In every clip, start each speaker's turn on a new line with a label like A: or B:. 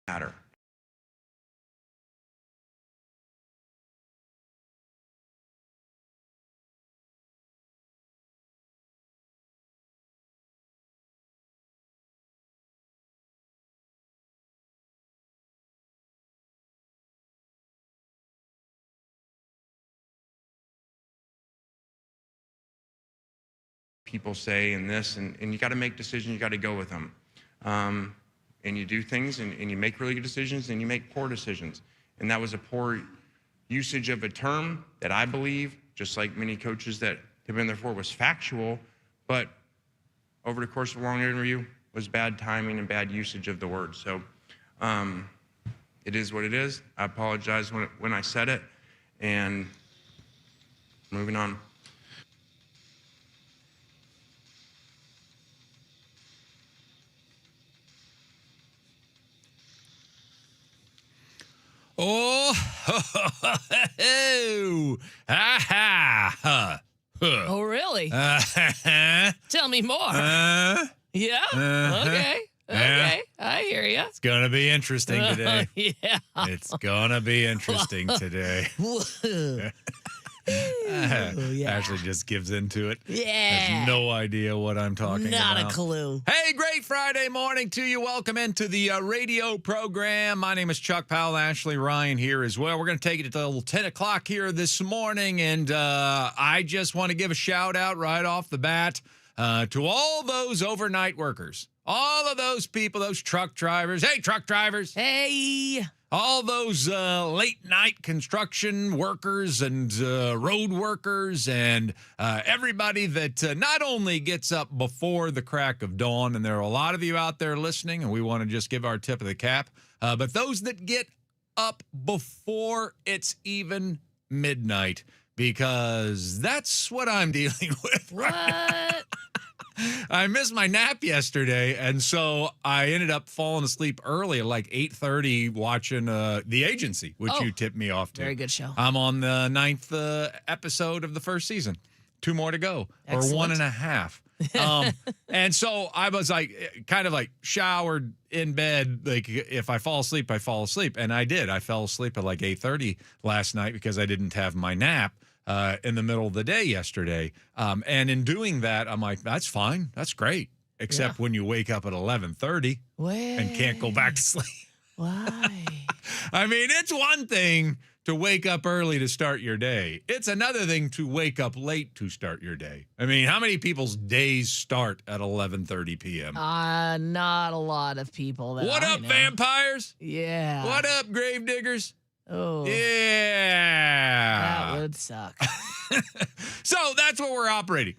A: matter. People say and this, and you got to make decisions, you got to go with them. And you do things and you make really good decisions and you make poor decisions. And that was a poor usage of a term that I believe, just like many coaches that have been there for, was factual, but over the course of a long interview was bad timing and bad usage of the word. So it is what it is. I apologize when I said it, and moving on.
B: Oh,
C: Oh, really? Tell me more. Yeah? Okay. Okay. I hear you.
B: It's going to be interesting today.
C: Yeah.
B: It's going to be interesting today.
C: Yeah.
B: Ashley just gives into it.
C: Yeah.
B: Has no idea what I'm talking about.
C: Not a clue.
B: Hey, great Friday morning to you. Welcome into the radio program. My name is Chuck Powell. Ashley Ryan here as well. We're going to take it until 10 o'clock here this morning, and I just want to give a shout-out right off the bat to all those overnight workers, all of those people, those truck drivers. Hey, truck drivers.
C: Hey.
B: All those late-night construction workers and road workers and everybody that not only gets up before the crack of dawn, and there are a lot of you out there listening, and we want to just give our tip of the cap, but those that get up before it's even midnight, because that's what I'm dealing with.
C: What?
B: I missed my nap yesterday, and so I ended up falling asleep early at like 8:30 watching The Agency, which you tipped me off to.
C: Very good show.
B: I'm on the 9th episode of the first season. 2 more to go,
C: Excellent.
B: or 1.5. And so I was like, kind of like showered in bed. Like if I fall asleep, I fall asleep. And I did. I fell asleep at like 8:30 last night because I didn't have my nap in the middle of the day yesterday. And in doing that, I'm like, that's fine. That's great. Except when you wake up at 11:30 and can't go back to sleep.
C: Why?
B: I mean, it's one thing to wake up early to start your day. It's another thing to wake up late to start your day. I mean, how many people's days start at 11:30 p.m.?
C: Not a lot of people.
B: What up, vampires?
C: Yeah.
B: What up, grave diggers?
C: Oh.
B: Yeah.
C: That would suck.
B: So that's what we're operating.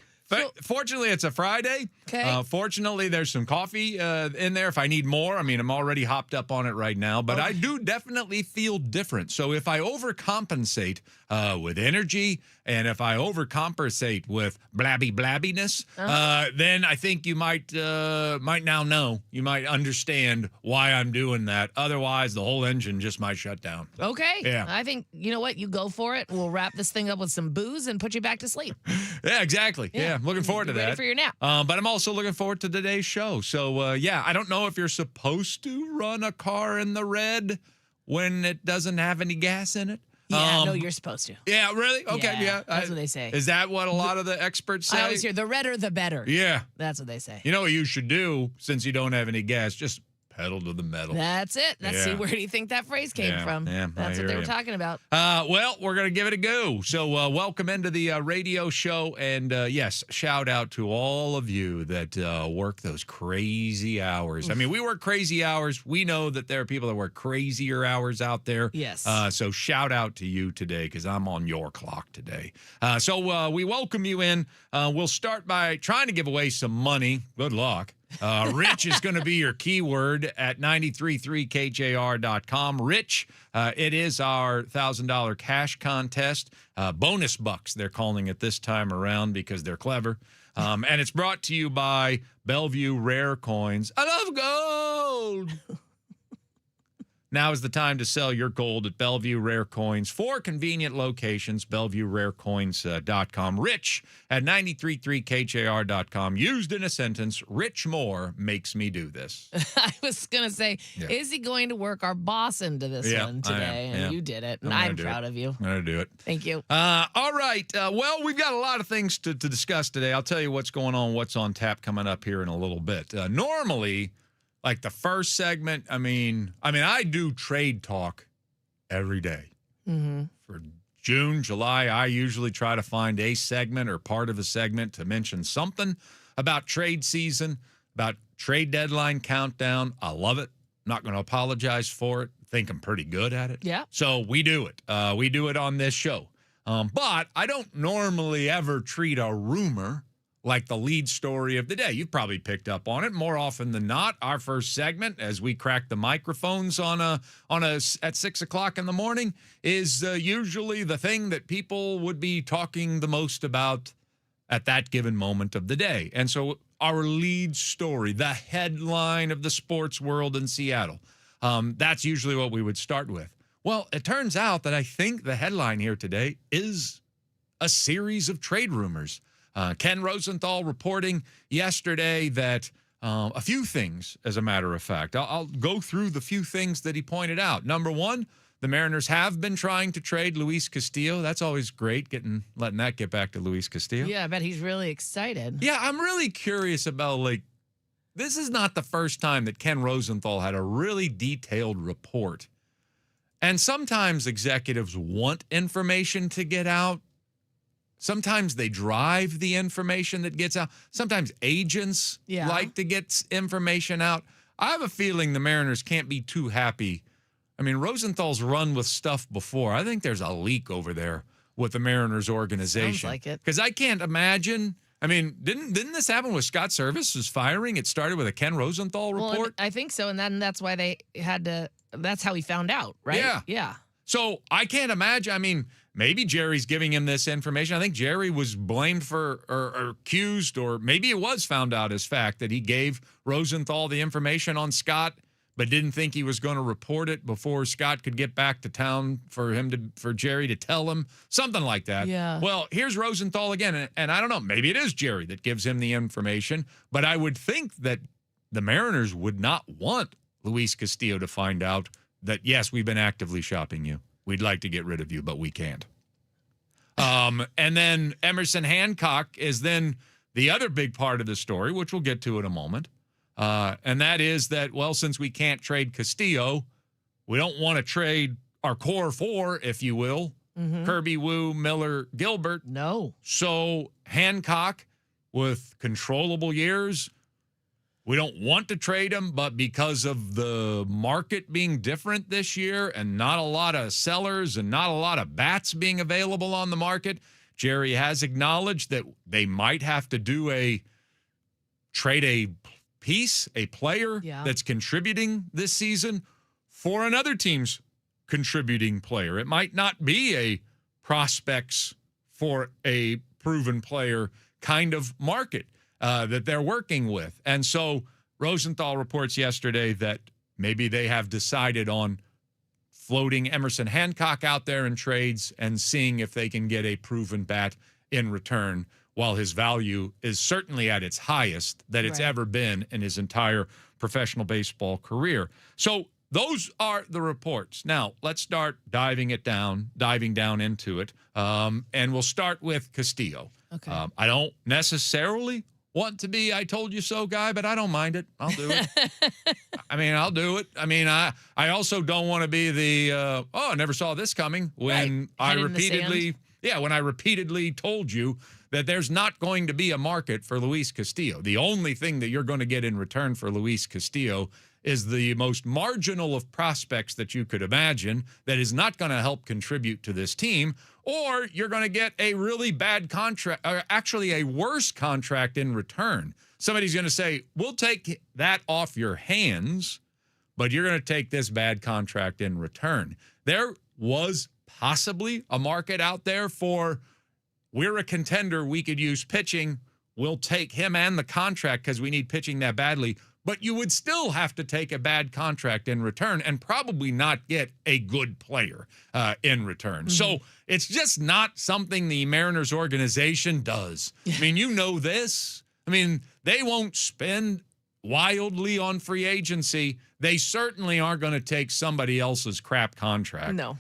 B: Fortunately, it's a Friday.
C: Okay.
B: Fortunately, there's some coffee in there if I need more. I mean, I'm already hopped up on it right now, but I do definitely feel different. So if I overcompensate with energy and if I overcompensate with blabbiness, then I think you might now know. You might understand why I'm doing that. Otherwise, the whole engine just might shut down.
C: Okay.
B: Yeah.
C: I think, you know what? You go for it. We'll wrap this thing up with some booze and put you back to sleep.
B: Yeah, exactly. Yeah, looking forward to
C: Be
B: that.
C: ready for your nap.
B: But I'm also looking forward to today's show. So, I don't know if you're supposed to run a car in the red when it doesn't have any gas in it.
C: Yeah, no, you're supposed to.
B: Yeah, really? Okay, yeah.
C: That's what they say.
B: Is that what a lot of the experts say?
C: I always hear the redder, the better.
B: Yeah.
C: That's what they say.
B: You know what you should do, since you don't have any gas? Just pedal to the metal.
C: That's it. See,
B: Yeah.
C: where do you think that phrase came from?
B: Yeah,
C: That's what they were talking about.
B: Well, we're going to give it a go. So welcome into the radio show. And yes, shout out to all of you that work those crazy hours. I mean, we work crazy hours. We know that there are people that work crazier hours out there.
C: Yes.
B: So shout out to you today because I'm on your clock today. So we welcome you in. We'll start by trying to give away some money. Good luck. Rich is going to be your keyword at 93.3KJR.com. Rich, it is our $1,000 cash contest. Bonus bucks, they're calling it this time around because they're clever. And it's brought to you by Bellevue Rare Coins. I love gold. Now is the time to sell your gold at Bellevue Rare Coins. 4 convenient locations, BellevueRareCoins.com. Rich at 93.3 KJR.com. Used in a sentence, Rich Moore makes me do this.
C: I was going to say, is he going to work our boss into this one today? And you did it. And I'm proud of you.
B: I'm going to do it.
C: Thank you.
B: All right. Well, we've got a lot of things to discuss today. I'll tell you what's going on, what's on tap coming up here in a little bit. Normally, like the first segment, I mean, I do trade talk every day.
C: Mm-hmm.
B: For June, July, I usually try to find a segment or part of a segment to mention something about trade season, about trade deadline countdown. I love it. I'm not going to apologize for it. I think I'm pretty good at it.
C: Yeah.
B: So we do it. We do it on this show. But I don't normally ever treat a rumor like the lead story of the day. You've probably picked up on it more often than not. Our first segment, as we crack the microphones at 6 o'clock in the morning, is usually the thing that people would be talking the most about at that given moment of the day. And so our lead story, the headline of the sports world in Seattle, that's usually what we would start with. Well, it turns out that I think the headline here today is a series of trade rumors. Ken Rosenthal reporting yesterday that a few things, as a matter of fact. I'll go through the few things that he pointed out. Number one, the Mariners have been trying to trade Luis Castillo. That's always great, letting that get back to Luis Castillo.
C: Yeah, I bet he's really excited.
B: Yeah, I'm really curious about, this is not the first time that Ken Rosenthal had a really detailed report. And sometimes executives want information to get out. Sometimes they drive the information that gets out. Sometimes agents like to get information out. I have a feeling the Mariners can't be too happy. I mean, Rosenthal's run with stuff before. I think there's a leak over there with the Mariners organization.
C: Sounds like it.
B: Because I can't imagine. I mean, didn't this happen with Scott Service's firing? It started with a Ken Rosenthal report?
C: Well, I think so. And then that's why they had to, that's how he found out, right?
B: Yeah.
C: Yeah.
B: So I can't imagine. I mean, maybe Jerry's giving him this information. I think Jerry was blamed for or accused, or maybe it was found out as fact that he gave Rosenthal the information on Scott, but didn't think he was going to report it before Scott could get back to town for Jerry to tell him, something like that.
C: Yeah.
B: Well, here's Rosenthal again, and I don't know, maybe it is Jerry that gives him the information, but I would think that the Mariners would not want Luis Castillo to find out that, yes, we've been actively shopping you. We'd like to get rid of you, but we can't. And then Emerson Hancock is then the other big part of the story, which we'll get to in a moment. And that is that, well, since we can't trade Castillo, we don't want to trade our core four, if you will, Kirby, Wu, Miller, Gilbert.
C: No.
B: So Hancock, with controllable years, we don't want to trade him, but because of the market being different this year and not a lot of sellers and not a lot of bats being available on the market, Jerry has acknowledged that they might have to trade a piece, a player that's contributing this season for another team's contributing player. It might not be a prospects for a proven player kind of market that they're working with. And so Rosenthal reports yesterday that maybe they have decided on floating Emerson Hancock out there in trades and seeing if they can get a proven bat in return, while his value is certainly at its highest that it's ever been in his entire professional baseball career. So those are the reports. Now, let's start diving down into it. And we'll start with Castillo.
C: Okay.
B: I don't necessarily want to be I told you so guy, but I don't mind it. I'll do it. I'll do it. I also don't want to be the, I never saw this coming when I repeatedly told you that there's not going to be a market for Luis Castillo. The only thing that you're going to get in return for Luis Castillo is the most marginal of prospects that you could imagine that is not going to help contribute to this team, or you're going to get a really bad contract, or actually a worse contract in return. Somebody's going to say, we'll take that off your hands, but you're going to take this bad contract in return. There was possibly a market out there for, we're a contender, we could use pitching, we'll take him and the contract because we need pitching that badly, but you would still have to take a bad contract in return and probably not get a good player in return. So it's just not something the Mariners organization does. I mean, you know this. I mean, they won't spend wildly on free agency. They certainly aren't going to take somebody else's crap contract.
C: No.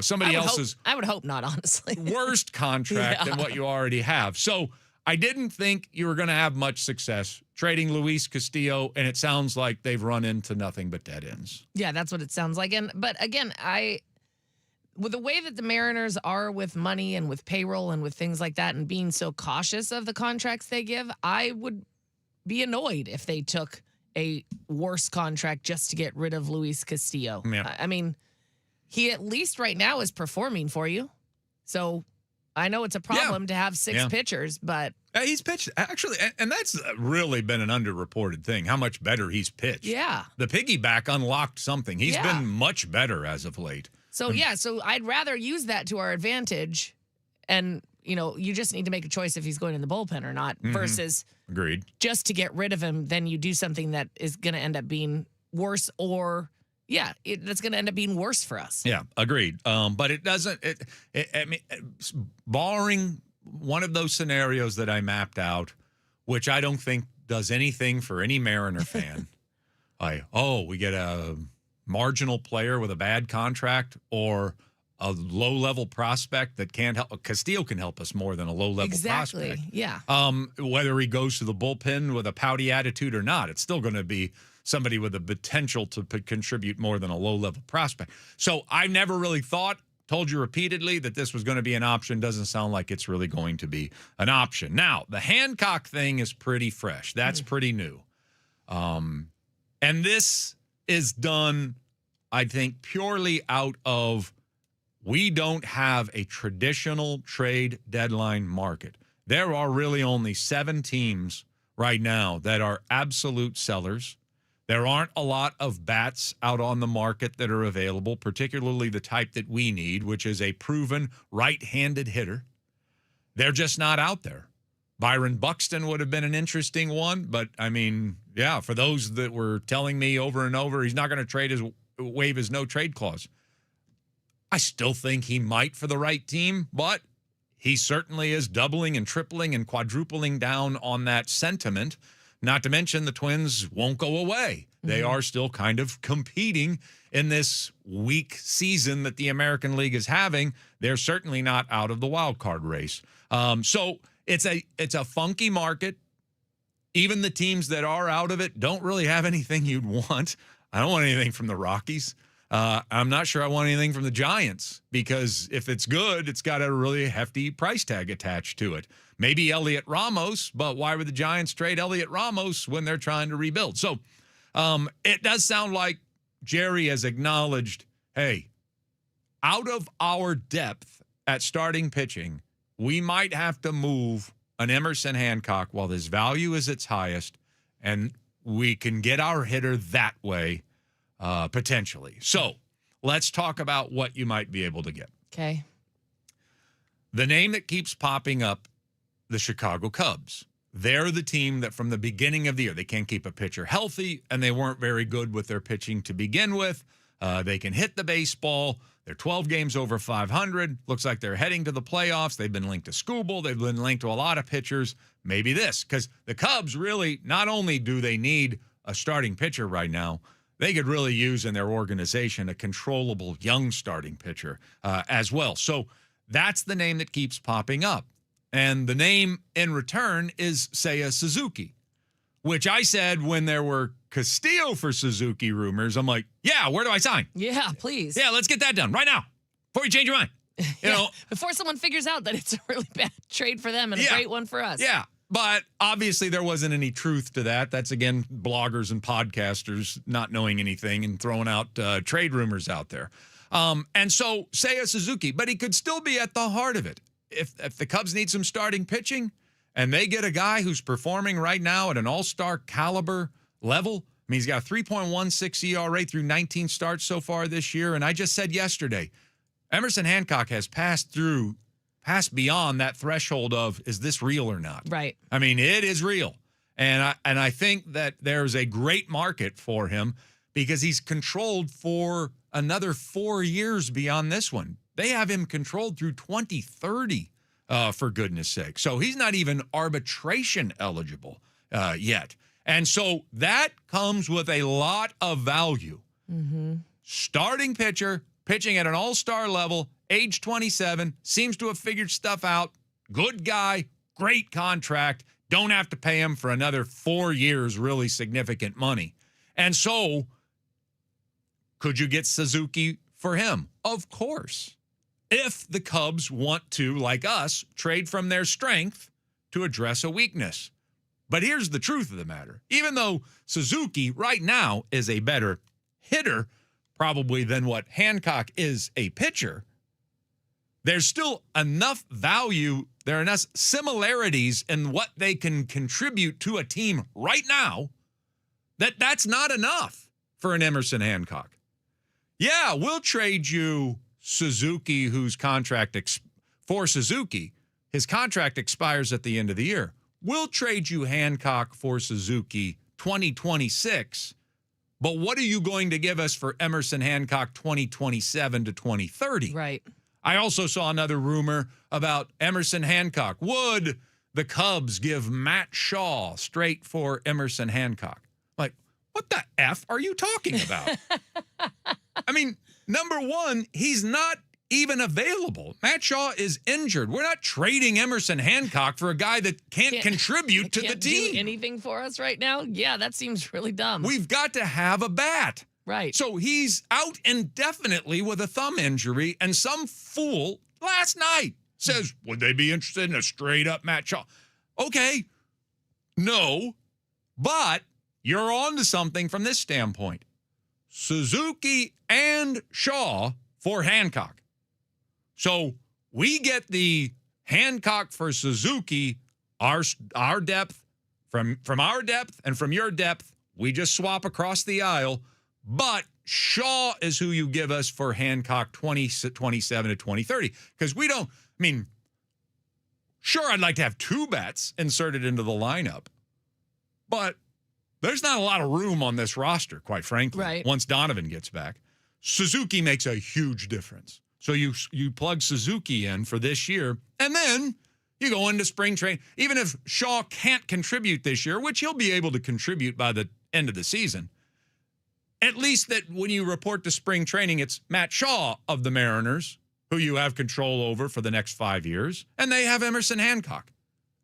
B: Somebody else's
C: I would hope not, honestly.
B: worst contract than what you already have. So I didn't think you were going to have much success trading Luis Castillo, and it sounds like they've run into nothing but dead ends.
C: Yeah, that's what it sounds like. But again, with the way that the Mariners are with money and with payroll and with things like that and being so cautious of the contracts they give, I would be annoyed if they took a worse contract just to get rid of Luis Castillo.
B: Yeah.
C: I mean, he at least right now is performing for you. So I know it's a problem to have six pitchers, but
B: he's pitched actually, and that's really been an underreported thing, how much better he's pitched.
C: Yeah.
B: The piggyback unlocked something. He's been much better as of late.
C: So, so I'd rather use that to our advantage. And, you just need to make a choice if he's going in the bullpen or not versus
B: Agreed.
C: Just to get rid of him, then you do something that is going to end up being worse or, that's going to end up being worse for us.
B: Yeah, agreed. But it doesn't, I mean, barring one of those scenarios that I mapped out, which I don't think does anything for any Mariner fan. We get a marginal player with a bad contract or a low-level prospect that can't help. Castillo can help us more than a low-level prospect.
C: Yeah.
B: Whether he goes to the bullpen with a pouty attitude or not, it's still going to be somebody with the potential to contribute more than a low-level prospect. So I never really told you repeatedly that this was going to be an option. Doesn't sound like it's really going to be an option. Now, the Hancock thing is pretty fresh. That's pretty new. And this is done, I think, purely out of we don't have a traditional trade deadline market. There are really only 7 teams right now that are absolute sellers. There aren't a lot of bats out on the market that are available, particularly the type that we need, which is a proven right-handed hitter. They're just not out there. Byron Buxton would have been an interesting one, but, I mean, for those that were telling me over and over he's not going to waive his no-trade clause, I still think he might for the right team, but he certainly is doubling and tripling and quadrupling down on that sentiment. Not to mention the Twins won't go away. They are still kind of competing in this weak season that the American League is having. They're certainly not out of the wild card race. So it's a funky market. Even the teams that are out of it don't really have anything you'd want. I don't want anything from the Rockies. I'm not sure I want anything from the Giants because if it's good, it's got a really hefty price tag attached to it. Maybe Elliot Ramos, but why would the Giants trade Elliot Ramos when they're trying to rebuild? So it does sound like Jerry has acknowledged, hey, out of our depth at starting pitching, we might have to move an Emerson Hancock while his value is its highest, and we can get our hitter that way. Potentially. So let's talk about what you might be able to get.
C: Okay.
B: The name that keeps popping up, the Chicago Cubs. They're the team that from the beginning of the year, they can't keep a pitcher healthy, and they weren't very good with their pitching to begin with. They can hit the baseball. They're 12 games over 500. Looks like they're heading to the playoffs. They've been linked to Skubal. They've been linked to a lot of pitchers. Maybe this, because the Cubs really, not only do they need a starting pitcher right now, they could really use in their organization a controllable young starting pitcher as well. So that's the name that keeps popping up. And the name in return is Seiya Suzuki, which I said when there were Castillo for Suzuki rumors, I'm like, yeah, where do I sign?
C: Yeah, please.
B: Yeah, let's get that done right now before you change your mind. You know,
C: before someone figures out that it's a really bad trade for them and a great one for us.
B: Yeah. But obviously there wasn't any truth to that. That's, again, bloggers and podcasters not knowing anything and throwing out trade rumors out there. And so Seiya Suzuki, but he could still be at the heart of it. If the Cubs need some starting pitching and they get a guy who's performing right now at an all-star caliber level, I mean, he's got a 3.16 ERA through 19 starts so far this year. And I just said yesterday, Emerson Hancock has passed beyond that threshold of, is this real or not?
C: Right.
B: I mean, it is real. And I think that there's a great market for him because he's controlled for another 4 years beyond this one. They have him controlled through 2030, for goodness sake. So he's not even arbitration eligible yet. And so that comes with a lot of value.
C: Mm-hmm.
B: Starting pitcher, pitching at an all-star level, age 27, seems to have figured stuff out. Good guy, great contract. Don't have to pay him for another 4 years, really significant money. And so, could you get Suzuki for him? Of course. If the Cubs want to, like us, trade from their strength to address a weakness. But here's the truth of the matter. Even though Suzuki right now is a better hitter, probably than what Hancock is a pitcher, there's still enough value, there are enough similarities in what they can contribute to a team right now that's not enough for an Emerson Hancock. Yeah, we'll trade you Suzuki, whose contract for Suzuki, his contract expires at the end of the year. We'll trade you Hancock for Suzuki 2026. But what are you going to give us for Emerson Hancock 2027 to 2030?
C: Right.
B: I also saw another rumor about Emerson Hancock. Would the Cubs give Matt Shaw straight for Emerson Hancock? Like, what the F are you talking about? I mean, number one, he's not even available. Matt Shaw is injured. We're not trading Emerson Hancock for a guy that can't contribute to the team.
C: Do anything for us right now? Yeah, that seems really dumb.
B: We've got to have a bat.
C: Right.
B: So he's out indefinitely with a thumb injury, and some fool last night says, would they be interested in a straight-up Matt Shaw? Okay, no, but you're on to something from this standpoint. Suzuki and Shaw for Hancock. So we get the Hancock for Suzuki, our depth, from our depth and from your depth, we just swap across the aisle. But Shaw is who you give us for Hancock 2027 to 2030. Because we don't, I mean, sure, I'd like to have two bats inserted into the lineup. But there's not a lot of room on this roster, quite frankly,
C: right,
B: once Donovan gets back. Suzuki makes a huge difference. So you plug Suzuki in for this year, and then you go into spring training. Even if Shaw can't contribute this year, which he'll be able to contribute by the end of the season, at least that when you report to spring training, it's Matt Shaw of the Mariners, who you have control over for the next 5 years, and they have Emerson Hancock.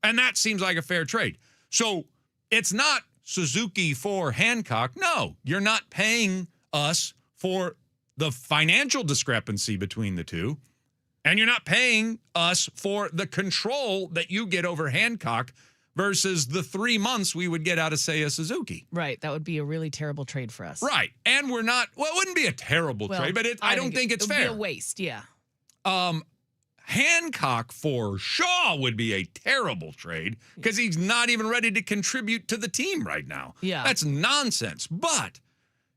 B: And that seems like a fair trade. So it's not Suzuki for Hancock. No, you're not paying us for the financial discrepancy between the two, and you're not paying us for the control that you get over Hancock versus the 3 months we would get out of, say, a Suzuki.
C: Right. That would be a really terrible trade for us.
B: Right. And we're not, well, it wouldn't be a terrible trade, but I don't think it's fair.
C: It would be a waste, yeah.
B: Hancock for Shaw would be a terrible trade because he's not even ready to contribute to the team right now.
C: Yeah.
B: That's nonsense. But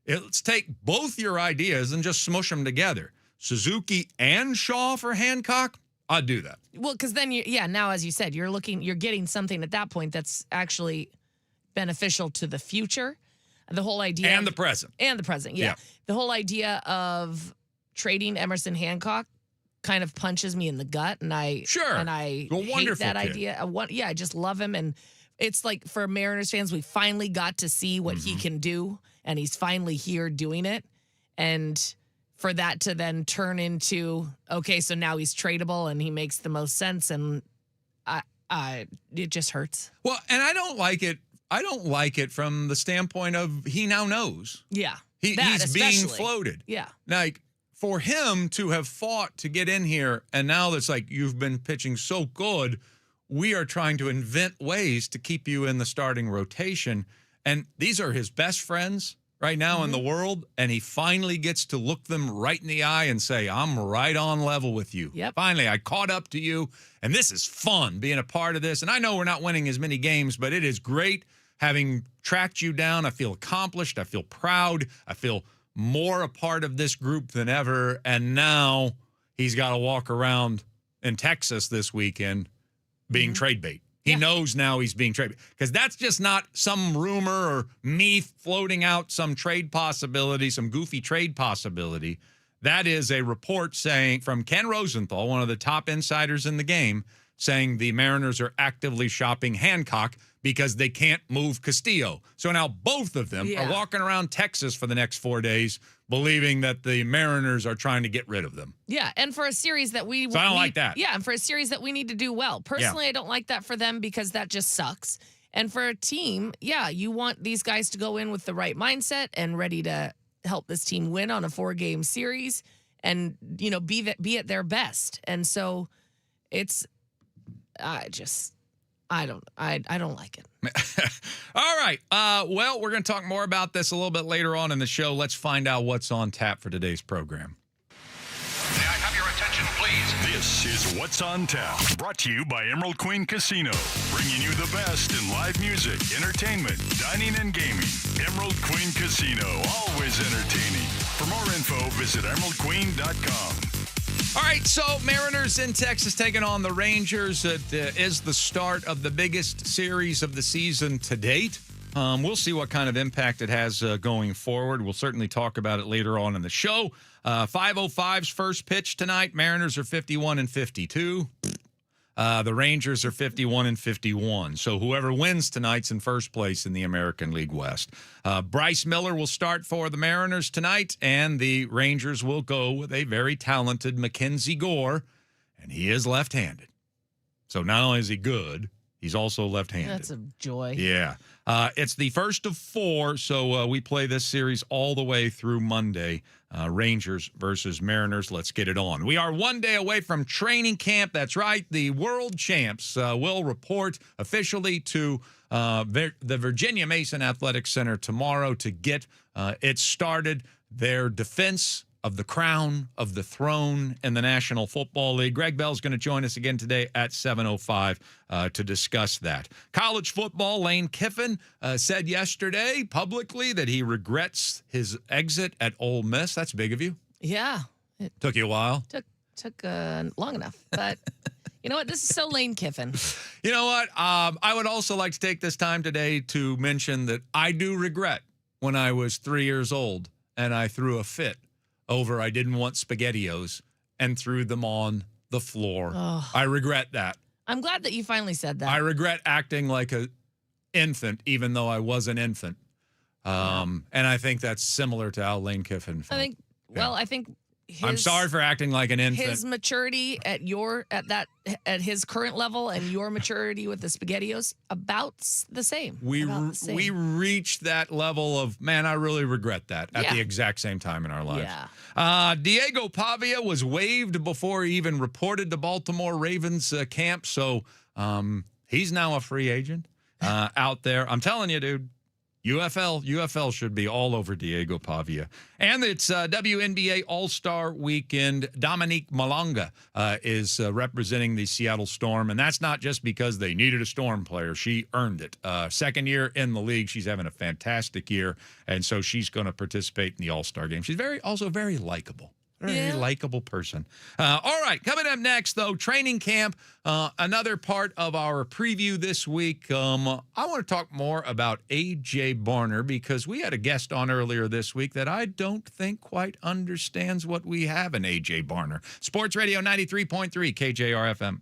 B: let's take both your ideas and just smush them together. Suzuki and Shaw for Hancock, I'd do that.
C: Well, because then, now, as you said, you're getting something at that point that's actually beneficial to the future. The whole idea.
B: And the present.
C: And the present, yeah. The whole idea of trading Emerson Hancock kind of punches me in the gut, and I hate that idea. I just love him, and it's like for Mariners fans, we finally got to see what he can do, and he's finally here doing it, and for that to then turn into, okay, so now he's tradable and he makes the most sense, and it just hurts.
B: Well, and I don't like it. I don't like it from the standpoint of he now knows.
C: Yeah,
B: he's being floated.
C: Yeah,
B: like for him to have fought to get in here, and now that's like you've been pitching so good, we are trying to invent ways to keep you in the starting rotation, and these are his best friends right now in the world, and he finally gets to look them right in the eye and say, I'm right on level with you.
C: Yep.
B: Finally, I caught up to you, and this is fun being a part of this. And I know we're not winning as many games, but it is great having tracked you down. I feel accomplished. I feel proud. I feel more a part of this group than ever. And now he's got to walk around in Texas this weekend being trade bait. He
C: Yeah.
B: knows now he's being traded because that's just not some rumor or me floating out some trade possibility, some goofy trade possibility. That is a report saying from Ken Rosenthal, one of the top insiders in the game, saying the Mariners are actively shopping Hancock because they can't move Castillo. So now both of them are walking around Texas for the next 4 days believing that the Mariners are trying to get rid of them.
C: Yeah, and for a series that we
B: So I don't like that.
C: Yeah, and for a series that we need to do well. Personally, I don't like that for them because that just sucks. And for a team, yeah, you want these guys to go in with the right mindset and ready to help this team win on a 4-game series and, you know, be at their best. And so it's I don't like it.
B: All right. Well, we're going to talk more about this a little bit later on in the show. Let's find out what's on tap for today's program.
D: May I have your attention, please?
E: This is What's on Tap, brought to you by Emerald Queen Casino, bringing you the best in live music, entertainment, dining, and gaming. Emerald Queen Casino, always entertaining. For more info, visit emeraldqueen.com.
B: All right, so Mariners in Texas taking on the Rangers. It is the start of the biggest series of the season to date. We'll see what kind of impact it has going forward. We'll certainly talk about it later on in the show. 5:05's first pitch tonight. Mariners are 51-52. The Rangers are 51-51. So whoever wins tonight's in first place in the American League West. Bryce Miller will start for the Mariners tonight, and the Rangers will go with a very talented Mackenzie Gore, and he is left-handed. So not only is he good, he's also left-handed.
C: That's a joy.
B: Yeah. It's the first of 4, so we play this series all the way through Monday. Rangers versus Mariners. Let's get it on. We are 1 day away from training camp. That's right. The world champs will report officially to the Virginia Mason Athletic Center tomorrow to get it started. Their defense of the crown, of the throne in the National Football League. Greg Bell's going to join us again today at 7:05 to discuss that. College football, Lane Kiffin said yesterday publicly that he regrets his exit at Ole Miss. That's big of you.
C: Yeah. It
B: Took you a while.
C: took long enough. But you know what? This is so Lane Kiffin.
B: You know what? I would also like to take this time today to mention that I do regret when I was 3 years old and I threw a fit over I didn't want SpaghettiOs and threw them on the floor.
C: Oh.
B: I regret that.
C: I'm glad that you finally said that.
B: I regret acting like an infant, even though I was an infant. And I think that's similar to how Lane Kiffin felt.
C: I think
B: I'm sorry for acting like an infant.
C: his maturity at his current level and your maturity with the SpaghettiOs about the same.
B: We reached that level of, man, I really regret that at the exact same time in our lives.
C: Yeah.
B: Diego Pavia was waived before he even reported to Baltimore Ravens camp, so he's now a free agent out there. I'm telling you, dude, UFL should be all over Diego Pavia. And it's WNBA All-Star Weekend. Dominique Malonga is representing the Seattle Storm, and that's not just because they needed a Storm player. She earned it. Second year in the league. She's having a fantastic year, and so she's going to participate in the All-Star game. She's also very likable. Very likable person. All right, coming up next, though, training camp, another part of our preview this week. I want to talk more about A.J. Barner because we had a guest on earlier this week that I don't think quite understands what we have in A.J. Barner. Sports Radio 93.3 KJR FM.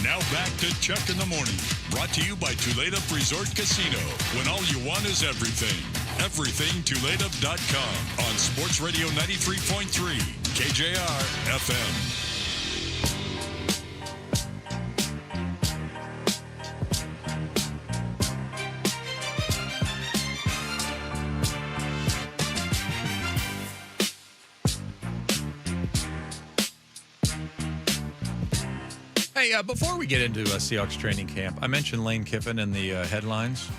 E: Now back to Chuck in the Morning. Brought to you by Tulip Resort Casino. When all you want is everything. Everything Tulip.com on Sports Radio 93.3 KJR FM.
B: Hey, before we get into Seahawks training camp, I mentioned Lane Kiffin in the headlines.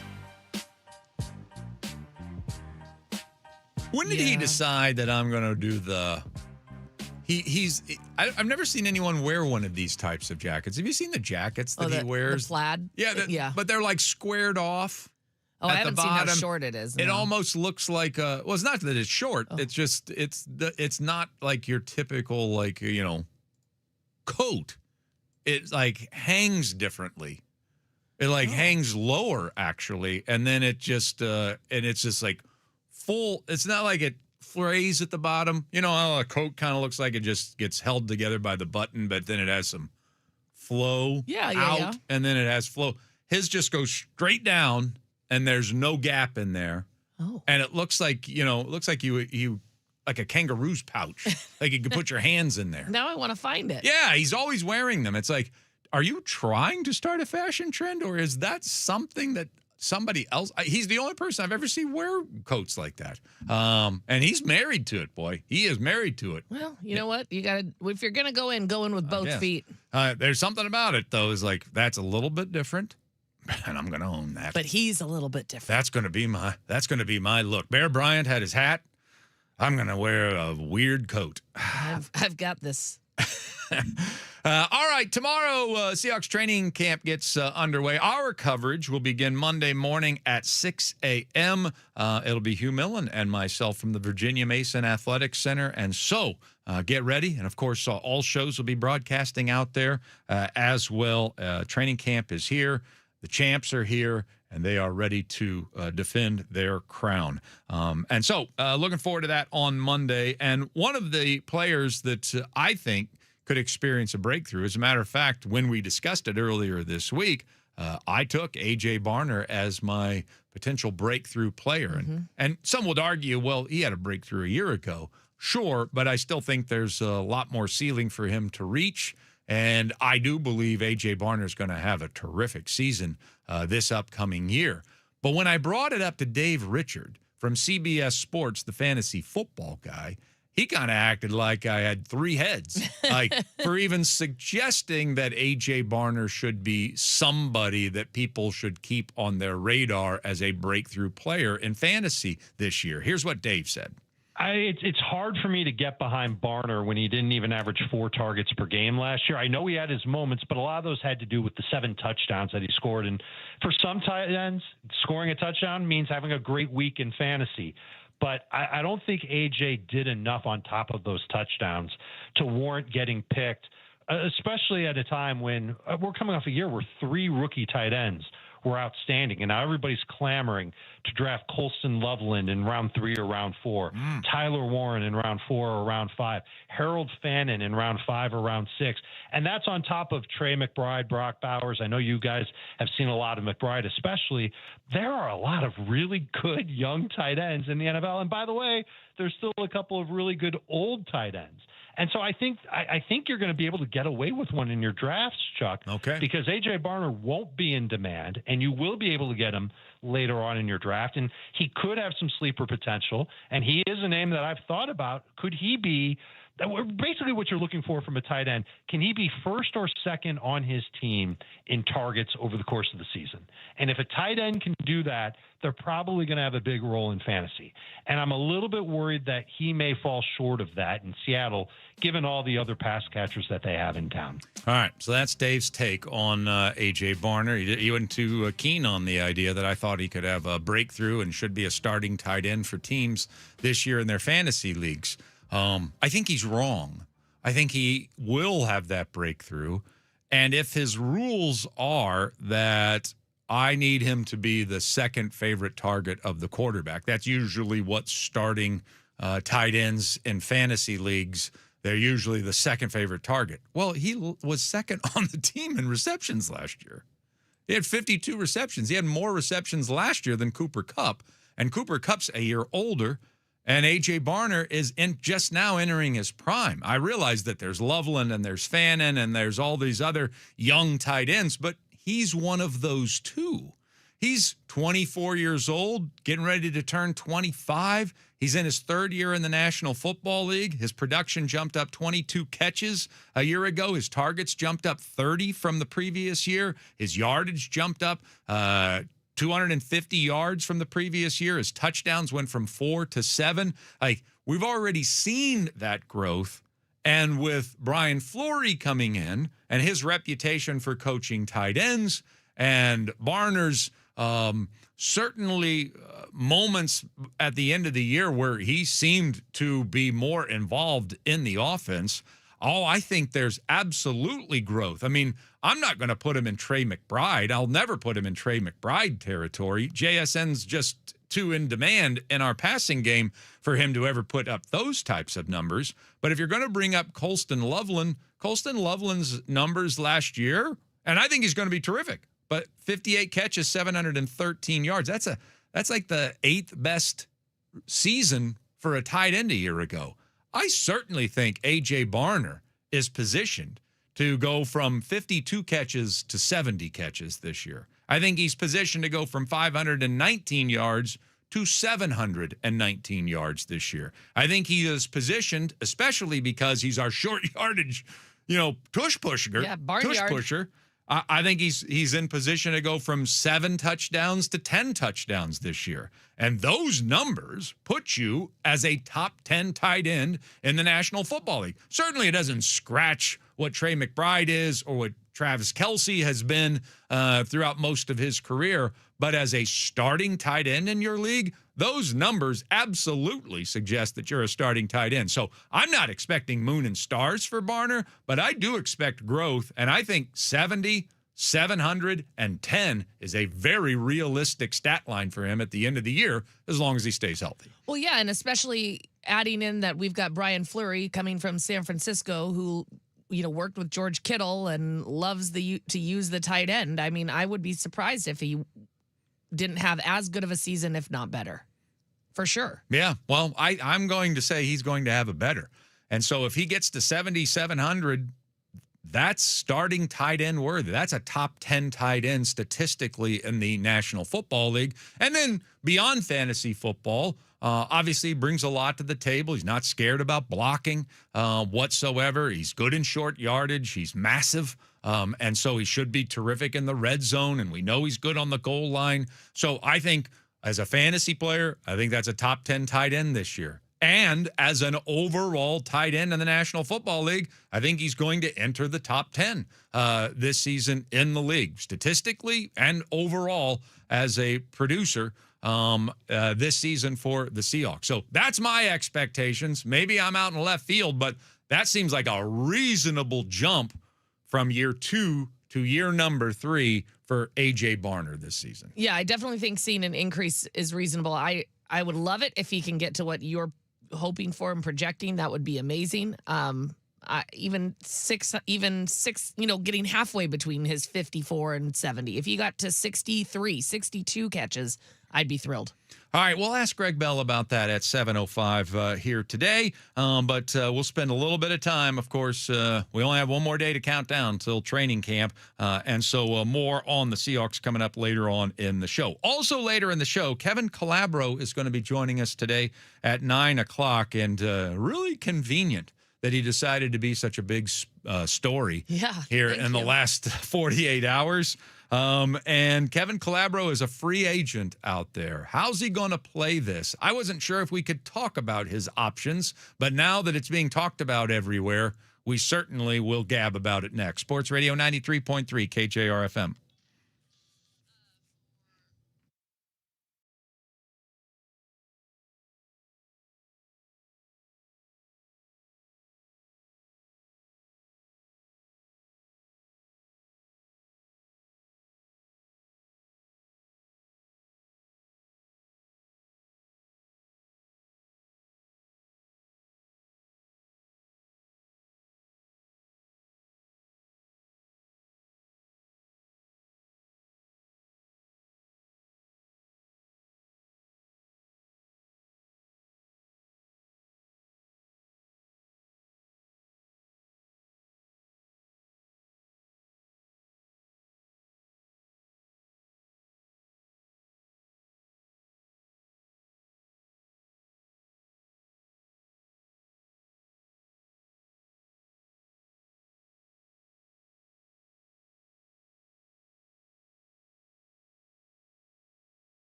B: When did he decide that I'm going to do the? I've never seen anyone wear one of these types of jackets. Have you seen the jackets that he wears?
C: The plaid?
B: Yeah, but they're like squared off.
C: Oh, I haven't seen how short it is. No.
B: It almost looks like well, it's not that it's short. It's just it's not like your typical coat. It like hangs differently. It like hangs lower actually, and then it just and it's just like full. It's not like it frays at the bottom. You know how a coat kind of looks like it just gets held together by the button, but then it has some flow out, and then it has flow. His just goes straight down, and there's no gap in there. Oh, and it looks like you. Like a kangaroo's pouch. Like you could put your hands in there.
C: Now I want to find it.
B: Yeah, he's always wearing them. It's like, are you trying to start a fashion trend, or is that something that somebody else? He's the only person I've ever seen wear coats like that. And he's married to it, boy. He is married to it.
C: Well, you know what? You got to, if you're going to go in with both feet.
B: There's something about it, though, is like, that's a little bit different. And I'm going to own that.
C: But he's a little bit different.
B: That's going to be my look. Bear Bryant had his hat. I'm going to wear a weird coat.
C: I've got this.
B: All right, tomorrow Seahawks training camp gets underway. Our coverage will begin Monday morning at 6 a.m. It'll be Hugh Millen and myself from the Virginia Mason Athletics Center. And so get ready. And, of course, all shows will be broadcasting out there as well. Training camp is here. The champs are here, and they are ready to defend their crown. And so looking forward to that on Monday. And one of the players that I think could experience a breakthrough, as a matter of fact, when we discussed it earlier this week, I took A.J. Barner as my potential breakthrough player. And some would argue, well, he had a breakthrough a year ago. Sure, but I still think there's a lot more ceiling for him to reach. And I do believe A.J. Barner is going to have a terrific season this upcoming year. But when I brought it up to Dave Richard from CBS Sports, the fantasy football guy, he kind of acted like I had three heads, like for even suggesting that A.J. Barner should be somebody that people should keep on their radar as a breakthrough player in fantasy this year. Here's what Dave said.
F: It's hard for me to get behind Barner when he didn't even average 4 targets per game last year. I know he had his moments, but a lot of those had to do with the 7 touchdowns that he scored. And for some tight ends, scoring a touchdown means having a great week in fantasy. But I don't think A.J. did enough on top of those touchdowns to warrant getting picked, especially at a time when we're coming off a year where 3 rookie tight ends were outstanding, and now everybody's clamoring to draft Colston Loveland in round 3 or round 4, Tyler Warren in round 4 or round 5, Harold Fannin in round 5 or round 6, and that's on top of Trey McBride, Brock Bowers. I know you guys have seen a lot of McBride, especially. There are a lot of really good young tight ends in the NFL, and by the way, there's still a couple of really good old tight ends. And so I think you're going to be able to get away with one in your drafts, Chuck.
B: Okay.
F: Because A.J. Barner won't be in demand, and you will be able to get him later on in your draft. And he could have some sleeper potential, and he is a name that I've thought about. Could he be basically what you're looking for from a tight end? Can he be first or second on his team in targets over the course of the season? And if a tight end can do that, they're probably going to have a big role in fantasy. And I'm a little bit worried that he may fall short of that in Seattle, given all the other pass catchers that they have in town.
B: All right, so that's Dave's take on A.J. Barner. He wasn't too keen on the idea that I thought he could have a breakthrough and should be a starting tight end for teams this year in their fantasy leagues. I think he's wrong. I think he will have that breakthrough. And if his rules are that I need him to be the second favorite target of the quarterback, that's usually what starting tight ends in fantasy leagues they're usually the second favorite target. Well, he was second on the team in receptions last year. He had 52 receptions. He had more receptions last year than Cooper Kupp, and Cooper Kupp's a year older, and A.J. Barner is just now entering his prime. I realize that there's Loveland and there's Fannin and there's all these other young tight ends, but he's one of those too. He's 24 years old, getting ready to turn 25. He's in his third year in the National Football League. His production jumped up 22 catches a year ago. His targets jumped up 30 from the previous year. His yardage jumped up 250 yards from the previous year. His touchdowns went from 4 to 7. Like, we've already seen that growth. And with Brian Fleury coming in and his reputation for coaching tight ends and Barner's certainly moments at the end of the year where he seemed to be more involved in the offense, I think there's absolutely growth. I mean, I'm not going to put him in Trey McBride. I'll never put him in Trey McBride territory. JSN's just too in demand in our passing game for him to ever put up those types of numbers. But if you're going to bring up Colston Loveland's numbers last year, and I think he's going to be terrific, but 58 catches, 713 yards. That's like the 8th best season for a tight end a year ago. I certainly think A.J. Barner is positioned to go from 52 catches to 70 catches this year. I think he's positioned to go from 519 yards to 719 yards this year. I think he is positioned, especially because he's our short yardage, tush pusher.
C: Yeah, barnyard.
B: Tush pusher. I think he's in position to go from 7 touchdowns to 10 touchdowns this year. And those numbers put you as a top 10 tight end in the National Football League. Certainly it doesn't scratch what Trey McBride is or what Travis Kelce has been throughout most of his career. But as a starting tight end in your league, those numbers absolutely suggest that you're a starting tight end. So I'm not expecting moon and stars for Barner, but I do expect growth. And I think 70, 710 is a very realistic stat line for him at the end of the year, as long as he stays healthy.
C: Well, yeah, and especially adding in that we've got Brian Fleury coming from San Francisco, who worked with George Kittle and loves to use the tight end. I mean, I would be surprised if he didn't have as good of a season, if not better, for sure.
B: Yeah, well, I'm going to say he's going to have a better. And so if he gets to 7,700, that's starting tight end worthy. That's a top 10 tight end statistically in the National Football League. And then beyond fantasy football, obviously brings a lot to the table. He's not scared about blocking whatsoever. He's good in short yardage. He's massive. And so he should be terrific in the red zone. And we know he's good on the goal line. So I think as a fantasy player, I think that's a top 10 tight end this year. And as an overall tight end in the National Football League, I think he's going to enter the top 10 this season in the league, statistically and overall as a producer this season for the Seahawks. So that's my expectations. Maybe I'm out in left field, but that seems like a reasonable jump from year 2 to year number 3 for A.J. Barner this season.
C: Yeah, I definitely think seeing an increase is reasonable. I would love it if he can get to what you're hoping for and projecting. That would be amazing. Even six, getting halfway between his 54 and 70. If he got to 63, 62 catches, I'd be thrilled.
B: All right, we'll ask Greg Bell about that at 7:05 here today. But we'll spend a little bit of time. Of course, we only have one more day to count down till training camp. And so more on the Seahawks coming up later on in the show. Also later in the show, Kevin Calabro is going to be joining us today at 9 o'clock. And really convenient that he decided to be such a big story here in the last 48 hours. And Kevin Calabro is a free agent out there. How's he going to play this? I wasn't sure if we could talk about his options, but now that it's being talked about everywhere, we certainly will gab about it next. Sports Radio 93.3 KJR FM.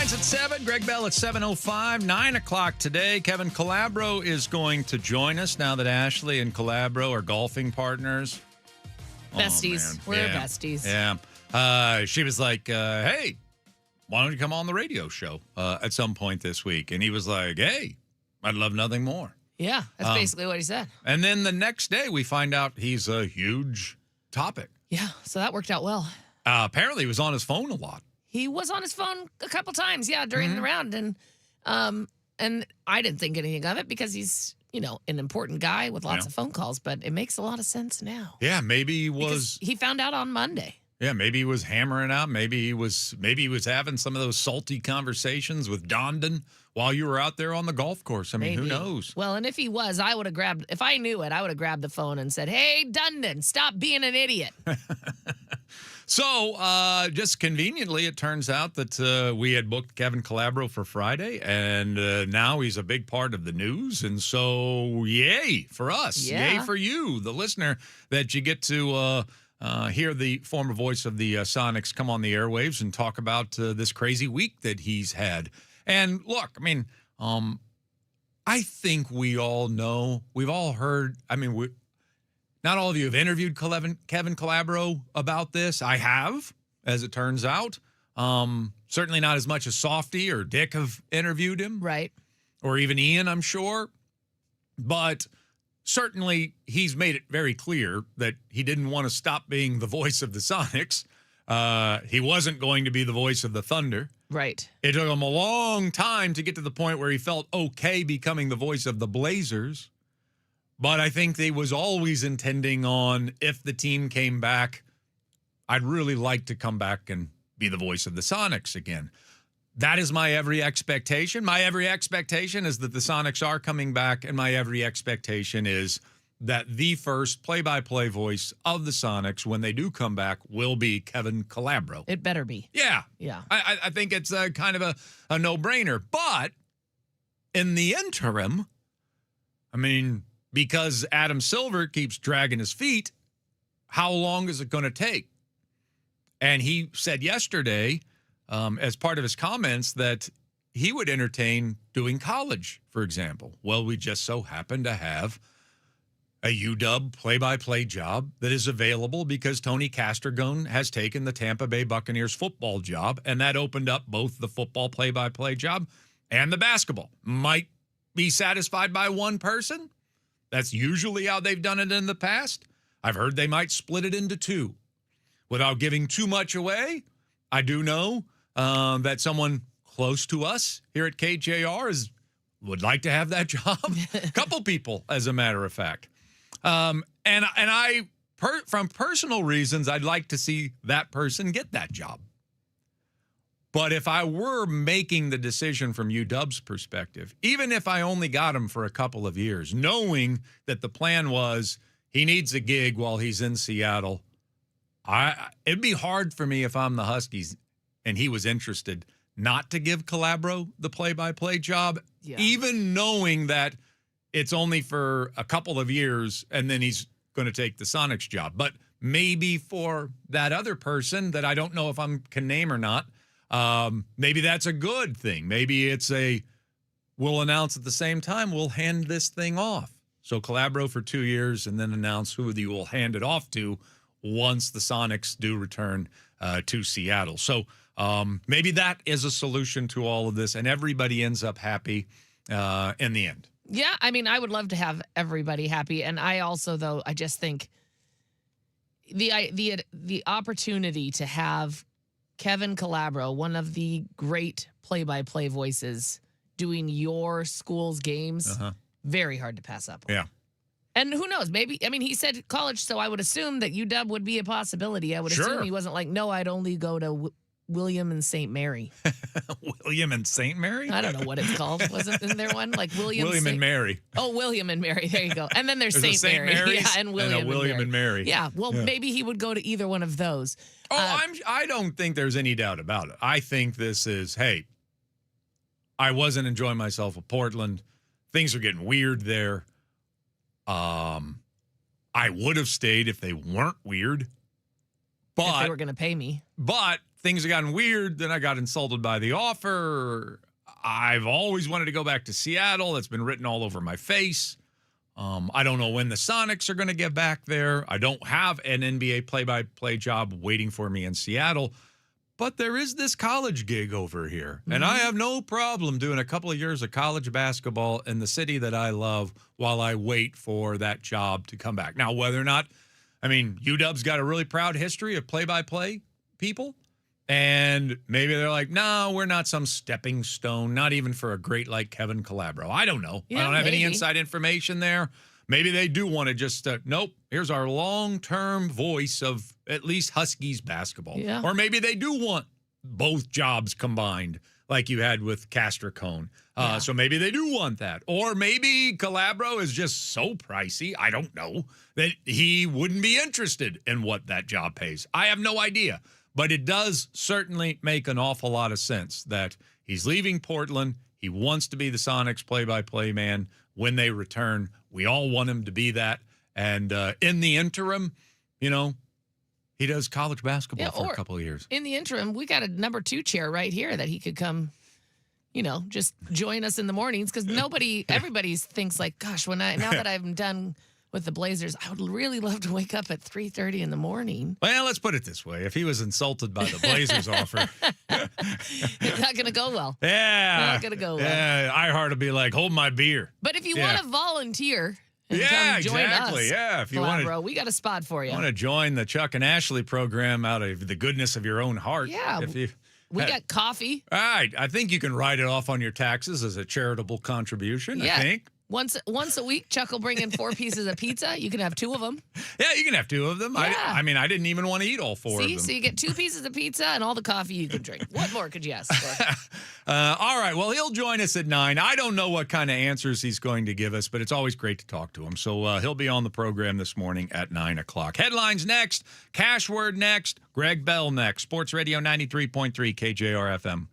B: Headlines at 7. Greg Bell at 7:05. 9 o'clock today. Kevin Calabro is going to join us now that Ashley and Calabro are golfing partners.
C: Besties.
B: Oh,
C: We're besties.
B: Yeah. She was like, hey, why don't you come on the radio show at some point this week? And he was like, hey, I'd love nothing more.
C: Yeah, that's basically what he said.
B: And then the next day we find out he's a huge topic.
C: Yeah, so that worked out well.
B: Apparently he was on his phone a lot.
C: He was on his phone a couple times, during the round, and I didn't think anything of it because he's, an important guy with lots of phone calls, but it makes a lot of sense now.
B: Yeah, maybe he
C: Because he found out on Monday.
B: Yeah, maybe he was hammering out. Maybe he was having some of those salty conversations with Dondon while you were out there on the golf course. I mean, who knows?
C: Well, and if he was, if I knew it, I would have grabbed the phone and said, "Hey, Dundon, stop being an idiot."
B: So, just conveniently, it turns out that we had booked Kevin Calabro for Friday, and now he's a big part of the news. And so, yay for us.
C: Yeah.
B: Yay for you, the listener, that you get to hear the former voice of the Sonics come on the airwaves and talk about this crazy week that he's had. And look, I mean, I think we all know, we've all heard, not all of you have interviewed Kevin Calabro about this. I have, as it turns out. Certainly not as much as Softy or Dick have interviewed him.
C: Right.
B: Or even Ian, I'm sure. But certainly he's made it very clear that he didn't want to stop being the voice of the Sonics. He wasn't going to be the voice of the Thunder.
C: Right.
B: It took him a long time to get to the point where he felt okay becoming the voice of the Blazers. But I think they was always intending on, if the team came back, I'd really like to come back and be the voice of the Sonics again. That is my every expectation. My every expectation is that the Sonics are coming back, and my every expectation is that the first play-by-play voice of the Sonics, when they do come back, will be Kevin Calabro.
C: It better be.
B: Yeah.
C: Yeah.
B: I think it's kind of a no-brainer. But in the interim, because Adam Silver keeps dragging his feet, how long is it going to take? And he said yesterday, as part of his comments, that he would entertain doing college, for example. Well, we just so happen to have a UW play-by-play job that is available because Tony Castrogone has taken the Tampa Bay Buccaneers football job, and that opened up both the football play-by-play job and the basketball. Might be satisfied by one person. That's usually how they've done it in the past. I've heard they might split it into two. Without giving too much away, I do know that someone close to us here at KJR would like to have that job. A couple people, as a matter of fact. And from personal reasons, I'd like to see that person get that job. But if I were making the decision from UW's perspective, even if I only got him for a couple of years, knowing that the plan was he needs a gig while he's in Seattle, it'd be hard for me if I'm the Huskies and he was interested not to give Calabro the play-by-play job, even knowing that it's only for a couple of years and then he's going to take the Sonics job. But maybe for that other person that I don't know if I can name or not, maybe that's a good thing. Maybe it's we'll announce at the same time, we'll hand this thing off. So Calabro for 2 years and then announce who you will hand it off to once the Sonics do return to Seattle. So maybe that is a solution to all of this, and everybody ends up happy in the end.
C: Yeah, I would love to have everybody happy, and I also, though, I just think the opportunity to have Kevin Calabro, one of the great play-by-play voices, doing your school's games, very hard to pass up on.
B: Yeah.
C: And who knows? Maybe, he said college, so I would assume that UW would be a possibility. I would assume he wasn't like, no, I'd only go to William and St. Mary.
B: William and St. Mary?
C: I don't know what it's called. Isn't there one? Like William
B: and Mary.
C: Oh, William and Mary. There you go. And then there's
B: There's
C: St. Mary.
B: Mary's
C: Yeah, and William
B: and Mary.
C: Yeah, well, maybe he would go to either one of those.
B: I don't think there's any doubt about it. I think this is, hey, I wasn't enjoying myself at Portland. Things are getting weird there. I would have stayed if they weren't weird. But
C: if they were going to pay me.
B: But things have gotten weird. Then I got insulted by the offer. I've always wanted to go back to Seattle. That's been written all over my face. I don't know when the Sonics are going to get back there. I don't have an NBA play-by-play job waiting for me in Seattle. But there is this college gig over here. And I have no problem doing a couple of years of college basketball in the city that I love while I wait for that job to come back. Now, whether or not, UW's got a really proud history of play-by-play people. And maybe they're like, no, we're not some stepping stone, not even for a great like Kevin Calabro. I don't know.
C: Yeah,
B: I don't have any
C: maybe.
B: inside information there. Maybe they do want to just, nope, here's our long-term voice of at least Huskies basketball.
C: Yeah.
B: Or maybe they do want both jobs combined like you had with Castricone. So maybe they do want that. Or maybe Calabro is just so pricey, I don't know, that he wouldn't be interested in what that job pays. I have no idea. But it does certainly make an awful lot of sense that he's leaving Portland. He wants to be the Sonics play-by-play man when they return. We all want him to be that. And in the interim, he does college basketball for a couple of years.
C: In the interim, we got a number 2 chair right here that he could come, just join us in the mornings because everybody thinks like, gosh, now that I'm done with the Blazers, I would really love to wake up at 3:30 in the morning.
B: Well, let's put it this way. If he was insulted by the Blazers offer.
C: It's not going to go well.
B: Yeah.
C: Not going to go well.
B: Yeah, iHeart will be like, hold my beer.
C: But if you want to volunteer and
B: Yeah,
C: come join
B: exactly.
C: us,
B: Yeah, if you want
C: Calabro, we got a spot for you.
B: to join the Chuck and Ashley program out of the goodness of your own heart.
C: Yeah. We got coffee.
B: All right. I think you can write it off on your taxes as a charitable contribution,
C: Yeah.
B: I think.
C: Once a week, Chuck will bring in 4 pieces of pizza. You can have 2 of them.
B: Yeah, you can have 2 of them.
C: Yeah.
B: I didn't even want to eat all 4 of them.
C: So you get 2 pieces of pizza and all the coffee you can drink. What more could you ask for?
B: All right. Well, he'll join us at 9. I don't know what kind of answers he's going to give us, but it's always great to talk to him. So he'll be on the program this morning at 9 o'clock. Headlines next. Cash word next. Greg Bell next. Sports Radio 93.3 KJR FM.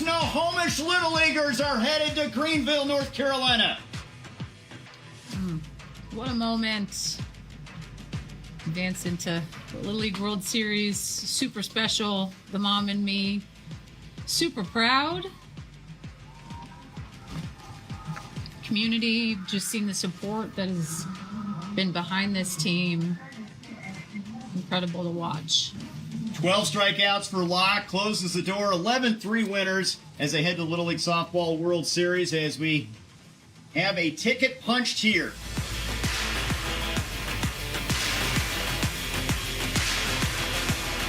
G: Snohomish Little Leaguers are headed to Greenville, North Carolina.
H: What a moment. Advance into the Little League World Series. Super special. The mom and me. Super proud. Community, just seeing the support that has been behind this team. Incredible to watch.
G: 12 strikeouts for Locke, closes the door. 11-3 winners as they head to the Little League Softball World Series as we have a ticket punched here.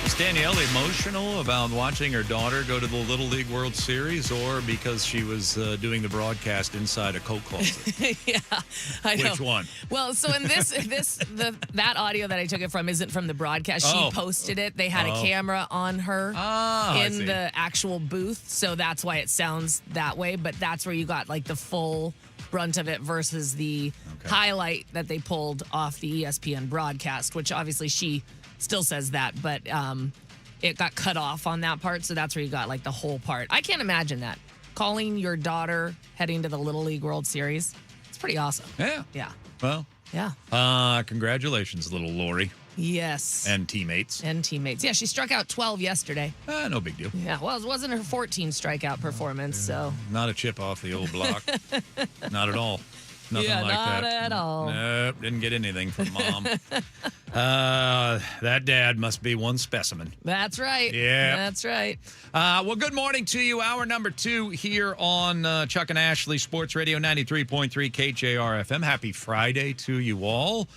B: Is Danielle emotional about watching her daughter go to the Little League World Series, or because she was doing the broadcast inside a Coke closet?
C: Yeah, I know.
B: Which one?
C: Well, so in that audio that I took it from isn't from the broadcast. She posted it. They had a camera on her in the actual booth, so that's why it sounds that way. But that's where you got like the full brunt of it versus the highlight that they pulled off the ESPN broadcast, which obviously she still says that, but it got cut off on that part, so that's where you got like the whole part. I can't imagine that. Calling your daughter heading to the Little League World Series. It's pretty awesome.
B: Yeah.
C: Yeah.
B: Well,
C: yeah.
B: Congratulations, little Lori.
C: Yes.
B: And teammates.
C: Yeah, she struck out 12 yesterday.
B: No big deal.
C: Yeah, well, it wasn't her 14 strikeout performance, so.
B: Not a chip off the old block. Not at all. Nothing like
C: not
B: that.
C: at all.
B: Nope, didn't get anything from Mom. That dad must be one specimen.
C: That's right.
B: Yeah.
C: That's right.
B: Well, good morning to you. Hour number 2 here on Chuck and Ashley Sports Radio 93.3 KJR FM. Happy Friday to you all.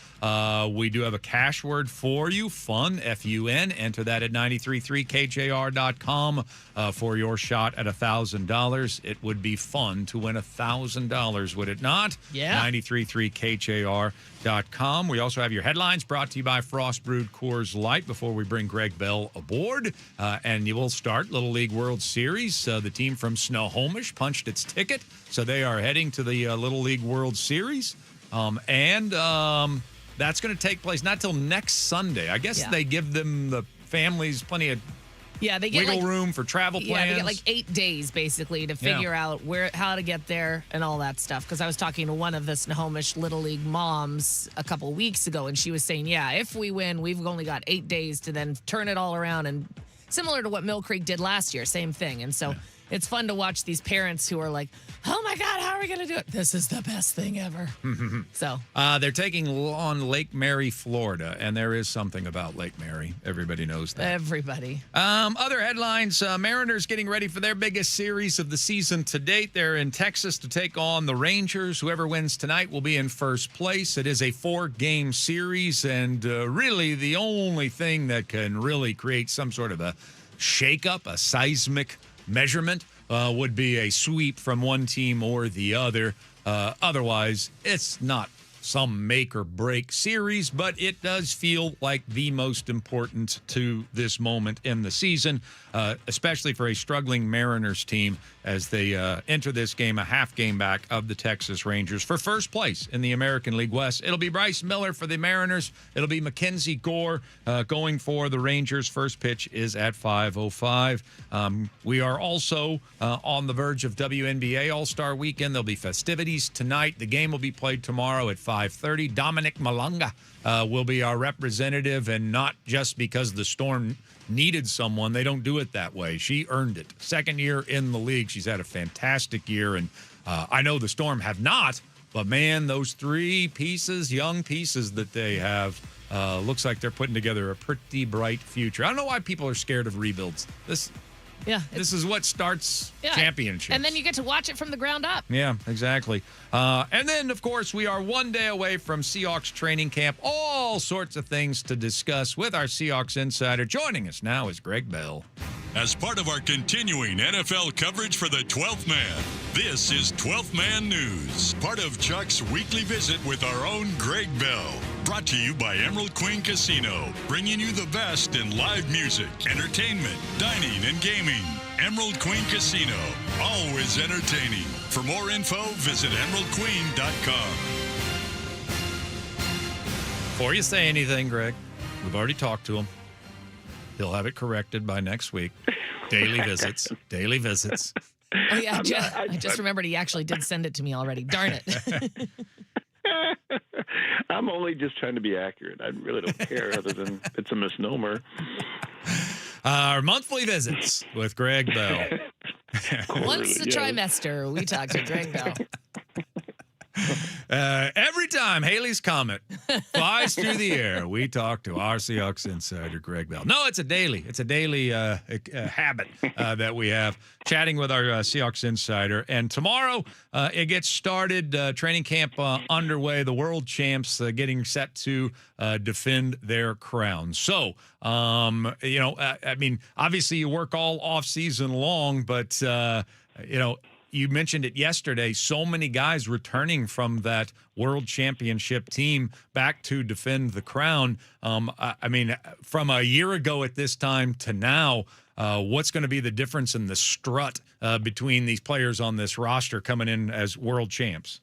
B: We do have a cash word for you, fun, F-U-N. Enter that at 93.3KJR.com for your shot at $1,000. It would be fun to win $1,000, would it not?
C: Yeah.
B: 93.3KJR.com. We also have your headlines brought to you by Frost Brewed Coors Light before we bring Greg Bell aboard. And you will start Little League World Series. The team from Snohomish punched its ticket, so they are heading to the Little League World Series. That's going to take place not till next Sunday. I guess they give them, the families, plenty of
C: they get
B: wiggle room for travel plans.
C: Yeah, they get like 8 days basically to figure out how to get there and all that stuff. Because I was talking to one of the Snohomish Little League moms a couple weeks ago, and she was saying, if we win, we've only got 8 days to then turn it all around. And similar to what Mill Creek did last year, same thing. And so it's fun to watch these parents who are like, oh my God, how are we going to do it? This is the best thing ever. So
B: they're taking on Lake Mary, Florida, and there is something about Lake Mary. Everybody knows that.
C: Everybody.
B: Other headlines, Mariners getting ready for their biggest series of the season to date. They're in Texas to take on the Rangers. Whoever wins tonight will be in first place. It is a 4-game series, and really the only thing that can really create some sort of a shakeup, a seismic measurement, would be a sweep from one team or the other. Otherwise, it's not some make or break series, but it does feel like the most important to this moment in the season, especially for a struggling Mariners team as they enter this game a half game back of the Texas Rangers for first place in the American League West. It'll be Bryce Miller for the Mariners. It'll be Mackenzie Gore going for the Rangers. First pitch is at 5:05. We are also on the verge of WNBA All-Star Weekend. There'll be festivities tonight. The game will be played tomorrow at 5:30. Dominic Malanga will be our representative, and not just because the Storm needed someone. They don't do it that way. She earned it. Second year in the league. She's had a fantastic year, and I know the Storm have not, but man, those 3 pieces, young pieces that they have, looks like they're putting together a pretty bright future. I don't know why people are scared of rebuilds. This is what starts championships.
C: And then you get to watch it from the ground up.
B: Yeah, exactly. And then, of course, we are 1 day away from Seahawks training camp. All sorts of things to discuss with our Seahawks insider. Joining us now is Greg Bell.
E: As part of our continuing NFL coverage for the 12th Man, this is 12th Man News, part of Chuck's weekly visit with our own Greg Bell. Brought to you by Emerald Queen Casino, bringing you the best in live music, entertainment, dining, and gaming. Emerald Queen Casino, always entertaining. For more info, visit emeraldqueen.com.
B: Before you say anything, Greg, we've already talked to him. He'll have it corrected by next week. Daily visits. Daily visits.
C: Oh, yeah. I just remembered he actually did send it to me already. Darn it.
I: I'm only just trying to be accurate. I really don't care other than it's a misnomer.
B: Our monthly visits with Greg Bell.
C: Once a trimester, we talk to Greg Bell.
B: Every time Haley's Comet flies through the air, we talk to our Seahawks insider, Greg Bell. No, it's a daily habit that we have, chatting with our Seahawks insider. And tomorrow it gets started, training camp underway, the world champs getting set to defend their crown. So, I mean, obviously you work all off season long, but, you mentioned it yesterday, so many guys returning from that world championship team back to defend the crown. I mean, from a year ago at this time to now, what's going to be the difference in the strut between these players on this roster coming in as world champs?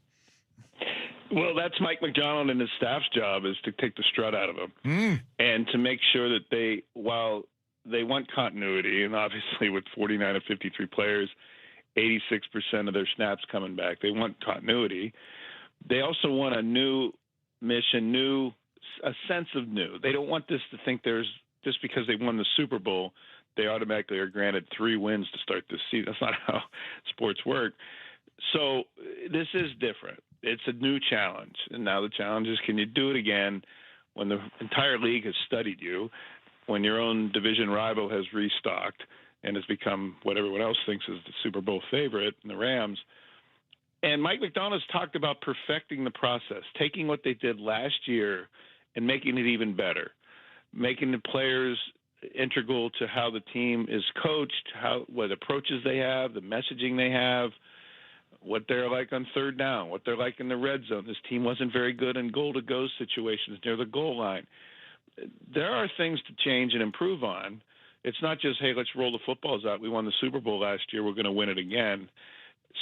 I: Well, that's Mike McDonald and his staff's job, is to take the strut out of them and to make sure that while they want continuity, and obviously with 49 of 53 players, 86% of their snaps coming back, they want continuity. They also want a new mission, a sense of new. They don't want this to think just because they won the Super Bowl, they automatically are granted 3 wins to start this season. That's not how sports work. So this is different. It's a new challenge. And now the challenge is, can you do it again when the entire league has studied you, when your own division rival has restocked and has become what everyone else thinks is the Super Bowl favorite in the Rams? And Mike McDonald's talked about perfecting the process, taking what they did last year and making it even better, making the players integral to how the team is coached, what approaches they have, the messaging they have, what they're like on third down, what they're like in the red zone. This team wasn't very good in goal-to-go situations near the goal line. There are things to change and improve on. It's not just, hey, let's roll the footballs out. We won the Super Bowl last year. We're going to win it again.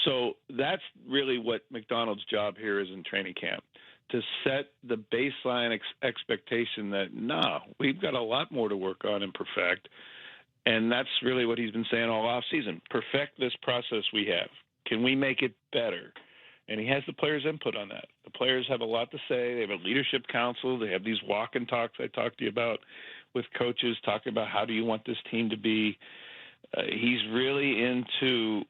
I: So that's really what McDonald's job here is in training camp, to set the baseline expectation that, we've got a lot more to work on and perfect. And that's really what he's been saying all offseason. Perfect this process we have. Can we make it better? And he has the players' input on that. The players have a lot to say. They have a leadership council. They have these walk and talks I talked to you about with coaches, talking about how do you want this team to be. He's really into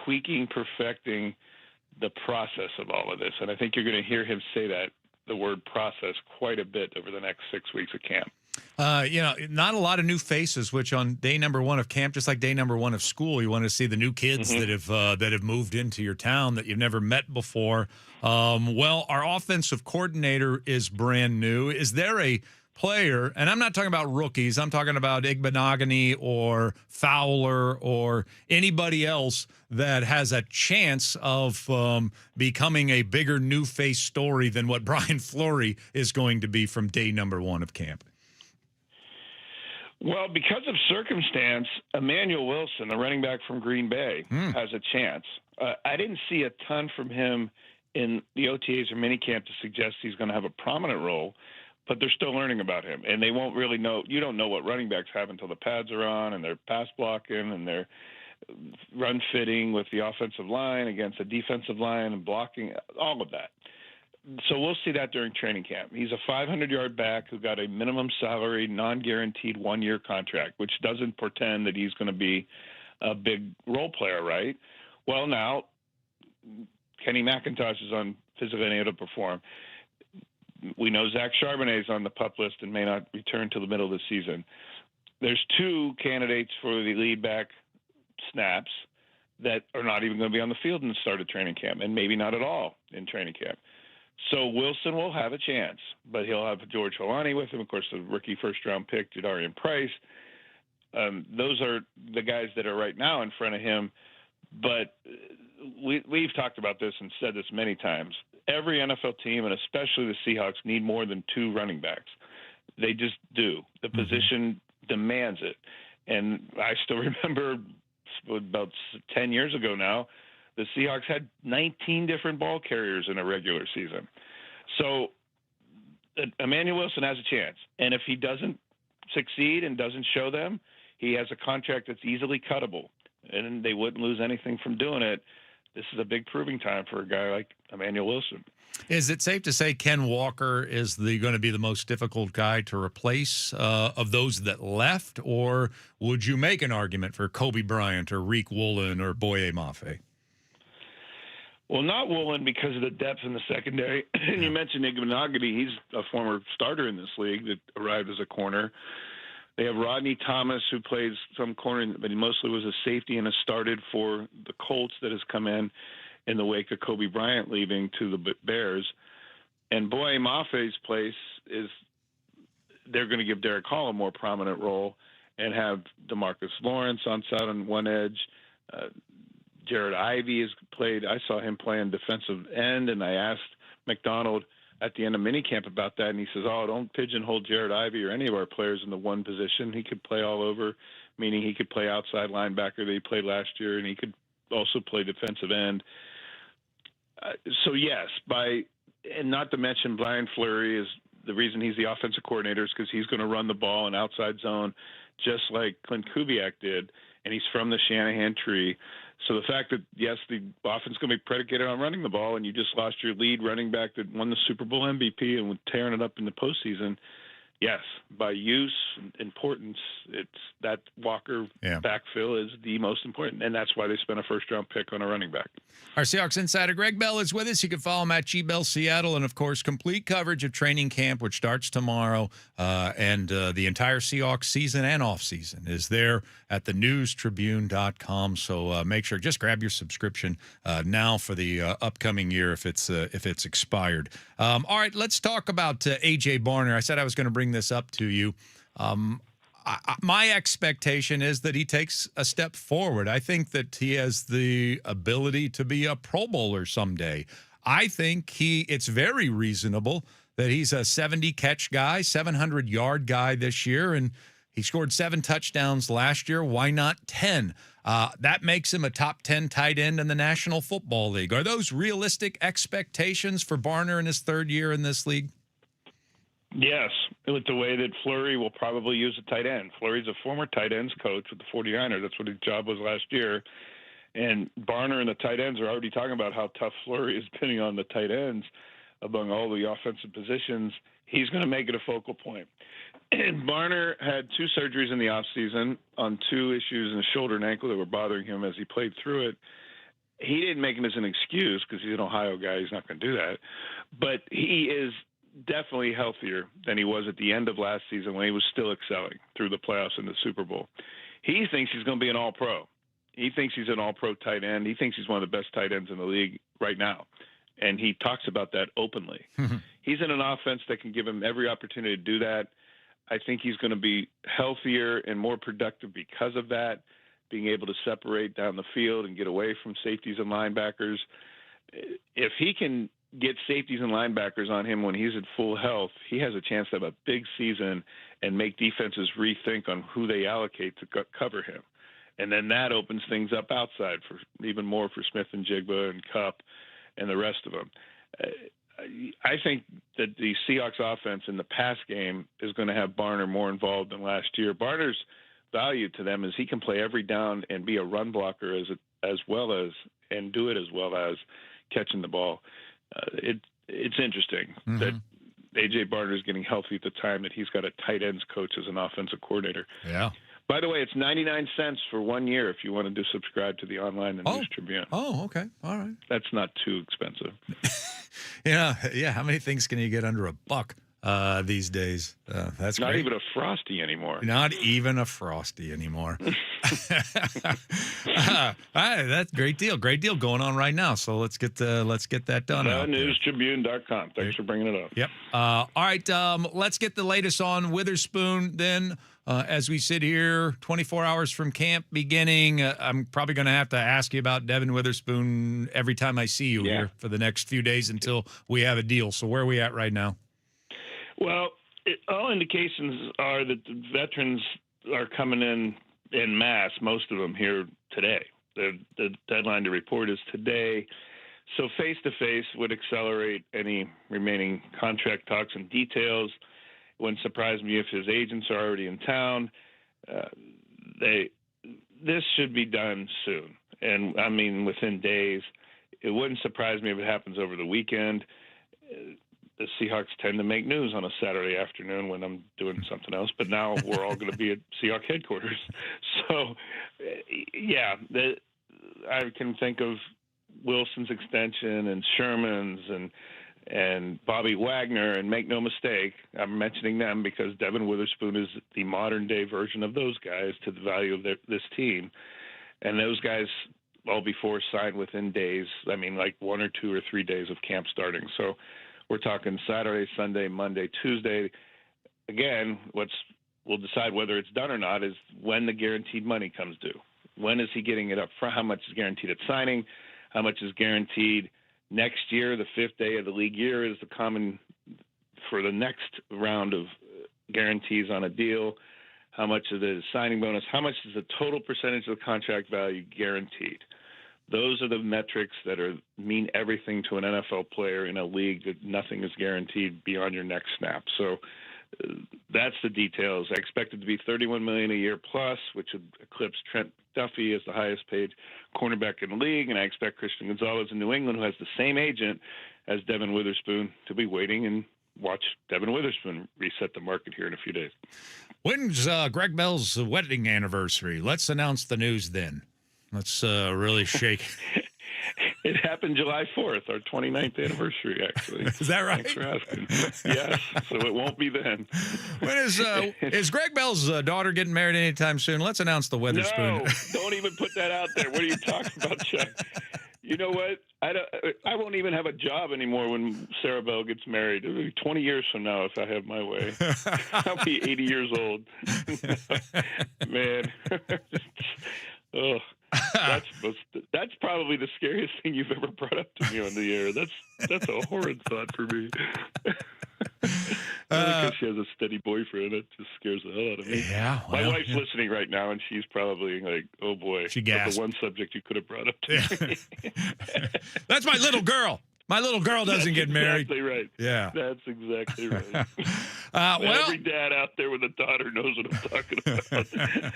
I: tweaking, perfecting the process of all of this. And I think you're going to hear him say the word process, quite a bit over the next 6 weeks of camp.
B: Not a lot of new faces, which on day number 1 of camp, just like day number 1 of school, you want to see the new kids that have moved into your town that you've never met before. Well, our offensive coordinator is brand new. Is there a player, and I'm not talking about rookies, I'm talking about Igbenogany or Fowler or anybody else that has a chance of becoming a bigger new face story than what Brian Fleury is going to be from day number 1 of camp?
I: Well, because of circumstance, Emmanuel Wilson, the running back from Green Bay, has a chance. I didn't see a ton from him in the OTAs or minicamp to suggest he's going to have a prominent role, but they're still learning about him. And they won't really know. You don't know what running backs have until the pads are on and they're pass blocking and they're run fitting with the offensive line against the defensive line and blocking, all of that. So we'll see that during training camp. He's a 500-yard back who got a minimum salary, non-guaranteed 1-year contract, which doesn't portend that he's going to be a big role player, right? Well, now Kenny McIntosh is physically unable to perform. We know Zach Charbonnet is on the PUP list and may not return till the middle of the season. There's 2 candidates for the lead back snaps that are not even going to be on the field in the start of training camp, and maybe not at all in training camp. So Wilson will have a chance, but he'll have George Holani with him. Of course, the rookie first-round pick, Jadarian Price. Those are the guys that are right now in front of him. But we've talked about this and said this many times. Every NFL team, and especially the Seahawks, need more than 2 running backs. They just do. The position demands it. And I still remember about 10 years ago now, the Seahawks had 19 different ball carriers in a regular season. So Emmanuel Wilson has a chance. And if he doesn't succeed and doesn't show them, he has a contract that's easily cuttable, and they wouldn't lose anything from doing it. This is a big proving time for a guy like Emmanuel Wilson.
B: Is it safe to say Ken Walker is going to be the most difficult guy to replace of those that left, or would you make an argument for Kobe Bryant or Reek Woolen or Boye Mafe?
I: Well, not Woolen because of the depth in the secondary. And you mentioned Igbenogany. He's a former starter in this league that arrived as a corner. They have Rodney Thomas, who plays some corner, but he mostly was a safety and has started for the Colts that has come in the wake of Kobe Bryant leaving to the Bears. And Boye Mafe's place is they're going to give Derek Hall a more prominent role and have DeMarcus Lawrence on one edge. Jared Ivey has played. I saw him playing defensive end, and I asked McDonald at the end of minicamp about that, and he says, don't pigeonhole Jared Ivey or any of our players in the one position. He could play all over, meaning he could play outside linebacker that he played last year, and he could also play defensive end. So yes, and not to mention Brian Fleury is the reason he's the offensive coordinator is because he's going to run the ball in outside zone just like Clint Kubiak did, and he's from the Shanahan tree. So the fact that, yes, the offense is going to be predicated on running the ball, and you just lost your lead running back that won the Super Bowl MVP and was tearing it up in the postseason, yes, by use and importance, it's that Walker backfill is the most important, and that's why they spent a first-round pick on a running back.
B: Our Seahawks insider Greg Bell is with us. You can follow him at GBell Seattle, and, of course, complete coverage of training camp, which starts tomorrow, and the entire Seahawks season and off-season is there at thenewstribune.com. So make sure, just grab your subscription now for the upcoming year if it's expired. All right, let's talk about A.J. Barner. I said I was going to bring this up to you. My expectation is that he takes a step forward. I think that he has the ability to be a Pro Bowler someday. I think it's very reasonable that he's a 70-catch guy, 700-yard guy this year, and he scored 7 touchdowns last year. Why not 10? That makes him a top 10 tight end in the National Football League. Are those realistic expectations for Barner in his third year in this league?
I: Yes, with the way that Fleury will probably use a tight end. Fleury's a former tight ends coach with the 49ers. That's what his job was last year. And Barner and the tight ends are already talking about how tough Fleury is pinning on the tight ends among all the offensive positions. He's going to make it a focal point. And Barner had 2 surgeries in the offseason on 2 issues in the shoulder and ankle that were bothering him as he played through it. He didn't make it as an excuse because he's an Ohio guy. He's not going to do that. But he is definitely healthier than he was at the end of last season when he was still excelling through the playoffs and the Super Bowl. He thinks he's going to be an all-pro. He thinks he's an all-pro tight end. He thinks he's one of the best tight ends in the league right now. And he talks about that openly. He's in an offense that can give him every opportunity to do that. I think he's going to be healthier and more productive because of that, being able to separate down the field and get away from safeties and linebackers. If he can get safeties and linebackers on him when he's at full health, he has a chance to have a big season and make defenses rethink on who they allocate to cover him. And then that opens things up outside for even more for Smith and Jigba and Kupp and the rest of them. I think that the Seahawks offense in the pass game is going to have Barner more involved than last year. Barner's value to them is he can play every down and be a run blocker as well as and do it as well as catching the ball. It's interesting that A.J. Barner is getting healthy at the time that he's got a tight ends coach as an offensive coordinator.
B: Yeah.
I: By the way, it's 99 cents for 1 year if you want to subscribe to the online and News Tribune.
B: Oh, okay. All right.
I: That's not too expensive.
B: Yeah. How many things can you get under $1 these days? That's
I: not
B: great.
I: even a Frosty anymore.
B: Not even a Frosty anymore. That's a great deal. Great deal going on right now. So let's get that done.
I: Newstribune.com. Thanks for bringing it up.
B: Yep. All right. Let's get the latest on Witherspoon then. As we sit here 24 hours from camp beginning, I'm probably going to have to ask you about Devin Witherspoon every time I see you here for the next few days until we have a deal. So where are we at right now?
I: Well, all indications are that the veterans are coming in mass, most of them here today. The deadline to report is today. So face-to-face would accelerate any remaining contract talks and details. Wouldn't surprise me if his agents are already in town. this should be done soon, and I mean within days. It wouldn't surprise me if it happens over the weekend. The Seahawks tend to make news on a Saturday afternoon when I'm doing something else, but now we're all going to be at Seahawks headquarters. So, yeah, I can think of Wilson's extension and Sherman's and Bobby Wagner, and make no mistake, I'm mentioning them because Devin Witherspoon is the modern-day version of those guys to the value of this team. And those guys all before signed within days. I mean, like 1 or 2 or 3 days of camp starting. So we're talking Saturday, Sunday, Monday, Tuesday. Again, we'll decide whether it's done or not is when the guaranteed money comes due. When is he getting it up front? How much is guaranteed at signing? How much is guaranteed next year? The 5th day of the league year is the common for the next round of guarantees on a deal. How much of the signing bonus? How much is the total percentage of the contract value guaranteed? Those are the metrics that mean everything to an NFL player in a league that nothing is guaranteed beyond your next snap. So that's the details. I expect it to be $31 million a year plus, which would eclipse Trent Duffy as the highest paid cornerback in the league, and I expect Christian Gonzalez in New England, who has the same agent as Devin Witherspoon, to be waiting and watch Devin Witherspoon reset the market here in a few days.
B: When's Greg Bell's wedding anniversary? Let's announce the news then. Let's really shake.
I: It happened July 4th, our 29th anniversary, actually.
B: Is that right?
I: Thanks for asking. Yes, so it won't be then.
B: When is Greg Bell's daughter getting married anytime soon? Let's announce the Witherspoon.
I: No, don't even put that out there. What are you talking about, Chuck? You know what? I won't even have a job anymore when Sarah Bell gets married. It'll be 20 years from now if I have my way. I'll be 80 years old. Man. Oh, that's probably the scariest thing you've ever brought up to me on the air. That's a horrid thought for me. Because she has a steady boyfriend, it just scares the hell out of me.
B: Yeah,
I: my wife's listening right now, and she's probably like, "Oh boy,
B: she gasped.
I: The one subject you could have brought up to me."
B: That's my little girl. My little girl doesn't get married.
I: That's exactly right.
B: Yeah,
I: that's exactly right.
B: Well,
I: every dad out there with a daughter knows what I'm talking about.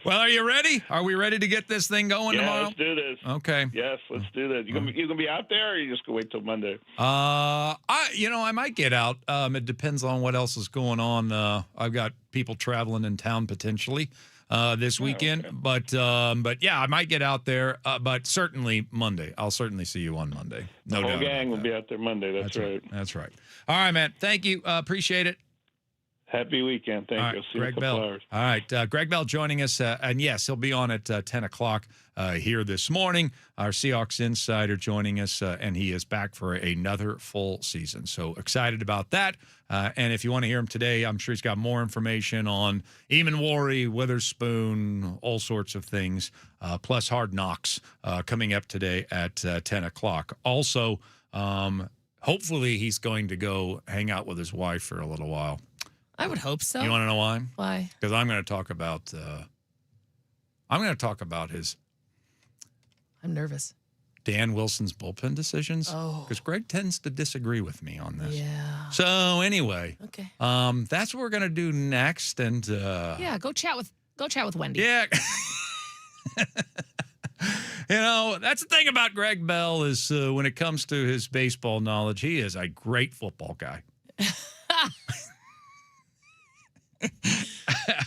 B: Well, are you ready? Are we ready to get this thing going tomorrow?
I: Let's do this.
B: Okay.
I: Yes, let's do this. You gonna be out there, or you just gonna wait till Monday?
B: I might get out. It depends on what else is going on. I've got people traveling in town potentially this weekend,
I: okay.
B: but yeah, I might get out there. But certainly Monday. I'll certainly see you on Monday. No doubt.
I: The whole gang will be out there Monday. That's right.
B: That's right. All right, man. Thank you. Appreciate it.
I: Happy weekend. Thank you. I'll see you in a couple hours.
B: All right. Greg Bell joining us. And yes, he'll be on at 10 o'clock here this morning. Our Seahawks insider joining us, and he is back for another full season. So excited about that. And if you want to hear him today, I'm sure he's got more information on Eamon Warry, Witherspoon, all sorts of things, plus Hard Knocks coming up today at 10 o'clock. Also, hopefully he's going to go hang out with his wife for a little while.
C: I would hope so.
B: You want to know why?
C: Why?
B: Because I'm going to talk about his.
C: I'm nervous.
B: Dan Wilson's bullpen decisions.
C: Oh.
B: Because Greg tends to disagree with me on this.
C: Yeah.
B: So anyway.
C: Okay.
B: That's what we're going to do next, and
C: yeah, go chat with Wendy.
B: Yeah. That's the thing about Greg Bell is when it comes to his baseball knowledge, he is a great football guy.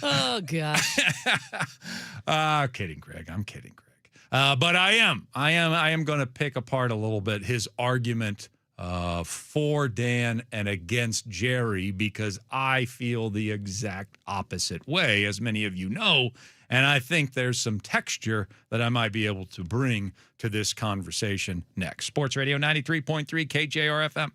C: Oh gosh.
B: Kidding, Greg. I'm kidding, Greg. But I am going to pick apart a little bit his argument for Dan and against Jerry, because I feel the exact opposite way, as many of you know, and I think there's some texture that I might be able to bring to this conversation next. Sports Radio 93.3 KJR FM.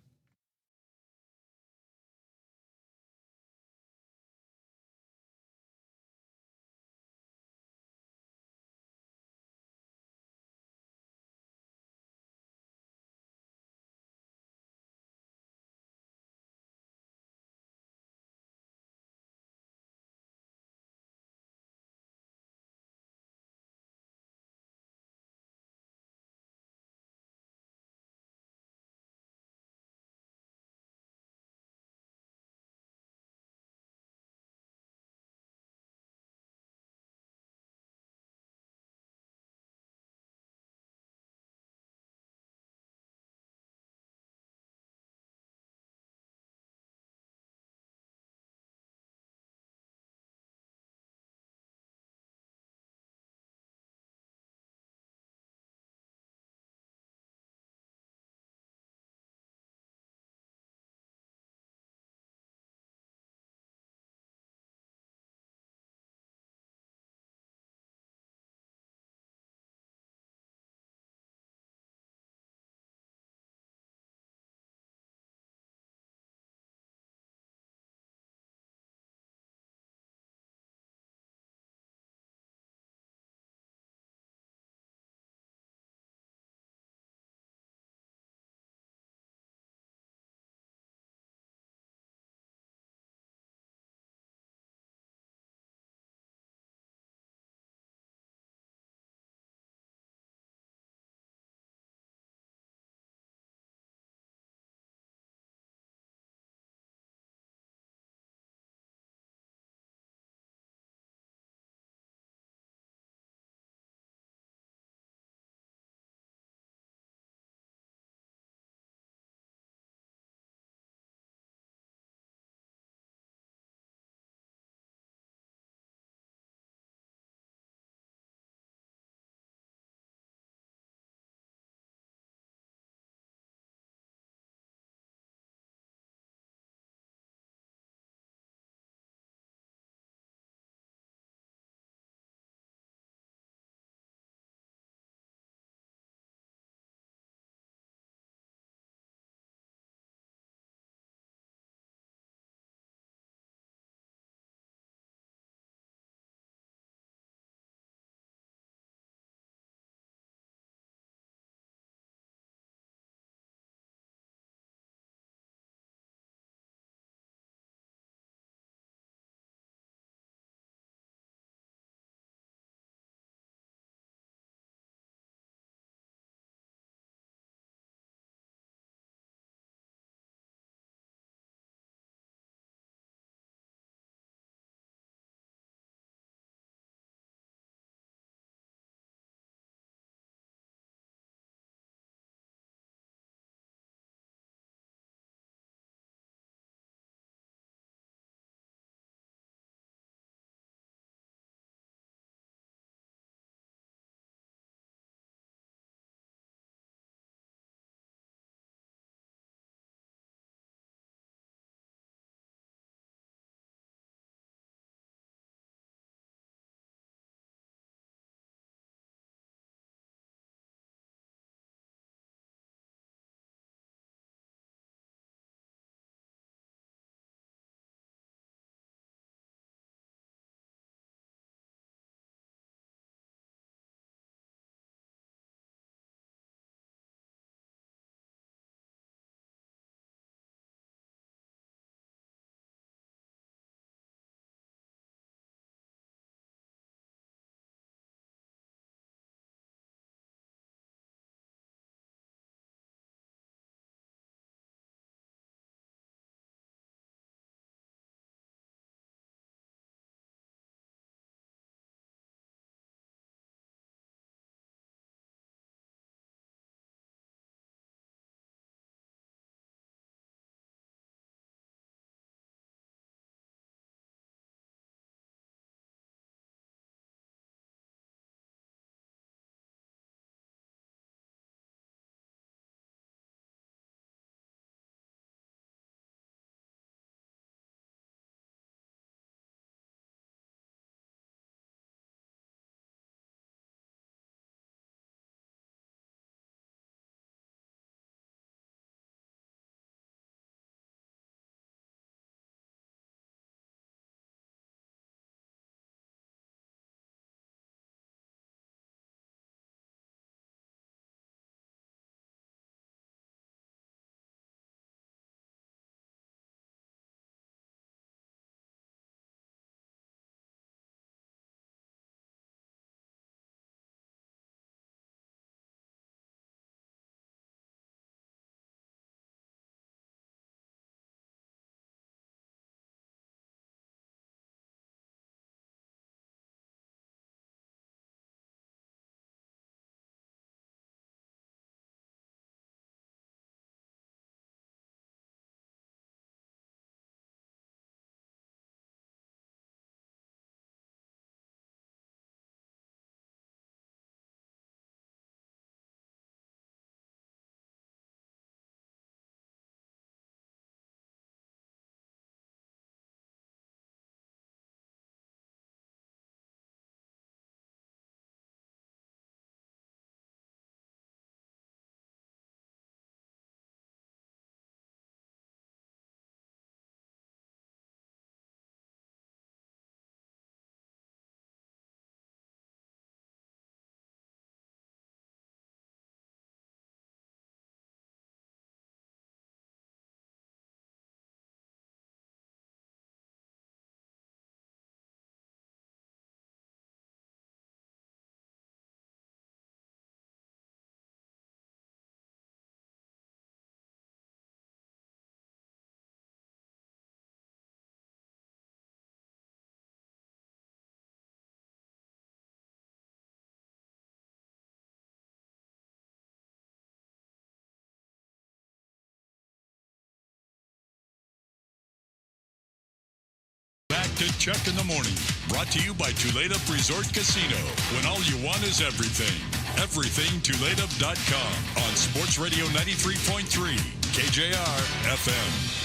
E: to Chuck in the Morning. Brought to you by Tulip Resort Casino. When all you want is everything. EverythingTulip.com on Sports Radio 93.3 KJR FM.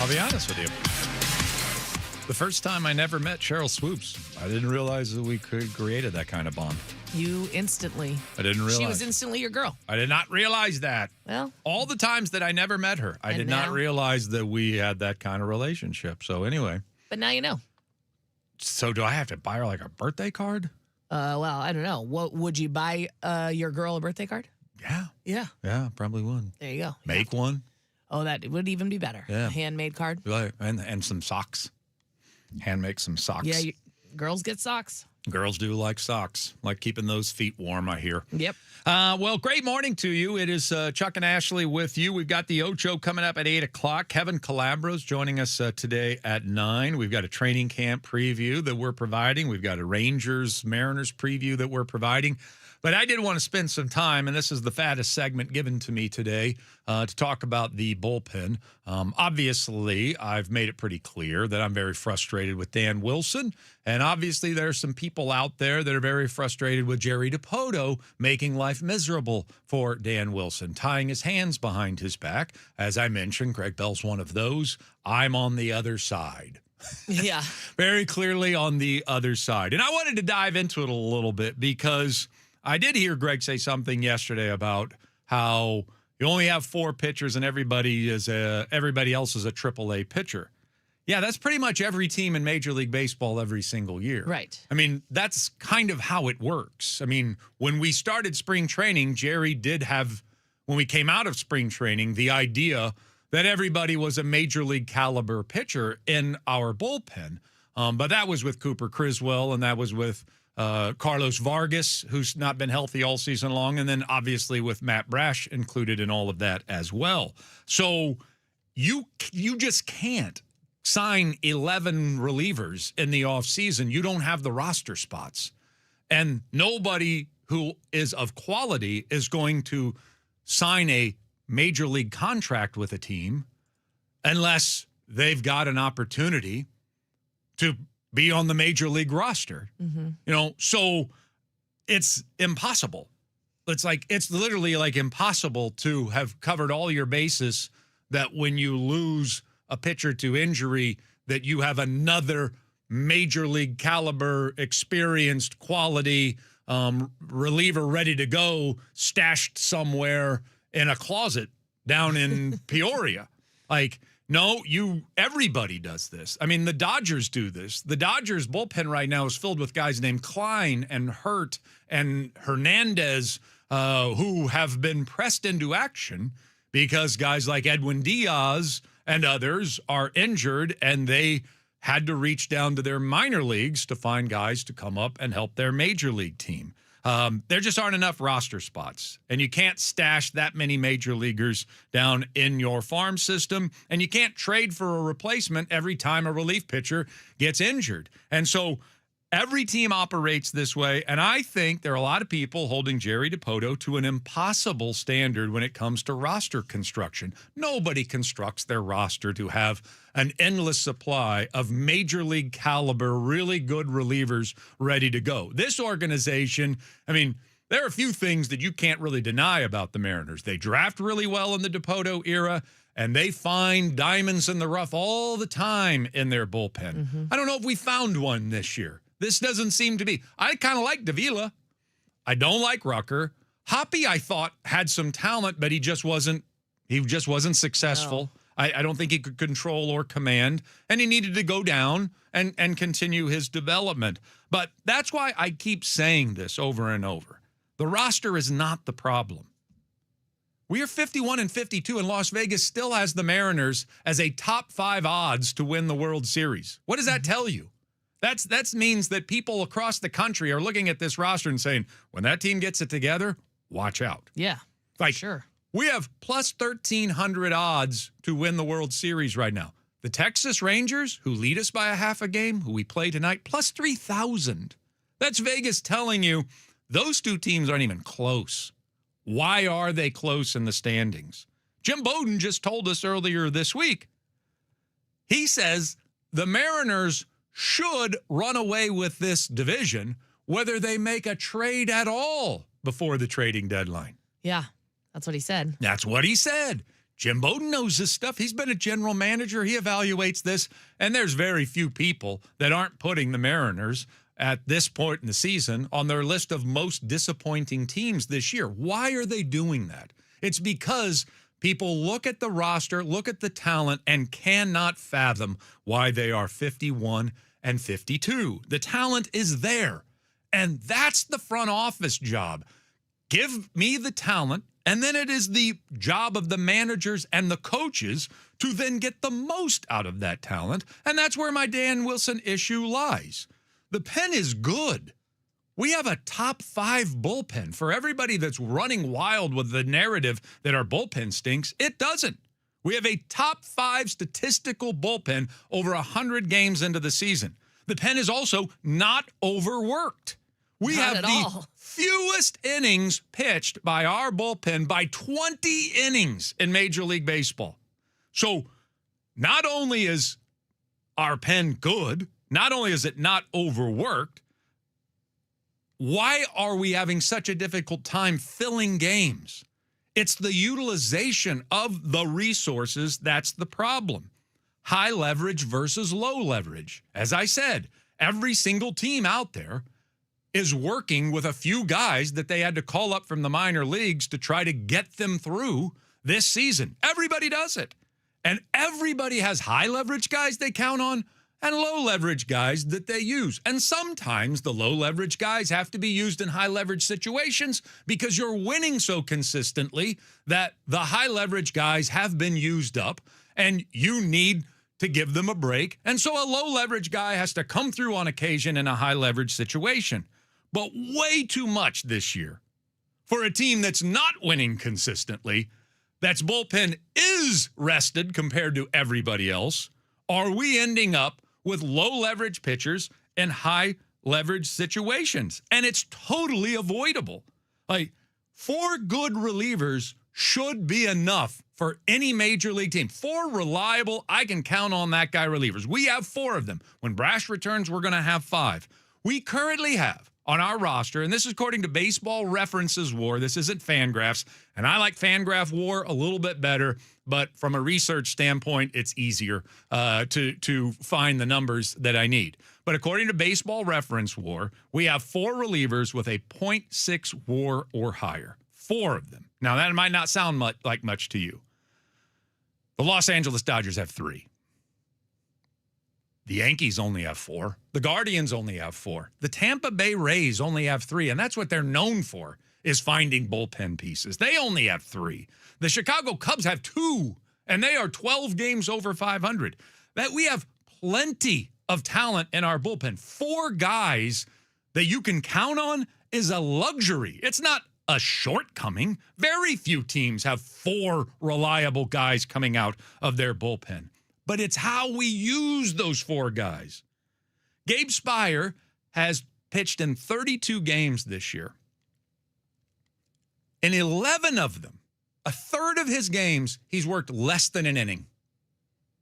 B: I'll be honest with you. The first time I never met Cheryl Swoops, I didn't realize that we could created that kind of bond.
C: You instantly.
B: I didn't realize.
C: She was instantly your girl.
B: I did not realize that.
C: Well.
B: All the times that I never met her, I did not realize that we had that kind of relationship. So anyway.
C: But now you know.
B: So do I have to buy her like a birthday card?
C: Well, I don't know. What would you buy your girl a birthday card?
B: Yeah.
C: Yeah.
B: Yeah, probably would.
C: There you go.
B: Make one.
C: Oh, that would even be better.
B: Yeah.
C: A handmade card.
B: Right. And some socks. Hand make some socks.
C: Yeah, girls get socks.
B: Girls do like socks, like keeping those feet warm, I hear.
C: Yep.
B: Well, great morning to you. It is Chuck and Ashley with you. We've got the Ocho coming up at 8 o'clock. Kevin Calabro's joining us today at 9. We've got a training camp preview that we're providing. We've got a Rangers-Mariners preview that we're providing. But I did want to spend some time, and this is the fattest segment given to me today, to talk about the bullpen. Obviously, I've made it pretty clear that I'm very frustrated with Dan Wilson, and obviously there are some people out there that are very frustrated with Jerry Dipoto making life miserable for Dan Wilson, tying his hands behind his back. As I mentioned, Greg Bell's one of those. I'm on the other side.
C: Yeah.
B: Very clearly on the other side. And I wanted to dive into it a little bit because I did hear Greg say something yesterday about how you only have 4 pitchers and everybody else is a AAA pitcher. Yeah, that's pretty much every team in Major League Baseball every single year.
C: Right.
B: I mean, that's kind of how it works. I mean, when we started spring training, Jerry did have, when we came out of spring training, the idea that everybody was a Major League caliber pitcher in our bullpen. But that was with Cooper Criswell, and that was with Carlos Vargas, who's not been healthy all season long, and then obviously with Matt Brash included in all of that as well. So you just can't sign 11 relievers in the offseason. You don't have the roster spots. And nobody who is of quality is going to sign a major league contract with a team unless they've got an opportunity to be on the major league roster. Mm-hmm. So it's impossible. It's literally like impossible to have covered all your bases, that when you lose a pitcher to injury, that you have another major league caliber, experienced, quality reliever ready to go, stashed somewhere in a closet down in Peoria. No, everybody does this. I mean, the Dodgers do this. The Dodgers bullpen right now is filled with guys named Klein and Hurt and Hernandez, who have been pressed into action because guys like Edwin Diaz and others are injured, and they had to reach down to their minor leagues to find guys to come up and help their major league team. There just aren't enough roster spots, and you can't stash that many major leaguers down in your farm system, and you can't trade for a replacement every time a relief pitcher gets injured. And so every team operates this way, and I think there are a lot of people holding Jerry Dipoto to an impossible standard when it comes to roster construction. Nobody constructs their roster to have an endless supply of major league caliber, really good relievers ready to go. This organization, I mean, there are a few things that you can't really deny about the Mariners. They draft really well in the Dipoto era, and they find diamonds in the rough all the time in their bullpen. Mm-hmm. I don't know if we found one this year. This doesn't seem to be. I kind of like Davila. I don't like Rucker. Hoppy, I thought, had some talent, but he just wasn't successful. No. I don't think he could control or command, and he needed to go down and continue his development. But that's why I keep saying this over and over. The roster is not the problem. We are 51-52, and Las Vegas still has the Mariners as a top 5 odds to win the World Series. What does that tell you? That means that people across the country are looking at this roster and saying, when that team gets it together, watch out.
C: Yeah, sure.
B: We have plus 1,300 odds to win the World Series right now. The Texas Rangers, who lead us by a half a game, who we play tonight, plus 3,000. That's Vegas telling you those two teams aren't even close. Why are they close in the standings? Jim Bowden just told us earlier this week. He says the Mariners should run away with this division, whether they make a trade at all before the trading deadline.
C: Yeah, that's what he said.
B: That's what he said. Jim Bowden knows this stuff. He's been a general manager. He evaluates this, and there's very few people that aren't putting the Mariners at this point in the season on their list of most disappointing teams this year. Why are they doing that? It's because people look at the roster, look at the talent, and cannot fathom why they are 51 and 52. The talent is there, and that's the front office job. Give me the talent, and then it is the job of the managers and the coaches to then get the most out of that talent, and that's where my Dan Wilson issue lies. The pen is good. We have a top 5 bullpen. For everybody that's running wild with the narrative that our bullpen stinks, it doesn't. We have a top 5 statistical bullpen over 100 games into the season. The pen is also not overworked. We
C: Not
B: have
C: at
B: the
C: all.
B: fewest innings pitched by our bullpen by 20 innings in Major League Baseball. So not only is our pen good, not only is it not overworked, why are we having such a difficult time filling games? It's the utilization of the resources that's the problem. High leverage versus low leverage. As I said, every single team out there is working with a few guys that they had to call up from the minor leagues to try to get them through this season. Everybody does it. And everybody has high leverage guys they count on and low leverage guys that they use. And sometimes the low leverage guys have to be used in high leverage situations because you're winning so consistently that the high leverage guys have been used up and you need to give them a break. And so a low leverage guy has to come through on occasion in a high leverage situation. But way too much this year for a team that's not winning consistently, that's bullpen is rested compared to everybody else. Are we ending up with low leverage pitchers and high leverage situations? And it's totally avoidable. Like 4 good relievers should be enough for any major league team. 4 reliable, I can count on that guy relievers. We have 4 of them. When Brash returns, we're going to have 5. We currently have on our roster, and this is according to Baseball References WAR. This isn't Fangraphs, and I like Fangraph WAR a little bit better, but from a research standpoint, it's easier to find the numbers that I need. But according to Baseball Reference WAR, we have 4 relievers with a .6 WAR or higher. 4 of them. Now, that might not sound like much to you. The Los Angeles Dodgers have 3. The Yankees only have 4. The Guardians only have 4. The Tampa Bay Rays only have 3, and that's what they're known for, is finding bullpen pieces. They only have 3. The Chicago Cubs have 2, and they are 12 games over 500. That we have plenty of talent in our bullpen. 4 guys that you can count on is a luxury. It's not a shortcoming. Very few teams have 4 reliable guys coming out of their bullpen. But it's how we use those 4 guys. Gabe Speier has pitched in 32 games this year. In 11 of them, a third of his games, he's worked less than an inning.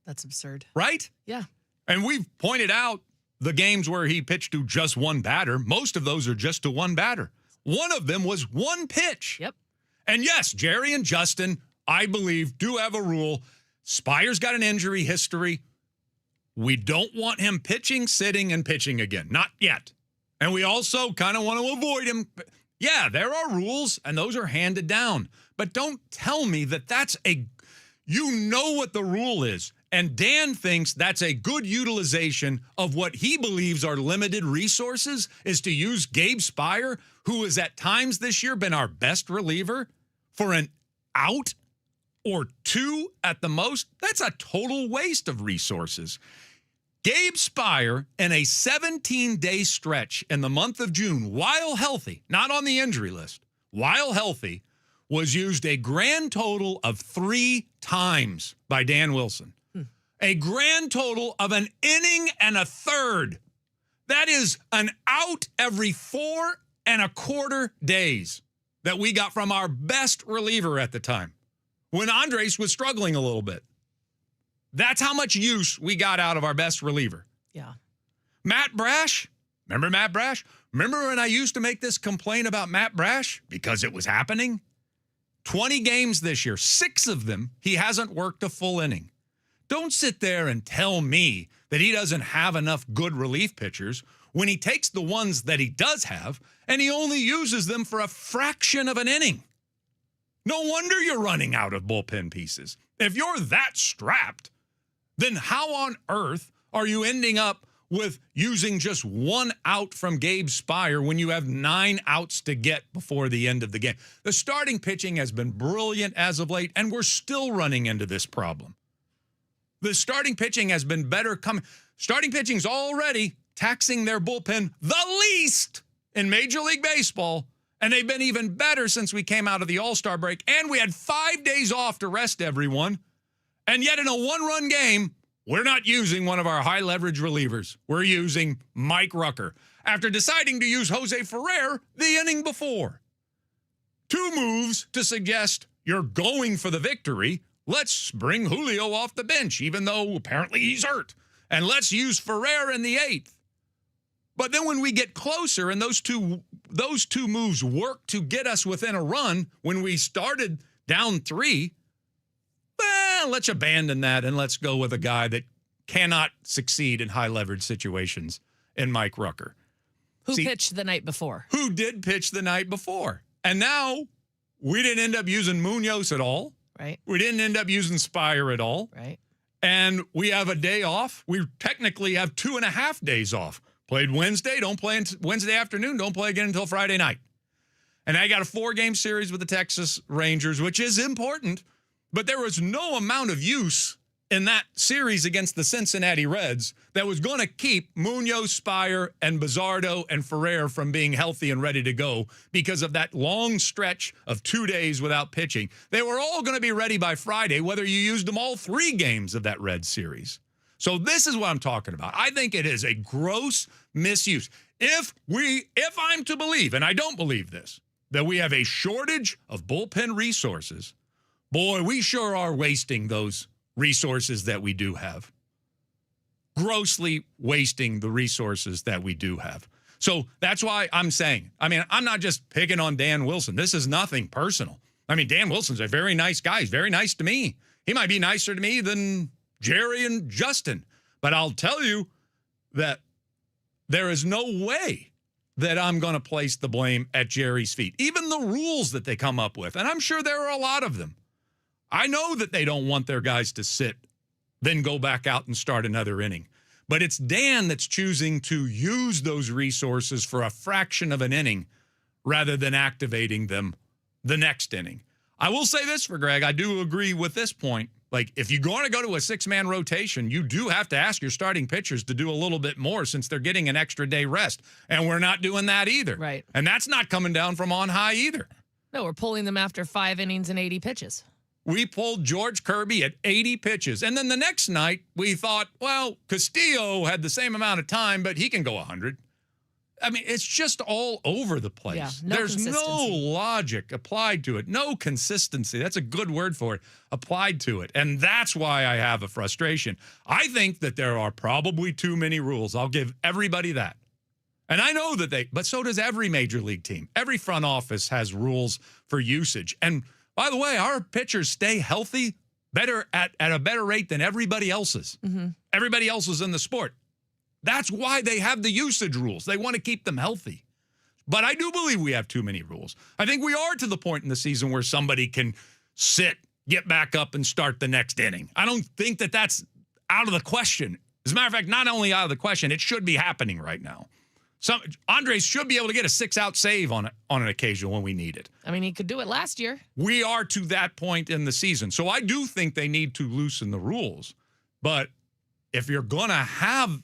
C: That's absurd.
B: Right?
C: Yeah.
B: And we've pointed out the games where he pitched to just one batter. Most of those are just to one batter. One of them was 1 pitch.
C: Yep.
B: And yes, Jerry and Justin, I believe, do have a rule. Spire's got an injury history. We don't want him pitching, sitting, and pitching again. Not yet. And we also kind of want to avoid him. Yeah, there are rules, and those are handed down. But don't tell me that that's you know what the rule is. And Dan thinks that's a good utilization of what he believes are limited resources, is to use Gabe Speier, who has at times this year been our best reliever, for an out or 2 at the most. That's a total waste of resources. Gabe Speier, in a 17-day stretch in the month of June, while healthy, not on the injury list, while healthy, was used a grand total of 3 times by Dan Wilson. A grand total of an inning and a third. That is an out every 4 and a quarter days that we got from our best reliever at the time when Andres was struggling a little bit. That's how much use we got out of our best reliever.
C: Yeah.
B: Matt Brash. Remember Matt Brash? Remember when I used to make this complaint about Matt Brash? Because it was happening? 20 games this year, 6 of them, he hasn't worked a full inning. Don't sit there and tell me that he doesn't have enough good relief pitchers when he takes the ones that he does have and he only uses them for a fraction of an inning. No wonder you're running out of bullpen pieces. If you're that strapped, then how on earth are you ending up with using just 1 out from Gabe Spire when you have 9 outs to get before the end of the game? The starting pitching has been brilliant as of late, and we're still running into this problem. The starting pitching has been better coming. Starting pitching's already taxing their bullpen the least in Major League Baseball, and they've been even better since we came out of the All-Star break, and we had 5 days off to rest everyone, and yet in a 1-run game, we're not using one of our high-leverage relievers. We're using Mike Rucker after deciding to use Jose Ferrer the inning before. 2 moves to suggest you're going for the victory. Let's bring Julio off the bench, even though apparently he's hurt. And let's use Ferrer in the 8th. But then when we get closer and those two moves work to get us within a run when we started down 3, well, let's abandon that and let's go with a guy that cannot succeed in high leverage situations in Mike Rucker.
C: Who pitched the night before?
B: Who did pitch the night before. And now we didn't end up using Munoz at all.
C: Right.
B: We didn't end up using Spire at all.
C: Right.
B: And we have a day off. We technically have 2.5 days off. Played Wednesday, don't play Wednesday afternoon, don't play again until Friday night. And I got a 4-game series with the Texas Rangers, which is important, but there was no amount of use in that series against the Cincinnati Reds that was going to keep Munoz, Spire, and Bizzardo and Ferrer from being healthy and ready to go because of that long stretch of 2 days without pitching. They were all going to be ready by Friday, whether you used them all 3 games of that Reds series. So this is what I'm talking about. I think it is a gross misuse. If I'm to believe, and I don't believe this, that we have a shortage of bullpen resources, boy, we sure are wasting those resources that we do have. Grossly wasting the resources that we do have. So that's why I'm saying, I'm not just picking on Dan Wilson. This is nothing personal. Dan Wilson's a very nice guy. He's very nice to me. He might be nicer to me than Jerry and Justin. But I'll tell you that there is no way that I'm going to place the blame at Jerry's feet. Even the rules that they come up with, and I'm sure there are a lot of them. I know that they don't want their guys to sit, then go back out and start another inning. But it's Dan that's choosing to use those resources for a fraction of an inning rather than activating them the next inning. I will say this for Greg. I do agree with this point. Like, if you're going to go to a 6-man rotation, you do have to ask your starting pitchers to do a little bit more since they're getting an extra day rest. And we're not doing that either.
C: Right.
B: And that's not coming down from on high either.
C: No, we're pulling them after 5 innings and 80 pitches.
B: We pulled George Kirby at 80 pitches. And then the next night, we thought, well, Castillo had the same amount of time, but he can go 100. It's just all over the place.
C: Yeah,
B: There's no
C: consistency.
B: logic applied to it. No consistency. That's a good word for it. Applied to it. And that's why I have a frustration. I think that there are probably too many rules. I'll give everybody that. And I know that but so does every major league team. Every front office has rules for usage. And by the way, our pitchers stay healthy better at a better rate than everybody else's.
C: Mm-hmm.
B: Everybody else is in the sport. That's why they have the usage rules. They want to keep them healthy. But I do believe we have too many rules. I think we are to the point in the season where somebody can sit, get back up, and start the next inning. I don't think that that's out of the question. As a matter of fact, not only out of the question, it should be happening right now. Andres should be able to get a 6-out save on an occasion when we need it.
C: He could do it last year.
B: We are to that point in the season. So I do think they need to loosen the rules. But if you're going to have,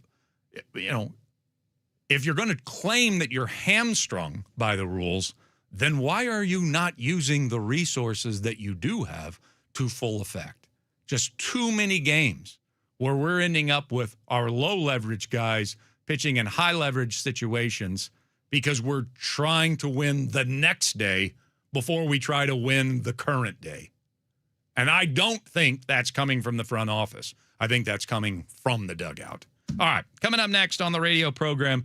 B: if you're going to claim that you're hamstrung by the rules, then why are you not using the resources that you do have to full effect? Just too many games where we're ending up with our low leverage guys pitching in high leverage situations because we're trying to win the next day before we try to win the current day. And I don't think that's coming from the front office. I think that's coming from the dugout. All right, coming up next on the radio program,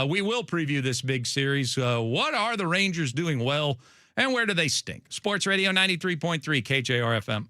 B: we will preview this big series. What are the Rangers doing well, and where do they stink? Sports Radio 93.3 KJR FM.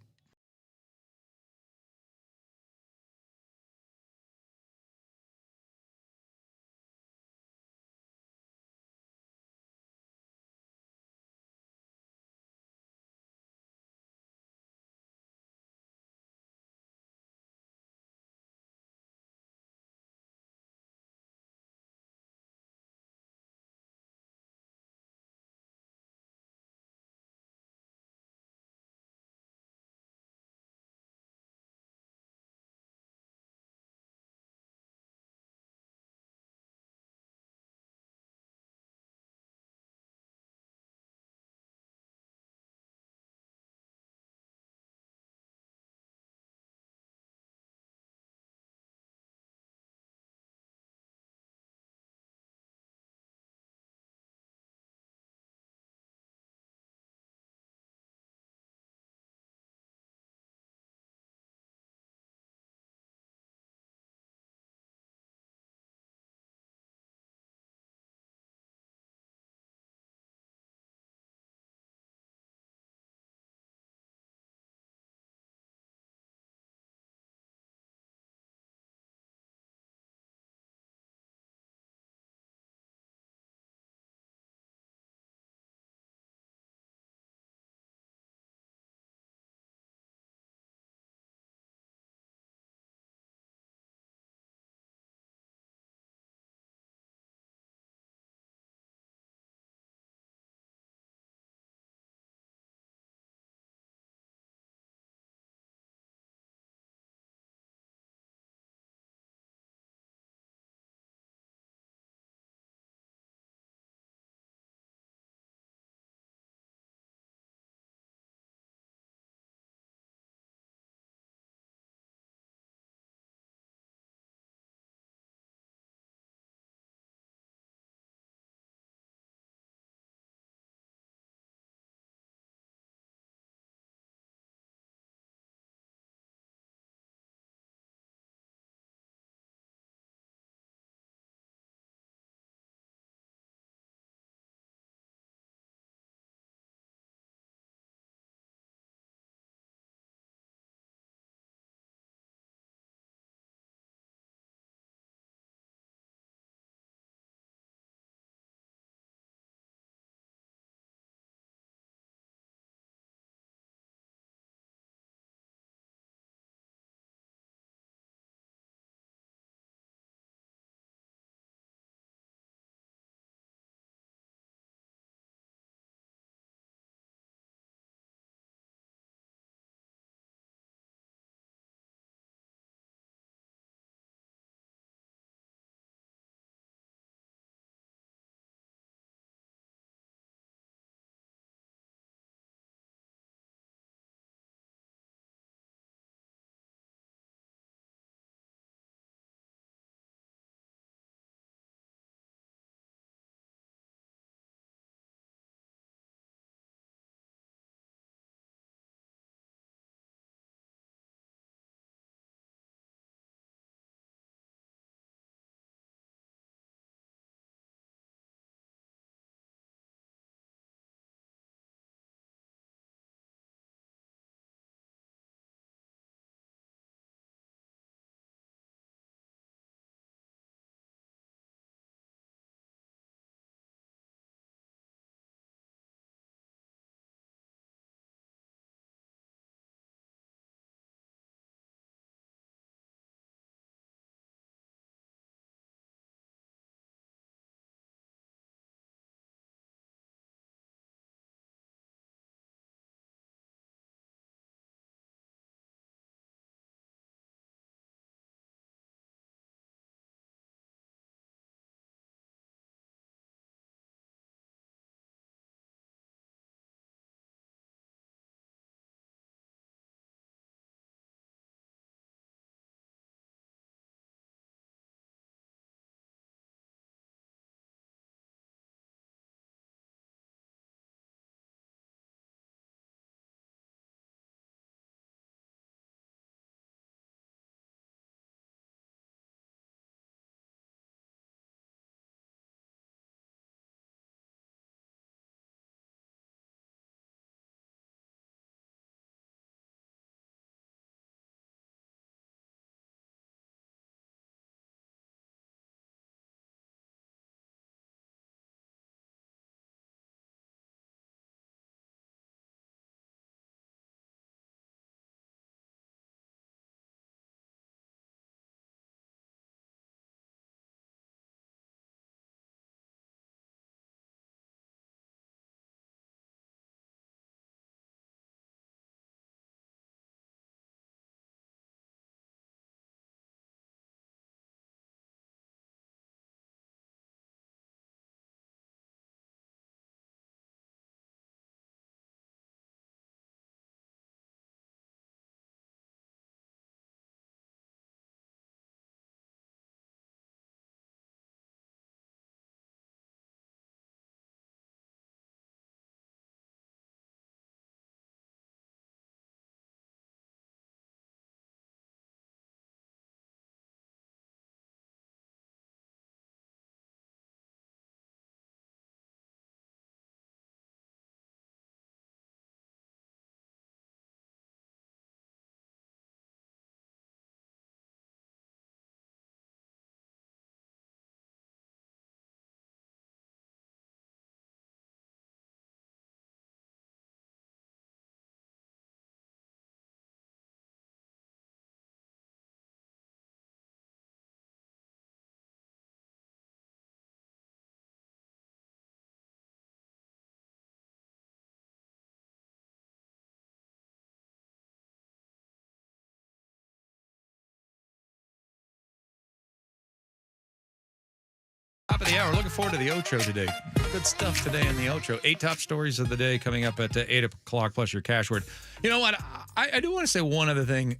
B: Top of the hour. Looking forward to the Ocho today. Good stuff today in the Ocho. 8 top stories of the day coming up at 8 o'clock plus your cash word. You know what? I do want to say one other thing.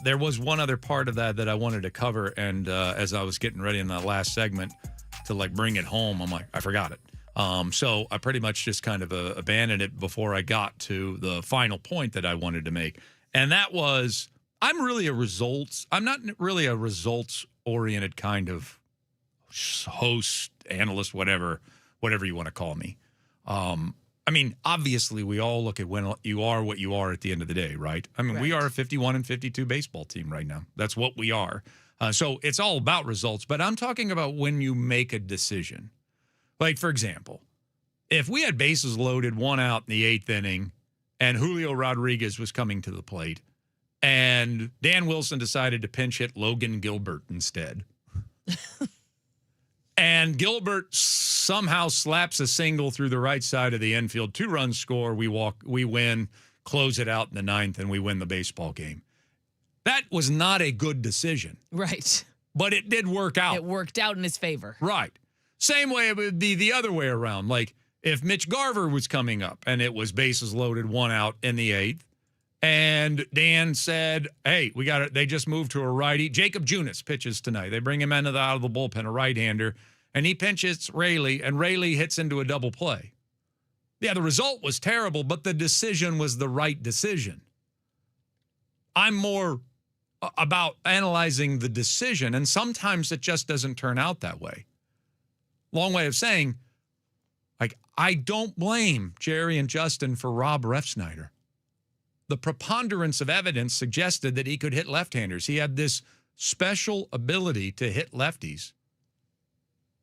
B: There was one other part of that I wanted to cover. And as I was getting ready in that last segment to like bring it home, I'm like, I forgot it. So I pretty much just kind of abandoned it before I got to the final point that I wanted to make. And that was, I'm not really a results-oriented kind of host, analyst, whatever you want to call me. I mean, obviously, we all look at when you are what you are at the end of the day, right? I mean, we are a 51-52 baseball team right now. That's what we are. So it's all about results. But I'm talking about when you make a decision. Like, for example, if we had bases loaded, 1 out in the 8th inning, and Julio Rodriguez was coming to the plate, and Dan Wilson decided to pinch hit Logan Gilbert instead. And Gilbert somehow slaps a single through the right side of the infield. 2-run score. We win, close it out in the 9th, and we win the baseball game. That was not a good decision.
C: Right.
B: But it did work out.
C: It worked out in his favor.
B: Right. Same way it would be the other way around. Like if Mitch Garver was coming up and it was bases loaded, 1 out in the 8th, and Dan said, hey, they just moved to a righty. Jacob Junis pitches tonight. They bring him out of the bullpen, a right-hander, and he pinches Rayleigh, and Rayleigh hits into a double play. Yeah, the result was terrible, but the decision was the right decision. I'm more about analyzing the decision, and sometimes it just doesn't turn out that way. Long way of saying, like, I don't blame Jerry and Justin for Rob Refsnyder. The preponderance of evidence suggested that he could hit left-handers. He had this special ability to hit lefties.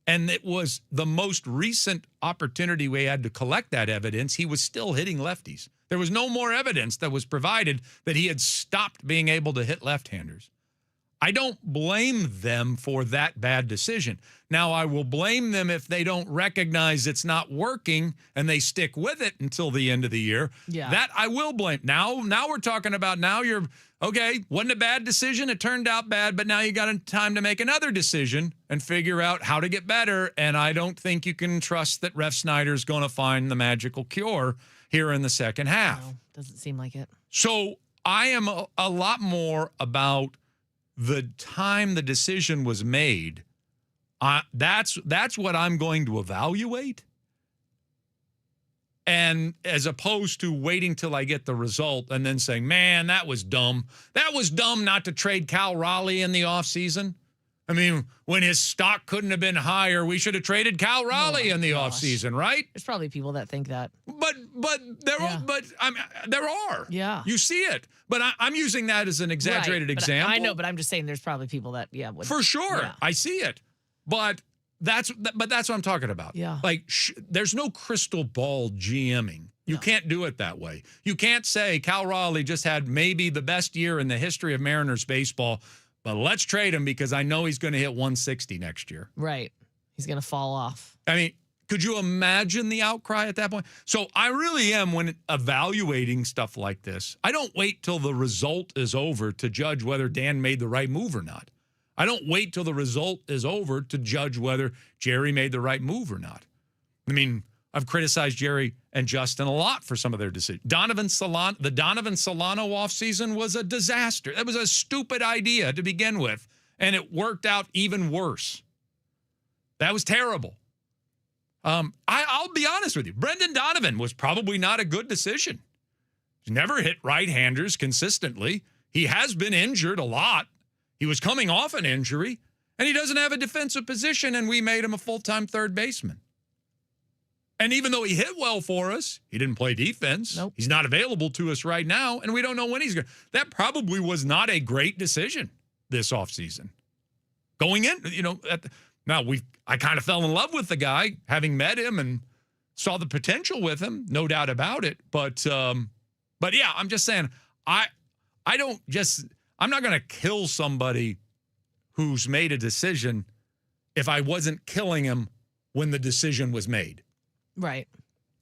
B: And it was the most recent opportunity we had to collect that evidence. He was still hitting lefties. There was no more evidence that was provided that he had stopped being able to hit left-handers. I don't blame them for that bad decision. Now, I will blame them if they don't recognize it's not working and they stick with it until the end of the year.
C: Yeah.
B: That I will blame. Now we're talking about okay, wasn't a bad decision. It turned out bad, but now you got time to make another decision and figure out how to get better. And I don't think you can trust that Refsnyder's going to find the magical cure here in the second half.
C: No, doesn't seem like it.
B: So I am a lot more about the time the decision was made. That's what I'm going to evaluate. And as opposed to waiting till I get the result and then saying, man, that was dumb. That was dumb not to trade Cal Raleigh in the offseason. I mean, when his stock couldn't have been higher, we should have traded Cal Raleigh in the offseason, right?
C: There's probably people that think that.
B: But there are.
C: Yeah.
B: You see it. But I'm using that as an exaggerated example.
C: I know, but I'm just saying there's probably people that, would.
B: For sure.
C: Yeah.
B: I see it. But that's what I'm talking about.
C: Yeah.
B: Like, there's no crystal ball GMing. You can't do it that way. You can't say Cal Raleigh just had maybe the best year in the history of Mariners baseball, but let's trade him because I know he's going to hit 160 next year.
C: Right. He's going to fall off.
B: I mean, could you imagine the outcry at that point? So I really am, when evaluating stuff like this, I don't wait till the result is over to judge whether Dan made the right move or not. I don't wait till the result is over to judge whether Jerry made the right move or not. I mean, I've criticized Jerry and Justin a lot for some of their decisions. The Donovan Solano offseason was a disaster. That was a stupid idea to begin with, and it worked out even worse. That was terrible. I'll be honest with you. Brendan Donovan was probably not a good decision. He's never hit right-handers consistently. He has been injured a lot. He was coming off an injury, and he doesn't have a defensive position, and we made him a full-time third baseman. And even though he hit well for us, he didn't play defense.
C: Nope.
B: He's not available to us right now, and we don't know when he's going to. That probably was not a great decision this offseason. Going in, I kind of fell in love with the guy, having met him and saw the potential with him, no doubt about it. But yeah, I'm just saying, I'm not going to kill somebody who's made a decision if I wasn't killing him when the decision was made.
C: Right.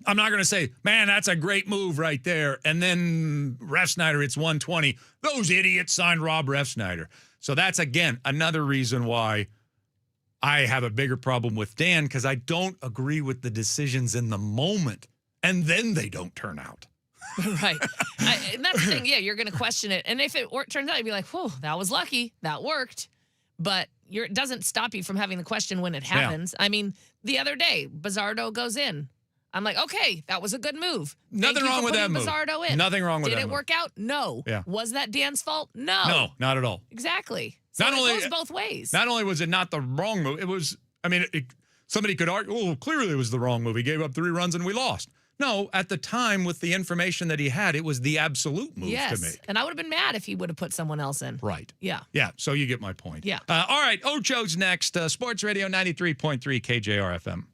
B: I'm not going to say, man, that's a great move right there. And then Refsnyder, it's 120. Those idiots signed Rob Refsnyder. So that's, again, another reason why I have a bigger problem with Dan because I don't agree with the decisions in the moment, and then they don't turn out.
C: Right. And that's the thing. Yeah, you're going to question it. And if it turns out, you'd be like, whew, that was lucky. That worked. But it doesn't stop you from having the question when it happens. I mean, the other day, Bizzardo goes in. I'm like, okay, that was a good move.
B: Nothing wrong with that move.
C: Bizzardo in.
B: Nothing wrong with that
C: Did it
B: move.
C: work out? No.
B: Yeah.
C: Was that Dan's fault? No.
B: No, not at all.
C: Exactly. So
B: Not
C: it
B: only-
C: goes both ways.
B: Not only was it not the wrong move, it was, I mean, somebody could argue, oh, clearly it was the wrong move. He gave up 3 runs and we lost. No, at the time, with the information that he had, it was the absolute move to make.
C: And I would have been mad if he would have put someone else in.
B: Right.
C: Yeah.
B: Yeah, so you get my point.
C: Yeah.
B: All right, Ocho's next. Sports Radio 93.3 KJR FM.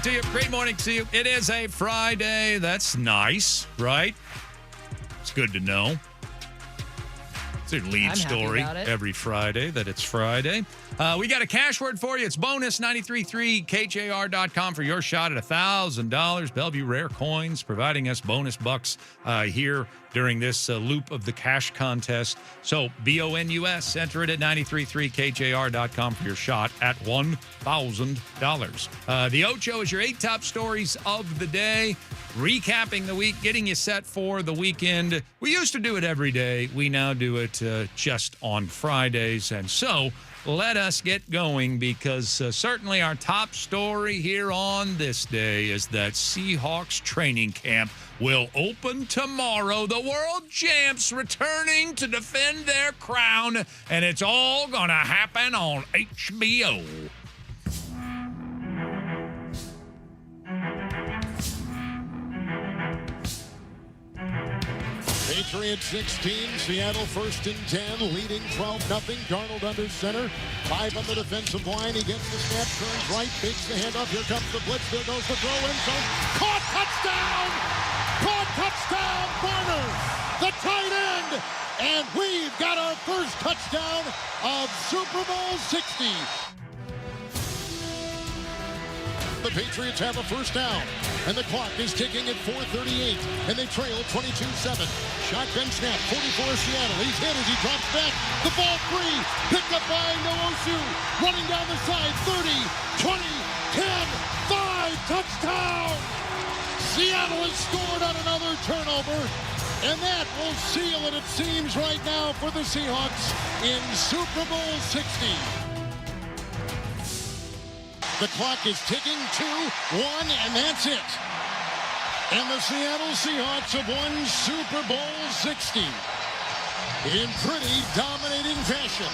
B: to you. Great morning to you. It is a Friday. That's nice, right? It's good to know. It's a lead
C: I'm happy
B: story
C: about it.
B: every Friday that it's Friday. We got a cash word for you. It's bonus 93.3 KJR.com for your shot at $1,000. Bellevue Rare Coins providing us bonus bucks here during this loop of the cash contest. So BONUS, enter it at 93.3 KJR.com for your shot at $1,000. The Ocho is your 8 top stories of the day. Recapping the week, getting you set for the weekend. We used to do it every day. We now do it just on Fridays. And so let us get going because certainly our top story here on this day is that Seahawks training camp will open tomorrow. The world champs returning to defend their crown, and it's all going to happen on HBO.
J: Patriots 16, Seattle first and 10, leading 12-0. Darnold under center, 5 on the defensive line. He gets the snap, turns right, fakes the handoff. Here comes the blitz. There goes the throw in zone. Caught, touchdown! Caught, touchdown, Barner, the tight end. And we've got our first touchdown of Super Bowl 60. The Patriots have a first down, and the clock is ticking at 4:38, and they trail 22-7. Shotgun snap, 44 Seattle. He's hit as he drops back. The ball free, picked up by Noosu, running down the side, 30, 20, 10, 5, touchdown! Seattle has scored on another turnover, and that will seal it, it seems, right now for the Seahawks in Super Bowl 60. The clock is ticking, 2, 1, and that's it. And the Seattle Seahawks have won Super Bowl 60 in pretty dominating fashion.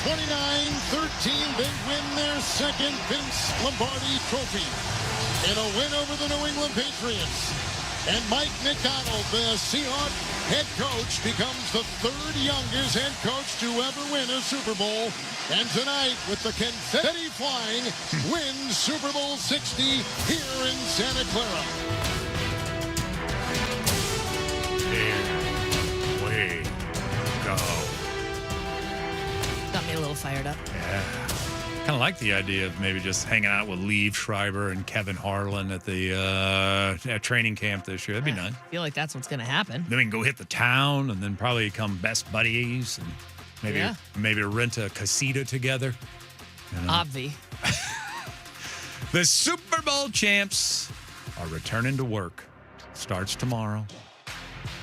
J: 29-13, they win their second Vince Lombardi trophy in a win over the New England Patriots. And Mike McDonald, the Seahawk head coach, becomes the 3rd youngest head coach to ever win a Super Bowl. And tonight, with the confetti flying, wins Super Bowl 60 here in Santa Clara.
B: Here we go.
C: Got me a little fired up.
B: Yeah. Kind of like the idea of maybe just hanging out with Liev Schreiber and Kevin Harlan at the at training camp this year. That'd be nice.
C: I feel like that's what's going to happen.
B: Then we can go hit the town and then probably become best buddies and maybe rent a casita together. You know?
C: Obvi.
B: The Super Bowl champs are returning to work. Starts tomorrow.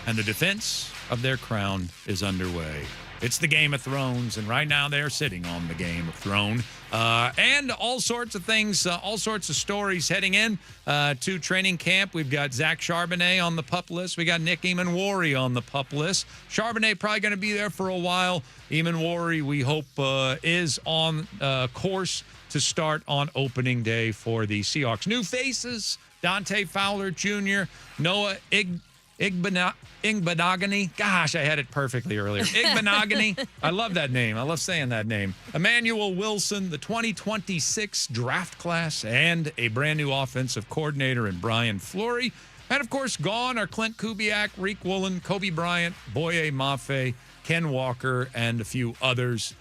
B: And the defense of their crown is underway. It's the Game of Thrones, and right now they're sitting on the Game of Thrones. And all sorts of things, all sorts of stories heading in to training camp. We've got Zach Charbonnet on the PUP list. We got Nick Eamon-Wari on the PUP list. Charbonnet probably going to be there for a while. Eamon-Wari, we hope, is on course to start on opening day for the Seahawks. New faces, Dante Fowler Jr., Noah Igbenogany. Gosh, I had it perfectly earlier. Igbenogany. I love that name. I love saying that name. Emmanuel Wilson, the 2026 draft class, and a brand new offensive coordinator in Brian Fleury. And, of course, gone are Clint Kubiak, Reek Woolen, Kobe Bryant, Boye Mafe, Ken Walker, and a few others.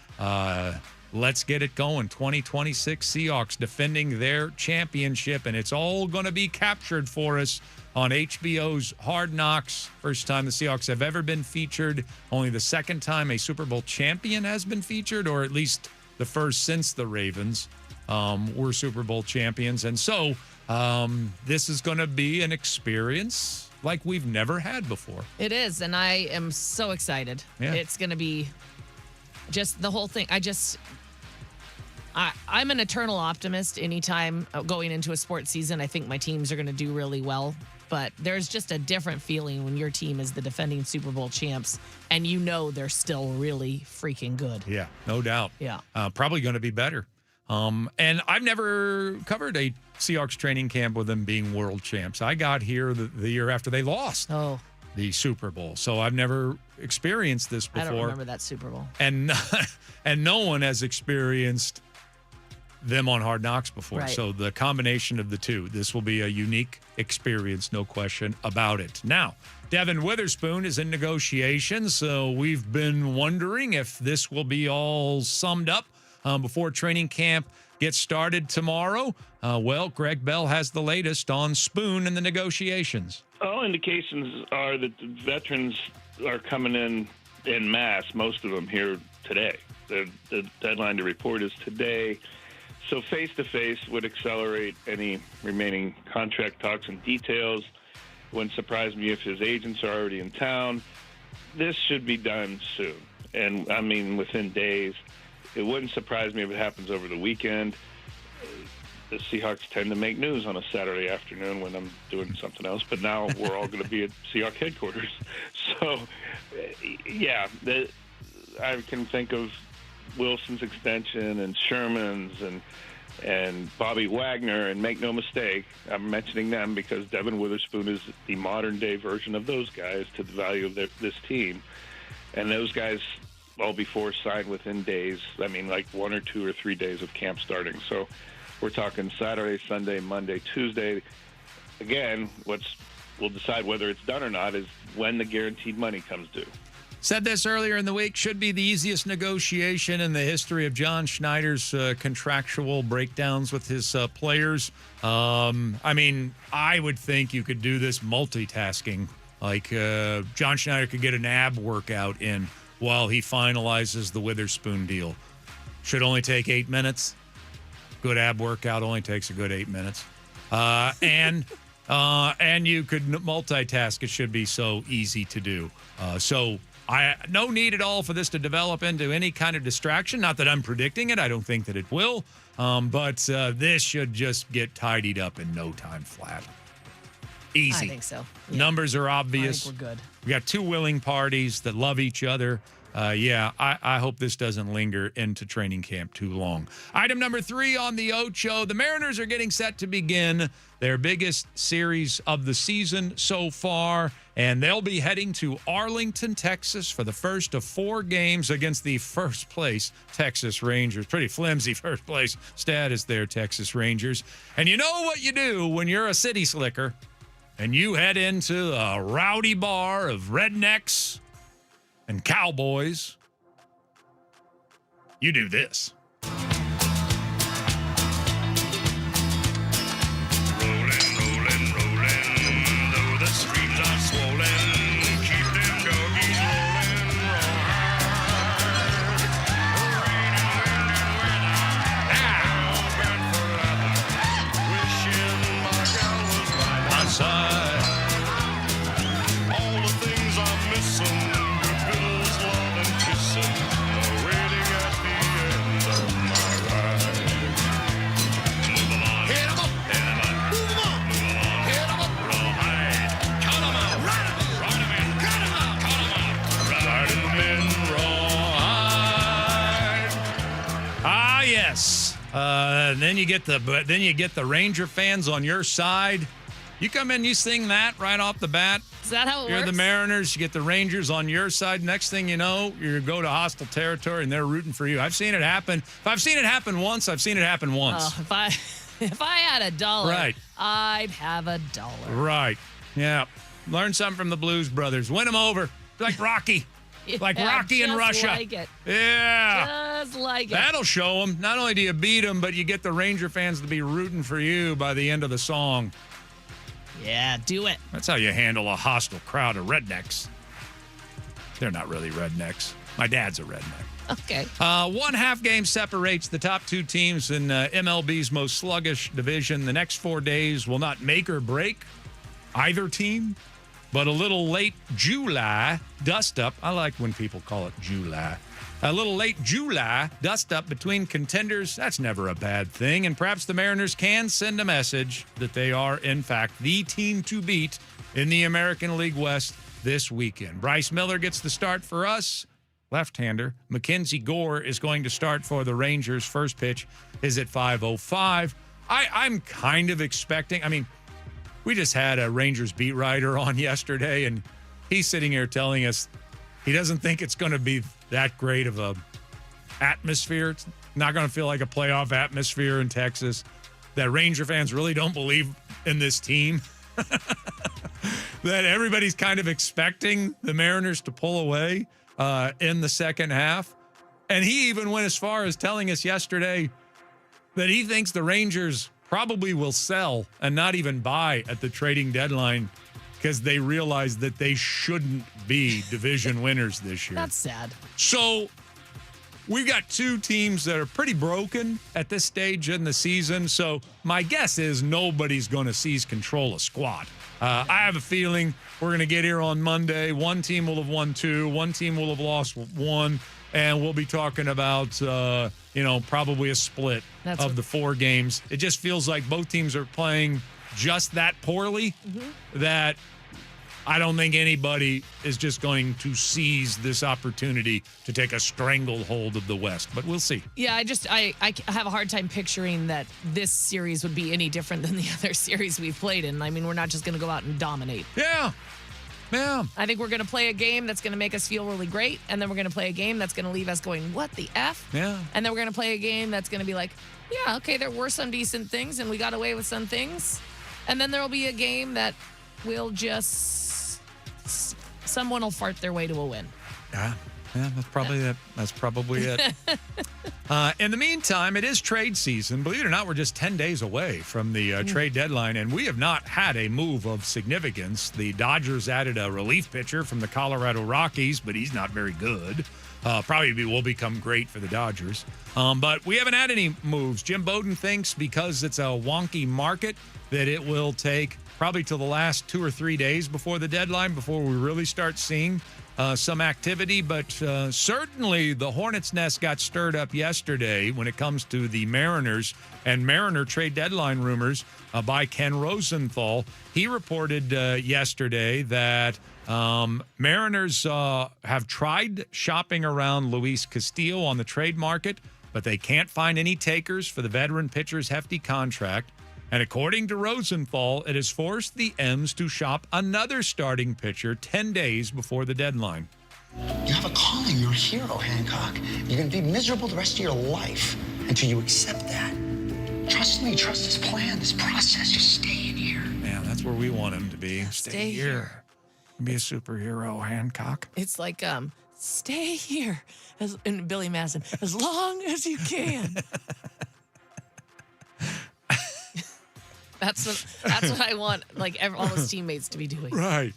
B: Let's get it going. 2026 Seahawks defending their championship, and it's all going to be captured for us on HBO's Hard Knocks. First time the Seahawks have ever been featured. Only the second time a Super Bowl champion has been featured, or at least the first since the Ravens were Super Bowl champions. And so this is going to be an experience like we've never had before.
C: It is, and I am so excited.
B: Yeah.
C: It's going to be just the whole thing. I'm an eternal optimist anytime going into a sports season. I think my teams are going to do really well. But there's just a different feeling when your team is the defending Super Bowl champs and you know they're still really freaking good.
B: Yeah, no doubt.
C: Yeah.
B: Probably going to be better. And I've never covered a Seahawks training camp with them being world champs. I got here the year after they lost the Super Bowl. So I've never experienced this before.
C: I don't remember that Super Bowl.
B: And no one has experienced them on Hard Knocks before.
C: Right.
B: So the combination of the two, this will be a unique experience, no question about it. Now, Devin Witherspoon is in negotiations, so we've been wondering if this will be all summed up before training camp gets started tomorrow. Well, Greg Bell has the latest on Spoon and the negotiations.
I: All indications are that the veterans are coming in mass, most of them here today. The deadline to report is today. So face-to-face would accelerate any remaining contract talks and details. Wouldn't surprise me if his agents are already in town. This should be done soon. And, I mean, within days. It wouldn't surprise me if it happens over the weekend. The Seahawks tend to make news on a Saturday afternoon when I'm doing something else. But now we're all going to be at Seahawks headquarters. So, yeah, I can think of Wilson's extension and Sherman's and Bobby Wagner, and make no mistake, I'm mentioning them because Devin Witherspoon is the modern-day version of those guys to the value of this team. And those guys all before signed within days. I mean, like 1 or 2 or 3 days of camp starting. So we're talking Saturday, Sunday, Monday, Tuesday. Again, we'll decide whether it's done or not is when the guaranteed money comes due.
B: Said this earlier in the week, should be the easiest negotiation in the history of John Schneider's contractual breakdowns with his players. I mean, I would think you could do this multitasking. Like John Schneider could get an ab workout in while he finalizes the Witherspoon deal. Should only take 8 minutes. Good ab workout only takes a good 8 minutes. And you could multitask. It should be so easy to do. No need at all for this to develop into any kind of distraction. Not that I'm predicting it. I don't think that it will. But this should just get tidied up in no time flat. Easy.
C: I think so. Yeah.
B: Numbers are obvious.
C: I think we're good.
B: We got two willing parties that love each other. I hope this doesn't linger into training camp too long. Item number 3 on the Ocho. The Mariners are getting set to begin their biggest series of the season so far, and they'll be heading to Arlington, Texas for the first of 4 games against the first place Texas Rangers. Pretty flimsy first place status there, Texas Rangers. And you know what you do when you're a city slicker and you head into a rowdy bar of rednecks and cowboys. You do this. Then you get the Ranger fans on your side. You come in, you sing that right off the bat.
C: Is that how it
B: You're
C: works?
B: the Mariners. You get the Rangers on your side. Next thing you know, you go to hostile territory and they're rooting for you. I've seen it happen. If I've seen it happen once, I've seen it happen once.
C: Oh, if I had $1,
B: right,
C: I'd have $1.
B: Right. Yeah. Learn something from the Blues Brothers. Win them over. Like Rocky. Like Rocky in Russia.
C: Like it.
B: Yeah.
C: Just like it.
B: That'll show them. Not only do you beat them, but you get the Ranger fans to be rooting for you by the end of the song.
C: Yeah, do it.
B: That's how you handle a hostile crowd of rednecks. They're not really rednecks. My dad's a redneck.
C: Okay.
B: 1 half game separates the top 2 teams in MLB's most sluggish division. The next 4 days will not make or break either team, but a little late July dust-up. I like when people call it July. A little late July dust-up between contenders. That's never a bad thing. And perhaps the Mariners can send a message that they are, in fact, the team to beat in the American League West this weekend. Bryce Miller gets the start for us, left-hander. Mackenzie Gore is going to start for the Rangers. First pitch is at 5:05. I'm kind of expecting, we just had a Rangers beat writer on yesterday, and he's sitting here telling us he doesn't think it's going to be that great of a atmosphere. Not going to feel like a playoff atmosphere in Texas. That Ranger fans really don't believe in this team. That everybody's kind of expecting the Mariners to pull away in the second half. And he even went as far as telling us yesterday that he thinks the Rangers probably will sell and not even buy at the trading deadline because they realize that they shouldn't be division winners this year.
C: That's sad.
B: So we've got two teams that are pretty broken at this stage in the season. So my guess is nobody's going to seize control of squad. I have a feeling we're going to get here on Monday. One team will have won 2. One team will have lost 1. And we'll be talking about, probably a split of the 4 games. It just feels like both teams are playing just that poorly that I don't think anybody is just going to seize this opportunity to take a stranglehold of the West. But we'll see.
C: Yeah, I have a hard time picturing that this series would be any different than the other series we've played in. I mean, we're not just going to go out and dominate.
B: Yeah.
C: I think we're going to play a game that's going to make us feel really great, and then we're going to play a game that's going to leave us going, what the F?
B: Yeah.
C: And then we're going to play a game that's going to be like, yeah, okay, there were some decent things, and we got away with some things. And then there will be a game that will just, someone will fart their way to a win.
B: Yeah, that's probably it. That's probably it. In the meantime, it is trade season. Believe it or not, we're just 10 days away from the trade deadline, and we have not had a move of significance. The Dodgers added a relief pitcher from the Colorado Rockies, but he's not very good. Probably will become great for the Dodgers. But we haven't had any moves. Jim Bowden thinks because it's a wonky market that it will take probably till the last 2 or 3 days before the deadline before we really start seeing some activity, but certainly the Hornets' nest got stirred up yesterday when it comes to the Mariners and Mariner trade deadline rumors by Ken Rosenthal. He reported yesterday that Mariners have tried shopping around Luis Castillo on the trade market, but they can't find any takers for the veteran pitcher's hefty contract. And according to Rosenthal, it has forced the M's to shop another starting pitcher 10 days before the deadline.
K: You have a calling. You're a hero, Hancock. You're going to be miserable the rest of your life until you accept that. Trust me. Trust this plan, this process. Just stay in here.
B: Man, that's where we want him to be.
C: Stay here.
B: Be a superhero, Hancock.
C: It's like, stay here, and Billy Madison, as long as you can. That's what I want, like all his teammates to be doing.
B: Right.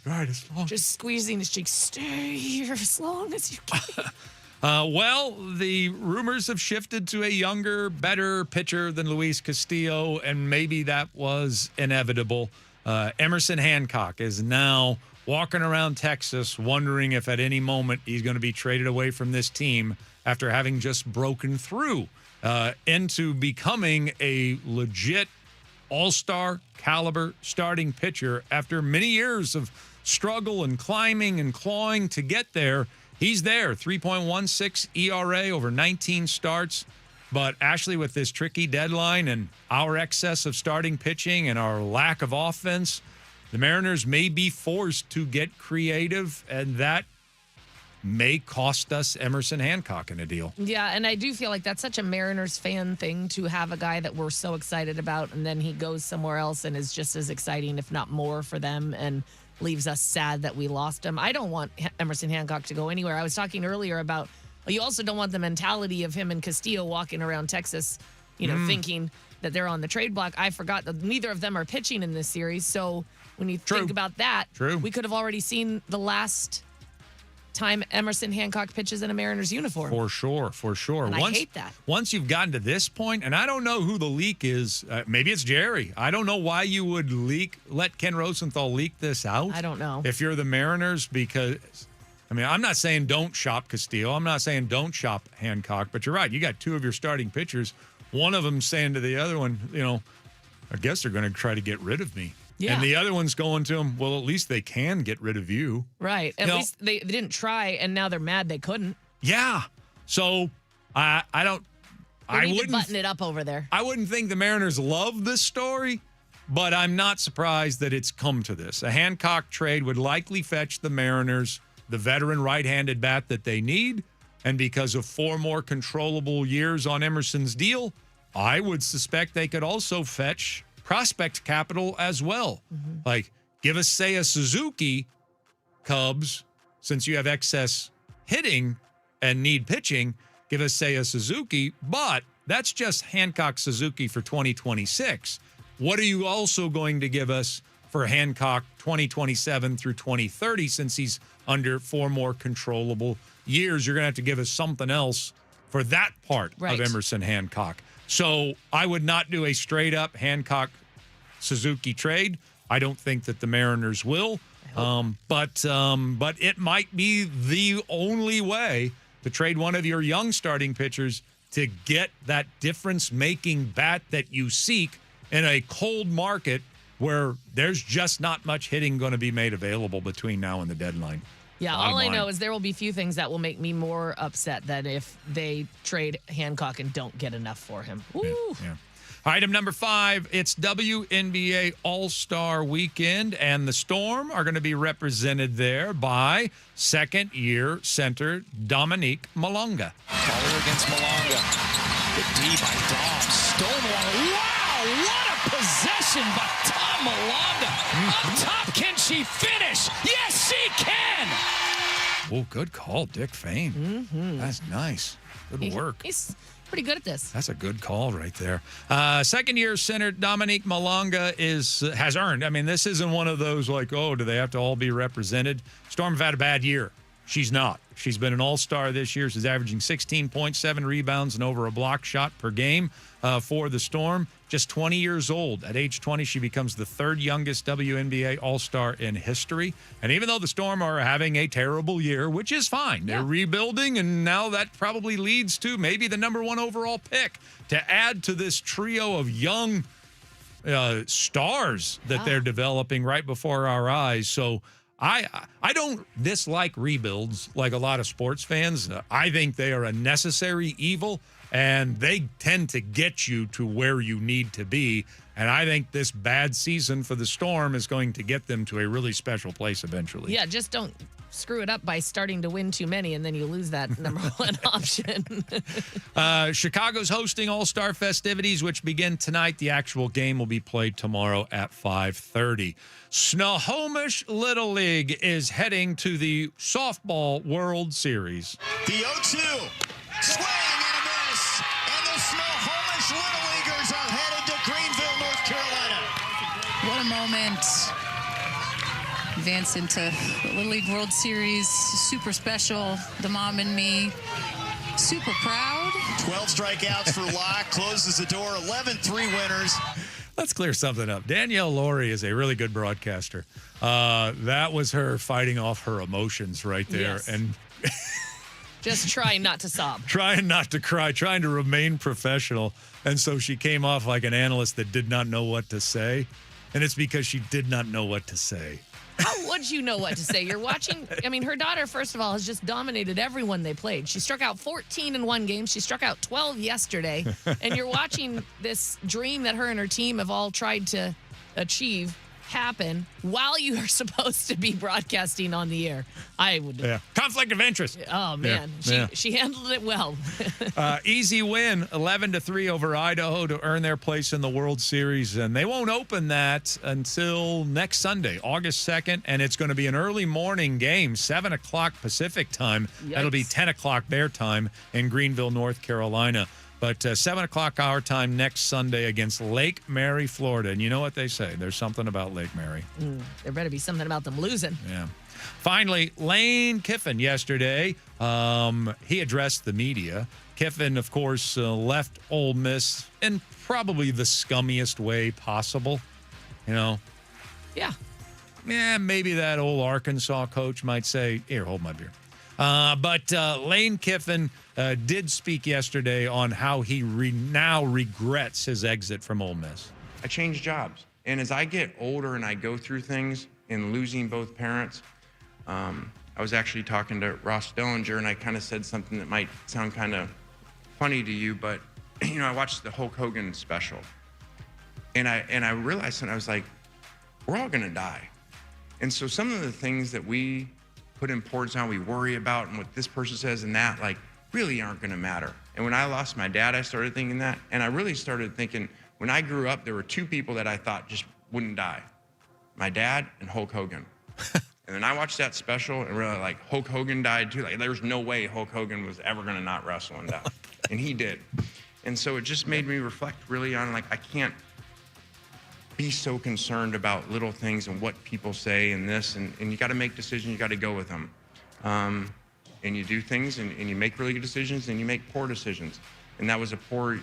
C: Just squeezing his cheeks. Stay here as long as you can.
B: Well, the rumors have shifted to a younger, better pitcher than Luis Castillo, and maybe that was inevitable. Emerson Hancock is now walking around Texas wondering if at any moment he's going to be traded away from this team after having just broken through into becoming a legit all-star caliber starting pitcher after many years of struggle and climbing and clawing to get there. He's there, 3.16 ERA over 19 starts. But Ashley, with this tricky deadline and our excess of starting pitching and our lack of offense, the Mariners may be forced to get creative, and that may cost us Emerson Hancock in a deal.
C: Yeah, and I do feel like that's such a Mariners fan thing to have a guy that we're so excited about, and then he goes somewhere else and is just as exciting, if not more, for them, and leaves us sad that we lost him. I don't want Emerson Hancock to go anywhere. I was talking earlier about, you also don't want the mentality of him and Castillo walking around Texas, thinking that they're on the trade block. I forgot that neither of them are pitching in this series, so when you think about that, we could have already seen the last time Emerson Hancock pitches in a Mariners uniform.
B: For sure.
C: And I hate that.
B: Once you've gotten to this point, and I don't know who the leak is, maybe it's Jerry. I don't know why you would let Ken Rosenthal leak this out.
C: I don't know.
B: If you're the Mariners, because, I'm not saying don't shop Castillo. I'm not saying don't shop Hancock, but you're right. You got 2 of your starting pitchers. One of them saying to the other one, I guess they're going to try to get rid of me.
C: Yeah.
B: And the other one's going to him, well, at least they can get rid of you.
C: Right. At least they didn't try, and now they're mad they couldn't.
B: Yeah. So I
C: Need
B: wouldn't
C: to button it up over there.
B: I wouldn't think the Mariners love this story, but I'm not surprised that it's come to this. A Hancock trade would likely fetch the Mariners the veteran right-handed bat that they need, and because of 4 more controllable years on Emerson's deal, I would suspect they could also fetch prospect capital as well. Like, give us, say, a Suzuki, Cubs, since you have excess hitting and need pitching, give us, say, a Suzuki, but that's just Hancock Suzuki for 2026. What are you also going to give us for Hancock 2027 through 2030 since he's under 4 more controllable years? You're going to have to give us something else for that part of Emerson Hancock. So I would not do a straight-up Hancock-Suzuki trade. I don't think that the Mariners will. But it might be the only way to trade one of your young starting pitchers to get that difference-making bat that you seek in a cold market where there's just not much hitting going to be made available between now and the deadline.
C: Yeah, all I know is there will be few things that will make me more upset than if they trade Hancock and don't get enough for him. Woo.
B: Yeah. Item number 5, it's WNBA All-Star Weekend, and the Storm are going to be represented there by second-year center Dominique Malonga.
L: Caller against Malonga. Good D by Dom. Stonewall. Wow, what a possession by Tom Malonga. Up top, can she finish? Yes, she can.
B: Oh, good call, Dick Fain. That's nice. Good work.
C: He's pretty good at this.
B: That's a good call right there. Second-year center Dominique Malonga has earned. I mean, this isn't one of those like, oh, do they have to all be represented? Storm have had a bad year. She's not. She's been an all-star this year. She's averaging 16.7 rebounds and over a block shot per game for the Storm. Just 20 years old. At age 20, she becomes the 3rd youngest WNBA all-star in history. And even though the Storm are having a terrible year, which is fine, they're rebuilding, and now that probably leads to maybe the number 1 overall pick to add to this trio of young stars that they're developing right before our eyes. So I don't dislike rebuilds like a lot of sports fans. I think they are a necessary evil, and they tend to get you to where you need to be. And I think this bad season for the Storm is going to get them to a really special place eventually.
C: Yeah, just don't screw it up by starting to win too many, and then you lose that number 1 option.
B: Chicago's hosting All-Star festivities, which begin tonight. The actual game will be played tomorrow at 5:30. Snohomish Little League is heading to the Softball World Series.
M: The 0-2. Swing and a miss. And the Snohomish Little Leaguers are headed to Greenville, North Carolina.
H: What a moment. Advance into the Little League World Series. Super special. The mom and me. Super proud.
M: 12 strikeouts for Locke. Closes the door. 11-3 winners.
B: Let's clear something up. Danielle Laurie is a really good broadcaster. That was her fighting off her emotions right there.
C: Yes.
B: And
C: just trying not to sob.
B: Trying not to cry, trying to remain professional. And so she came off like an analyst that did not know what to say. And it's because she did not know what to say.
C: How would you know what to say? You're watching. I mean, her daughter, first of all, has just dominated everyone they played. She struck out 14 in one game. She struck out 12 yesterday. And you're watching this dream that her and her team have all tried to achieve happen while you are supposed to be broadcasting on the air. I would.
B: Yeah. Conflict of interest.
C: Oh, man. She handled it well.
B: Easy win, 11-3 over Idaho to earn their place in the World Series. And they won't open that until next Sunday, August 2nd. And it's going to be an early morning game, 7 o'clock Pacific time.
C: Yikes.
B: That'll be 10 o'clock their time in Greenville, North Carolina. But 7 o'clock our time next Sunday against Lake Mary, Florida. And you know what they say. There's something about Lake Mary.
C: There better be something about them losing.
B: Yeah. Finally, Lane Kiffin yesterday, he addressed the media. Kiffin, of course, left Ole Miss in probably the scummiest way possible. You know?
C: Yeah.
B: Yeah, maybe that old Arkansas coach might say, here, hold my beer. But Lane Kiffin did speak yesterday on how he now regrets his exit from Ole Miss.
A: I changed jobs. And as I get older and I go through things and losing both parents, I was actually talking to Ross Dellinger, and I kind of said something that might sound kind of funny to you, but you know, I watched the Hulk Hogan special, and I realized, and I was like, we're all gonna die. And so some of the things that we put importance on, we worry about, and what this person says and that, like, really aren't going to matter. And when I lost my dad, I started thinking that. And I really started thinking, when I grew up, there were two people that I thought just wouldn't die: my dad and Hulk Hogan. And then I watched that special and realized, like, Hulk Hogan died too. Like, there's no way Hulk Hogan was ever going to not wrestle and die. And he did. And so it just made me reflect really on, like, I can't be so concerned about little things and what people say and this. And you got to make decisions. You got to go with them. And you do things and you make really good decisions and you make poor decisions. And that was a poor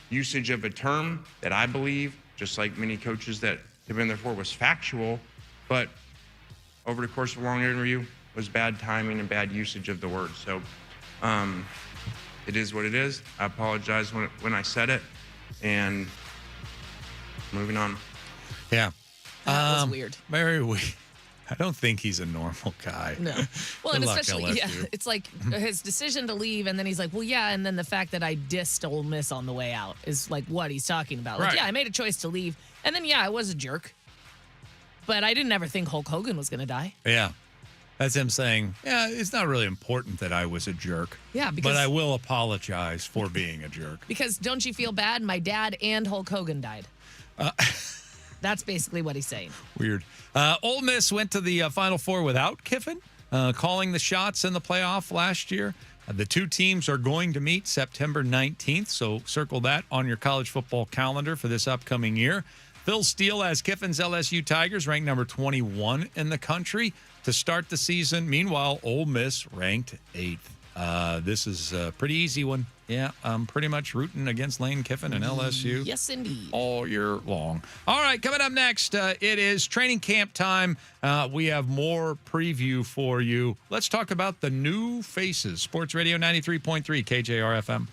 A: usage of a term that I believe, just like many coaches that have been there for, was factual, but over the course of a long interview was bad timing and bad usage of the word. So it is what it is. I apologize when I said it, and moving on.
B: Yeah.
C: That was weird.
B: Very weird. I don't think he's a normal guy.
C: No. Well,
B: Good
C: and
B: luck,
C: especially,
B: LSU.
C: yeah, it's like his decision to leave, and then he's like, well, yeah, and then the fact that I dissed Ole Miss on the way out is like what he's talking about. Like,
B: Right.
C: yeah, I made a choice to leave, and then, yeah, I was a jerk, but I didn't ever think Hulk Hogan was going to die.
B: Yeah. That's him saying, yeah, it's not really important that I was a jerk.
C: Yeah, because
B: But I will apologize for being a jerk.
C: Because don't you feel bad? My dad and Hulk Hogan died. That's basically what he's saying.
B: Weird. Ole Miss went to the Final Four without Kiffin, calling the shots in the playoff last year. The two teams are going to meet September 19th, so circle that on your college football calendar for this upcoming year. Phil Steele has Kiffin's LSU Tigers ranked number 21 in the country to start the season. Meanwhile, Ole Miss ranked 8th. This is a pretty easy one. Yeah, I'm pretty much rooting against Lane Kiffin and LSU.
C: Yes, indeed.
B: All year long. All right, coming up next, it is training camp time. We have more preview for you. Let's talk about the new faces. Sports Radio 93.3 KJR FM.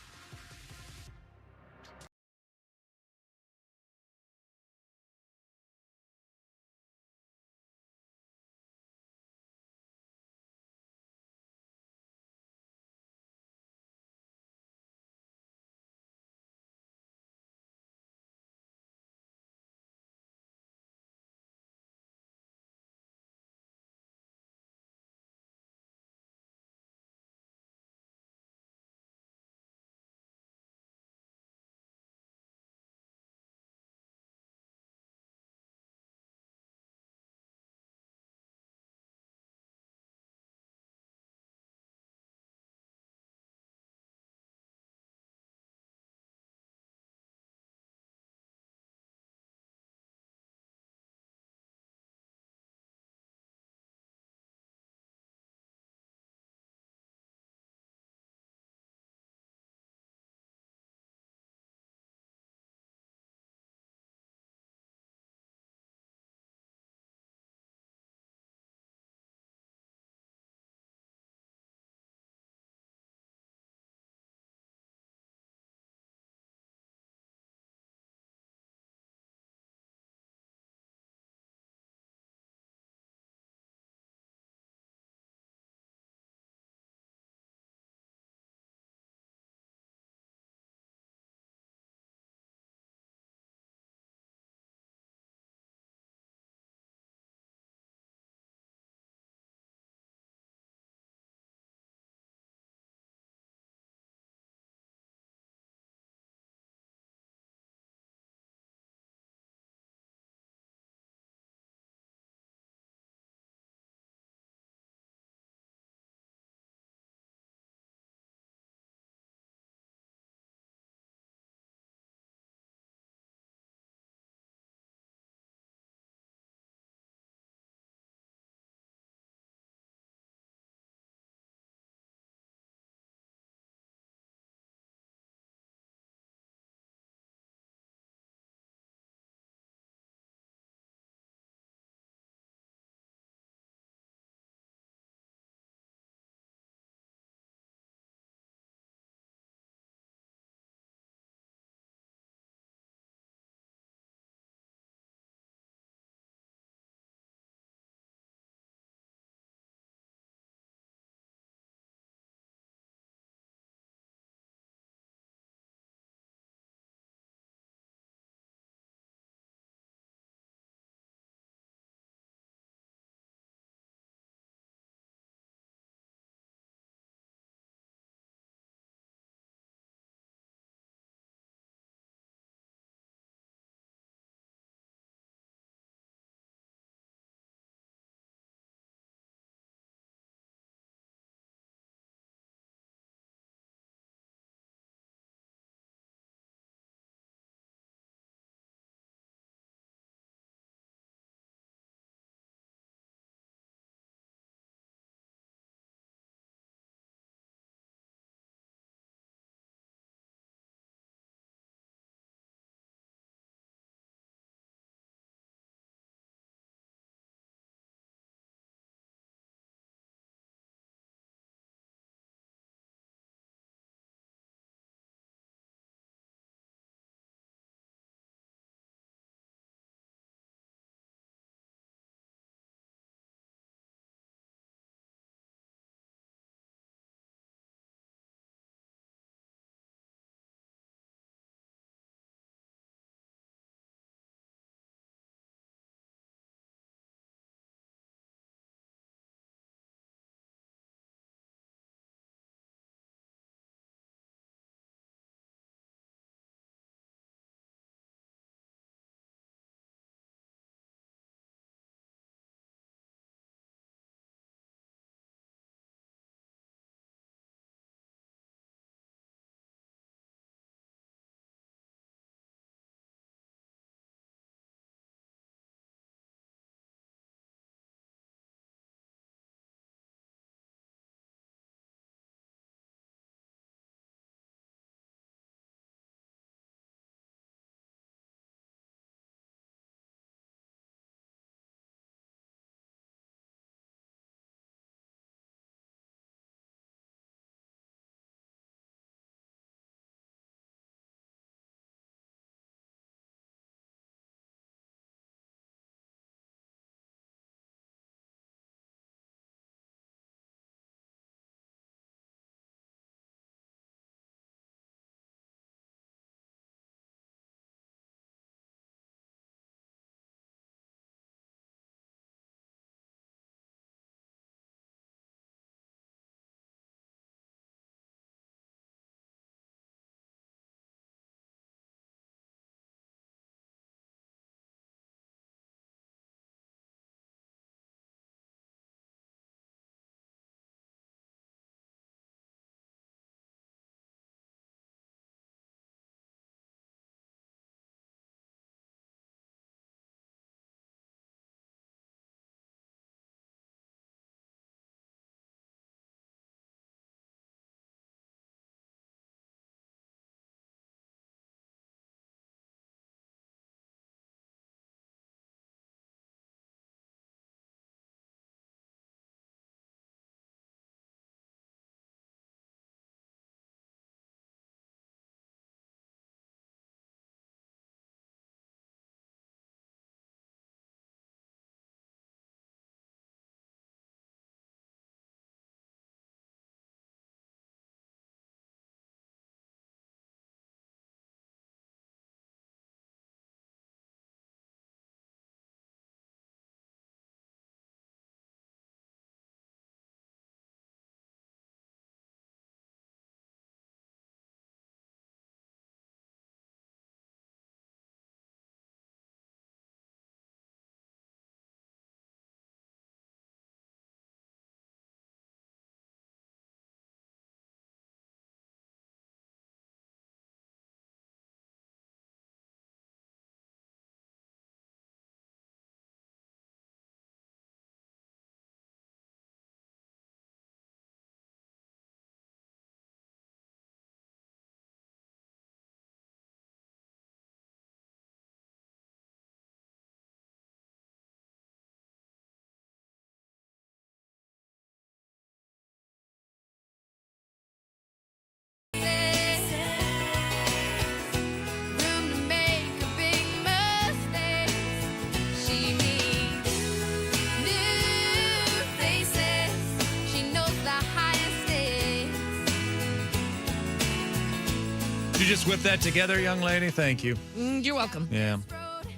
B: You just whip that together, young lady? Thank you.
C: You're welcome.
B: Yeah.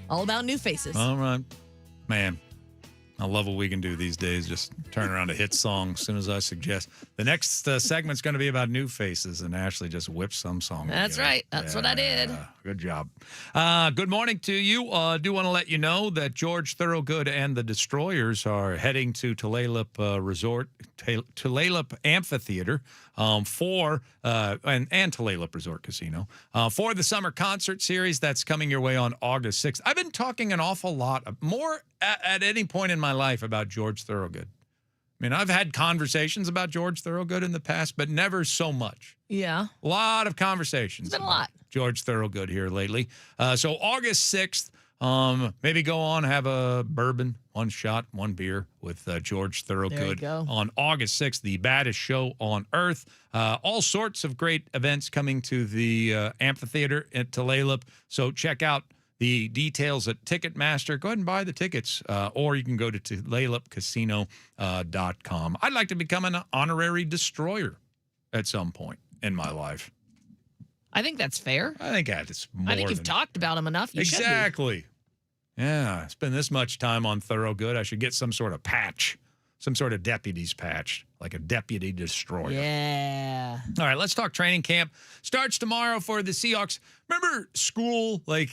C: All about new faces.
B: All right. Man, I love what we can do these days. Just turn around a hit song as soon as I suggest. The next segment's going to be about new faces, and Ashley just whips some song.
C: That's
B: together.
C: right. That's what I did.
B: Good job. Good morning to you. Do want to let you know that George Thorogood and the Destroyers are heading to Tulalip Amphitheater and Tulalip Resort Casino for the summer concert series that's coming your way on August 6th. I've been talking an awful lot, more at any point in my life, about George Thorogood. I mean, I've had conversations about George Thorogood in the past, but never so much.
C: Yeah.
B: A lot of conversations.
C: It's been a lot.
B: George Thorogood here lately. So August 6th, maybe go on, have a bourbon, one shot, one beer with George Thorogood on August 6th, the baddest show on earth. All sorts of great events coming to the amphitheater at Tulalip. So check out the details at Ticketmaster. Go ahead and buy the tickets, or you can go to tulalipcasino.com. I'd like to become an honorary destroyer at some point in my life.
C: I think that's fair.
B: I think that's more.
C: I think you've talked about him enough. You should be.
B: Exactly. Yeah, spend this much time on Thorogood. I should get some sort of patch, some sort of deputy's patch, like a deputy destroyer.
C: Yeah.
B: All right, let's talk training camp. Starts tomorrow for the Seahawks. Remember school? I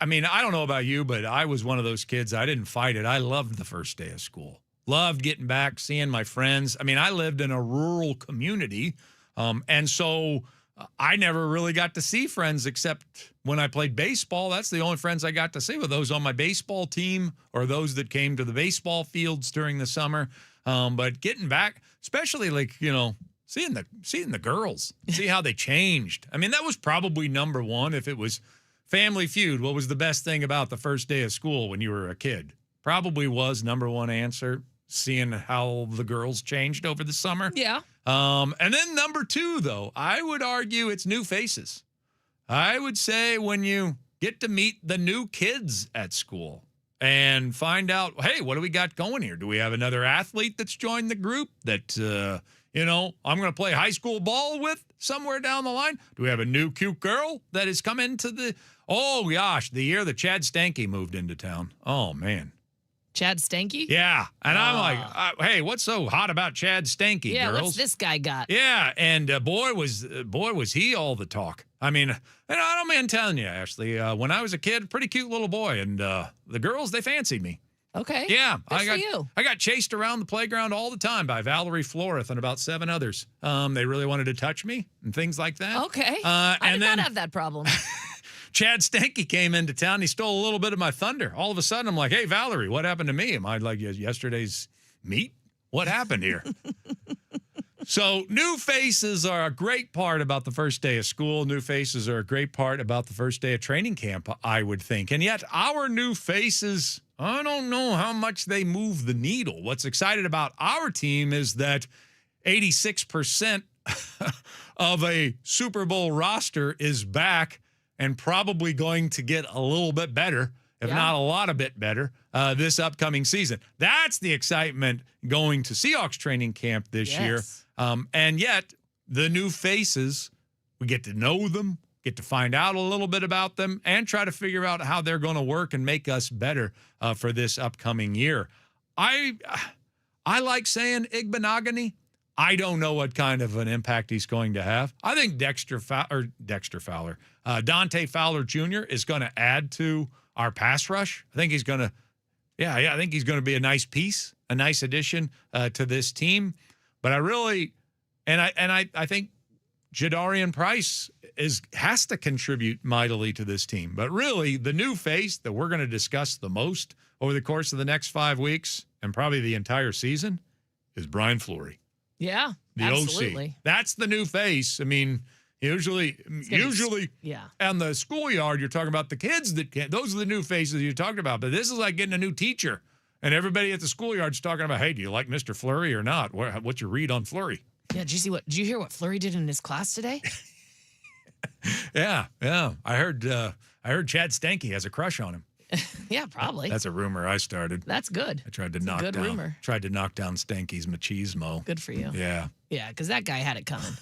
B: mean, I don't know about you, but I was one of those kids. I didn't fight it. I loved the first day of school. Loved getting back, seeing my friends. I mean, I lived in a rural community, and so I never really got to see friends except when I played baseball. That's the only friends I got to see, were those on my baseball team or those that came to the baseball fields during the summer. But getting back, especially seeing the girls, see how they changed. I mean, that was probably number one. If it was Family Feud, what was the best thing about the first day of school when you were a kid? Probably was number one answer, seeing how the girls changed over the summer.
C: Yeah.
B: And then number two, though, I would argue it's new faces. I would say when you get to meet the new kids at school and find out, hey, what do we got going here? Do we have another athlete that's joined the group that, I'm going to play high school ball with somewhere down the line? Do we have a new cute girl that has come into the the year that Chad Stanky moved into town? Oh, man.
C: Chad Stanky?
B: Yeah. And I'm like, hey, what's so hot about Chad Stanky,
C: yeah,
B: girls?
C: what's this guy got?
B: Yeah, and boy, was he all the talk. I mean, I don't mean telling you, Ashley, when I was a kid, pretty cute little boy, and the girls, they fancied me.
C: Okay.
B: Yeah.
C: Good for you.
B: I got chased around the playground all the time by Valerie Floreth and about 7 others. They really wanted to touch me and things like that.
C: Okay. I did
B: then
C: not have that problem.
B: Chad Stanky came into town. He stole a little bit of my thunder. All of a sudden, I'm like, hey, Valerie, what happened to me? Am I like yesterday's meat? What happened here? So new faces are a great part about the first day of school. New faces are a great part about the first day of training camp, I would think. And yet our new faces, I don't know how much they move the needle. What's exciting about our team is that 86% of a Super Bowl roster is back and probably going to get a little bit better, if not a lot of bit better, this upcoming season. That's the excitement going to Seahawks training camp this year. And yet, the new faces, we get to know them, get to find out a little bit about them, and try to figure out how they're going to work and make us better for this upcoming year. I like saying Igbenogany. I don't know what kind of an impact he's going to have. I think Dante Fowler Jr. is going to add to our pass rush. I think he's going to, I think he's going to be a nice piece, a nice addition to this team. But I really, I think Jadarian Price has to contribute mightily to this team. But really, the new face that we're going to discuss the most over the course of the next 5 weeks and probably the entire season is Brian Fleury.
C: Yeah,
B: the
C: absolutely.
B: OC. That's the new face. I mean, usually on the schoolyard, you're talking about the kids that can't. Those are the new faces you're talking about. But this is like getting a new teacher. And everybody at the schoolyard's talking about, hey, do you like Mr. Fleury or not? What's your read on Fleury?
C: Yeah, did you hear what Fleury did in his class today?
B: Yeah. I heard Chad Stanky has a crush on him.
C: Yeah, probably.
B: That's a rumor I started.
C: That's good.
B: I tried to
C: Good rumor.
B: knock down Stanky's machismo.
C: Good for you.
B: Yeah.
C: Yeah, because that guy had it coming.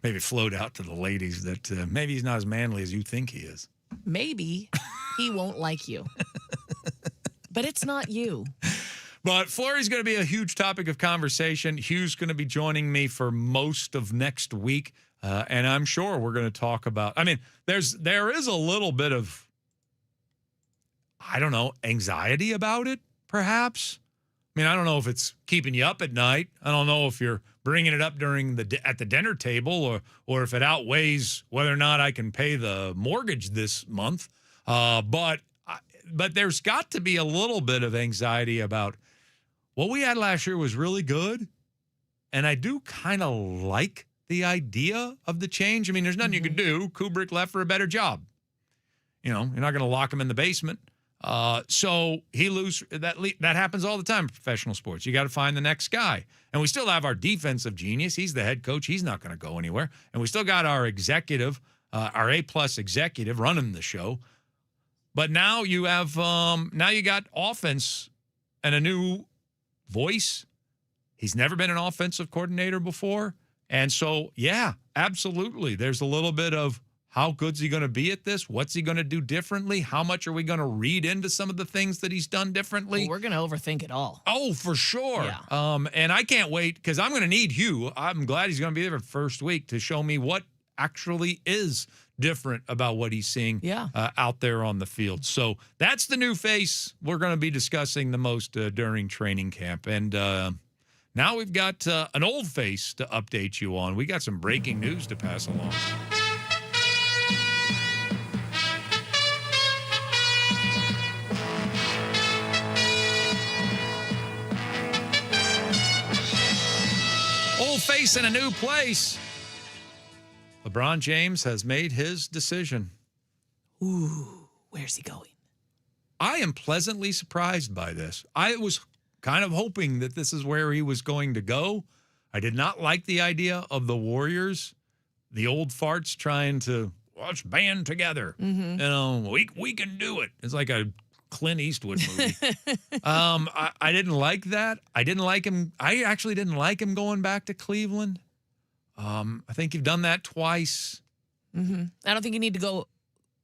B: Maybe float out to the ladies that maybe he's not as manly as you think he is.
C: Maybe he won't like you. But it's not you.
B: But Flurry's going to be a huge topic of conversation. Hugh's going to be joining me for most of next week. And I'm sure we're going to talk about, I mean, there is a little bit of, I don't know, anxiety about it, perhaps. I mean, I don't know if it's keeping you up at night. I don't know if you're bringing it up at the dinner table or if it outweighs whether or not I can pay the mortgage this month. But there's got to be a little bit of anxiety about what we had last year was really good. And I do kind of like the idea of the change. I mean, there's nothing you could do. Kubrick left for a better job. You know, you're not going to lock him in the basement. So he loses. That happens all the time in professional sports. You got to find the next guy. And we still have our defensive genius. He's the head coach. He's not going to go anywhere. And we still got our executive, our A-plus executive running the show. But now you have, now you got offense and a new voice. He's never been an offensive coordinator before. And so, yeah, absolutely. There's a little bit of how good's he going to be at this? What's he going to do differently? How much are we going to read into some of the things that he's done differently?
C: Well, we're going to overthink it all.
B: Oh, for sure.
C: Yeah.
B: And I can't wait because I'm going to need Hugh. I'm glad he's going to be there for the first week to show me what actually is different about what he's seeing out there on the field. So that's the new face we're going to be discussing the most during training camp. And now we've got an old face to update you on. We got some breaking news to pass along. Old face in a new place. LeBron James has made his decision.
C: Ooh, where's he going?
B: I am pleasantly surprised by this. I was kind of hoping that this is where he was going to go. I did not like the idea of the Warriors, the old farts trying to, let's band together.
C: Mm-hmm.
B: You know, we can do it. It's like a Clint Eastwood movie. I didn't like that. I didn't like him. I actually didn't like him going back to Cleveland. I think you've done that twice.
C: Mm-hmm. I don't think you need to go.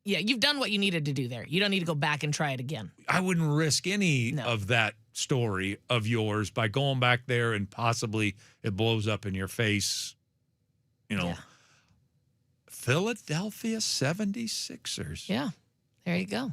C: Yeah, you've done what you needed to do there. You don't need to go back and try it again.
B: I wouldn't risk any of that story of yours by going back there and possibly it blows up in your face. You know, Philadelphia 76ers.
C: Yeah, there you go.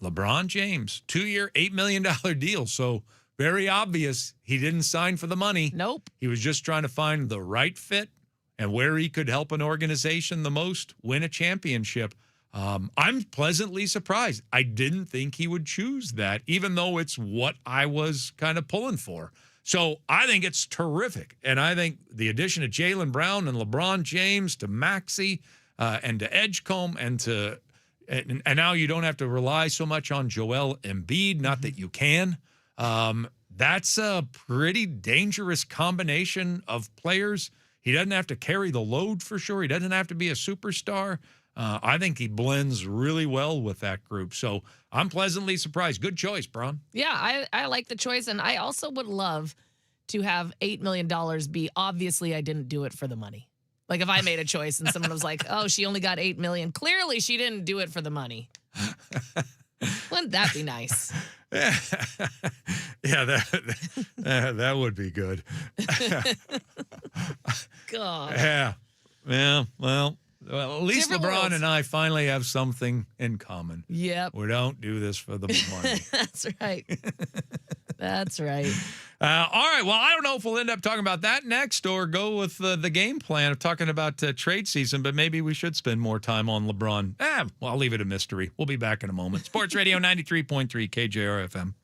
B: LeBron James, 2-year, $8 million deal. So very obvious he didn't sign for the money.
C: Nope.
B: He was just trying to find the right fit and where he could help an organization the most win a championship. I'm pleasantly surprised. I didn't think he would choose that, even though it's what I was kind of pulling for. So I think it's terrific. And I think the addition of Jaylen Brown and LeBron James to Maxey and to Edgecombe and now you don't have to rely so much on Joel Embiid, not that you can. That's a pretty dangerous combination of players. He doesn't have to carry the load for sure. He doesn't have to be a superstar. I think he blends really well with that group. So I'm pleasantly surprised. Good choice, Bron.
C: Yeah, I like the choice. And I also would love to have $8 million be obviously I didn't do it for the money. Like if I made a choice and someone was like, oh, she only got $8 million. Clearly she didn't do it for the money. Wouldn't that be nice?
B: Yeah, that would be good.
C: God.
B: Yeah. Well, at least
C: Different
B: LeBron
C: worlds.
B: and I finally have something in common.
C: Yep.
B: We don't do this for the money.
C: That's right. That's right.
B: All right. Well, I don't know if we'll end up talking about that next or go with the game plan of talking about trade season, but maybe we should spend more time on LeBron. Well, I'll leave it a mystery. We'll be back in a moment. Sports Radio 93.3 KJR FM.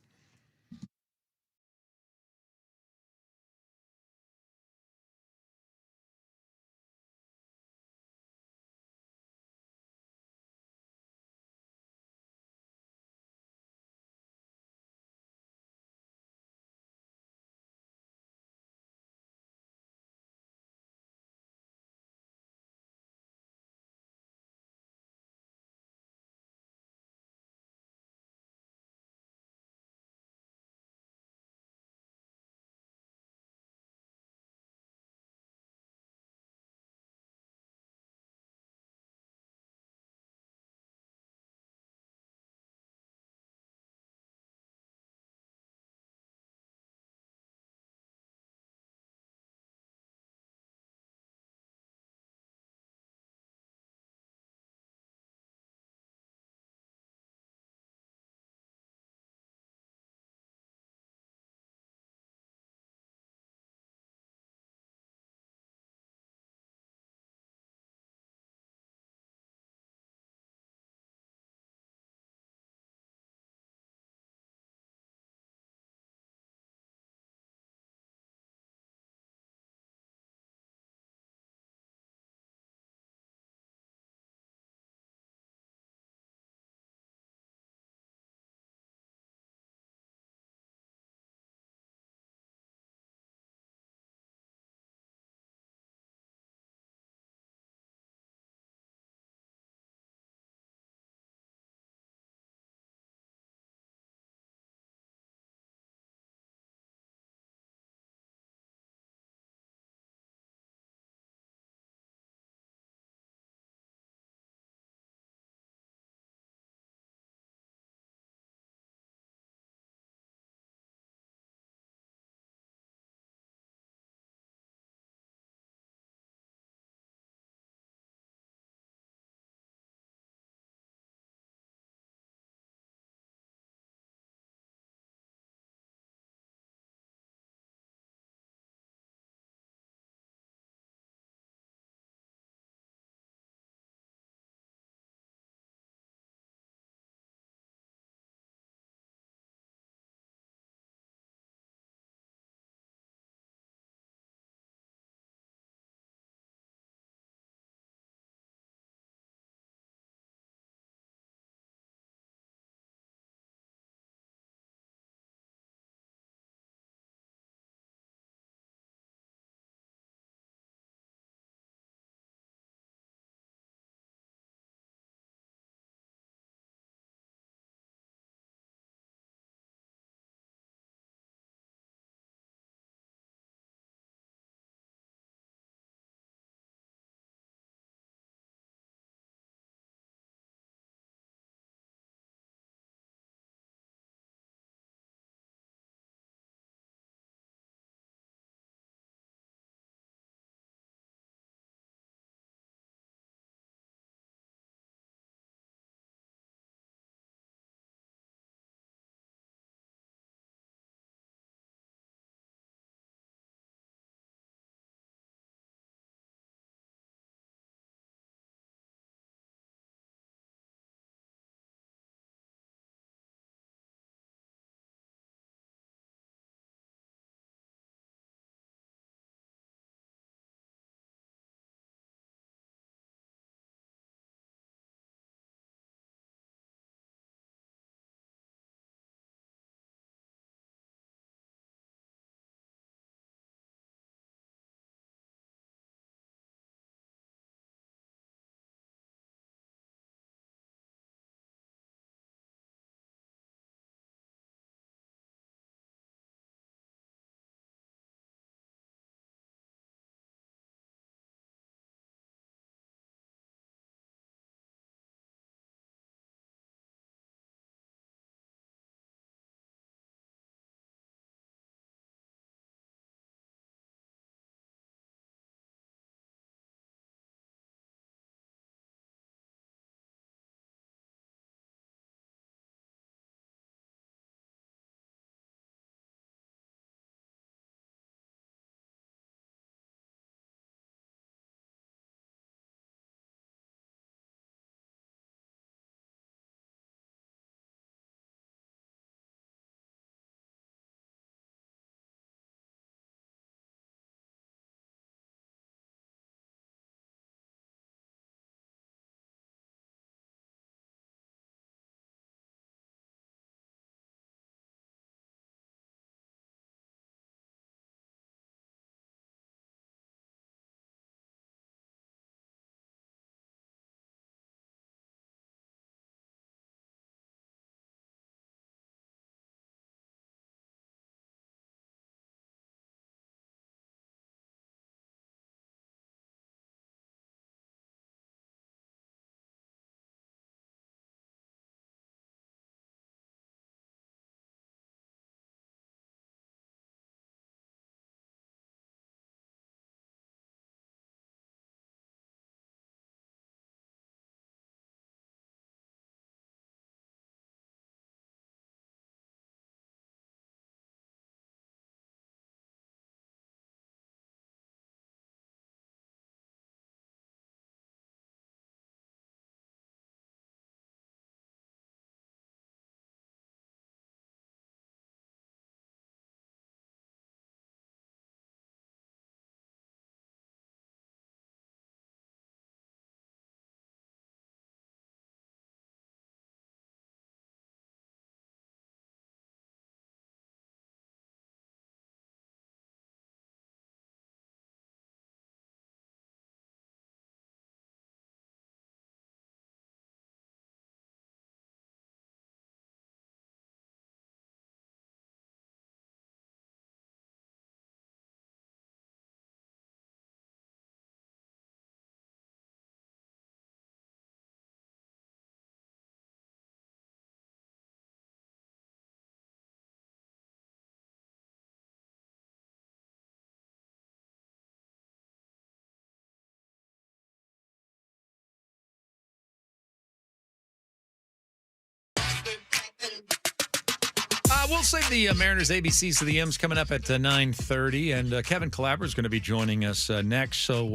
B: We'll save the Mariners ABCs to the M's coming up at 9:30, and Kevin Calabro is going to be joining us next. So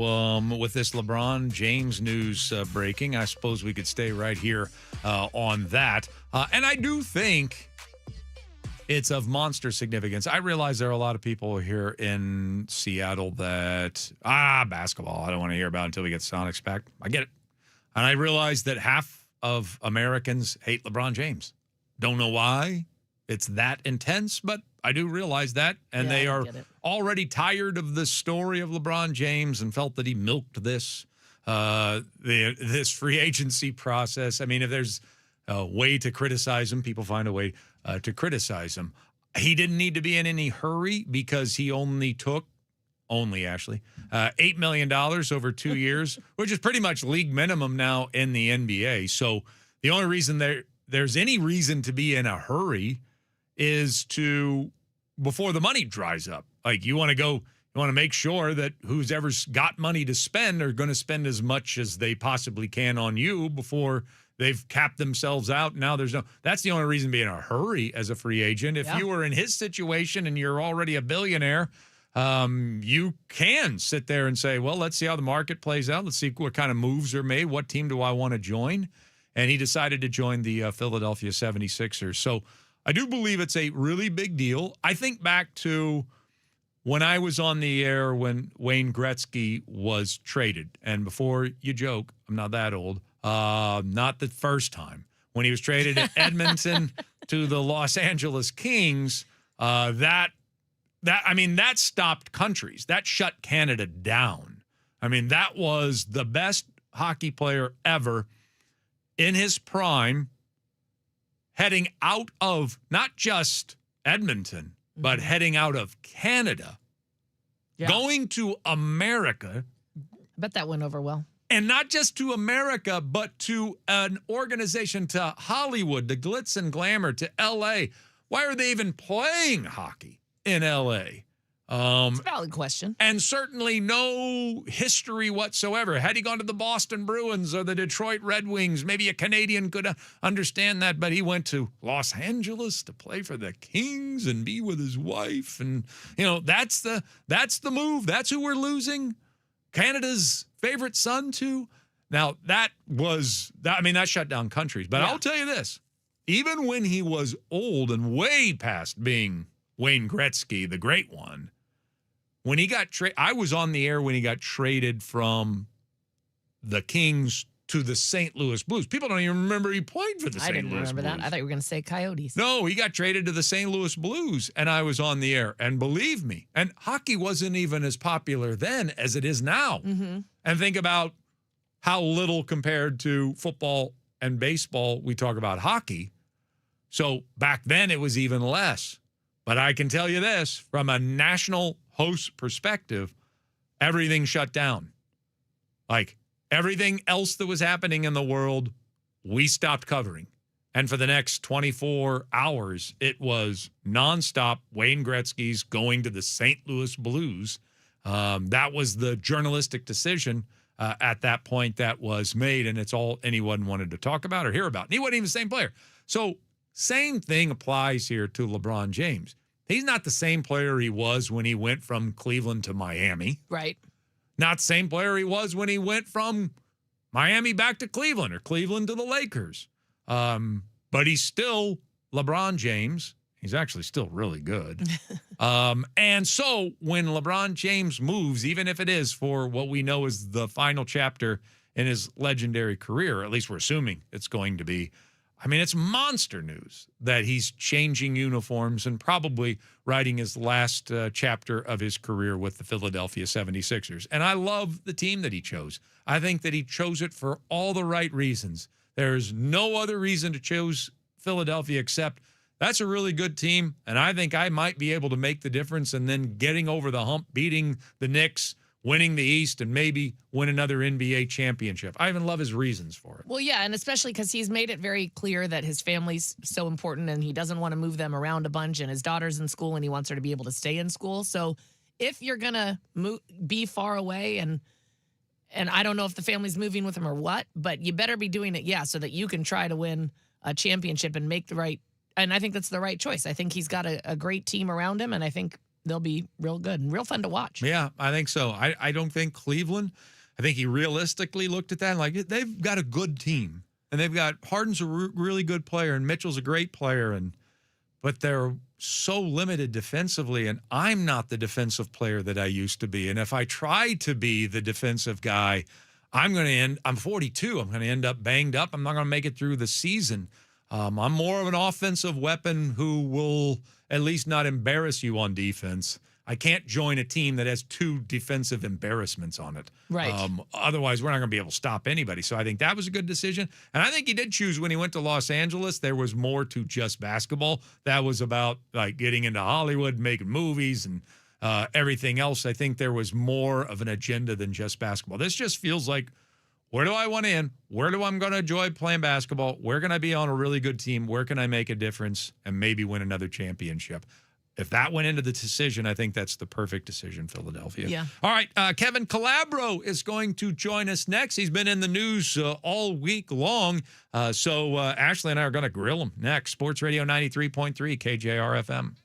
B: with this LeBron James news breaking, I suppose we could stay right here on that. And I do think it's of monster significance. I realize there are a lot of people here in Seattle that, basketball, I don't want to hear about until we get Sonics back. I get it. And I realize that half of Americans hate LeBron James. Don't know why it's that intense, but I do realize that. And they are already tired of the story of LeBron James and felt that he milked this free agency process. I mean, if there's a way to criticize him, people find a way to criticize him. He didn't need to be in any hurry because he only took $8 million over 2 years, which is pretty much league minimum now in the NBA. So the only reason there's any reason to be in a hurry is before the money dries up. Like you want to make sure that who's ever's got money to spend are going to spend as much as they possibly can on you before they've capped themselves out. Now that's the only reason to be in a hurry as a free agent. If you were in his situation and you're already a billionaire, you can sit there and say, well, let's see how the market plays out. Let's see what kind of moves are made. What team do I want to join? And he decided to join the Philadelphia 76ers. So I do believe it's a really big deal. I think back to when I was on the air when Wayne Gretzky was traded. And before you joke, I'm not that old. Not the first time. When he was traded at Edmonton to the Los Angeles Kings, that stopped countries. That shut Canada down. I mean, that was the best hockey player ever in his prime, heading out of not just Edmonton, but heading out of Canada, going to America.
C: I bet that went over well.
B: And not just to America, but to an organization, to Hollywood, to glitz and glamour, to L.A. Why are they even playing hockey in L.A.?
C: It's a valid question.
B: And certainly no history whatsoever. Had he gone to the Boston Bruins or the Detroit Red Wings, maybe a Canadian could understand that, but he went to Los Angeles to play for the Kings and be with his wife. And, that's the move. That's who we're losing Canada's favorite son to. Now, that shut down countries. But I'll tell you this, even when he was old and way past being Wayne Gretzky, the great one, when he got traded, I was on the air when he got traded from the Kings to the St. Louis Blues. People don't even remember he played for the St. Louis Blues.
C: I didn't remember that. I thought you were going to say Coyotes.
B: No, he got traded to the St. Louis Blues, and I was on the air. And believe me, and hockey wasn't even as popular then as it is now.
C: Mm-hmm.
B: And think about how little compared to football and baseball we talk about hockey. So back then it was even less. But I can tell you this, from a national host perspective, everything shut down. Like everything else that was happening in the world, we stopped covering. And for the next 24 hours, it was nonstop Wayne Gretzky's going to the St. Louis Blues. That was the journalistic decision at that point that was made, and it's all anyone wanted to talk about or hear about. And he wasn't even the same player. So same thing applies here to LeBron James. He's not the same player he was when he went from Cleveland to Miami.
C: Right.
B: Not the same player he was when he went from Miami back to Cleveland or Cleveland to the Lakers. But he's still LeBron James. He's actually still really good. And so when LeBron James moves, even if it is for what we know is the final chapter in his legendary career, at least we're assuming it's going to be, I mean, it's monster news that he's changing uniforms and probably writing his last chapter of his career with the Philadelphia 76ers. And I love the team that he chose. I think that he chose it for all the right reasons. There's no other reason to choose Philadelphia except that's a really good team, and I think I might be able to make the difference and then getting over the hump, beating the Knicks, winning the East, and maybe win another NBA championship. I even love his reasons for it.
C: Well, yeah, and especially because he's made it very clear that his family's so important and he doesn't want to move them around a bunch, and his daughter's in school and he wants her to be able to stay in school. So if you're going to be far away, and I don't know if the family's moving with him or what, but you better be doing it, so that you can try to win a championship and make the right And I think that's the right choice. I think he's got a great team around him, and I think they'll be real good and real fun to watch.
B: Yeah, I think so. I don't think Cleveland, I think he realistically looked at that and like they've got a good team. And they've got Harden's a really good player and Mitchell's a great player, but they're so limited defensively, and I'm not the defensive player that I used to be. And if I try to be the defensive guy, I'm 42. I'm going to end up banged up. I'm not going to make it through the season. I'm more of an offensive weapon who will at least not embarrass you on defense. I can't join a team that has 2 defensive embarrassments on it.
C: Right.
B: Otherwise, we're not going to be able to stop anybody. So I think that was a good decision. And I think he did choose when he went to Los Angeles. There was more to just basketball. That was about like getting into Hollywood, making movies, and everything else. I think there was more of an agenda than just basketball. This just feels like, where do I want to end? Where do I'm going to enjoy playing basketball? Where can I be on a really good team? Where can I make a difference and maybe win another championship? If that went into the decision, I think that's the perfect decision, Philadelphia.
C: Yeah.
B: All right, Kevin Calabro is going to join us next. He's been in the news all week long. So Ashley and I are going to grill him next. Sports Radio 93.3 KJR FM.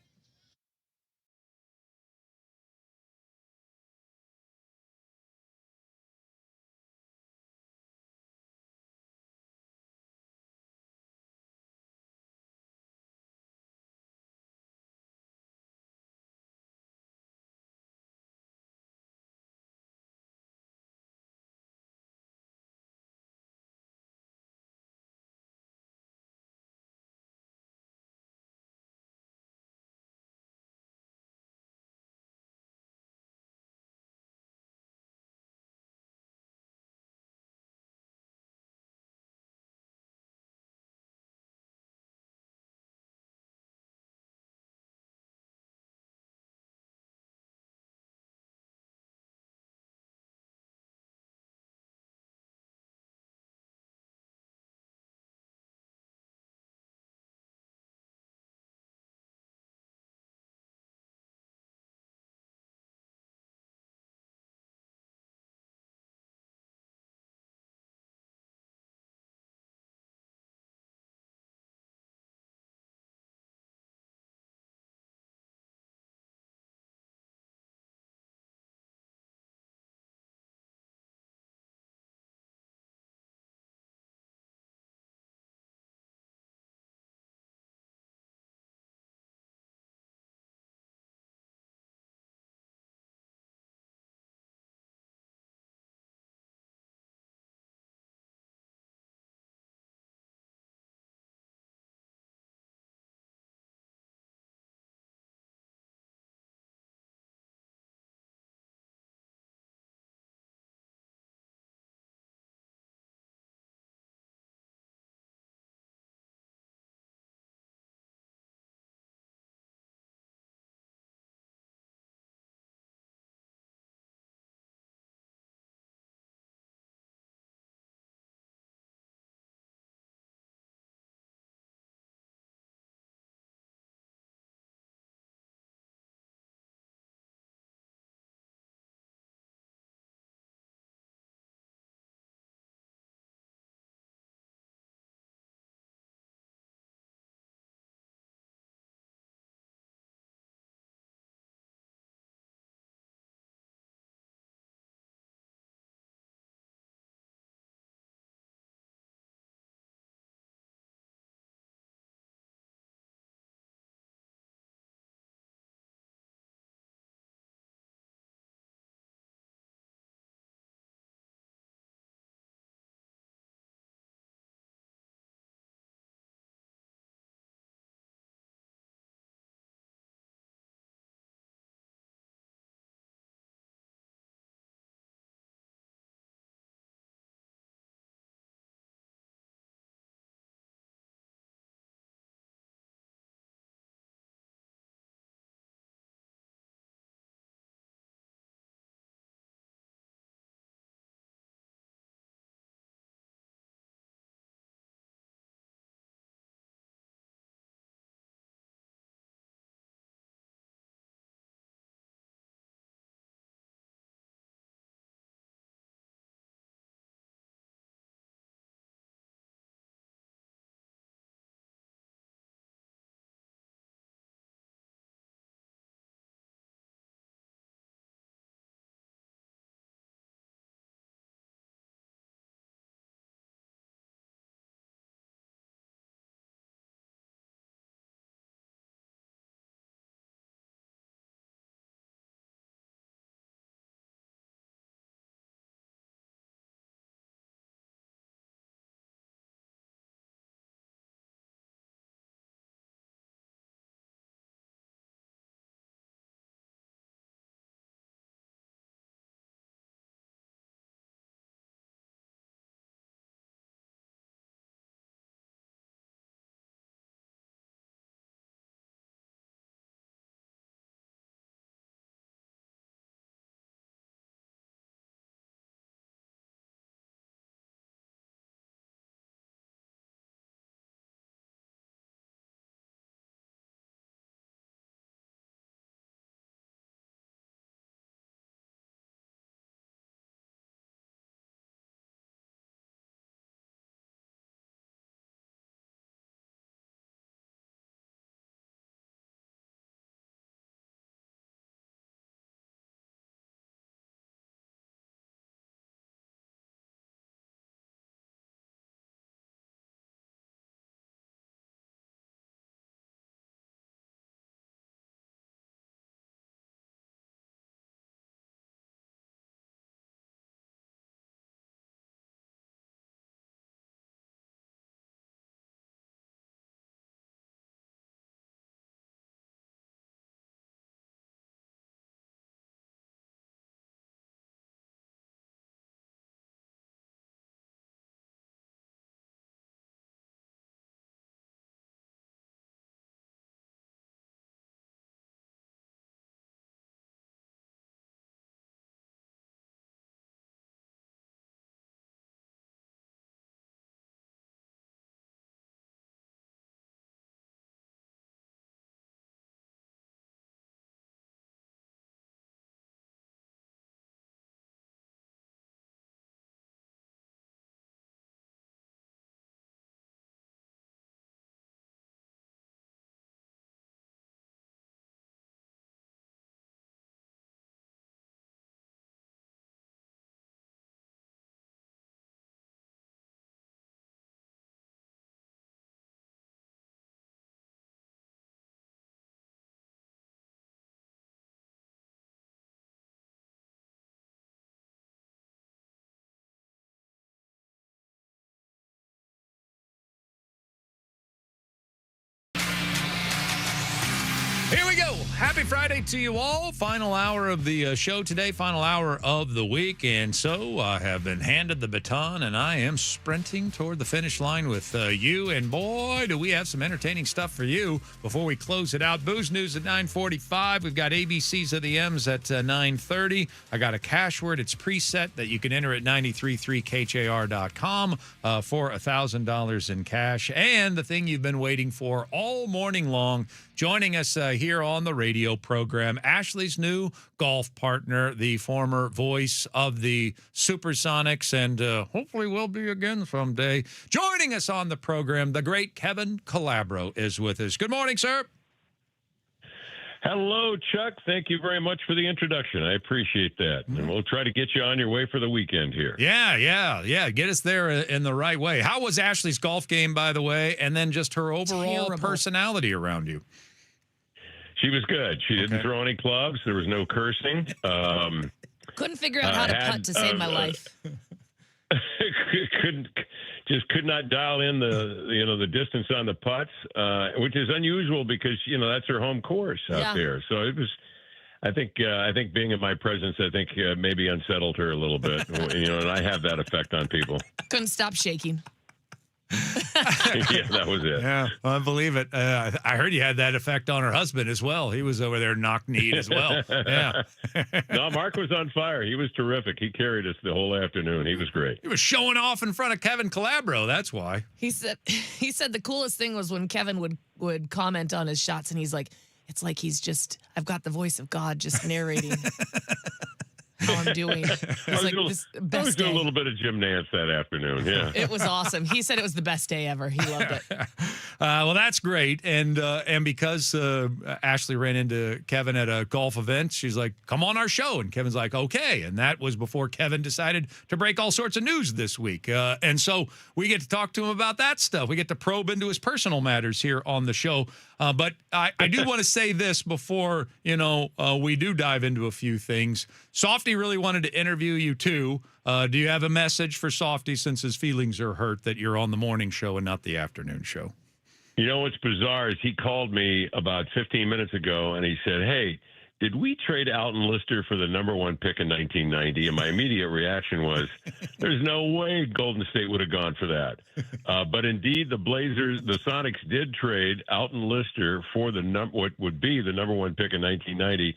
B: Friday to you all. Final hour of the show today, final hour of the week. And so I have been handed the baton, and I am sprinting toward the finish line with you. And boy, do we have some entertaining stuff for you before we close it out. Booze News at 9:45. We've got ABCs of the M's at 9:30. I got a cash word. It's preset that you can enter at 93.3KJR.com for $1,000 in cash. And the thing you've been waiting for all morning long, joining us here on the radio program, Ashley's new golf partner, the former voice of the Supersonics, and hopefully will be again someday. Joining us on the program, the great Kevin Calabro is with us. Good morning, sir.
N: Hello, Chuck. Thank you very much for the introduction. I appreciate that. And we'll try to get you on your way for the weekend here.
B: Yeah. Get us there in the right way. How was Ashley's golf game, by the way, and then just her overall personality around you?
N: She was good. She didn't throw any clubs. There was no cursing.
C: Couldn't figure out how to putt to save my life.
N: Could not dial in the distance on the putts, which is unusual because that's her home course out there. So it was. I think being in my presence, maybe unsettled her a little bit. And I have that effect on people.
C: Couldn't stop shaking.
N: Yeah, that was it.
B: Yeah, I believe it. I heard you had that effect on her husband as well. He was over there knock-kneed as well. Yeah.
N: No, Mark was on fire. He was terrific. He carried us the whole afternoon. He was great.
B: He was showing off in front of Kevin Calabro. That's why.
C: He said the coolest thing was when Kevin would comment on his shots, and he's like, it's like I've got the voice of God just narrating how I'm doing.
N: I was doing a little bit of Jim Nance that afternoon. Yeah,
C: it was awesome. He said it was the best day ever. He loved it.
B: Well, that's great. And because Ashley ran into Kevin at a golf event, she's like, "Come on our show." And Kevin's like, "Okay." And that was before Kevin decided to break all sorts of news this week. And so we get to talk to him about that stuff. We get to probe into his personal matters here on the show. But I do want to say this before we do dive into a few things. Softy really wanted to interview you too. Do you have a message for Softy since his feelings are hurt that you're on the morning show and not the afternoon show?
N: What's bizarre is he called me about 15 minutes ago and he said, "Hey, did we trade Alton Lister for the number one pick in 1990? And my immediate reaction was, there's no way Golden State would have gone for that. But indeed, the Sonics did trade Alton Lister for what would be the number one pick in 1990,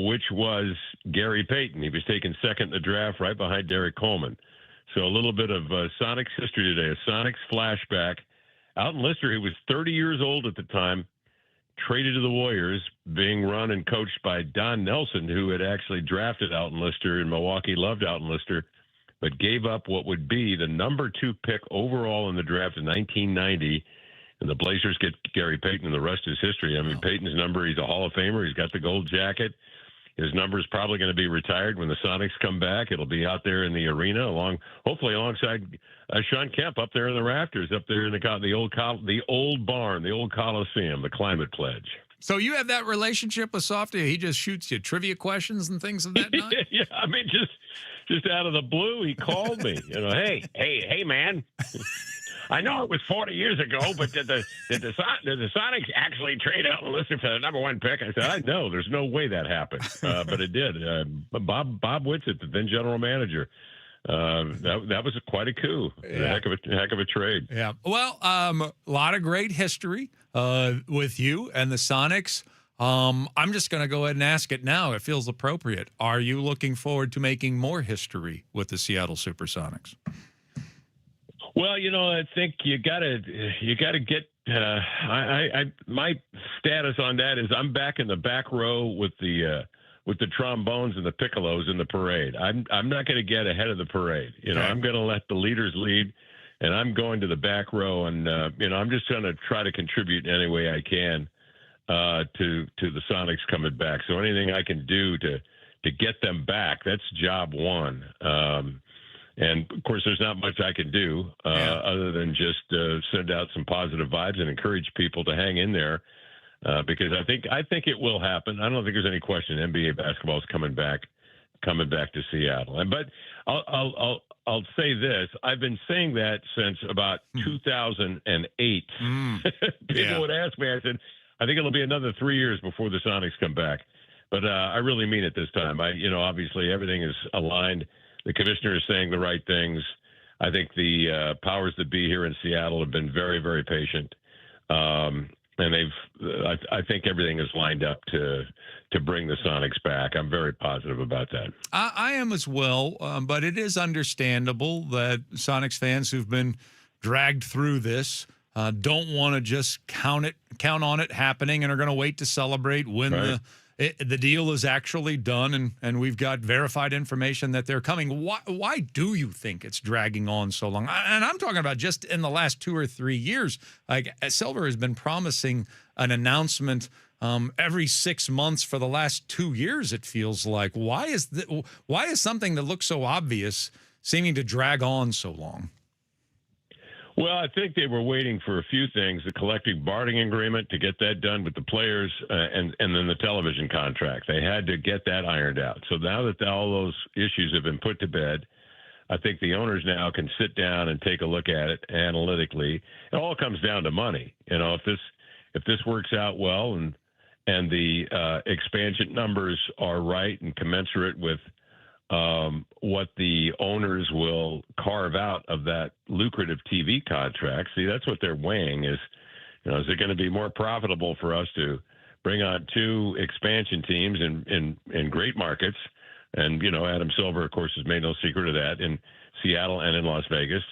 N: which was Gary Payton. He was taken second in the draft right behind Derek Coleman. So a little bit of Sonics history today, a Sonics flashback. Alton Lister, who was 30 years old at the time, traded to the Warriors, being run and coached by Don Nelson, who had actually drafted Alton Lister, and Milwaukee loved Alton Lister, but gave up what would be the number 2 pick overall in the draft in 1990. And the Blazers get Gary Payton, and the rest is history. I mean, Payton's number, he's a Hall of Famer. He's got the gold jacket. His number is probably going to be retired when the Sonics come back. It'll be out there in the arena, hopefully alongside Sean Kemp up there in the rafters, up there in the old barn, the old Coliseum, the Climate Pledge.
B: So you have that relationship with Softy? He just shoots you trivia questions and things of that night?
N: Yeah, I mean, just out of the blue, he called me. Hey, man. I know it was 40 years ago, but did the Sonics actually trade Alton Lister for the number one pick? I said, I know. There's no way that happened, but it did. Bob Whitsitt, the then general manager, that was quite a coup. Yeah. A heck of a trade.
B: Yeah. Well, a lot of great history with you and the Sonics. I'm just going to go ahead and ask it now. It feels appropriate. Are you looking forward to making more history with the Seattle Supersonics?
N: Well, I think you gotta get. My status on that is I'm back in the back row with the trombones and the piccolos in the parade. I'm not going to get ahead of the parade. I'm going to let the leaders lead, and I'm going to the back row, and I'm just going to try to contribute in any way I can to the Sonics coming back. So anything I can do to get them back, that's job one. And of course, there's not much I can do other than just send out some positive vibes and encourage people to hang in there, because I think it will happen. I don't think there's any question NBA basketball is coming back to Seattle. But I'll say this: I've been saying that since about 2008. People would ask me. I said, I think it'll be another 3 years before the Sonics come back. But I really mean it this time. Obviously everything is aligned. The commissioner is saying the right things. I think the powers that be here in Seattle have been very, very patient. And I think everything is lined up to bring the Sonics back. I'm very positive about that.
B: I am as well, but it is understandable that Sonics fans who've been dragged through this don't want to just count on it happening and are going to wait to celebrate when the deal is actually done and we've got verified information that they're coming. Why do you think it's dragging on so long? And I'm talking about just in the last 2 or 3 years. Like Silver has been promising an announcement every 6 months for the last 2 years, it feels like. Why is something that looks so obvious seeming to drag on so long?
N: Well, I think they were waiting for a few things: the collective bargaining agreement, to get that done with the players, and then the television contract. They had to get that ironed out. So now that all those issues have been put to bed, I think the owners now can sit down and take a look at it analytically. It all comes down to money. If this works out well and the expansion numbers are right and commensurate with what the owners will carve out of that lucrative TV contract. See, that's what they're weighing is it going to be more profitable for us to bring on 2 expansion teams in great markets? And, Adam Silver, of course, has made no secret of that in Seattle and in Las Vegas.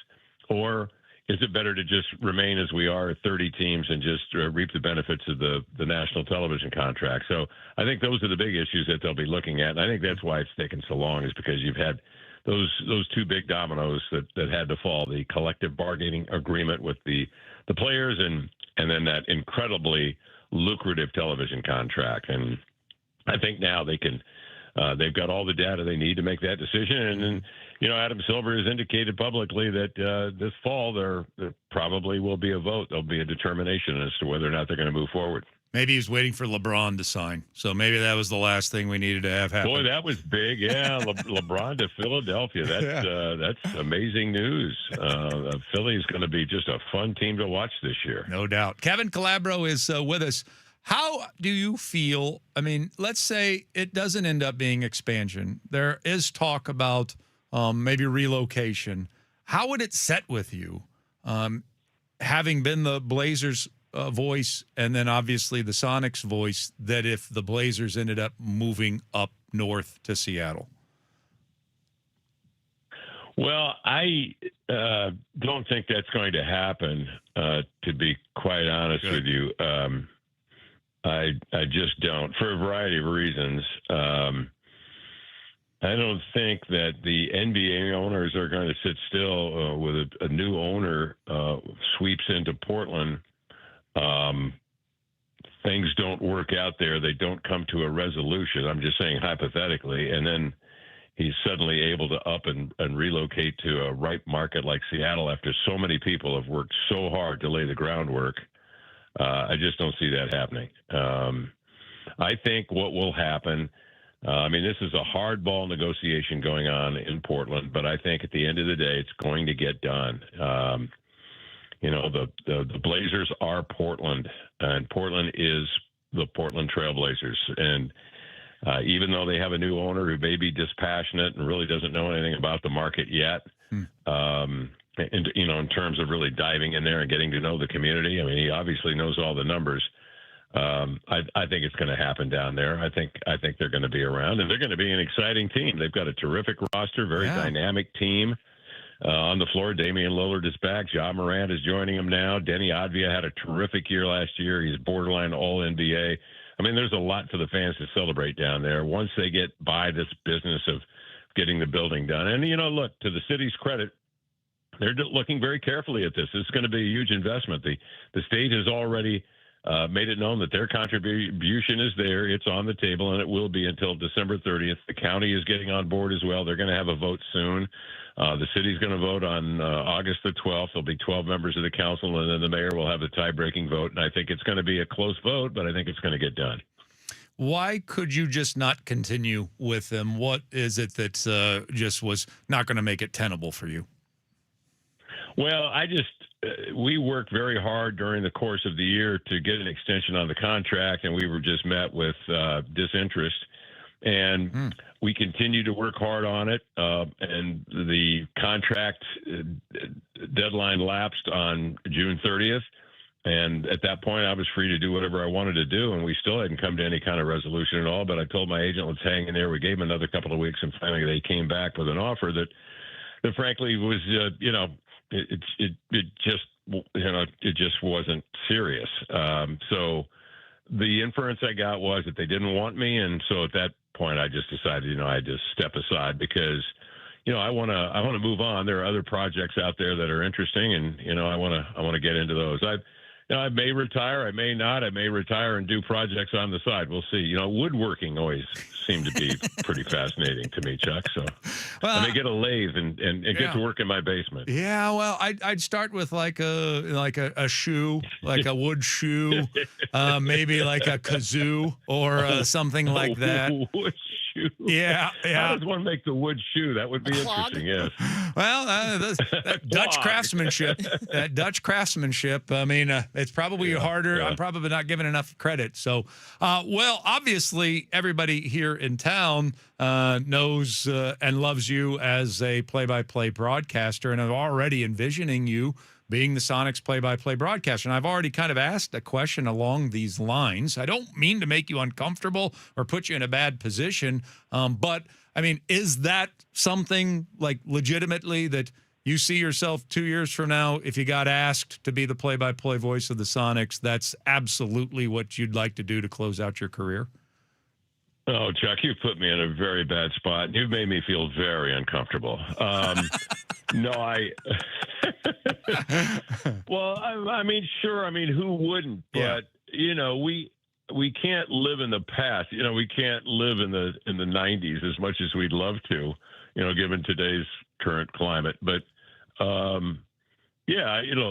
N: Or is it better to just remain as we are, 30 teams, and just reap the benefits of the national television contract? So I think those are the big issues that they'll be looking at. And I think that's why it's taken so long, is because you've had those 2 big dominoes that had to fall: the collective bargaining agreement with the players and then that incredibly lucrative television contract. And I think now they can they've got all the data they need to make that decision. And then, Adam Silver has indicated publicly that this fall there probably will be a vote. There'll be a determination as to whether or not they're going to move forward.
B: Maybe he's waiting for LeBron to sign. So maybe that was the last thing we needed to have happen.
N: Boy, that was big. Yeah, LeBron to Philadelphia. That's amazing news. Philly is going to be just a fun team to watch this year.
B: No doubt. Kevin Calabro is with us. How do you feel? I mean, let's say it doesn't end up being expansion. There is talk about maybe relocation. How would it set with you, having been the Blazers' voice and then obviously the Sonics' voice, that if the Blazers ended up moving up north to Seattle?
N: Well, I don't think that's going to happen, to be quite honest with you. I just don't, for a variety of reasons. I don't think that the NBA owners are going to sit still with a new owner sweeps into Portland. Things don't work out there. They don't come to a resolution. I'm just saying hypothetically. And then he's suddenly able to up and relocate to a ripe market like Seattle after so many people have worked so hard to lay the groundwork. I just don't see that happening. I think what will happen, this is a hardball negotiation going on in Portland, but I think at the end of the day, it's going to get done. The Blazers are Portland, and Portland is the Portland Trailblazers. And even though they have a new owner who may be dispassionate and really doesn't know anything about the market yet, in terms of really diving in there and getting to know the community. I mean, he obviously knows all the numbers. I think it's going to happen down there. I think they're going to be around, and they're going to be an exciting team. They've got a terrific roster, very dynamic team on the floor. Damian Lillard is back. Ja Morant is joining him now. Denny Advia had a terrific year last year. He's borderline All-NBA. I mean, there's a lot for the fans to celebrate down there once they get by this business of getting the building done. And, look, to the city's credit, they're looking very carefully at this. It's going to be a huge investment. The state has already made it known that their contribution is there. It's on the table, and it will be until December 30th. The county is getting on board as well. They're going to have a vote soon. The city's going to vote on August the 12th. There'll be 12 members of the council, and then the mayor will have the tie-breaking vote. And I think it's going to be a close vote, but I think it's going to get done.
B: Why could you just not continue with them? What is it that just was not going to make it tenable for you?
N: Well, we worked very hard during the course of the year to get an extension on the contract, and we were just met with disinterest. And we continue to work hard on it. And the contract deadline lapsed on June 30th. And at that point, I was free to do whatever I wanted to do, and we still hadn't come to any kind of resolution at all. But I told my agent, let's hang in there. We gave them another couple of weeks, and finally they came back with an offer that frankly was, it just wasn't serious. So the inference I got was that they didn't want me, and so at that point, I just decided, I just step aside because, I want to move on. There are other projects out there that are interesting, and I want to get into those. I may retire, I may not. I may retire and do projects on the side. We'll see. Woodworking always seemed to be pretty fascinating to me, Chuck. So I may get a lathe and get to work in my basement.
B: Yeah, well, I'd start with like a shoe, like a wood shoe, maybe like a kazoo or something like that.
N: Wood shoe.
B: Yeah.
N: How does one make the wood shoe? That would be interesting. Yes.
B: Well, that Dutch craftsmanship. That Dutch craftsmanship. I mean, it's probably harder. I'm probably not giving enough credit. So, well, obviously, everybody here in town knows and loves you as a play-by-play broadcaster, and I'm already envisioning you being the Sonics play-by-play broadcaster. And I've already kind of asked a question along these lines. I don't mean to make you uncomfortable or put you in a bad position, but, I mean, is that something, like, legitimately that you see yourself 2 years from now, if you got asked to be the play-by-play voice of the Sonics, that's absolutely what you'd like to do to close out your career?
N: Oh, Chuck, you've put me in a very bad spot. You've made me feel very uncomfortable. No, well, I mean, sure. I mean, who wouldn't? But, we can't live in the past. We can't live in the 90s as much as we'd love to, given today's current climate. But,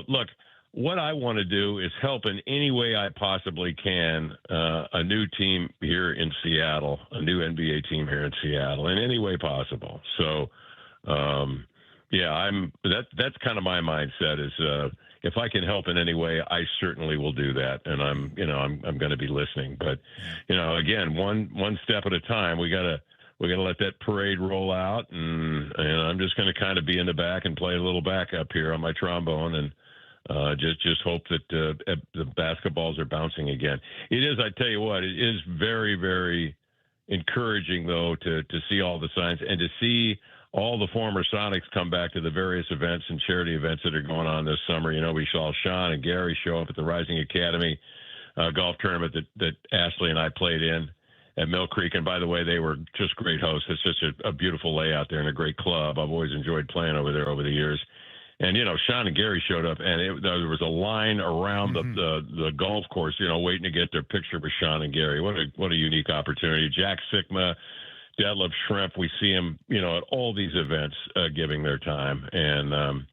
N: look, what I want to do is help in any way I possibly can a new team here in Seattle, a new NBA team here in Seattle, in any way possible. So, that's kind of my mindset is if I can help in any way, I certainly will do that. And I'm going to be listening. But, again, one step at a time. We got to let that parade roll out, and I'm just going to kind of be in the back and play a little backup here on my trombone and just hope that the basketballs are bouncing again. It is, I tell you what, it is very, very encouraging, though, to see all the signs and to see all the former Sonics come back to the various events and charity events that are going on this summer. We saw Sean and Gary show up at the Rising Academy golf tournament that Ashley and I played in at Mill Creek. And by the way, they were just great hosts. It's just a beautiful layout there and a great club. I've always enjoyed playing over there over the years. And, Sean and Gary showed up, and there was a line around the golf course, waiting to get their picture with Sean and Gary. What a unique opportunity. Jack Sikma, Detlef Schrempf, we see him, at all these events giving their time. And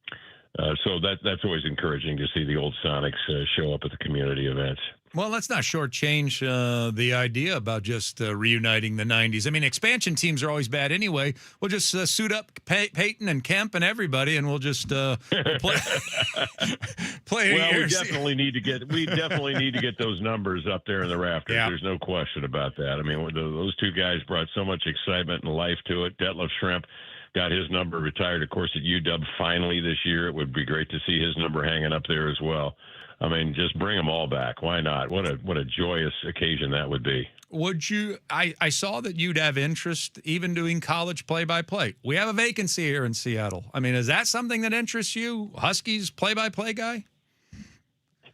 N: so that's always encouraging to see the old Sonics show up at the community events.
B: Well, let's not shortchange the idea about just reuniting the 90s. I mean, expansion teams are always bad anyway. We'll just suit up Peyton and Kemp and everybody, and we'll just play.
N: Well, we definitely need to get those numbers up there in the rafters. Yeah. There's no question about that. I mean, those two guys brought so much excitement and life to it. Detlef Schrempf got his number retired, of course, at UW finally this year. It would be great to see his number hanging up there as well. I mean, just bring them all back. Why not? What a joyous occasion that would be.
B: Would you? I saw that you'd have interest even doing college play-by-play. We have a vacancy here in Seattle. I mean, is that something that interests you? Huskies play-by-play guy?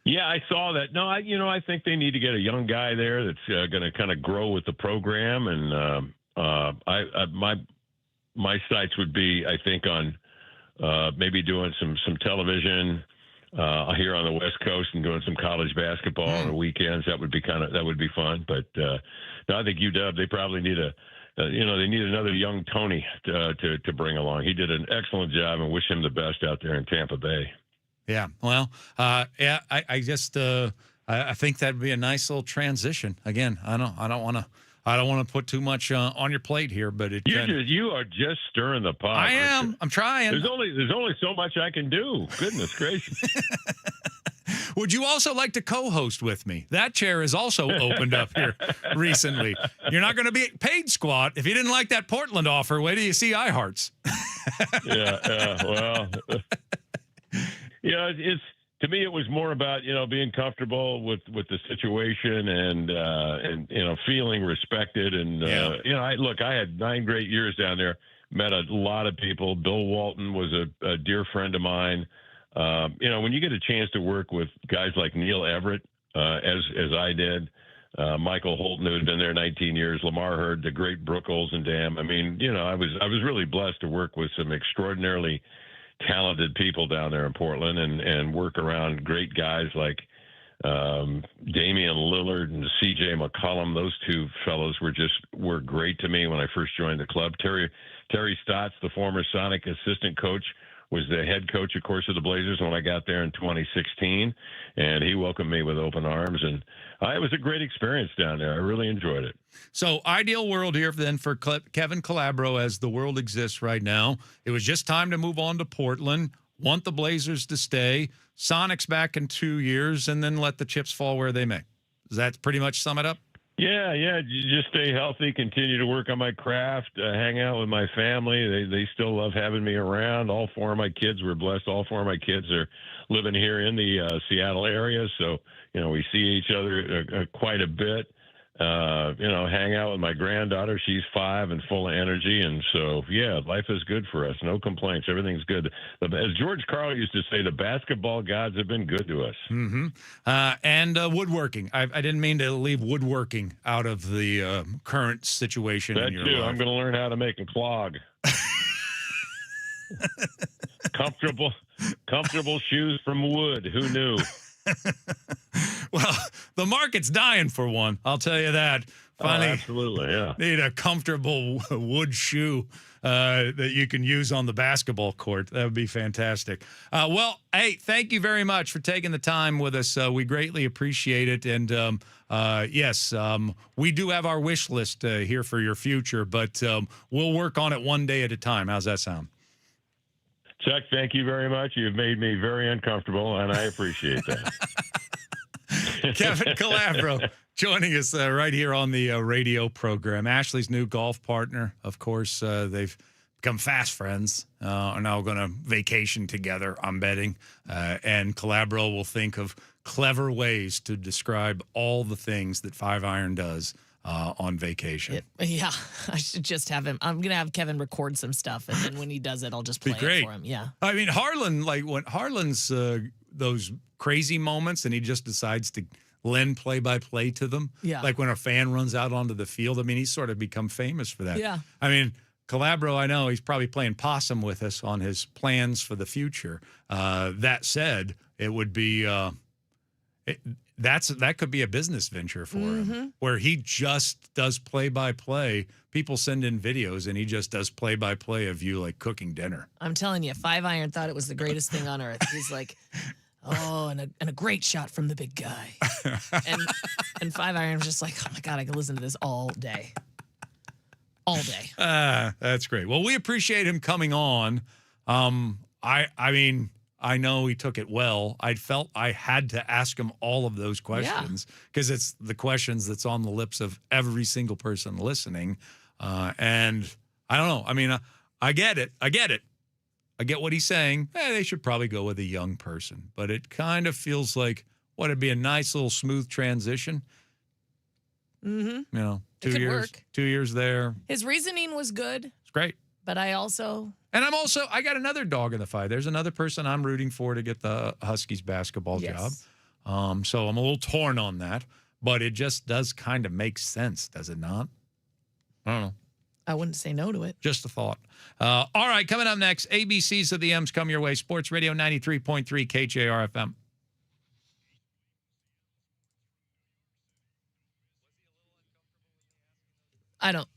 N: Yeah, I saw that. No, I think they need to get a young guy there that's going to kind of grow with the program. And my sights would be, I think, on maybe doing some television here on the West Coast and doing some college basketball on the weekends. That would be fun. But no, I think UW, they probably need they need another young Tony to bring along. He did an excellent job, and wish him the best out there in Tampa Bay.
B: Yeah. Well, I just I think that'd be a nice little transition. Again, I don't want to I don't want to put too much on your plate here, but
N: You are just stirring the pot.
B: I am. I'm trying.
N: There's only so much I can do. Goodness gracious.
B: Would you also like to co-host with me? That chair is also opened up here recently. You're not going to be paid squat. If you didn't like that Portland offer, wait till you see iHeart's.
N: Well, it's to me, it was more about, being comfortable with the situation and feeling respected. And, I had 9 great years down there, met a lot of people. Bill Walton was a dear friend of mine. When you get a chance to work with guys like Neil Everett, as I did, Michael Holton, who had been there 19 years, Lamar Hurd, the great Brooke Olzendam. I mean, I was really blessed to work with some extraordinarily talented people down there in Portland and work around great guys like Damian Lillard and C.J. McCollum. Those two fellows were great to me when I first joined the club. Terry Stotts, the former Sonic assistant coach, was the head coach, of course, of the Blazers when I got there in 2016, and he welcomed me with open arms, and it was a great experience down there. I really enjoyed it.
B: So, ideal world here then for Kevin Calabro as the world exists right now. It was just time to move on to Portland, want the Blazers to stay, Sonics back in 2 years, and then let the chips fall where they may. Does that pretty much sum it up?
N: Yeah. Just stay healthy, continue to work on my craft, hang out with my family. They still love having me around. All 4 of my kids were blessed. All 4 of my kids are living here in the Seattle area. So, we see each other quite a bit. Hang out with my granddaughter. She's 5 and full of energy. And so, life is good for us. No complaints. Everything's good. As George Karl used to say, the basketball gods have been good to us.
B: Mm-hmm. And woodworking. I didn't mean to leave woodworking out of the current situation in your life.
N: I'm going to learn how to make a clog. Comfortable shoes from wood. Who knew?
B: Well, the market's dying for one. I'll tell you that. Finally,
N: absolutely, yeah.
B: Need a comfortable wood shoe that you can use on the basketball court. That would be fantastic. Well, hey, thank you very much for taking the time with us. We greatly appreciate it. And yes, we do have our wish list here for your future, but we'll work on it one day at a time. How's that sound?
N: Chuck, thank you very much. You've made me very uncomfortable, and I appreciate that.
B: Kevin Calabro joining us right here on the radio program. Ashley's new golf partner, of course. They've become fast friends, are now going to vacation together, I'm betting. And Calabro will think of clever ways to describe all the things that 5-iron does on vacation.
C: Yeah, I should just have him. I'm going to have Kevin record some stuff, and then when he does it, I'll just play it for him. Yeah.
B: I mean, Harlan, like when Harlan's those crazy moments and he just decides to lend play-by-play to them.
C: Yeah.
B: Like when a fan runs out onto the field. I mean, he's sort of become famous for that.
C: Yeah.
B: I mean, Calabro, I know he's probably playing possum with us on his plans for the future. That said, it would be that could be a business venture for him where he just does play-by-play. People send in videos and he just does play-by-play of you like cooking dinner.
C: I'm telling you, 5-iron thought it was the greatest thing on earth. He's like, oh, and a great shot from the big guy. and 5-iron was just like, oh my God, I could listen to this all day. All day.
B: That's great. Well, we appreciate him coming on. I mean, I know he took it well. I felt I had to ask him all of those questions because it's the questions that's on the lips of every single person listening. And I don't know. I mean, I get it. I get what he's saying. They should probably go with a young person. But it kind of feels like, it'd be a nice little smooth transition.
C: Mm-hmm.
B: 2 years. Work. 2 years there.
C: His reasoning was good.
B: It's great.
C: But I
B: got another dog in the fight. There's another person I'm rooting for to get the Huskies basketball job. So I'm a little torn on that, but it just does kind of make sense, does it not? I don't know.
C: I wouldn't say no to it.
B: Just a thought. All right, coming up next, ABCs of the M's come your way. Sports Radio 93.3 KJR FM.
C: I don't.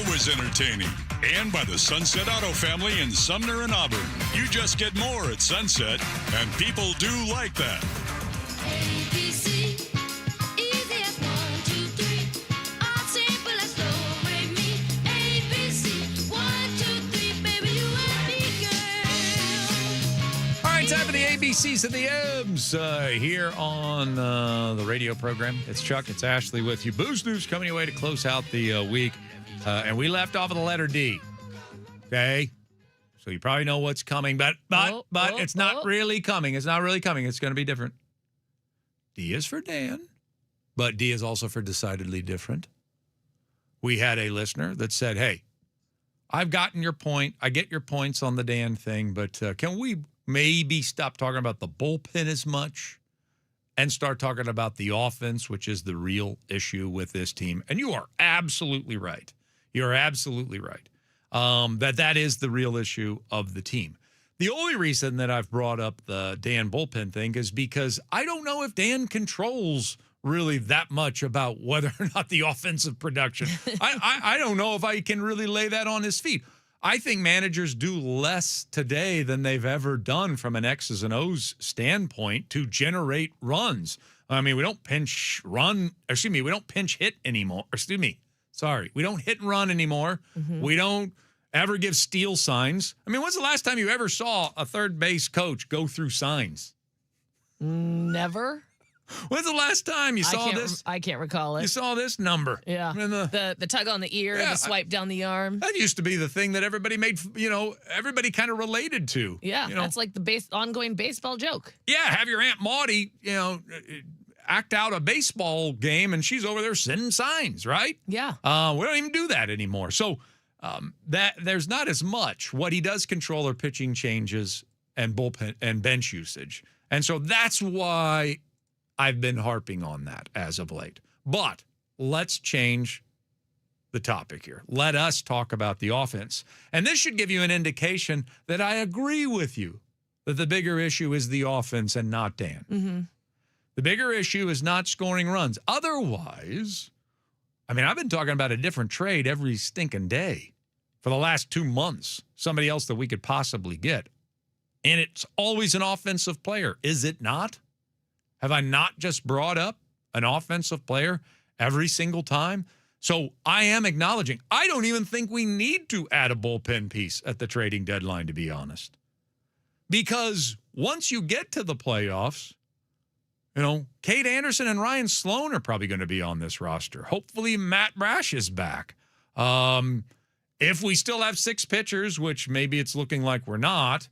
E: always entertaining. And by the Sunset Auto family in Sumner and Auburn. You just get more at Sunset, and people do like that.
O: ABC, easy as 1, 2, 3. All simple as do, re, mi. ABC, 1, 2, 3, baby, you and me, girl.
B: All right, time for the ABCs and the M's here on the radio program. It's Chuck, it's Ashley with you. Booze News coming your way to close out the week. And we left off of the letter D. Okay? So you probably know what's coming, but it's not really coming. It's not really coming. It's going to be different. D is for Dan, but D is also for decidedly different. We had a listener that said, hey, I've gotten your point. I get your points on the Dan thing, but can we maybe stop talking about the bullpen as much and start talking about the offense, which is the real issue with this team? And you are absolutely right. You're absolutely right. That is the real issue of the team. The only reason that I've brought up the Dan bullpen thing is because I don't know if Dan controls really that much about whether or not the offensive production. I don't know if I can really lay that on his feet. I think managers do less today than they've ever done from an X's and O's standpoint to generate runs. I mean, we don't pinch hit anymore. We don't hit and run anymore. Mm-hmm. We don't ever give steal signs. I mean, when's the last time you ever saw a third base coach go through signs?
C: Never.
B: When's the last time you saw this?
C: I can't recall it.
B: You saw this number.
C: Yeah. The tug on the ear, the swipe down the arm.
B: That used to be the thing that everybody made, everybody kind of related to.
C: Yeah, that's like the ongoing baseball joke.
B: Yeah, have your Aunt Maudie, act out a baseball game and she's over there sending signs, right?
C: Yeah.
B: We don't even do that anymore. So that there's not as much. What he does control are pitching changes and bullpen and bench usage. And so that's why I've been harping on that as of late. But let's change the topic here. Let us talk about the offense. And this should give you an indication that I agree with you that the bigger issue is the offense and not Dan.
C: Mm-hmm.
B: The bigger issue is not scoring runs. Otherwise, I mean, I've been talking about a different trade every stinking day for the last 2 months. Somebody else that we could possibly get. And it's always an offensive player, is it not? Have I not just brought up an offensive player every single time? So I am acknowledging, I don't even think we need to add a bullpen piece at the trading deadline, to be honest. Because once you get to the playoffs, Cade Anderson and Ryan Sloan are probably going to be on this roster. Hopefully Matt Brash is back. If we still have 6 pitchers, which maybe it's looking like we're not,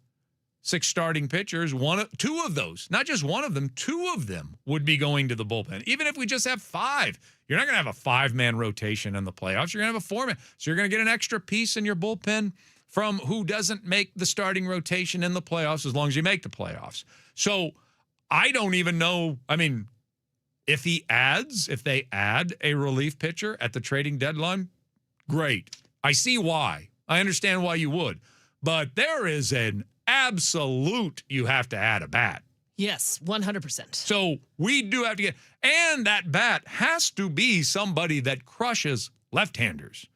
B: 6 starting pitchers, 2 of those, not just one of them, 2 of them would be going to the bullpen. Even if we just have 5, you're not going to have a 5-man rotation in the playoffs. You're going to have a 4-man. So you're going to get an extra piece in your bullpen from who doesn't make the starting rotation in the playoffs as long as you make the playoffs. So I don't even know. I mean, if they add a relief pitcher at the trading deadline, great. I see why. I understand why you would. But there is an absolute you have to add a bat.
C: Yes, 100%.
B: So we do have to get, and that bat has to be somebody that crushes left-handers.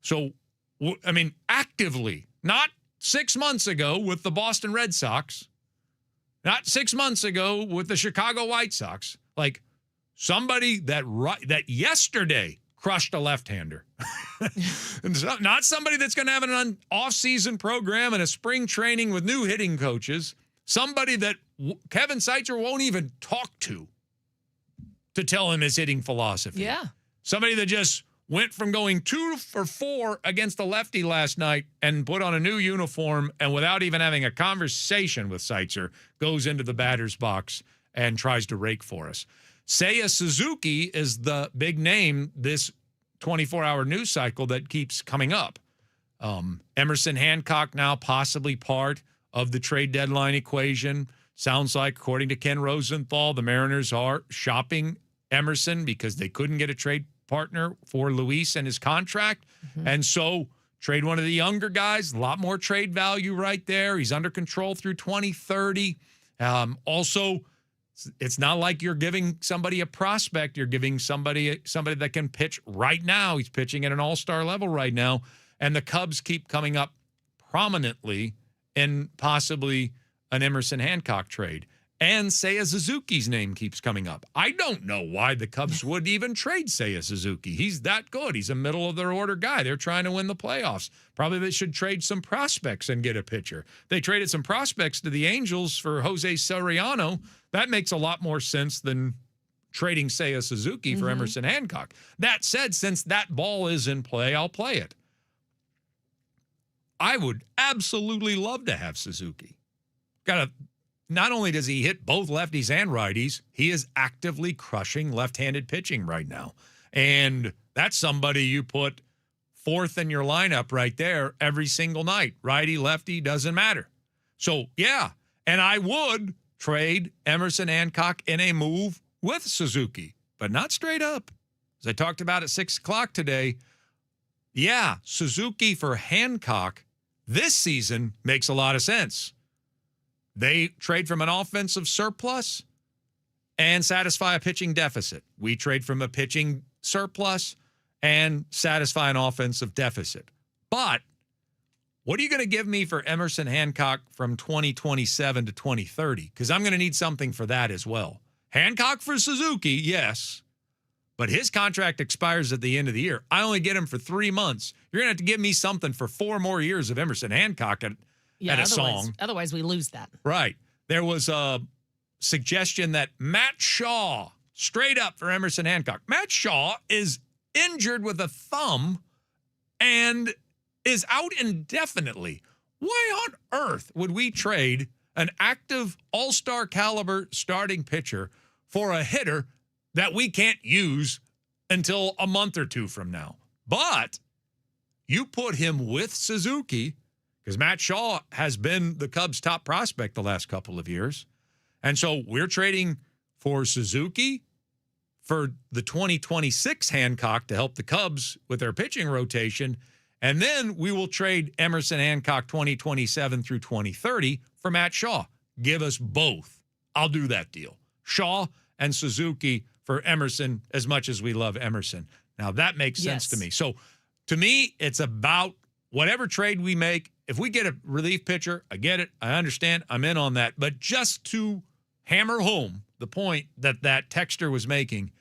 B: So, I mean, actively, not 6 months ago with the Boston Red Sox, not 6 months ago with the Chicago White Sox, like somebody that yesterday crushed a left-hander. Not somebody that's going to have an off-season program and a spring training with new hitting coaches. Somebody that Kevin Seitzer won't even talk to tell him his hitting philosophy.
C: Yeah.
B: Somebody that just went from going 2 for 4 against the lefty last night and put on a new uniform and without even having a conversation with Seitzer goes into the batter's box and tries to rake for us. Seiya Suzuki is the big name this 24-hour news cycle that keeps coming up. Emerson Hancock now possibly part of the trade deadline equation. Sounds like, according to Ken Rosenthal, the Mariners are shopping Emerson because they couldn't get a trade partner for Luis and his contract. Mm-hmm. And so trade one of the younger guys, a lot more trade value right there. He's under control through 2030. Also, It's not like you're giving somebody a prospect. You're giving somebody that can pitch right now. He's pitching at an all-star level right now. And the Cubs keep coming up prominently in possibly an Emerson Hancock trade. And Seiya Suzuki's name keeps coming up. I don't know why the Cubs would even trade Seiya Suzuki. He's that good. He's a middle-of-their-order guy. They're trying to win the playoffs. Probably they should trade some prospects and get a pitcher. They traded some prospects to the Angels for Jose Soriano. That makes a lot more sense than trading Seiya Suzuki for Emerson Hancock. That said, since that ball is in play, I'll play it. I would absolutely love to have Suzuki. Not only does he hit both lefties and righties, he is actively crushing left-handed pitching right now. And that's somebody you put fourth in your lineup right there every single night. Righty, lefty, doesn't matter. So, yeah, and I would trade Emerson Hancock in a move with Suzuki, but not straight up. As I talked about at 6 o'clock today, yeah, Suzuki for Hancock this season makes a lot of sense. They trade from an offensive surplus and satisfy a pitching deficit. We trade from a pitching surplus and satisfy an offensive deficit. But what are you going to give me for Emerson Hancock from 2027 to 2030? Because I'm going to need something for that as well. Hancock for Suzuki, yes. But his contract expires at the end of the year. I only get him for 3 months. You're going to have to give me something for 4 more years of Emerson Hancock at a song.
C: Otherwise, we lose that.
B: Right. There was a suggestion that Matt Shaw, straight up for Emerson Hancock. Matt Shaw is injured with a thumb and is out indefinitely. Why on earth would we trade an active all-star caliber starting pitcher for a hitter that we can't use until a month or two from now? But you put him with Suzuki, because Matt Shaw has been the Cubs' top prospect the last couple of years. And so we're trading for Suzuki for the 2026 Hancock to help the Cubs with their pitching rotation. And then we will trade Emerson Hancock 2027 through 2030 for Matt Shaw. Give us both. I'll do that deal. Shaw and Suzuki for Emerson, as much as we love Emerson. Now, that makes sense to me. So, to me, it's about whatever trade we make. If we get a relief pitcher, I get it. I understand. I'm in on that. But just to hammer home the point that texter was making,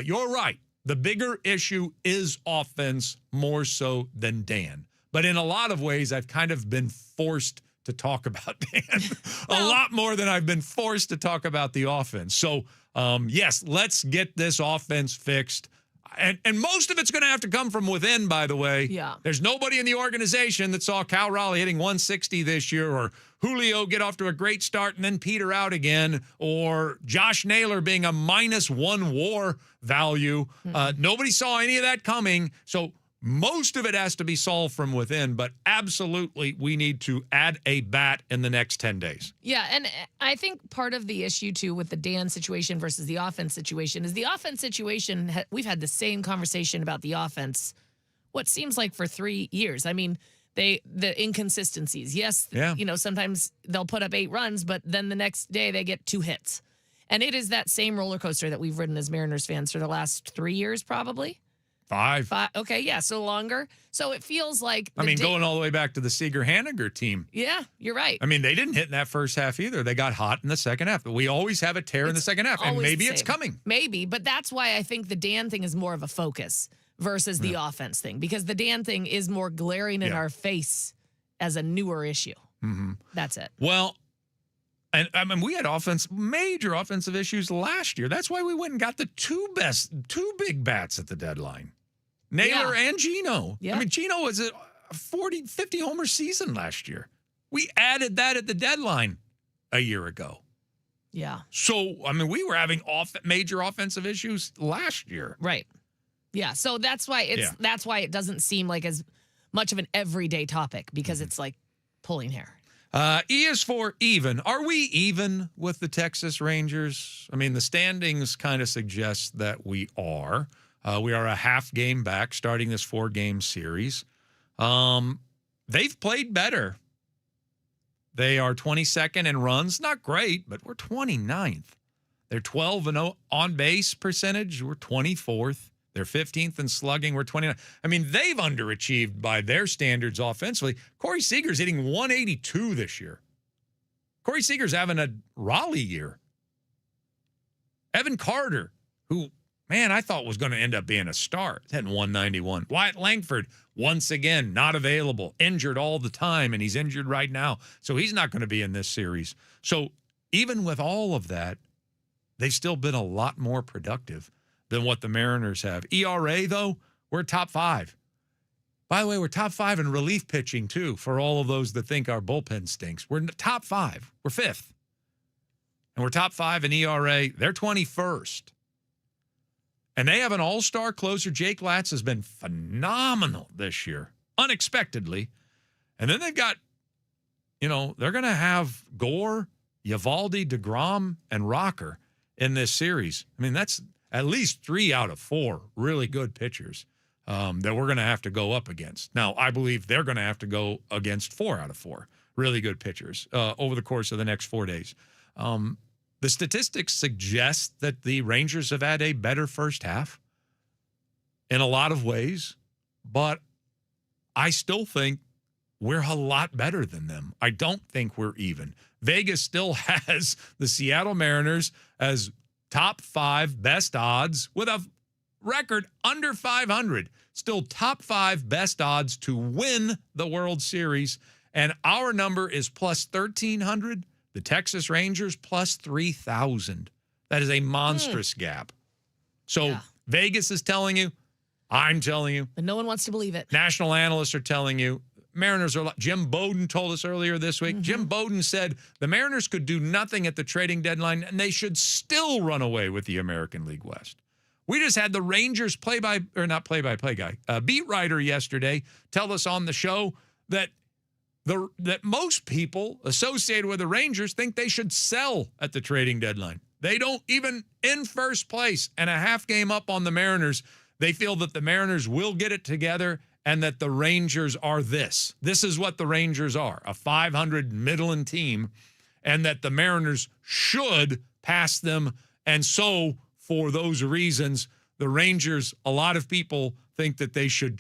B: you're right. The bigger issue is offense more so than Dan. But in a lot of ways, I've kind of been forced to talk about Dan a lot more than I've been forced to talk about the offense. So, yes, let's get this offense fixed. And most of it's going to have to come from within, by the way.
C: Yeah.
B: There's nobody in the organization that saw Cal Raleigh hitting 160 this year, or Julio get off to a great start and then peter out again, or Josh Naylor being a -1 WAR value. Nobody saw any of that coming. So most of it has to be solved from within, but absolutely we need to add a bat in the next 10 days.
C: Yeah, and I think part of the issue, too, with the Dan situation versus the offense situation is the offense situation, we've had the same conversation about the offense, what seems like for 3 years. I mean, the inconsistencies. Yes, sometimes they'll put up 8 runs, but then the next day they get 2 hits. And it is that same roller coaster that we've ridden as Mariners fans for the last 3 years, probably.
B: 5.
C: Okay, yeah, so longer. So it feels like...
B: going all the way back to the Seager-Haniger team.
C: Yeah, you're right.
B: I mean, they didn't hit in that first half either. They got hot in the second half. But we always have a tear in the second half, and maybe it's coming.
C: Maybe, but that's why I think the Dan thing is more of a focus versus the offense thing, because the Dan thing is more glaring in our face as a newer issue.
B: Mm-hmm.
C: That's it.
B: Well... And I mean, we had major offensive issues last year. That's why we went and got the two big bats at the deadline. Naylor and Gino.
C: Yeah.
B: I mean, Gino was a 40, 50 homer season last year. We added that at the deadline a year ago.
C: Yeah.
B: So, I mean, we were having major offensive issues last year.
C: Right. Yeah. So that's why it doesn't seem like as much of an everyday topic, because it's like pulling hair.
B: E is for even. Are we even with the Texas Rangers? I mean, the standings kind of suggest that we are. We are a half game back starting this 4-game series. They've played better. They are 22nd in runs. Not great, but we're 29th. They're 12 and on base percentage. We're 24th. They're 15th in slugging. We're 29th. I mean, they've underachieved by their standards offensively. Corey Seager's hitting 182 this year. Corey Seager's having a Raleigh year. Evan Carter, who, man, I thought was going to end up being a star, is hitting 191. Wyatt Langford, once again, not available, injured all the time, and he's injured right now. So he's not going to be in this series. So even with all of that, they've still been a lot more productive than what the Mariners have. ERA, though, we're top 5. By the way, we're top 5 in relief pitching, too, for all of those that think our bullpen stinks. We're in the top 5. We're 5th. And we're top 5 in ERA. They're 21st. And they have an all-star closer. Jake Latz has been phenomenal this year, unexpectedly. And then they've got, they're going to have Gore, Eovaldi, DeGrom, and Rocker in this series. I mean, that's at least 3 out of 4 really good pitchers that we're going to have to go up against. Now, I believe they're going to have to go against 4 out of 4 really good pitchers over the course of the next 4 days. The statistics suggest that the Rangers have had a better first half in a lot of ways, but I still think we're a lot better than them. I don't think we're even. Vegas still has the Seattle Mariners as top 5 best odds with a record under 500. Still top 5 best odds to win the World Series. And our number is plus 1,300. The Texas Rangers plus 3,000. That is a monstrous gap. So Vegas is telling you, I'm telling you.
C: But no one wants to believe it.
B: National analysts are telling you. Mariners are. Jim Bowden told us earlier this week. Jim Bowden said the Mariners could do nothing at the trading deadline, and they should still run away with the American League West. We just had the Rangers play-by-play guy, beat writer yesterday, tell us on the show that that most people associated with the Rangers think they should sell at the trading deadline. They don't even in first place and a half game up on the Mariners. They feel that the Mariners will get it together and that the Rangers are this. This is what the Rangers are, a 500 Midland team, and that the Mariners should pass them. And so for those reasons, the Rangers, a lot of people think that they should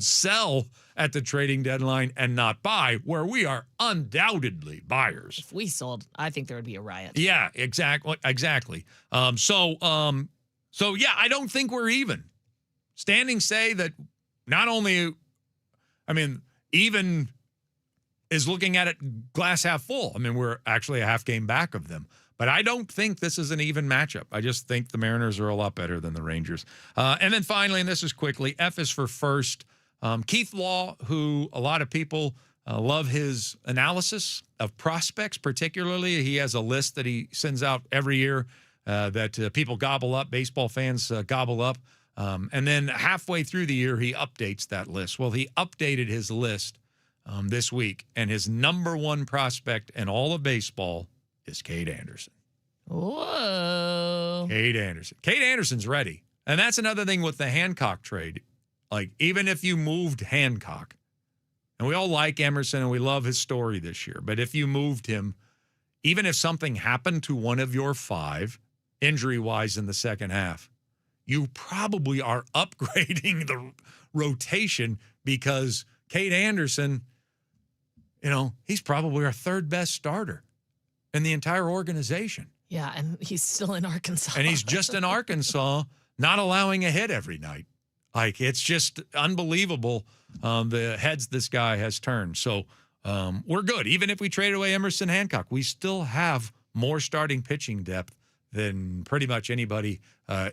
B: sell at the trading deadline and not buy, where we are undoubtedly buyers.
C: If we sold, I think there would be a riot.
B: Yeah, exactly. So yeah, I don't think we're even. Standings say that not only, even is looking at it glass half full. I mean, we're actually a half game back of them. But I don't think this is an even matchup. I just think the Mariners are a lot better than the Rangers. And then finally, and this is quickly, F is for first. Keith Law, who a lot of people love his analysis of prospects, particularly. He has a list that he sends out every year that people gobble up, baseball fans gobble up. And then halfway through the year, he updates that list. Well, he updated his list this week, and his number 1 prospect in all of baseball is Cade Anderson.
C: Whoa.
B: Cade Anderson. Cade Anderson's ready. And that's another thing with the Hancock trade. Like, even if you moved Hancock, and we all like Emerson and we love his story this year, but if you moved him, even if something happened to one of your 5, injury-wise in the second half, you probably are upgrading the rotation because Cade Anderson, he's probably our 3rd best starter in the entire organization.
C: Yeah, and he's still in Arkansas.
B: And he's just in Arkansas, not allowing a hit every night. Like, it's just unbelievable the heads this guy has turned. So we're good. Even if we trade away Emerson Hancock, we still have more starting pitching depth than pretty much anybody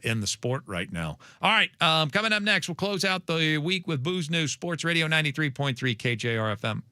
B: in the sport right now. All right, coming up next, we'll close out the week with Booze News, Sports Radio 93.3 KJR FM.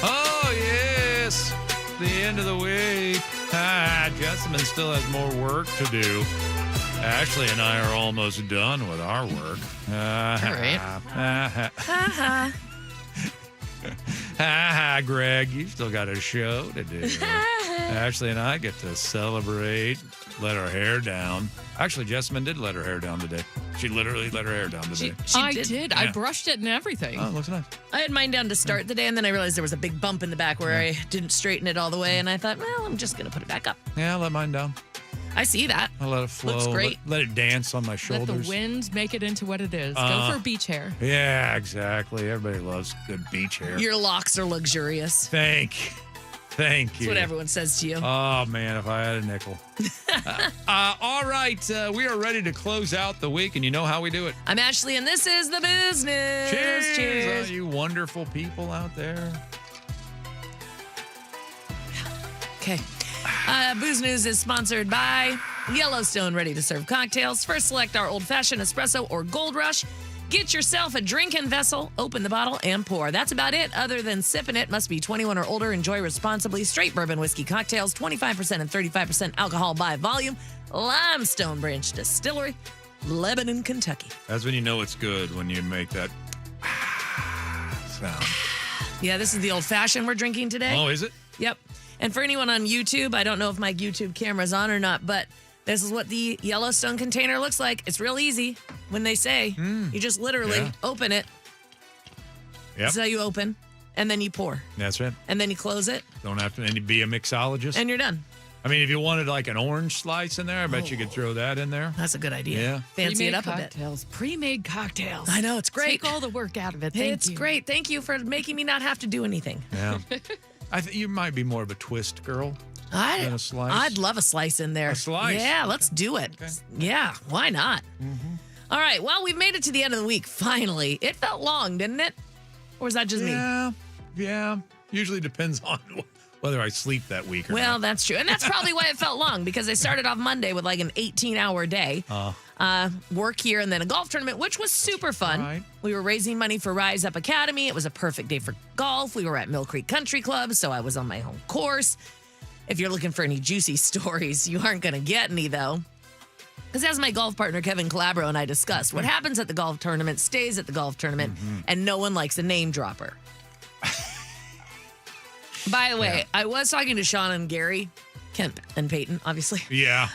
B: Oh, yes. The end of the week. Jessamine still has more work to do. Ashley and I are almost done with our work.
C: All right.
B: Greg, you still got a show to do. Ashley and I get to celebrate, let our hair down. Actually, Jessamine did let her hair down today. She literally let her hair down today.
C: She did.
B: Yeah.
C: I
H: brushed it and everything.
B: Oh, it looks nice.
C: I had mine down to start the day, and then I realized there was a big bump in the back where I didn't straighten it all the way, and I thought, well, I'm just going to put it back up.
B: Yeah, I let mine down.
C: I see that.
B: I let it flow.
C: Looks great.
B: Let it dance on my
H: Let
B: shoulders.
H: the wind make it into what it is. Go for beach hair.
B: Yeah, exactly. Everybody loves good beach hair.
C: Your locks are luxurious.
B: Thank you.
C: That's what everyone says to you.
B: Oh, man, if I had a nickel. All right, we are ready to close out the week, and you know how we do it.
C: I'm Ashley, and this is The Business.
B: Cheers. All you wonderful people out there.
C: Okay. Booze News is sponsored by Yellowstone Ready to Serve Cocktails. First, select our Old Fashioned Espresso or Gold Rush. Get yourself a drinking vessel, open the bottle, and pour. That's about it. Other than sipping it, must be 21 or older. Enjoy responsibly. Straight bourbon whiskey cocktails, 25% and 35% alcohol by volume. Limestone Branch Distillery, Lebanon, Kentucky.
B: That's when you know it's good, when you make that sound.
C: Yeah, this is the old fashioned we're drinking today.
B: Oh, is it?
C: Yep. And for anyone on YouTube, I don't know if my YouTube camera's on or not, but this is what the Yellowstone container looks like. It's real easy when they say. You just literally open it.
B: Yep.
C: So you open, and then you pour.
B: That's right.
C: And then you close it,
B: Don't have to be a mixologist.
C: and you're done.
B: I mean, if you wanted like an orange slice in there, I bet you could throw that in there.
C: That's a good idea.
B: Yeah.
C: Fancy it
H: Pre-made
C: up a bit.
H: cocktails. Pre-made cocktails.
C: I know, it's great.
H: Take all the work out of it. Thank
C: It's
H: you.
C: great. Thank you for making me not have to do anything.
B: Yeah. I think you might be more of a twist girl than a slice.
C: I'd love a slice in there.
B: A slice?
C: Yeah, let's do it. Yeah, why not? All right, well, we've made it to the end of the week, finally. It felt long, didn't it? Or was that just me?
B: Yeah. Usually depends on whether I sleep that week or
C: Well,
B: not.
C: that's true. And that's probably why it felt long, because I started off Monday with like an 18-hour day. Work here and then a golf tournament, which was super fun.
B: right.
C: We were raising money for Rise Up Academy. It was a perfect day for golf. We were at Mill Creek Country Club, so I was on my home course. If you're looking for any juicy stories, you aren't going to get any, though. Because as my golf partner, Kevin Calabro, and I discussed, what happens at the golf tournament stays at the golf tournament, and no one likes a name dropper. By the way, I was talking to Sean and Gary, Kent and Peyton, obviously.
B: Yeah.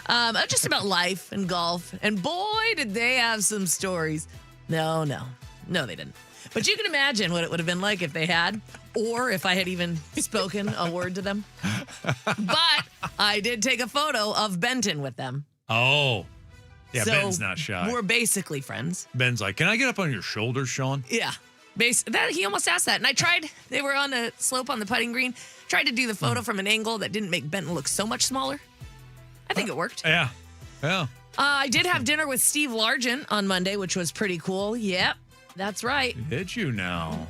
C: Just about life and golf. And boy, did they have some stories. No, they didn't. But you can imagine what it would have been like if they had, or if I had even spoken a word to them. But I did take a photo of Benton with them.
B: Oh. Yeah,
C: So
B: Ben's not shy.
C: We're basically friends.
B: Ben's like, can I get up on your shoulders, Sean?
C: Yeah. He almost asked that. And I tried, they were on a slope on the putting green, tried to do the photo from an angle that didn't make Benton look so much smaller. I think it worked.
B: Yeah.
C: I did have dinner with Steve Largent on Monday, which was pretty cool. Yep, that's right.
B: Did you now?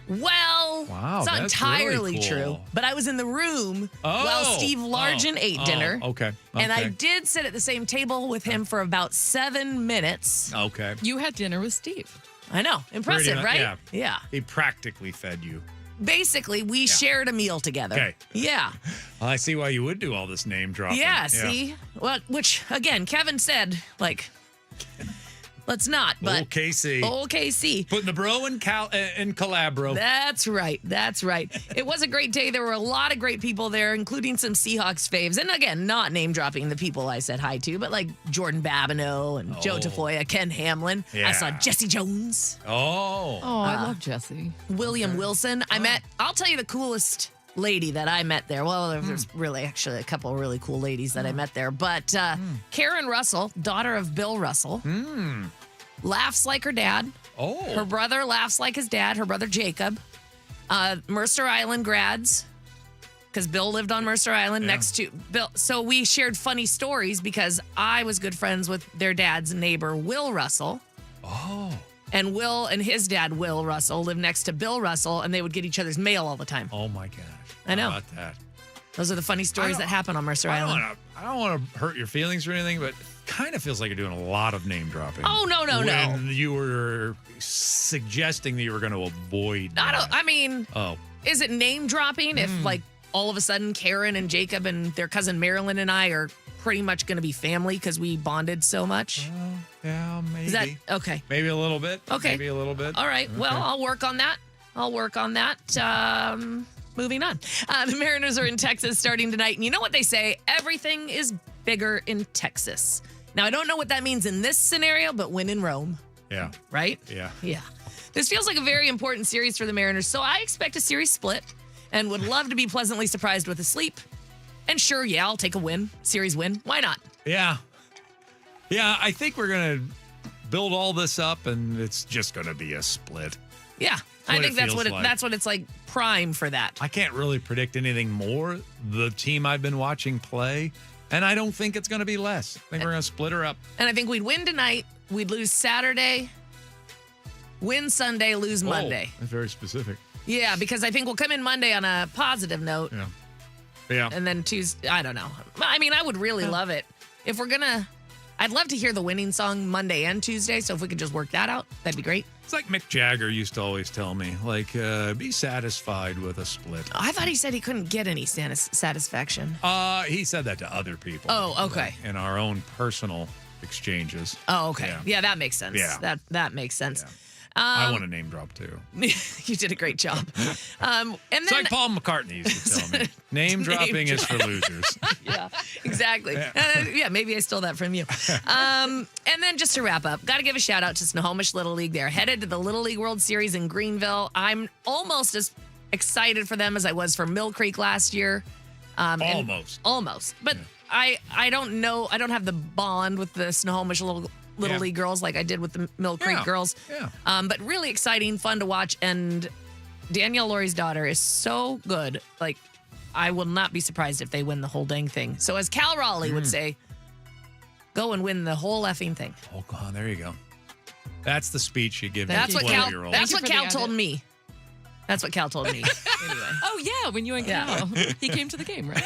C: Well,
B: Wow,
C: it's not
B: that's
C: entirely
B: really cool.
C: true, but I was in the room while Steve Largent ate dinner.
B: Okay.
C: And I did sit at the same table with him for about 7 minutes.
B: Okay.
H: You had dinner with Steve.
C: I know. Impressive,
B: Pretty much,
C: right?
B: Yeah. He practically fed you.
C: Basically, we shared a meal together.
B: Okay.
C: Yeah.
B: Well, I see why you would do all this name dropping.
C: Yeah, see? Well, which, again, Kevin said, like, let's not, but.
B: Old KC.
C: Old KC.
B: Putting the bro in Calabro.
C: That's right. That's right. It was a great day. There were a lot of great people there, including some Seahawks faves. And again, not name dropping the people I said hi to, but like Jordan Babineau and Joe Tafoya, Ken Hamlin.
B: Yeah.
C: I saw Jesse Jones.
B: Oh.
H: Oh, I love Jesse.
C: William Wilson. I'll tell you the coolest lady that I met there. Well, there's really actually a couple of really cool ladies that I met there. But Karen Russell, daughter of Bill Russell, laughs like her dad.
B: Oh.
C: Her brother laughs like his dad, her brother Jacob. Mercer Island grads, because Bill lived on Mercer Island next to Bill. So we shared funny stories because I was good friends with their dad's neighbor, Will Russell.
B: Oh.
C: And Will and his dad, Will Russell, lived next to Bill Russell, and they would get each other's mail all the time.
B: Oh, my gosh.
C: I know.
B: How about that?
C: Those are the funny stories that happen on Mercer Island.
B: I don't want to hurt your feelings or anything, but kind of feels like you're doing a lot of name dropping.
C: Oh, no.
B: When you were suggesting that you were going to avoid.
C: I mean,
B: Oh,
C: is it name dropping if like all of a sudden Karen and Jacob and their cousin Marilyn and I are pretty much going to be family because we bonded so much?
B: yeah, maybe.
C: Is that okay?
B: Maybe a little bit.
C: Okay.
B: Maybe a little bit.
C: All right. Well,
B: Okay.
C: I'll work on that. Moving on. The Mariners are in Texas starting tonight. And you know what they say? Everything is bigger in Texas. Now, I don't know what that means in this scenario, but when in Rome,
B: Yeah.
C: right?
B: Yeah.
C: Yeah. This feels like a very important series for the Mariners. So I expect a series split and would love to be pleasantly surprised with a sweep. And sure, yeah, I'll take a win. Series win. Why not?
B: Yeah. Yeah, I think we're going to build all this up and it's just going to be a split.
C: Yeah.
B: what
C: I
B: it
C: think that's
B: feels
C: what
B: like.
C: that's what it's like prime for that.
B: I can't really predict anything more. The team I've been watching play, and I don't think it's going to be less. I think we're going to split her up.
C: And I think we'd win tonight, we'd lose Saturday, win Sunday, lose Monday.
B: Oh, that's very specific.
C: Yeah, because I think we'll come in Monday on a positive note.
B: Yeah. Yeah.
C: And then Tuesday, I don't know. I mean, I would really love it. If we're going to, I'd love to hear the winning song Monday and Tuesday. So if we could just work that out, that'd be great.
B: It's like Mick Jagger used to always tell me, like, be satisfied with a split.
C: I thought he said he couldn't get any satisfaction.
B: He said that to other people.
C: Oh, okay.
B: In our own personal exchanges.
C: Oh, okay.
B: Yeah.
C: Yeah, that makes sense.
B: Yeah.
C: That makes sense.
B: I want to name drop too.
C: You did a great job. And
B: It's
C: then
B: like Paul McCartney used to tell me. Name dropping is for losers.
C: yeah, exactly.
B: Yeah.
C: Yeah, maybe I stole that from you. And then just to wrap up, got to give a shout out to Snohomish Little League. They're headed to the Little League World Series in Greenville. I'm almost as excited for them as I was for Mill Creek last year. Almost. But I don't know. I don't have the bond with the Snohomish Little League girls like I did with the Mill Creek girls.
B: Yeah.
C: But really exciting, fun to watch. And Danielle Laurie's daughter is so good. Like, I will not be surprised if they win the whole dang thing. So as Cal Raleigh would say, go and win the whole effing thing.
B: Oh, God, there you go. That's the speech you give to
C: That's
B: a
C: what Cal.
B: 12-year-old.
C: That's what
H: for the
C: Cal
H: edit.
C: told me. That's what Cal told me. Anyway.
P: Oh, yeah, when you and Cal, he came to the game, right?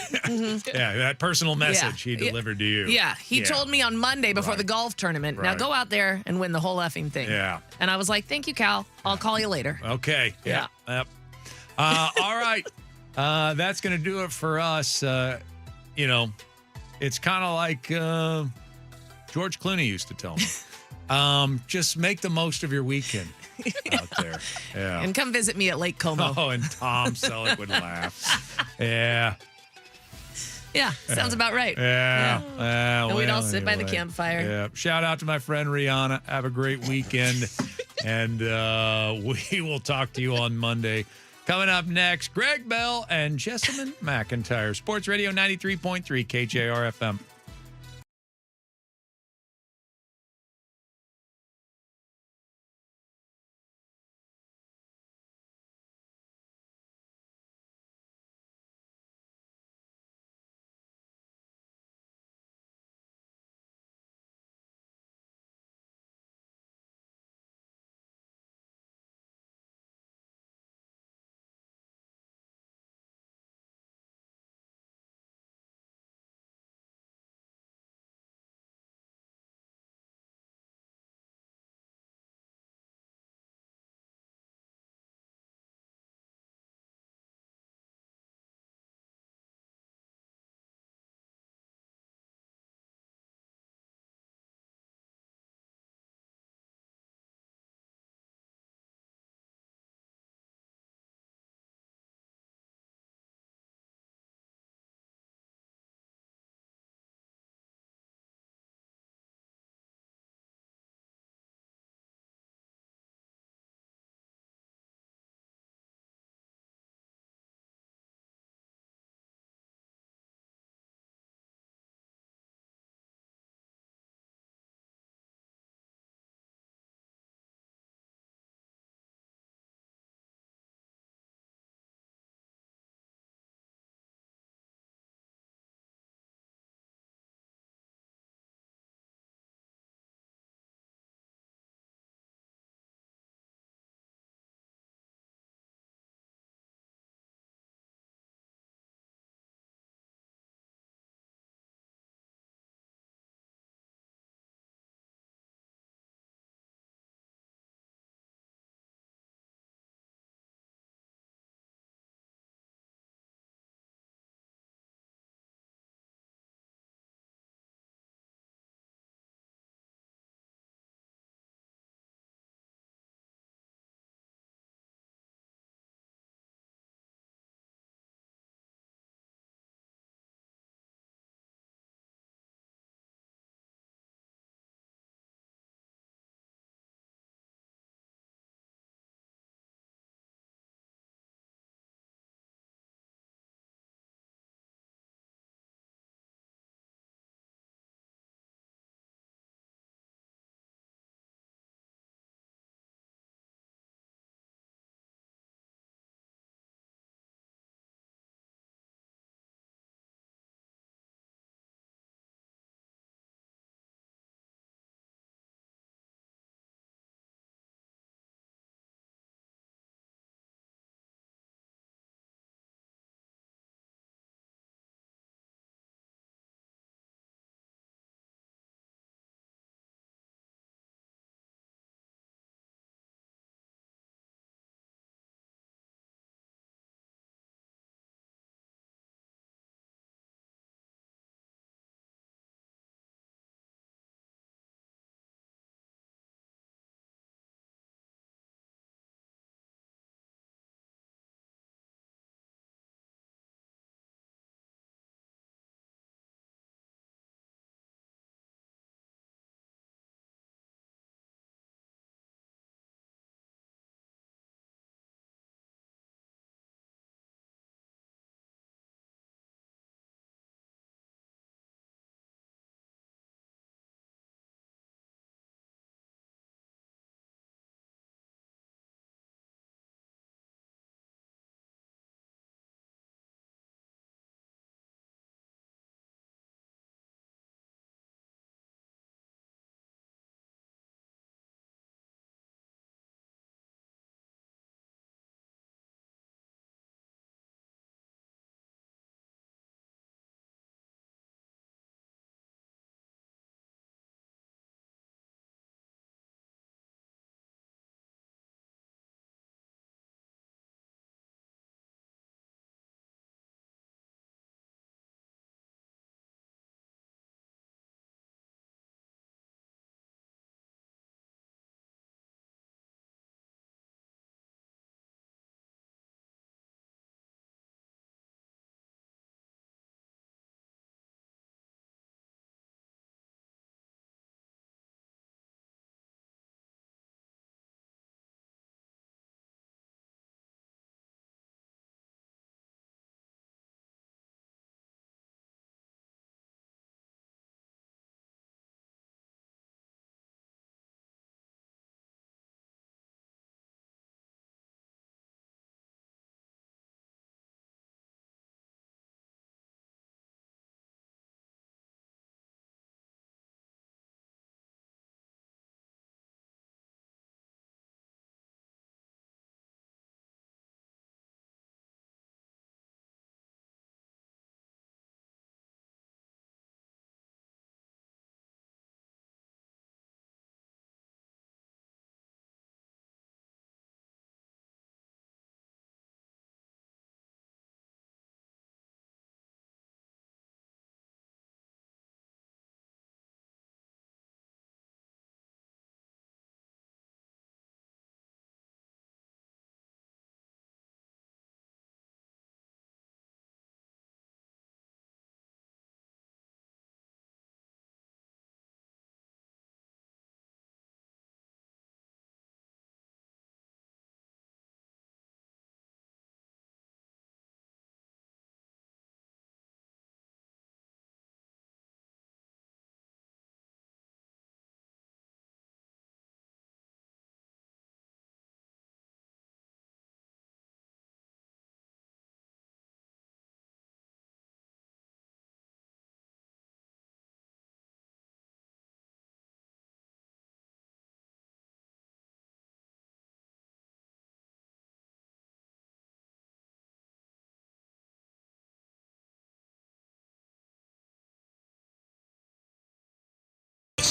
B: Yeah, that personal message he
C: Yeah.
B: delivered to you.
C: Yeah, he told me on Monday before
B: Right.
C: the golf tournament. Now
B: Right.
C: go out there and win the whole effing thing.
B: Yeah.
C: And I was like, thank you, Cal. I'll call you later.
B: Okay.
C: Yeah.
B: Yep. All right. That's going to do it for us. It's kind of like George Clooney used to tell me. Just make the most of your weekend out there. Yeah.
C: And come visit me at Lake Como.
B: Oh, and Tom Selleck would laugh. Yeah.
C: Yeah, sounds about right.
B: Yeah.
C: And we'd all
B: well,
C: sit by the
B: anyway.
C: campfire.
B: Yeah. Shout out to my friend Rihanna. Have a great weekend. And we will talk to you on Monday. Coming up next, Greg Bell and Jessamine McIntyre. Sports Radio 93.3 KJR FM.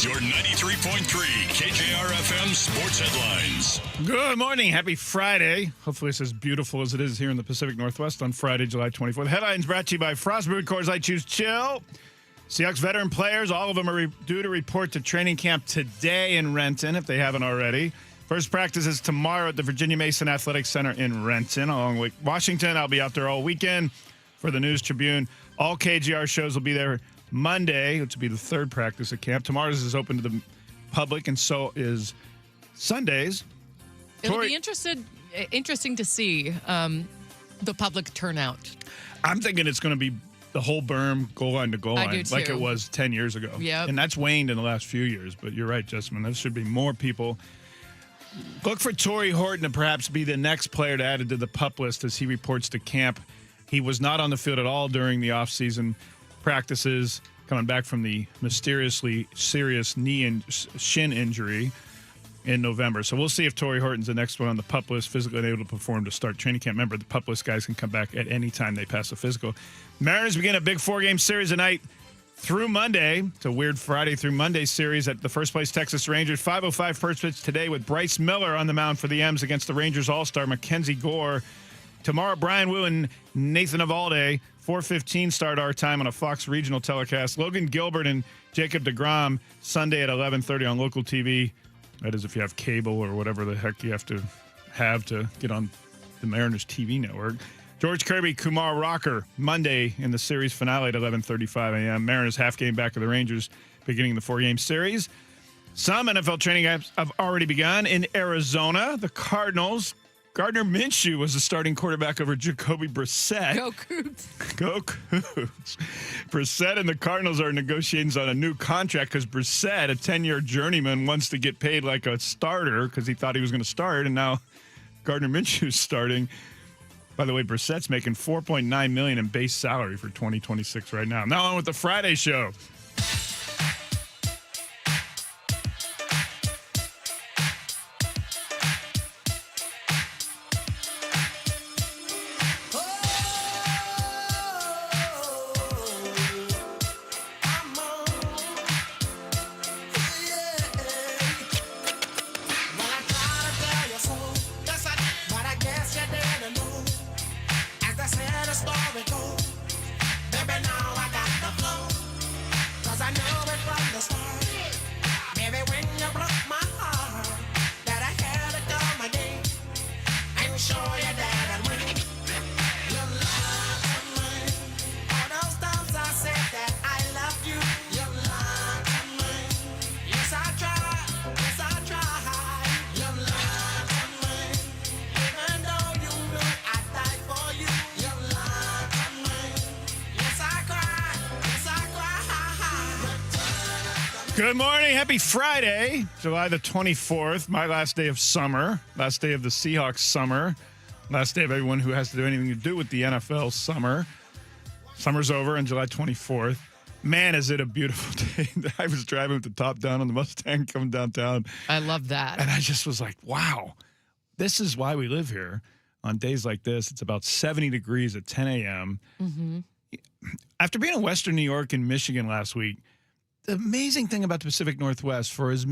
E: your 93.3 KJR FM sports headlines.
Q: Good morning. Happy Friday. Hopefully it's as beautiful as it is here in the Pacific Northwest on Friday, July 24th. Headlines brought to you by Frostbrewed Coors Light. Choose chill. Seahawks veteran players, all of them are due to report to training camp today in Renton, if they haven't already. First practice is tomorrow at the Virginia Mason Athletic Center in Renton, along with Washington. I'll be out there all weekend for the News Tribune. All KGR shows will be there Monday, which will be the third practice at camp. Tomorrow's is open to the public, and so is Sundays.
P: It'll be interesting to see the public turnout.
Q: I'm thinking it's going to be the whole berm, goal line to goal
P: I
Q: line,
P: do
Q: like
P: too.
Q: it was 10 years ago.
P: Yep.
Q: And that's waned in the last few years. But you're right, Jessamine. There should be more people. Look for Torrey Horton to perhaps be the next player to add to the PUP list as he reports to camp. He was not on the field at all during the offseason practices, coming back from the mysteriously serious knee and shin injury in November. So we'll see if Torrey Horton's the next one on the PUP list, physically unable to perform to start training camp. Remember, the PUP list guys can come back at any time they pass the physical. Mariners begin a big 4-game series tonight through Monday. It's a weird Friday through Monday series at the first place Texas Rangers. 5:05 first pitch today with Bryce Miller on the mound for the M's against the Rangers All-Star Mackenzie Gore. Tomorrow, Brian Wu and Nathan Eovaldi, 4:15 start our time on a Fox regional telecast. Logan Gilbert and Jacob deGrom Sunday at 11:30 on local TV. That is if you have cable or whatever the heck you have to get on the Mariners TV network. George Kirby, Kumar Rocker, Monday in the series finale at 11:35 a.m. Mariners half game back of the Rangers beginning the 4-game series. Some NFL training apps have already begun in Arizona. The Cardinals. Gardner Minshew was the starting quarterback over Jacoby Brissett.
P: Go Cougs.
Q: Go Cougs. Brissett and the Cardinals are negotiating on a new contract because Brissett, a 10-year journeyman, wants to get paid like a starter because he thought he was going to start, and now Gardner Minshew's starting. By the way, Brissett's making $4.9 million in base salary for 2026 right now. Now on with the Friday show. Good morning. Happy Friday, July the 24th. My last day of summer. Last day of the Seahawks summer. Last day of everyone who has to do anything to do with the NFL summer. Summer's over on July 24th. Man, is it a beautiful day. I was driving with the top down on the Mustang coming downtown.
P: I love that.
Q: And I just was like, wow, this is why we live here. On days like this, it's about 70 degrees at 10 a.m.
P: Mm-hmm.
Q: After being in Western New York and Michigan last week, the amazing thing about the Pacific Northwest, for as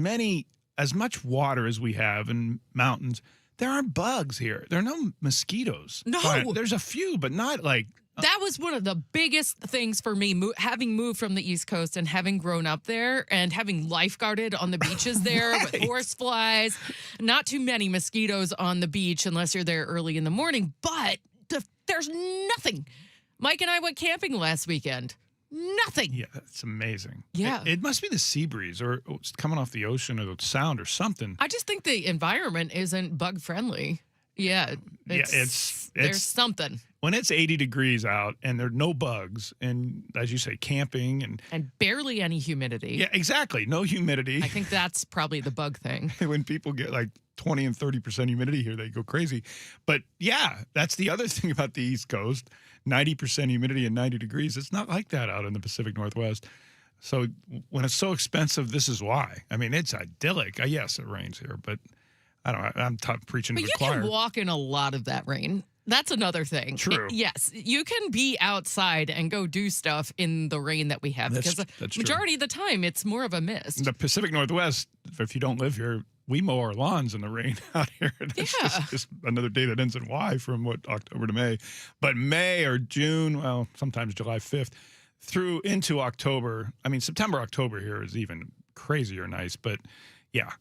Q: much water as we have in mountains, there aren't bugs here. There are no mosquitoes.
P: No.
Q: There's a few, but not like...
P: That was one of the biggest things for me, having moved from the East Coast and having grown up there and having lifeguarded on the beaches there with horse flies. Not too many mosquitoes on the beach unless you're there early in the morning, but there's nothing. Mike and I went camping last weekend. Nothing.
Q: Yeah, that's amazing.
P: Yeah.
Q: It must be the sea breeze or it's coming off the ocean or the sound or something.
P: I just think the environment isn't bug friendly. Yeah.
Q: It's
P: there's something.
Q: When it's 80 degrees out and there are no bugs and, as you say, camping and
P: barely any humidity.
Q: Yeah, exactly. No humidity.
P: I think that's probably the bug thing.
Q: When people get like 20 and 30% humidity here, they go crazy. But yeah, that's the other thing about the East Coast. 90% humidity and 90 degrees. It's not like that out in the Pacific Northwest. So when it's so expensive, this is why. I mean, it's idyllic. Yes, it rains here, but I don't know. I'm preaching to the choir.
P: You can walk in a lot of that rain. That's another thing.
Q: True.
P: Yes, you can be outside and go do stuff in the rain that we have
Q: That's
P: because the
Q: true.
P: majority of the time it's more of a mist.
Q: The Pacific Northwest, if you don't live here, we mow our lawns in the rain out here. That's just another day that ends in Y from October to May. But May or June, well, sometimes July 5th, through into October. I mean, September, October here is even crazier nice. But yeah,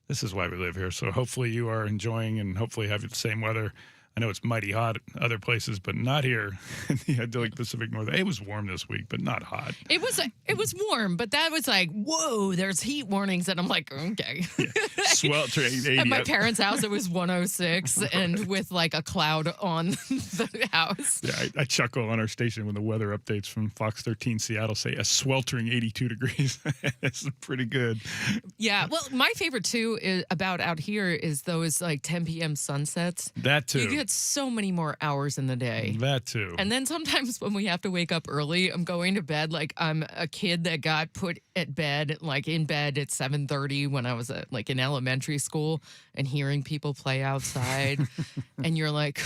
Q: this is why we live here. So hopefully you are enjoying and hopefully have the same weather. I know it's mighty hot at other places, but not here in the idyllic Pacific Northwest. It was warm this week, but not hot.
P: It was warm, but that was like, whoa, there's heat warnings. And I'm like, okay.
Q: Sweltering 80.
P: At my parents' house, it was 106 and with like a cloud on the house.
Q: Yeah, I chuckle on our station when the weather updates from Fox 13 Seattle say a sweltering 82 degrees. It's pretty good.
P: Yeah. Well, my favorite too is about out here is those like 10 p.m. sunsets.
Q: That too.
P: You get so many more hours in the day.
Q: That too.
P: And then sometimes when we have to wake up early, I'm going to bed like I'm a kid that got put at bed, like in bed at 7:30 when I was like in elementary school and hearing people play outside. And you're like,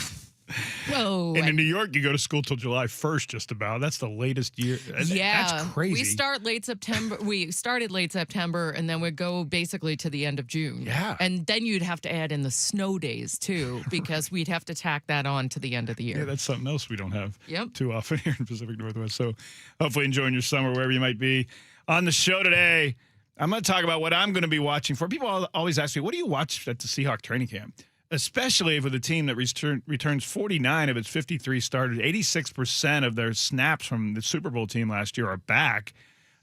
P: whoa.
Q: And in New York, you go to school till July 1st, just about. That's the latest year.
P: Yeah.
Q: That's crazy.
P: We started late September and then we'd go basically to the end of June.
Q: Yeah.
P: And then you'd have to add in the snow days too, because we'd have to tack that on to the end of the year.
Q: Yeah, that's something else we don't have
P: Yep.
Q: too often here in Pacific Northwest. So hopefully enjoying your summer wherever you might be. On the show today, I'm going to talk about what I'm going to be watching for. People always ask me, what do you watch at the Seahawk training camp? Especially with a team that returns 49 of its 53 starters. 86% of their snaps from the Super Bowl team last year are back.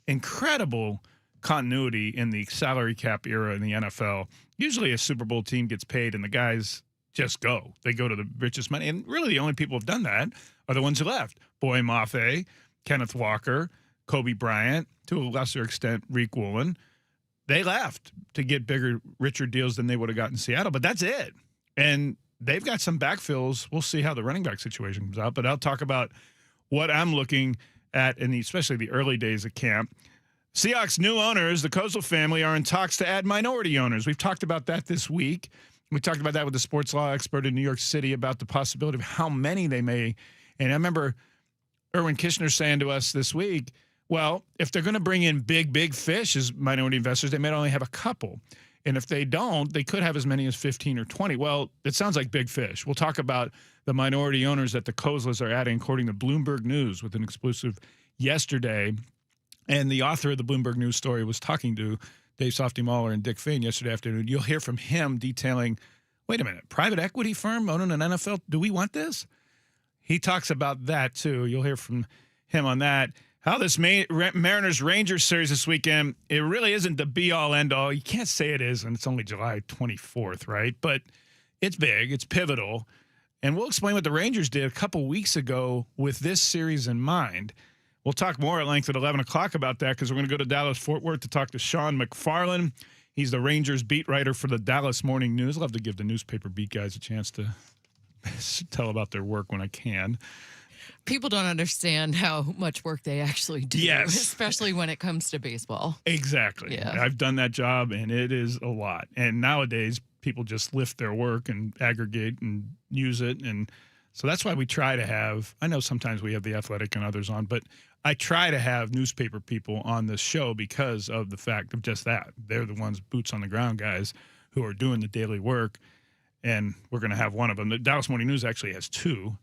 Q: Incredible continuity in the salary cap era in the NFL. Usually a Super Bowl team gets paid and the guys just go. They go to the richest money. And really the only people who have done that are the ones who left. Boy Mafe, Kenneth Walker, Kobe Bryant, to a lesser extent, Reek Woolen. They left to get bigger, richer deals than they would have gotten in Seattle. But that's it. And they've got some backfills. We'll see how the running back situation comes out. But I'll talk about what I'm looking at in especially the early days of camp. Seahawks' new owners, the Kozol family, are in talks to add minority owners. We've talked about that this week. We talked about that with the sports law expert in New York City about the possibility of how many they may. And I remember Erwin Kishner saying to us this week, well, if they're going to bring in big fish as minority investors, they may only have a couple. And if they don't, they could have as many as 15 or 20. Well, it sounds like big fish. We'll talk about the minority owners that the Kozlas are adding, according to Bloomberg News, with an exclusive yesterday. And the author of the Bloomberg News story was talking to Dave Softy Mahler and Dick Fain yesterday afternoon. You'll hear from him detailing, wait a minute, private equity firm owning an NFL? Do we want this? He talks about that, too. You'll hear from him on that. How this Mariners-Rangers series this weekend, it really isn't the be-all, end-all. You can't say it is, and it's only July 24th, right? But it's big. It's pivotal. And we'll explain what the Rangers did a couple weeks ago with this series in mind. We'll talk more at length at 11 o'clock about that because we're going to go to Dallas-Fort Worth to talk to Sean McFarland. He's the Rangers beat writer for the Dallas Morning News. I love to give the newspaper beat guys a chance to tell about their work when I can.
P: People don't understand how much work they actually do,
Q: yes,
P: especially when it comes to baseball.
Q: Exactly.
P: Yeah.
Q: I've done that job, and it is a lot. And nowadays, people just lift their work and aggregate and use it. And so that's why we try to have, I know sometimes we have The Athletic and others on, but I try to have newspaper people on this show because of the fact of just that. They're the ones, boots on the ground guys, who are doing the daily work. And we're going to have one of them. The Dallas Morning News actually has two.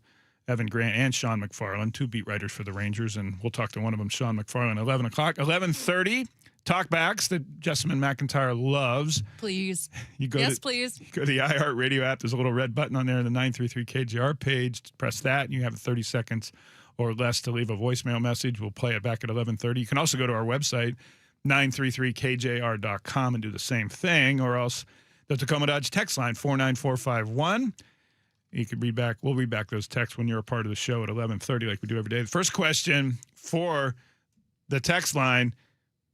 Q: Evan Grant and Sean McFarland, two beat writers for the Rangers, and we'll talk to one of them, Sean McFarland, 11 o'clock. 11:30, talkbacks that Jessamine McIntyre loves.
P: Please.
Q: Please. You go to the iHeartRadio app. There's a little red button on there in the 93.3 KJR page. Press that, and you have 30 seconds or less to leave a voicemail message. We'll play it back at 11:30. You can also go to our website, 933kjr.com, and do the same thing, or else the Tacoma Dodge text line, 49451. You can read back. We'll read back those texts when you're a part of the show at 11:30 like we do every day. The first question for the text line,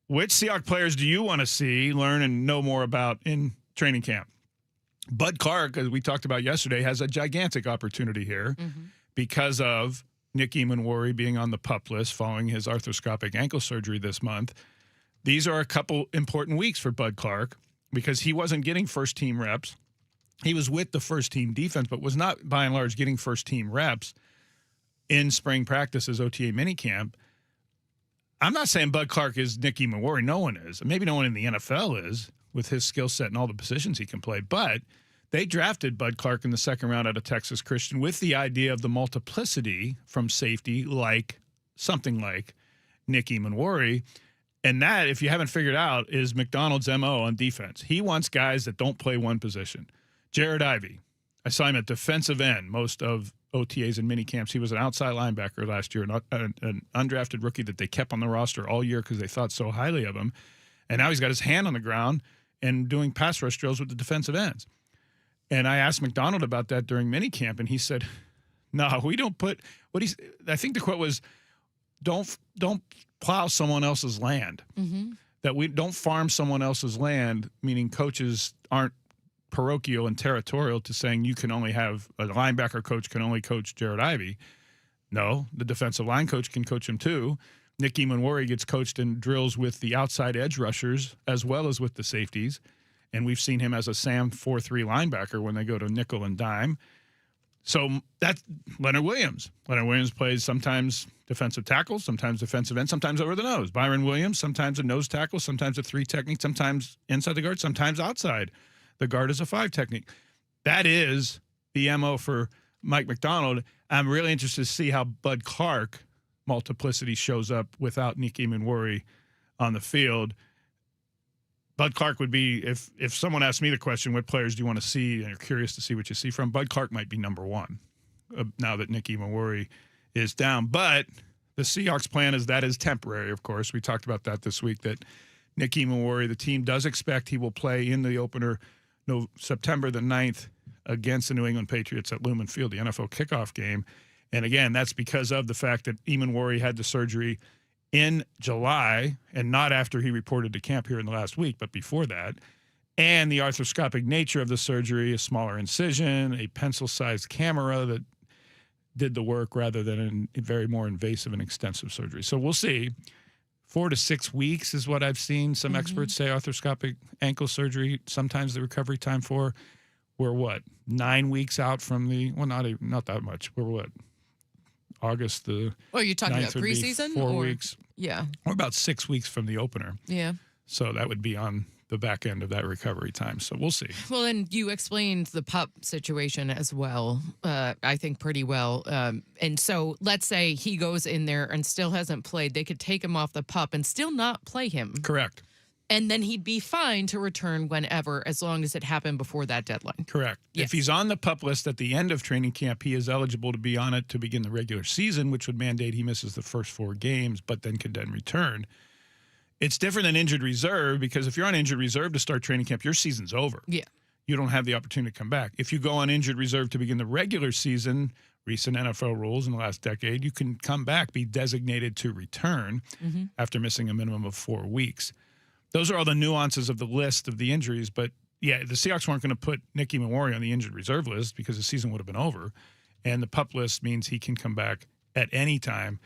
Q: which Seahawks players do you want to see, learn, and know more about in training camp? Bud Clark, as we talked about yesterday, has a gigantic opportunity here because of Nick Eamon being on the PUP list following his arthroscopic ankle surgery this month. These are a couple important weeks for Bud Clark because he wasn't getting first-team reps he was with the first team defense, but was not by and large getting first team reps in spring practices, OTA minicamp. I'm not saying Bud Clark is Nicky Mawarre. No one is. Maybe no one in the NFL is with his skill set and all the positions he can play. But they drafted Bud Clark in the second round out of Texas Christian with the idea of the multiplicity from safety, like something like Nicky Mawarre. And that, if you haven't figured out, is McDonald's MO on defense. He wants guys that don't play one position. Jared Ivey, I saw him at defensive end most of OTAs and mini camps. He was an outside linebacker last year, an undrafted rookie that they kept on the roster all year because they thought so highly of him. And now he's got his hand on the ground and doing pass rush drills with the defensive ends. And I asked McDonald about that during mini camp, and he said, "No, we don't put what he's." I think the quote was, "Don't plow someone else's land."
P: Mm-hmm.
Q: That we don't farm someone else's land, meaning coaches aren't parochial and territorial to saying you can only have a linebacker coach can only coach Jared Ivey. No, the defensive line coach can coach him too. Nicky Mawarre gets coached in drills with the outside edge rushers as well as with the safeties. And we've seen him as a Sam 4-3 linebacker when they go to nickel and dime. So that's Leonard Williams. Leonard Williams plays sometimes defensive tackle, sometimes defensive end, sometimes over the nose. Byron Williams, sometimes a nose tackle, sometimes a 3 technique, sometimes inside the guard, sometimes outside the guard as a 5 technique. That is the MO for Mike McDonald. I'm really interested to see how Bud Clark multiplicity shows up without Nicky Mawarre on the field. Bud Clark would be, if someone asked me the question, what players do you want to see, and you're curious to see what you see from, Bud Clark might be number one now that Nicky Mawarre is down. But the Seahawks plan is that is temporary, of course. We talked about that this week, that Nicky Mawarre, the team does expect he will play in the opener September the 9th against the New England Patriots at Lumen Field, the NFL kickoff game. And again, that's because of the fact that Mawarre had the surgery in July, and not after he reported to camp here in the last week, but before that. And the arthroscopic nature of the surgery, a smaller incision, a pencil-sized camera that did the work rather than a very more invasive and extensive surgery. So we'll see. 4 to 6 weeks is what I've seen some experts say arthroscopic ankle surgery, sometimes the recovery time for. We're what, 9 weeks out from the, well, not that much. We're what, August the
P: Oh, you're talking about
Q: 9th would be
P: preseason?
Q: 4
P: or?
Q: weeks.
P: Yeah.
Q: Or about 6 weeks from the opener.
P: Yeah.
Q: So that would be on the back end of that recovery time. So we'll see.
P: Well, and you explained the pup situation as well, I think pretty well. And so let's say he goes in there and still hasn't played. They could take him off the pup and still not play him.
Q: Correct.
P: And then he'd be fine to return whenever, as long as it happened before that deadline.
Q: Correct.
P: Yes.
Q: If he's on the pup list at the end of training camp, he is eligible to be on it to begin the regular season, which would mandate he misses the first 4 games, but then could then return. It's different than injured reserve, because if you're on injured reserve to start training camp, your season's over.
P: Yeah.
Q: You don't have the opportunity to come back. If you go on injured reserve to begin the regular season, recent NFL rules in the last decade, you can come back, be designated to return after missing a minimum of 4 weeks. Those are all the nuances of the list of the injuries. But, yeah, the Seahawks weren't going to put Nicky Mawarre on the injured reserve list because the season would have been over. And the PUP list means he can come back at any time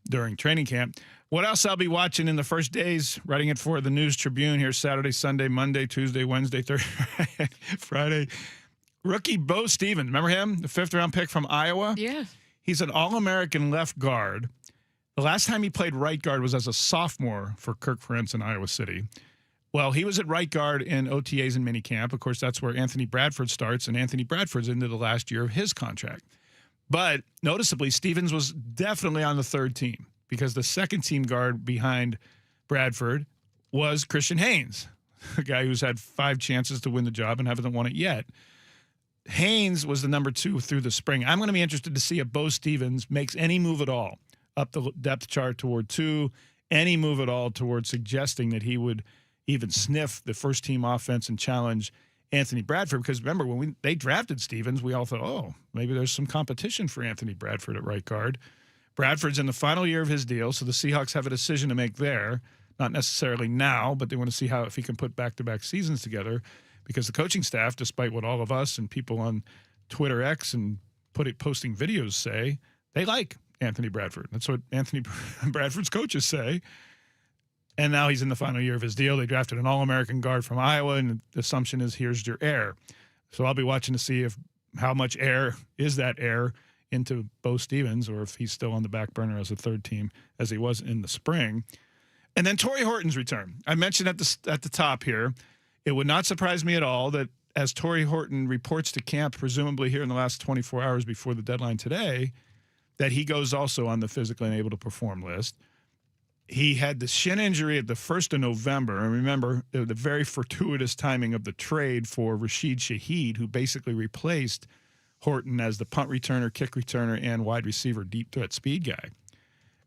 Q: during training camp. What else I'll be watching in the first days, writing it for the News Tribune here Saturday, Sunday, Monday, Tuesday, Wednesday, Thursday, Friday. Rookie Bo Stevens, remember him? The 5th-round pick from Iowa?
P: Yeah.
Q: He's an All-American left guard. The last time he played right guard was as a sophomore for Kirk Ferentz in Iowa City. Well, he was at right guard in OTAs and minicamp. Of course, that's where Anthony Bradford starts, and Anthony Bradford's into the last year of his contract. But noticeably, Stevens was definitely on the third team because the second team guard behind Bradford was Christian Haynes, a guy who's had 5 chances to win the job and hasn't won it yet. Haynes was the number 2 through the spring. I'm going to be interested to see if Bo Stevens makes any move at all up the depth chart toward 2, any move at all toward suggesting that he would even sniff the first team offense and challenge Anthony Bradford. Because remember, when they drafted Stevens, we all thought, oh, maybe there's some competition for Anthony Bradford at right guard. Bradford's in the final year of his deal, so the Seahawks have a decision to make there. Not necessarily now, but they want to see if he can put back-to-back seasons together. Because the coaching staff, despite what all of us and people on Twitter X and posting videos say, they like Anthony Bradford. That's what Anthony Bradford's coaches say. And now he's in the final year of his deal. They drafted an All-American guard from Iowa, and the assumption is here's your heir. So I'll be watching to see how much air is that air into Bo Stevens, or if he's still on the back burner as a third team as he was in the spring. And then Torrey Horton's return. I mentioned at the top here, it would not surprise me at all that as Torrey Horton reports to camp, presumably here in the last 24 hours before the deadline today, that he goes also on the physically unable to perform list. He had the shin injury at the 1st of November. And remember, the very fortuitous timing of the trade for Rashid Shaheed, who basically replaced Horton as the punt returner, kick returner, and wide receiver deep threat speed guy.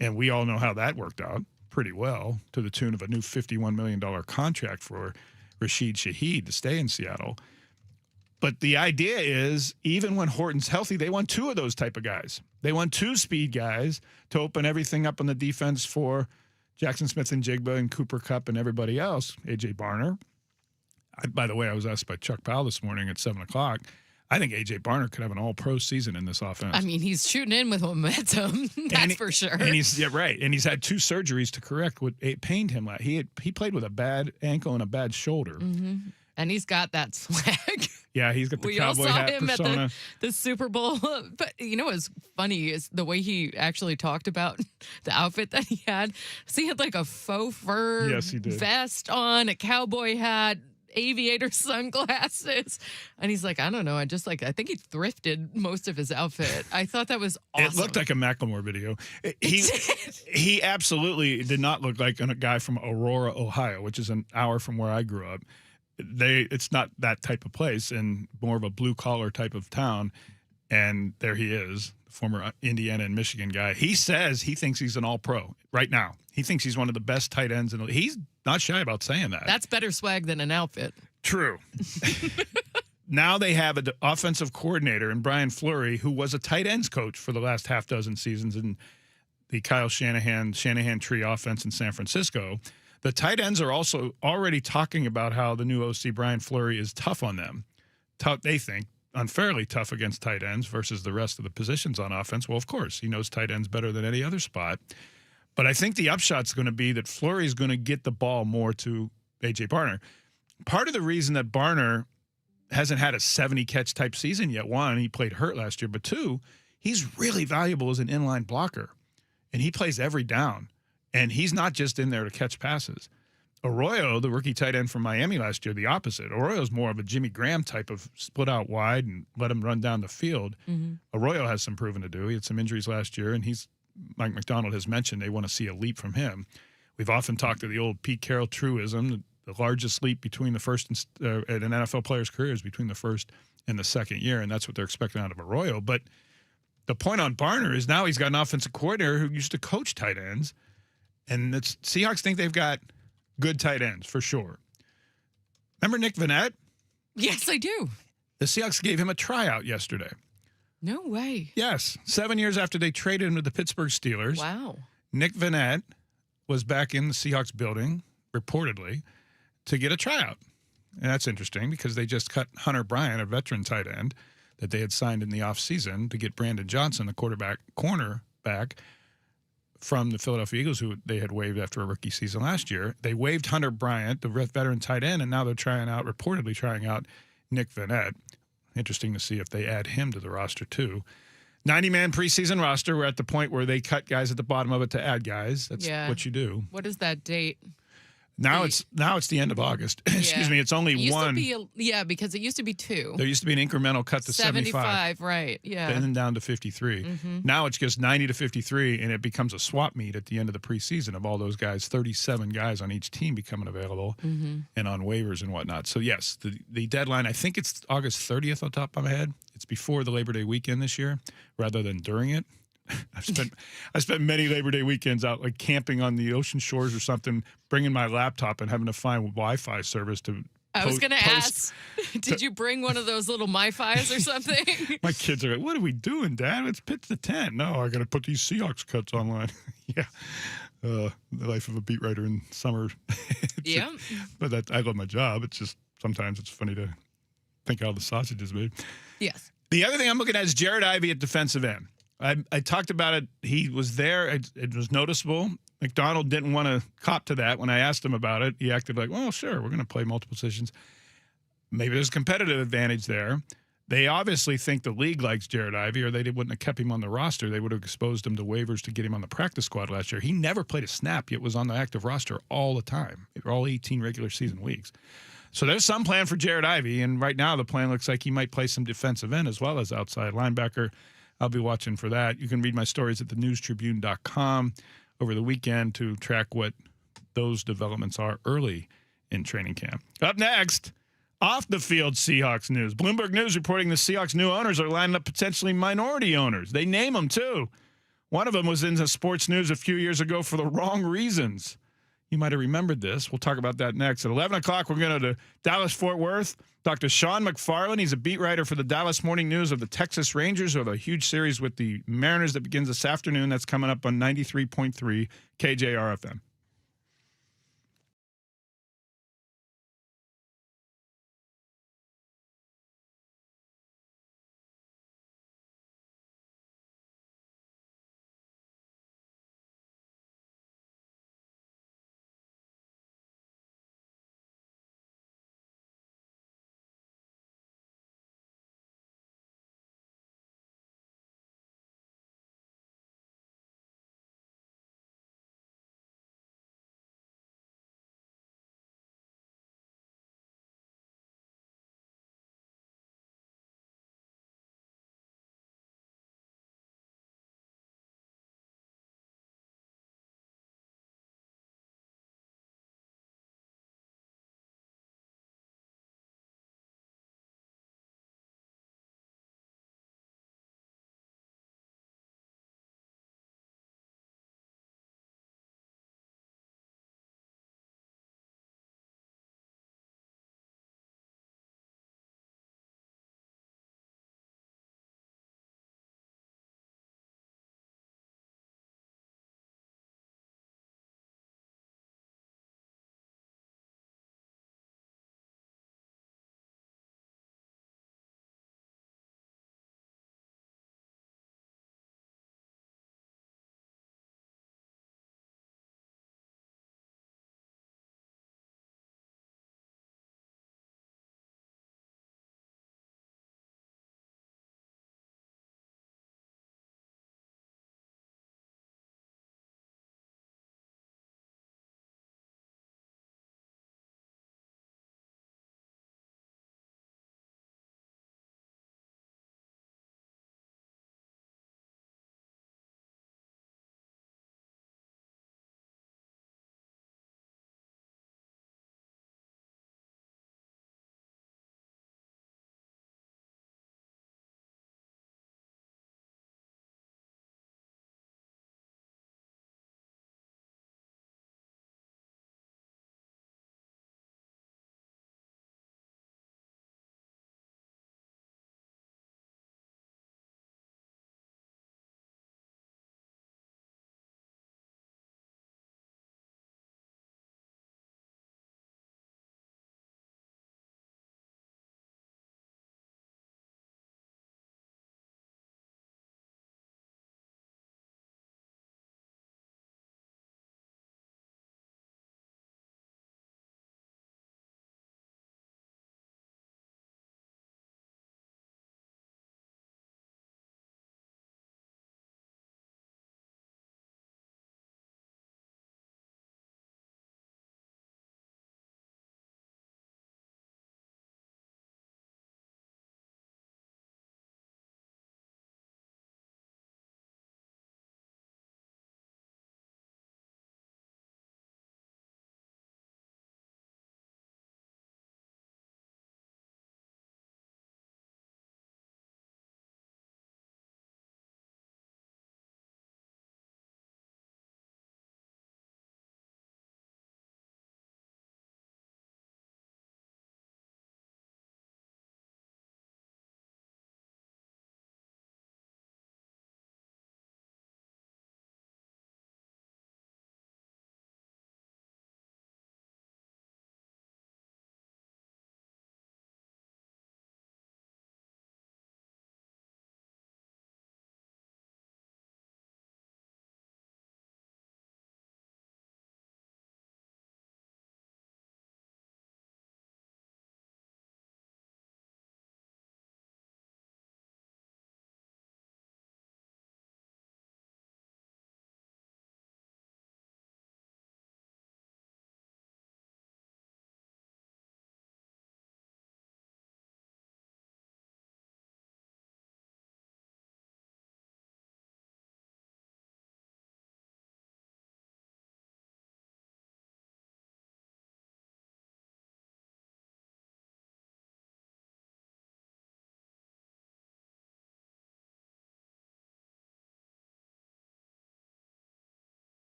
Q: And we all know how that worked out pretty well, to the tune of a new $51 million contract for Rashid Shaheed to stay in Seattle. But the idea is, even when Horton's healthy, they want 2 of those type of guys. They want 2 speed guys to open everything up on the defense for Jackson Smith and Jigba and Cooper Kupp and everybody else. A.J. Barner. By the way, I was asked by Chuck Powell this morning at 7 o'clock. I think A.J. Barner could have an all-pro season in this offense.
P: I mean, he's shooting in with momentum. That's for sure.
Q: And he's right. And he's had 2 surgeries to correct what pained him. He played with a bad ankle and a bad shoulder.
P: Mm-hmm. And he's got that swag.
Q: Yeah, he's got the
P: We all
Q: cowboy
P: saw
Q: hat
P: him
Q: persona.
P: at the Super Bowl. But you know what's funny is the way he actually talked about the outfit that he had. So he had like a faux fur
Q: Yes, he did.
P: vest on, a cowboy hat, aviator sunglasses. And he's like, I don't know. I think he thrifted most of his outfit. I thought that was awesome.
Q: It looked like a Macklemore video. He absolutely did not look like a guy from Aurora, Ohio, which is an hour from where I grew up. It's not that type of place, and more of a blue collar type of town. And there he is, former Indiana and Michigan guy. He says he thinks he's an all-pro right now. He thinks he's one of the best tight ends in the league. He's not shy about saying that.
P: That's better swag than an outfit.
Q: True. Now they have an offensive coordinator in Brian Fleury, who was a tight ends coach for the last half dozen seasons in the Kyle Shanahan tree offense in San Francisco. The tight ends are also already talking about how the new OC Brian Fleury is tough on them. They think unfairly tough against tight ends versus the rest of the positions on offense. Well, of course, he knows tight ends better than any other spot. But I think the upshot's going to be that Fleury is going to get the ball more to A.J. Barner. Part of the reason that Barner hasn't had a 70-catch type season yet, 1, he played hurt last year, but 2, he's really valuable as an inline blocker. And he plays every down. And he's not just in there to catch passes. Arroyo, the rookie tight end from Miami last year, the opposite. Arroyo's more of a Jimmy Graham type of split out wide and let him run down the field.
P: Mm-hmm.
Q: Arroyo has some proven to do. He had some injuries last year, and Mike McDonald has mentioned they want to see a leap from him. We've often talked to the old Pete Carroll truism. The largest leap between the first in an NFL player's career is between the first and the second year, and that's what they're expecting out of Arroyo. But the point on Barner is now he's got an offensive coordinator who used to coach tight ends. And the Seahawks think they've got good tight ends, for sure. Remember Nick Vannett?
P: Yes, I do.
Q: The Seahawks gave him a tryout yesterday.
P: No way.
Q: Yes. 7 years after they traded him to the Pittsburgh Steelers.
P: Wow.
Q: Nick Vannett was back in the Seahawks building, reportedly, to get a tryout. And that's interesting because they just cut Hunter Bryant, a veteran tight end, that they had signed in the offseason to get Brandon Johnson, the cornerback, from the Philadelphia Eagles, who they had waived after a rookie season last year. They waived Hunter Bryant, the veteran tight end, and now they're reportedly trying out Nick Vannett. Interesting to see if they add him to the roster, too. 90-man preseason roster. We're at the point where they cut guys at the bottom of it to add guys. That's what you do.
P: What is that date?
Q: Now it's the end of August. Excuse me. It's only
P: It used
Q: one.
P: to be, because it used to be 2.
Q: There used to be an incremental cut to 75.
P: Right. Yeah.
Q: And then down to 53.
P: Mm-hmm.
Q: Now it's just 90 to 53, and it becomes a swap meet at the end of the preseason of all those guys, 37 guys on each team becoming available and on waivers and whatnot. So, yes, the deadline, I think it's August 30th on top of my head. It's before the Labor Day weekend this year rather than during it. I spent many Labor Day weekends out like camping on the ocean shores or something, bringing my laptop and having to find Wi-Fi service to.
P: I was going to ask, did you bring one of those little MiFis or something?
Q: My kids are like, "What are we doing, Dad? Let's pitch the tent." No, I got to put these Seahawks cuts online. Yeah, the life of a beat writer in summer.
P: Yeah,
Q: but I love my job. It's just sometimes it's funny to think how the sausage is made.
P: Yes.
Q: The other thing I'm looking at is Jared Ivey at defensive end. I talked about it. He was there. It was noticeable. McDonald didn't want to cop to that when I asked him about it. He acted like, well, sure, we're going to play multiple positions. Maybe there's a competitive advantage there. They obviously think the league likes Jared Ivey, or they wouldn't have kept him on the roster. They would have exposed him to waivers to get him on the practice squad last year. He never played a snap, yet was on the active roster all the time, all 18 regular season weeks. So there's some plan for Jared Ivey, and right now the plan looks like he might play some defensive end as well as outside linebacker. I'll be watching for that. You can read my stories at thenewstribune.com over the weekend to track what those developments are early in training camp. Up next, off the field Seahawks news. Bloomberg News reporting the Seahawks' new owners are lining up potentially minority owners. They name them too. One of them was in the sports news a few years ago for the wrong reasons. You might have remembered this. We'll talk about that next. At 11 o'clock, we're going to Dallas-Fort Worth. Dr. Sean McFarland, he's a beat writer for the Dallas Morning News of the Texas Rangers, who have a huge series with the Mariners that begins this afternoon. That's coming up on 93.3 KJR FM.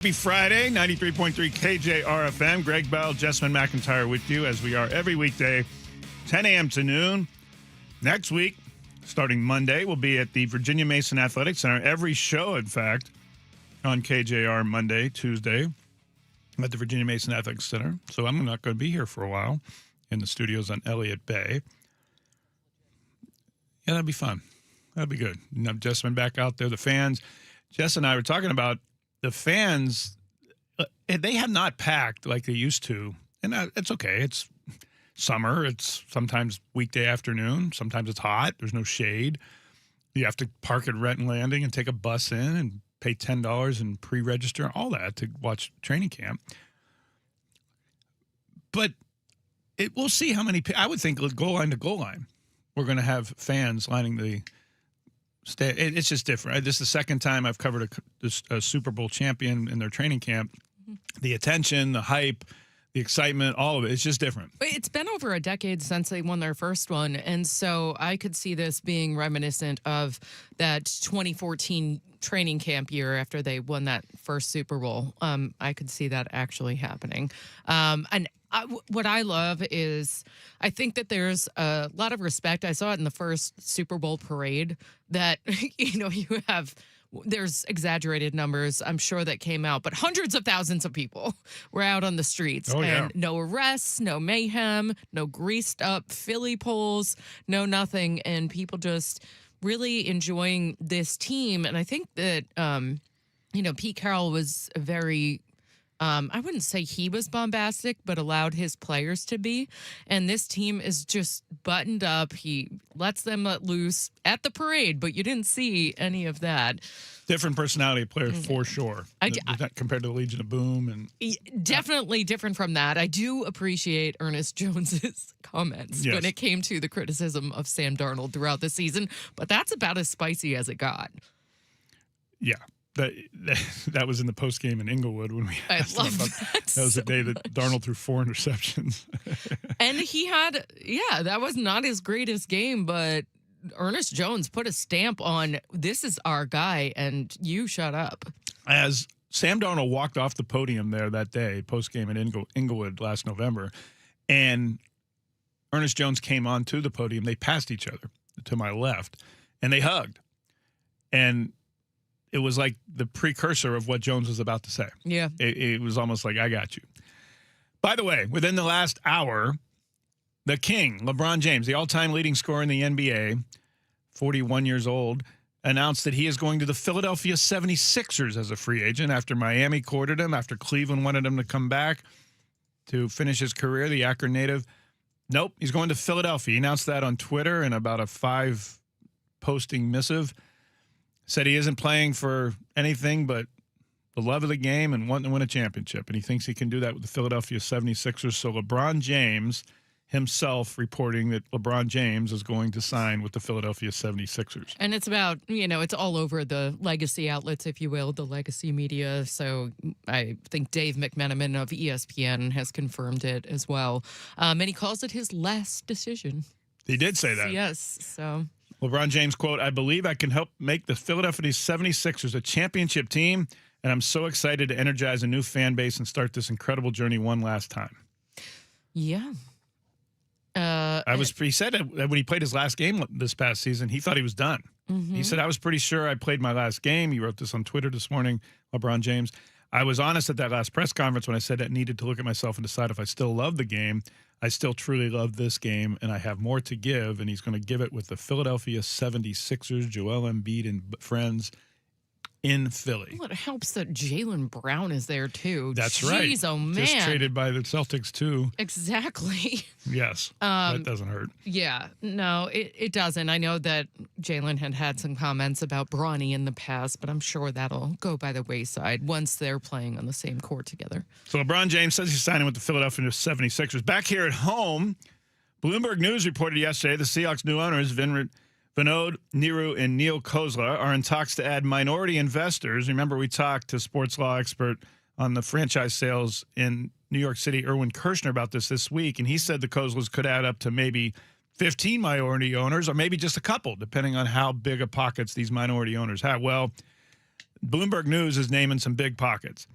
Q: Happy Friday, 93.3 KJR FM. Greg Bell, Jessamine McIntyre with you as we are every weekday, 10 a.m. to noon. Next week, starting Monday, we'll be at the Virginia Mason Athletic Center. Every show, in fact, on KJR Monday, Tuesday, at the Virginia Mason Athletic Center. So I'm not going to be here for a while in the studios on Elliott Bay. Yeah, that'd be fun. That'd be good. You know, Jessamine back out there, the fans. Jess and I were talking about the fans, they have not packed like they used to. And it's okay. It's summer. It's sometimes weekday afternoon. Sometimes it's hot. There's no shade. You have to park at Renton Landing and take a bus in and pay $10 and pre-register, all that to watch training camp. But we'll see how many. I would think goal line to goal line, we're going to have fans lining the. It's just different. This is the second time I've covered a Super Bowl champion in their training camp. The attention, the hype, the excitement, all of it. It's just different.
P: But it's been over a decade since they won their first one. And so I could see this being reminiscent of that 2014 training camp year after they won that first Super Bowl. I could see that actually happening. What I love is I think that there's a lot of respect. I saw it in the first Super Bowl parade that, there's exaggerated numbers, I'm sure, that came out, but hundreds of thousands of people were out on the streets.
Q: Oh, yeah.
P: And no arrests, no mayhem, no greased up Philly poles, no nothing. And people just really enjoying this team. And I think that, Pete Carroll was very... I wouldn't say he was bombastic, but allowed his players to be. And this team is just buttoned up. He lets them let loose at the parade, but you didn't see any of that.
Q: Different personality of players for sure. Compared to the Legion of Boom. And
P: definitely different from that. I do appreciate Ernest Jones's comments when it came to the criticism of Sam Darnold throughout the season, but that's about as spicy as it got.
Q: Yeah. That was in the post game in Inglewood when we asked him about that was the day that Darnold threw 4 interceptions.
P: And he had, that was not his greatest game, but Ernest Jones put a stamp on this is our guy, and you shut up.
Q: As Sam Darnold walked off the podium there that day, post game in Inglewood last November, and Ernest Jones came onto the podium, they passed each other to my left, and they hugged. And it was like the precursor of what Jones was about to say.
P: Yeah.
Q: It was almost like, I got you. By the way, within the last hour, the king, LeBron James, the all-time leading scorer in the NBA, 41 years old, announced that he is going to the Philadelphia 76ers as a free agent after Miami courted him, after Cleveland wanted him to come back to finish his career, the Akron native. Nope, he's going to Philadelphia. He announced that on Twitter in about a 5-posting missive. Said he isn't playing for anything but the love of the game and wanting to win a championship. And he thinks he can do that with the Philadelphia 76ers. So LeBron James himself reporting that LeBron James is going to sign with the Philadelphia 76ers.
P: And it's about, it's all over the legacy outlets, if you will, the legacy media. So I think Dave McMenamin of ESPN has confirmed it as well. And he calls it his last decision.
Q: He did say that.
P: Yes, so...
Q: LeBron James, quote, I believe I can help make the Philadelphia 76ers a championship team, and I'm so excited to energize a new fan base and start this incredible journey one last time.
P: Yeah.
Q: He said that when he played his last game this past season, he thought he was done.
P: Mm-hmm.
Q: He said, I was pretty sure I played my last game. He wrote this on Twitter this morning, LeBron James. I was honest at that last press conference when I said I needed to look at myself and decide if I still love the game. I still truly love this game, and I have more to give, and he's going to give it with the Philadelphia 76ers, Joel Embiid and friends in Philly.
P: Well, it helps that Jaylen Brown is there, too.
Q: That's right.
P: Jeez, oh, man.
Q: Just traded by the Celtics, too.
P: Exactly.
Q: Yes. That doesn't hurt.
P: Yeah. No, it doesn't. I know that Jaylen had some comments about Bronny in the past, but I'm sure that'll go by the wayside once they're playing on the same court together.
Q: So LeBron James says he's signing with the Philadelphia 76ers. Back here at home, Bloomberg News reported yesterday the Seahawks' new owners, Vinod Nehru and Neil Kozla, are in talks to add minority investors. Remember, we talked to sports law expert on the franchise sales in New York City, Erwin Kirshner, about this week, and he said the Kozlas could add up to maybe 15 minority owners or maybe just a couple, depending on how big of pockets these minority owners have. Well, Bloomberg News is naming some big pockets.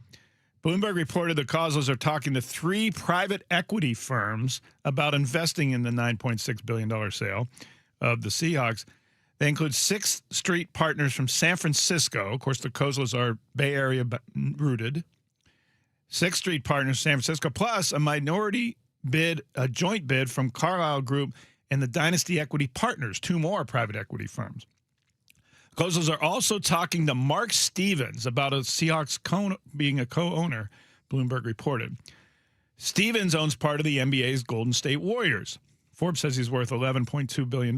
Q: Bloomberg reported the Kozlos are talking to 3 private equity firms about investing in the $9.6 billion sale of the Seahawks. They include Sixth Street Partners from San Francisco. Of course, the Kozlos are Bay Area rooted. Sixth Street Partners, San Francisco, plus a minority bid, a joint bid from Carlyle Group and the Dynasty Equity Partners, 2 more private equity firms. Kozlos are also talking to Mark Stevens about a Seahawks being a co-owner, Bloomberg reported. Stevens owns part of the NBA's Golden State Warriors. Forbes says he's worth $11.2 billion.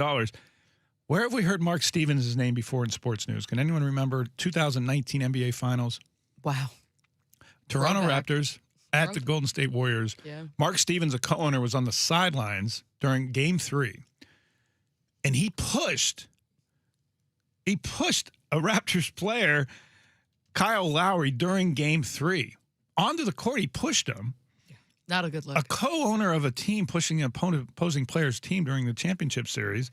Q: Where have we heard Mark Stevens' name before in sports news? Can anyone remember 2019 NBA Finals?
P: Wow.
Q: Toronto
P: Throwback.
Q: Raptors at the Golden State Warriors.
P: Yeah.
Q: Mark Stevens, a co-owner, was on the sidelines during Game 3, and he pushed a Raptors player, Kyle Lowry, during Game 3. Onto the court, he pushed him.
P: Not a good look.
Q: A co-owner of a team pushing an opposing player's team during the championship series.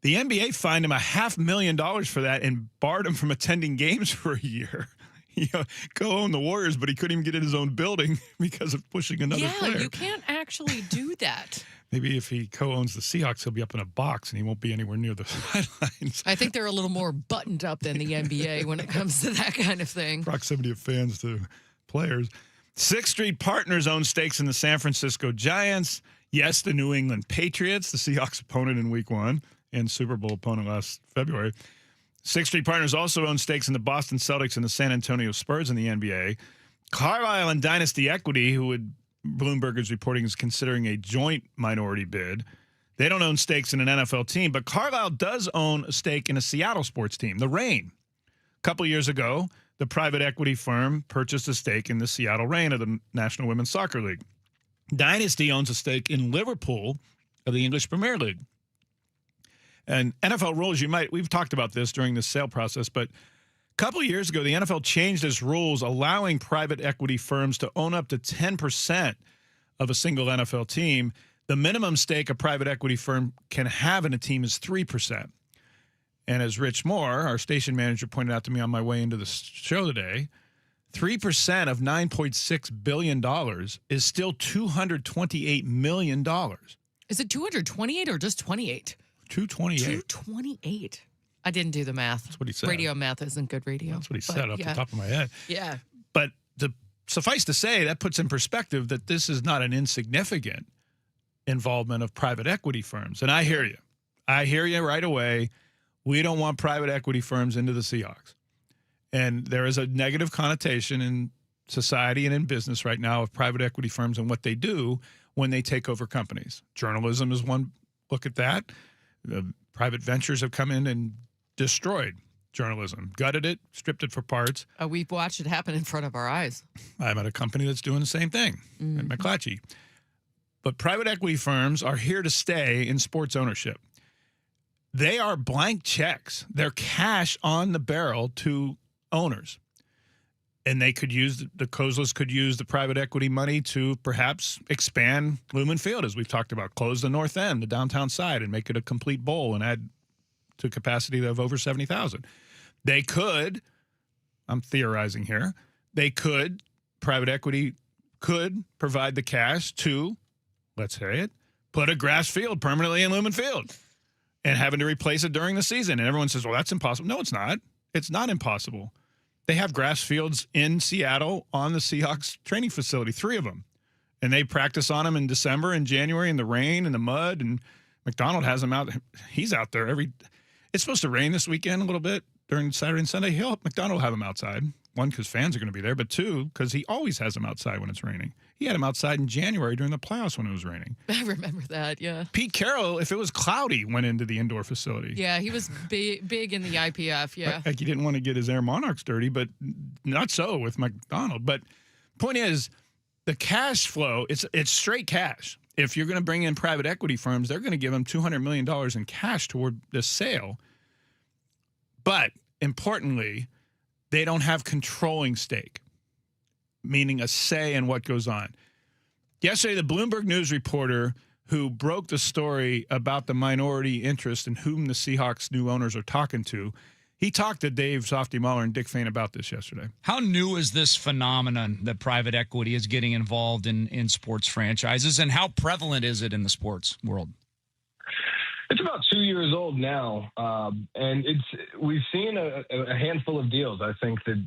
Q: The NBA fined him $500,000 for that and barred him from attending games for a year. He co-owned the Warriors, but he couldn't even get in his own building because of pushing another player.
P: Yeah, you can't actually do that.
Q: Maybe if he co-owns the Seahawks, he'll be up in a box and he won't be anywhere near the sidelines.
P: I think they're a little more buttoned up than the NBA when it comes to that kind of thing.
Q: Proximity of fans to players. Sixth Street Partners own stakes in the San Francisco Giants. Yes, the New England Patriots, the Seahawks opponent in Week 1 and Super Bowl opponent last February. Sixth Street Partners also own stakes in the Boston Celtics and the San Antonio Spurs in the NBA. Carlyle and Dynasty Equity, who Bloomberg is reporting is considering a joint minority bid. They don't own stakes in an NFL team, but Carlyle does own a stake in a Seattle sports team, the Reign. A couple years ago, the private equity firm purchased a stake in the Seattle Reign of the National Women's Soccer League. Dynasty owns a stake in Liverpool of the English Premier League. And NFL rules, we've talked about this during the sale process, but a couple of years ago, the NFL changed its rules, allowing private equity firms to own up to 10% of a single NFL team. The minimum stake a private equity firm can have in a team is 3%. And as Rich Moore, our station manager, pointed out to me on my way into the show today, 3% of $9.6 billion is still $228 million.
P: Is it 228 or just 28?
Q: 228.
P: 228. I didn't do the math.
Q: That's what he said.
P: Radio math isn't good radio.
Q: That's what he said off the top of my head.
P: Yeah.
Q: But suffice to say, that puts in perspective that this is not an insignificant involvement of private equity firms. And I hear you. I hear you right away. We don't want private equity firms into the Seahawks. And there is a negative connotation in society and in business right now of private equity firms and what they do when they take over companies. Journalism is one look at that. Private ventures have come in and destroyed journalism, gutted it, stripped it for parts.
P: We've watched it happen in front of our eyes.
Q: I'm at a company that's doing the same thing at McClatchy. But private equity firms are here to stay in sports ownership. They are blank checks. They're cash on the barrel to owners. And they could use, the Kozlos could use the private equity money to perhaps expand Lumen Field, as we've talked about, close the north end, the downtown side, and make it a complete bowl and add to capacity of over 70,000. They could, I'm theorizing here, private equity could provide the cash to, let's say it, put a grass field permanently in Lumen Field and having to replace it during the season. And everyone says, well, that's impossible. No, it's not. It's not impossible. They have grass fields in Seattle on the Seahawks training facility, 3 of them. And they practice on them in December and January in the rain and the mud. And McDonald has them out. He's out there it's supposed to rain this weekend a little bit during Saturday and Sunday. McDonald will have them outside. 1, because fans are going to be there, but 2, because he always has them outside when it's raining. He had them outside in January during the playoffs when it was raining.
P: I remember that, yeah.
Q: Pete Carroll, if it was cloudy, went into the indoor facility.
P: Yeah, he was big in the IPF, yeah.
Q: Like he didn't want to get his Air Monarchs dirty, but not so with McDonald. But point is, the cash flow, it's straight cash. If you're going to bring in private equity firms, they're going to give them $200 million in cash toward this sale. But importantly, they don't have controlling stake, meaning a say in what goes on. Yesterday, the Bloomberg News reporter who broke the story about the minority interest and whom the Seahawks' new owners are talking to, He talked to Dave Softy Muller and Dick Fain about this yesterday.
L: How new is this phenomenon that private equity is getting involved in sports franchises, and how prevalent is it in the sports world?
R: It's about 2 years old now, and we've seen a handful of deals. I think that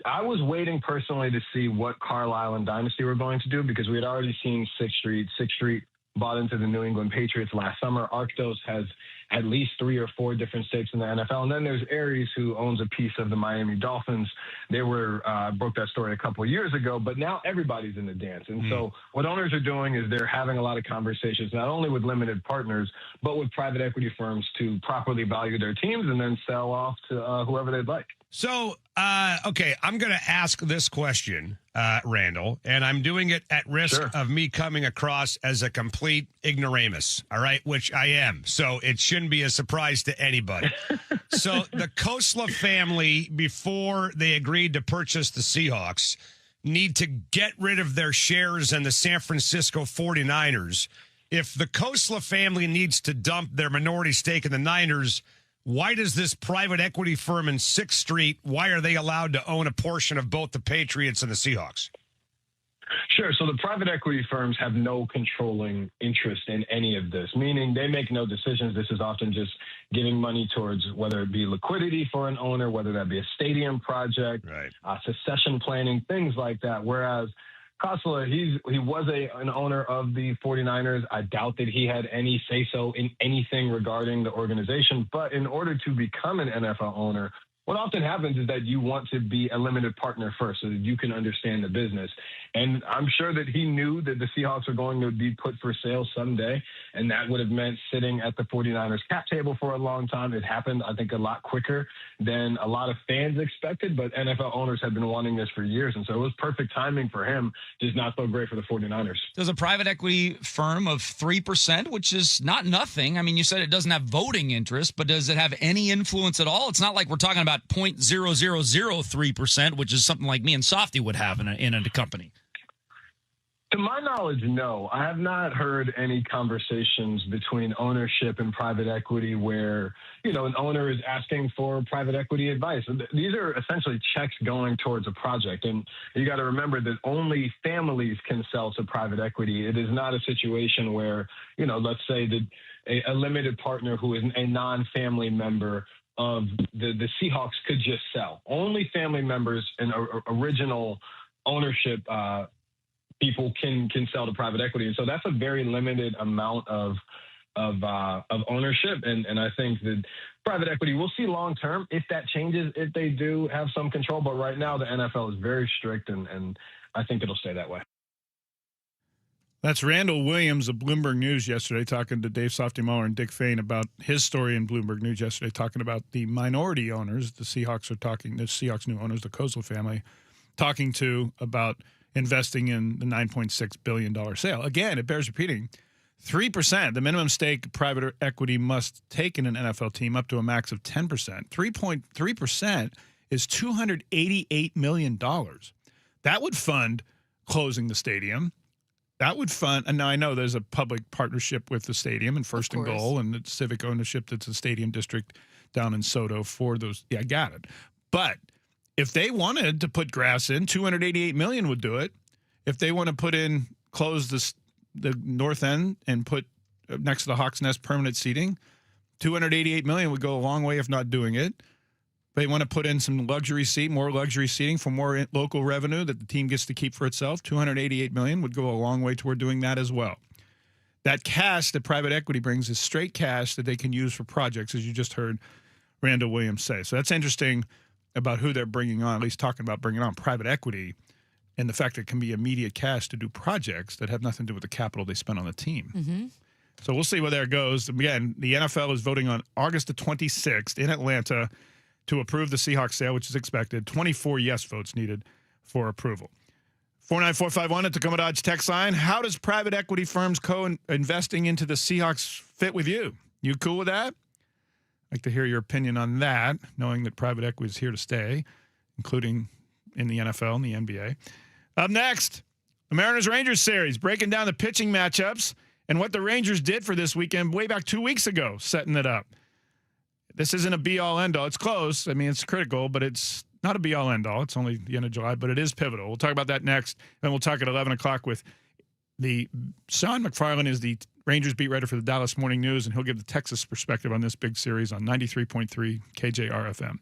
R: I was waiting personally to see what Carlisle and Dynasty were going to do because we had already seen Sixth Street. Sixth Street bought into the New England Patriots last summer. Arctos has at least 3 or 4 different stakes in the NFL. And then there's Aries, who owns a piece of the Miami Dolphins. They broke that story a couple of years ago, but now everybody's in the dance. And so what owners are doing is they're having a lot of conversations, not only with limited partners, but with private equity firms to properly value their teams and then sell off to whoever they'd like.
S: So, okay, I'm going to ask this question, Randall, and I'm doing it at risk of me coming across as a complete ignoramus, all right, which I am. So it shouldn't be a surprise to anybody. So the Kosla family, before they agreed to purchase the Seahawks, need to get rid of their shares in the San Francisco 49ers. If the Kosla family needs to dump their minority stake in the Niners, why does this private equity firm in 6th Street, why are they allowed to own a portion of both the Patriots and the Seahawks?
R: Sure. So the private equity firms have no controlling interest in any of this, meaning they make no decisions. This is often just giving money towards whether it be liquidity for an owner, whether that be a stadium project, succession planning, things like that. Whereas Kosla, he was an owner of the 49ers. I doubt that he had any say-so in anything regarding the organization. But in order to become an NFL owner, what often happens is that you want to be a limited partner first so that you can understand the business. And I'm sure that he knew that the Seahawks are going to be put for sale someday, and that would have meant sitting at the 49ers cap table for a long time. It happened, I think, a lot quicker than a lot of fans expected, but NFL owners have been wanting this for years, and so it was perfect timing for him, just not so great for the 49ers.
L: Does a private equity firm of 3%, which is not nothing, I mean, you said it doesn't have voting interest, but does it have any influence at all? It's not like we're talking about 0.0003%, which is something like me and Softy would have in a company.
R: To my knowledge, no. I have not heard any conversations between ownership and private equity where, an owner is asking for private equity advice. These are essentially checks going towards a project. And you got to remember that only families can sell to private equity. It is not a situation where, let's say that a limited partner who is a non-family member of the Seahawks could just sell. Only family members and original ownership people can sell to private equity, and so that's a very limited amount of ownership. And I think that private equity, we'll see long term if that changes, if they do have some control. But right now, the NFL is very strict, and I think it'll stay that way.
Q: That's Randall Williams of Bloomberg News yesterday, talking to Dave Softy Muller and Dick Fain about his story in Bloomberg News yesterday, talking about the minority owners. The Seahawks new owners, the Kosla family, talking to about investing in the $9.6 billion sale. Again, it bears repeating, 3%, the minimum stake private equity must take in an NFL team up to a max of 10%. 3.3% is $288 million. That would fund closing the stadium. That would fund, and now I know there's a public partnership with the stadium and First and Goal and the civic ownership that's a stadium district down in Soto for those. Yeah, I got it. But if they wanted to put grass in, $288 million would do it. If they want to close the north end and put next to the Hawks Nest permanent seating, $288 million would go a long way if not doing it. They want to put in some more luxury seating for more local revenue that the team gets to keep for itself. $288 million would go a long way toward doing that as well. That cash that private equity brings is straight cash that they can use for projects, as you just heard Randall Williams say. So that's interesting about who they're bringing on, at least talking about bringing on private equity and the fact that it can be immediate cash to do projects that have nothing to do with the capital they spend on the team.
P: Mm-hmm.
Q: So we'll see where that goes. Again, the NFL is voting on August the 26th in Atlanta to approve the Seahawks sale, which is expected. 24 yes votes needed for approval. 49451 at Tacoma Dodge text line. How does private equity firms co-investing into the Seahawks fit with you? You cool with that? I'd like to hear your opinion on that, knowing that private equity is here to stay, including in the NFL and the NBA. Up next, the Mariners-Rangers series, breaking down the pitching matchups and what the Rangers did for this weekend way back 2 weeks ago, setting it up. this isn't a be-all, end-all. It's close. I mean, it's critical, but it's not a be-all, end-all. It's only the end of July, but it is pivotal. We'll talk about that next. Then we'll talk at 11 o'clock with Sean McFarland is the Rangers beat writer for the Dallas Morning News, and he'll give the Texas perspective on this big series on 93.3 KJR FM.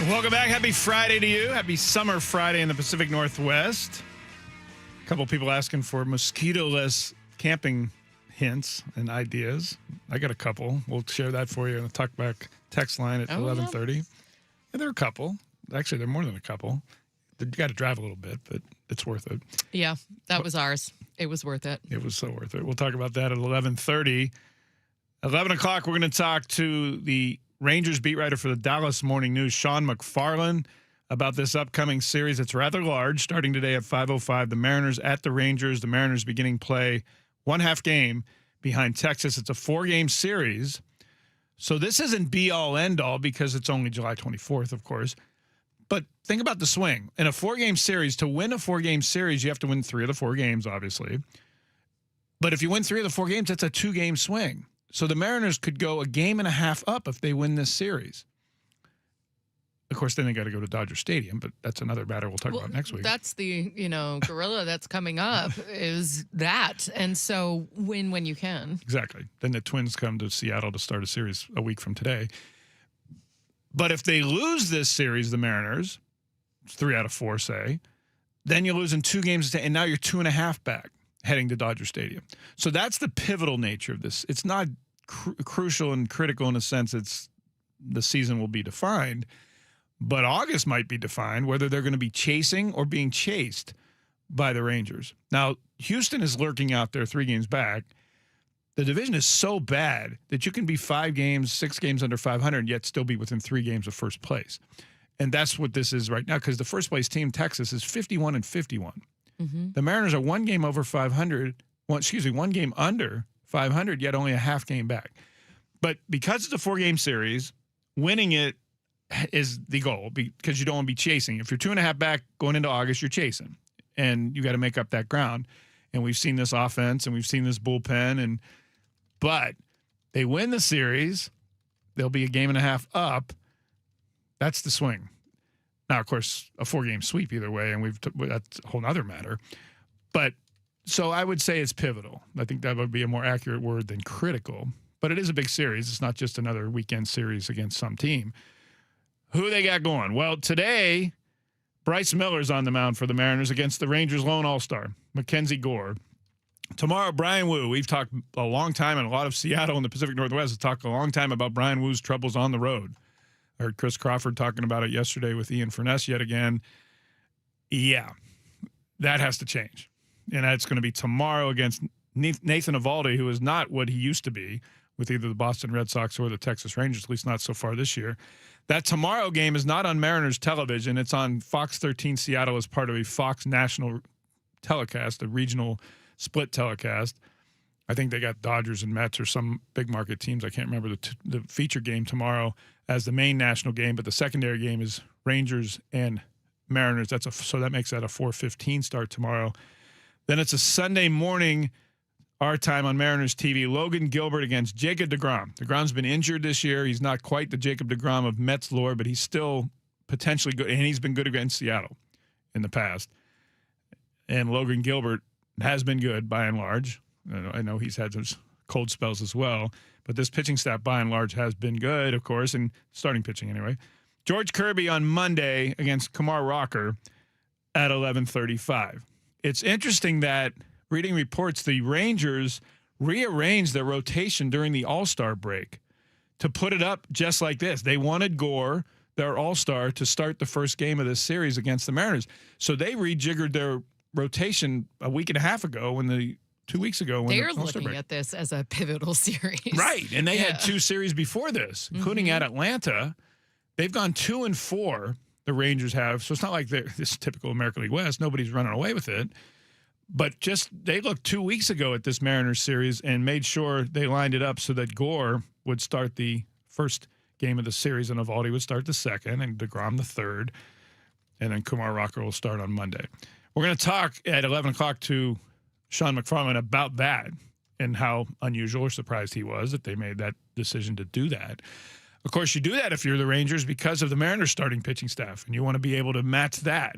Q: Welcome back. Happy Friday to you. Happy summer Friday in the Pacific Northwest. A couple people asking for mosquito-less camping hints and ideas. I got a couple. We'll share that for you on the Talkback text line at 11:30. Yeah, there are a couple. Actually, there are more than a couple. You got to drive a little bit, but it's worth it.
P: Yeah, that was ours. It was worth it.
Q: It was so worth it. We'll talk about that at 11:30. 11 o'clock, we're going to talk to the Rangers beat writer for the Dallas Morning News, Sean McFarland, about this upcoming series. It's rather large, starting today at 5:05. The Mariners at the Rangers. The Mariners beginning play 1/2 game behind Texas. It's a 4-game series. So this isn't be-all, end-all because it's only July 24th, of course. But think about the swing. In a 4-game series, to win a 4-game series, you have to win 3 of the 4 games, obviously. But if you win 3 of the 4 games, that's a 2-game swing. So the Mariners could go 1.5 games up if they win this series. Of course, then they got to go to Dodger Stadium, but that's another matter we'll talk about next week.
P: That's the, gorilla that's coming up is that. And so win when you can.
Q: Exactly. Then the Twins come to Seattle to start a series a week from today. But if they lose this series, the Mariners, 3 out of 4, say, then you're losing 2 games, and now you're 2.5 back heading to Dodger Stadium. So that's the pivotal nature of this. It's not crucial and critical in a sense it's the season will be defined, but August might be defined whether they're going to be chasing or being chased by the Rangers. Now, Houston is lurking out there 3 games back. The division is so bad that you can be 5 games, 6 games under 500, yet still be within 3 games of first place. And that's what this is right now, because the first place team, Texas, is 51-51. Mm-hmm. The Mariners are 1 game over 500, 1 game under 500, yet only a 1/2 game back. But because it's a 4-game series, winning it is the goal because you don't want to be chasing. If you're 2.5 back going into August, you're chasing, and you got to make up that ground. And we've seen this offense, and we've seen this bullpen, but they win the series, they'll be 1.5 games up. That's the swing. Now, of course, a 4-game sweep either way, and that's a whole other matter. But so I would say it's pivotal. I think that would be a more accurate word than critical. But it is a big series. It's not just another weekend series against some team. Who they got going? Well, today, Bryce Miller's on the mound for the Mariners against the Rangers' lone all-star, Mackenzie Gore. Tomorrow, Brian Wu. We've talked a long time, and a lot of Seattle and the Pacific Northwest has talked a long time about Brian Wu's troubles on the road. I heard Chris Crawford talking about it yesterday with Ian Furness yet again. Yeah, that has to change. And that's going to be tomorrow against Nathan Eovaldi, who is not what he used to be with either the Boston Red Sox or the Texas Rangers, at least not so far this year. That tomorrow game is not on Mariners television. It's on Fox 13 Seattle as part of a Fox national telecast, a regional split telecast. I think they got Dodgers and Mets or some big market teams. I can't remember the feature game tomorrow as the main national game, but the secondary game is Rangers and Mariners. So that makes that a 4:15 start tomorrow. Then it's a Sunday morning, our time on Mariners TV. Logan Gilbert against Jacob deGrom. deGrom's been injured this year. He's not quite the Jacob deGrom of Mets lore, but he's still potentially good, and he's been good against Seattle in the past. And Logan Gilbert has been good by and large. I know he's had those cold spells as well, but this pitching staff by and large has been good, of course, and starting pitching anyway. George Kirby on Monday against Kumar Rocker at 11:35. It's interesting that reading reports, the Rangers rearranged their rotation during the All-Star break to put it up just like this. They wanted Gore, their All-Star, to start the first game of this series against the Mariners. So they rejiggered their rotation a week and a half ago 2 weeks ago. When
P: they're looking at this as a pivotal series.
Q: Right. And they had 2 series before this, including at Atlanta. They've gone 2-4, the Rangers have. So it's not like this is typical American League West. Nobody's running away with it. But just they looked 2 weeks ago at this Mariners series and made sure they lined it up so that Gore would start the first game of the series and Eovaldi would start the second and deGrom the third. And then Kumar Rocker will start on Monday. We're going to talk at 11 o'clock to Sean McFarland about that and how unusual or surprised he was that they made that decision to do that. Of course, you do that if you're the Rangers because of the Mariners starting pitching staff, and you want to be able to match that.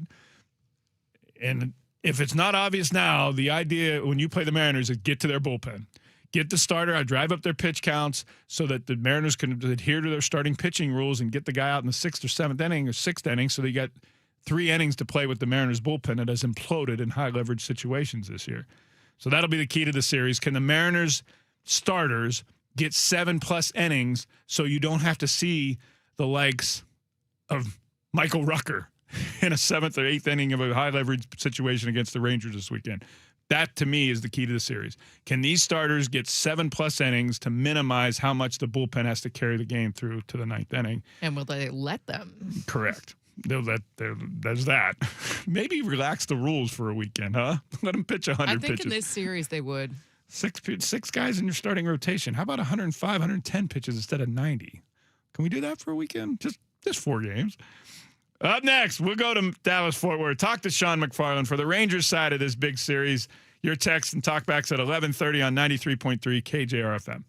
Q: And if it's not obvious now, the idea when you play the Mariners is get to their bullpen. Get the starter. I drive up their pitch counts so that the Mariners can adhere to their starting pitching rules and get the guy out in the 6th or 7th inning or 6th inning so they got 3 innings to play with the Mariners bullpen that has imploded in high leverage situations this year. So that'll be the key to the series. Can the Mariners starters get 7+ innings so you don't have to see the likes of Michael Rucker in a 7th or 8th inning of a high leverage situation against the Rangers this weekend? That, to me, is the key to the series. Can these starters get 7+ innings to minimize how much the bullpen has to carry the game through to the 9th inning?
P: And will they let them?
Q: Correct. There's that. Maybe relax the rules for a weekend, huh? Let them pitch 100
P: I think
Q: pitches.
P: in this series they would.
Q: 6 guys in your starting rotation. How about 105, 110 pitches instead of 90? Can we do that for a weekend? Just 4 games. Up next, we'll go to Dallas-Fort Worth. Talk to Sean McFarland for the Rangers side of this big series. Your text and talkbacks at 11:30 on 93.3 KJR FM.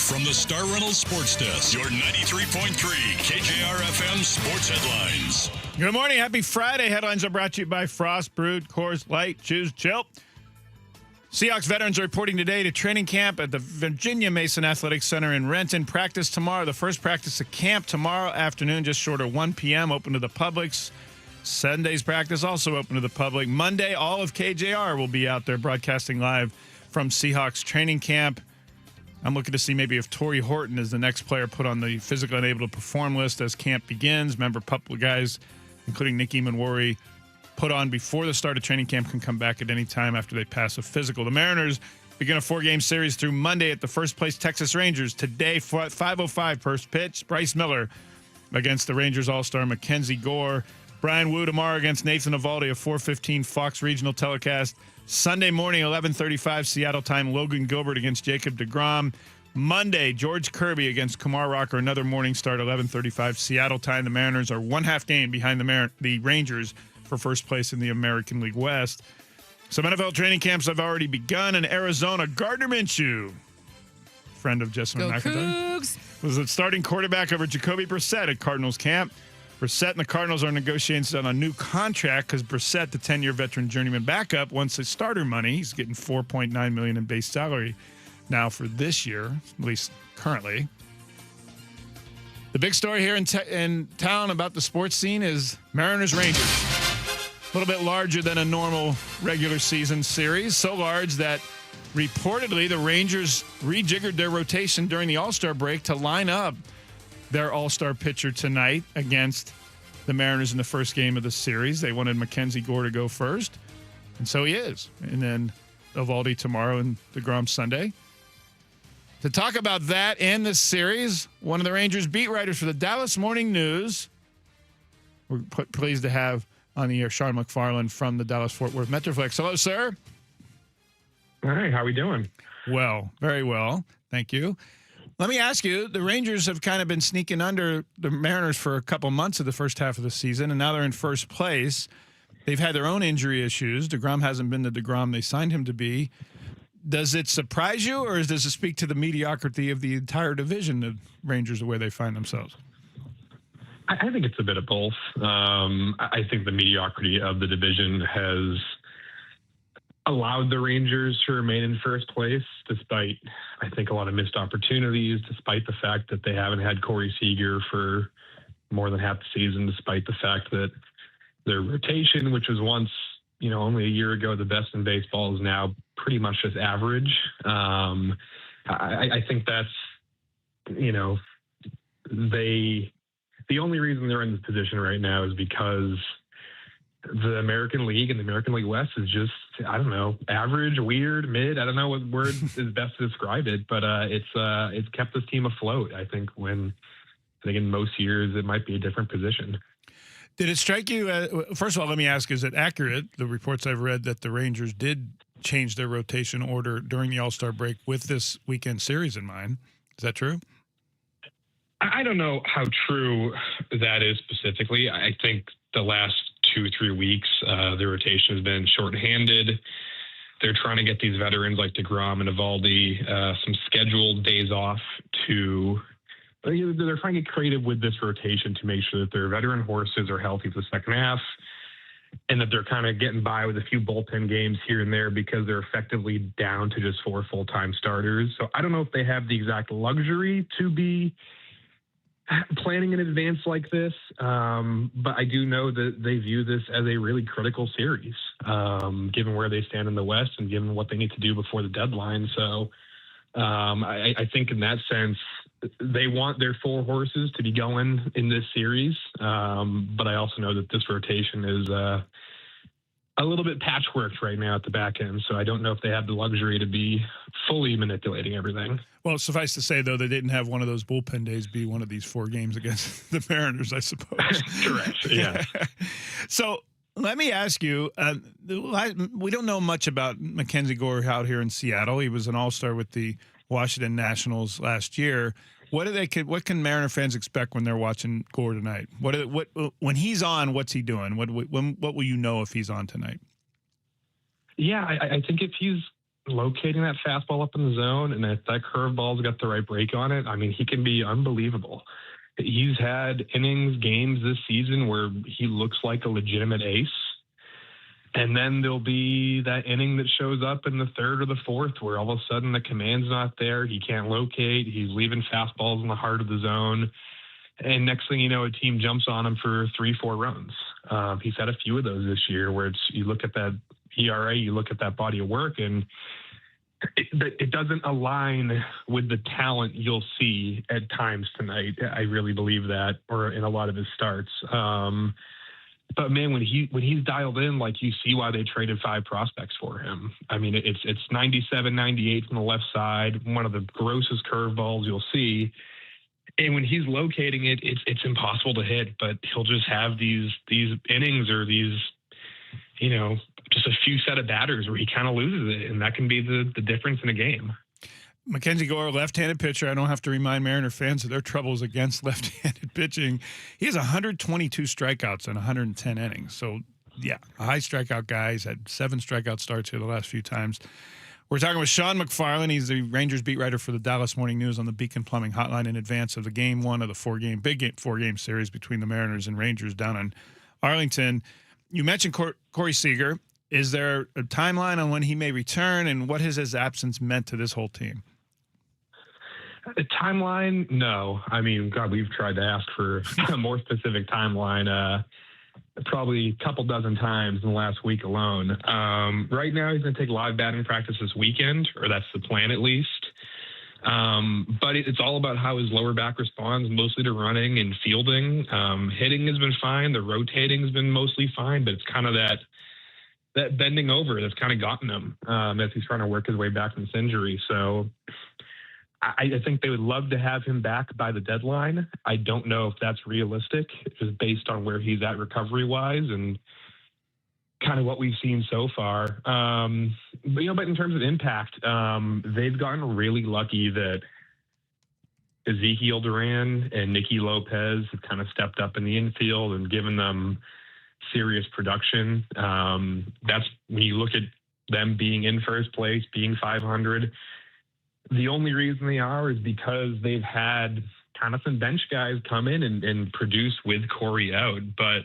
E: from the Star Reynolds Sports Desk, your 93.3 KJR FM sports headlines.
Q: Good morning. Happy Friday. Headlines are brought to you by Frost Brewed Coors Light. Choose chill. Seahawks veterans are reporting today to training camp at the Virginia Mason Athletic Center in Renton. Practice tomorrow. The first practice of camp tomorrow afternoon, just short of 1 p.m., open to the public. Sunday's practice also open to the public. Monday, all of KJR will be out there broadcasting live from Seahawks training camp. I'm looking to see maybe if Torrey Horton is the next player put on the physically unable to perform list as camp begins. Remember, a couple of guys, including Nick Eamon-Worry, put on before the start of training camp can come back at any time after they pass a physical. The Mariners begin a 4-game series through Monday at the first-place Texas Rangers. Today, 5:05 first pitch, Bryce Miller against the Rangers All-Star Mackenzie Gore. Brian Wu tomorrow against Nathan Eovaldi, a 4:15 Fox Regional telecast. Sunday morning, 11:35 Seattle time, Logan Gilbert against Jacob deGrom. Monday, George Kirby against Kumar Rocker, another morning start, 11:35 Seattle time. The Mariners are 1/2 game behind the Rangers for first place in the American League West. Some NFL training camps have already begun in Arizona. Gardner Minshew, friend of Jessamine McIntyre, was the starting quarterback over Jacoby Brissett at Cardinals camp. Brissett and the Cardinals are negotiating on a new contract because Brissett, the 10-year veteran journeyman backup, wants his starter money. He's getting $4.9 million in base salary now for this year, at least currently. The big story here in town about the sports scene is Mariners-Rangers. A little bit larger than a normal regular season series. So large that reportedly the Rangers rejiggered their rotation during the All-Star break to line up their All-Star pitcher tonight against the Mariners in the first game of the series. They wanted Mackenzie Gore to go first, and so he is. And then Eovaldi tomorrow and deGrom Sunday. To talk about that and this series, one of the Rangers beat writers for the Dallas Morning News. We're pleased to have on the air Sean McFarland from the Dallas-Fort Worth Metroplex. Hello, sir.
T: Hi, how we doing?
Q: Well, very well. Thank you. Let me ask you, the Rangers have kind of been sneaking under the Mariners for a couple months of the first half of the season, and now they're in first place. They've had their own injury issues. deGrom hasn't been the deGrom they signed him to be. Does it surprise you, or does it speak to the mediocrity of the entire division, the Rangers, the way they find themselves?
T: I think it's a bit of both. I think the mediocrity of the division has allowed the Rangers to remain in first place, despite, I think, a lot of missed opportunities, despite the fact that they haven't had Corey Seager for more than half the season, despite the fact that their rotation, which was once, only a year ago, the best in baseball, is now pretty much just average. I think that's, the only reason they're in this position right now is because the American League and the American League West is just, I don't know, average, weird, mid. I don't know what word is best to describe it, but it's kept this team afloat. I think in most years it might be a different position.
Q: Did it strike you? First of all, let me ask: is it accurate, the reports I've read, that the Rangers did change their rotation order during the All-Star break with this weekend series in mind? Is that true?
T: I don't know how true that is specifically. I think the last 2-3 weeks, the rotation has been shorthanded. They're trying to get these veterans like deGrom and Eovaldi some scheduled days off to. They're trying to get creative with this rotation to make sure that their veteran horses are healthy for the second half, and that they're kind of getting by with a few bullpen games here and there because they're effectively down to just 4 full-time starters. So I don't know if they have the exact luxury to be planning in advance like this, but I do know that they view this as a really critical series, given where they stand in the West and given what they need to do before the deadline. So I think in that sense, they want their 4 horses to be going in this series, but I also know that this rotation is a little bit patchworked right now at the back end, so I don't know if they have the luxury to be fully manipulating everything.
Q: Well, suffice to say, though, they didn't have one of those bullpen days be one of these 4 games against the Mariners, I suppose.
T: Correct, yeah.
Q: So let me ask you, we don't know much about Mackenzie Gore out here in Seattle. He was an All-Star with the Washington Nationals last year. What can Mariner fans expect when they're watching Gore tonight? When he's on, what's he doing? What will you know if he's on tonight?
T: Yeah, I think if he's locating that fastball up in the zone, and if that curveball's got the right break on it, I mean, he can be unbelievable. He's had innings, games this season where he looks like a legitimate ace. And then there'll be that inning that shows up in the third or the fourth where all of a sudden the command's not there. He can't locate. He's leaving fastballs in the heart of the zone. And next thing you know, a team jumps on him for 3-4 runs. He's had a few of those this year where you look at that ERA, you look at that body of work, and it doesn't align with the talent you'll see at times tonight. I really believe that, or in a lot of his starts. But man, when he's dialed in, like, you see why they traded 5 prospects for him. I mean, it's 97, 98 from the left side, one of the grossest curveballs you'll see. And when he's locating it, it's impossible to hit, but he'll just have these innings or these, just a few set of batters where he kind of loses it, and that can be the difference in a game.
Q: Mackenzie Gore, left-handed pitcher. I don't have to remind Mariner fans of their troubles against left-handed pitching. He has 122 strikeouts in 110 innings. So, yeah, a high strikeout guy. He's had 7 strikeout starts here the last few times. We're talking with Sean McFarland. He's the Rangers beat writer for the Dallas Morning News on the Beacon Plumbing Hotline in advance of the game 1 of the 4-game series between the Mariners and Rangers down in Arlington. You mentioned Corey Seager. Is there a timeline on when he may return, and what has his absence meant to this whole team?
T: A timeline? No. I mean, God, we've tried to ask for a more specific timeline probably a couple dozen times in the last week alone. Right now, he's going to take live batting practice this weekend, or that's the plan at least. But it's all about how his lower back responds, mostly to running and fielding. Hitting has been fine. The rotating has been mostly fine, but it's kind of that bending over that's kind of gotten him as he's trying to work his way back from this injury. So I think they would love to have him back by the deadline. I don't know if that's realistic, just based on where he's at recovery-wise and kind of what we've seen so far. But in terms of impact, they've gotten really lucky that Ezekiel Duran and Nicky Lopez have kind of stepped up in the infield and given them serious production. That's when you look at them being in first place, being 500. The only reason they are is because they've had kind of some bench guys come in and produce with Corey out. But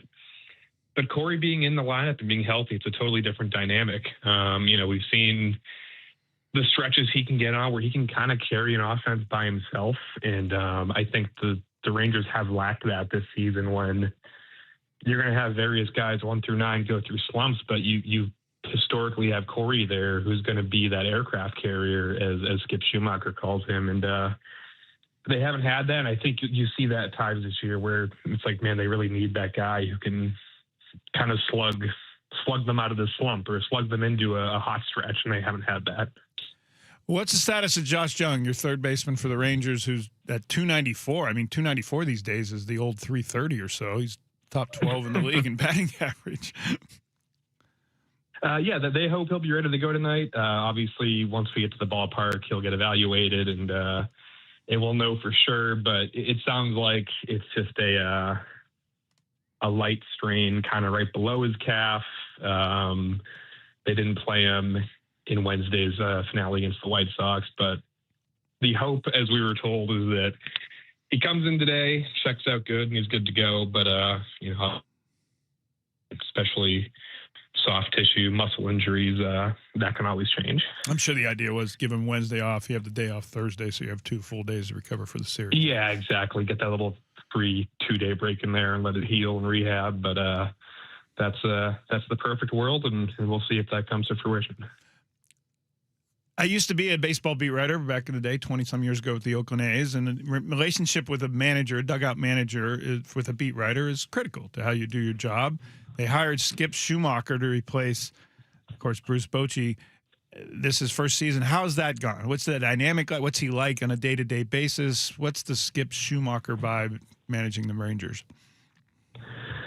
T: Corey being in the lineup and being healthy, it's a totally different dynamic. We've seen the stretches he can get on where he can kind of carry an offense by himself. And I think the Rangers have lacked that this season, when you're going to have various guys 1 through 9 go through slumps, but you historically have Corey there, who's going to be that aircraft carrier, as Skip Schumacher calls him. And they haven't had that. And I think you see that at times this year where it's like, man, they really need that guy who can kind of slug them out of the slump or slug them into a hot stretch, and they haven't had that.
Q: What's the status of Josh Jung, your third baseman for the Rangers, who's at 294? I mean, 294 these days is the old 330 or so. He's top 12 in the league in batting average.
T: They hope he'll be ready to go tonight. Obviously, once we get to the ballpark, he'll get evaluated, and we'll know for sure. But it sounds like it's just a light strain, kind of right below his calf. They didn't play him in Wednesday's finale against the White Sox, but the hope, as we were told, is that he comes in today, checks out good, and he's good to go. But especially soft tissue, muscle injuries, that can always change.
Q: I'm sure the idea was give him Wednesday off. You have the day off Thursday, so you have 2 full days to recover for the series.
T: Yeah, exactly. Get that little free 2-day break in there and let it heal and rehab. But that's the perfect world, and we'll see if that comes to fruition.
Q: I used to be a baseball beat writer back in the day, 20-some years ago with the Oakland A's, and the relationship with a manager, a dugout manager, with a beat writer is critical to how you do your job. They hired Skip Schumacher to replace, of course, Bruce Bochy. This is his first season. How's that gone? What's the dynamic like? What's he like on a day-to-day basis? What's the Skip Schumacher vibe managing the Rangers?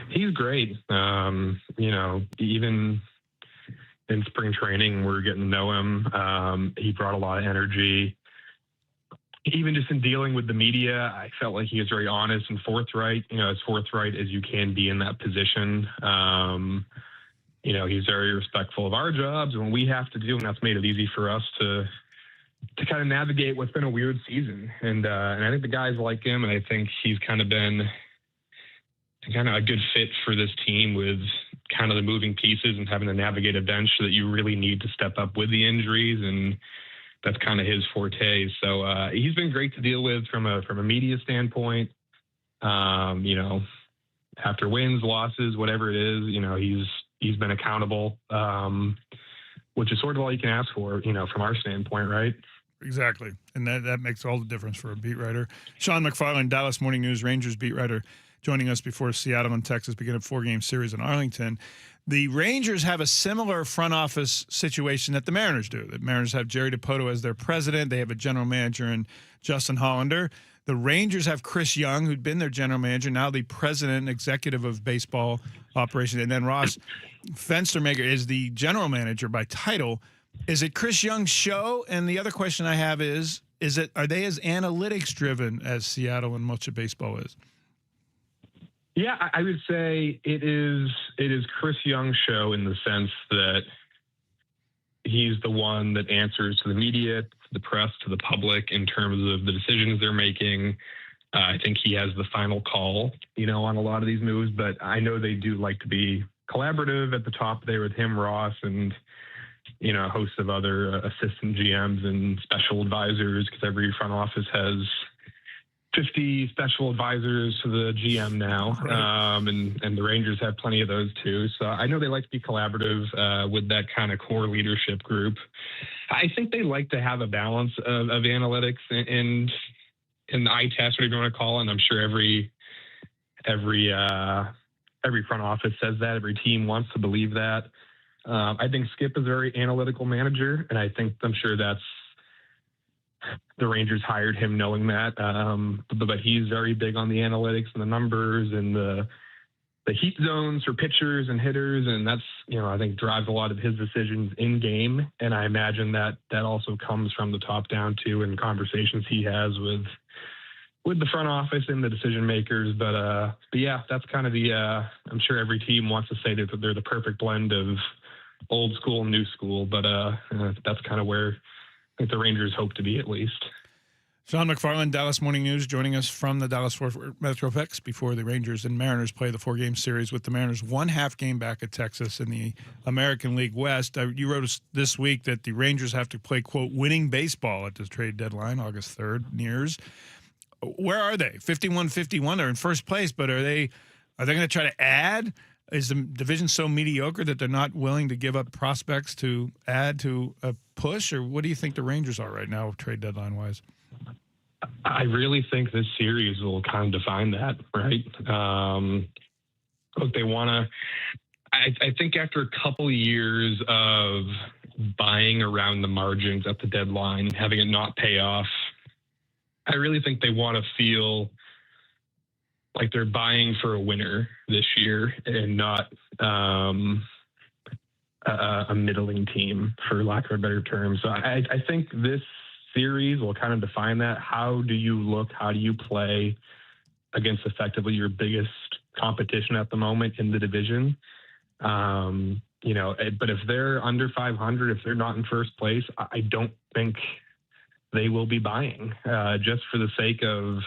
T: He's great. Even in spring training, we're getting to know him. He brought a lot of energy. Even just in dealing with the media, I felt like he was very honest and forthright, as forthright as you can be in that position. he's very respectful of our jobs and what we have to do, and that's made it easy for us to kind of navigate what's been a weird season. And I think the guys like him, and I think he's kind of been kind of a good fit for this team with kind of the moving pieces and having to navigate a bench that you really need to step up with the injuries, and that's kind of his forte. So he's been great to deal with from a media standpoint. After wins, losses, whatever it is, he's been accountable, which is sort of all you can ask for, from our standpoint, right?
Q: Exactly. And that makes all the difference for a beat writer. Sean McFarland, Dallas Morning News Rangers beat writer, joining us before Seattle and Texas begin a 4-game series in Arlington. The Rangers have a similar front office situation that the Mariners do. The Mariners have Jerry Dipoto as their president. They have a general manager in Justin Hollander. The Rangers have Chris Young, who'd been their general manager, now the president and executive of baseball operations. And then Ross Fenstermaker is the general manager by title. Is it Chris Young's show? And the other question I have is are they as analytics driven as Seattle and much of baseball is?
T: Yeah, I would say it is Chris Young's show in the sense that he's the one that answers to the media, to the press, to the public in terms of the decisions they're making. I think he has the final call, on a lot of these moves, but I know they do like to be collaborative at the top there with him, Ross, and, a host of other assistant GMs and special advisors, because every front office has 50 special advisors to the GM now, and the Rangers have plenty of those too. So I know they like to be collaborative with that kind of core leadership group. I think they like to have a balance of analytics and the eye test, whatever you want to call it. And I'm sure every front office says that. Every team wants to believe that. I think Skip is a very analytical manager, and I'm sure that's the Rangers hired him knowing that. But he's very big on the analytics and the numbers and the heat zones for pitchers and hitters. And that's, I think drives a lot of his decisions in game. And I imagine that also comes from the top down too, and conversations he has with the front office and the decision makers. But yeah, that's kind of I'm sure every team wants to say that they're the perfect blend of old school and new school. But that's kind of where I think the Rangers hope to be, at least.
Q: Sean McFarland, Dallas Morning News, joining us from the Dallas-Fort Worth Metroplex before the Rangers and Mariners play the 4-game series, with the Mariners 1/2 game back at Texas in the American League West. You wrote us this week that the Rangers have to play, quote, winning baseball at the trade deadline, August 3rd, nears. Where are they? 51-51. They're in first place, but are they going to try to add? Is the division so mediocre that they're not willing to give up prospects to add to a push? Or what do you think the Rangers are right now, trade deadline-wise?
T: I really think this series will kind of define that, right? Look, they want to. I think after a couple of years of buying around the margins at the deadline, having it not pay off, I really think they want to feel like they're buying for a winner this year and not a middling team, for lack of a better term. So I think this series will kind of define that. How do you look? How do you play against effectively your biggest competition at the moment in the division? But if they're under 500, if they're not in first place, I don't think they will be buying, just for the sake of,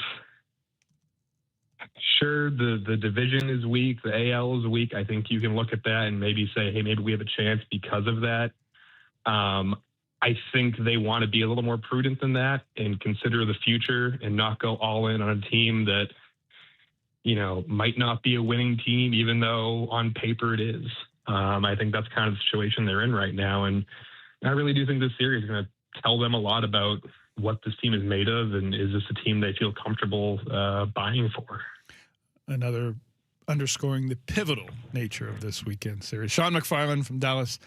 T: sure, the division is weak, the AL is weak. I think you can look at that and maybe say, hey, maybe we have a chance because of that. I think they want to be a little more prudent than that and consider the future and not go all in on a team that, might not be a winning team, even though on paper it is. I think that's kind of the situation they're in right now. And I really do think this series is going to tell them a lot about what this team is made of, and is this a team they feel comfortable buying for.
Q: Another underscoring the pivotal nature of this weekend series. Sean McFarland from Dallas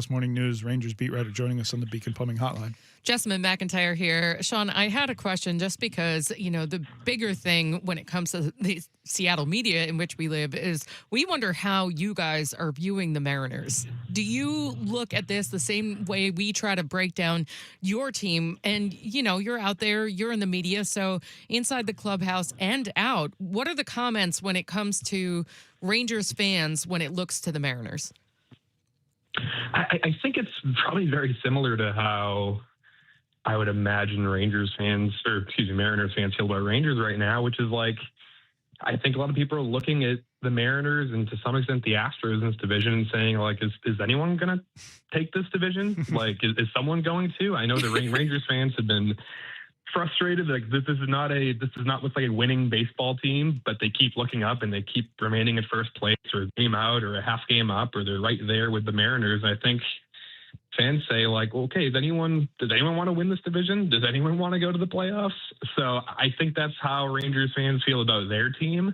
Q: Morning News, Rangers beat writer, joining us on the Beacon Plumbing Hotline.
P: Jessamine McIntyre here. Sean, I had a question just because, the bigger thing when it comes to the Seattle media in which we live is we wonder how you guys are viewing the Mariners. Do you look at this the same way we try to break down your team? And, you're out there, you're in the media, so inside the clubhouse and out, what are the comments when it comes to Rangers fans when it looks to the Mariners?
T: I think it's probably very similar to how I would imagine Mariners fans feel about Rangers right now, which is like, I think a lot of people are looking at the Mariners and to some extent the Astros in this division and saying, like, is anyone going to take this division? Like, is someone going to? I know the Rangers fans have been frustrated. Like, this is not what's like a winning baseball team, but they keep looking up and they keep remaining in first place or a game out or a half game up, or they're right there with the Mariners. And I think fans say, like, okay, does anyone want to win this division? Does anyone want to go to the playoffs? So I think that's how Rangers fans feel about their team.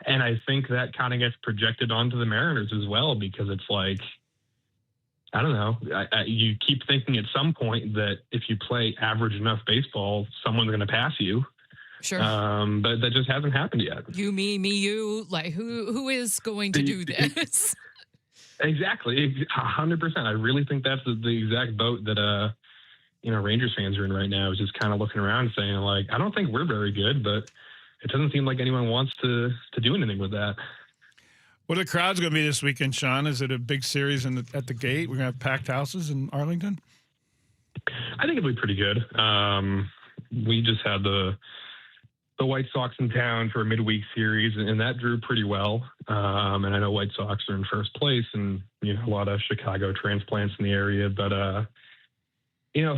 T: And I think that kind of gets projected onto the Mariners as well, because it's like, I don't know, you keep thinking at some point that if you play average enough baseball, someone's going to pass you.
P: Sure.
T: But that just hasn't happened yet.
P: You, me, you. Like, who is going to do this?
T: Exactly. 100%. I really think that's the exact boat that, Rangers fans are in right now, is just kind of looking around saying, like, I don't think we're very good, but it doesn't seem like anyone wants to do anything with that.
Q: What are the crowds going to be this weekend, Sean? Is it a big series at the gate? We're going to have packed houses in Arlington?
T: I think it'll be pretty good. We just had the White Sox in town for a midweek series, and that drew pretty well. And I know White Sox are in first place, and a lot of Chicago transplants in the area. But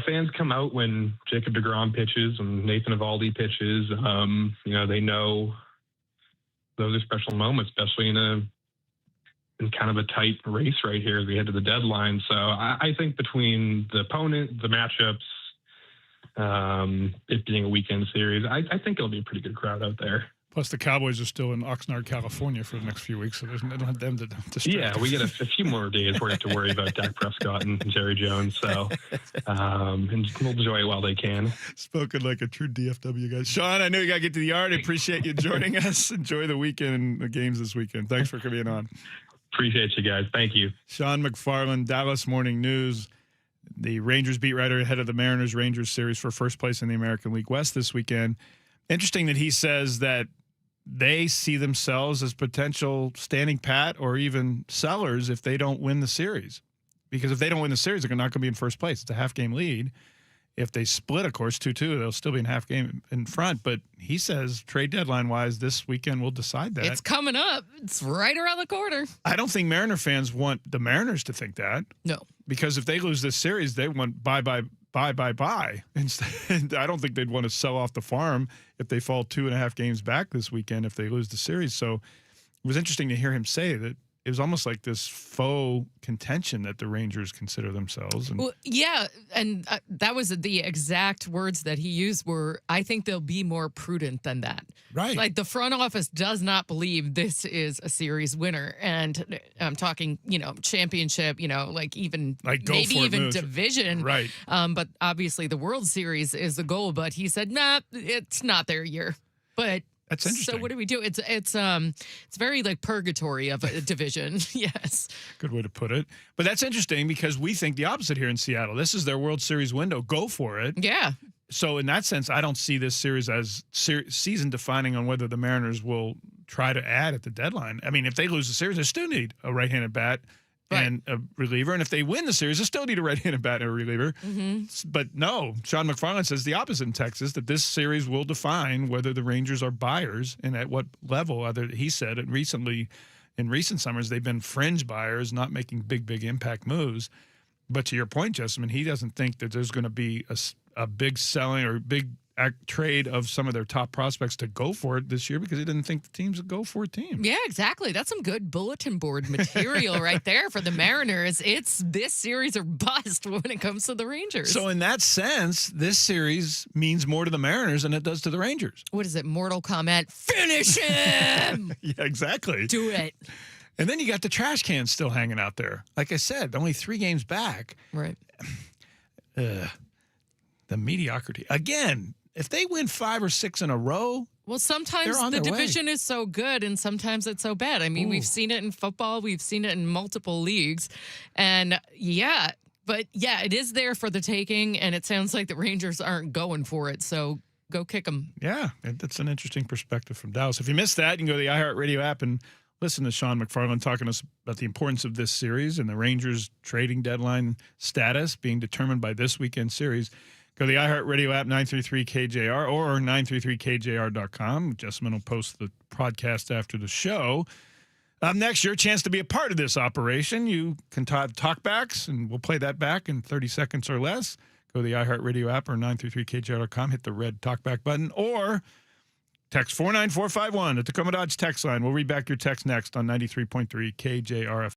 T: fans come out when Jacob deGrom pitches and Nathan Eovaldi pitches. They know those are special moments, especially in kind of a tight race right here as we head to the deadline. So I think between the opponent, the matchups, it being a weekend series, I think it'll be a pretty good crowd out there.
Q: Plus, the Cowboys are still in Oxnard, California for the next few weeks, so they don't have them to distract.
T: Yeah, we get a few more days where we have to worry about Dak Prescott and Jerry Jones, so and we'll enjoy it while they can.
Q: Spoken like a true DFW guy. Sean, I know you got to get to the yard. I appreciate you joining us. Enjoy the weekend and the games this weekend. Thanks for coming on.
T: Appreciate you guys. Thank you.
Q: Sean McFarland, Dallas Morning News. The Rangers beat writer ahead of the Mariners-Rangers series for first place in the American League West this weekend. Interesting that he says that they see themselves as potential standing pat or even sellers if they don't win the series. Because if they don't win the series, they're not going to be in first place. It's a half-game lead. If they split, of course, 2-2, they'll still be in half game in front. But he says trade deadline-wise, this weekend will decide that.
P: It's coming up. It's right around the corner.
Q: I don't think Mariner fans want the Mariners to think that.
P: No.
Q: Because if they lose this series, they want bye. Instead, I don't think they'd want to sell off the farm if they fall 2.5 games back this weekend if they lose the series. So it was interesting to hear him say that it was almost like this faux contention that the Rangers consider themselves. And
P: well, yeah, and that was the exact words that he used were, I think they'll be more prudent than that.
Q: Right.
P: Like the front office does not believe this is a series winner. And I'm talking, championship, like even
Q: like
P: maybe even
Q: moves.
P: Division.
Q: Right.
P: But obviously the World Series is the goal. But he said, nah, it's not their year. But
Q: that's interesting.
P: So what do we do? It's very like purgatory of a division. Yes.
Q: Good way to put it. But that's interesting because we think the opposite here in Seattle. This is their World Series window. Go for it.
P: Yeah.
Q: So in that sense, I don't see this series as season defining on whether the Mariners will try to add at the deadline. I mean, if they lose the series, they still need a right-handed bat and a reliever. And if they win the series, they still need a right-handed bat and a reliever.
P: Mm-hmm.
Q: But no, Sean McFarland says the opposite in Texas, that this series will define whether the Rangers are buyers and at what level. He said in recent summers, they've been fringe buyers, not making big impact moves. But to your point, Jessamine, he doesn't think that there's going to be a big selling or big trade of some of their top prospects to go for it this year because he didn't think the teams would go for a team.
P: Yeah, exactly. That's some good bulletin board material right there for the Mariners. It's this series or bust when it comes to the Rangers.
Q: So in that sense, this series means more to the Mariners than it does to the Rangers.
P: What is it? Mortal Kombat. Finish him!
Q: Yeah, exactly.
P: Do it.
Q: And then you got the trash cans still hanging out there. Like I said, only 3 games back.
P: Right.
Q: The mediocrity. Again, if they win 5 or 6 in a row,
P: well, sometimes the division is so good and sometimes it's so bad. I mean, we've seen it in football. We've seen it in multiple leagues. And it is there for the taking. And it sounds like the Rangers aren't going for it. So go kick them.
Q: Yeah, that's an interesting perspective from Dallas. If you missed that, you can go to the iHeartRadio app and listen to Sean McFarland talking to us about the importance of this series and the Rangers trading deadline status being determined by this weekend series. Go to the iHeartRadio app, 93.3 KJR, or 933kjr.com. Jessamine will post the podcast after the show. Next, your chance to be a part of this operation. You can talkbacks, and we'll play that back in 30 seconds or less. Go to the iHeartRadio app or 933kjr.com, hit the red talkback button, or text 49451 at the Tacoma Dodge text line. We'll read back your text next on 93.3 KJR.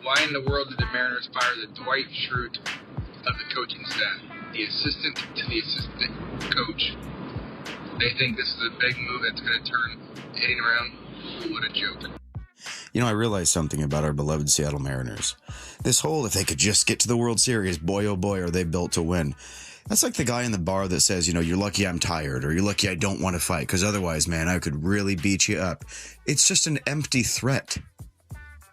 U: Why in the world did the Mariners fire the Dwight Schrute of the coaching staff, the assistant to the assistant coach? They think this is a big move that's going to turn hitting around. What a joke.
V: You know, I realized something about our beloved Seattle Mariners. This whole, if they could just get to the World Series, boy, oh boy, are they built to win. That's like the guy in the bar that says, you know, you're lucky I'm tired, or you're lucky I don't want to fight, because otherwise, man, I could really beat you up. It's just an empty threat.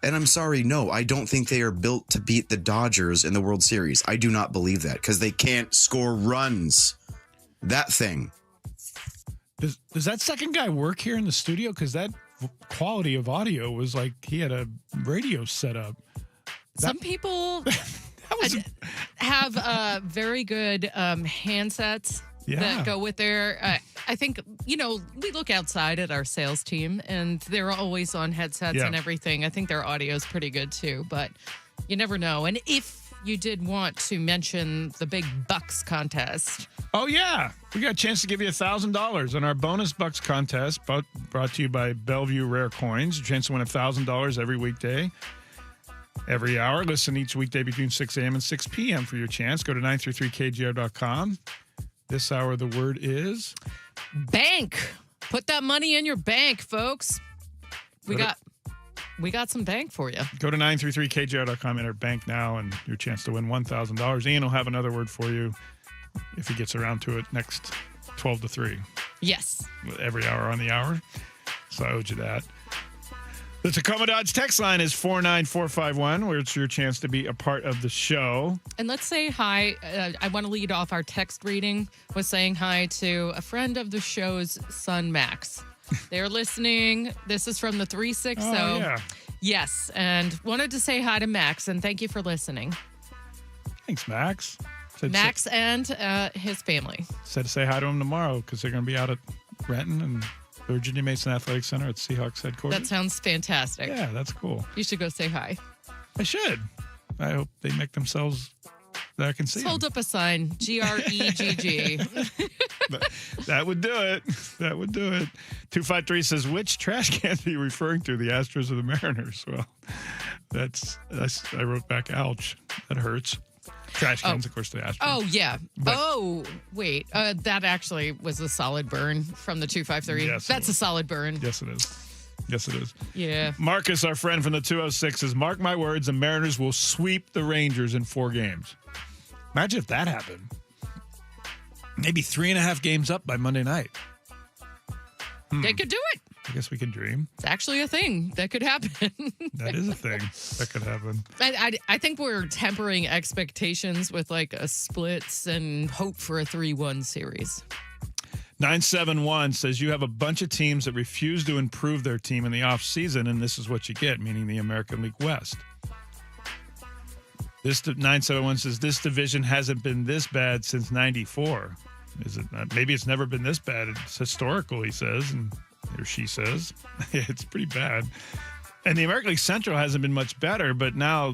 V: And I'm sorry, no, I don't think they are built to beat the Dodgers in the World Series. I do not believe that, because they can't score runs. That thing.
Q: Does that second guy work here in the studio? Because that quality of audio was like he had a radio set up.
P: Some people have very good handsets that go with their. I think, you know, we look outside at our sales team and they're always on headsets and everything. I think their audio is pretty good too, but you never know. And if you did want to mention the big Bucks contest.
Q: Oh, yeah. We got a chance to give you $1,000 on our bonus Bucks contest brought to you by Bellevue Rare Coins. A chance to win $1,000 every weekday, every hour. Listen each weekday between 6 a.m. and 6 p.m. for your chance. Go to 93.3KJR.com. This hour, the word is...
P: bank. Put that money in your bank, folks. We got some bank for you.
Q: Go to 933KJR.com, enter bank now, and your chance to win $1,000. Ian will have another word for you if he gets around to it next 12 to 3.
P: Yes.
Q: Every hour on the hour. So I owed you that. The Tacoma Dodge text line is 49451, where it's your chance to be a part of the show.
P: And let's say hi. I want to lead off our text reading with saying hi to a friend of the show's son, Max. They're listening. This is from the 360.
Q: Oh, yeah.
P: Yes, and wanted to say hi to Max, and thank you for listening.
Q: Thanks, Max.
P: Max and his family.
Q: Said to say hi to him tomorrow because they're going to be out at Renton and Virginia Mason Athletic Center at Seahawks headquarters.
P: That sounds fantastic.
Q: Yeah, that's cool.
P: You should go say hi.
Q: I should. I hope they make themselves that I can see.
P: Just hold up a sign, GREGG.
Q: That would do it. That would do it. 253 says, which trash can are you referring to, the Astros or the Mariners? Well, I wrote back, ouch. That hurts. Trash cans, of course, the Astros.
P: Oh, yeah. Wait. That actually was a solid burn from the 253.
Q: Yes,
P: that's a solid burn.
Q: Yes, it is. Yes, it is.
P: Yeah.
Q: Marcus, our friend from the 206, says, mark my words, the Mariners will sweep the Rangers in 4 games. Imagine if that happened. Maybe 3.5 games up by Monday night.
P: They could do it.
Q: I guess we can dream.
P: It's actually a thing that could happen.
Q: That is a thing that could happen.
P: I think we're tempering expectations with like a splits and hope for a 3-1 series.
Q: 971 says you have a bunch of teams that refuse to improve their team in the offseason, and this is what you get, meaning the American League West. This 971 says this division hasn't been this bad since 94. Is it not? Maybe it's never been this bad. It's historical, he says, or she says. It's pretty bad. And the American League Central hasn't been much better, but now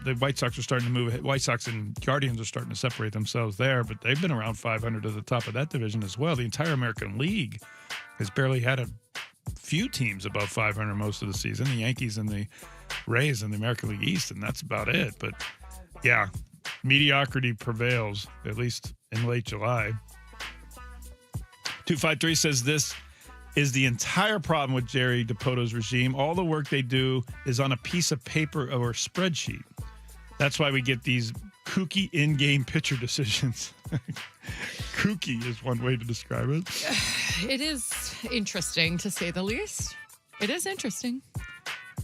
Q: the White Sox are starting to move. White Sox and Guardians are starting to separate themselves there, but they've been around 500 at the top of that division as well. The entire American League has barely had a few teams above 500 most of the season. The Yankees and the Rays in the American League East, and that's about it. But yeah, mediocrity prevails, at least in late July. 253 says this is the entire problem with Jerry DiPoto's regime. All the work they do is on a piece of paper or a spreadsheet. That's why we get these kooky in-game pitcher decisions. Kooky is one way to describe it.
P: It is interesting, to say the least. It is interesting.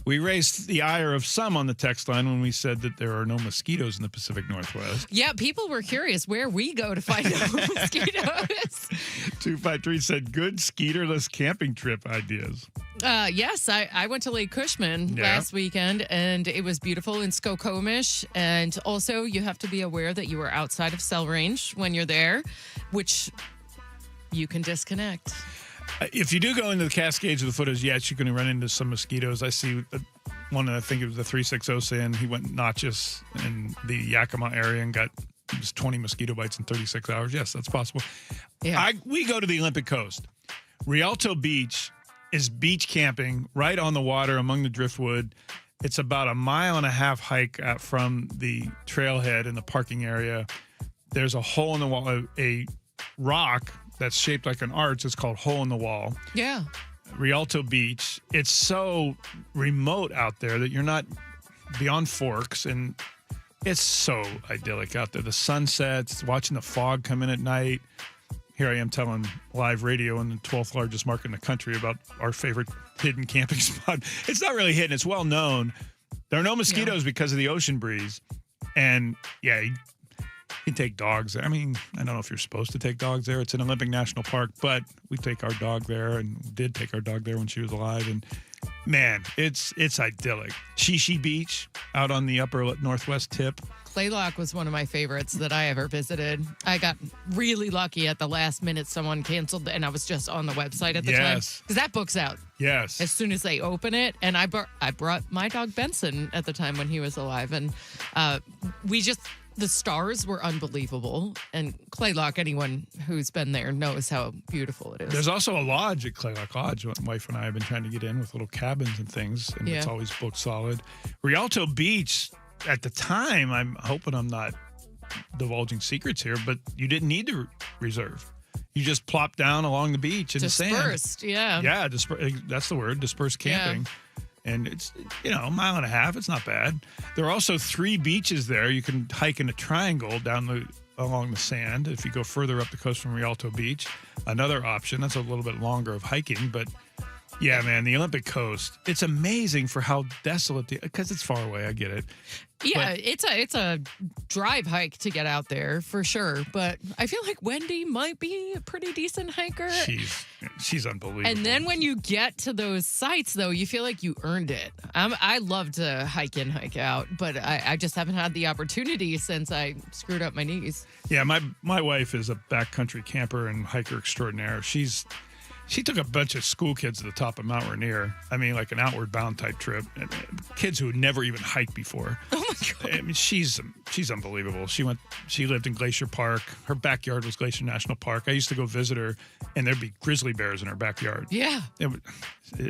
Q: We raised the ire of some on the text line when we said that there are no mosquitoes in the Pacific Northwest.
P: Yeah, people were curious where we go to find mosquitoes.
Q: 253 said, good skeeterless camping trip ideas.
P: Yes, I went to Lake Cushman last weekend, and it was beautiful in Skokomish. And also, you have to be aware that you are outside of cell range when you're there, which you can disconnect.
Q: If you do go into the Cascades of the foothills, yes, you're going to run into some mosquitoes. I see one, I think it was the 360 saying he went Notches in the Yakima area and got just 20 mosquito bites in 36 hours. Yes, that's possible.
P: Yeah.
Q: We go to the Olympic Coast. Rialto Beach is beach camping right on the water among the driftwood. It's about a 1.5 mile hike from the trailhead in the parking area. There's a hole in the wall, a rock that's shaped like an arch. It's called Hole in the Wall.
P: Yeah.
Q: Rialto Beach. It's so remote out there that you're not beyond Forks, and it's so idyllic out there. The sunsets, watching the fog come in at night. Here I am telling live radio in the 12th largest market in the country about our favorite hidden camping spot. It's not really hidden. It's well known. There are no mosquitoes because of the ocean breeze. And yeah, you can take dogs there. I mean, I don't know if you're supposed to take dogs there. It's an Olympic National Park, but we take our dog there and did take our dog there when she was alive. And man, it's idyllic. Shishi Beach out on the upper northwest tip.
P: Claylock was one of my favorites that I ever visited. I got really lucky at the last minute. Someone canceled, and I was just on the website at the time. Because that book's out.
Q: Yes.
P: As soon as they open it. And I brought my dog Benson at the time when he was alive. And the stars were unbelievable. And Claylock, anyone who's been there knows how beautiful it is.
Q: There's also a lodge at Claylock Lodge. My wife and I have been trying to get in with little cabins and things, and it's always booked solid. Rialto Beach, at the time, I'm hoping I'm not divulging secrets here, but you didn't need to reserve. You just plop down along the beach in the sand.
P: Dispersed, yeah.
Q: Yeah, that's the word, dispersed camping. Yeah. And it's, 1.5 miles. It's not bad. There are also 3 beaches there. You can hike in a triangle along the sand if you go further up the coast from Rialto Beach. Another option. That's a little bit longer of hiking, but yeah, man, the Olympic coast. It's amazing for how desolate, because it's far away. I get it.
P: Yeah, it's a drive hike to get out there for sure. But I feel like Wendy might be a pretty decent hiker.
Q: She's unbelievable.
P: And then when you get to those sites, though, you feel like you earned it. I love to hike in, hike out, but I just haven't had the opportunity since I screwed up my knees.
Q: Yeah, my wife is a backcountry camper and hiker extraordinaire. She took a bunch of school kids to the top of Mount Rainier. I mean, like an outward bound type trip. Kids who had never even hiked before.
P: Oh my God.
Q: I mean, she's unbelievable. She lived in Glacier Park. Her backyard was Glacier National Park. I used to go visit her, and there'd be grizzly bears in her backyard.
P: Yeah.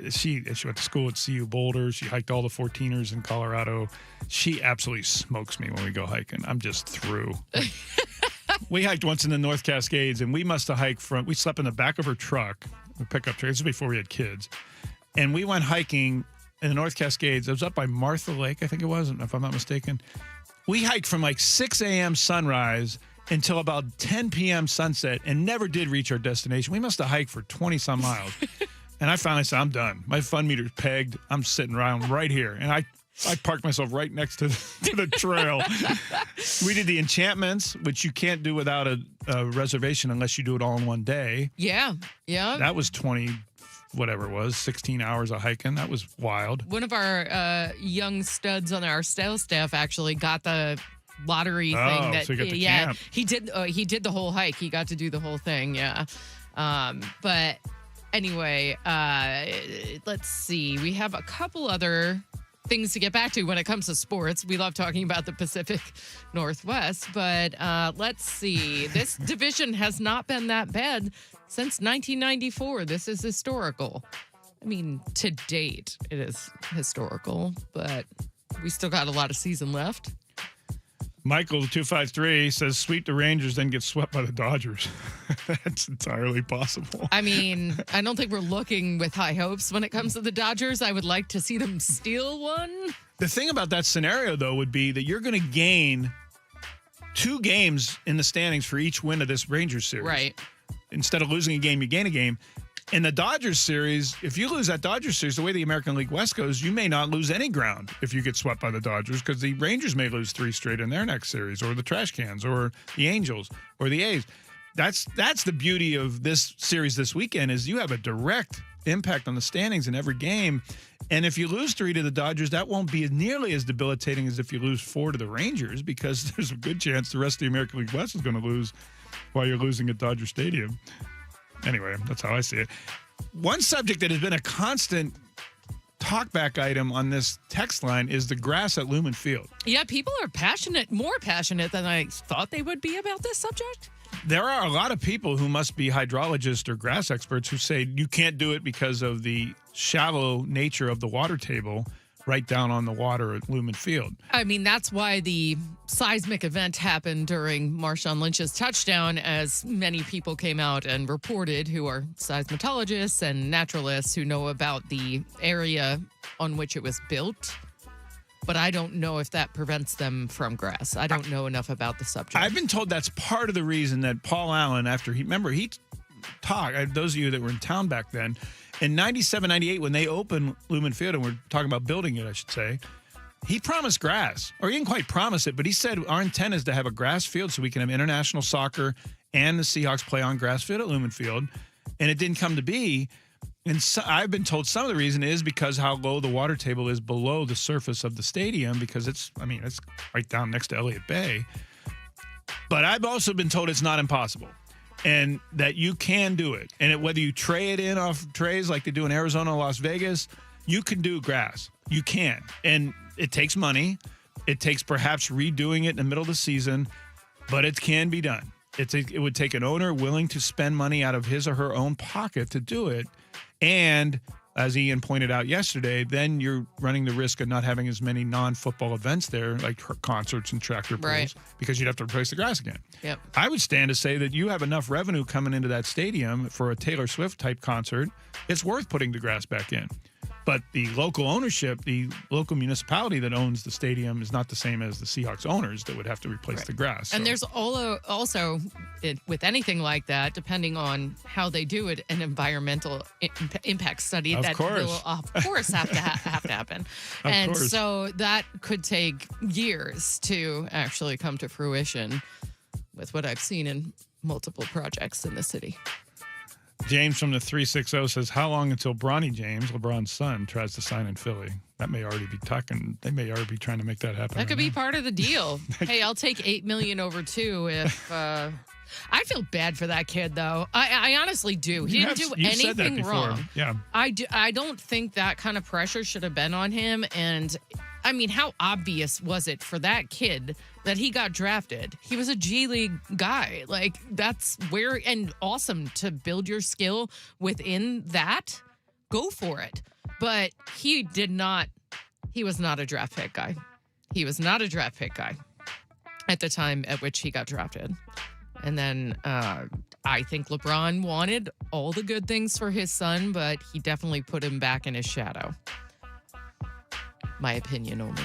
Q: She went to school at CU Boulder. She hiked all the 14ers in Colorado. She absolutely smokes me when we go hiking. I'm just through. We hiked once in the North Cascades, and we must have hiked we slept in the back of her truck, the pickup truck. This was before we had kids. And we went hiking in the North Cascades. It was up by Martha Lake, I think it was, if I'm not mistaken. We hiked from like 6 a.m. sunrise until about 10 p.m. sunset and never did reach our destination. We must have hiked for 20-some miles. And I finally said, I'm done. My fun meter's pegged. I'm sitting around right here. And I parked myself right next to the trail. We did the enchantments, which you can't do without a reservation unless you do it all in one day.
P: Yeah, yeah.
Q: That was 16 hours of hiking. That was wild.
P: One of our young studs on our sales staff actually got the lottery thing.
Q: So he got the camp.
P: He did the whole hike. He got to do the whole thing. Yeah. But anyway, let's see. We have a couple other things to get back to when it comes to sports. We love talking about the Pacific Northwest, but let's see. This division has not been that bad since 1994. This is historical. I mean, to date, it is historical, but we still got a lot of season left.
Q: Michael, 253, says sweep the Rangers, then get swept by the Dodgers. That's entirely possible.
P: I mean, I don't think we're looking with high hopes when it comes to the Dodgers. I would like to see them steal one.
Q: The thing about that scenario, though, would be that you're going to gain 2 games in the standings for each win of this Rangers series.
P: Right.
Q: Instead of losing a game, you gain a game. In the Dodgers series, if you lose that Dodgers series, the way the American League West goes, you may not lose any ground if you get swept by the Dodgers, because the Rangers may lose 3 straight in their next series, or the Trash Cans, or the Angels, or the A's. That's the beauty of this series this weekend, is you have a direct impact on the standings in every game. And if you lose 3 to the Dodgers, that won't be nearly as debilitating as if you lose 4 to the Rangers, because there's a good chance the rest of the American League West is going to lose while you're losing at Dodger Stadium. Anyway, that's how I see it. One subject that has been a constant talkback item on this text line is the grass at Lumen Field.
P: Yeah, people are more passionate than I thought they would be about this subject.
Q: there are a lot of people who must be hydrologists or grass experts who say you can't do it because of the shallow nature of the water table right down on the water at Lumen Field.
P: I mean, that's why the seismic event happened during Marshawn Lynch's touchdown, as many people came out and reported who are seismologists and naturalists who know about the area on which it was built. But I don't know if that prevents them from grass. I don't know enough about the subject.
Q: I've been told that's part of the reason that Paul Allen, after he talked, those of you that were in town back then, in 97, 98, when they opened Lumen Field, and we're talking about building it, I should say, he promised grass. Or he didn't quite promise it, but he said our intent is to have a grass field so we can have international soccer and the Seahawks play on grass field at Lumen Field. And it didn't come to be. And so I've been told some of the reason is because how low the water table is below the surface of the stadium, because it's right down next to Elliott Bay. But I've also been told it's not impossible and that you can do it. And whether you tray it in off trays like they do in Arizona, Las Vegas, you can do grass. You can. And it takes money. It takes perhaps redoing it in the middle of the season, but it can be done. It would take an owner willing to spend money out of his or her own pocket to do it. And as Ian pointed out yesterday, then you're running the risk of not having as many non-football events there, like concerts and tractor pulls,
P: Right.
Q: because you'd have to replace the grass again.
P: Yep.
Q: I would stand to say that you have enough revenue coming into that stadium for a Taylor Swift type concert. It's worth putting the grass back in. But the local ownership, the local municipality that owns the stadium is not the same as the Seahawks owners that would have to replace the grass.
P: And
Q: So-
P: there's also, with anything like that, depending on how they do it, an environmental impact study
Q: Of
P: that
Q: course.
P: will, of course, have to happen.
Q: Of
P: And
Q: course.
P: so that could take years to actually come to fruition with what I've seen in multiple projects in the city.
Q: James from the 360 says, how long until Bronny James, LeBron's son, tries to sign in Philly? That may already be talking. They may already be trying to make that happen.
P: That could
Q: right
P: be part of the deal. Hey, I'll take $8 million over 2 if. I feel bad for that kid, though. I honestly do. He didn't do
Q: You've said that
P: anything
Q: before.
P: wrong.
Q: Yeah.
P: I don't think that kind of pressure should have been on him. And I mean, how obvious was it for that kid that he got drafted? He was a G League guy. Like, that's where, and awesome to build your skill within that. Go for it. But he was not a draft pick guy. He was not a draft pick guy at the time at which he got drafted. And then I think LeBron wanted all the good things for his son, but he definitely put him back in his shadow. My opinion only.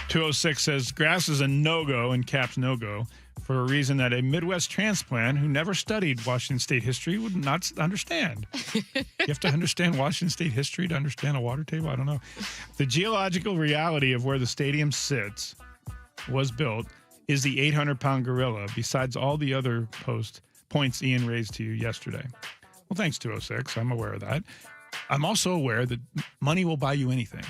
Q: 206 says, grass is a no-go, in caps no-go, for a reason that a Midwest transplant who never studied Washington State history would not understand. You have to understand Washington State history to understand a water table? I don't know. The geological reality of where the stadium sits, was built, is the 800-pound gorilla, besides all the other points Ian raised to you yesterday. Well, thanks, 206. I'm aware of that. I'm also aware that money will buy you anything.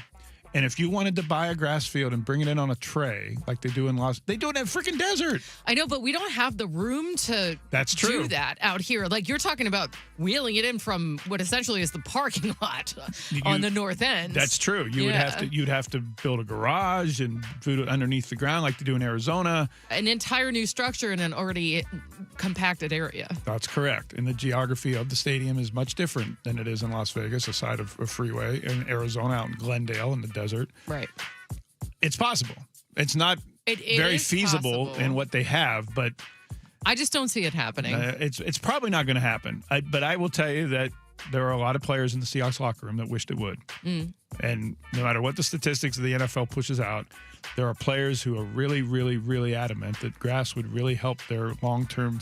Q: And if you wanted to buy a grass field and bring it in on a tray, like they do in they do it in a freaking desert.
P: I know, but we don't have the room to
Q: That's true.
P: do that out here. Like, you're talking about wheeling it in from what essentially is the parking lot on the north end.
Q: That's true. You'd have to build a garage and put it underneath the ground like they do in Arizona.
P: An entire new structure in an already compacted area.
Q: That's correct. And the geography of the stadium is much different than it is in Las Vegas, aside of a freeway, in Arizona, out in Glendale in the desert.
P: Right.
Q: It's possible. It's not
P: It
Q: very
P: is
Q: feasible
P: possible.
Q: in what they have, but
P: I just don't see it happening.
Q: it's probably not going to happen. But I will tell you that there are a lot of players in the Seahawks locker room that wished it would. And no matter what the statistics of the NFL pushes out, there are players who are really, really, really adamant that grass would really help their long-term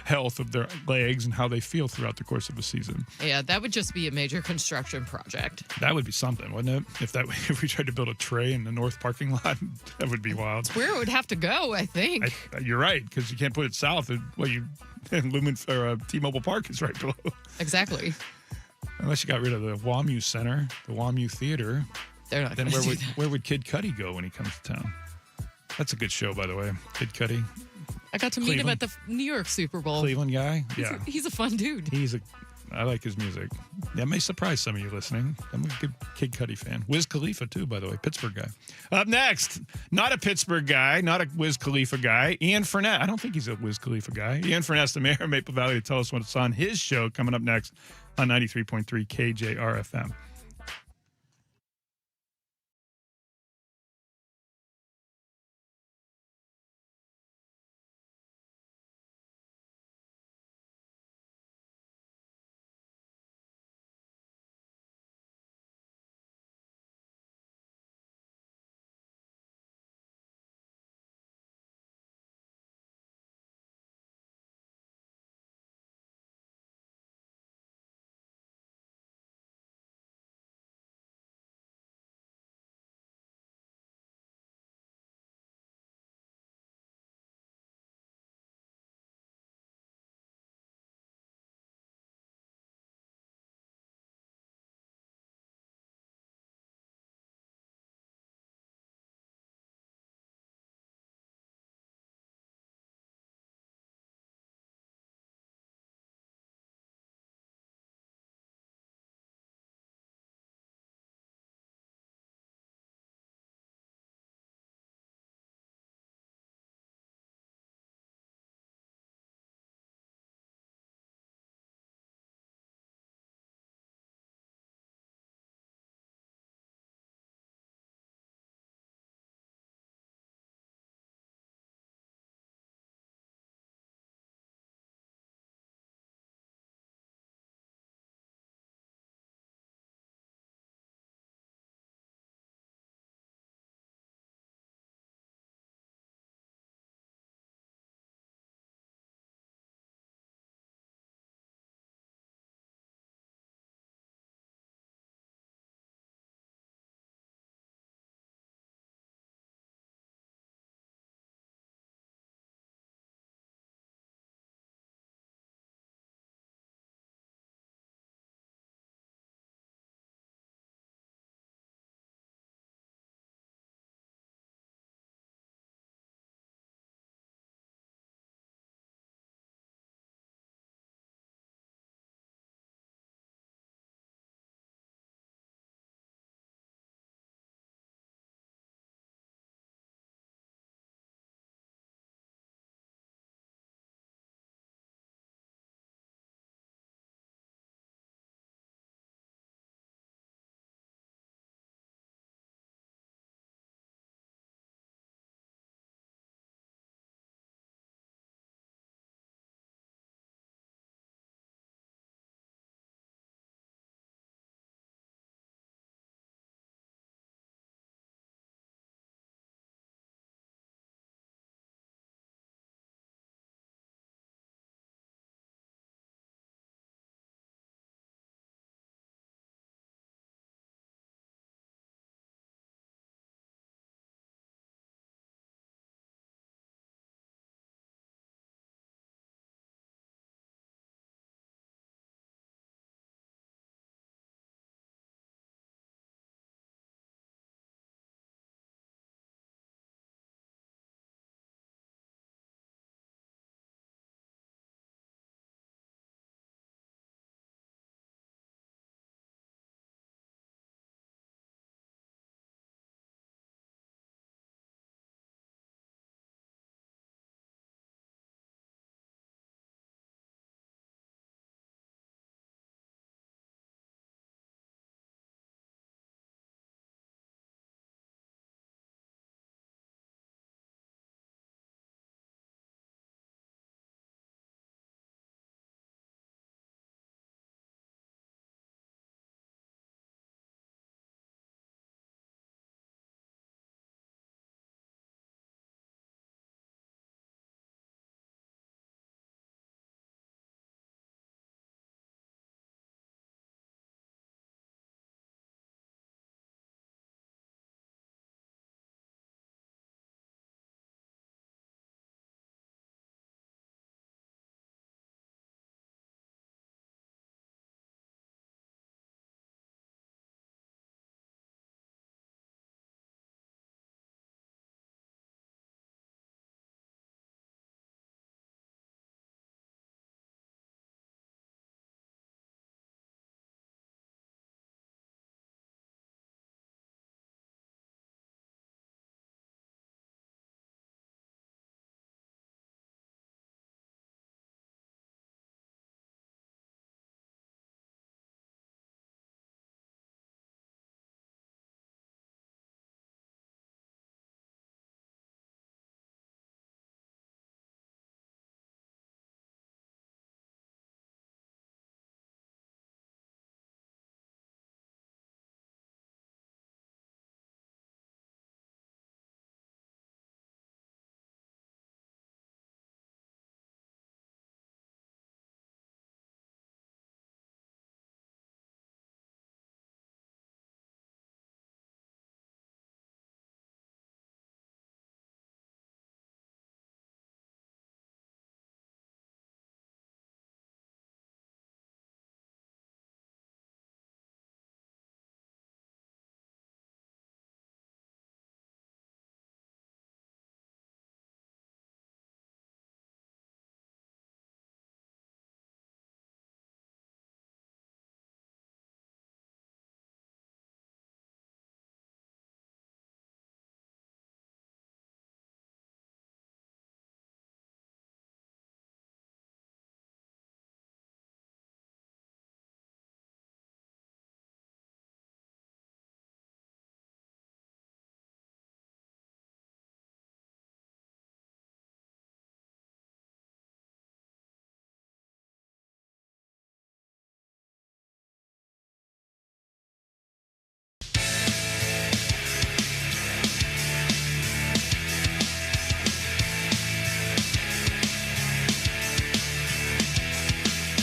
Q: health of their legs and how they feel throughout the course of a season.
P: Yeah, that would just be a major construction project.
Q: That would be something, wouldn't it? If we tried to build a tray in the north parking lot, that would be wild.
P: Where it would have to go, I think.
Q: You're right, because you can't put it south. Lumen or T-Mobile Park is right below.
P: Exactly.
Q: Unless you got rid of the WAMU Center, the WAMU Theater.
P: They're not
Q: Then
P: gonna do that.
Q: where would Kid Cudi go when he comes to town? That's a good show, by the way. Kid Cudi.
P: I got to meet him
Q: Cleveland.
P: at the New York Super Bowl.
Q: Cleveland guy?
P: He's
Q: Yeah.
P: he's a fun dude.
Q: He's I like his music. That may surprise some of you listening. I'm a good Kid Cudi fan. Wiz Khalifa, too, by the way. Pittsburgh guy. Up next, not a Pittsburgh guy, not a Wiz Khalifa guy. Ian Fournette. I don't think he's a Wiz Khalifa guy. Ian Fournette's the mayor of Maple Valley to tell us what's on his show coming up next on 93.3 KJR FM.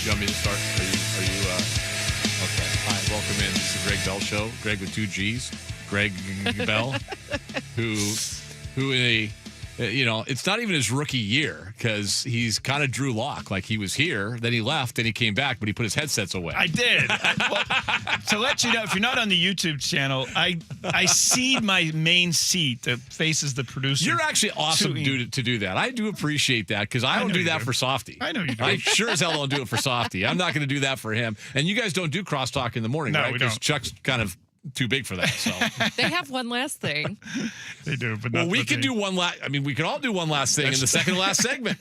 B: you want me to start? Are you okay. Hi, welcome in. This is the Greg Bell Show. Greg with 2 G's. Greg Bell, who in a, it's not even his rookie year because he's kind of Drew Lock. Like he was here, then he left, then he came back, but he put his headsets away.
Q: I did. To let you know, if you're not on the YouTube channel, I cede my main seat that faces the producer.
B: You're actually awesome to do that. I do appreciate that because I don't do that for Softy.
Q: I know you do.
B: I sure as hell don't do it for Softy. I'm not going to do that for him. And you guys don't do crosstalk in the morning, right?
Q: We don't.
B: Chuck's kind of too big for that. So
P: They have one last thing.
Q: They do, but
B: well,
Q: not
B: we could do one last. I mean, we could all do one last thing in the second to last segment.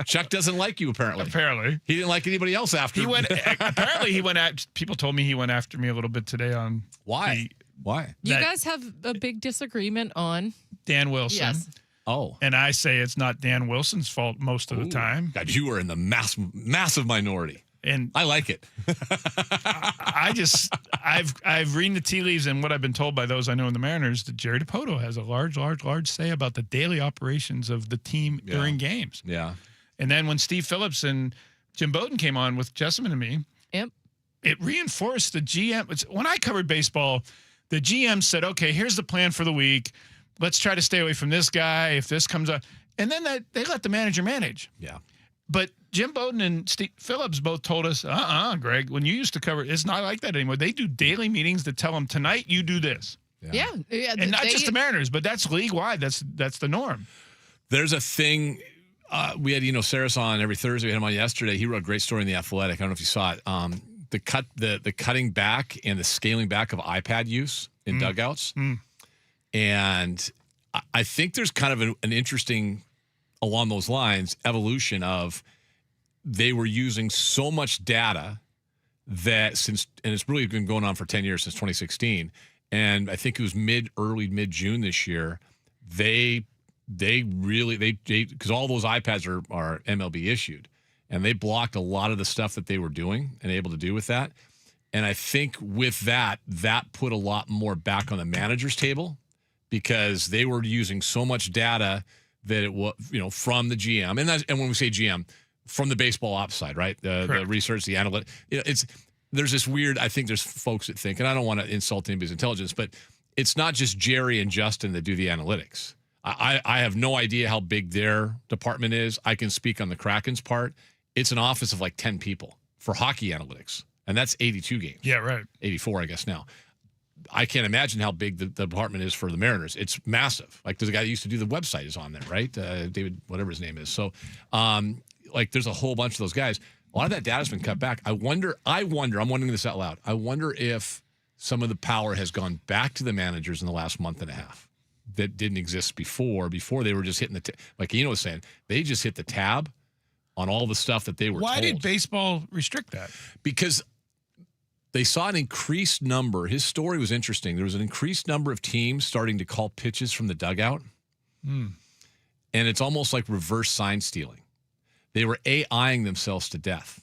B: Chuck doesn't like you apparently.
Q: Apparently,
B: he didn't like anybody else after.
Q: He went. Apparently, he went at. People told me he went after me a little bit today on
B: why. Why?
P: You guys have a big disagreement on
Q: Dan Wilson.
P: Yes.
B: Oh.
Q: And I say it's not Dan Wilson's fault most of the time.
B: God, you were in the massive minority.
Q: And
B: I like it.
Q: I've read the tea leaves, and what I've been told by those I know in the Mariners that Jerry DiPoto has a large say about the daily operations of the team during games.
B: Yeah.
Q: And then when Steve Phillips and Jim Bowden came on with Jessamine and me, it reinforced the GM. When I covered baseball, the GM said, "Okay, here's the plan for the week. Let's try to stay away from this guy if this comes up." And then they let the manager manage.
B: Yeah.
Q: But Jim Bowden and Steve Phillips both told us, Greg, when you used to cover, it's not like that anymore. They do daily meetings that tell them, tonight you do this.
P: Yeah.
Q: And not just the Mariners, but that's league-wide. That's the norm.
B: There's a thing, we had Saris on every Thursday. We had him on yesterday. He wrote a great story in The Athletic. I don't know if you saw it. The cutting back and the scaling back of iPad use in dugouts. And I think there's kind of an interesting, along those lines, evolution of they were using so much data that and it's really been going on for 10 years, since 2016. And I think it was early mid-June this year, they because all those iPads are MLB issued, and they blocked a lot of the stuff that they were doing and able to do with that. And I think with that put a lot more back on the manager's table because they were using so much data that it was, from the GM. And when we say GM, from the baseball ops side, right? The research, the analytics. There's this weird, I think there's folks that think, and I don't want to insult anybody's intelligence, but it's not just Jerry and Justin that do the analytics. I have no idea how big their department is. I can speak on the Kraken's part. It's an office of like 10 people for hockey analytics, and that's 82 games.
Q: Yeah, right.
B: 84, I guess now. I can't imagine how big the department is for the Mariners. It's massive. Like there's a guy that used to do the website is on there, right? David, whatever his name is. So, there's a whole bunch of those guys. A lot of that data has been cut back. I'm wondering this out loud. I wonder if some of the power has gone back to the managers in the last month and a half that didn't exist before. Before they were just hitting like Eno was saying, they just hit the tab on all the stuff that they were
Q: Why
B: told.
Q: did baseball restrict that?
B: Because they saw an increased number. His story was interesting. There was an increased number of teams starting to call pitches from the dugout. And it's almost like reverse sign stealing. They were AIing themselves to death.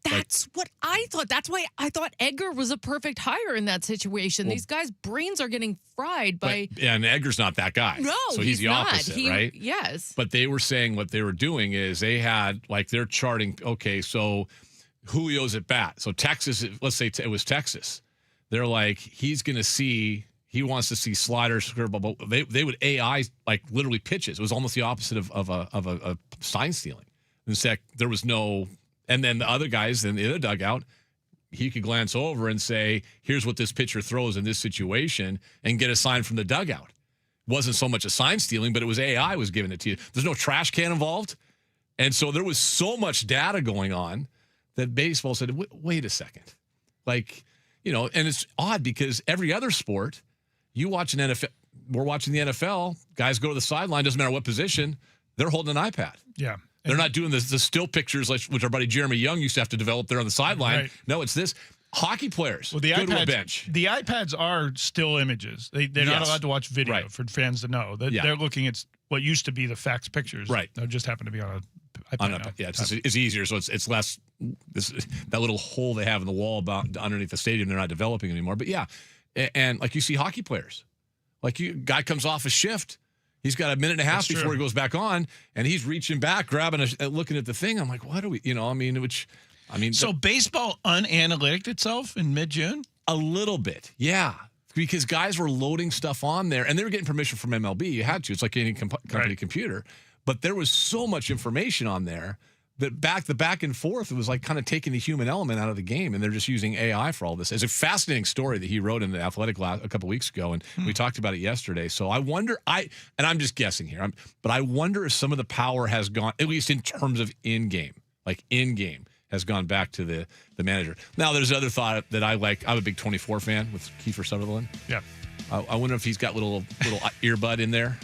P: That's what I thought. That's why I thought Edgar was a perfect hire in that situation. These guys' brains are getting fried by.
B: And Edgar's not that guy.
P: No,
B: so he's the
P: not.
B: opposite, right?
P: Yes.
B: But they were saying what they were doing is they had, they're charting, okay, so Julio's at bat. So Texas, let's say it was Texas. They're like, he wants to see sliders, curveball. They would AI, literally pitches. It was almost the opposite of a sign stealing. In fact, there was no. And then the other guys in the other dugout, he could glance over and say, here's what this pitcher throws in this situation and get a sign from the dugout. Wasn't so much a sign stealing, but it was AI was giving it to you. There's no trash can involved. And so there was so much data going on that baseball said, wait a second. And it's odd because every other sport, you watch an NFL, we're watching the NFL, guys go to the sideline, doesn't matter what position, they're holding an iPad.
Q: Yeah.
B: They're not doing the still pictures which our buddy Jeremy Young used to have to develop there on the sideline.
Q: Right.
B: No, it's this. Hockey players
Q: Well, the
B: go to a
Q: iPads,
B: bench.
Q: the iPads are still images. They're not allowed to watch video for fans to know. They're looking at what used to be the fax pictures.
B: Right.
Q: They just happen to be on an iPad now.
B: Yeah, it's easier, so it's less that little hole they have in the wall underneath the stadium. They're not developing anymore. But yeah, and you see hockey players, guy comes off a shift. He's got a minute and a half
Q: That's
B: before
Q: true.
B: he goes back on, and he's reaching back, grabbing, looking at the thing. I'm like, what do we,
Q: So baseball unanalyticed itself in mid-June?
B: A little bit, yeah. Because guys were loading stuff on there, and they were getting permission from MLB. You had to. It's like any company computer. But there was so much information on there that the back and forth, it was like kind of taking the human element out of the game, and they're just using AI for all this. It's a fascinating story that he wrote in the Athletic a couple weeks ago, and we talked about it yesterday. So I wonder, and I'm just guessing here, but I wonder if some of the power has gone, at least in terms of in-game, has gone back to the manager. Now, there's another thought that I like. I'm a big 24 fan with Kiefer Sutherland.
Q: Yeah.
B: I wonder if he's got little earbud in there.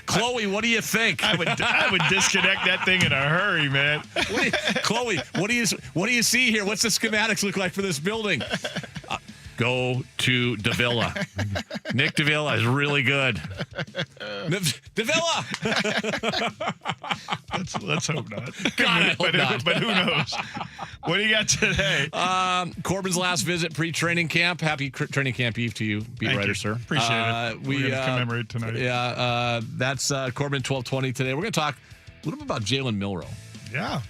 B: Chloe, what do you think?
Q: I would disconnect that thing in a hurry, man.
B: Chloe, what do you see here? What's the schematics look like for this building? Go to Davila. Nick Davila is really good. Davila!
Q: Let's hope not.
B: God, I hope not.
Q: But who knows? What do you got today?
B: Corbin's last visit pre-training camp. Happy training camp eve to you, beat
Q: Thank
B: writer,
Q: you.
B: sir.
Q: Appreciate it. We're going to commemorate tonight.
B: Yeah, that's Corbin 1220 today. We're going to talk a little bit about Jalen Milroe.
Q: Yeah.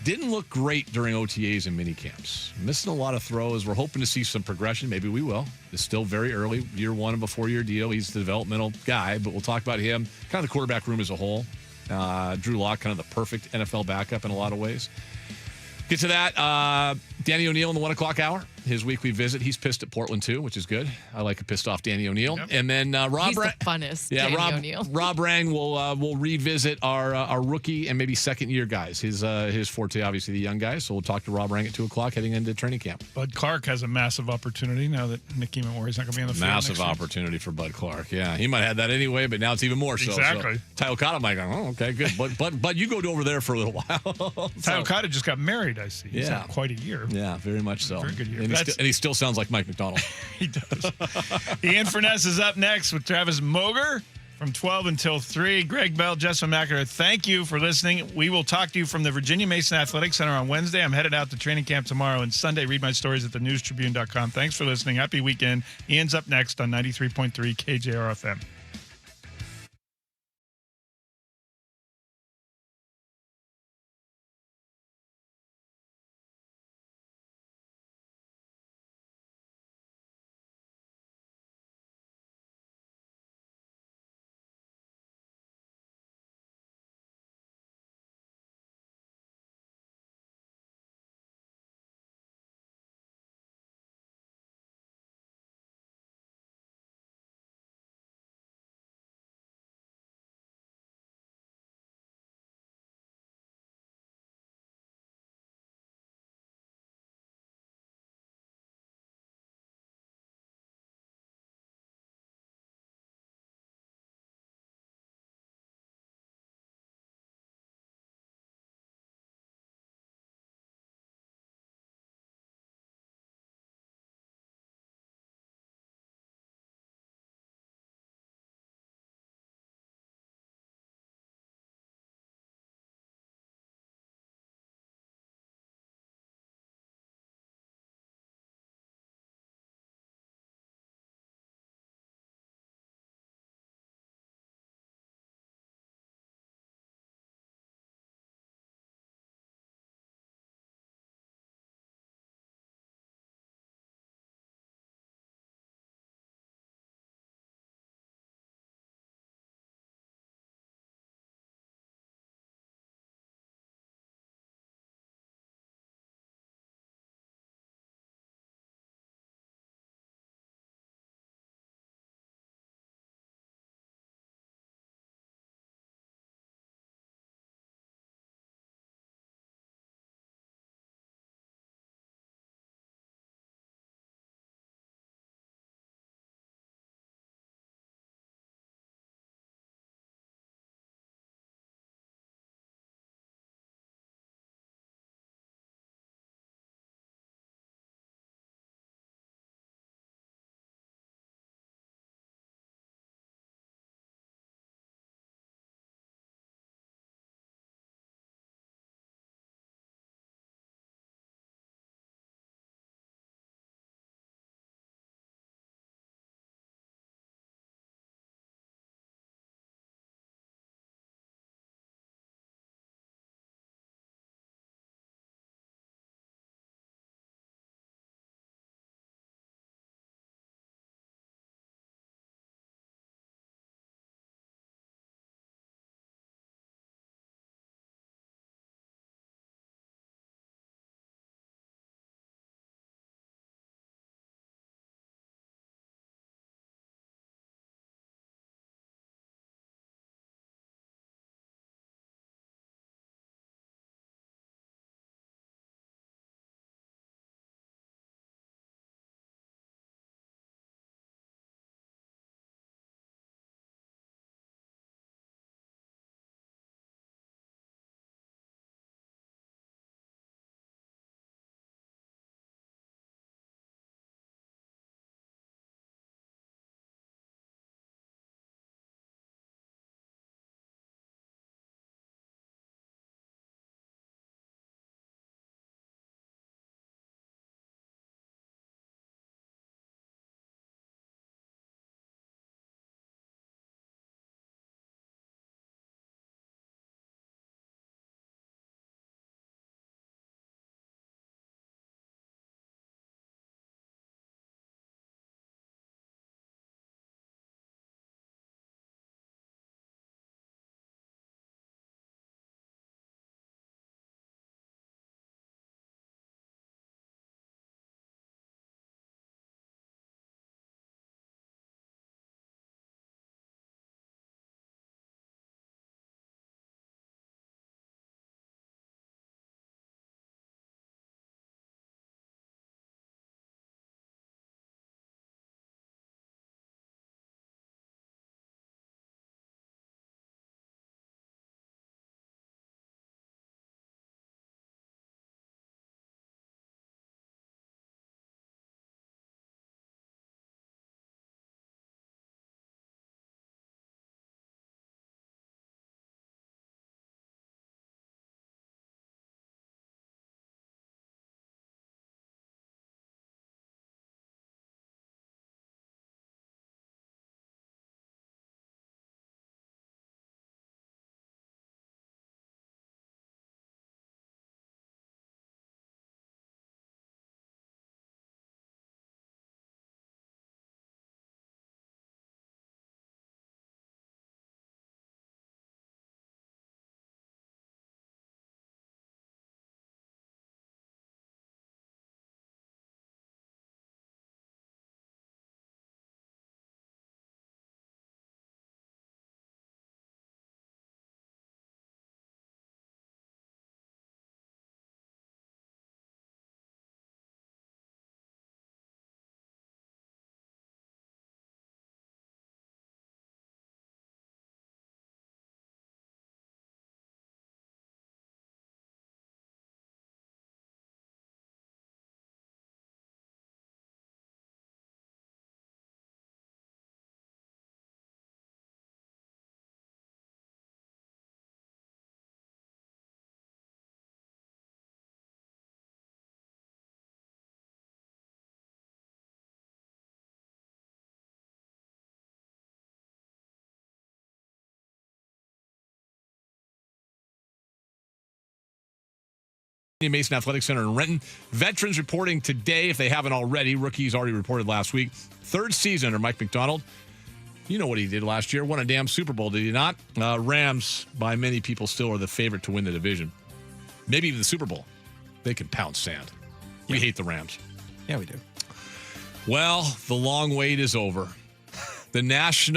B: Didn't look great during OTAs and mini camps. Missing a lot of throws. We're hoping to see some progression. Maybe we will. It's still very early. Year one of a 4-year deal. He's the developmental guy, but we'll talk about him. Kind of the quarterback room as a whole. Drew Lock, kind of the perfect NFL backup in a lot of ways. Get to that. Danny O'Neill in the 1 o'clock hour. His weekly visit. He's pissed at Portland too, which is good. I like a pissed off Danny O'Neill. Yep. And then Rob.
P: He's the funnest.
B: Yeah,
P: Danny O'Neill.
B: Rob Rang will revisit our rookie and maybe second year guys. His forte, obviously, the young guys. So we'll talk to Rob Rang at 2 o'clock heading into training camp.
Q: Bud Clark has a massive opportunity now that Nick Eamon-Warrior's not going to be on the field.
B: Massive opportunity for Bud Clark. Yeah, he might have had that anyway, but now it's even more so.
Q: Exactly.
B: So Ty Okada might go, oh, okay, good. But you go over there for a little while.
Q: Ty Okada just got married, I see. He's
B: Yeah.
Q: had quite a year.
B: Yeah, very much so.
Q: Very good year.
B: And he still sounds like Mike McDonald.
Q: He does. Ian Furness is up next with Travis Moger from 12 until 3. Greg Bell, Jessica McIntyre, thank you for listening. We will talk to you from the Virginia Mason Athletic Center on Wednesday. I'm headed out to training camp tomorrow, and Sunday, read my stories at thenewstribune.com. Thanks for listening. Happy weekend. Ian's up next on 93.3 KJR FM.
B: Mason Athletic Center in Renton. Veterans reporting today, if they haven't already. Rookies already reported last week. Third season under Mike McDonald. You know what he did last year. Won a damn Super Bowl, did he not? Rams, by many people, still are the favorite to win the division. Maybe even the Super Bowl. They can pound sand. We hate the Rams.
D: Yeah, we do.
B: Well, the long wait is over. The nation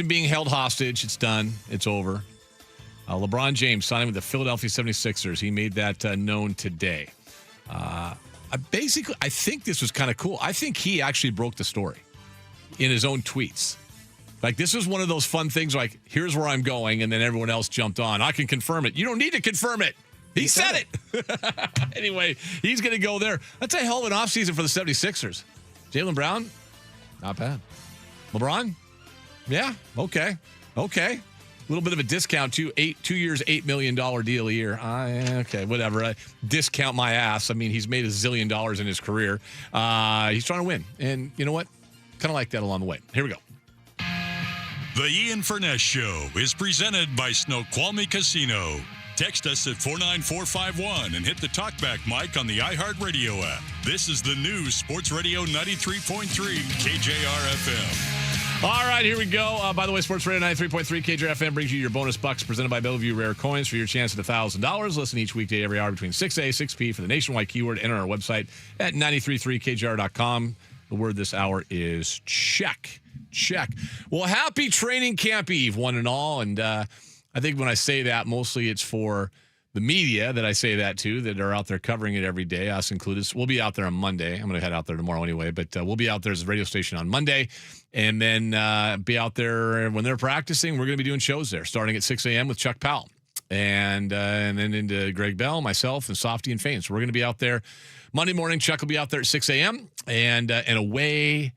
B: being held hostage, it's done. It's over. LeBron James signing with the Philadelphia 76ers. He made that known today. I think this was kind of cool. I think he actually broke the story in his own tweets. Like, this was one of those fun things like, here's where I'm going, and then everyone else jumped on. I can confirm it. You don't need to confirm it. He said it. Anyway, he's going to go there. That's a hell of an offseason for the 76ers. Jaylen Brown?
D: Not bad.
B: LeBron? Yeah, okay. A little bit of a discount, too. 2 years, $8 million deal a year. Okay, whatever. Discount my ass. I mean, he's made $1 zillion in his career. He's trying to win. And you know what? Kind of like that along the way. Here we go.
E: The Ian Furness Show is presented by Snoqualmie Casino. Text us at 49451 and hit the talkback mic on the iHeartRadio app. This is the new Sports Radio 93.3 KJR FM.
B: All right, here we go. By the way, Sports Radio 93.3 KJR FM brings you your bonus bucks presented by Bellevue Rare Coins for your chance at $1,000. Listen each weekday every hour between 6A and 6P for the nationwide keyword. Enter our website at 93.3KJR.com. The word this hour is check. Check. Well, happy training camp eve, one and all. And I think when I say that, mostly it's for the media that I say that to, that are out there covering it every day, us included. We'll be out there on Monday. I'm going to head out there tomorrow anyway, but we'll be out there as a radio station on Monday, and then be out there when they're practicing. We're going to be doing shows there, starting at 6 a.m. with Chuck Powell, and then into Greg Bell, myself, and Softy and Fane. So we're going to be out there Monday morning. Chuck will be out there at 6 a.m., and away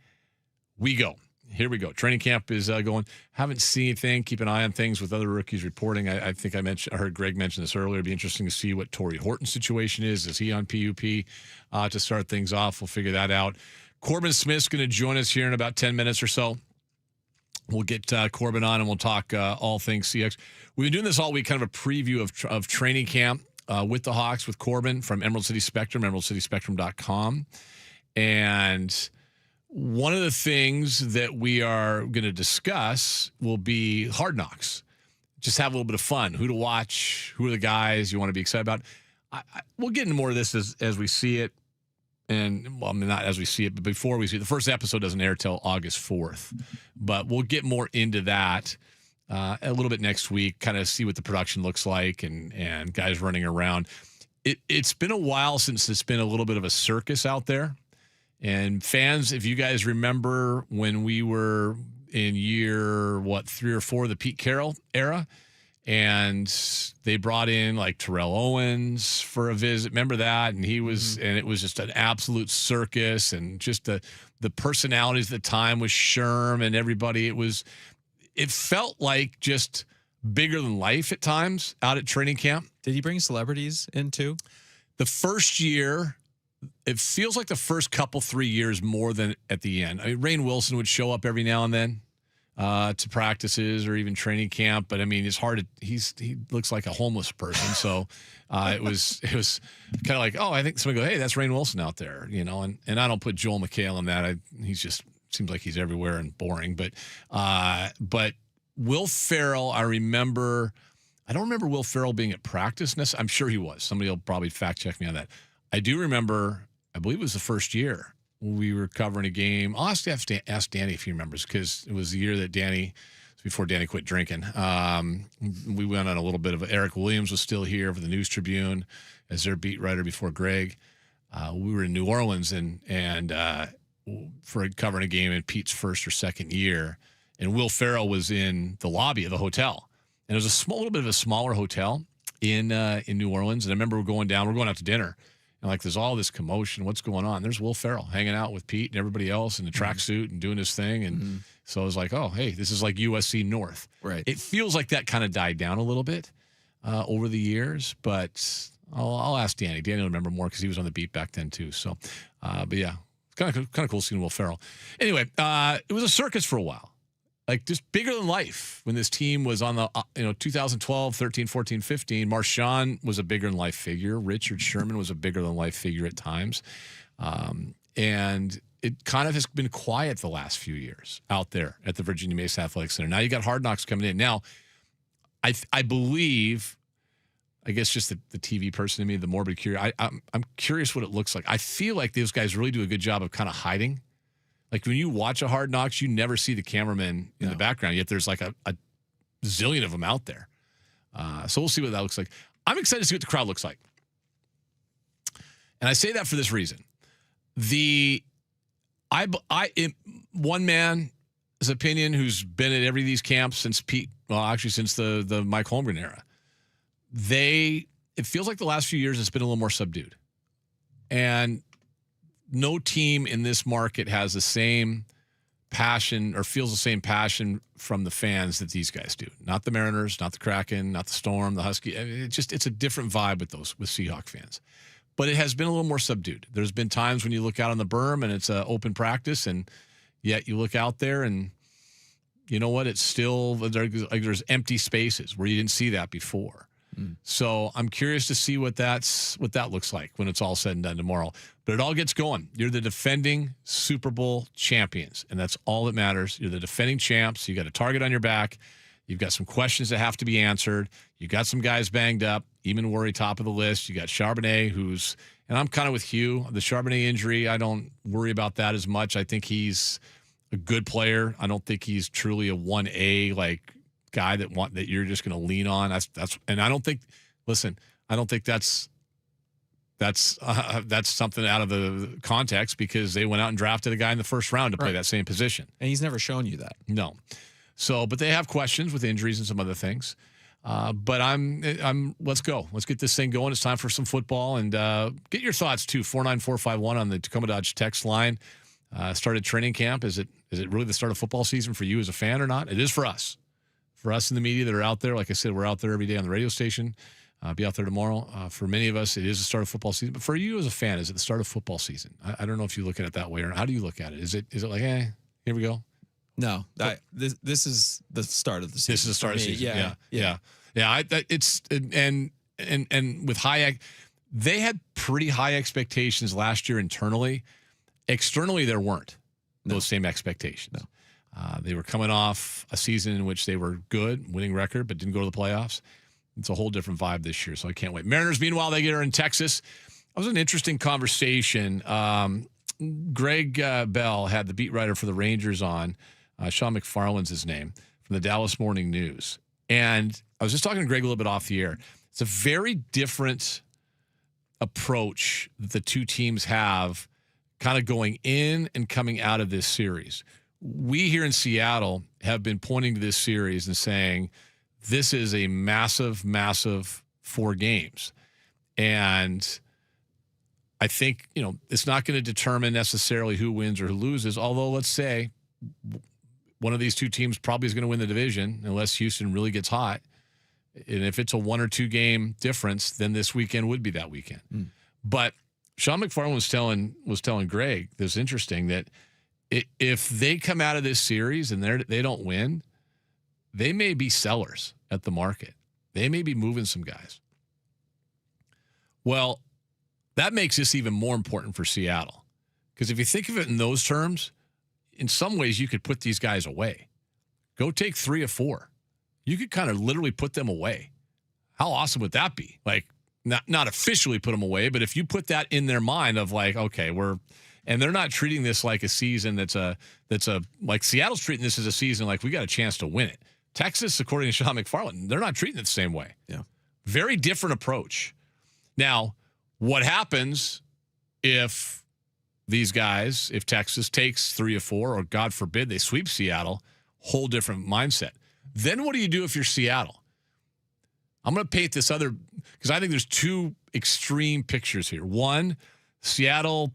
B: we go. Here we go. Training camp is going. Haven't seen anything. Keep an eye on things with other rookies reporting. I think I heard Greg mention this earlier. It'd be interesting to see what Torrey Horton's situation is. Is he on PUP to start things off? We'll figure that out. Corbin Smith's going to join us here in about 10 minutes or so. We'll get Corbin on and we'll talk all things CX. We've been doing this all week, kind of a preview of training camp with the Hawks with Corbin from Emerald City Spectrum, emeraldcityspectrum.com. And one of the things that we are going to discuss will be Hard Knocks. Just have a little bit of fun. Who to watch, who are the guys you want to be excited about. We'll get into more of this as we see it. And, well, I mean, not as we see it, but before we see it. The first episode doesn't air till August 4th. But we'll get more into that a little bit next week, kind of see what the production looks like and guys running around. It's been a while since it's been a little bit of a circus out there. And fans, if you guys remember when we were in year, 3 or 4 of the Pete Carroll era, and they brought in like Terrell Owens for a visit. Remember that? And he was, and it was just an absolute circus, and just the personalities at the time was Sherm and everybody. It felt like just bigger than life at times out at training camp.
D: Did he bring celebrities in too?
B: The first year, it feels like the first couple, 3 years more than at the end. I mean, Rainn Wilson would show up every now and then to practices or even training camp. But I mean, it's hard to, he looks like a homeless person. So it was kind of like, oh, I think somebody go, hey, that's Rainn Wilson out there, you know, and I don't put Joel McHale in that. He's just seems like he's everywhere and boring. But Will Ferrell, I don't remember Will Ferrell being at practice. I'm sure he was. Somebody will probably fact check me on that. I do remember, I believe it was the first year we were covering a game. I'll have to ask Danny if he remembers, because it was the year that before Danny quit drinking. We went on a little bit of Eric Williams was still here for the News Tribune as their beat writer before Greg. We were in New Orleans and for covering a game in Pete's first or second year, and Will Ferrell was in the lobby of the hotel, and it was a little bit of a smaller hotel in New Orleans. And I remember we're going out to dinner. And like, there's all this commotion. What's going on? There's Will Ferrell hanging out with Pete and everybody else in the tracksuit and doing his thing. And so I was like, oh, hey, this is like USC North.
D: Right.
B: It feels like that kind of died down a little bit over the years, but I'll ask Danny. Danny will remember more because he was on the beat back then too. So, but yeah, kind of cool seeing Will Ferrell. Anyway, it was a circus for a while. like just bigger than life. When this team was on the 2012, 13, 14, 15, Marshawn was a bigger than life figure. Richard Sherman was a bigger than life figure at times, and it kind of has been quiet the last few years out there at the Virginia Mesa Athletic Center. Now you got Hard Knocks coming in. Now, I believe, I guess just the TV person in me, the morbid curious, I'm curious what it looks like. I feel like those guys really do a good job of kind of hiding. Like when you watch a Hard Knocks, you never see the cameraman in the background, yet there's like a zillion of them out there. So we'll see what that looks like. I'm excited to see what the crowd looks like. And I say that for this reason. One man's opinion who's been at every of these camps since since the Mike Holmgren era, it feels like the last few years it's been a little more subdued. And no team in this market has the same passion or feels the same passion from the fans that these guys do. Not the Mariners, not the Kraken, not the Storm, the Husky. I mean, it's a different vibe with Seahawk fans. But it has been a little more subdued. There's been times when you look out on the berm and it's an open practice, and yet you look out there and you know what? It's still there's empty spaces where you didn't see that before. So I'm curious to see what that looks like when it's all said and done tomorrow. But it all gets going. You're the defending Super Bowl champions, and that's all that matters. You're the defending champs. You got a target on your back. You've got some questions that have to be answered. You got some guys banged up. Even worry top of the list. You got Charbonnet, and I'm kind of with Hugh. The Charbonnet injury, I don't worry about that as much. I think he's a good player. I don't think he's truly a 1A guy that you're just going to lean on. And I don't think. Listen, I don't think that's something out of the context, because they went out and drafted a guy in the first round to play that same position,
D: and he's never shown you that.
B: No. So, but they have questions with injuries and some other things. But let's go. Let's get this thing going. It's time for some football, and get your thoughts too. 49451 on the Tacoma Dodge text line. Started training camp. Is it really the start of football season for you as a fan or not? It is for us. For us in the media that are out there, like I said, we're out there every day on the radio station. Be out there tomorrow. For many of us, it is the start of football season. But for you as a fan, is it the start of football season? I don't know if you look at it that way, or how do you look at it? Is it like, here we go?
D: No, this is the start of the season.
B: This is the start of the season. Yeah. It's and with they had pretty high expectations last year internally. Externally, there weren't those same expectations. No. They were coming off a season in which they were good, winning record, but didn't go to the playoffs. It's a whole different vibe this year, so I can't wait. Mariners, meanwhile, they are in Texas. That was an interesting conversation. Greg Bell had the beat writer for the Rangers on. Sean McFarland's his name, from the Dallas Morning News. And I was just talking to Greg a little bit off the air. It's a very different approach that the two teams have kind of going in and coming out of this series. We here in Seattle have been pointing to this series and saying, this is a massive, massive 4 games. And I think, it's not going to determine necessarily who wins or who loses, although let's say one of these two teams probably is going to win the division unless Houston really gets hot. And if it's a 1 or 2 game difference, then this weekend would be that weekend. But Sean McFarland was telling Greg, this is interesting, that if they come out of this series and they don't win, they may be sellers at the market. They may be moving some guys. Well, that makes this even more important for Seattle. Because if you think of it in those terms, in some ways you could put these guys away. Go take 3 or 4. You could kind of literally put them away. How awesome would that be? Like, not officially put them away, but if you put that in their mind of like, okay, and they're not treating this like a season that's like Seattle's treating this as a season like we got a chance to win it. Texas, according to Sean McFarland, they're not treating it the same way.
D: Yeah.
B: Very different approach. Now, what happens if Texas takes 3 or 4, or God forbid they sweep Seattle, whole different mindset. Then what do you do if you're Seattle? I'm going to paint this because I think there's 2 extreme pictures here. One, Seattle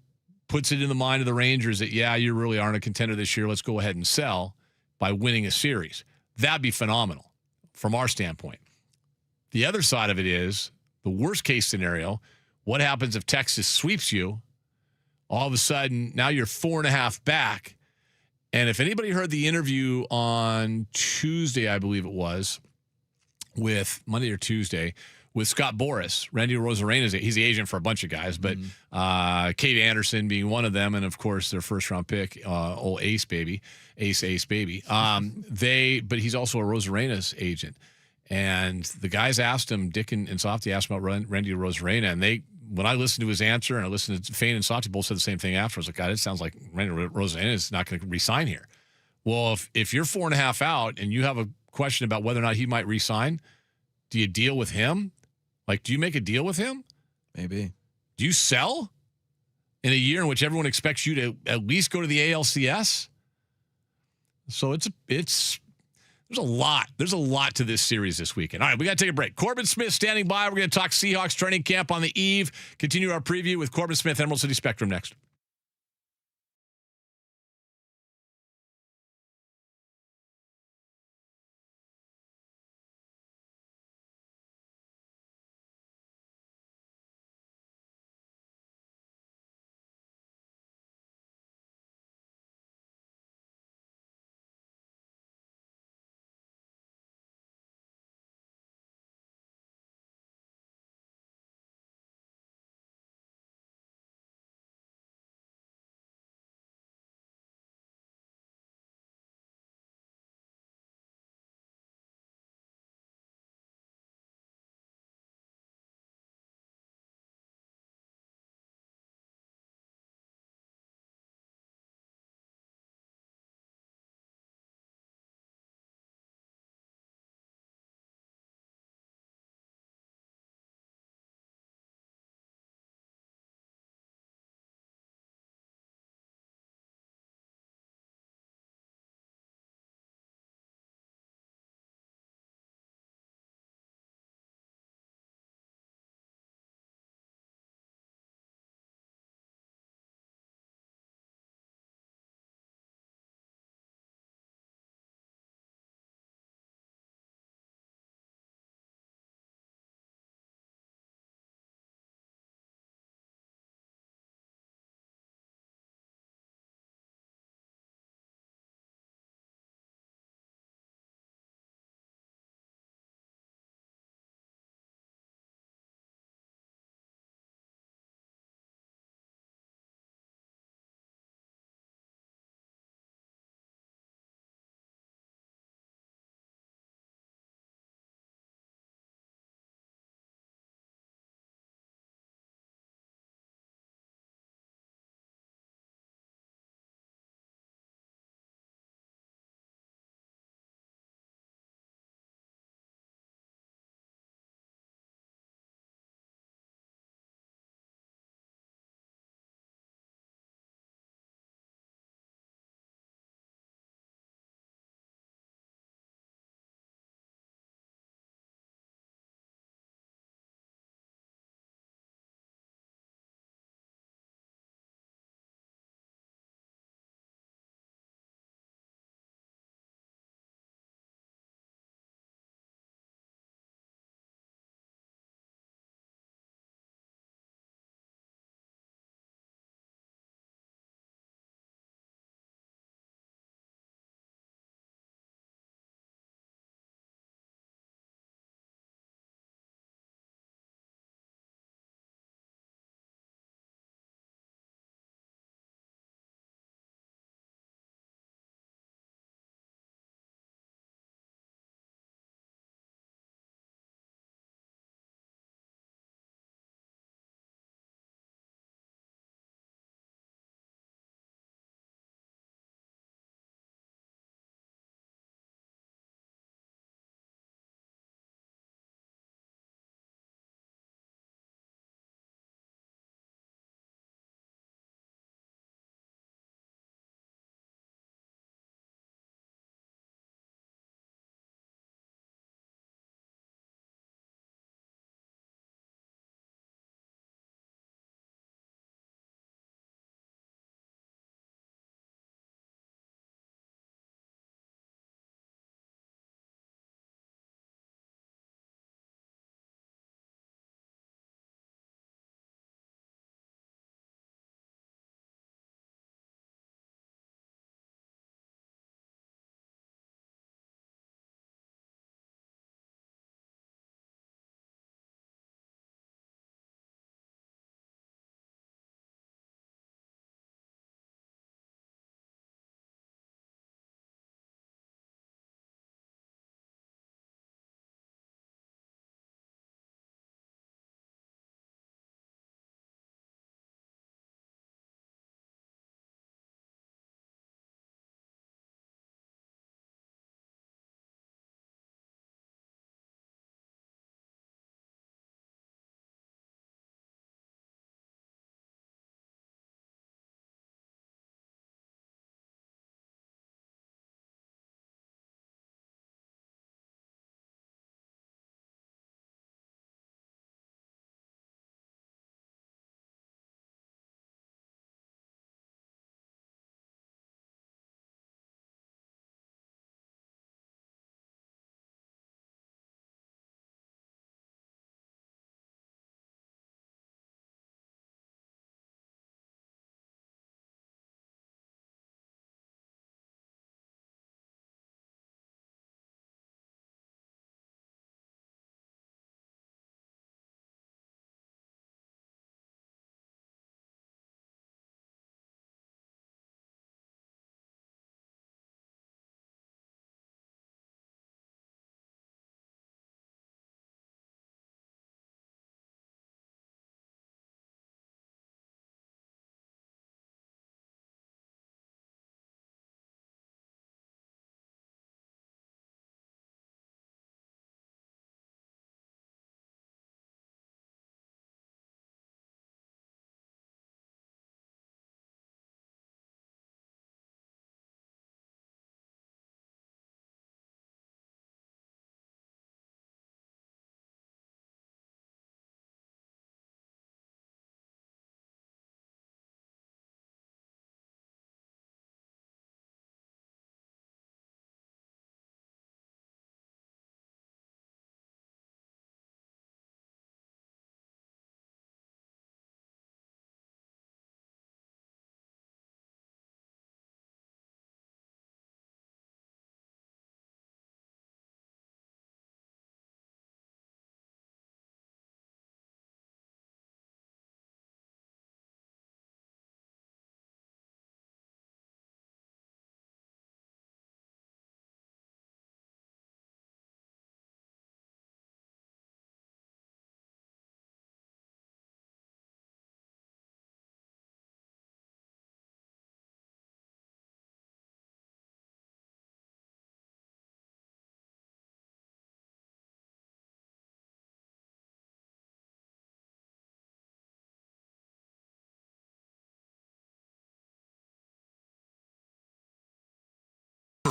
B: puts it in the mind of the Rangers that, you really aren't a contender this year. Let's go ahead and sell by winning a series. That'd be phenomenal from our standpoint. The other side of it is the worst case scenario. What happens if Texas sweeps you? All of a sudden, now you're 4.5 back, And if anybody heard the interview on Tuesday, I believe it was, with Monday or Tuesday, with Scott Boras, Randy Rosarena, he's the agent for a bunch of guys, but Cade Anderson being one of them, and of course their first round pick, old Ace baby. But he's also a Rosarena's agent. And the guys asked him, Dick and Softy asked him about Randy Rosarena, and when I listened to his answer and I listened to Fane and Softy, both said the same thing after. I was like, God, it sounds like Randy Rosarena is not going to re-sign here. Well, if you're 4.5 out and you have a question about whether or not he might re-sign, do you deal with him? Like, do you make a deal with him?
D: Maybe.
B: Do you sell in a year in which everyone expects you to at least go to the ALCS? So there's a lot. There's a lot to this series this weekend. All right, we got to take a break. Corbin Smith standing by. We're going to talk Seahawks training camp on the eve. Continue our preview with Corbin Smith, Emerald City Spectrum next.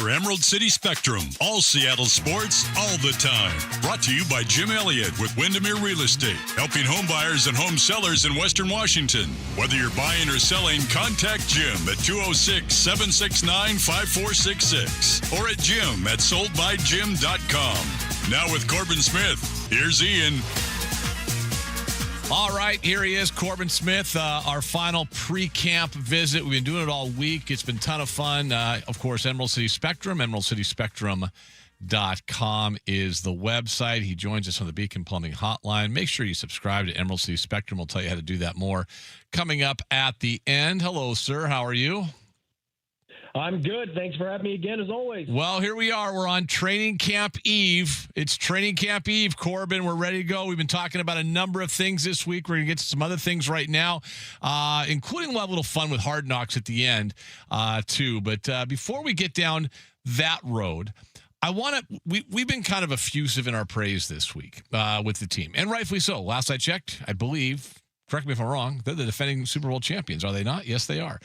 E: for Emerald City Spectrum. All Seattle sports, all the time. Brought to you by Jim Elliott with Windermere Real Estate, helping home buyers and home sellers in Western Washington. Whether you're buying or selling, contact Jim at 206-769-5466 or at jim@soldbygym.com. Now with Corbin Smith, here's Ian.
B: All right, here he is, Corbin Smith, our final pre-camp visit. We've been doing it all week. It's been a ton of fun. Of course, Emerald City Spectrum, emeraldcityspectrum.com is the website. He joins us on the Beacon Plumbing Hotline. Make sure you subscribe to Emerald City Spectrum. We'll tell you how to do that more coming up at the end. Hello, sir. How are you?
F: I'm good. Thanks for having me again, as always.
B: Well, here we are. We're on training camp eve. It's training camp eve, Corbin. We're ready to go. We've been talking about a number of things this week. We're going to get to some other things right now, including we'll have a little fun with Hard Knocks at the end, too. But before we get down that road, I want to. We've been kind of effusive in our praise this week with the team, and rightfully so. Last I checked, I believe. Correct me if I'm wrong. They're the defending Super Bowl champions, are they not? Yes, they are.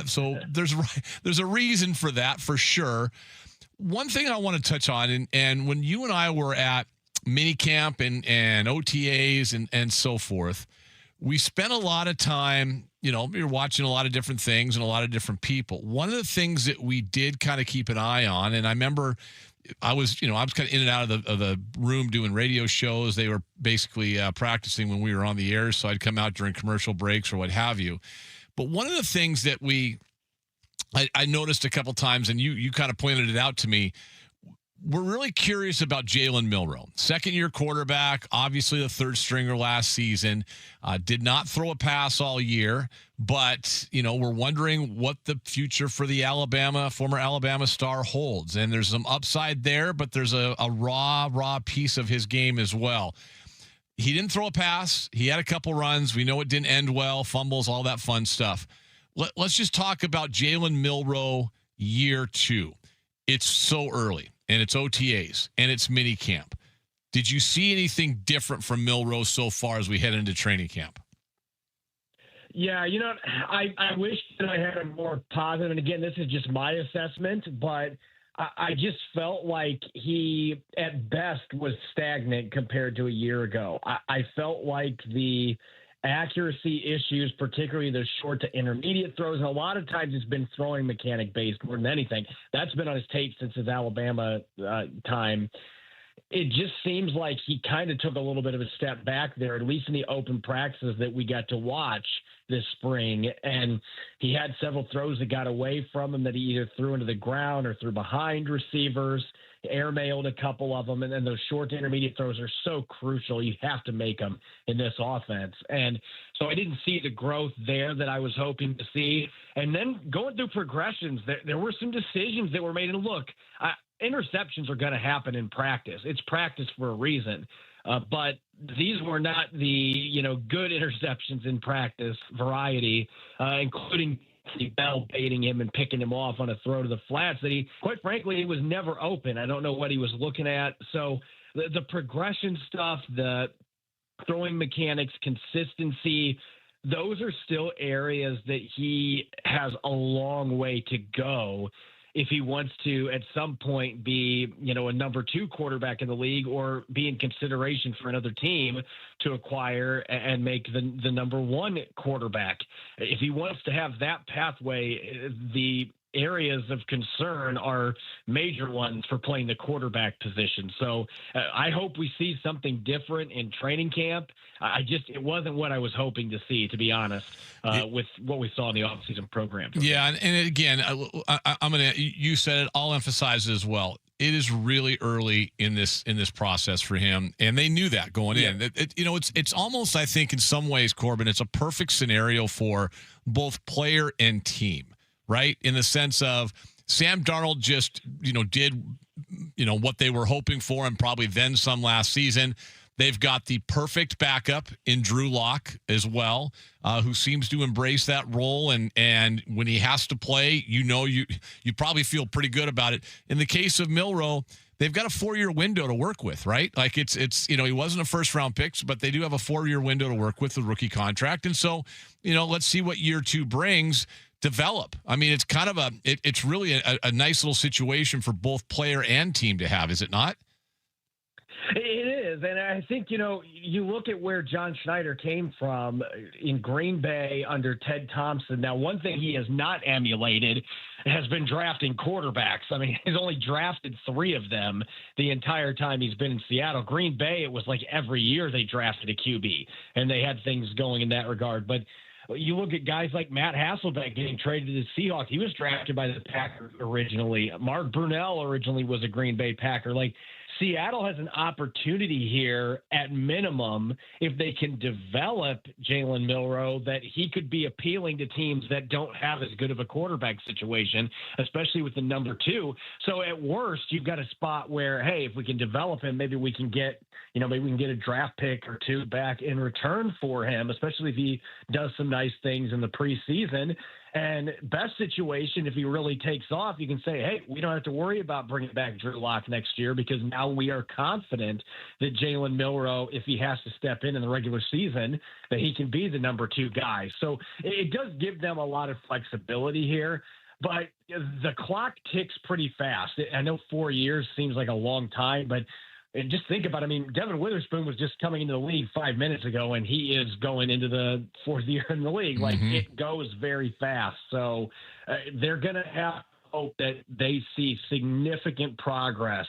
B: So there's a reason for that, for sure. One thing I want to touch on, and when you and I were at minicamp and OTAs and so forth, we spent a lot of time. We were watching a lot of different things and a lot of different people. One of the things that we did kind of keep an eye on, and I remember. I was kind of in and out of the room doing radio shows. They were basically practicing when we were on the air, so I'd come out during commercial breaks or what have you. But one of the things that I noticed a couple times, and you kind of pointed it out to me, we're really curious about Jalen Milroe. Second-year quarterback, obviously the third stringer last season, did not throw a pass all year, but, we're wondering what the future for the former Alabama star holds. And there's some upside there, but there's a raw piece of his game as well. He didn't throw a pass. He had a couple runs. We know it didn't end well, fumbles, all that fun stuff. Let's just talk about Jalen Milroe year 2. It's so early. And it's OTAs, and it's mini camp. Did you see anything different from Milroe so far as we head into training camp?
F: Yeah, I wish that I had a more positive, and again, this is just my assessment, but I just felt like he, at best, was stagnant compared to a year ago. I felt like the accuracy issues, particularly the short to intermediate throws, and a lot of times it's been throwing mechanic based more than anything. That's been on his tape since his Alabama time. It just seems like he kind of took a little bit of a step back there, at least in the open practices that we got to watch this spring. And he had several throws that got away from him that he either threw into the ground or threw behind receivers. Airmailed a couple of them, and then those short to intermediate throws are so crucial. You have to make them in this offense. And so I didn't see the growth there that I was hoping to see. And then going through progressions, there were some decisions that were made. And look, interceptions are going to happen in practice. It's practice for a reason. But these were not the, good interceptions in practice variety, including Bell baiting him and picking him off on a throw to the flats that he, quite frankly, he was never open. I don't know what he was looking at. So the progression stuff, the throwing mechanics, consistency, those are still areas that he has a long way to go if he wants to at some point be, a number 2 quarterback in the league or be in consideration for another team to acquire and make the number 1 quarterback. If he wants to have that pathway, the areas of concern are major ones for playing the quarterback position. So I hope we see something different in training camp. It wasn't what I was hoping to see, to be honest, with what we saw in the offseason program.
B: Yeah. And again, you said it, I'll emphasize it as well. It is really early in this process for him, and they knew that going in. It's almost, I think, in some ways, Corbin, it's a perfect scenario for both player and team, right? In the sense of Sam Darnold just, did, what they were hoping for and probably then some last season. They've got the perfect backup in Drew Lock as well, who seems to embrace that role. And when he has to play, you probably feel pretty good about it. In the case of Milroe,
G: they've got a 4-year window to work with, right? Like it's he wasn't a first-round pick, but they do have a 4-year window to work with the rookie contract. And so, let's see what year 2 brings. Develop. I mean, it's kind of it's really a nice little situation for both player and team to have, is it not?
F: It is. And I think, you look at where John Schneider came from in Green Bay under Ted Thompson. Now, one thing he has not emulated has been drafting quarterbacks. I mean, he's only drafted 3 of them the entire time he's been in Seattle. Green Bay, it was like every year they drafted a QB, and they had things going in that regard. But you look at guys like Matt Hasselbeck getting traded to the Seahawks. He was drafted by the Packers originally. Mark Brunell originally was a Green Bay Packer. Like, Seattle has an opportunity here at minimum if they can develop Jalen Milroe that he could be appealing to teams that don't have as good of a quarterback situation, especially with the number 2. So at worst, you've got a spot where, hey, if we can develop him, maybe we can get, maybe we can get a draft pick or 2 back in return for him, especially if he does some nice things in the preseason. And best situation, if he really takes off, you can say, hey, we don't have to worry about bringing back Drew Lock next year because now we are confident that Jalen Milroe, if he has to step in the regular season, that he can be the number 2 guy. So it does give them a lot of flexibility here. But the clock ticks pretty fast. I know 4 years seems like a long time, but and just think about it. I mean, Devin Witherspoon was just coming into the league 5 minutes ago, and he is going into the 4th year in the league. Like, it goes very fast. So they're going to have hope that they see significant progress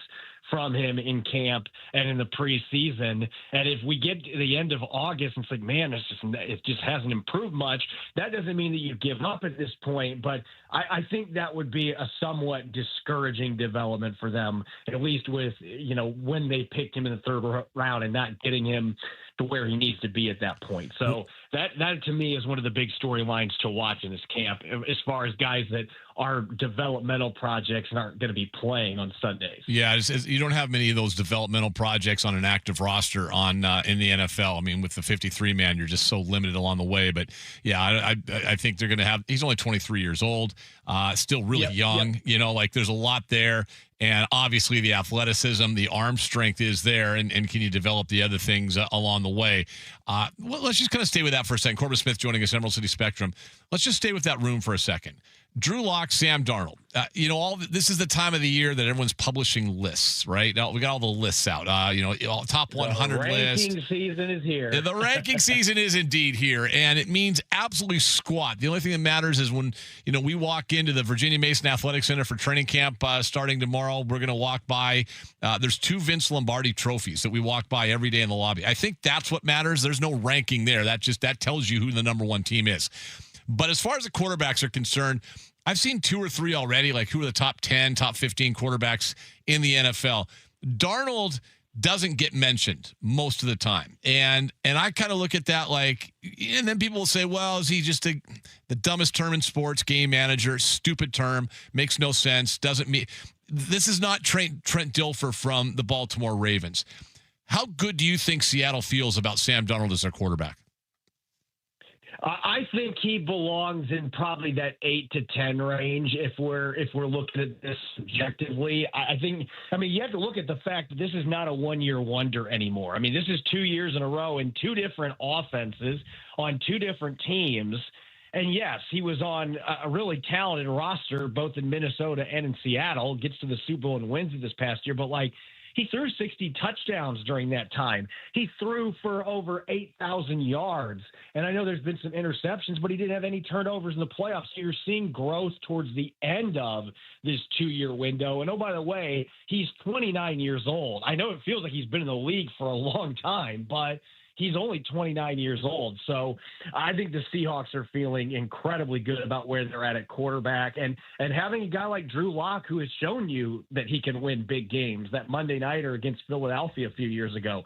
F: from him in camp and in the preseason. And if we get to the end of August and it's like, man, it just hasn't improved much, that doesn't mean that you give up at this point. But I think that would be a somewhat discouraging development for them, at least with, when they picked him in the 3rd round and not getting him to where he needs to be at that point. So that to me is one of the big storylines to watch in this camp, as far as guys that are developmental projects and aren't going to be playing on Sundays.
G: Yeah, you don't have many of those developmental projects on an active roster in the NFL. I mean, with the 53-man, you're just so limited along the way. But yeah, I think they're going to have. He's only 23 years old, still really young. Yep. There's a lot there. And obviously the athleticism, the arm strength is there. And can you develop the other things along the way? Well, let's just kind of stay with that for a second. Corbin Smith joining us, Emerald City Spectrum. Let's just stay with that room for a second. Drew Lock, Sam Darnold. This is the time of the year that everyone's publishing lists, right? Now we got all the lists out. Top 100 list.
F: The ranking season is here.
G: The ranking season is indeed here, and it means absolutely squat. The only thing that matters is when we walk into the Virginia Mason Athletic Center for training camp starting tomorrow. We're going to walk by. There's 2 Vince Lombardi trophies that we walk by every day in the lobby. I think that's what matters. There's no ranking there. That tells you who the number 1 team is. But as far as the quarterbacks are concerned, I've seen 2 or 3 already, like who are the top 10, top 15 quarterbacks in the NFL. Darnold doesn't get mentioned most of the time. And I kind of look at that and then people will say, well, is he just the dumbest term in sports, game manager, stupid term, makes no sense, doesn't mean. This is not Trent Dilfer from the Baltimore Ravens. How good do you think Seattle feels about Sam Darnold as their quarterback?
F: I think he belongs in probably that 8 to 10 range if we're looking at this subjectively. I mean, you have to look at the fact that this is not a 1-year wonder anymore. I mean, this is 2 years in a row in 2 different offenses on 2 different teams. And yes, he was on a really talented roster, both in Minnesota and in Seattle, gets to the Super Bowl and wins it this past year. But he threw 60 touchdowns during that time. He threw for over 8,000 yards. And I know there's been some interceptions, but he didn't have any turnovers in the playoffs. So you're seeing growth towards the end of this 2-year window. And, oh, by the way, he's 29 years old. I know it feels like he's been in the league for a long time, but he's only 29 years old. So I think the Seahawks are feeling incredibly good about where they're at quarterback. And having a guy like Drew Lock, who has shown you that he can win big games, that Monday nighter against Philadelphia a few years ago,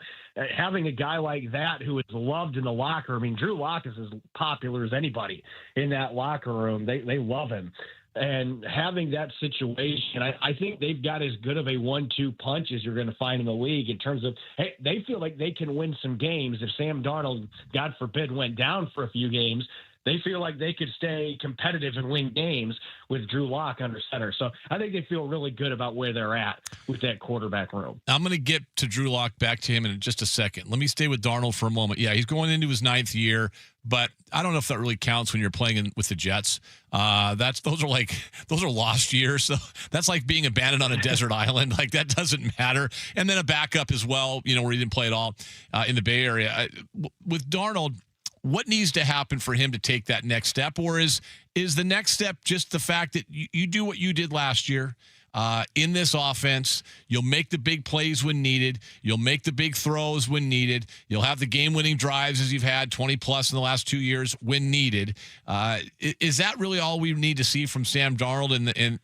F: having a guy like that who is loved in the locker room. I mean, Drew Lock is as popular as anybody in that locker room. They love him. And having that situation, I think they've got as good of a 1-2 punch as you're going to find in the league in terms of, hey, they feel like they can win some games. If Sam Darnold, God forbid, went down for a few games, They feel like they could stay competitive and win games with Drew Lock under center. So I think they feel really good about where they're at with that quarterback room.
G: I'm going to get to Drew Lock, back to him in just a second. Let me stay with Darnold for a moment. Yeah, he's going into his 9th year, but I don't know if that really counts when you're playing with the Jets. Those are lost years. So that's like being abandoned on a desert island. Like, that doesn't matter. And then a backup as well, where he didn't play at all in the Bay Area. With Darnold, what needs to happen for him to take that next step? Or is the next step just the fact that you do what you did last year in this offense? You'll make the big plays when needed. You'll make the big throws when needed. You'll have the game-winning drives as you've had 20-plus in the last 2 years when needed. Is that really all we need to see from Sam Darnold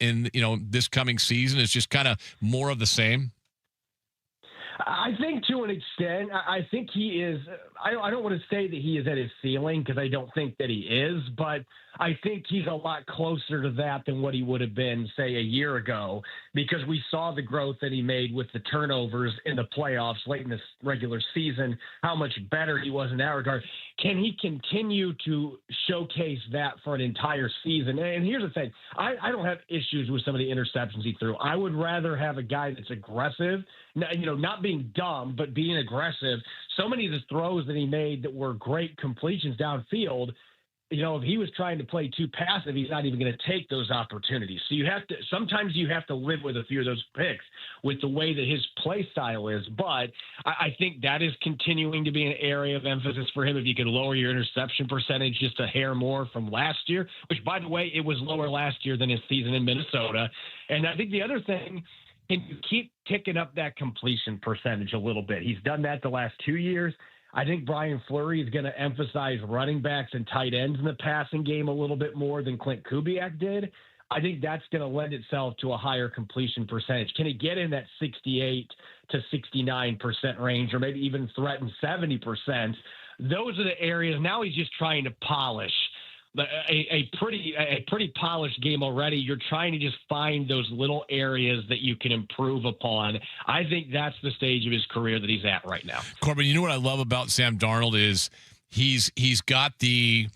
G: in this coming season? Is just kind of more of the same?
F: I think to an extent, I think he is. I don't want to say that he is at his ceiling, because I don't think that he is, but I think he's a lot closer to that than what he would have been, say, a year ago, because we saw the growth that he made with the turnovers in the playoffs late in the regular season, how much better he was in that regard. Can he continue to showcase that for an entire season? And here's the thing. I don't have issues with some of the interceptions he threw. I would rather have a guy that's aggressive, not being dumb, but being aggressive. So many of the throws that he made that were great completions downfield, if he was trying to play too passive, he's not even going to take those opportunities. So sometimes you have to live with a few of those picks with the way that his play style is. But I think that is continuing to be an area of emphasis for him. If you could lower your interception percentage just a hair more from last year, which, by the way, it was lower last year than his season in Minnesota. And I think the other thing, can you keep ticking up that completion percentage a little bit? He's done that the last 2 years. I think Brian Fleury is going to emphasize running backs and tight ends in the passing game a little bit more than Clint Kubiak did. I think that's going to lend itself to a higher completion percentage. Can he get in that 68 to 69% range, or maybe even threaten 70%? Those are the areas. Now he's just trying to polish a pretty polished game already. You're trying to just find those little areas that you can improve upon. I think that's the stage of his career that he's at right now.
G: Corbin, you know what I love about Sam Darnold is he's got the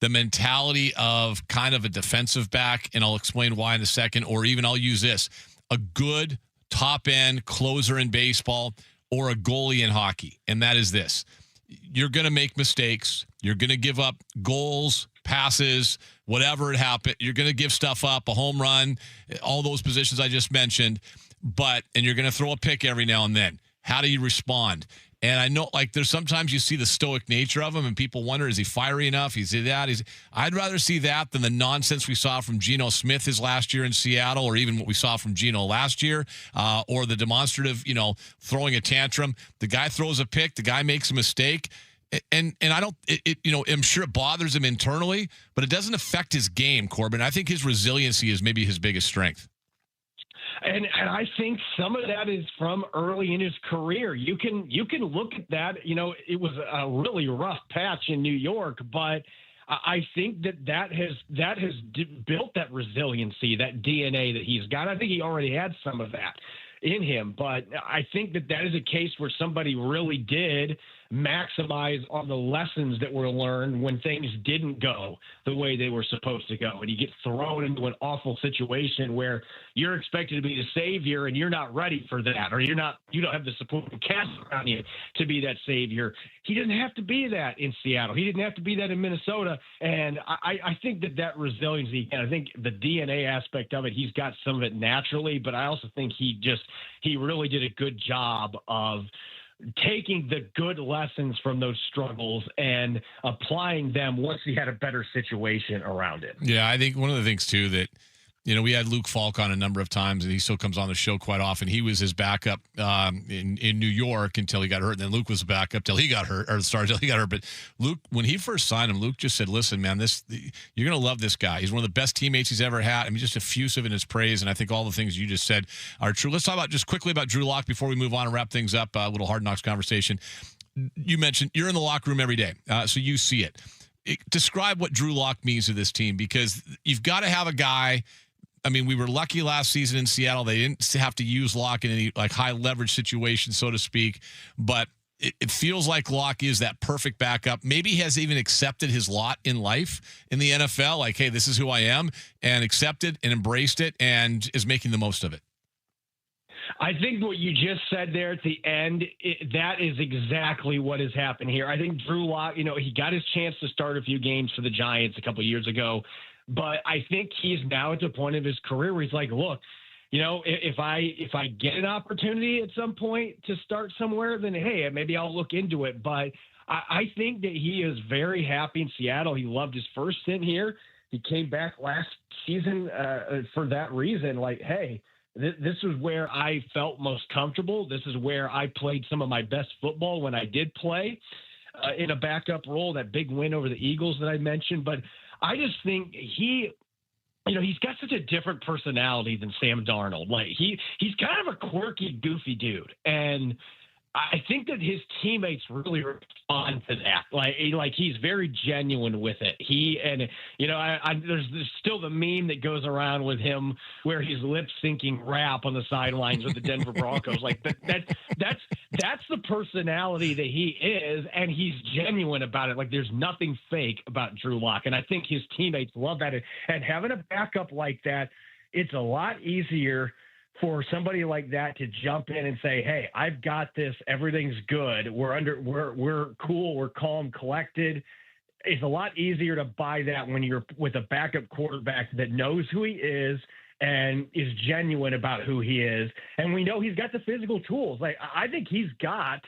G: mentality of kind of a defensive back, and I'll explain why in a second, or even I'll use this, a good top-end closer in baseball or a goalie in hockey, and that is this. You're going to make mistakes. You're going to give up goals, passes, whatever it happened. You're going to give stuff up, a home run, all those positions I just mentioned, and you're going to throw a pick every now and then. How do you respond? And I know, there's sometimes you see the stoic nature of him, and people wonder, is he fiery enough? Is he that? I'd rather see that than the nonsense we saw from Geno Smith his last year in Seattle, or even what we saw from Geno last year, or the demonstrative, throwing a tantrum. The guy throws a pick, the guy makes a mistake, and I don't, I'm sure it bothers him internally, but it doesn't affect his game, Corbin. I think his resiliency is maybe his biggest strength.
F: And I think some of that is from early in his career. You can look at that. It was a really rough patch in New York, but I think that has built that resiliency, that DNA that he's got. I think he already had some of that in him, but I think that is a case where somebody really did maximize on the lessons that were learned when things didn't go the way they were supposed to go. And you get thrown into an awful situation where you're expected to be the savior and you're not ready for that, or you don't have the support cast around you to be that savior. He didn't have to be that in Seattle. He didn't have to be that in Minnesota. And I think that resiliency, and I think the DNA aspect of it, he's got some of it naturally, but I also think he really did a good job of taking the good lessons from those struggles and applying them once he had a better situation around it.
G: Yeah, I think one of the things, too, that, we had Luke Falk on a number of times, and he still comes on the show quite often. He was his backup in New York until he got hurt, and then Luke was the backup till he got hurt, till he got hurt. But Luke, when he first signed him, Luke just said, listen, man, you're going to love this guy. He's one of the best teammates he's ever had. I mean, just effusive in his praise, and I think all the things you just said are true. Let's talk just quickly about Drew Lock before we move on and wrap things up, a little Hard Knocks conversation. You mentioned you're in the locker room every day, so you see it. Describe what Drew Lock means to this team, because you've got to have a guy. I mean, we were lucky last season in Seattle. They didn't have to use Lock in any high leverage situation, so to speak. But it feels like Locke is that perfect backup. Maybe he has even accepted his lot in life in the NFL. Like, hey, this is who I am, and accepted and embraced it and is making the most of it.
F: I think what you just said there at the end, that is exactly what has happened here. I think Drew Lock, he got his chance to start a few games for the Giants a couple of years ago, but I think he's now at the point of his career where he's like, look, if I get an opportunity at some point to start somewhere, then hey, maybe I'll look into it. But I think that he is very happy in Seattle. He loved his first stint here. He came back last season for that reason. Like, hey, this is where I felt most comfortable. This is where I played some of my best football when I did play in a backup role, that big win over the Eagles that I mentioned. But I just think he's got such a different personality than Sam Darnold. Like he's kind of a quirky, goofy dude. And I think that his teammates really respond to that. Like he's very genuine with it. There's still the meme that goes around with him where he's lip syncing rap on the sidelines with the Denver Broncos. Like that's the personality that he is, and he's genuine about it. Like there's nothing fake about Drew Lock, and I think his teammates love that. And having a backup like that, it's a lot easier for somebody like that to jump in and say, hey, I've got this, everything's good. We're cool. We're calm, collected. It's a lot easier to buy that when you're with a backup quarterback that knows who he is and is genuine about who he is. And we know he's got the physical tools. Like, I think he's got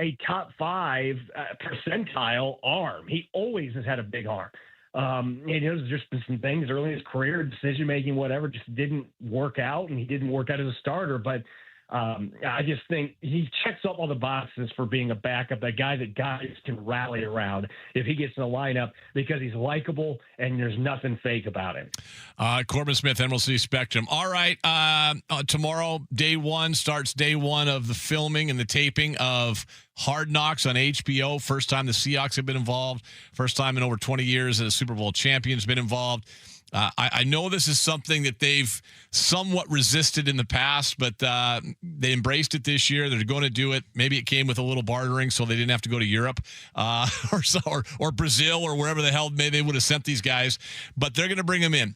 F: a top 5 percentile arm. He always has had a big arm. There's just been some things early in his career, decision-making, whatever, just didn't work out, and he didn't work out as a starter. But I just think he checks up all the boxes for being a backup, a guy that guys can rally around if he gets in the lineup because he's likable and there's nothing fake about him.
G: Corbin Smith, Emerald City Spectrum. All right, tomorrow, day one, starts day one of the filming and the taping of Hard Knocks on HBO. First time the Seahawks have been involved. First time in over 20 years that a Super Bowl champion has been involved. I know this is something that they've somewhat resisted in the past, but they embraced it this year. They're going to do it. Maybe it came with a little bartering, so they didn't have to go to Europe or Brazil or wherever the hell they would have sent these guys. But they're going to bring them in.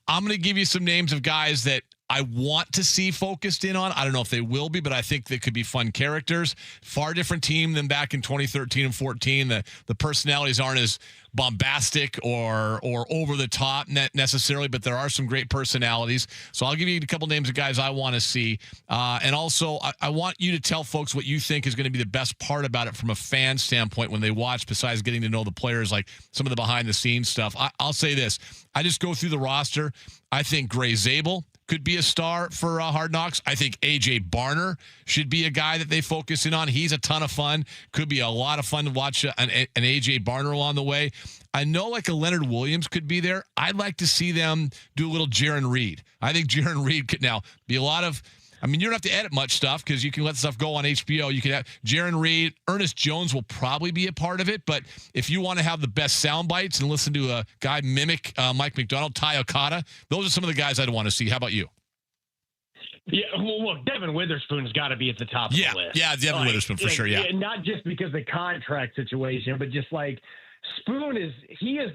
G: I'm going to give you some names of guys that I want to see focused in on. I don't know if they will be, but I think they could be fun characters. Far different team than back in 2013 and 14. The personalities aren't as bombastic or over the top necessarily, but there are some great personalities. So I'll give you a couple names of guys I want to see. And also, I want you to tell folks what you think is going to be the best part about it from a fan standpoint when they watch, besides getting to know the players, like some of the behind-the-scenes stuff. I'll say this. I just go through the roster. I think Gray Zabel could be a star for Hard Knocks. I think A.J. Barner should be a guy that they focus in on. He's a ton of fun. Could be a lot of fun to watch an A.J. Barner along the way. I know like a Leonard Williams could be there. I'd like to see them do a little Jaron Reed. I think Jaron Reed could now be a lot of, you don't have to edit much stuff because you can let stuff go on HBO. You can have Jaron Reed. Ernest Jones will probably be a part of it, but if you want to have the best sound bites and listen to a guy mimic Mike McDonald, Ty Okada, those are some of the guys I'd want to see. How about you?
F: Yeah, well, look, Devin Witherspoon's got to be at the top of the list.
G: Yeah, Devin Witherspoon for sure, yeah.
F: Not just because of the contract situation, but just like Spoon is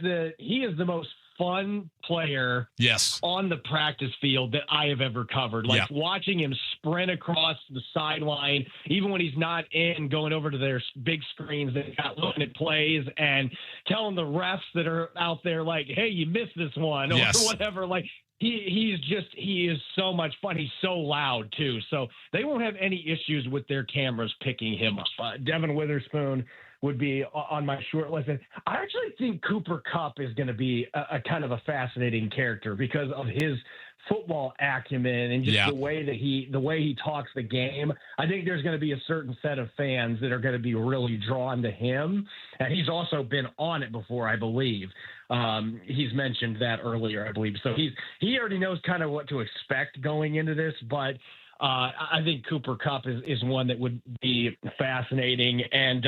F: the most fun player on the practice field that I have ever covered. Like watching him sprint across the sideline, even when he's not in, going over to their big screens that got looking at plays and telling the refs that are out there like, hey, you missed this one or whatever. Like he is so much fun. He's so loud too. So they won't have any issues with their cameras picking him up. Devin Witherspoon would be on my short list. And I actually think Cooper Kupp is going to be a kind of a fascinating character because of his football acumen and just the way he talks the game. I think there's going to be a certain set of fans that are going to be really drawn to him. And he's also been on it before, I believe. He's mentioned that earlier, I believe. So he already knows kind of what to expect going into this, but I think Cooper Kupp is one that would be fascinating. And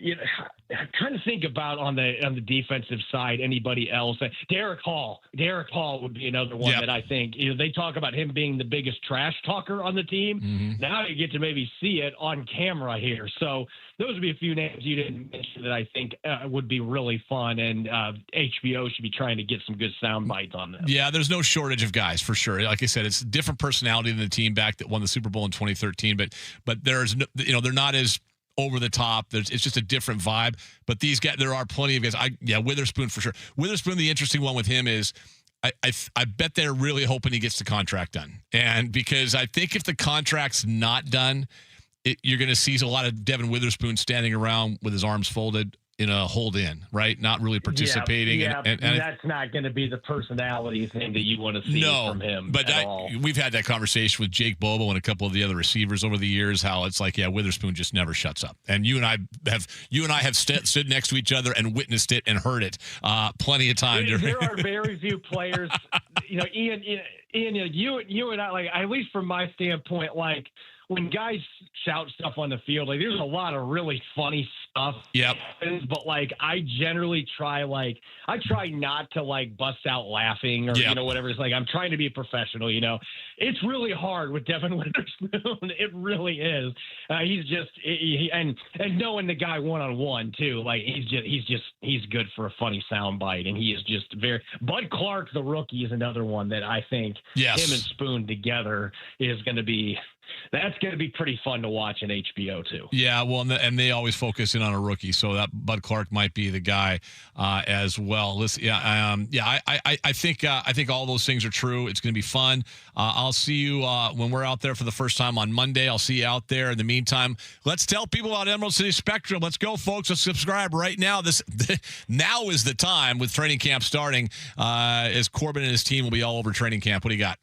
F: you know, I'm trying to think about on the defensive side anybody else. Derek Hall would be another one that I think, they talk about him being the biggest trash talker on the team. Now you get to maybe see it on camera here. So those would be a few names you didn't mention that I think would be really fun, and HBO should be trying to get some good sound bites on them.
G: Yeah, there's no shortage of guys for sure. Like I said, it's a different personality than the team back that won the Super Bowl in 2013, but there's no, they're not as over the top. It's just a different vibe. But these guys, there are plenty of guys. Witherspoon for sure. Witherspoon, the interesting one with him is I bet they're really hoping he gets the contract done. And because I think if the contract's not done, you're going to see a lot of Devin Witherspoon standing around with his arms folded in a hold in, right? Not really participating.
F: Yeah,
G: and
F: that's not going to be the personality thing that you want to see from him.
G: But
F: at all.
G: We've had that conversation with Jake Bobo and a couple of the other receivers over the years, how it's like, Witherspoon just never shuts up. And you and I have stood next to each other and witnessed it and heard it plenty of times.
F: There are very few players, Ian, you and I, like, at least from my standpoint, like, when guys shout stuff on the field, like, there's a lot of really funny stuff.
G: Yep.
F: But like, I generally try not to like bust out laughing or whatever. It's like, I'm trying to be a professional. It's really hard with Devin Witherspoon. It really is. He's just and knowing the guy one-on-one too. Like, he's good for a funny soundbite, and he is just very. Bud Clark, the rookie, is another one that I think him and Spoon together is going to be. That's going to be pretty fun to watch in HBO too.
G: Yeah, well, and they always focus in on a rookie, so that Bud Clark might be the guy as well. Listen, I think all those things are true. It's going to be fun. I'll see you when we're out there for the first time on Monday. I'll see you out there. In the meantime, let's tell people about Emerald City Spectrum. Let's go, folks. Let's subscribe right now. Now is the time with training camp starting. As Corbin and his team will be all over training camp. What do you got?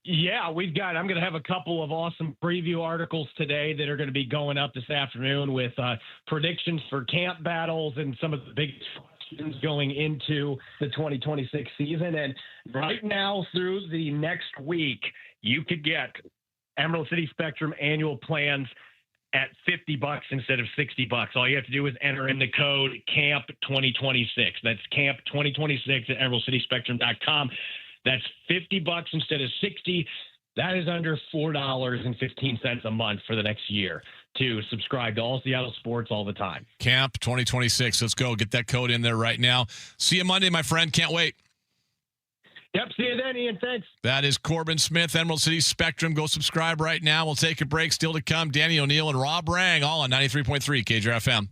F: Yeah, I'm going to have a couple of awesome preview articles today that are going to be going up this afternoon with predictions for camp battles and some of the biggest questions going into the 2026 season. And right now through the next week, you could get Emerald City Spectrum annual plans at $50 instead of $60. All you have to do is enter in the code CAMP 2026. That's CAMP 2026 at emeraldcityspectrum.com. That's $50 instead of $60. That is under $4.15 a month for the next year to subscribe to all Seattle sports all the time.
G: Camp 2026. Let's go. Get that code in there right now. See you Monday, my friend. Can't wait.
F: Yep. See you then, Ian. Thanks.
G: That is Corbin Smith, Emerald City Spectrum. Go subscribe right now. We'll take a break. Still to come, Danny O'Neill and Rob Rang, all on 93.3 KJR FM.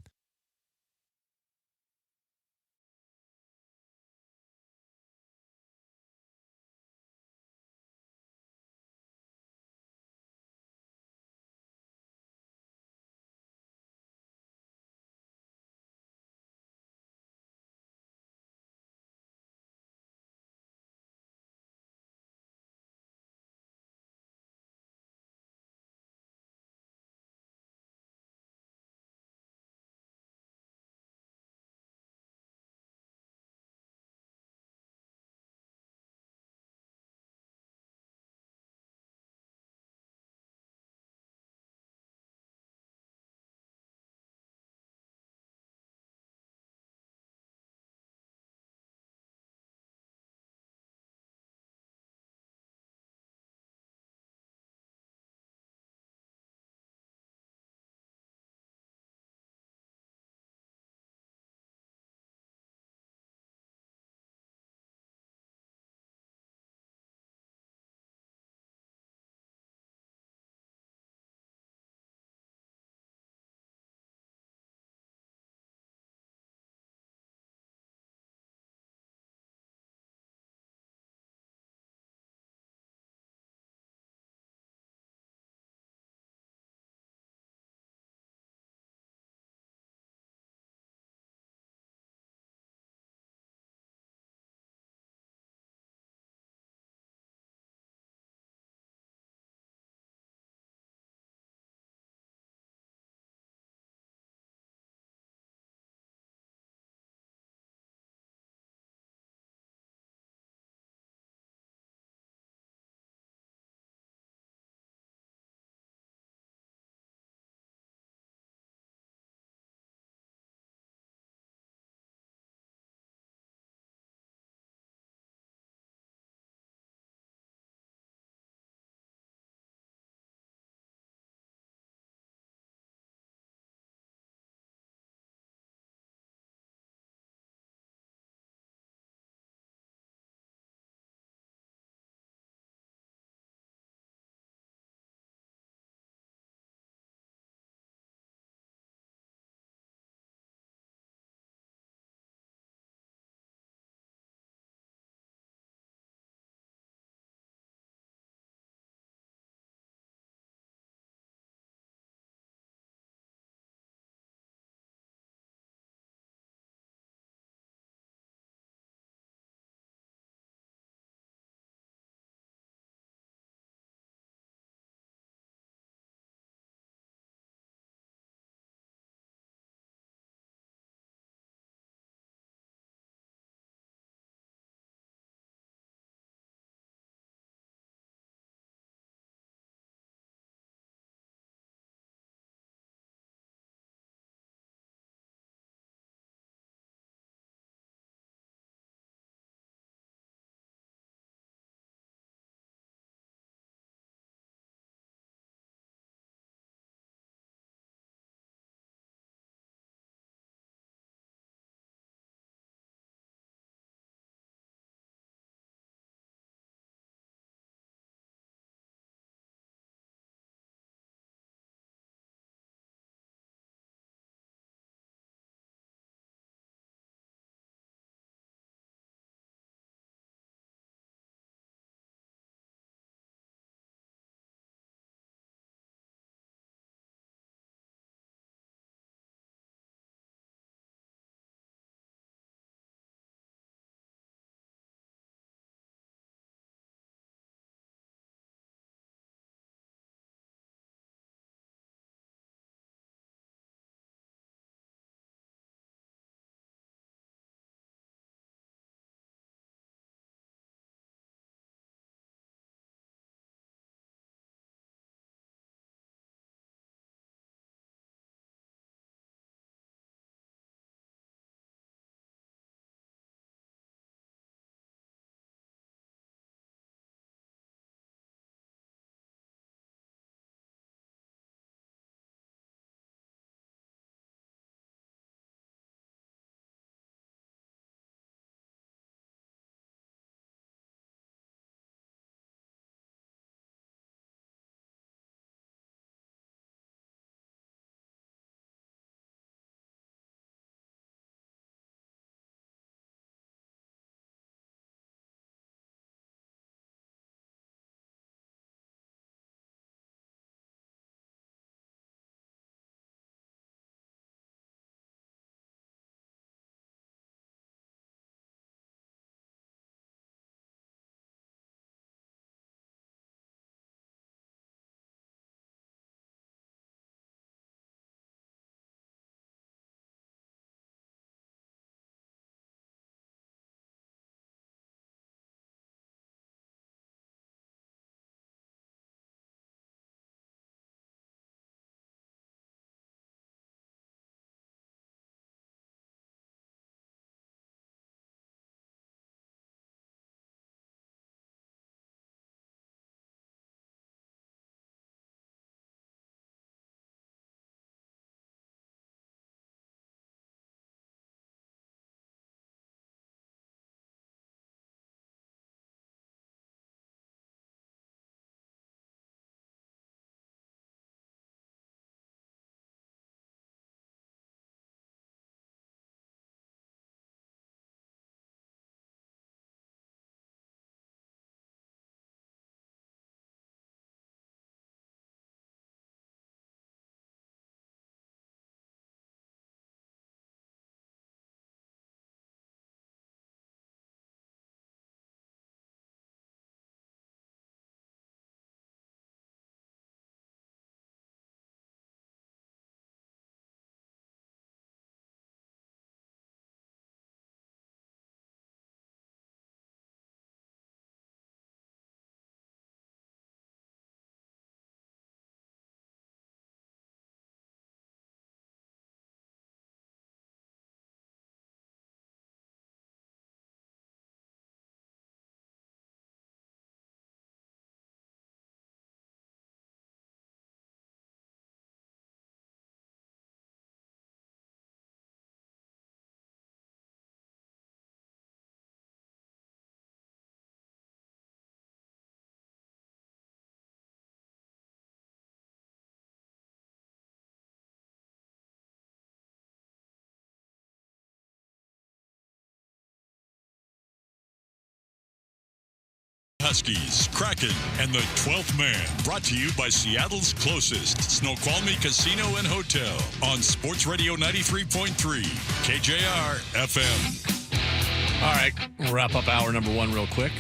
E: Huskies, Kraken, and the 12th Man. Brought to you by Seattle's closest Snoqualmie Casino and Hotel on Sports Radio 93.3 KJR FM.
G: All right, we'll wrap up hour number one real quick.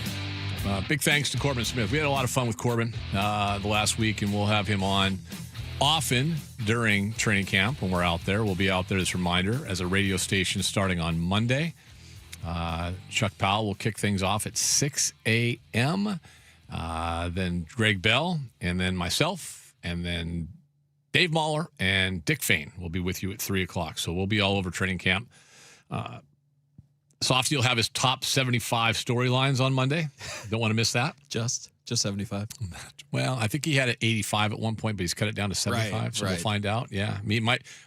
G: Big thanks to Corbin Smith. We had a lot of fun with Corbin the last week, and we'll have him on often during training camp when we're out there. We'll be out there as a reminder as a radio station starting on Monday. Chuck Powell will kick things off at 6 a.m. Then Greg Bell, and then myself, and then Dave Mahler and Dick Fain will be with you at 3 o'clock. So we'll be all over training camp. Softy will have his top 75 storylines on Monday. Don't want to miss that.
D: Just 75.
G: Well, I think he had it 85 at one point, but he's cut it down to 75.
D: Right,
G: so we'll
D: right.
G: find out. Yeah,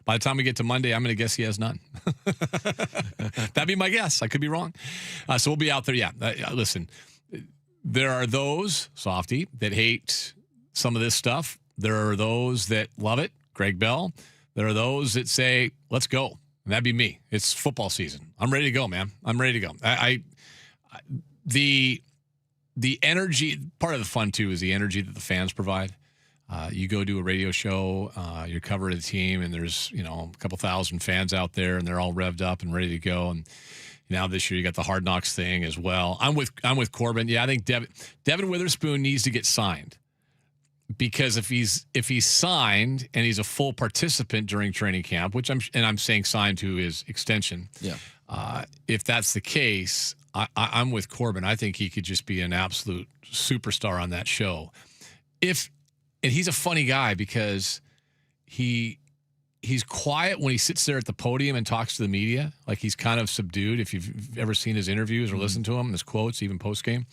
G: by the time we get to Monday, I'm going to guess he has none. That'd be my guess. I could be wrong. So we'll be out there. Yeah, listen, there are those, Softy, that hate some of this stuff. There are those that love it. Greg Bell. There are those that say, let's go. And that'd be me. It's football season. I'm ready to go, man. I'm ready to go. The energy, part of the fun, too, is the energy that the fans provide. You go do a radio show, you're covering the team, and there's, a couple thousand fans out there, and they're all revved up and ready to go. And now this year you got the Hard Knocks thing as well. I'm with Corbin. Yeah, I think Devin Witherspoon needs to get signed. Because if he's signed and he's a full participant during training camp, which I'm saying signed to his extension.
D: Yeah.
G: If that's the case, I'm with Corbin. I think he could just be an absolute superstar on that show. And he's a funny guy because he's quiet when he sits there at the podium and talks to the media. Like he's kind of subdued. If you've ever seen his interviews or listened to him, his quotes, even post game.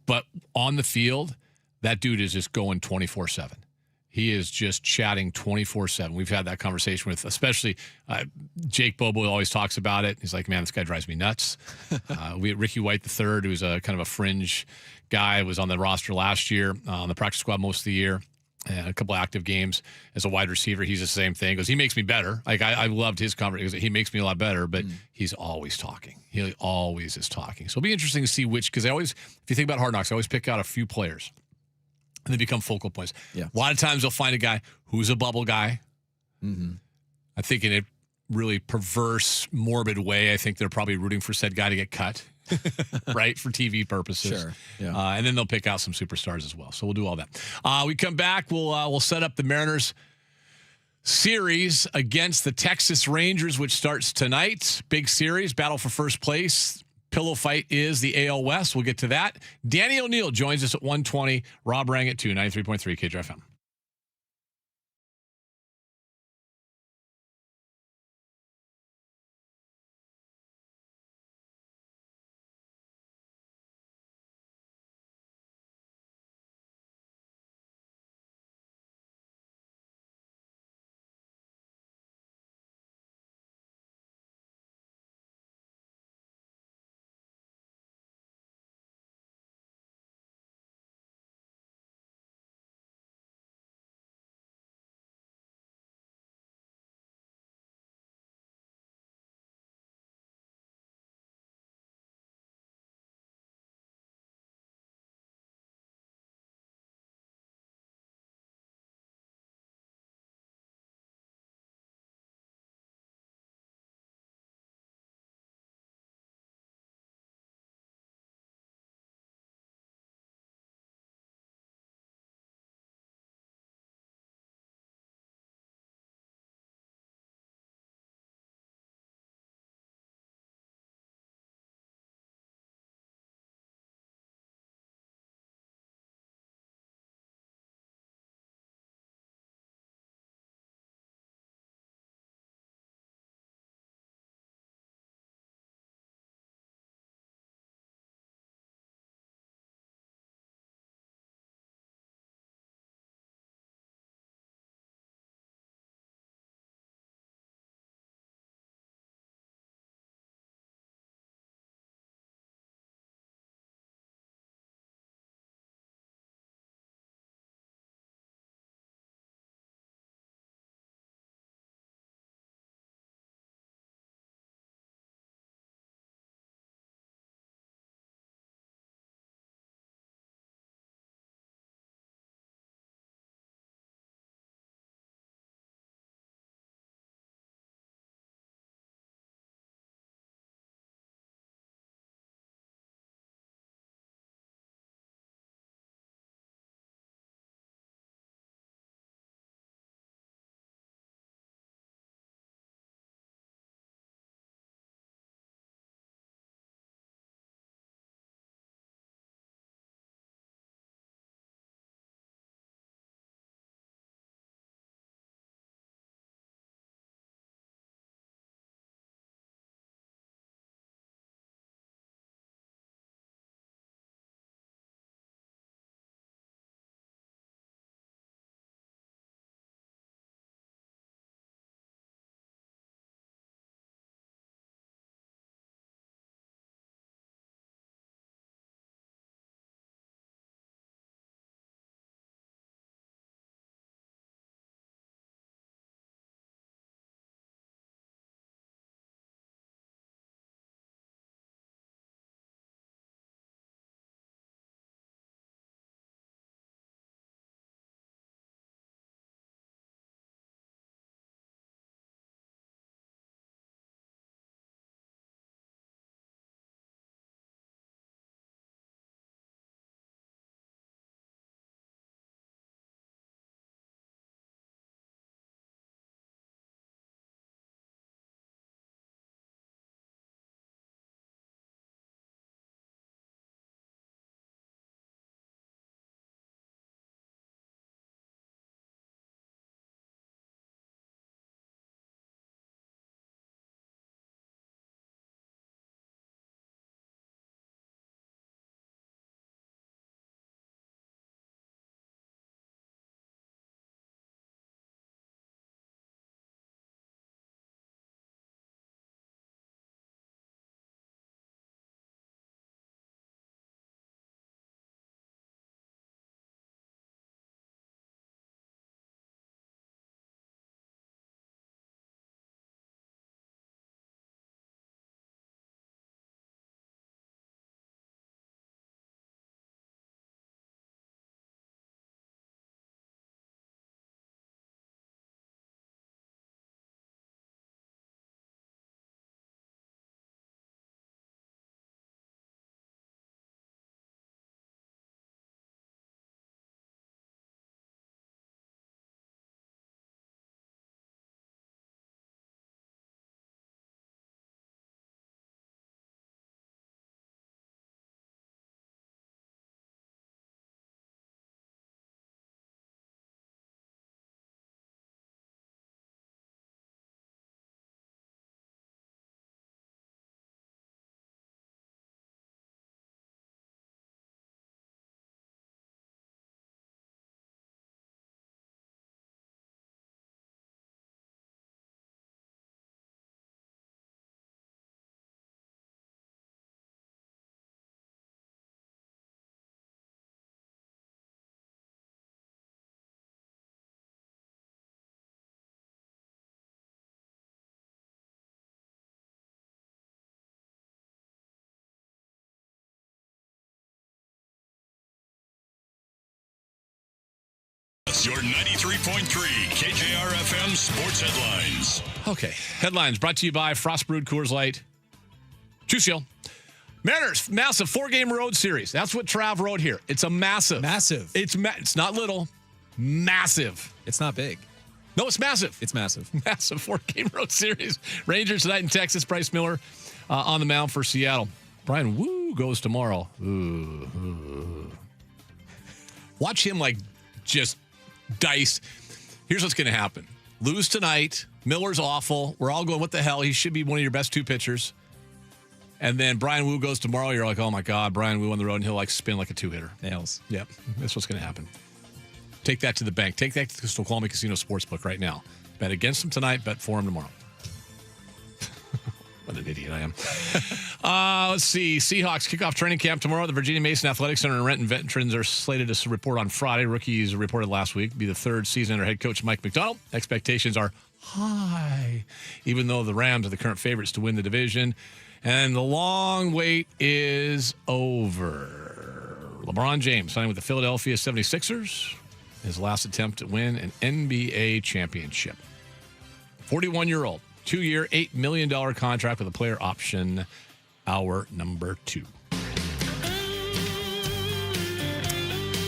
G: But on the field, that dude is just going 24/7. He is just chatting 24/7. We've had that conversation with, especially Jake Bobo always talks about it. He's like, man, this guy drives me nuts. We had Ricky White III, who's a kind of a fringe guy, was on the roster last year, on the practice squad most of the year, and a couple of active games as a wide receiver. He's the same thing. Because he makes me better. Like I loved his conversation. He makes me a lot better, but he's always talking. He always is talking. So it'll be interesting to see because if you think about Hard Knocks, I always pick out a few players. And they become focal points.
D: Yeah.
G: A lot of times they'll find a guy who's a bubble guy.
D: Mm-hmm.
G: I think in a really perverse, morbid way, I think they're probably rooting for said guy to get cut, right, for TV purposes.
D: Sure. Yeah.
G: And then they'll pick out some superstars as well. So we'll do all that. We come back. We'll set up the Mariners series against the Texas Rangers, which starts tonight. Big series, battle for first place. Pillow fight is the AL West. We'll get to that. Danny O'Neill joins us at 1:20. Rob Rang at 2, 93.3 KJR.
E: Here's your 93.3 KJR FM sports headlines.
G: Okay, headlines brought to you by Frost Brewed Coors Light. Juice Shield. Mariners, massive 4-game road series. That's what Trav wrote here. It's a massive.
D: Massive.
G: It's not little. Massive.
D: It's not big.
G: No, it's massive.
D: It's massive.
G: Massive 4-game road series. Rangers tonight in Texas. Bryce Miller on the mound for Seattle. Brian Wu goes tomorrow. Ooh. Watch him just dice. Here's what's going to happen. Lose tonight. Miller's awful. We're all going, what the hell? He should be one of your best 2 pitchers. And then Brian Wu goes tomorrow. You're like, oh my God, Brian Wu on the road, and he'll spin like a 2-hitter.
D: Nails.
G: Yep. That's what's going to happen. Take that to the bank. Take that to the Snoqualmie Casino Sportsbook right now. Bet against him tonight. Bet for him tomorrow. What an idiot I am. Let's see. Seahawks kick off training camp tomorrow. The Virginia Mason Athletic Center and Renton veterans are slated to report on Friday. Rookies reported last week. Be the 3rd season under head coach Mike McDonald. Expectations are high, even though the Rams are the current favorites to win the division. And the long wait is over. LeBron James signing with the Philadelphia 76ers. His last attempt to win an NBA championship. 41-year-old, 2-year, $8 million contract with a player option. Hour number 2.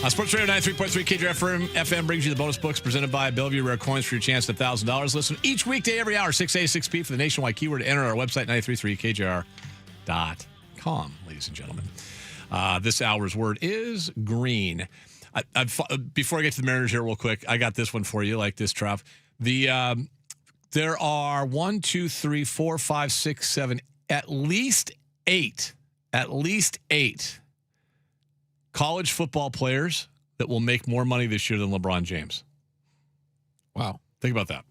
G: Sports Radio 93.3 KJR FM brings you the bonus books presented by Bellevue Rare Coins for your chance at $1,000. Listen each weekday, every hour, 6 A, 6 P for the nationwide keyword. Enter our website, 93.3KJR.com, ladies and gentlemen. This hour's word is green. Before I get to the Mariners here real quick, I got this one for you, like this, Trav. There are 1, 2, 3, 4, 5, 6, 7, at least 8 college football players that will make more money this year than LeBron James. Wow. Think about that.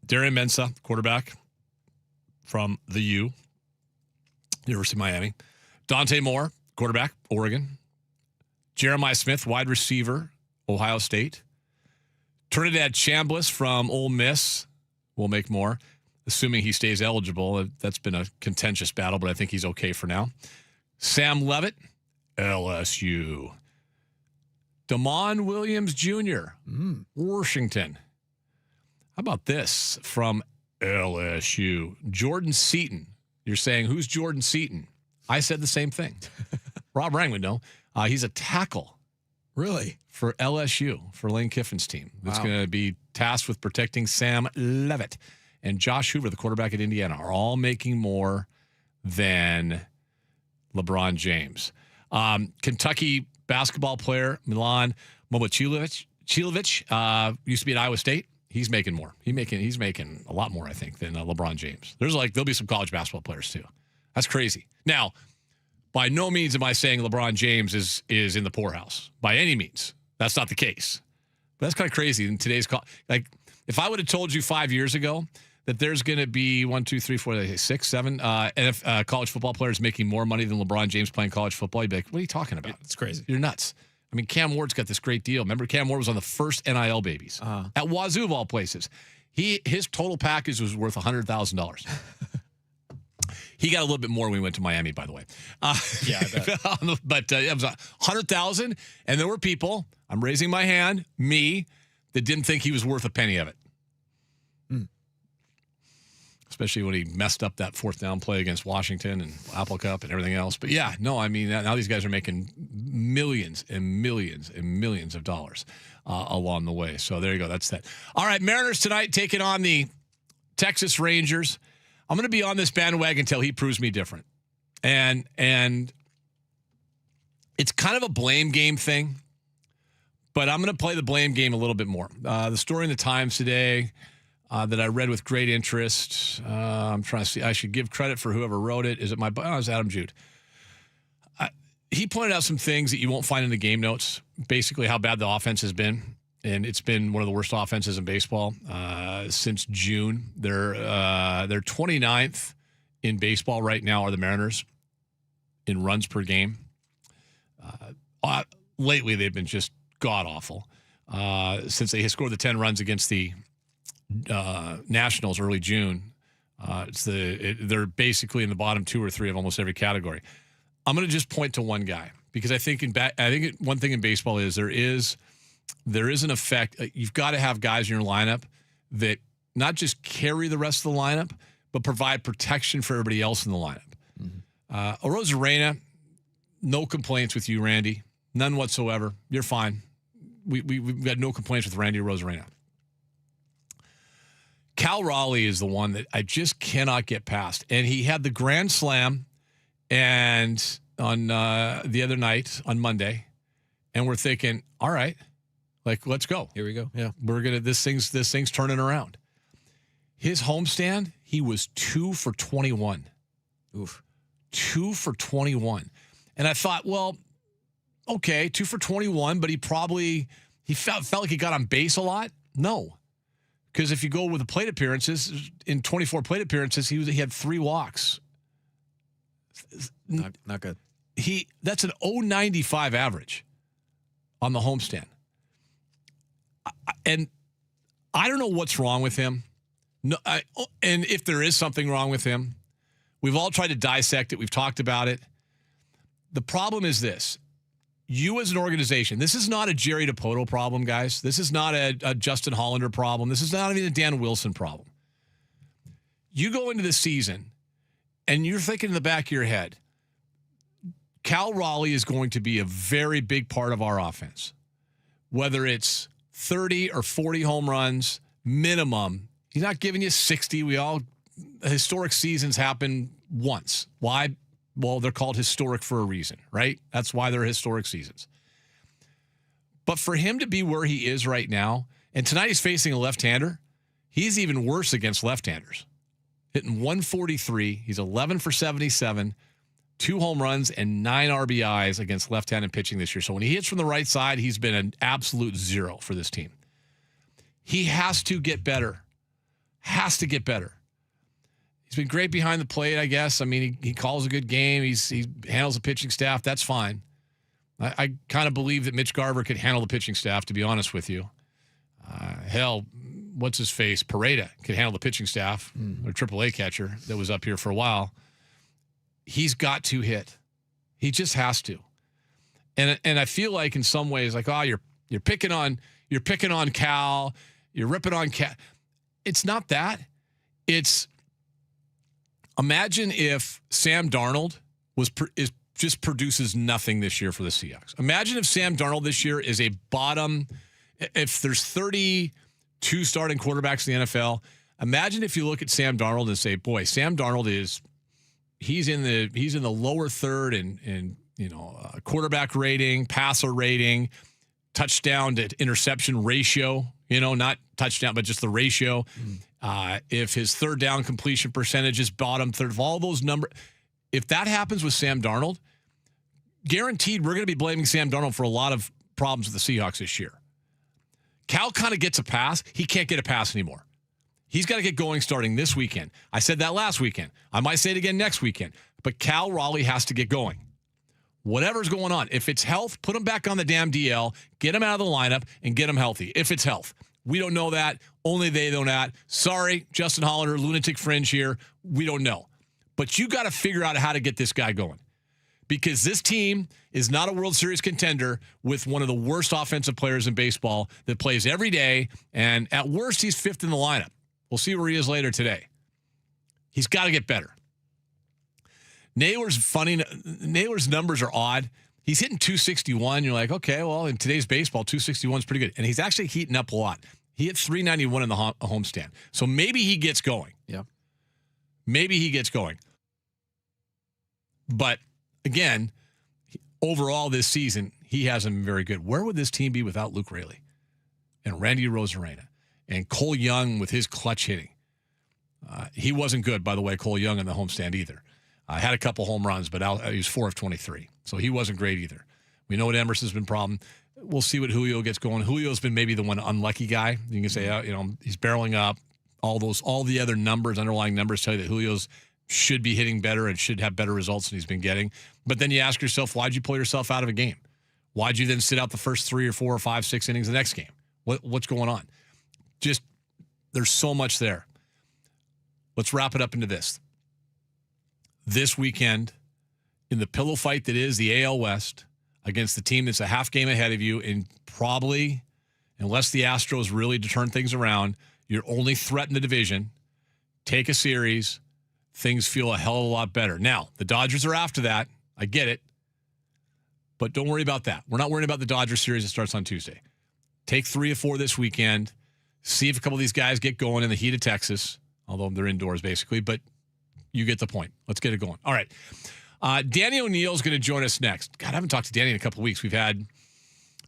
G: Darian Mensah, quarterback from the University of Miami. Dante Moore, quarterback, Oregon. Jeremiah Smith, wide receiver, Ohio State. Trinidad Chambliss from Ole Miss will make more, assuming he stays eligible. That's been a contentious battle, but I think he's okay for now. Sam Levitt, LSU. Damon Williams Jr., Washington. How about this from LSU? Jordan Seaton. You're saying, who's Jordan Seaton? I said the same thing. Rob Rang would know. He's a tackle.
D: Really?
G: For LSU, for Lane Kiffin's team. That's going to be tasked with protecting Sam Levitt. And Josh Hoover, the quarterback at Indiana, are all making more than LeBron James. Kentucky basketball player Milan Momocilovic used to be at Iowa State. He's making more. He's making a lot more, I think, than LeBron James. There'll be some college basketball players too. That's crazy. Now, by no means am I saying LeBron James is in the poorhouse. By any means, that's not the case. But that's kind of crazy in today's if I would have told you 5 years ago that there's going to be 1, 2, 3, 4, 6, 7 college football players making more money than LeBron James playing college football, you'd be like, what are you talking about?
D: It's crazy.
G: You're nuts. I mean, Cam Ward's got this great deal. Remember, Cam Ward was on the first NIL babies at Wazoo of all places. His total package was worth $100,000. He got a little bit more when we went to Miami, by the way.
D: Yeah, I bet.
G: But it was $100,000, and there were people, I'm raising my hand, me, that didn't think he was worth a penny of it. Especially when he messed up that 4th down play against Washington and Apple Cup and everything else. But yeah, no, I mean, now these guys are making millions and millions and millions of dollars along the way. So there you go. That's that. All right, Mariners tonight taking on the Texas Rangers. I'm going to be on this bandwagon until he proves me different. And it's kind of a blame game thing, but I'm going to play the blame game a little bit more. The story in the Times today that I read with great interest. I'm trying to see. I should give credit for whoever wrote it. Is it my? Oh, it's Adam Jude. He pointed out some things that you won't find in the game notes. Basically, how bad the offense has been, and it's been one of the worst offenses in baseball since June. They're 29th in baseball right now. Are the Mariners in runs per game? Lately, they've been just god awful. Since they scored the 10 runs against the Nationals early June, they're basically in the bottom 2 or 3 of almost every category. I'm going to just point to one guy because I think one thing in baseball is there is there is an effect. You've got to have guys in your lineup that not just carry the rest of the lineup, but provide protection for everybody else in the lineup. Rosarena, no complaints with you, Randy. None whatsoever. You're fine. We've got no complaints with Randy Rosarena. Cal Raleigh is the one that I just cannot get past. And he had the grand slam and on the other night, on Monday, and we're thinking, all right, like, let's go.
D: Here we go. Yeah.
G: We're gonna this thing's turning around. His homestand, he was 2 for 21.
D: Oof.
G: 2 for 21. And I thought, well, okay, 2 for 21, but he felt like he got on base a lot. No. Because if you go with the plate appearances, in 24 plate appearances, he had 3 walks.
D: Not good.
G: That's an 0.95 average on the homestand. And I don't know what's wrong with him. No, and if there is something wrong with him, we've all tried to dissect it. We've talked about it. The problem is this. You as an organization, this is not a Jerry DiPoto problem, guys. This is not a Justin Hollander problem. This is not even a Dan Wilson problem. You go into the season, and you're thinking in the back of your head, Cal Raleigh is going to be a very big part of our offense. Whether it's 30 or 40 home runs, minimum. He's not giving you 60. Historic seasons happen once. Why? Well, they're called historic for a reason, right? That's why they're historic seasons. But for him to be where he is right now, and tonight he's facing a left-hander, he's even worse against left-handers. Hitting 143, he's 11 for 77, 2 home runs, and 9 RBIs against left-handed pitching this year. So when he hits from the right side, he's been an absolute zero for this team. He has to get better. Has to get better. He's been great behind the plate, I guess. I mean, he calls a good game. He handles the pitching staff. That's fine. I kind of believe that Mitch Garver could handle the pitching staff, to be honest with you. Hell, what's his face? Pareda could handle the pitching staff, or AAA catcher that was up here for a while. He's got to hit. He just has to. And I feel like in some ways, like, oh, you're picking on Cal, you're ripping on Cal. It's not that. It's imagine if Sam Darnold just produces nothing this year for the Seahawks. Imagine if Sam Darnold this year is a bottom. If there's 32 starting quarterbacks in the NFL, imagine if you look at Sam Darnold and say, boy, Sam Darnold he's in the lower third in quarterback rating, passer rating, touchdown to interception ratio, not touchdown, but just the ratio. If his third down completion percentage is bottom third, of all those numbers, if that happens with Sam Darnold, guaranteed we're going to be blaming Sam Darnold for a lot of problems with the Seahawks this year. Cal kind of gets a pass. He can't get a pass anymore. He's got to get going starting this weekend. I said that last weekend. I might say it again next weekend. But Cal Raleigh has to get going. Whatever's going on. If it's health, put him back on the damn DL, get him out of the lineup, and get him healthy. If it's health. We don't know that. Only they know that. Sorry, Justin Hollander, lunatic fringe here. We don't know. But you got to figure out how to get this guy going. Because this team is not a World Series contender with one of the worst offensive players in baseball that plays every day. And at worst, he's 5th in the lineup. We'll see where he is later today. He's got to get better. Naylor's funny. Naylor's numbers are odd. He's hitting 261. You're like, okay, well, in today's baseball, 261 is pretty good. And he's actually heating up a lot. He hit 391 in the homestand. So maybe he gets going.
D: Yeah.
G: Maybe he gets going. But again, overall this season, he hasn't been very good. Where would this team be without Luke Raley and Randy Rosarena and Cole Young with his clutch hitting? He wasn't good, by the way, Cole Young in the homestand either. Had a couple home runs, but he was 4 of 23. So he wasn't great either. We know what Emerson's been a problem. We'll see what Julio gets going. Julio's been maybe the one unlucky guy. You can say, he's barreling up. All the other numbers, underlying numbers tell you that Julio's should be hitting better and should have better results than he's been getting. But then you ask yourself, why'd you pull yourself out of a game? Why'd you then sit out the first 3 or 4 or 5, 6 innings the next game? What's going on? Just, there's so much there. Let's wrap it up into this. This weekend, in the pillow fight that is the AL West, against the team that's a half game ahead of you and probably unless the Astros really turn things around, you're only threat in the division. Take a series. Things feel a hell of a lot better. Now, the Dodgers are after that. I get it. But don't worry about that. We're not worrying about the Dodgers series that starts on Tuesday. Take 3 or 4 this weekend. See if a couple of these guys get going in the heat of Texas, although they're indoors basically, but you get the point. Let's get it going. All right. Danny O'Neill's going to join us next. God, I haven't talked to Danny in a couple of weeks. We've had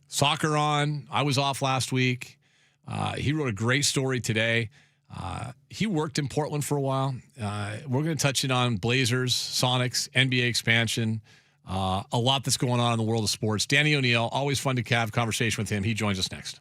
G: soccer on. I was off last week. He wrote a great story today. He worked in Portland for a while. We're going to touch it on Blazers, Sonics, NBA expansion, a lot that's going on in the world of sports. Danny O'Neill, always fun to have a conversation with him. He joins us next.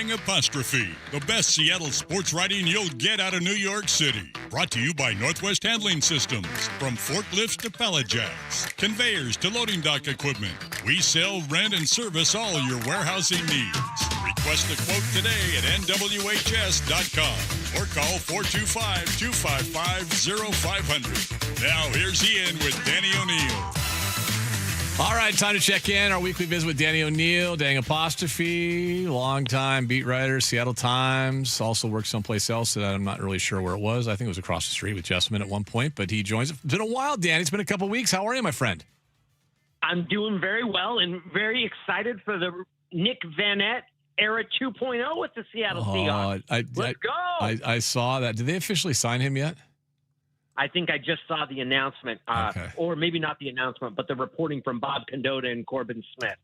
E: Apostrophe, the best Seattle sports writing you'll get out of New York City. Brought to you by Northwest Handling Systems. From forklifts to pallet jacks, conveyors to loading dock equipment, we sell, rent, and service all your warehousing needs. Request a quote today at nwhs.com or call 425-255-0500. Now here's Ian with Danny O'Neill.
G: All right, time to check in. Our weekly visit with Danny O'Neill, Dang Apostrophe, longtime beat writer, Seattle Times. Also worked someplace else that I'm not really sure where it was. I think it was across the street with Jessamine at one point, but he joins. It's been a while, Danny. It's been a couple of weeks. How are you, my friend?
I: I'm doing very well and very excited for the Nick Vanette era 2.0 with the Seattle Seahawks. Let's go.
G: I saw that. Did they officially sign him yet?
I: I think I just saw the announcement, or maybe not the announcement, but the reporting from Bob Condotta and Corbin Smith.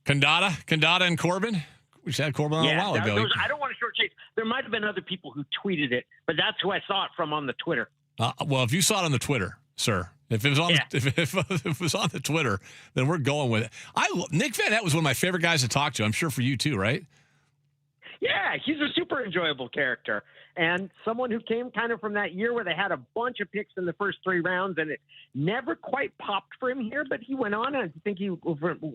G: Condotta and Corbin? We had Corbin on a while ago.
I: I don't want to shortchange. There might have been other people who tweeted it, but that's who I saw it from on the Twitter.
G: Well, if you saw it on the Twitter, sir, if it was on if it was on the Twitter, then we're going with it. Nick Vanette was one of my favorite guys to talk to. I'm sure for you too, right?
I: Yeah, he's a super enjoyable character and someone who came kind of from that year where they had a bunch of picks in the first 3 rounds and it never quite popped for him here, but he went on. I think he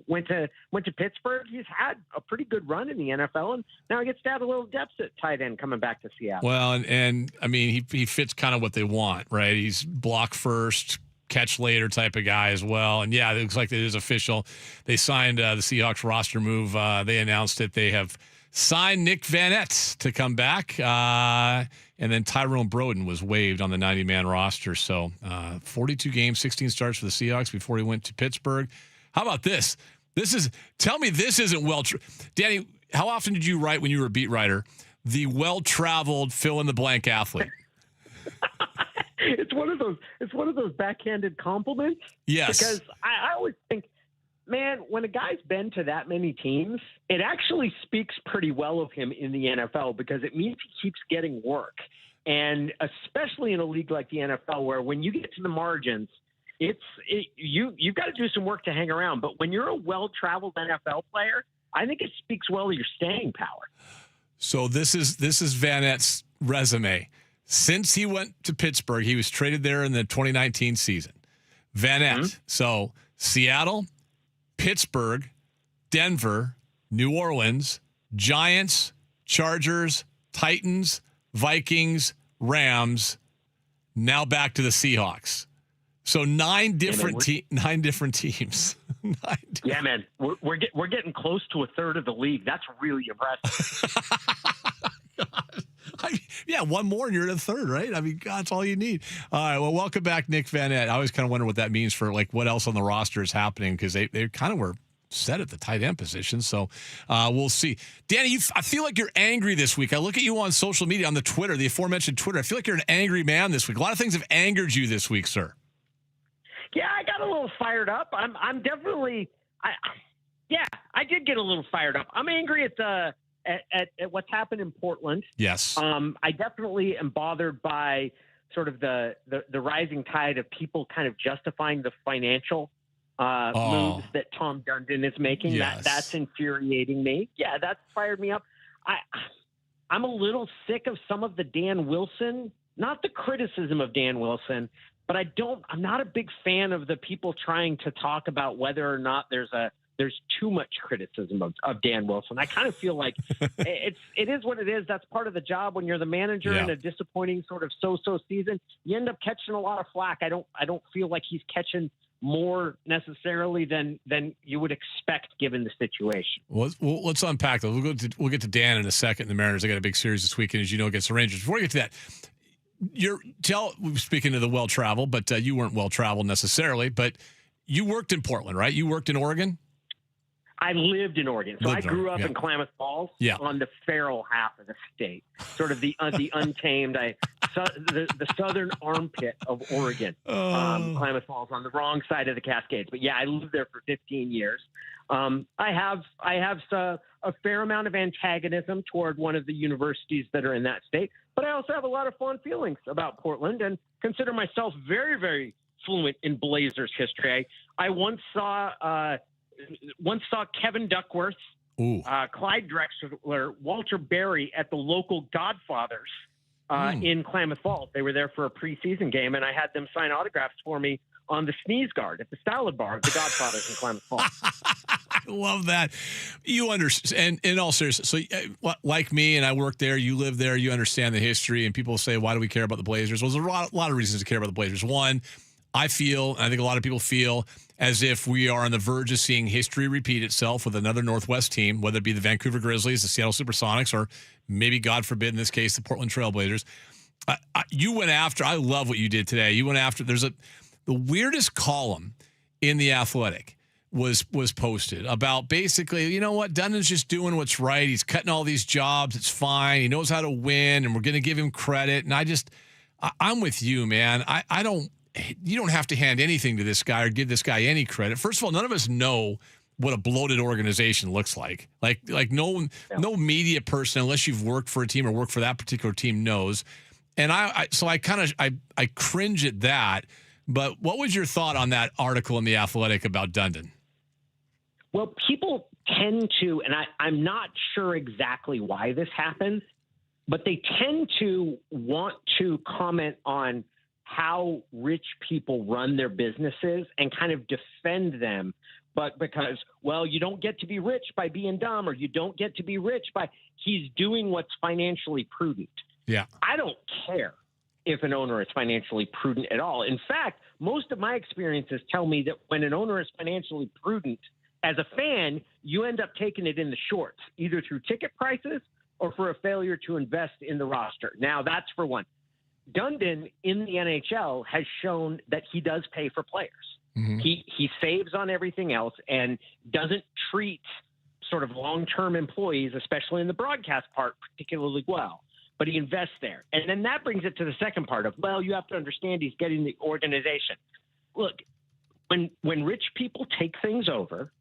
I: went to Pittsburgh. He's had a pretty good run in the NFL, and now he gets to add a little depth at tight end coming back to Seattle.
G: Well, and I mean, he fits kind of what they want, right? He's block first, catch later type of guy as well. And yeah, it looks like it is official. They signed the Seahawks roster move. They announced that they have signed Nick Vanette to come back. And then Tyrone Broden was waived on the 90-man roster. So 42 games, 16 starts for the Seahawks before he went to Pittsburgh. How about this? Tell me this isn't Danny, how often did you write when you were a beat writer, the well-traveled fill-in-the-blank athlete?
I: It's one of those backhanded compliments.
G: Yes.
I: Because I always think, man, when a guy's been to that many teams, it actually speaks pretty well of him in the NFL because it means he keeps getting work. And especially in a league like the NFL, where when you get to the margins, you've got to do some work to hang around. But when you're a well-traveled NFL player, I think it speaks well of your staying power.
G: So this is Vanette's resume. Since he went to Pittsburgh, he was traded there in the 2019 season. Vanette. So Seattle, Pittsburgh, Denver, New Orleans, Giants, Chargers, Titans, Vikings, Rams, now back to the Seahawks. So 9 different teams.
I: Yeah, man, we're getting close to a third of the league. That's really impressive.
G: Yeah, one more and you're in a third, right? I mean, God, that's all you need. All right, well, welcome back, Nick Vanette. I always kind of wonder what that means for, like, what else on the roster is happening because they kind of were set at the tight end position. So we'll see. Danny, I feel like you're angry this week. I look at you on social media, on the Twitter, the aforementioned Twitter. I feel like you're an angry man this week. A lot of things have angered you this week, sir.
I: Yeah, I got a little fired up. I'm definitely, I did get a little fired up. I'm angry at what's happened in Portland.
G: Yes.
I: I definitely am bothered by sort of the rising tide of people kind of justifying the financial moves that Tom Dundon is making.
G: Yes.
I: That's infuriating me. Yeah, that's fired me up. I'm a little sick of some of the Dan Wilson, not the criticism of Dan Wilson, but I'm not a big fan of the people trying to talk about whether or not there's too much criticism of Dan Wilson. I kind of feel like it is what it is. That's part of the job when you're the manager in a disappointing sort of so-so season. You end up catching a lot of flack. I don't feel like he's catching more necessarily than you would expect given the situation.
G: Well, let's unpack that. We'll get to Dan in a second. The Mariners, they got a big series this weekend, as you know, against the Rangers. Before we get to that, speaking of the well-traveled, but you weren't well-traveled necessarily, but you worked in Portland, right? You worked in Oregon?
I: I lived in Oregon. So I grew up in Klamath Falls on the feral half of the state, sort of the untamed, the southern armpit of Oregon, Klamath Falls on the wrong side of the Cascades. But yeah, I lived there for 15 years. I have a fair amount of antagonism toward one of the universities that are in that state, but I also have a lot of fond feelings about Portland and consider myself very, very fluent in Blazers history. I once saw Kevin Duckworth
B: Ooh.
F: Clyde Drexler, Walter Berry at the local Godfathers in Klamath Falls. They were there for a preseason game, and I had them sign autographs for me on the sneeze guard at the salad bar of the Godfathers in Klamath Falls.
G: I love that. You understand, and in all seriousness, so like me, and I work there, you live there, you understand the history, and people say, why do we care about the Blazers? Well, there's a lot of reasons to care about the Blazers. One, I think a lot of people feel as if we are on the verge of seeing history repeat itself with another Northwest team, whether it be the Vancouver Grizzlies, the Seattle Supersonics, or maybe, God forbid, in this case, the Portland Trail Blazers. You went after, I love what you did today. You went after, the weirdest column in The Athletic was posted about basically, you know what, Dundon's just doing what's right. He's cutting all these jobs. It's fine. He knows how to win, and we're going to give him credit. And I'm with you, man. You don't have to hand anything to this guy or give this guy any credit. First of all, none of us know what a bloated organization looks like. Like no media person, unless you've worked for a team or worked for that particular team, knows. And I cringe at that. But what was your thought on that article in The Athletic about Dundon?
F: Well, people tend to, and I'm not sure exactly why this happens, but they tend to want to comment on how rich people run their businesses and kind of defend them. But because, well, you don't get to be rich by being dumb, or you don't get to be rich by, he's doing what's financially prudent.
G: Yeah.
F: I don't care if an owner is financially prudent at all. In fact, most of my experiences tell me that when an owner is financially prudent, as a fan, you end up taking it in the shorts, either through ticket prices or for a failure to invest in the roster. Now, that's for one. Dundon in the NHL has shown that he does pay for players. Mm-hmm. He saves on everything else and doesn't treat sort of long-term employees, especially in the broadcast part, particularly well. But he invests there. And then that brings it to the second part of, well, you have to understand he's getting the organization. Look, when rich people take things over,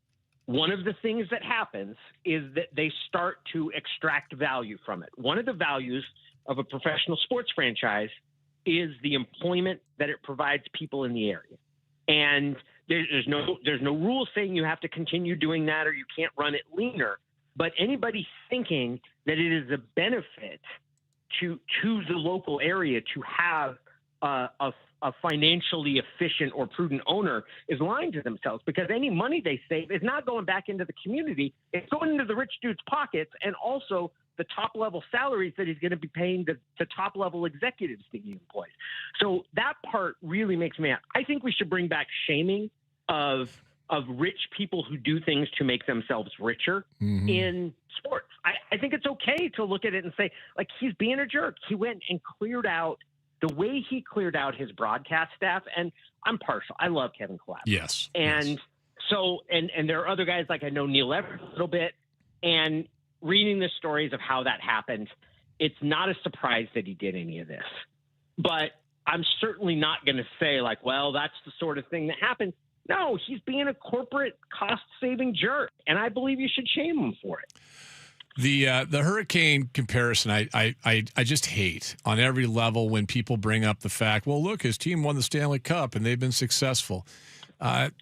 F: one of the things that happens is that they start to extract value from it. One of the values of a professional sports franchise is the employment that it provides people in the area. And there's no rule saying you have to continue doing that or you can't run it leaner. But anybody thinking that it is a benefit to the local area to have a financially efficient or prudent owner is lying to themselves, because any money they save is not going back into the community. It's going into the rich dude's pockets, and also the top level salaries that he's going to be paying the top level executives that he employs. So that part really makes me mad. I think we should bring back shaming of rich people who do things to make themselves richer in sports. I think it's okay to look at it and say, like, he's being a jerk. He went and cleared out the way he cleared out his broadcast staff. And I'm partial. I love Kevin Collab.
G: Yes.
F: And so, and there are other guys, like I know Neil Everett a little bit, and reading the stories of how that happened, it's not a surprise that he did any of this. But I'm certainly not going to say, like, well, that's the sort of thing that happened. No, he's being a corporate cost-saving jerk, and I believe you should shame him for it.
G: The hurricane comparison, I just hate on every level when people bring up the fact, well, look, his team won the Stanley Cup and they've been successful.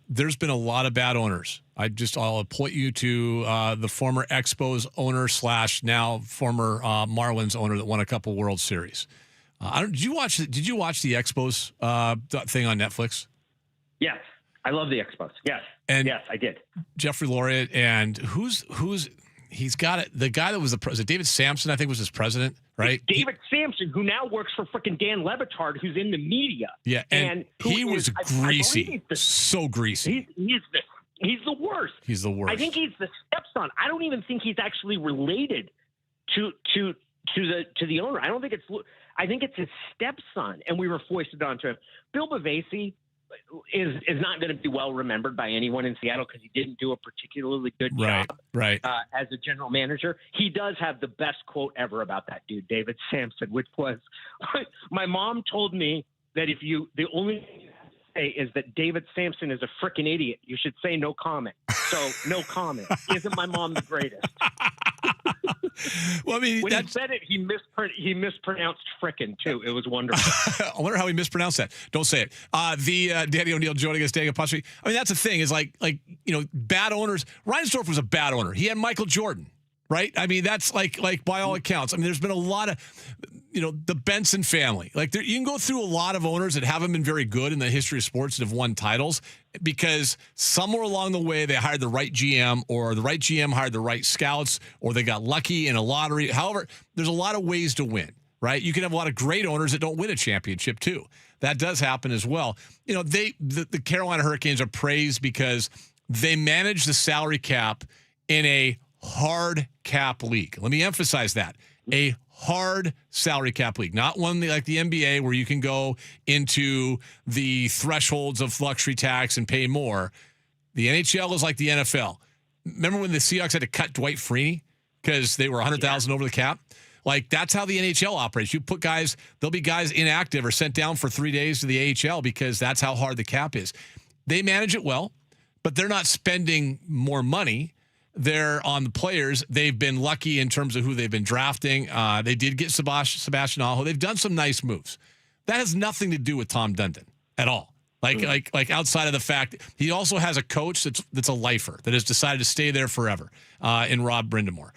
G: There's been a lot of bad owners. I'll point you to the former Expos owner / now former Marlins owner that won a couple World Series. Did you watch the Expos thing on Netflix?
F: Yes, I love the Expos. Yes, yes, I did.
G: Jeffrey Laureate and who's he's got it. The guy that was the president, David Sampson, I think was his president, right?
F: David Sampson, who now works for freaking Dan Levitard, who's in the media.
G: Yeah, and he was greasy, so greasy.
F: He's the worst.
G: He's the worst.
F: I think he's the stepson. I don't even think he's actually related to the owner. I don't think it's. I think it's his stepson, and we were foisted onto him. Bill Bavasi is not going to be well remembered by anyone in Seattle because he didn't do a particularly good job as a general manager. He does have the best quote ever about that dude, David Sampson, which was, my mom told me that the only thing you have to say is that David Sampson is a freaking idiot. You should say no comment. So no comment. Isn't my mom the greatest?
G: Well, mean,
F: when he said it, he mispronounced frickin' too. It was wonderful.
G: I wonder how he mispronounced that. Don't say it. Danny O'Neill joining us, Danny Apostrophe. I mean, that's the thing is like bad owners. Reinsdorf was a bad owner. He had Michael Jordan, right? I mean, that's like by all accounts. I mean, there's been a lot of, the Benson family. Like you can go through a lot of owners that haven't been very good in the history of sports that have won titles because somewhere along the way they hired the right GM or the right GM hired the right scouts or they got lucky in a lottery. However, there's a lot of ways to win, right? You can have a lot of great owners that don't win a championship too. That does happen as well. The Carolina Hurricanes are praised because they manage the salary cap in a hard cap league. Let me emphasize that. A hard salary cap league, not one like the NBA where you can go into the thresholds of luxury tax and pay more. The NHL is like the NFL. Remember when the Seahawks had to cut Dwight Freeney because they were 100,000 over the cap? Like, that's how the NHL operates. You put guys, there'll be guys inactive or sent down for 3 days to the AHL because that's how hard the cap is. They manage it well, but they're not spending more money. They're on the players. They've been lucky in terms of who they've been drafting. They did get Sebastian Aho. They've done some nice moves. That has nothing to do with Tom Dundon at all. Like outside of the fact he also has a coach that's a lifer that has decided to stay there forever in Rob Brindamore.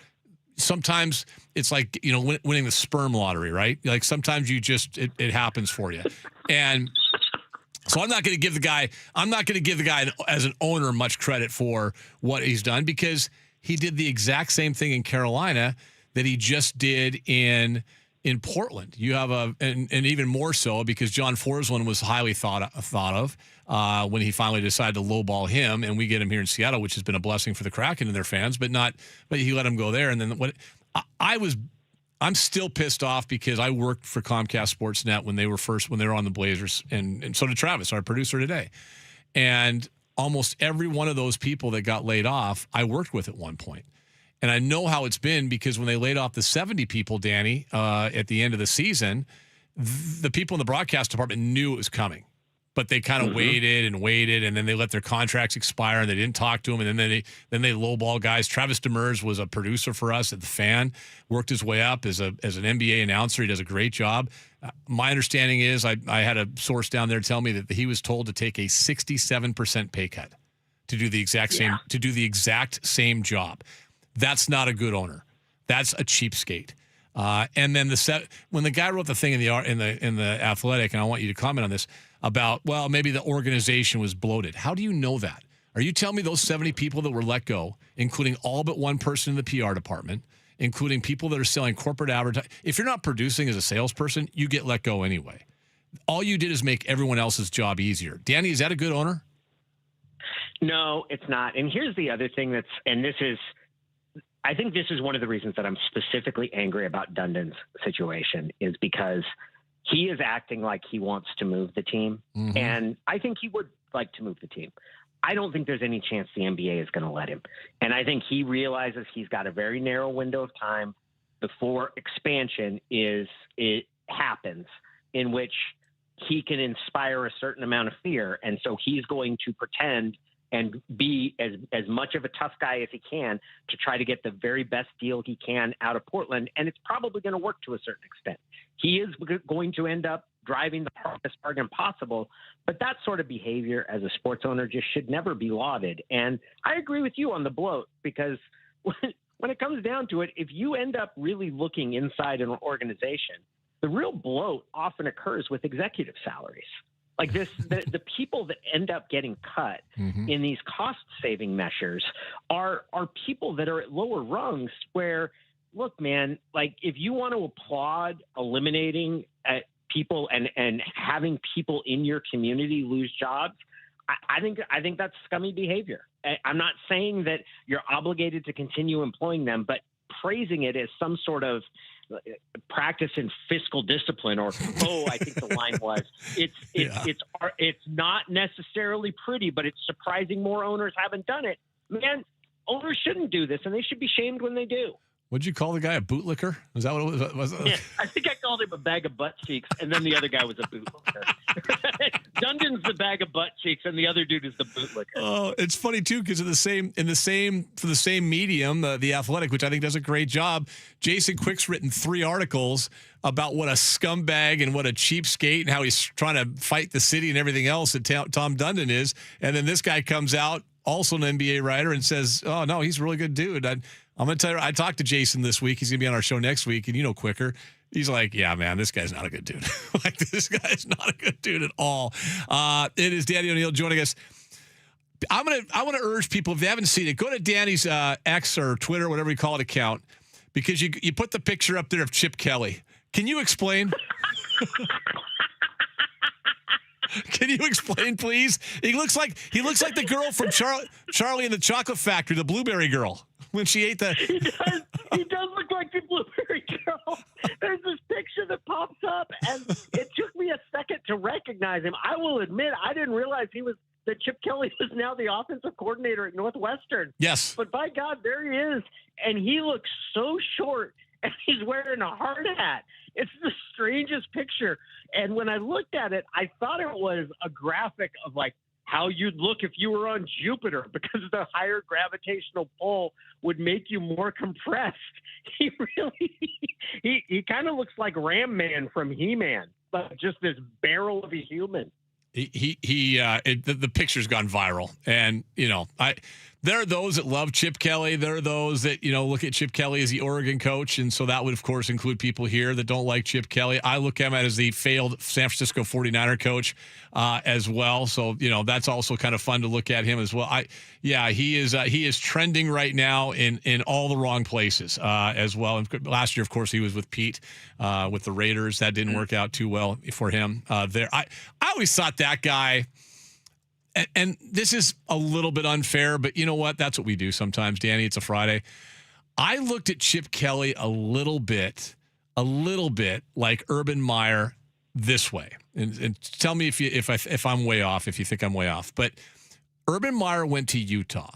G: Sometimes it's like, winning the sperm lottery, right? Like sometimes you just, it happens for you. And so I'm not going to give the guy as an owner much credit for what he's done because he did the exact same thing in Carolina that he just did in Portland. You have and even more so because John Forsland was highly thought of when he finally decided to lowball him, and we get him here in Seattle, which has been a blessing for the Kraken and their fans, but he let him go there. And then I'm still pissed off because I worked for Comcast Sportsnet when they were on the Blazers, and so did Travis, our producer today. And almost every one of those people that got laid off, I worked with at one point. And I know how it's been because when they laid off the 70 people, Danny, at the end of the season, the people in the broadcast department knew it was coming. But they kind of waited, and then they let their contracts expire, and they didn't talk to them, and then they lowball guys. Travis Demers was a producer for us at The Fan, worked his way up as an NBA announcer. He does a great job. My understanding is I had a source down there tell me that he was told to take a 67% pay cut to do the exact same job. That's not a good owner. That's a cheapskate. And then when the guy wrote the thing in the Athletic, and I want you to comment on this about, well, maybe the organization was bloated. How do you know that? Are you telling me those 70 people that were let go, including all but one person in the PR department, including people that are selling corporate advertising? If you're not producing as a salesperson, you get let go anyway. All you did is make everyone else's job easier. Danny, is that a good owner?
I: No, it's not. And here's the other thing I think this is one of the reasons that I'm specifically angry about Dundon's situation is because he is acting like he wants to move the team. Mm-hmm. And I think he would like to move the team. I don't think there's any chance the NBA is going to let him. And I think he realizes he's got a very narrow window of time before expansion happens in which he can inspire a certain amount of fear. And so he's going to pretend and be as much of a tough guy as he can to try to get the very best deal he can out of Portland. And it's probably going to work to a certain extent. He is going to end up driving the hardest bargain possible, but that sort of behavior as a sports owner just should never be lauded. And I agree with you on the bloat, because when it comes down to it, if you end up really looking inside an organization, the real bloat often occurs with executive salaries. Like this, the people that end up getting cut in these cost-saving measures are people that are at lower rungs where, look, man, like if you want to applaud eliminating people and having people in your community lose jobs, I think that's scummy behavior. I'm not saying that you're obligated to continue employing them, but praising it as some sort of practice in fiscal discipline, or I think the line was it's not necessarily pretty, but it's surprising more owners haven't done it. Man, owners shouldn't do this, and they should be shamed when they do.
G: What'd you call the guy? A bootlicker? Was that what it was?
I: Yeah, I think I called him a bag of butt cheeks, and then the other guy was a bootlicker. Dundon's the bag of butt cheeks, and the other dude is the bootlicker.
G: Oh, it's funny too because for the same medium, the Athletic, which I think does a great job. Jason Quick's written 3 articles about what a scumbag and what a cheapskate and how he's trying to fight the city and everything else that Tom Dundon is, and then this guy comes out, also an NBA writer, and says, "Oh no, he's a really good dude." I'm going to tell you, I talked to Jason this week. He's going to be on our show next week. And Quicker. He's like, yeah, man, this guy's not a good dude. Like, this guy is not a good dude at all. It is Danny O'Neill joining us. I want to urge people, if they haven't seen it, go to Danny's X or Twitter, whatever you call it, account, because you put the picture up there of Chip Kelly. Can you explain? Can you explain, please? He looks like the girl from Charlie and the Chocolate Factory, the blueberry girl, when she ate the.
I: He does look like the blueberry girl. There's this picture that pops up, and it took me a second to recognize him. I will admit, I didn't realize that Chip Kelly was now the offensive coordinator at Northwestern.
G: Yes.
I: But by God, there he is, and he looks so short, and he's wearing a hard hat. It's the strangest picture. And when I looked at it, I thought it was a graphic of like how you'd look if you were on Jupiter, because the higher gravitational pull would make you more compressed. He really, he kind of looks like Ram Man from He-Man, like just this barrel of a human.
G: The picture's gone viral, and there are those that love Chip Kelly. There are those that look at Chip Kelly as the Oregon coach, and so that would of course include people here that don't like Chip Kelly. I look at him as the failed San Francisco 49er coach as well. So that's also kind of fun to look at him as well. He is trending right now in all the wrong places as well. And last year, of course, he was with Pete with the Raiders. That didn't work out too well for him there. I always thought that guy. And this is a little bit unfair, but you know what? That's what we do sometimes, Danny. It's a Friday. I looked at Chip Kelly a little bit like Urban Meyer this way. And tell me if I'm way off, if you think I'm way off. But Urban Meyer went to Utah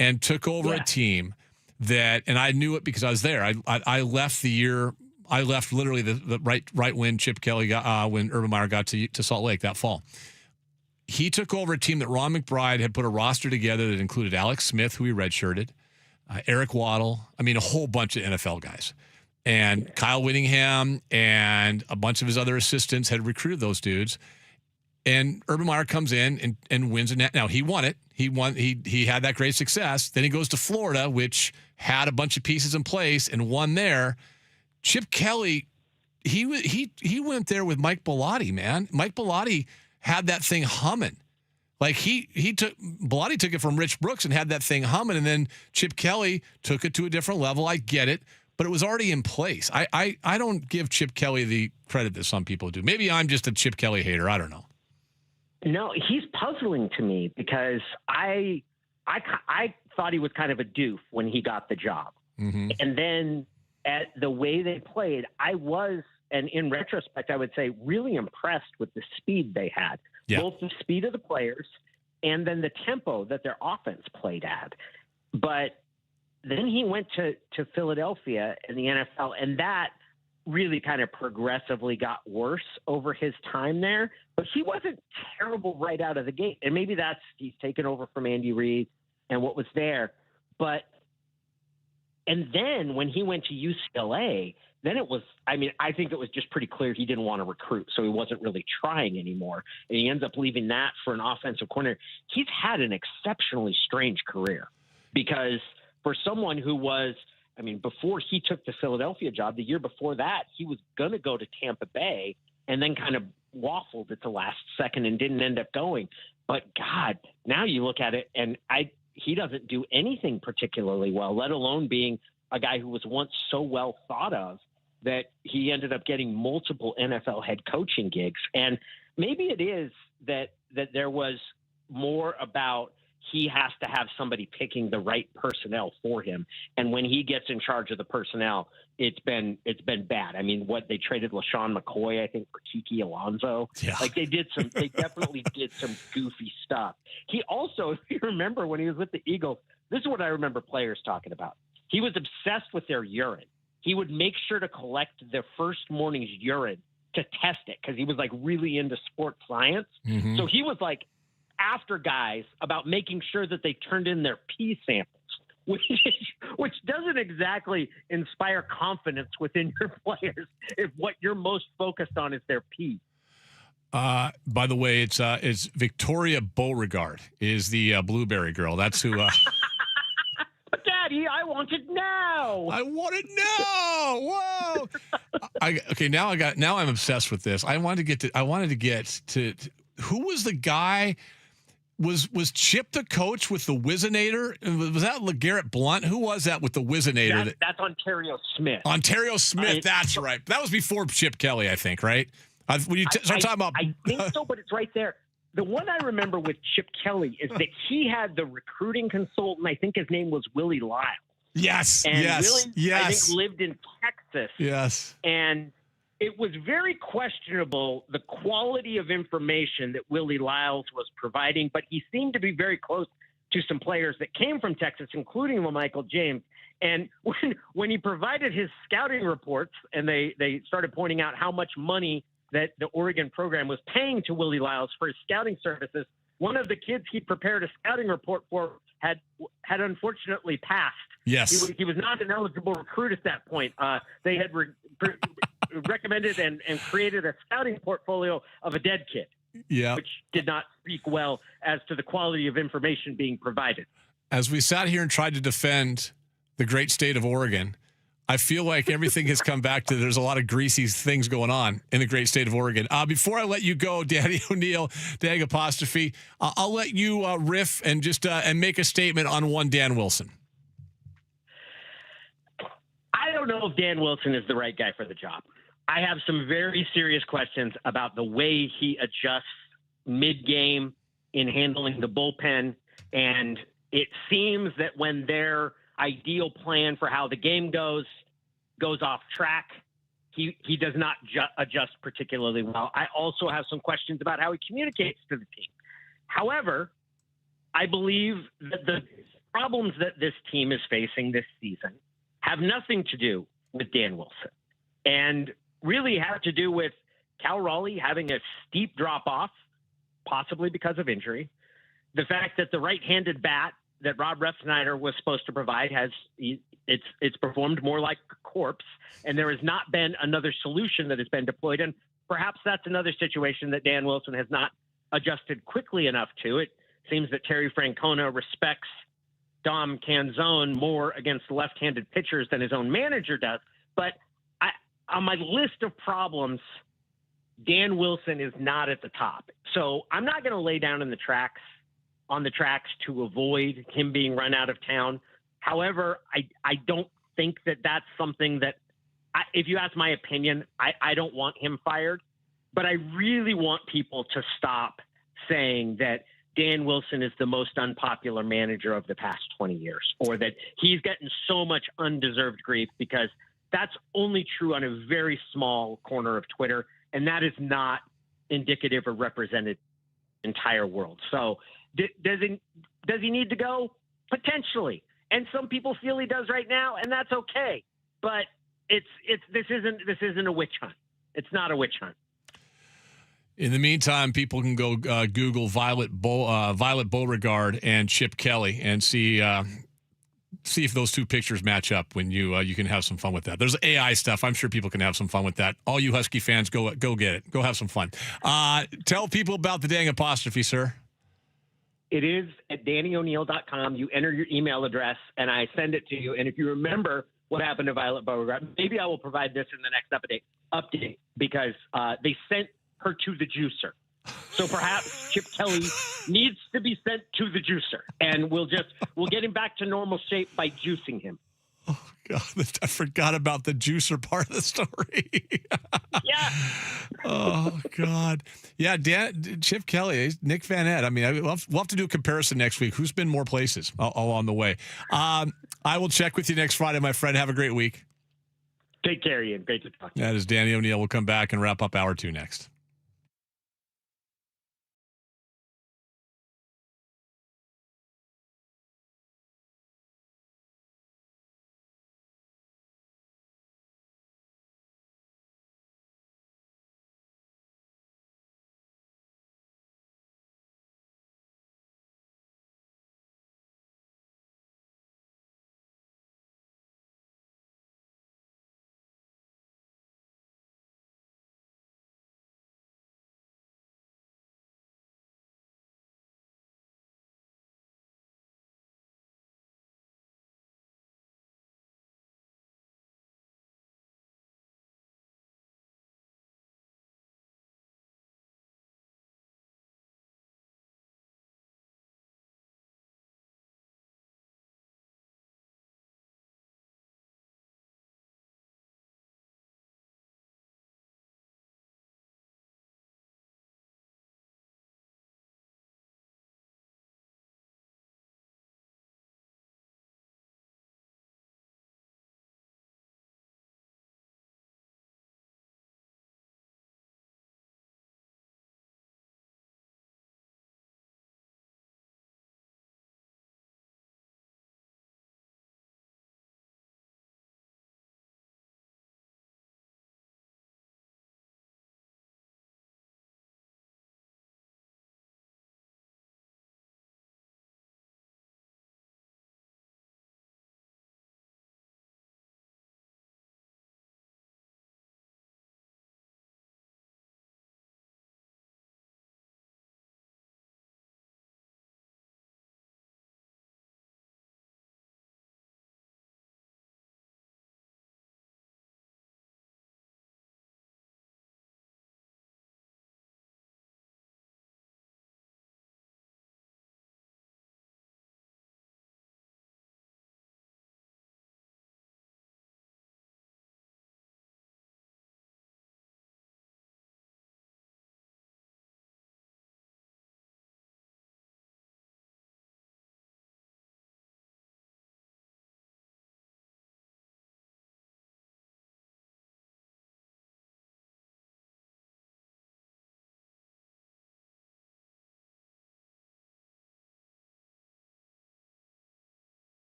G: and took over a team that, and I knew it because I was there. I left the year. I left literally the right when Chip Kelly got when Urban Meyer got to Salt Lake that fall. He took over a team that Ron McBride had put a roster together that included Alex Smith, who he redshirted, Eric Waddle, a whole bunch of NFL guys. And Kyle Whittingham and a bunch of his other assistants had recruited those dudes. And Urban Meyer comes in and wins a net. Now, he won it. He had that great success. Then he goes to Florida, which had a bunch of pieces in place and won there. Chip Kelly, he went there with Mike Bellotti, man. Mike Bellotti had that thing humming. Like Bellotti took it from Rich Brooks and had that thing humming, and then Chip Kelly took it to a different level. I get it, but it was already in place. I don't give Chip Kelly the credit that some people do. Maybe I'm just a Chip Kelly hater. I don't know.
I: No, he's puzzling to me because I thought he was kind of a doof when he got the job.
G: Mm-hmm.
I: And then at the way they played, I was, and in retrospect, I would say really impressed with the speed they had, both the speed of the players and then the tempo that their offense played at. But then he went to Philadelphia in the NFL, and that really kind of progressively got worse over his time there. But he wasn't terrible right out of the gate. And maybe he's taken over from Andy Reid and what was there. And then when he went to UCLA, then it was, I think it was just pretty clear he didn't want to recruit, so he wasn't really trying anymore. And he ends up leaving that for an offensive coordinator. He's had an exceptionally strange career because for someone who was, before he took the Philadelphia job, the year before that, he was going to go to Tampa Bay and then kind of waffled at the last second and didn't end up going. But God, now you look at it and he doesn't do anything particularly well, let alone being a guy who was once so well thought of that he ended up getting multiple NFL head coaching gigs. And maybe it is that there was more about he has to have somebody picking the right personnel for him. And when he gets in charge of the personnel, it's been bad. What they traded LaShawn McCoy, I think, for Kiki Alonso. Yeah. They definitely did some goofy stuff. He also, if you remember when he was with the Eagles, this is what I remember players talking about. He was obsessed with their urine. He would make sure to collect the first morning's urine to test it because he was like really into sports science.
G: Mm-hmm.
I: So he was like after guys about making sure that they turned in their pee samples, which doesn't exactly inspire confidence within your players if what you're most focused on is their pee.
G: By the way, it's Victoria Beauregard is the blueberry girl. That's who.
I: But Daddy, I want it now.
G: I want it now. Whoa. Now I'm obsessed with this. I wanted to get to who was the guy. Was Chip the coach with the Whizzinator? Was that LeGarrette Blunt? Who was that with the Whizzinator?
I: That's Ontario Smith.
G: Ontario Smith, that's right. That was before Chip Kelly, I think, right? When you start talking about,
I: I think so, but it's right there. The one I remember with Chip Kelly is that he had the recruiting consultant. I think his name was Willie Lyle.
G: Yes,
I: and
G: yes,
I: Willie,
G: yes.
I: I think lived in Texas.
G: Yes,
I: and it was very questionable the quality of information that Willie Lyles was providing, but he seemed to be very close to some players that came from Texas, including LaMichael James. And when he provided his scouting reports, and they started pointing out how much money that the Oregon program was paying to Willie Lyles for his scouting services, one of the kids he prepared a scouting report for had unfortunately passed.
G: Yes.
I: He was not an eligible recruit at that point. They had recommended and created a scouting portfolio of a dead kid, which did not speak well as to the quality of information being provided.
G: As we sat here and tried to defend the great state of Oregon, I feel like everything has come back to there's a lot of greasy things going on in the great state of Oregon. Before I let you go, Danny O'Neill, Dag Apostrophe, I'll let you riff and just and make a statement on one Dan Wilson.
I: I don't know if Dan Wilson is the right guy for the job. I have some very serious questions about the way he adjusts mid-game in handling the bullpen. And it seems that when their ideal plan for how the game goes off track, he does not adjust particularly well. I also have some questions about how he communicates to the team. However, I believe that the problems that this team is facing this season have nothing to do with Dan Wilson and really have to do with Cal Raleigh having a steep drop off, possibly because of injury. The fact that the right-handed bat that Rob Refsnyder was supposed to provide it's performed more like a corpse, and there has not been another solution that has been deployed. And perhaps that's another situation that Dan Wilson has not adjusted quickly enough to. It seems that Terry Francona respects Dom Canzone more against left-handed pitchers than his own manager does. But on my list of problems, Dan Wilson is not at the top. So I'm not going to lay down on the tracks to avoid him being run out of town. However, I don't think that that's something that, if you ask my opinion, I don't want him fired. But I really want people to stop saying that Dan Wilson is the most unpopular manager of the past 20 years, or that he's getting so much undeserved grief, because that's only true on a very small corner of Twitter, and that is not indicative or represented entire world. So does he need to go? Potentially. And some people feel he does right now, and that's okay. But this isn't a witch hunt. It's not a witch hunt.
G: In the meantime, people can go Google Violet Beauregard and Chip Kelly and see if those two pictures match up. When you can have some fun with that. There's AI stuff. I'm sure people can have some fun with that. All you Husky fans, go get it. Go have some fun. Tell people about the dang apostrophe, sir.
I: It is at DannyO'Neill.com. You enter your email address, and I send it to you. And if you remember what happened to Violet Beauregard, maybe I will provide this in the next update because they sent her to the juicer. So perhaps Chip Kelly needs to be sent to the juicer, and we'll get him back to normal shape by juicing him.
G: Oh, God, I forgot about the juicer part of the story.
I: Yeah.
G: Oh, God. Yeah, Chip Kelly, Nick Van Ed. I mean, we'll have to do a comparison next week. Who's been more places along the way? I will check with you next Friday, my friend. Have a great week.
I: Take care, Ian. Great to talk to you.
G: That is Danny O'Neill. We'll come back and wrap up hour 2 next.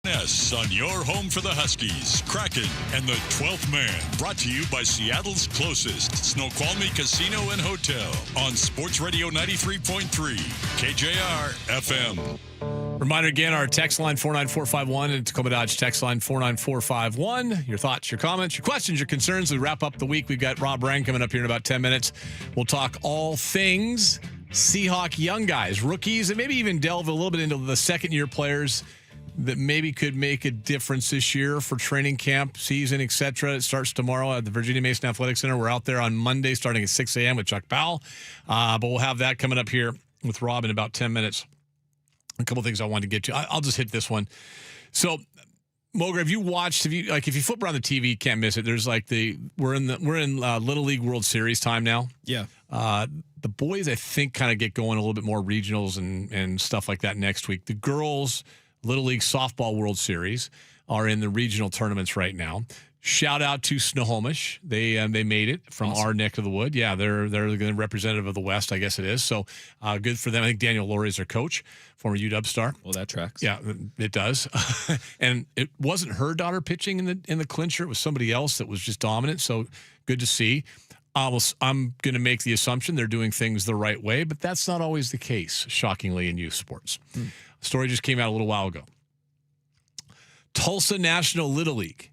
E: S on your home for the Huskies, Kraken, and the 12th Man. Brought to you by Seattle's closest Snoqualmie Casino and Hotel on Sports Radio 93.3 KJR FM.
G: Reminder again, our text line 49451 and Tacoma Dodge text line 49451. Your thoughts, your comments, your questions, your concerns. We wrap up the week. We've got Rob Rang coming up here in about 10 minutes. We'll talk all things Seahawk young guys, rookies, and maybe even delve a little bit into the second-year players that maybe could make a difference this year for training camp, season, etc. It starts tomorrow at the Virginia Mason Athletic Center. We're out there on Monday starting at 6 a.m. with Chuck Powell. But we'll have that coming up here with Rob in about 10 minutes. A couple things I wanted to get to. I'll just hit this one. So, Moger, have you watched? If you flip around the TV, you can't miss it. There's like we're in Little League World Series time now.
D: Yeah.
G: The boys, I think, kind of get going a little bit more regionals and stuff like that next week. The girls, Little League Softball World Series, are in the regional tournaments right now. Shout out to Snohomish. They made it from our neck of the wood. Yeah, they're the representative of the West, I guess it is. So good for them. I think Daniel Laurie is their coach, former UW star.
D: Well, that tracks.
G: Yeah, it does. And it wasn't her daughter pitching in the clincher. It was somebody else that was just dominant. So good to see. I'm going to make the assumption they're doing things the right way, but that's not always the case, shockingly, in youth sports. A story just came out a little while ago. Tulsa National Little League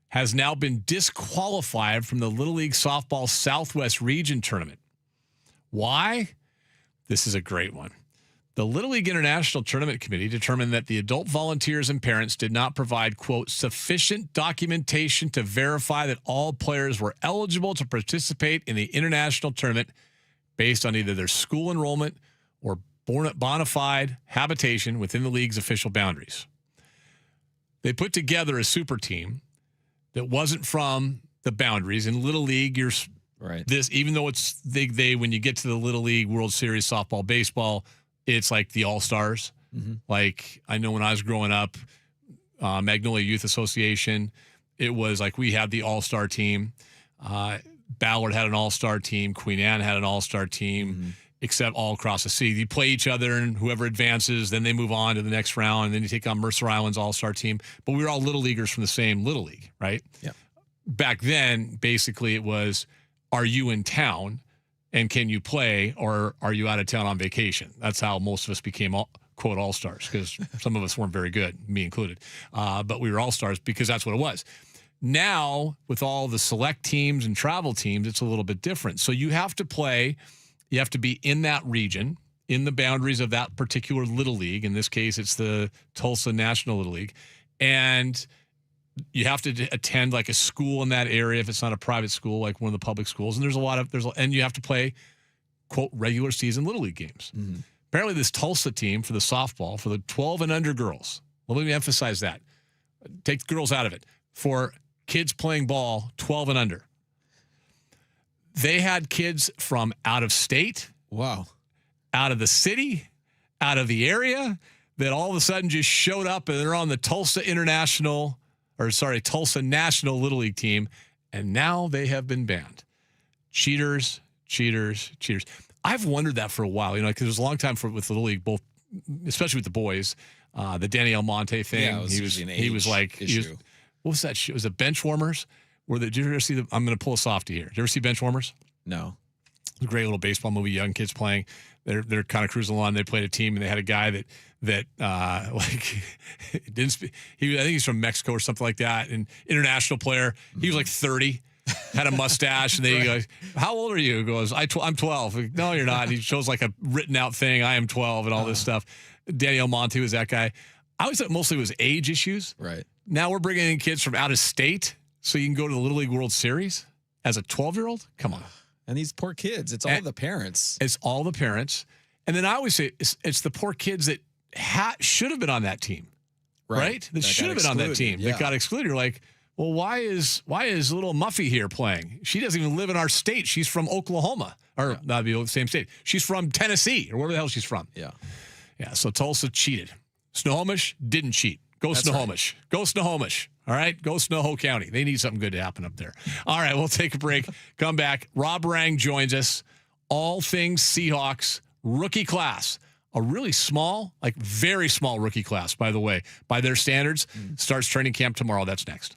G: has now been disqualified from the Little League Softball Southwest Region Tournament. Why? This is a great one. The Little League International Tournament Committee determined that the adult volunteers and parents did not provide, quote, sufficient documentation to verify that all players were eligible to participate in the international tournament based on either their school enrollment or bona fide habitation within the league's official boundaries. They put together a super team that wasn't from the boundaries. In Little League, you're
D: right.
G: This, even though it's they when you get to the Little League World Series softball, baseball, it's like the All-Stars.
D: Mm-hmm.
G: Like, I know when I was growing up, Magnolia Youth Association, it was like we had the All-Star team. Ballard had an All-Star team. Queen Anne had an All-Star team, except all across the city. You play each other, and whoever advances, then they move on to the next round, and then you take on Mercer Island's All-Star team. But we were all Little Leaguers from the same Little League, right?
D: Yeah.
G: Back then, basically, it was, are you in town? And can you play, or are you out of town on vacation? That's how most of us became, quote, all-stars, because some of us weren't very good, me included. But we were all-stars because that's what it was. Now, with all the select teams and travel teams, it's a little bit different. So you have to play, you have to be in that region, in the boundaries of that particular Little League. In this case, it's the Tulsa National Little League. And you have to attend like a school in that area if it's not a private school, like one of the public schools. And and you have to play, quote, regular season Little League games.
D: Mm-hmm.
G: Apparently this Tulsa team for the softball, for the 12 and under girls, let me emphasize that. Take the girls out of it. For kids playing ball, 12 and under, they had kids from out of state.
D: Wow.
G: Out of the city, out of the area, that all of a sudden just showed up and they're on the Tulsa National Little League team, and now they have been banned. Cheaters, cheaters, cheaters. I've wondered that for a while, because it was a long time with Little League, both, especially with the boys. The Danielle Monte thing.
D: Yeah,
G: he was like, what was that shit? It was the Benchwarmers. Did you ever see I'm going to pull a softie here. Did you ever see Benchwarmers?
D: No.
G: It's a great little baseball movie, young kids playing. They're kind of cruising along. They played a team, and they had a guy that didn't speak. I think he's from Mexico or something like that. An international player. He was like 30, had a mustache, and then he goes, "How old are you?" He goes, "I'm 12." Like, no, you're not. He shows like a written out thing. I am 12, and all this stuff. Danielle Monte was that guy. I always thought mostly it was age issues.
D: Right.
G: Now we're bringing in kids from out of state, so you can go to the Little League World Series as a 12-year-old. Come on.
D: And these poor kids, it's all the parents.
G: It's all the parents. And then I always say it's the poor kids that should have been on that team, right? That should have been on that team that got excluded. You're like, well, why is little Muffy here playing? She doesn't even live in our state. She's from Oklahoma, or that'd be the same state. She's from Tennessee, or wherever the hell she's from.
D: Yeah.
G: Yeah, so Tulsa cheated. Snohomish didn't cheat. Go Snohomish. Right. Go Snohomish. All right, go Snohomish County. They need something good to happen up there. All right, we'll take a break. Come back. Rob Rang joins us. All things Seahawks rookie class a really small, like very small rookie class, by the way, by their standards. Starts training camp tomorrow. That's next.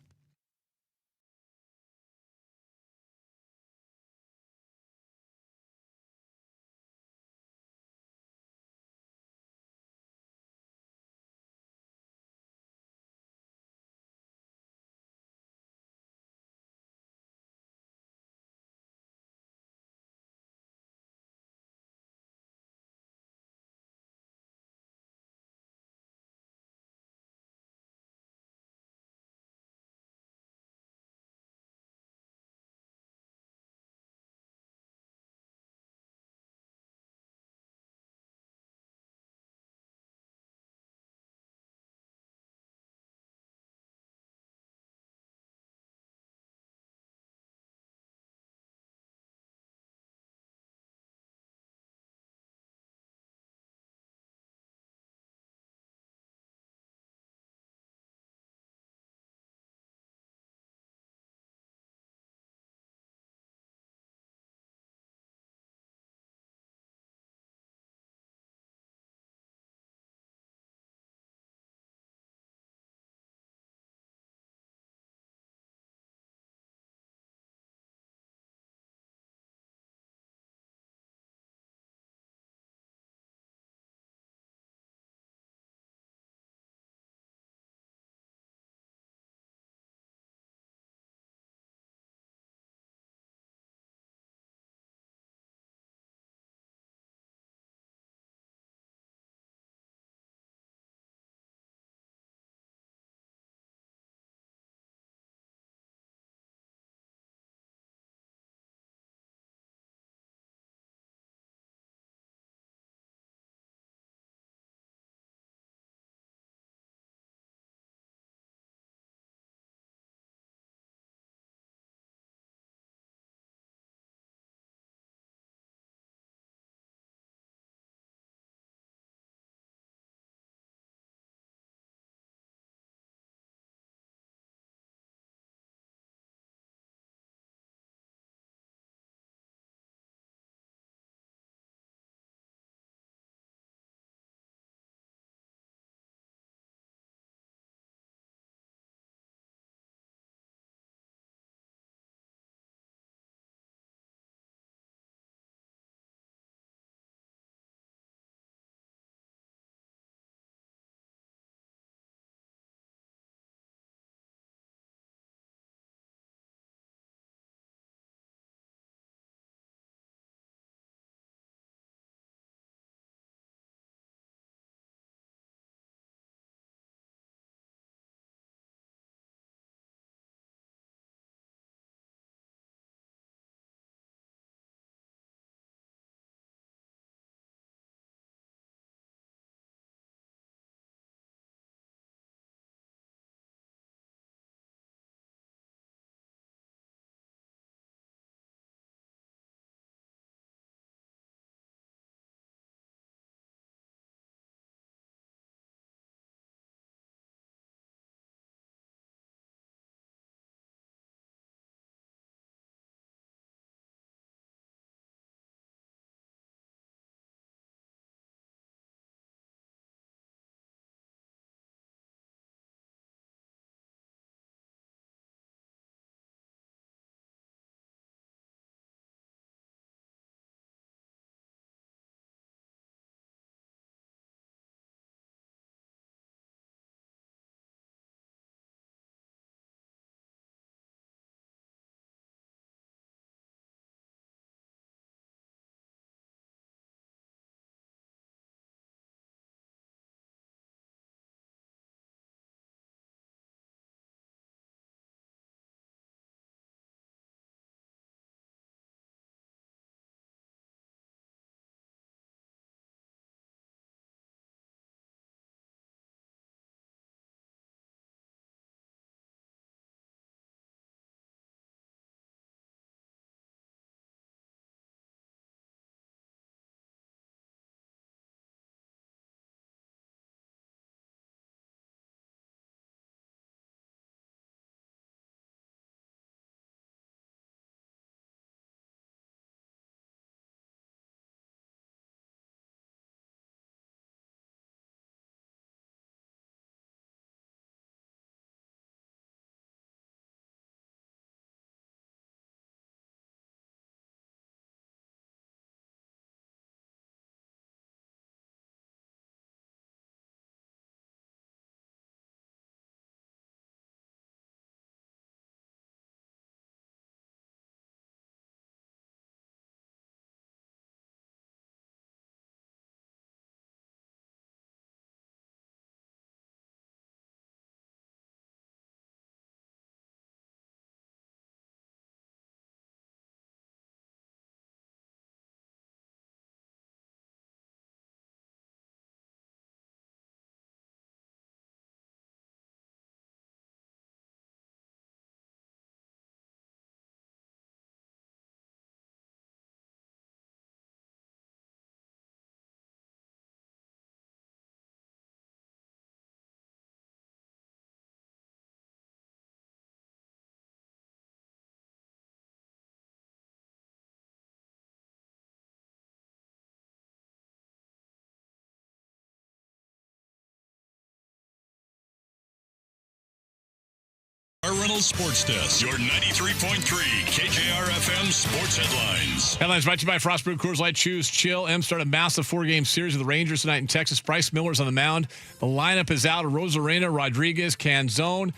E: Seattle Sports Desk, your 93.3 KJR FM sports headlines.
G: Headlines brought to you by Frost Brew Coors Light. Choose chill. M start a massive 4-game series with the Rangers tonight in Texas. Bryce Miller's on the mound. The lineup is out: Rosarena, Rodriguez, Canzone,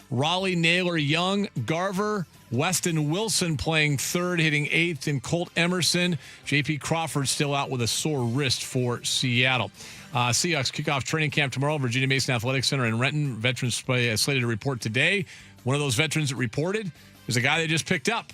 G: Raleigh, Naylor, Young, Garver, Weston Wilson playing third, hitting eighth, and Colt Emerson. J.P. Crawford still out with a sore wrist for Seattle. Seahawks kick off training camp tomorrow. Virginia Mason Athletic Center in Renton. Veterans slated to report today. One of those veterans that reported is a guy they just picked up.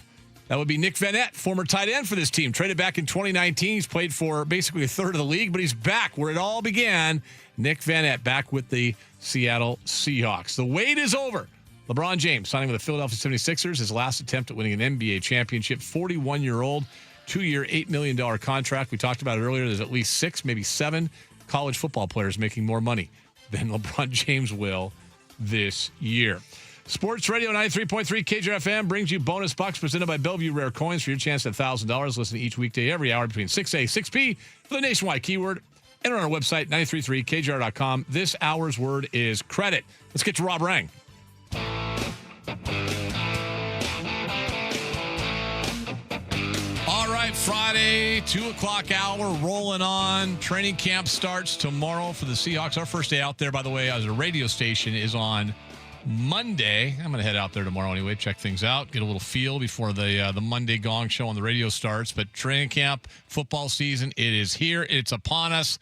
G: That would be Nick Vanette, former tight end for this team. Traded back in 2019. He's played for basically a third of the league, but he's back where it all began. Nick Vanette back with the Seattle Seahawks. The wait is over. LeBron James signing with the Philadelphia 76ers, his last attempt at winning an NBA championship. 41-year-old, 2-year, $8 million contract. We talked about it earlier. There's at least 6, maybe 7 college football players making more money than LeBron James will this year. Sports Radio 93.3 KJR FM brings you bonus bucks presented by Bellevue Rare Coins for your chance at $1,000. Listen each weekday every hour between 6A and 6P for the nationwide keyword. Enter on our website, 93.3KJR.com. This hour's word is credit. Let's get to Rob Rang. All right, Friday, 2 o'clock hour, rolling on. Training camp starts tomorrow for the Seahawks. Our first day out there, by the way, as a radio station, is on Monday. I'm going to head out there tomorrow anyway, check things out, get a little feel before the Monday gong show on the radio starts. But training camp, football season, it is here. It's upon us.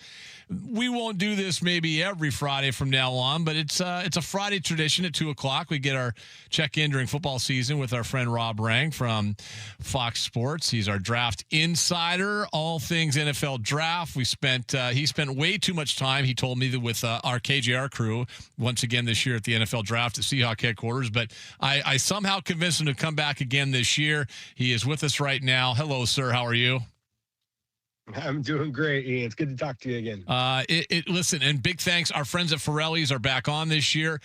G: We won't do this maybe every Friday from now on, but it's a Friday tradition at 2 o'clock. We get our check-in during football season with our friend Rob Rang from Fox Sports. He's our draft insider, all things NFL draft. He spent way too much time, he told me, with our KJR crew once again this year at the NFL draft at Seahawk headquarters, but I somehow convinced him to come back again this year. He is with us right now. Hello, sir. How are you?
J: I'm doing great, Ian. It's good to talk to you again.
G: Listen, and big thanks. Our friends at Forelli's are back on this year.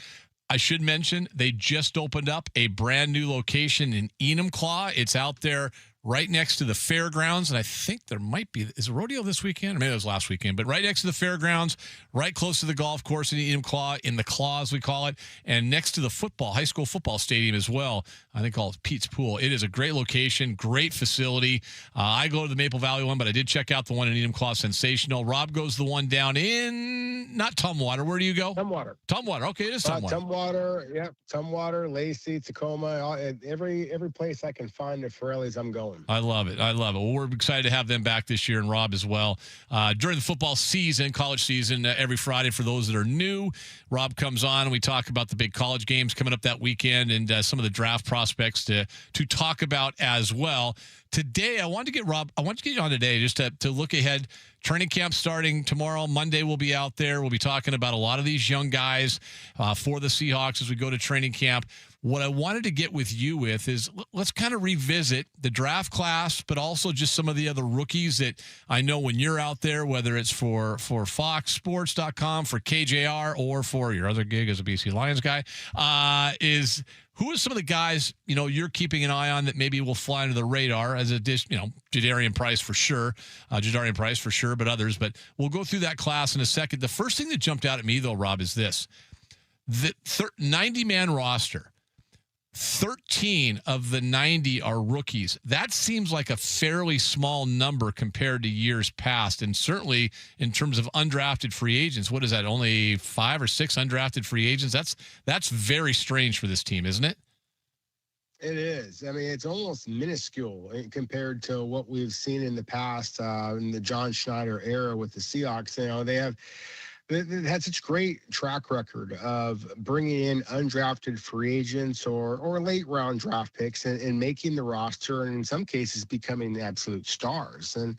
G: I should mention they just opened up a brand new location in Enumclaw. It's out there right next to the fairgrounds, and I think there might be, is a rodeo this weekend? Or maybe it was last weekend, but right next to the fairgrounds, right close to the golf course in Enumclaw, in the Claw, as we call it, and next to the high school football stadium as well. I think called Pete's Pool. It is a great location, great facility. I go to the Maple Valley one, but I did check out the one in Enumclaw. Sensational. Rob goes the one down in, not Tumwater. Where do you go?
J: Tumwater.
G: Tumwater. Okay, it is Tumwater.
J: Tumwater, yep. Tumwater, Lacey, Tacoma, every place I can find at Forelli's, I'm going.
G: I love it. Well, we're excited to have them back this year, and Rob as well. During the football season, college season, every Friday for those that are new, Rob comes on and we talk about the big college games coming up that weekend and some of the draft prospects to talk about as well. Today, I want to get you on today just to look ahead. Training camp starting tomorrow. Monday we'll be out there. We'll be talking about a lot of these young guys for the Seahawks as we go to training camp. What I wanted to get with you with is let's kind of revisit the draft class, but also just some of the other rookies that I know when you're out there, whether it's for foxsports.com, for KJR, or for your other gig as a BC Lions guy, is who are some of the guys, you're keeping an eye on that maybe will fly under the radar as a dish, Jadarian Price for sure, but others. But we'll go through that class in a second. The first thing that jumped out at me, though, Rob, is this. The 90-man roster. 13 of the 90 are rookies. That seems like a fairly small number compared to years past, and certainly in terms of undrafted free agents. What is that, only 5 or 6 undrafted free agents? That's very strange for this team, isn't it?
J: It is. I mean, it's almost minuscule compared to what we've seen in the past in the John Schneider era with the Seahawks. They had such great track record of bringing in undrafted free agents or late round draft picks and making the roster, and in some cases becoming the absolute stars. And,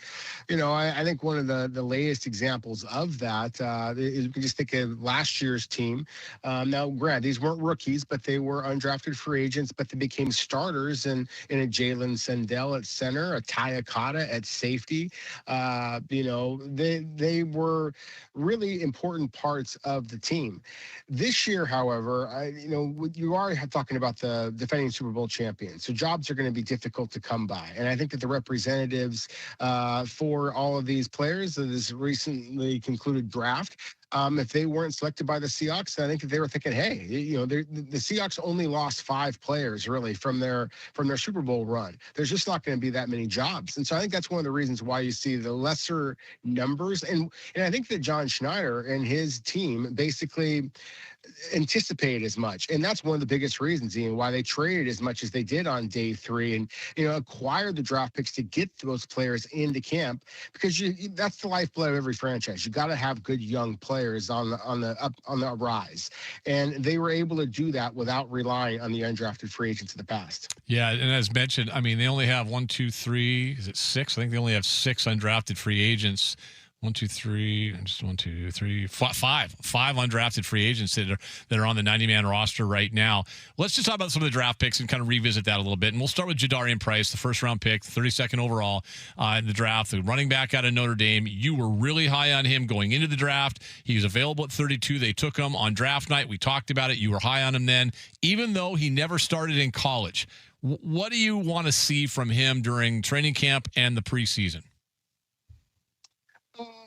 J: I think one of the latest examples of that is we can just think of last year's team. Now, granted, these weren't rookies, but they were undrafted free agents, but they became starters in a Jalen Sendell at center, a Ty Akata at safety. They were really important parts of the team. This year, however, you are talking about the defending Super Bowl champions, so jobs are going to be difficult to come by. And I think that the representatives for all of these players of this recently concluded draft if they weren't selected by the Seahawks. I think that they were thinking, hey, the Seahawks only lost 5 players really from their Super Bowl run. There's just not going to be that many jobs, and so I think that's one of the reasons why you see the lesser numbers. And I think that John Schneider and his team basically anticipated as much, and that's one of the biggest reasons, Ian, why they traded as much as they did on day 3, and acquired the draft picks to get those players into camp, because that's the lifeblood of every franchise. You got to have good young players on the rise, and they were able to do that without relying on the undrafted free agents of the past.
G: Yeah, and as mentioned, I mean, they only have 1, 2, 3. Is it 6? I think they only have 6 undrafted free agents. 1, 2, 3, just 1, 2, 3, 5 undrafted free agents that are on the 90-man roster right now. Let's just talk about some of the draft picks and kind of revisit that a little bit. And we'll start with Jadarian Price, the first-round pick, 32nd overall in the draft, the running back out of Notre Dame. You were really high on him going into the draft. He was available at 32. They took him on draft night. We talked about it. You were high on him then, even though he never started in college. What do you want to see from him during training camp and the preseason?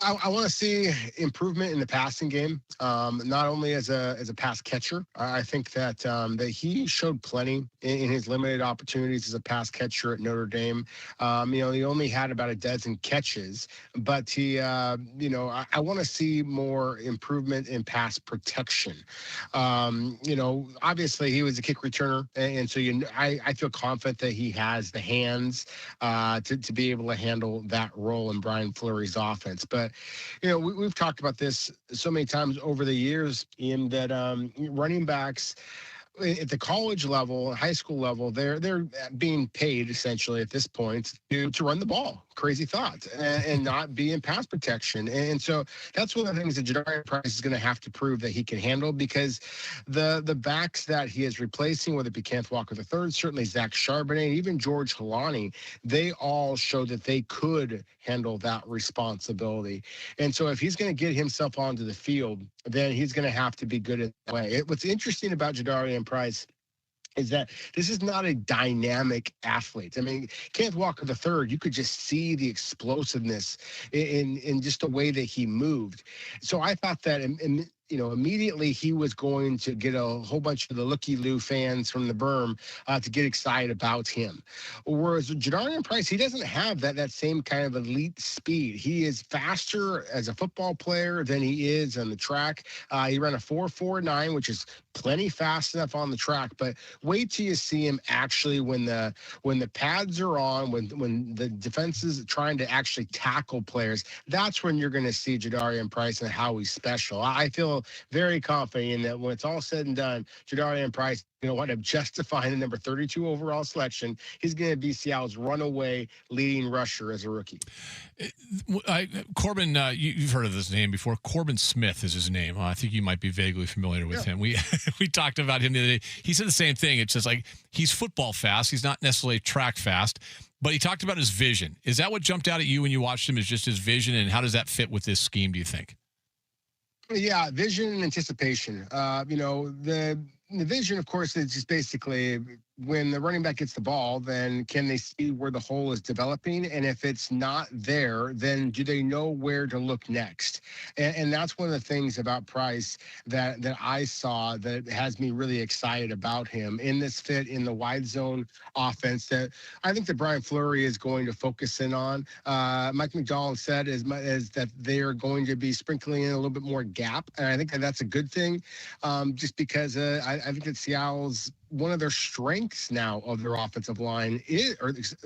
J: I want to see improvement in the passing game, not only as a pass catcher. I think that that he showed plenty in his limited opportunities as a pass catcher at Notre Dame. He only had about a dozen catches, but he, I want to see more improvement in pass protection. Obviously he was a kick returner, and so I feel confident that he has the hands to be able to handle that role in Brian Fleury's offense. But we've talked about this so many times over the years, Ian, that running backs at the college level, high school level, they're being paid essentially at this point to run the ball. Crazy thought, and not be in pass protection. And so that's one of the things that Jadarian Price is going to have to prove that he can handle, because the backs that he is replacing, whether it be Kenneth Walker III, certainly Zach Charbonnet, and even George Halani, they all showed that they could handle that responsibility. And so if he's going to get himself onto the field, then he's going to have to be good at that way. What's interesting about Jadarian Price is that this is not a dynamic athlete. I mean, Kenneth Walker III, you could just see the explosiveness in just the way that he moved. So I thought that immediately he was going to get a whole bunch of the looky-loo fans from the berm to get excited about him. Whereas Jadarian Price, he doesn't have that same kind of elite speed. He is faster as a football player than he is on the track. He ran a 4.49, which is plenty fast enough on the track, but wait till you see him actually when the pads are on, when the defense is trying to actually tackle players. That's when you're going to see Jadarian Price and how he's special. I feel very confident in that when it's all said and done, Jadarian Price, what I'm justifying the number 32 overall selection. He's going to be Seattle's runaway leading rusher as a rookie.
G: Corbin, you've heard of this name before. Corbin Smith is his name. I think you might be vaguely familiar with him. We talked about him the other day. He said the same thing. It's just like he's football fast. He's not necessarily track fast, but he talked about his vision. Is that what jumped out at you when you watched him, is just his vision, and how does that fit with this scheme, do you think?
J: Yeah, vision and anticipation. The vision, of course, is just basically when the running back gets the ball, then can they see where the hole is developing? And if it's not there, then do they know where to look next? And that's one of the things about Price that I saw that has me really excited about him in this fit in the wide zone offense that I think that Brian Fleury is going to focus in on. Mike McDonald said is that they are going to be sprinkling in a little bit more gap. And I think that that's a good thing, just because I think that Seattle's one of their strengths now of their offensive line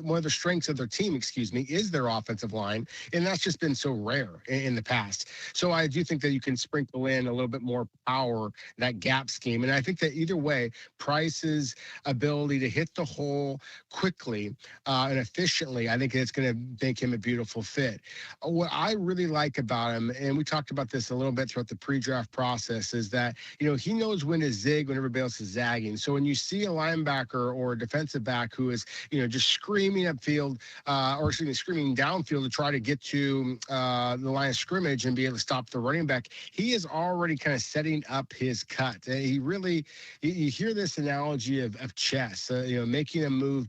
J: one of the strengths of their team, is their offensive line. And that's just been so rare in the past. So I do think that you can sprinkle in a little bit more power, that gap scheme. And I think that either way, Price's ability to hit the hole quickly and efficiently, I think it's going to make him a beautiful fit. What I really like about him, and we talked about this a little bit throughout the pre-draft process, is that, he knows when to zig when everybody else is zagging. So when you see a linebacker or a defensive back who is, just screaming upfield, screaming downfield to try to get to the line of scrimmage and be able to stop the running back, he is already kind of setting up his cut. He really, you hear this analogy of chess, making a move,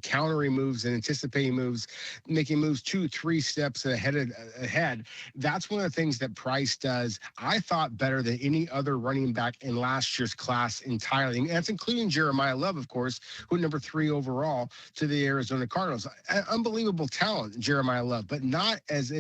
J: countering moves and anticipating moves, making moves 2-3 steps ahead. That's one of the things that Price does, I thought, better than any other running back in last year's class entirely. And that's including Jeremiah Love, of course, who number 3 overall to the Arizona Cardinals. Unbelievable talent, Jeremiah Love, but not as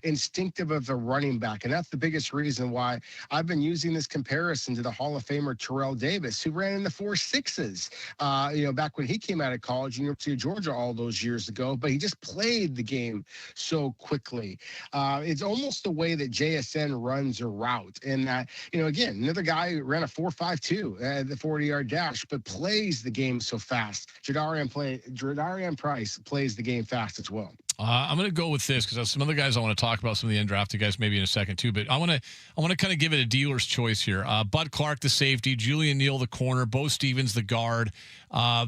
J: instinctive of a running back. And that's the biggest reason why I've been using this comparison to the Hall of Famer Terrell Davis, who ran in the 4.6s, back when he came out of college, University of Georgia, all those years ago. But he just played the game so quickly. It's almost the way that JSN runs a route. And that, again, another guy who ran a 4.52 at the 40-yard dash, but plays the game so fast. Jadarian Price plays the game fast as well.
G: I'm going to go with this because there's some other guys I want to talk about, some of the undrafted guys maybe in a second too. But I want to kind of give it a dealer's choice here. Bud Clark, the safety, Julian Neal, the corner, Bo Stevens, the guard.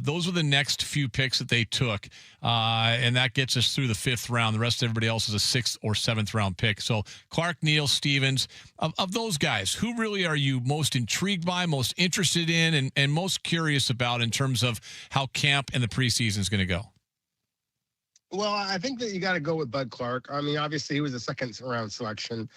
G: Those were the next few picks that they took, and that gets us through the 5th round. The rest of everybody else is a 6th or 7th round pick. So Clark, Neal, Stevens, of those guys, who really are you most intrigued by, most interested in, and most curious about in terms of how camp and the preseason is going to go?
J: Well, I think that you got to go with Bud Clark. I mean, obviously, he was a second-round selection.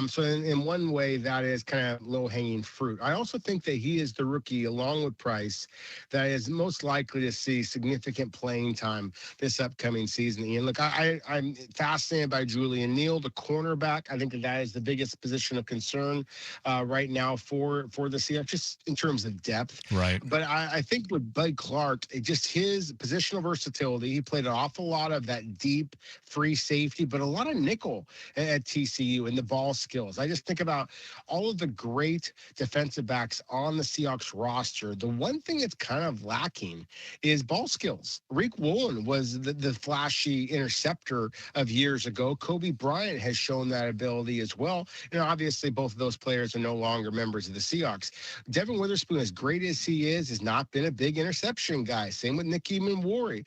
J: So in one way, that is kind of low-hanging fruit. I also think that he is the rookie, along with Price, that is most likely to see significant playing time this upcoming season. And look, I'm fascinated by Julian Neal, the cornerback. I think that is the biggest position of concern right now for the Seahawks, just in terms of depth.
G: Right.
J: But I think with Bud Clark, just his positional versatility, he played an awful lot of that deep free safety, but a lot of nickel at TCU and the ball skills. I just think about all of the great defensive backs on the Seahawks roster. The one thing that's kind of lacking is ball skills. Reek Woolen was the flashy interceptor of years ago. Kobe Bryant has shown that ability as well. And obviously both of those players are no longer members of the Seahawks. Devin Witherspoon, as great as he is, has not been a big interception guy. Same with Nicky Manwari.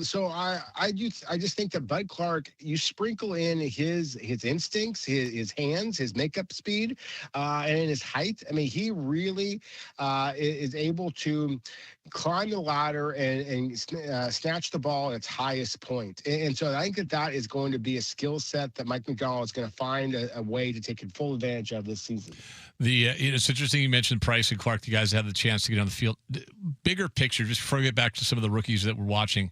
J: So I just think that Bud Clark, you sprinkle in his instincts, his hands, his makeup speed, and his height. I mean, he really is able to climb the ladder and snatch the ball at its highest point. And so I think that is going to be a skill set that Mike McDonald is going to find a way to take full advantage of this season.
G: It's interesting you mentioned Price and Clark. You guys had the chance to get on the field. Bigger picture, just before we get back to some of the rookies that we're watching,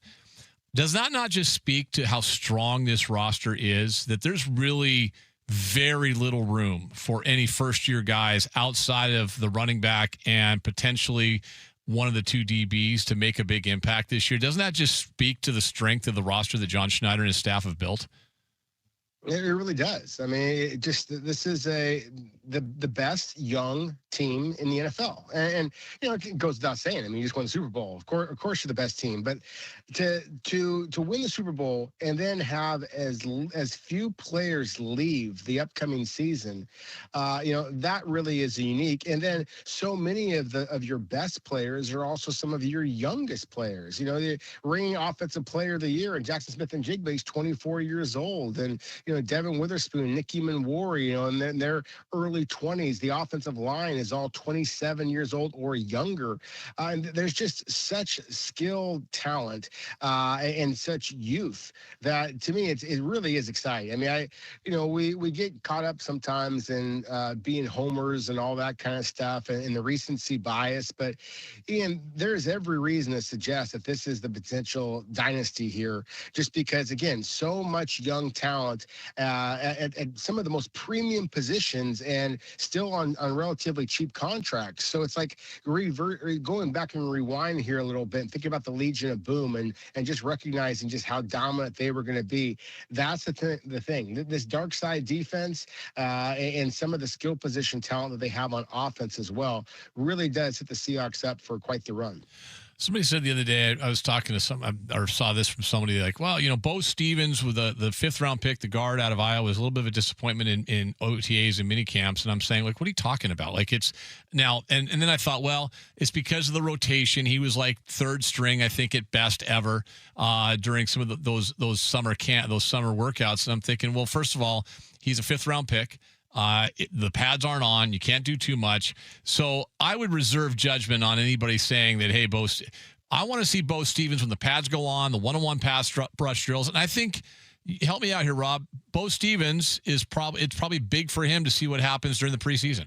G: does that not just speak to how strong this roster is, that there's really very little room for any first-year guys outside of the running back and potentially one of the 2 DBs to make a big impact this year? Doesn't that just speak to the strength of the roster that John Schneider and his staff have built?
J: It really does. I mean, this is the best young team in the NFL, and it goes without saying. I mean, you just won the Super Bowl. Of course, you're the best team. But to win the Super Bowl and then have as few players leave the upcoming season, that really is unique. And then so many of your best players are also some of your youngest players. The reigning offensive player of the year, and Jackson Smith-Njigba, he's 24 years old, and Devin Witherspoon, Nicky Manwari, and then their early 20s. The offensive line is all 27 years old or younger. And there's just such skilled talent and such youth that, to me, it really is exciting. I mean, we get caught up sometimes in being homers and all that kind of stuff and the recency bias. But, Ian, there's every reason to suggest that this is the potential dynasty here, just because, again, so much young talent at some of the most premium positions and still on relatively cheap contracts. So it's like going back and rewind here a little bit and thinking about the Legion of Boom and just recognizing just how dominant they were going to be. That's the thing. This dark side defense and some of the skill position talent that they have on offense as well really does set the Seahawks up for quite the run.
G: Somebody said the other day, I was talking to or saw this from somebody like, well, Bo Stevens with the fifth-round pick, the guard out of Iowa, was a little bit of a disappointment in OTAs and mini camps. And I'm saying, like, what are you talking about? Like, it's now, and then I thought, well, it's because of the rotation. He was like third string, I think, at best ever during some of those summer workouts. And I'm thinking, well, first of all, he's a fifth-round pick. The pads aren't on. You can't do too much. So I would reserve judgment on anybody saying that, hey, I want to see Bo Stevens when the pads go on, the one-on-one pass brush drills. And I think, help me out here, Rob, Bo Stevens it's probably big for him to see what happens during the preseason.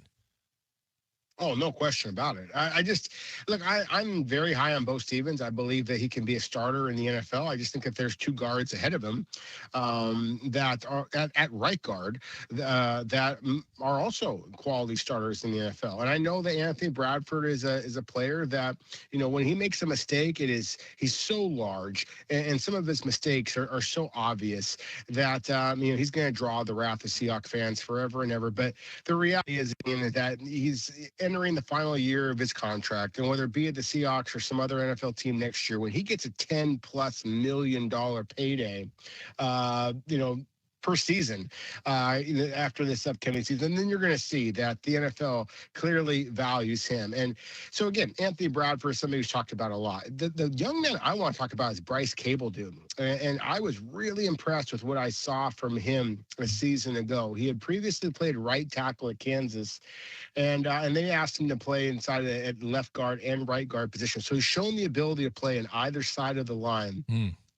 J: Oh, no question about it. I just look. I'm very high on Bo Stevens. I believe that he can be a starter in the NFL. I just think that there's two guards ahead of him that are at right guard that are also quality starters in the NFL. And I know that Anthony Bradford is a player that when he makes a mistake, he's so large, and some of his mistakes are so obvious that he's going to draw the wrath of Seahawks fans forever and ever. But the reality is that he's entering the final year of his contract, and whether it be at the Seahawks or some other NFL team next year, when he gets a $10+ million payday, per season after this upcoming season, then you're going to see that the NFL clearly values him. And so again, Anthony Bradford is somebody who's talked about a lot. The young man I want to talk about is Bryce Cabledew. And I was really impressed with what I saw from him a season ago. He had previously played right tackle at Kansas, and they asked him to play inside at left guard and right guard position. So he's shown the ability to play on either side of the line.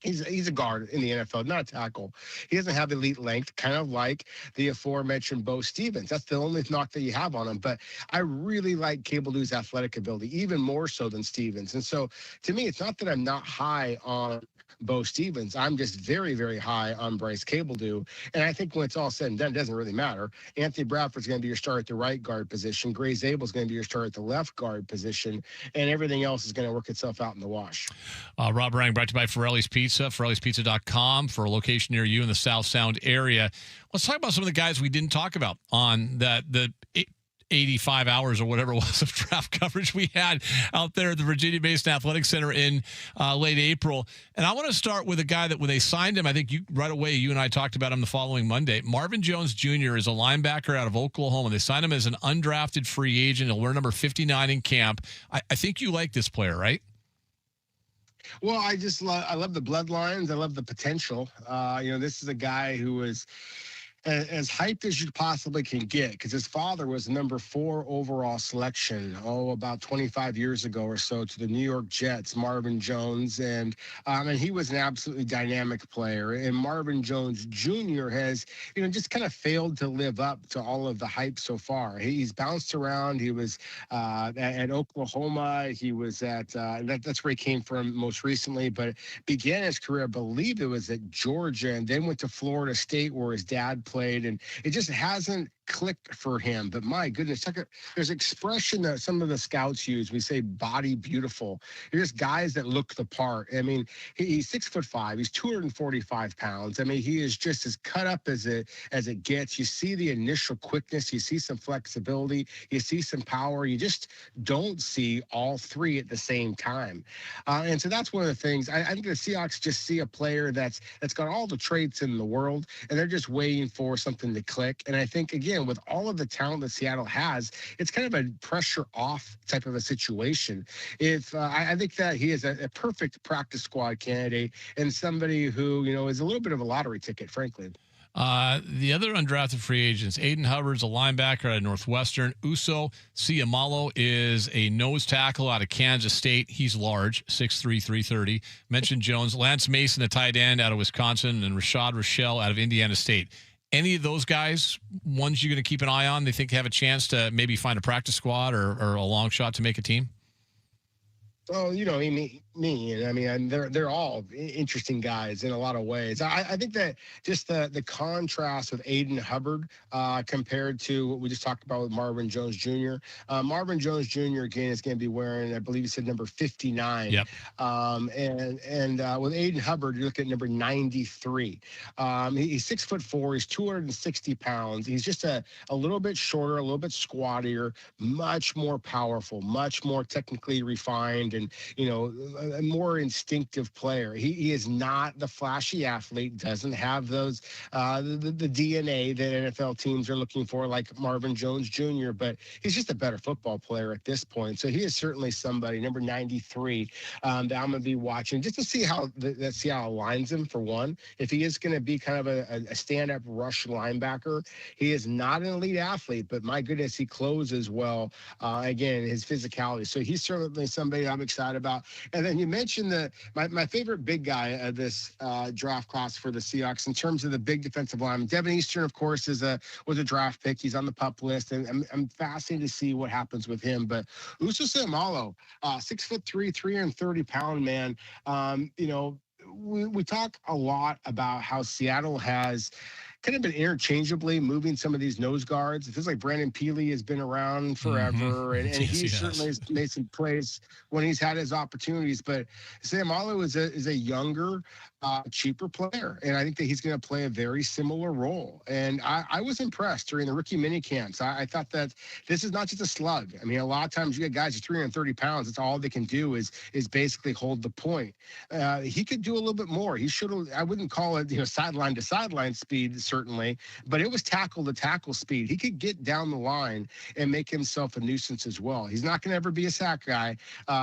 J: He's a guard in the NFL, not a tackle. He doesn't have elite length, kind of like the aforementioned Bo Stevens. That's the only knock that you have on him. But I really like Cabledew's athletic ability, even more so than Stevens. And so to me, it's not that I'm not high on Bo Stevens. I'm just very, very high on Bryce Cabledew. And I think when it's all said and done, it doesn't really matter. Anthony Bradford's going to be your starter at the right guard position. Gray Zabel's going to be your starter at the left guard position. And everything else is going to work itself out in the wash.
G: Rob Rang, brought to you by Forelli's Pizza, Forelli'sPizza.com for a location near you in the South Sound area. Let's talk about some of the guys we didn't talk about on the 85 hours or whatever it was of draft coverage we had out there at the Virginia-based Athletic Center in late April. And I want to start with a guy that when they signed him, I think you and I talked about him the following Monday. Marvin Jones Jr. is a linebacker out of Oklahoma. They signed him as an undrafted free agent. He'll wear number 59 in camp. I think you like this player, right?
J: Well, I love the bloodlines. I love the potential. This is a guy who is as hyped as you possibly can get, because his father was number 4 overall selection, about 25 years ago or so, to the New York Jets, Marvin Jones. And he was an absolutely dynamic player. And Marvin Jones Jr. has, just kind of failed to live up to all of the hype so far. He's bounced around. He was at Oklahoma. He was at, that's where he came from most recently, but began his career, I believe it was at Georgia, and then went to Florida State where his dad played, and it just hasn't clicked for him. But my goodness, there's expression that some of the scouts use. We say body beautiful. They're just guys that look the part. I mean, he's 6'5". He's 245 pounds. I mean, he is just as cut up as it gets. You see the initial quickness. You see some flexibility. You see some power. You just don't see all three at the same time. And so that's one of the things. I think the Seahawks just see a player that's got all the traits in the world, and they're just waiting for something to click. And I think, again, with all of the talent that Seattle has, it's kind of a pressure off type of a situation. I think that he is a perfect practice squad candidate, and somebody who, is a little bit of a lottery ticket, frankly.
G: The other undrafted free agents, Aiden Hubbard's a linebacker out of Northwestern. Uso Siamalo is a nose tackle out of Kansas State. He's large, 6'3", 330. Mentioned Jones. Lance Mason, a tight end out of Wisconsin, and Rashad Rochelle out of Indiana State. Any of those guys, ones you're going to keep an eye on, they think have a chance to maybe find a practice squad or a long shot to make a team?
J: Oh, they're all interesting guys in a lot of ways. I think that just the contrast with Aiden Hubbard compared to what we just talked about with Marvin Jones Jr. Marvin Jones Jr. again is going to be wearing, I believe he said, number 59.
G: Yep.
J: And with Aiden Hubbard, you look at number 93. He's 6'4". He's 260 pounds. He's just a little bit shorter, a little bit squattier, much more powerful, much more technically refined. mind and, a more instinctive player. He is not the flashy athlete, doesn't have those, the DNA that NFL teams are looking for, like Marvin Jones Jr., but he's just a better football player at this point. So he is certainly somebody, number 93, that I'm going to be watching just to see how that Seattle lines him, for one. If he is going to be kind of a stand-up rush linebacker, he is not an elite athlete, but my goodness, he closes well. Again, his physicality. So he's certainly somebody I'm excited about. And then you mentioned my favorite big guy of this draft class for the Seahawks in terms of the big defensive lineman. Devin Eastern, of course, was a draft pick. He's on the PUP list, and I'm fascinated to see what happens with him. But Uso Seumalo, 6'3", 330-pound man. We talk a lot about how Seattle has kind of been interchangeably moving some of these nose guards. It feels like Brandon Peely has been around forever, and
G: Yes,
J: he
G: he
J: certainly
G: has.
J: has made some plays when he's had his opportunities. But Sam Allo is a younger, cheaper player, and I think that he's going to play a very similar role. And I was impressed during the rookie mini camps. I thought that this is not just a slug. I mean, a lot of times you get guys at 330 pounds. That's all they can do is basically hold the point. He could do a little bit more. He should have. I wouldn't call it sideline to sideline speed, certainly, but it was tackle to tackle speed. He could get down the line and make himself a nuisance as well. He's not going to ever be a sack guy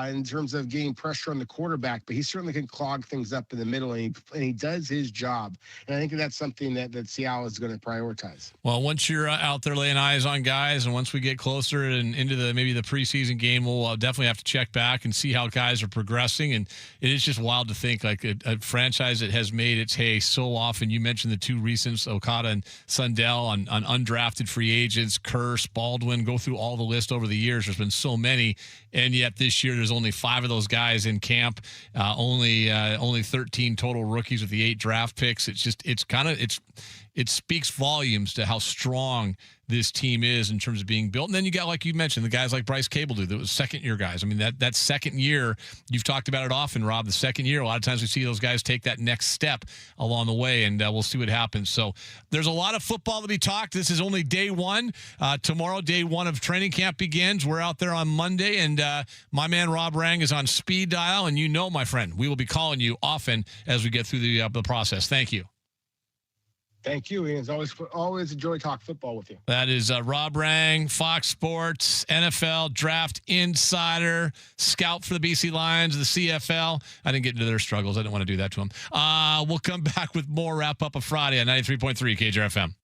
J: in terms of getting pressure on the quarterback, but he certainly can clog things up in the middle, and he does his job. And I think that's something that Seattle is going to prioritize.
G: Well, once you're out there laying eyes on guys, and once we get closer and into maybe the preseason game, we'll definitely have to check back and see how guys are progressing. And it is just wild to think, like a franchise that has made its hay so often. You mentioned the two recents, Okada and Sundell, on undrafted free agents, Curse, Baldwin. Go through all the list over the years. There's been so many, and yet this year there's only 5 of those guys in camp. Only 13 total rookies with the 8 draft picks. It speaks volumes to how strong this team is in terms of being built. And then you got, like you mentioned, the guys like Bryce Cable do, that was second-year guys. I mean, that second year, you've talked about it often, Rob, the second year, a lot of times we see those guys take that next step along the way, and we'll see what happens. So there's a lot of football to be talked. This is only day one. Tomorrow, day one of training camp begins. We're out there on Monday, and my man Rob Rang is on speed dial, and my friend, we will be calling you often as we get through the process. Thank you.
J: Thank you, Ian. It's always a joy to talk football with you.
G: That is Rob Rang, Fox Sports, NFL Draft Insider, scout for the BC Lions, the CFL. I didn't get into their struggles. I didn't want to do that to them. We'll come back with more wrap up of Friday on 93.3 KJR FM.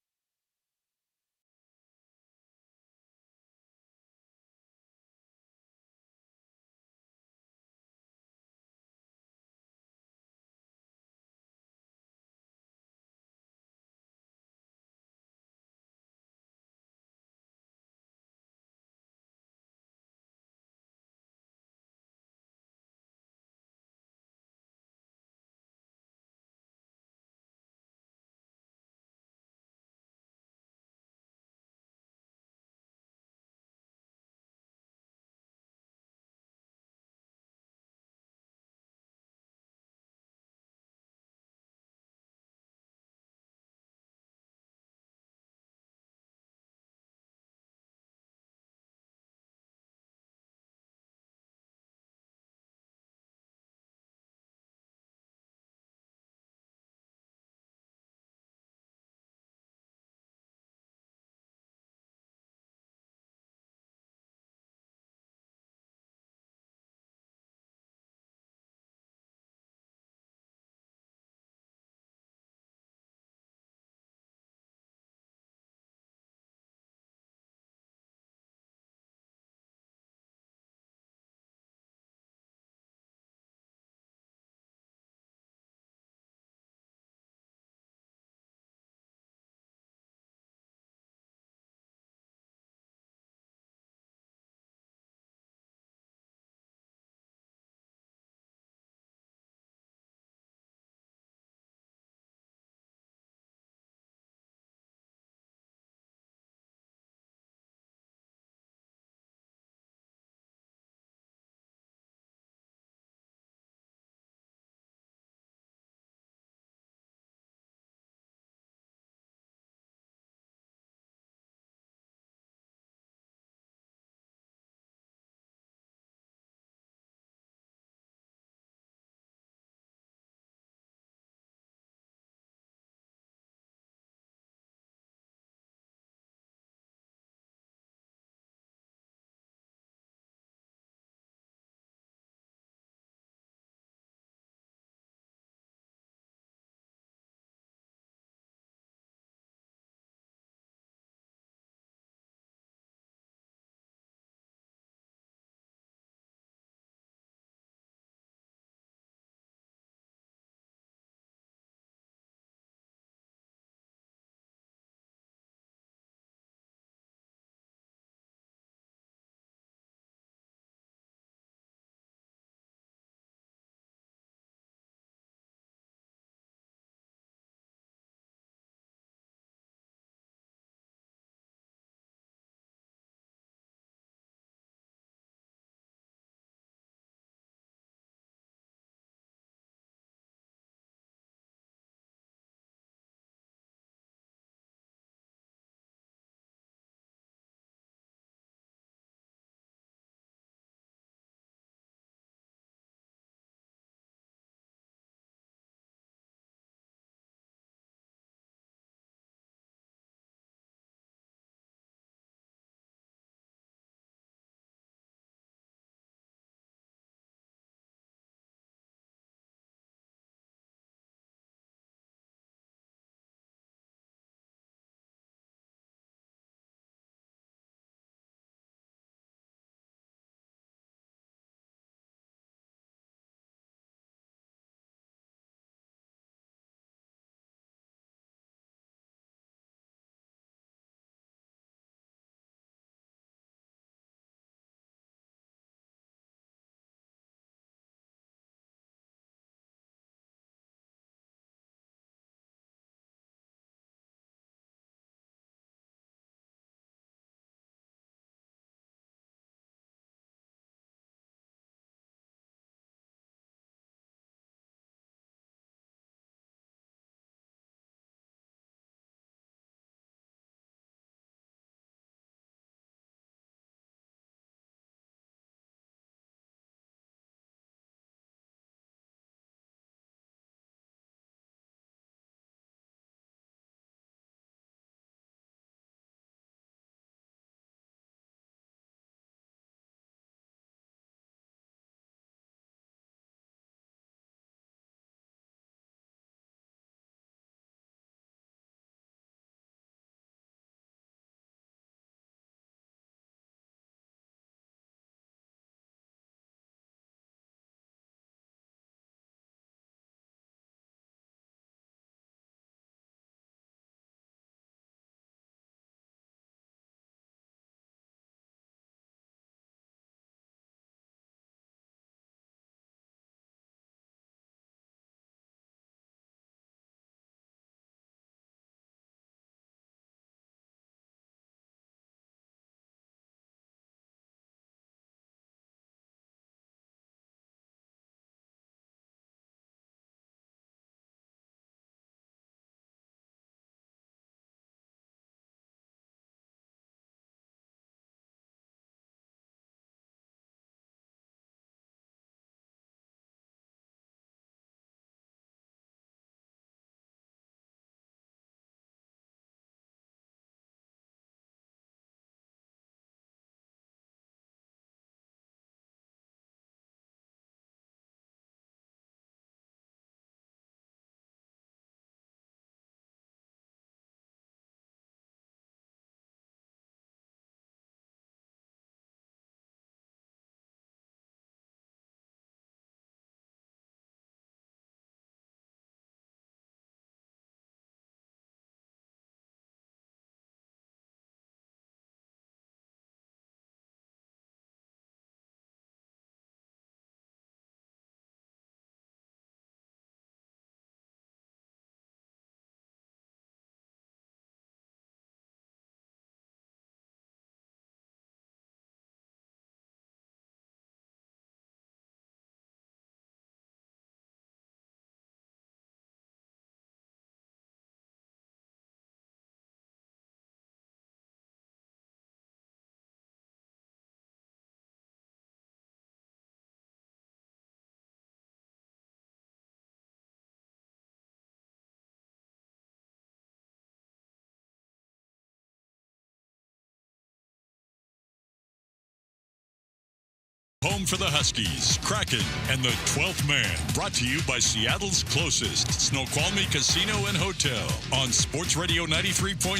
E: Home for the Huskies, Kraken, and the 12th Man. Brought to you by Seattle's closest Snoqualmie Casino and Hotel on Sports Radio 93.3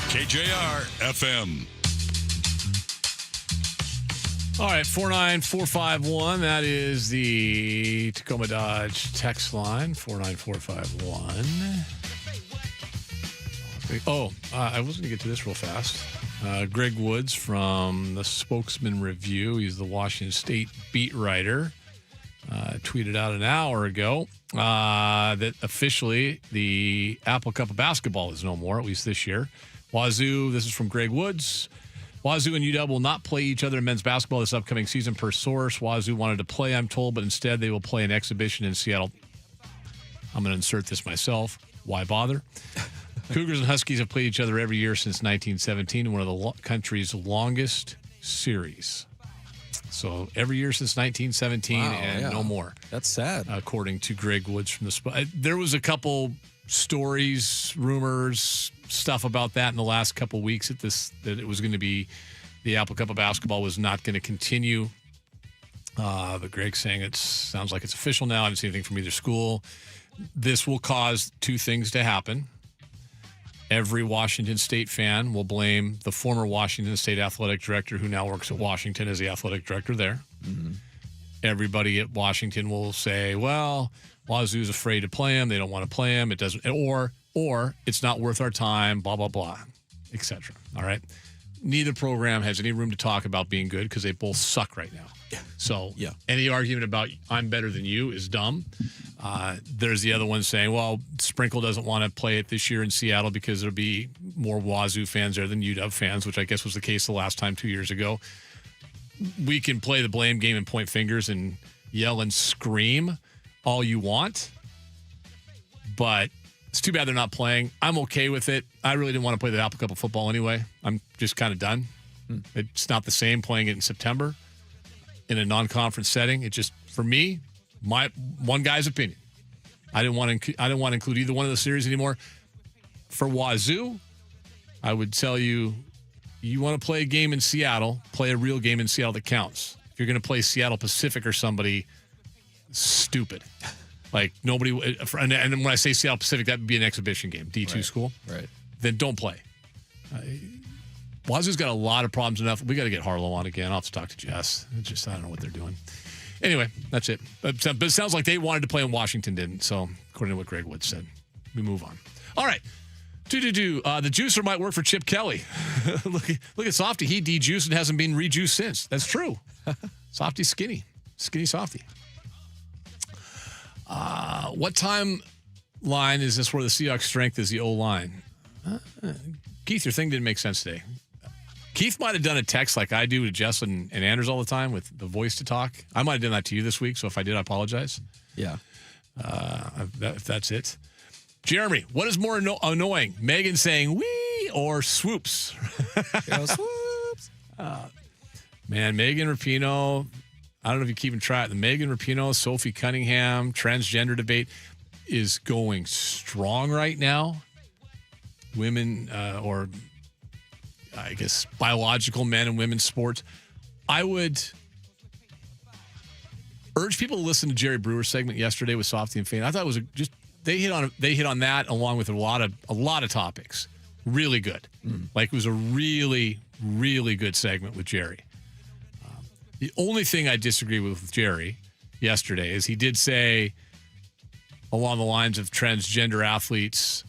E: KJR FM.
G: All right, 49451. That is the Tacoma Dodge text line, 49451. I was going to get to this real fast. Greg Woods from the Spokesman Review. He's the Washington State beat writer. Tweeted out an hour ago that officially the Apple Cup of basketball is no more, at least this year. Wazoo, this is from Greg Woods. Wazoo and UW will not play each other in men's basketball this upcoming season per source. Wazoo wanted to play, I'm told, but instead they will play an exhibition in Seattle. I'm going to insert this myself. Why bother? Cougars and Huskies have played each other every year since 1917 in one of the country's longest series. So every year since 1917 no more.
D: That's sad.
G: According to Greg Woods from the there was a couple stories, rumors, stuff about that in the last couple weeks that it was going to be the Apple Cup of basketball was not going to continue. But Greg's saying it sounds like it's official now. I haven't seen anything from either school. This will cause two things to happen. Every Washington State fan will blame the former Washington State athletic director who now works at Washington as the athletic director there. Mm-hmm. Everybody at Washington will say, well, Wazoo's afraid to play him. They don't want to play him. It doesn't, or it's not worth our time, blah, blah, blah, etc. All right. Neither program has any room to talk about being good because they both suck right now. So any argument about I'm better than you is dumb. There's the other one saying, well, Sprinkle doesn't want to play it this year in Seattle because there'll be more Wazoo fans there than UW fans, which I guess was the case the last time 2 years ago. We can play the blame game and point fingers and yell and scream all you want, but it's too bad they're not playing. I'm okay with it. I really didn't want to play the Apple Cup of football anyway. I'm just kind of done. It's not the same playing it in September in a non-conference setting. It just, for me, my one guy's opinion. I didn't want to include either one of the series anymore. For Wazoo, I would tell you, you want to play a game in Seattle, play a real game in Seattle that counts. If you're going to play Seattle Pacific or somebody, stupid. Like nobody, and when I say Seattle Pacific, that would be an exhibition game, D2 school.
D: Right.
G: Then don't play. Wazoo's got a lot of problems enough. We got to get Harlow on again. I'll have to talk to Jess. I don't know what they're doing. Anyway, that's it. But it sounds like they wanted to play and Washington didn't. So according to what Greg Woods said, we move on. All right. The juicer might work for Chip Kelly. look at Softy. He de-juiced and hasn't been re-juiced since. That's true. Softy's skinny. Skinny Softy. What timeline is this where the Seahawks' strength is the O-line? Keith, your thing didn't make sense today. Keith might have done a text like I do to Jess and Anders all the time with the voice to talk. I might have done that to you this week, so if I did, I apologize.
D: Yeah.
G: If that's it. Jeremy, what is more annoying? Megan saying wee or swoops?
D: Swoops.
G: Man, Megan Rapinoe, I don't know if you're keeping track. The Megan Rapinoe, Sophie Cunningham transgender debate is going strong right now. Women, or I guess biological men and women's sports. I would urge people to listen to Jerry Brewer's segment yesterday with Softy and Fane. I thought it was they hit on that along with a lot of topics. Really good. Like it was a really, really good segment with Jerry. The only thing I disagree with Jerry yesterday is he did say along the lines of transgender athletes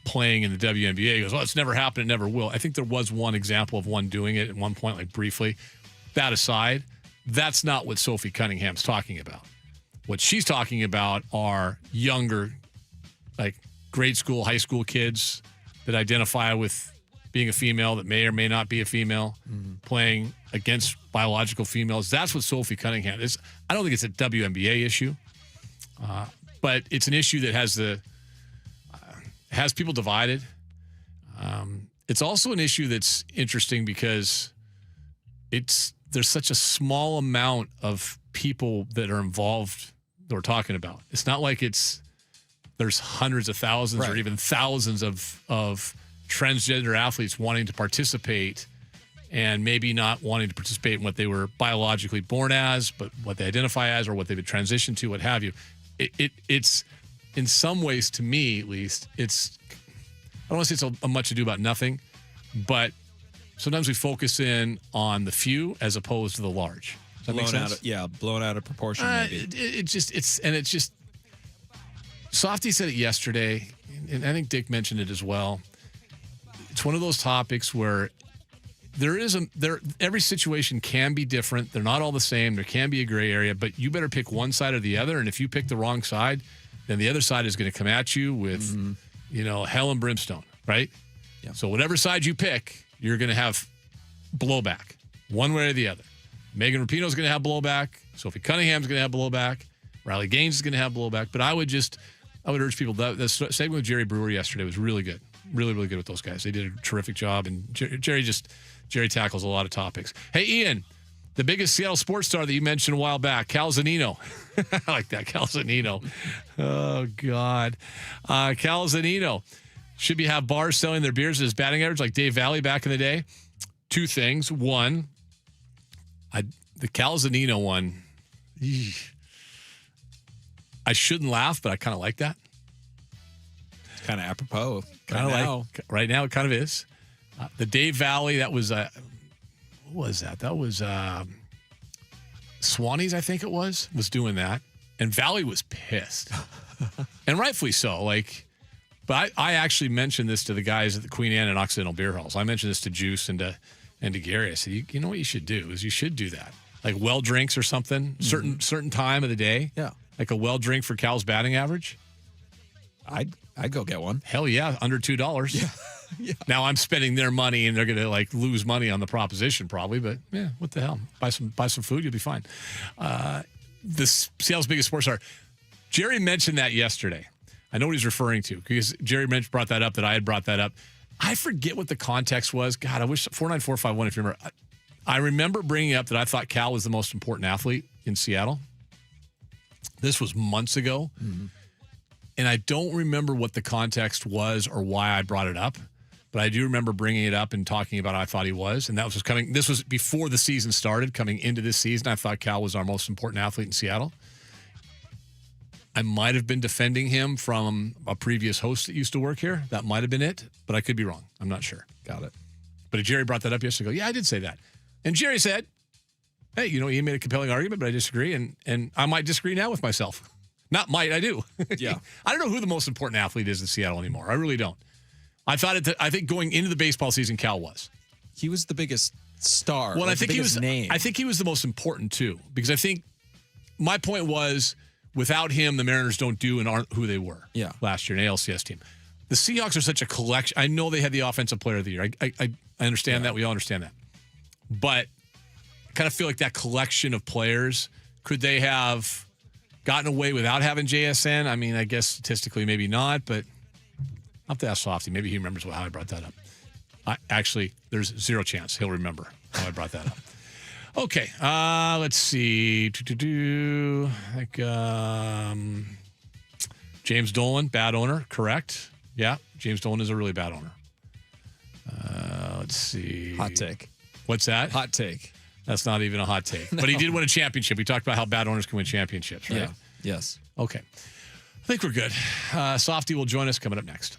G: playing in the WNBA. He goes, well, it's never happened. It never will. I think there was one example of one doing it at one point, like briefly. That aside, that's not what Sophie Cunningham's talking about. What she's talking about are younger, like grade school, high school kids that identify with being a female that may or may not be a female, playing against biological females. That's what Sophie Cunningham is. I don't think it's a WNBA issue, but it's an issue that has people divided. It's also an issue that's interesting because there's such a small amount of people that are involved that we're talking about. It's not like there's hundreds of thousands or even thousands of transgender athletes wanting to participate and maybe not wanting to participate in what they were biologically born as, but what they identify as or what they've transitioned to, what have you. It's in some ways, to me at least, it's, I don't want to say it's a much ado about nothing, but sometimes we focus in on the few as opposed to the large. Does that make sense?
D: Blown out of proportion. Maybe
G: it's just. Softy said it yesterday, and I think Dick mentioned it as well. It's one of those topics where every situation can be different. They're not all the same. There can be a gray area, but you better pick one side or the other. And if you pick the wrong side, then the other side is going to come at you with, hell and brimstone, right?
D: Yeah.
G: So whatever side you pick, you're going to have blowback, one way or the other. Megan Rapinoe is going to have blowback. Sophie Cunningham's going to have blowback. Riley Gaines is going to have blowback. But I would urge people, the segment with Jerry Brewer yesterday was really good. Really, really good with those guys. They did a terrific job. And Jerry tackles a lot of topics. Hey, Ian, the biggest Seattle sports star that you mentioned a while back, Cal Zanino. I like that, Cal Zanino. Oh, God. Cal Zanino. Should we have bars selling their beers at his batting average like Dave Valley back in the day? Two things. One, the Cal Zanino one, I shouldn't laugh, but I kind of like that.
D: It's kind of apropos.
G: Right now, it kind of is. The Dave Valley, that was, what was that? That was Swannies, I think it was doing that. And Valley was pissed. And rightfully so. But I actually mentioned this to the guys at the Queen Anne and Occidental Beer Halls. I mentioned this to Juice and to Gary. I said, you know what you should do is you should do that. Like well drinks or something, certain time of the day.
D: Yeah.
G: Like a well drink for Cal's batting average.
D: I'd go get one.
G: Hell yeah, under $2. Yeah. Yeah. Now I'm spending their money and they're going to lose money on the proposition probably, but yeah, what the hell? Buy some food, you'll be fine. The Seattle's biggest sports star. Jerry mentioned that yesterday. I know what he's referring to because Jerry brought that up, that I had brought that up. I forget what the context was. God, I wish 49451, if you remember. I remember bringing up that I thought Cal was the most important athlete in Seattle. This was months ago. Mm-hmm. And I don't remember what the context was or why I brought it up, but I do remember bringing it up and talking about how I thought he was. And this was before the season started. Coming into this season, I thought Cal was our most important athlete in Seattle. I might have been defending him from a previous host that used to work here. That might have been it, but I could be wrong. I'm not sure.
D: Got it.
G: But Jerry brought that up yesterday. Yeah, I did say that. And Jerry said, hey, he made a compelling argument, but I disagree. And I might disagree now with myself. Not might, I do.
D: Yeah.
G: I don't know who the most important athlete is in Seattle anymore. I really don't. I think going into the baseball season, Cal was.
D: He was the biggest star.
G: Well, I think he was
D: name.
G: I think he was the most important too, because I think my point was without him, the Mariners don't do and aren't who they were last year, an ALCS team. The Seahawks are such a collection. I know they had the offensive player of the year. I understand that. We all understand that. But I kind of feel like that collection of players, could they have gotten away without having JSN? I mean, I guess statistically maybe not, but I'll have to ask Softy. Maybe he remembers how I brought that up. Actually, there's zero chance he'll remember how I brought that up. Okay, let's see. James Dolan, bad owner, correct? Yeah, James Dolan is a really bad owner. Let's see.
D: Hot take.
G: What's that?
D: Hot take.
G: That's not even a hot take. No. But he did win a championship. We talked about how bad owners can win championships, right?
D: Yeah. Yes.
G: Okay. I think we're good. Softy will join us coming up next.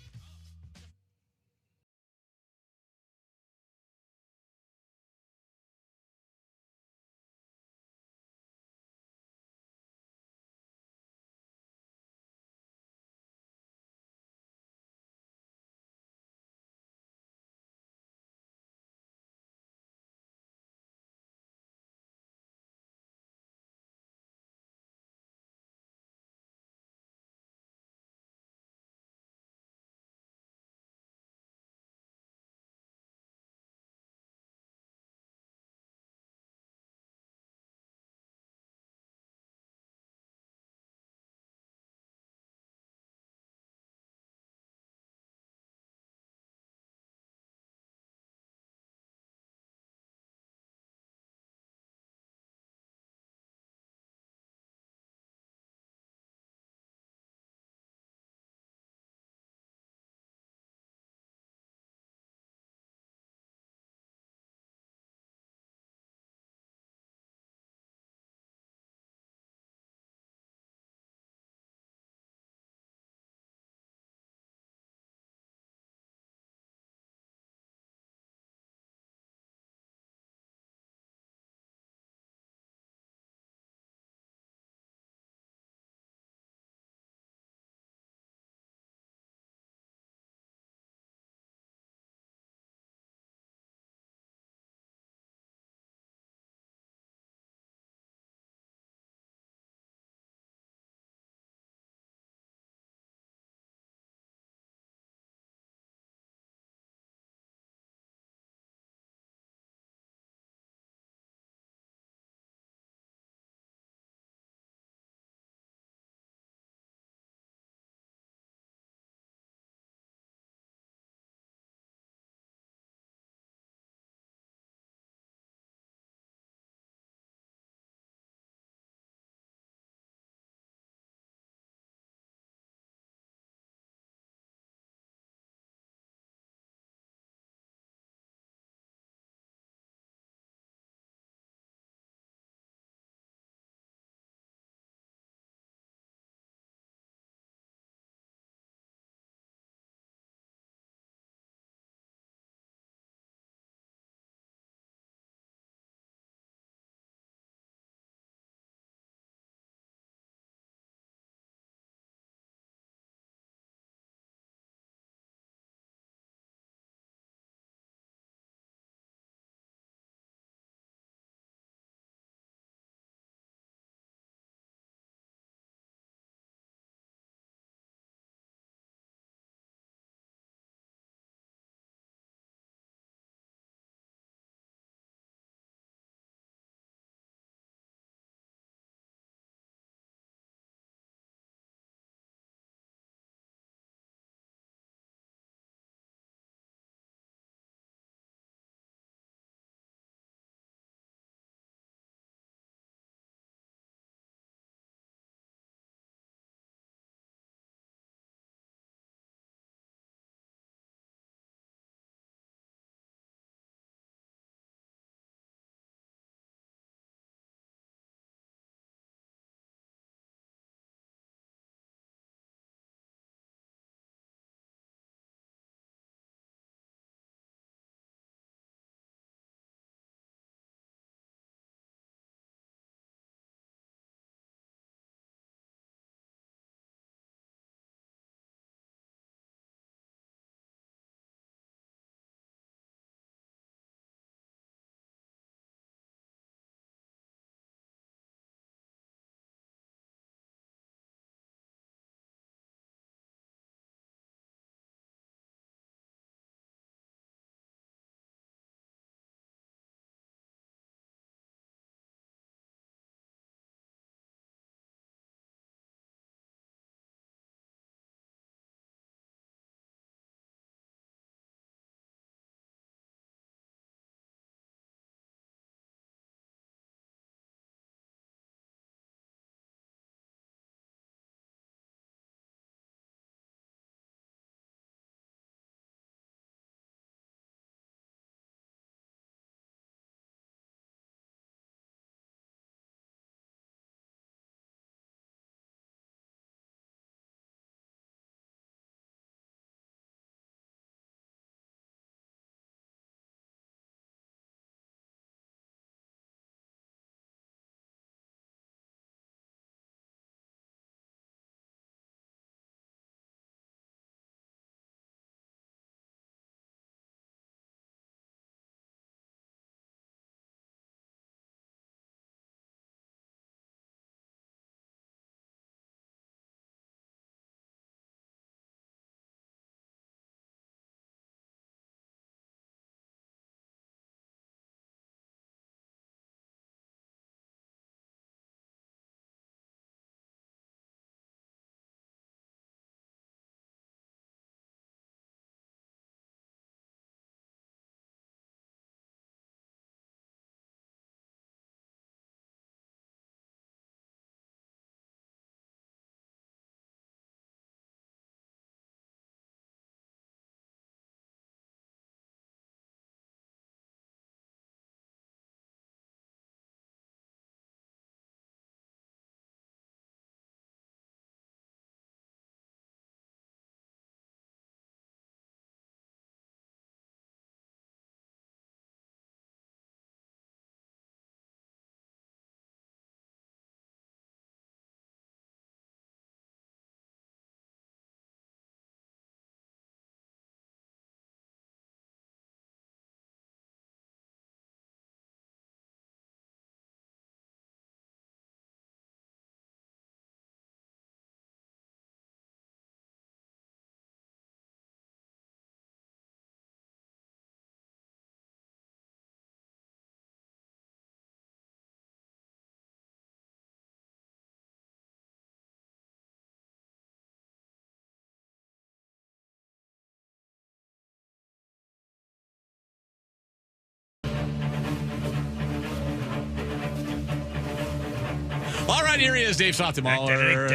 G: All right, here he is, Dave Sotomayor.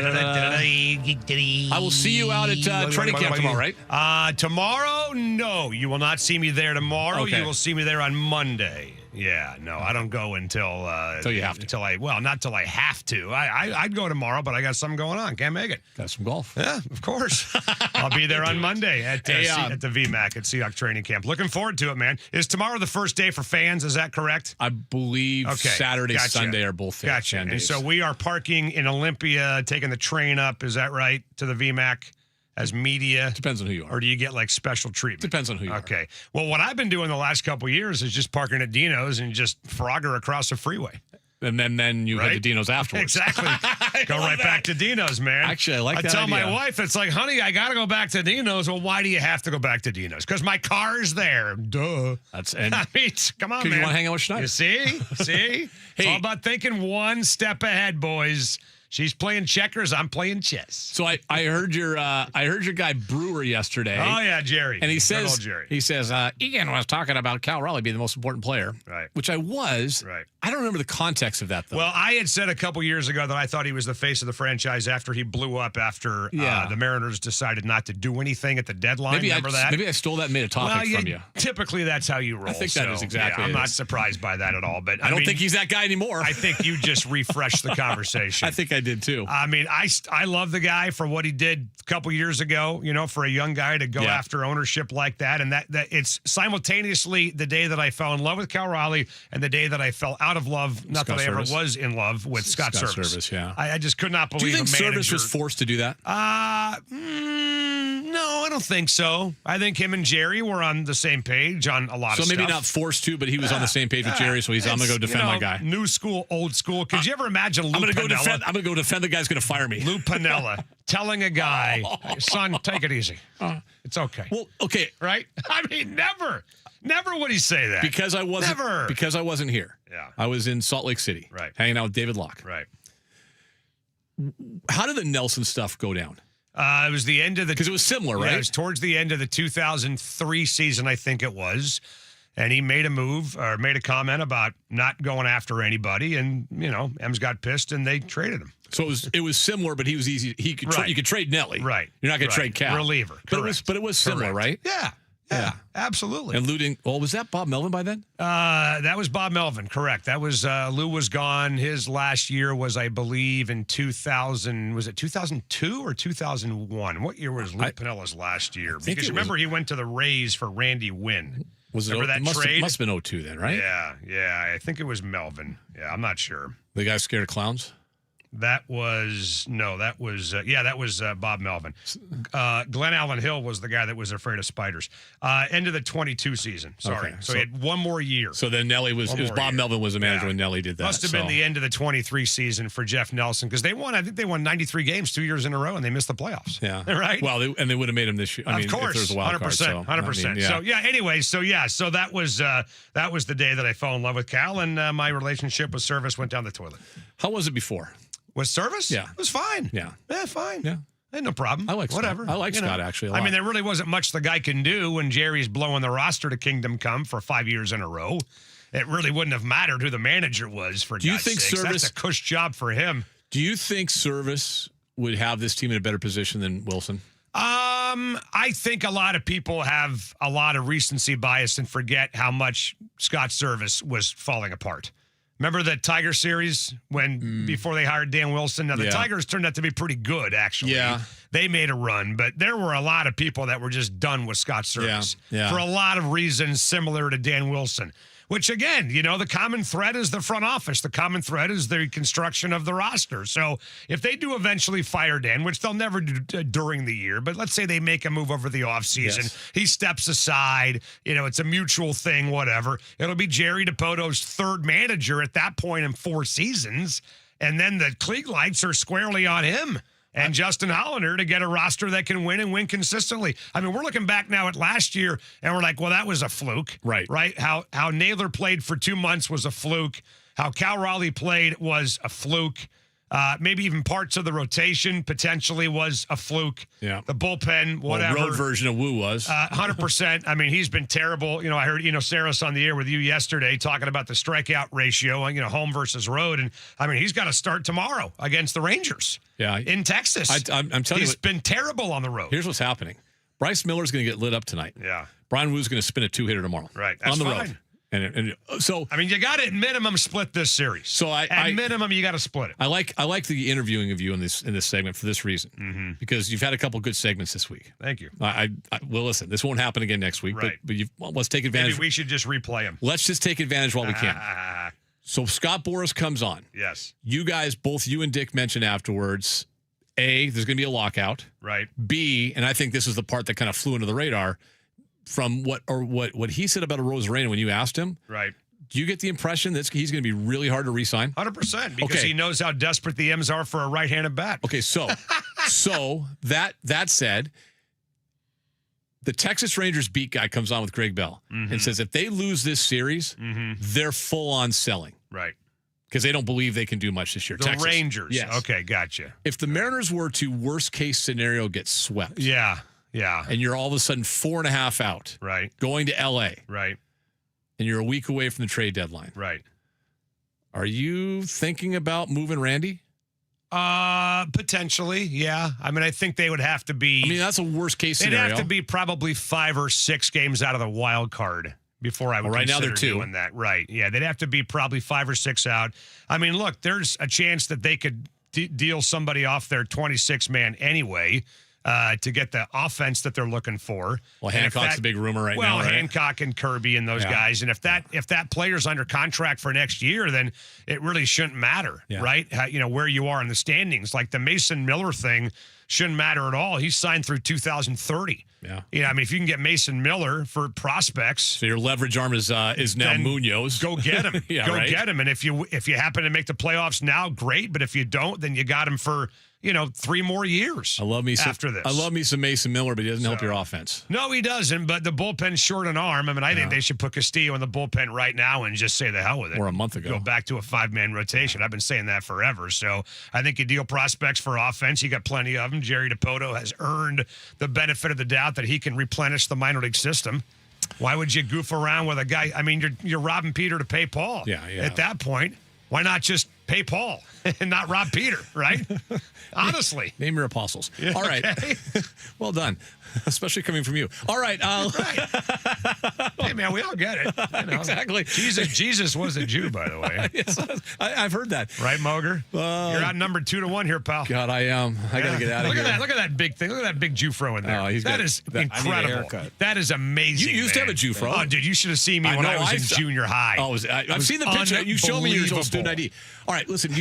G: I will see you out at training camp tomorrow, right?
S: Tomorrow, no. You will not see me there tomorrow.
G: Okay.
S: You will see me there on Monday. Yeah, no, I don't go until
G: you have to.
S: Not till I have to. I'd go tomorrow, but I got something going on. Can't make it.
G: Got some golf.
S: Yeah, of course. I'll be there on Monday at the VMAC at Seahawks training camp. Looking forward to it, man. Is tomorrow the first day for fans? Is that correct?
G: I believe Saturday, Sunday are both fan
S: Gotcha.
G: days.
S: And so we are parking in Olympia, taking the train up. Is that right to the VMAC? As media?
G: Depends on who you are.
S: Or do you get like special treatment?
G: Depends on who you are.
S: Okay. Well, what I've been doing the last couple of years is just parking at Dino's and just Frogger across the freeway.
G: And then you go to Dino's afterwards.
S: Exactly. Go right back to Dino's, man.
G: Actually, I like that
S: I tell my
G: idea.
S: wife, it's like, honey, I got to go back to Dino's. Well, why do you have to go back to Dino's? Because my car's there. Duh.
G: And
S: I mean, come on, man.
G: you want to hang out with Schneider.
S: You see? It's all about thinking one step ahead, boys. She's playing checkers. I'm playing chess.
G: So I heard your guy Brewer yesterday.
S: Oh yeah, Jerry.
G: And he
S: Good old
G: says
S: Jerry.
G: Egan was talking about Cal Raleigh being the most important player.
S: Right.
G: Which I was.
S: Right.
G: I don't remember the context of that though.
S: Well, I had said a couple years ago that I thought he was the face of the franchise after he blew up after the Mariners decided not to do anything at the deadline. Remember that?
G: Maybe I stole that and made a topic from you.
S: Typically, that's how you roll.
G: I think that is exactly.
S: I'm
G: it
S: not
G: is.
S: surprised by that at all. But
G: I don't think he's that guy anymore.
S: I think you just refreshed the conversation.
G: I think I did too.
S: I mean, I love the guy for what he did a couple years ago. You know, for a young guy to go after ownership like that, and that it's simultaneously the day that I fell in love with Cal Raleigh and the day that I fell out of love. Not that I ever was in love with Scott Service.
G: Yeah,
S: I just could not believe.
G: Do you think
S: a manager,
G: Service was forced to do that?
S: No, I don't think so. I think him and Jerry were on the same page on a lot of
G: So
S: stuff.
G: maybe not forced to, but he was on the same page with Jerry. So I'm going to go defend my guy.
S: New school, old school. Could you ever imagine Lou
G: I'm going to
S: Piniella?
G: go defend the guy's going to fire me.
S: Lou Piniella telling a guy, son, take it easy. It's okay.
G: Well, okay.
S: Right? I mean, never would he say that.
G: Because I wasn't here.
S: Yeah.
G: I was in Salt Lake City.
S: Right.
G: Hanging out with David Locke.
S: Right.
G: How did the Nelson stuff go down?
S: It was the end of the...
G: Because it was similar, right?
S: It was towards the end of the 2003 season, I think it was. And he made a comment about not going after anybody. And, you know, M's got pissed and they traded him.
G: So it was similar, but he was easy. You could trade Nelly.
S: Right.
G: You're not going to trade Cal.
S: Reliever.
G: But it was similar, right?
S: Yeah, absolutely.
G: And Lou was that Bob Melvin by then?
S: That was Bob Melvin, correct. That was Lou was gone. His last year was, I believe, in 2000. Was it 2002 or 2001? What year was Lou Piniella's last year? Because remember, he went to the Rays for Randy Wynn.
G: Remember that trade? Must have been 2002 then, right?
S: Yeah. I think it was Melvin. Yeah, I'm not sure.
G: The guy scared of clowns?
S: That was Bob Melvin. Glenn Allen Hill was the guy that was afraid of spiders. End of the 22 season. Sorry.
G: Okay,
S: So he had one more year.
G: So then Nelly was Bob Melvin was the manager when Nelly did that.
S: Must have been the end of the 23 season for Jeff Nelson because I think they won 93 games 2 years in a row and they missed the playoffs.
G: Yeah.
S: Right?
G: Well, they would have made him this year.
S: Of course.
G: if there's a wild
S: 100%.
G: card.
S: 100%. So, anyway, so that was the day that I fell in love with Cal and my relationship with Service went down the toilet.
G: How was it before?
S: With Service?
G: Yeah.
S: It was fine.
G: Yeah.
S: Yeah, fine.
G: Yeah.
S: Ain't no problem.
G: I like
S: whatever.
G: Scott. I like Scott actually a lot.
S: I mean, there really wasn't much the guy can do when Jerry's blowing the roster to Kingdom Come for 5 years in a row. It really wouldn't have mattered who the manager was for
G: Do you
S: God's
G: think
S: sakes.
G: Service?
S: That's a cush job for him.
G: Do you think Service would have this team in a better position than Wilson?
S: I think a lot of people have a lot of recency bias and forget how much Scott Service was falling apart. Remember the Tiger series before they hired Dan Wilson? Now, the Tigers turned out to be pretty good, actually.
G: Yeah.
S: They made a run, but there were a lot of people that were just done with Scott Service
G: Yeah.
S: for a lot of reasons similar to Dan Wilson. Which, again, you know, the common thread is the front office. The common thread is the construction of the roster. So if they do eventually fire Dan, which they'll never do during the year, but let's say they make a move over the offseason, he steps aside, you know, it's a mutual thing, whatever. It'll be Jerry DiPoto's third manager at that point in 4 seasons. And then the Klieg lights are squarely on him and Justin Hollander to get a roster that can win and win consistently. I mean, we're looking back now at last year, and we're like, well, that was a fluke. Right. How Naylor played for 2 months was a fluke. How Cal Raleigh played was a fluke. Maybe even parts of the rotation potentially was a fluke.
B: Yeah.
S: The bullpen, whatever.
B: Well, road version of Wu was.
S: 100%. I mean, he's been terrible. I heard, Saris on the air with you yesterday talking about the strikeout ratio, home versus road. And, I mean, he's got to start tomorrow against the Rangers in Texas.
B: I'm telling you.
S: He's been terrible on the road.
B: Here's what's happening. Bryce Miller's going to get lit up tonight.
S: Yeah.
B: Brian Wu's going to spin a 2-hitter tomorrow.
S: Right. That's
B: on the
S: fine.
B: road. And so
S: I mean, you got to at minimum split this series.
B: So
S: at minimum you got to split it.
B: I like the interviewing of you in this segment for this reason, because you've had a couple good segments this week.
S: Thank you.
B: Well, listen, this won't happen again next week,
S: Right.
B: but let's take advantage.
S: Maybe we should just replay them.
B: Let's just take advantage while we can. So Scott Boras comes on.
S: Yes.
B: You guys, both you and Dick, mentioned afterwards. A, there's going to be a lockout.
S: Right.
B: B, and I think this is the part that kind of flew under the radar from what he said about Arozarena when you asked him.
S: Right.
B: Do you get the impression that he's going to be really hard to re-sign?
S: 100%, because he knows how desperate the M's are for a right-handed bat.
B: Okay, so that said, the Texas Rangers beat guy comes on with Greg Bell and says if they lose this series, they're full on selling.
S: Right.
B: Because they don't believe they can do much this year.
S: The
B: Texas.
S: Rangers.
B: Yes.
S: Okay, gotcha.
B: If the Mariners were to worst case scenario get swept.
S: Yeah.
B: And you're all of a sudden 4.5 out.
S: Right.
B: Going to LA.
S: Right.
B: And you're a week away from the trade deadline.
S: Right.
B: Are you thinking about moving Randy?
S: Potentially, yeah. I mean, I think they would have to be.
B: I mean, that's a worst case scenario.
S: They'd have to be probably 5 or 6 games out of the wild card before I would
B: right now
S: consider
B: they're 2.
S: doing that. Right. Yeah, they'd have to be probably 5 or 6 out. I mean, look, there's a chance that they could deal somebody off their 26-man anyway. To get the offense that they're looking for.
B: Well, Hancock's a big rumor right now,
S: Well,
B: right?
S: Hancock and Kirby and those guys. And if that player's under contract for next year, then it really shouldn't matter, right? Where you are in the standings. Like the Mason Miller thing shouldn't matter at all. He's signed through 2030.
B: Yeah.
S: I mean, if you can get Mason Miller for prospects.
B: So your leverage arm is now Munoz.
S: Go get him. Get him. And if you happen to make the playoffs now, great. But if you don't, then you got him for 3 more years.
B: I love me
S: after this.
B: I love me some Mason Miller, but he doesn't help your offense.
S: No, he doesn't. But the bullpen's short an arm. I mean, I think they should put Castillo in the bullpen right now and just say the hell with it.
B: Or a month ago.
S: Go back to a 5-man rotation. I've been saying that forever. So I think you deal prospects for offense. You got plenty of them. Jerry DiPoto has earned the benefit of the doubt that he can replenish the minor league system. Why would you goof around with a guy? I mean, you're robbing Peter to pay Paul.
B: Yeah.
S: At that point, why not just pay Paul and not rob Peter, right? Honestly.
B: Name your apostles.
S: Yeah,
B: all right.
S: okay.
B: Well done. Especially coming from you. All right.
S: Hey, man, we all get it.
B: Exactly.
S: Jesus was a Jew, by the way.
B: Yes, I've heard that.
S: Right, Moger? You're outnumbered 2-1 here, pal.
B: God, I am. I got to get out of here.
S: Look at that big thing. Look at that big Jufro in there. That is incredible.
Q: I need a haircut.
S: That is amazing.
B: You used to have a Jufro.
S: Oh, dude, you should have seen me when I was in junior high.
B: Oh, I've seen the picture. You showed me your student ID. All right, listen,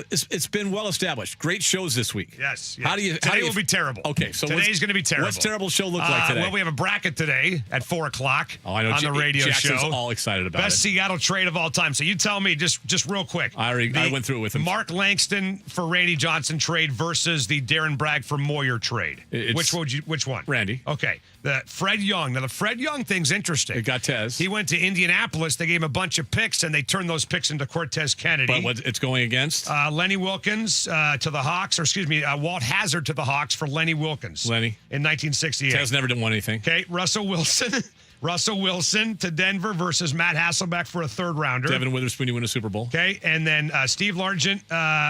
B: it's been well established. Great shows this week.
S: Yes.
B: Today
S: will be terrible.
B: Okay, so
S: today's going to be terrible.
B: What's terrible show look like today?
S: Well, we have a bracket today at 4:00.
B: Oh, I know.
S: On the radio
B: Jackson's
S: show.
B: all excited about
S: Best
B: it.
S: Seattle trade of all time. So you tell me just real quick.
B: I went through it with him.
S: Mark Langston for Randy Johnson trade versus the Darren Bragg for Moyer trade. Which one?
B: Randy.
S: Okay. The Fred Young. Now the Fred Young thing's interesting.
B: It got Tez.
S: He went to Indianapolis. They gave him a bunch of picks, and they turned those picks into Cortez Kennedy.
B: But what it's going against?
S: Lenny Wilkins to the Hawks, or excuse me, Walt Hazard to the Hawks for Lenny Wilkins.
B: Lenny.
S: In 1968.
B: Tez never did want anything.
S: Okay, Russell Wilson to Denver versus Matt Hasselbeck for a 3rd rounder.
B: Devin Witherspoon, you win a Super Bowl.
S: Okay, and then Steve Largent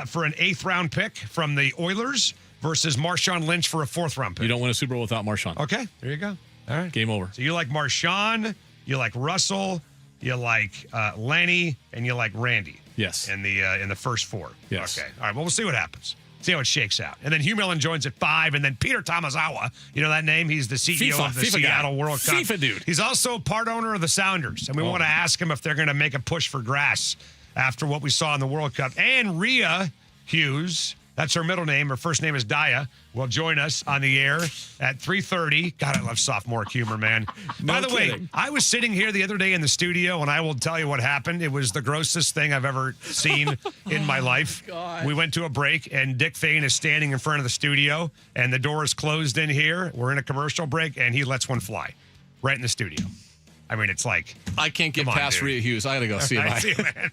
S: for an 8th round pick from the Oilers versus Marshawn Lynch for a 4th round pick.
B: You don't win a Super Bowl without Marshawn.
S: Okay, there you go. All right.
B: Game over.
S: So you like Marshawn, you like Russell, you like Lenny, and you like Randy.
B: Yes.
S: In the first 4.
B: Yes.
S: Okay. All right. Well, we'll see what happens. See how it shakes out. And then Hugh Millen joins at 5. And then Peter Tomazawa, you know that name? He's the CEO of the Seattle World Cup.
B: FIFA dude.
S: He's also part owner of the Sounders. And we want to ask him if they're going to make a push for grass after what we saw in the World Cup. And Rhea Hughes, that's her middle name. Her first name is Daya. Will join us on the air at 3:30. God, I love sophomore humor, man. By the way, I was sitting here the other day in the studio, and I will tell you what happened. It was the grossest thing I've ever seen in my life.
B: God.
S: We went to a break, and Dick Thane is standing in front of the studio, and the door is closed in here. We're in a commercial break, and he lets one fly right in the studio. I mean, it's like...
B: I can't get past Rhea Hughes. I got to go see him.
S: See you, man.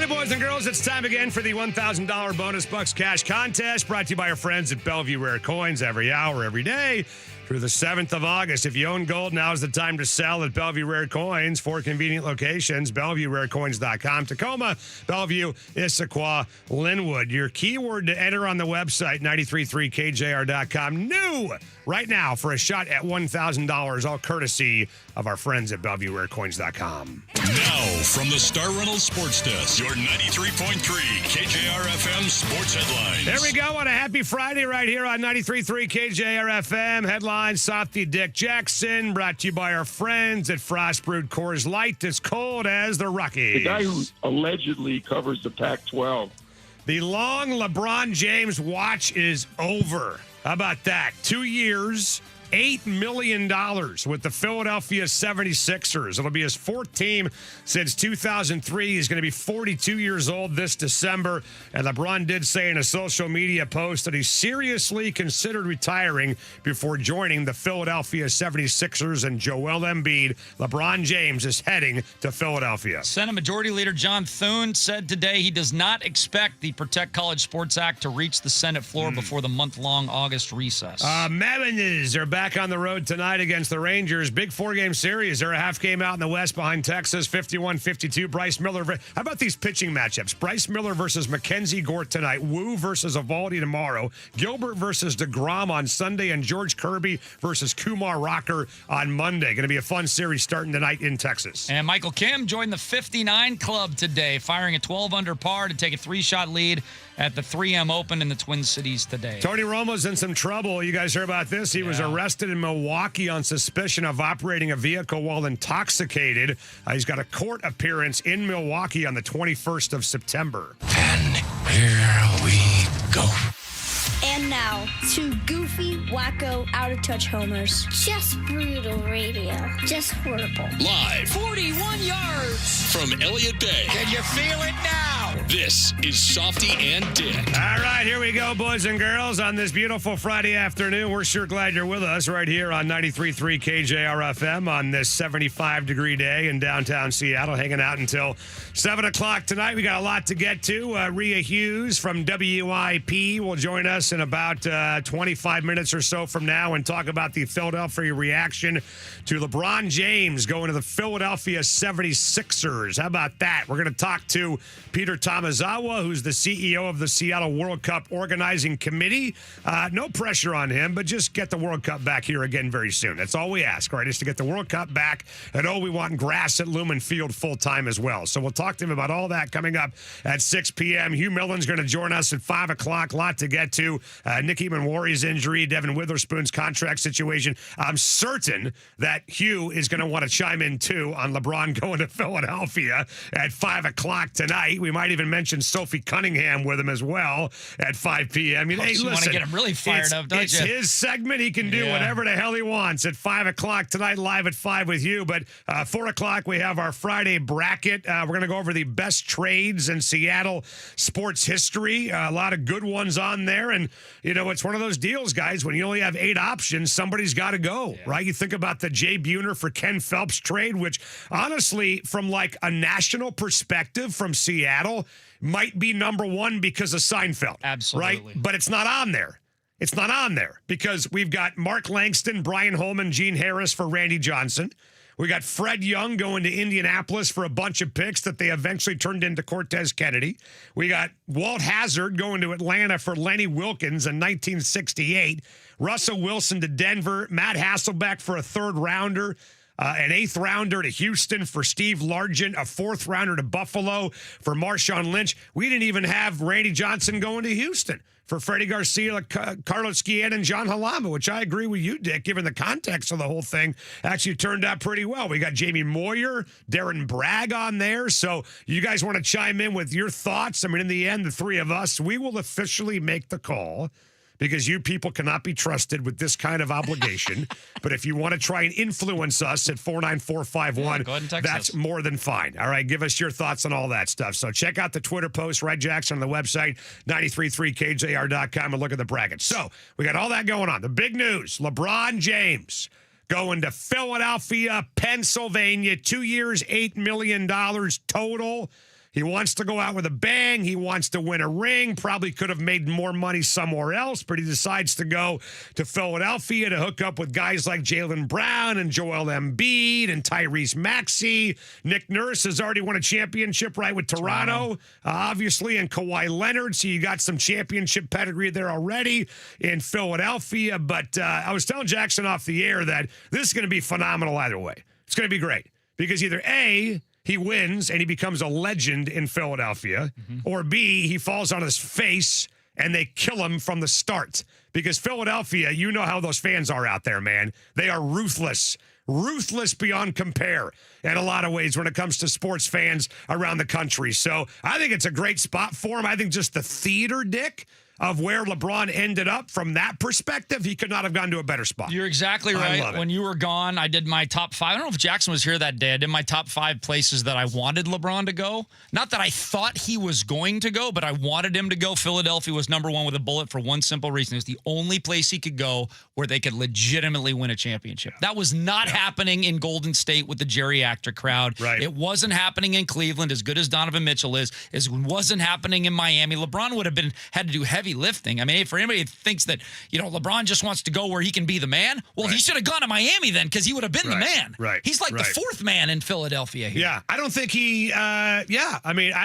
S: All right, boys and girls, it's time again for the $1,000 bonus bucks cash contest brought to you by our friends at Bellevue Rare Coins every hour, every day. Through the 7th of August. If you own gold, now's the time to sell at Bellevue Rare Coins. 4 convenient locations, BellevueRareCoins.com, Tacoma, Bellevue, Issaquah, Linwood. Your keyword to enter on the website, 93.3KJR.com. New right now for a shot at $1,000, all courtesy of our friends at BellevueRareCoins.com.
E: Now, from the Star Reynolds Sports Desk, your 93.3 KJR FM sports headlines.
S: There we go on a happy Friday right here on 93.3 KJR FM. Headlines, Softy Dick Jackson, brought to you by our friends at Frost Brewed Coors Light, as cold as the Rockies.
K: The guy who allegedly covers the Pac-12.
S: The long LeBron James watch is over. How about that? 2 years, $8 million with the Philadelphia 76ers. It'll be his fourth team since 2003. He's going to be 42 years old this December. And LeBron did say in a social media post that he seriously considered retiring before joining the Philadelphia 76ers. And Joel Embiid, LeBron James, is heading to Philadelphia.
L: Senate Majority Leader John Thune said today he does not expect the Protect College Sports Act to reach the Senate floor before the month-long August recess.
S: Mariners are back on the road tonight against the Rangers. Big 4-game series. They're a half game out in the West behind Texas, 51-52. Bryce Miller. How about these pitching matchups? Bryce Miller versus Mackenzie Gort tonight. Wu versus Evaldi tomorrow. Gilbert versus DeGrom on Sunday. And George Kirby versus Kumar Rocker on Monday. Going to be a fun series starting tonight in Texas.
L: And Michael Kim joined the 59 club today, firing a 12-under par to take a 3-shot lead at the 3M Open in the Twin Cities today.
S: Tony Romo's in some trouble. You guys heard about this? He was arrested in Milwaukee on suspicion of operating a vehicle while intoxicated. He's got a court appearance in Milwaukee on the 21st of September.
O: And here we go. And now, two goofy, wacko, out-of-touch homers. Just brutal radio. Just horrible.
M: Live
O: 41 yards.
M: from Elliott Bay.
O: Can you feel it now?
M: This is Softy and Dick.
S: All right, here we go, boys and girls, on this beautiful Friday afternoon. We're sure glad you're with us right here on 93.3 KJR FM on this 75-degree day in downtown Seattle, hanging out until 7 o'clock tonight. We got a lot to get to. Rhea Hughes from WIP will join us in about 25 minutes or so from now and talk about the Philadelphia reaction to LeBron James going to the Philadelphia 76ers. How about that? We're going to talk to Peter Tomazawa, who's the CEO of the Seattle World Cup Organizing Committee. No pressure on him, but just get the World Cup back here again very soon. That's all we ask, right, is to get the World Cup back. And we want grass at Lumen Field full-time as well. So we'll talk to him about all that coming up at 6 p.m. Hugh Millen's going to join us at 5 o'clock. A lot to get to. Nicky Manwari's injury, Devin Witherspoon's contract situation. I'm certain that Hugh is going to want to chime in, too, on LeBron going to Philadelphia at 5 o'clock tonight. We might even mention Sophie Cunningham with him as well at 5 p.m.
L: You want to get him really fired up, don't you?
S: It's his segment. He can do whatever the hell he wants at 5 o'clock tonight, live at 5 with you. But 4 o'clock, we have our Friday bracket. We're going to go over the best trades in Seattle sports history. A lot of good ones on there. And, you know, it's one of those deals, guys, when you only have 8 options, somebody's got to go, right? You think about the Jay Buhner for Ken Phelps trade, which honestly, from like a national perspective from Seattle, might be number one because of Seinfeld.
L: Absolutely.
S: Right? But it's not on there. It's not on there because we've got Mark Langston, Brian Holman, Gene Harris for Randy Johnson. We got Fred Young going to Indianapolis for a bunch of picks that they eventually turned into Cortez Kennedy. We got Walt Hazzard going to Atlanta for Lenny Wilkins in 1968. Russell Wilson to Denver. Matt Hasselbeck for a 3rd rounder. An 8th rounder to Houston for Steve Largent, a 4th rounder to Buffalo for Marshawn Lynch. We didn't even have Randy Johnson going to Houston for Freddie Garcia, Carlos Guillen, and John Halama, which I agree with you, Dick, given the context of the whole thing, actually turned out pretty well. We got Jamie Moyer, Darren Bragg on there. So you guys want to chime in with your thoughts? I mean, in the end, the three of us, we will officially make the call, because you people cannot be trusted with this kind of obligation. But if you want to try and influence us at 49451,
L: go ahead and text
S: that's
L: us.
S: more than fine. All right, give us your thoughts on all that stuff. So check out the Twitter post, right, Jackson, on the website, 933kjr.com, and look at the bracket. So we got all that going on. The big news, LeBron James going to Philadelphia, Pennsylvania, 2 years, $8 million total. He wants to go out with a bang. He wants to win a ring. Probably could have made more money somewhere else, but he decides to go to Philadelphia to hook up with guys like Jaylen Brown and Joel Embiid and Tyrese Maxey. Nick Nurse has already won a championship, right, with Toronto, obviously, and Kawhi Leonard. So you got some championship pedigree there already in Philadelphia. But I was telling Jackson off the air that this is going to be phenomenal either way. It's going to be great because either A, he wins and he becomes a legend in Philadelphia, or B, he falls on his face and they kill him from the start. Because Philadelphia, you know how those fans are out there, man. They are ruthless beyond compare in a lot of ways when it comes to sports fans around the country. So I think it's a great spot for him. I think just the theater, Dick, of where LeBron ended up from that perspective, he could not have gone to a better spot.
L: You're exactly right.
S: I love it.
L: When you were gone, I did my top 5. I don't know if Jackson was here that day. I did my top 5 places that I wanted LeBron to go. Not that I thought he was going to go, but I wanted him to go. Philadelphia was number 1 with a bullet for one simple reason. It was the only place he could go where they could legitimately win a championship. That was not happening in Golden State with the geriatric crowd.
S: Right.
L: It wasn't happening in Cleveland, as good as Donovan Mitchell is. It wasn't happening in Miami. LeBron would have had to do heavy lifting. I mean, for anybody that thinks that, LeBron just wants to go where he can be the man, well, he should have gone to Miami then because he would have been the man.
S: Right.
L: He's like the 4th man in Philadelphia here.
S: Yeah, I don't think he, I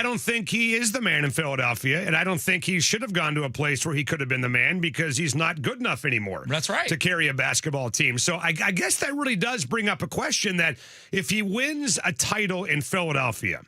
S: don't think he is the man in Philadelphia, and I don't think he should have gone to a place where he could have been the man because he's not good enough anymore.
L: That's right.
S: To carry a basketball team. So I guess that really does bring up a question that if he wins a title in Philadelphia,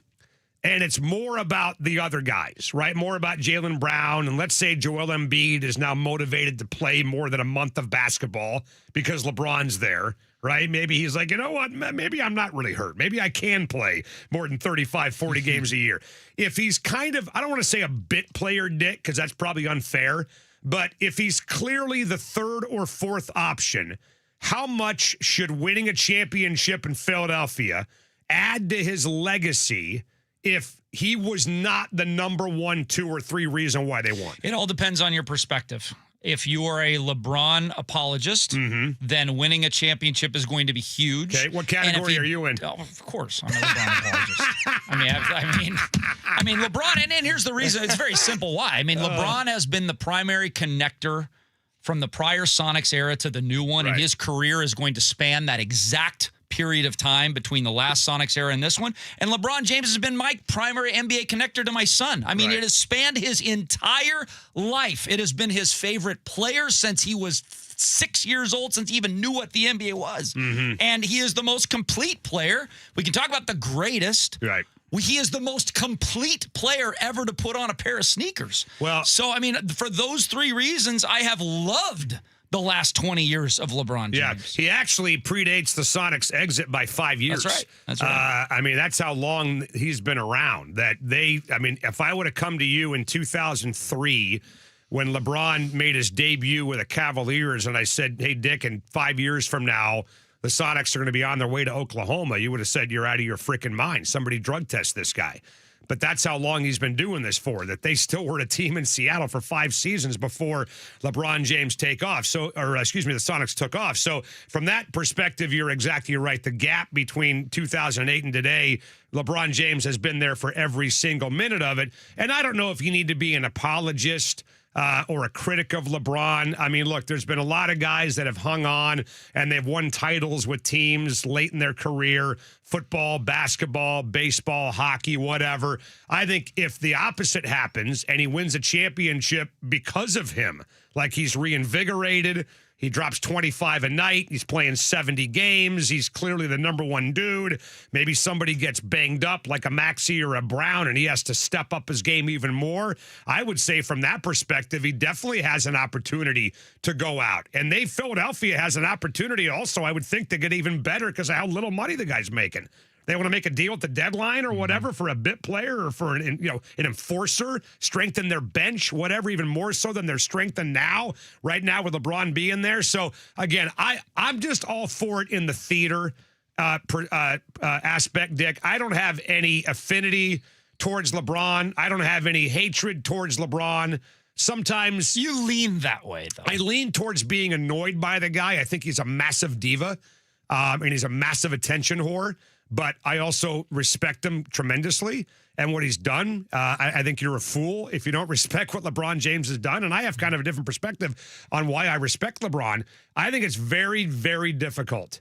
S: and it's more about the other guys, right? More about Jaylen Brown. And let's say Joel Embiid is now motivated to play more than a month of basketball because LeBron's there, right? Maybe he's like, you know what? Maybe I'm not really hurt. Maybe I can play more than 35, 40 games a year. If he's kind of, I don't want to say a bit player, Dick, because that's probably unfair. But if he's clearly the 3rd or 4th option, how much should winning a championship in Philadelphia add to his legacy if he was not the number 1, 2, or 3 reason why they won?
L: It all depends on your perspective. If you are a LeBron apologist, then winning a championship is going to be huge.
S: Okay, what category are you in?
L: Oh, of course, I'm a LeBron apologist. I mean, LeBron, and here's the reason. It's very simple why. I mean, LeBron has been the primary connector from the prior Sonics era to the new one, and his career is going to span that exact period of time between the last Sonics era and this one. And LeBron James has been my primary NBA connector to my son. I mean, it has spanned his entire life. It has been his favorite player since he was 6 years old, since he even knew what the NBA was. And he is the most complete player. We can talk about the greatest.
S: Right.
L: He is the most complete player ever to put on a pair of sneakers.
S: Well,
L: so, I mean, for those 3 reasons, I have loved the last 20 years of LeBron James.
S: Yeah, he actually predates the Sonics exit by 5 years.
L: That's right.
S: I mean, that's how long he's been around. If I would have come to you in 2003 when LeBron made his debut with the Cavaliers and I said, hey, Dick, in 5 years from now, the Sonics are going to be on their way to Oklahoma, you would have said, you're out of your freaking mind. Somebody drug test this guy. But that's how long he's been doing this for, that they still were a team in Seattle for 5 seasons before LeBron James the Sonics took off. So from that perspective, you're exactly right. The gap between 2008 and today, LeBron James has been there for every single minute of it. And I don't know if you need to be an apologist or a critic of LeBron. I mean, look, there's been a lot of guys that have hung on and they've won titles with teams late in their career, football, basketball, baseball, hockey, whatever. I think if the opposite happens and he wins a championship because of him, like he's reinvigorated, he drops 25 a night. He's playing 70 games. He's clearly the number 1 dude. Maybe somebody gets banged up like a Maxey or a Brown, and he has to step up his game even more. I would say from that perspective, he definitely has an opportunity to go out. And Philadelphia has an opportunity also, I would think, to get even better because of how little money the guy's making. They want to make a deal at the deadline or whatever for a bit player or for an enforcer, strengthen their bench, whatever, even more so than they're strengthened now, right now with LeBron being there. So, again, I'm just all for it in the theater aspect, Dick. I don't have any affinity towards LeBron. I don't have any hatred towards LeBron. Sometimes
L: you lean that way, though.
S: I lean towards being annoyed by the guy. I think he's a massive diva, and he's a massive attention whore. but I also respect him tremendously and what he's done. I think you're a fool if you don't respect what LeBron James has done. And I have kind of a different perspective on why I respect LeBron. I think it's very, very difficult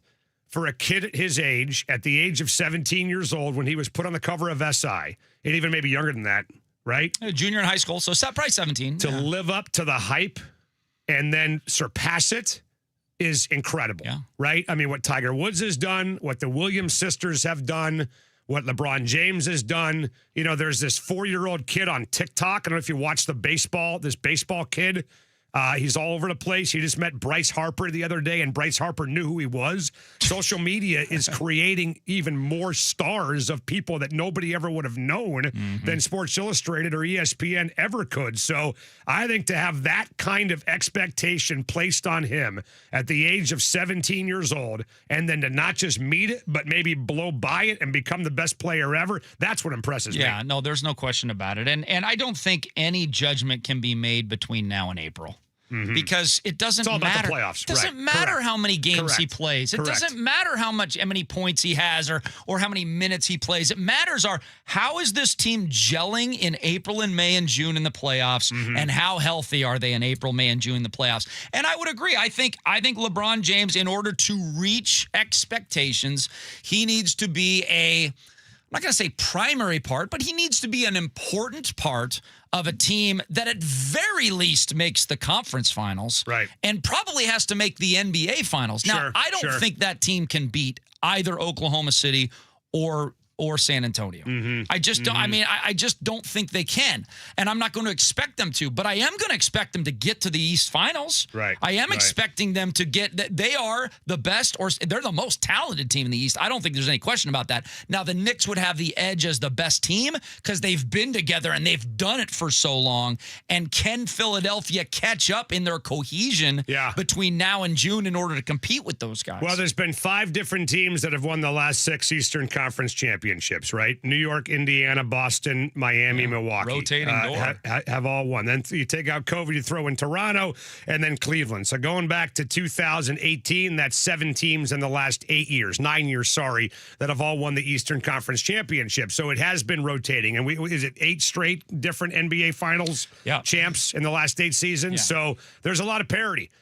S: for a kid at his age, at the age of 17 years old, when he was put on the cover of SI, and even maybe younger than that, right?
L: Junior in high school, so probably 17.
S: To live up to the hype and then surpass it is incredible, right? I mean, what Tiger Woods has done, what the Williams sisters have done, what LeBron James has done. You know, there's this 4-year-old kid on TikTok. I don't know if you watch this baseball kid. He's all over the place. He just met Bryce Harper the other day, and Bryce Harper knew who he was. Social media is creating even more stars of people that nobody ever would have known than Sports Illustrated or ESPN ever could. So I think to have that kind of expectation placed on him at the age of 17 years old, and then to not just meet it, but maybe blow by it and become the best player ever, that's what impresses me.
L: Yeah, no, there's no question about it. And I don't think any judgment can be made between now and April. Because it doesn't
S: all
L: matter.
S: about the playoffs.
L: It doesn't matter how many games he plays. It
S: Correct.
L: doesn't matter how many points he has or how many minutes he plays. It matters how is this team gelling in April and May and June in the playoffs, and how healthy are they in April, May, and June in the playoffs. And I would agree. I think LeBron James, in order to reach expectations, he needs to be I'm not going to say primary part, but he needs to be an important part of a team that at very least makes the conference finals, right? And probably has to make the NBA finals. Now, I don't think that team can beat either Oklahoma City or San Antonio. I just don't. I mean, I just don't think they can, and I'm not going to expect them to. But I am going to expect them to get to the East Finals. Right. I am expecting them to get that. They are the best, or they're the most talented team in the East. I don't think there's any question about that. Now, the Knicks would have the edge as the best team because they've been together and they've done it for so long. And can Philadelphia catch up in their cohesion between now and June in order to compete with those guys?
S: Well, there's been 5 different teams that have won the last 6 Eastern Conference championships, right? New York, Indiana, Boston, Miami, Milwaukee.
L: Rotating door.
S: Have all won. Then you take out COVID, you throw in Toronto, and then Cleveland. So going back to 2018, that's 7 teams in the last 9 years, that have all won the Eastern Conference championship. So it has been rotating. And is it 8 straight different NBA Finals champs in the last 8 seasons? So there's a lot of parity.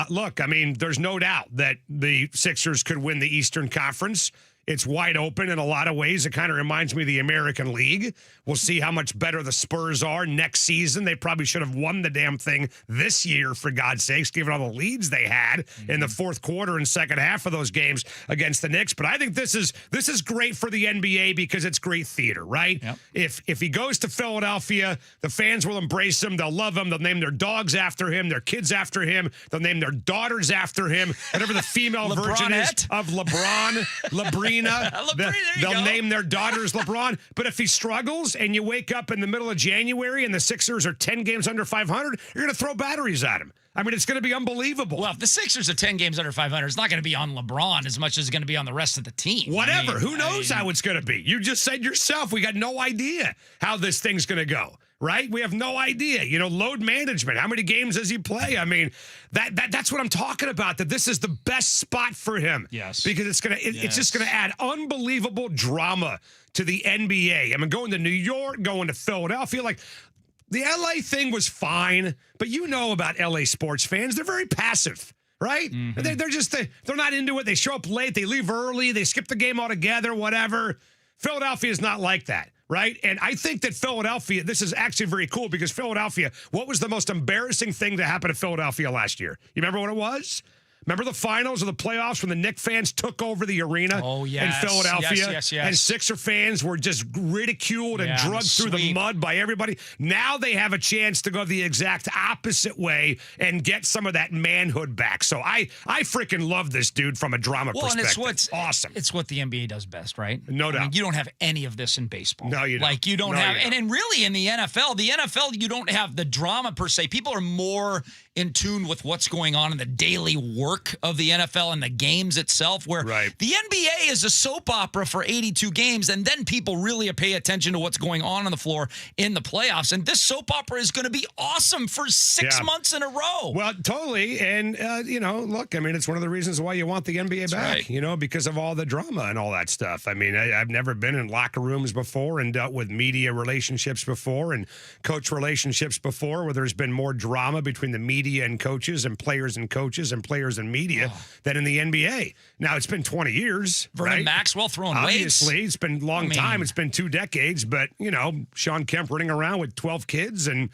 S: Look, I mean, there's no doubt that the Sixers could win the Eastern Conference. It's wide open in a lot of ways. It kind of reminds me of the American League. We'll see how much better the Spurs are next season. They probably should have won the damn thing this year, for God's sakes, given all the leads they had in the fourth quarter and second half of those games against the Knicks. But I think this is great for the NBA because it's great theater, right? Yep. If he goes to Philadelphia, the fans will embrace him. They'll love him. They'll name their dogs after him, their kids after him. They'll name their daughters after him. Whatever the female version is of LeBron, Labrina. They'll name their daughters LeBron. But if he struggles and you wake up in the middle of January and the Sixers are 10 games under 500, you're going to throw batteries at him. I mean, it's going to be unbelievable.
L: Well, if the Sixers are 10 games under 500, it's not going to be on LeBron as much as it's going to be on the rest of the team.
S: Whatever. Who knows how it's going to be? You just said yourself, we got no idea how this thing's going to go. Right? We have no idea. You know, load management. How many games does he play? I mean, that's what I'm talking about, that this is the best spot for him. Yes. Because it's just going to add unbelievable drama to the NBA. I mean, going to New York, going to Philadelphia, like the LA thing was fine, but you know about LA sports fans, they're very passive. Right? They're not into it. They show up late, they leave early, they skip the game altogether, whatever. Philadelphia is not like that. Right? And I think that Philadelphia, this is actually very cool because Philadelphia, what was the most embarrassing thing to happen to Philadelphia last year? You remember what it was? Remember the finals or the playoffs when the Knicks fans took over the arena in Philadelphia?
L: Yes.
S: And Sixer fans were just ridiculed and drugged through the mud by everybody. Now they have a chance to go the exact opposite way and get some of that manhood back. So I freaking love this dude from a drama perspective.
L: And it's
S: awesome.
L: It's what the NBA does best, right?
S: No doubt.
L: I mean, you don't have any of this in baseball.
S: No, you don't.
L: Like, you don't have, and really in the NFL, you don't have the drama per se. People are more in tune with what's going on in the daily work work of the NFL and the games itself, where the NBA is a soap opera for 82 games, and then people really pay attention to what's going on the floor in the playoffs. And this soap opera is going to be awesome for 6 months in a row.
S: Well, totally. And, look, I mean, it's one of the reasons why you want the NBA back, because of all the drama and all that stuff. I mean, I've never been in locker rooms before and dealt with media relationships before and coach relationships before where there's been more drama between the media and coaches and players and coaches and players and media than in the NBA. Now, it's been 20 years.
L: Vernon Maxwell throwing weights.
S: Obviously, it's been a long time. It's been 2 decades. But, Sean Kemp running around with 12 kids and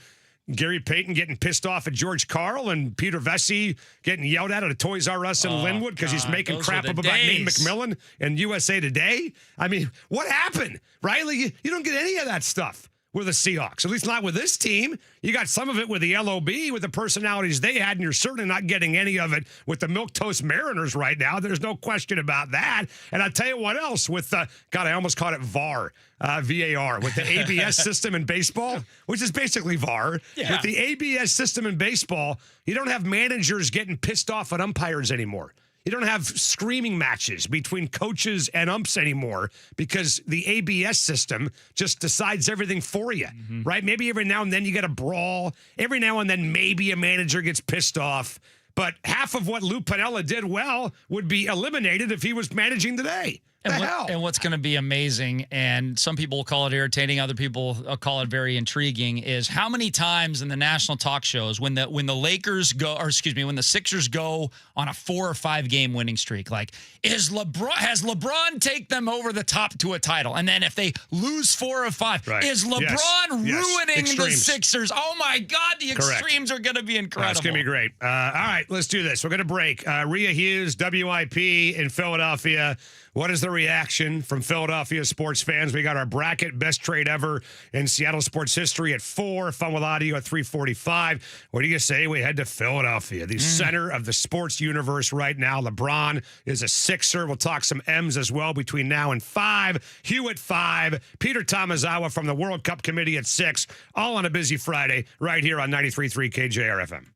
S: Gary Payton getting pissed off at George Karl and Peter Vesey getting yelled at a Toys R Us in Linwood because he's making crap up about Nate McMillan and USA Today. I mean, what happened? Right? Like, you don't get any of that stuff with the Seahawks, at least not with this team. You got some of it with the LOB, with the personalities they had, and you're certainly not getting any of it with the Milquetoast Mariners right now. There's no question about that. And I'll tell you what else with God, I almost called it VAR, VAR, with the ABS system in baseball, which is basically VAR.
L: Yeah.
S: With the ABS system in baseball, you don't have managers getting pissed off at umpires anymore. You don't have screaming matches between coaches and umps anymore because the ABS system just decides everything for you, right? Maybe every now and then you get a brawl. Every now and then maybe a manager gets pissed off. But half of what Lou Piniella did well would be eliminated if he was managing today.
L: And what's going to be amazing, and some people will call it irritating, other people call it very intriguing, is how many times in the national talk shows when the Lakers go, or excuse me, when the Sixers go on a 4 or 5 game winning streak, like has LeBron take them over the top to a title, and then if they lose 4 or 5, is LeBron ruining the Sixers? Oh my God, the extremes are going to be incredible.
S: It's going to be great. All right, let's do this. We're going to break. Rhea Hughes, WIP in Philadelphia. What is the reaction from Philadelphia sports fans? We got our bracket, best trade ever in Seattle sports history at 4, Fun with Audio at 3:45. What do you say we head to Philadelphia, the center of the sports universe right now? LeBron is a Sixer. We'll talk some M's as well between now and 5. Hugh at 5. Peter Tomazawa from the World Cup Committee at 6. All on a busy Friday right here on 93.3 KJR FM.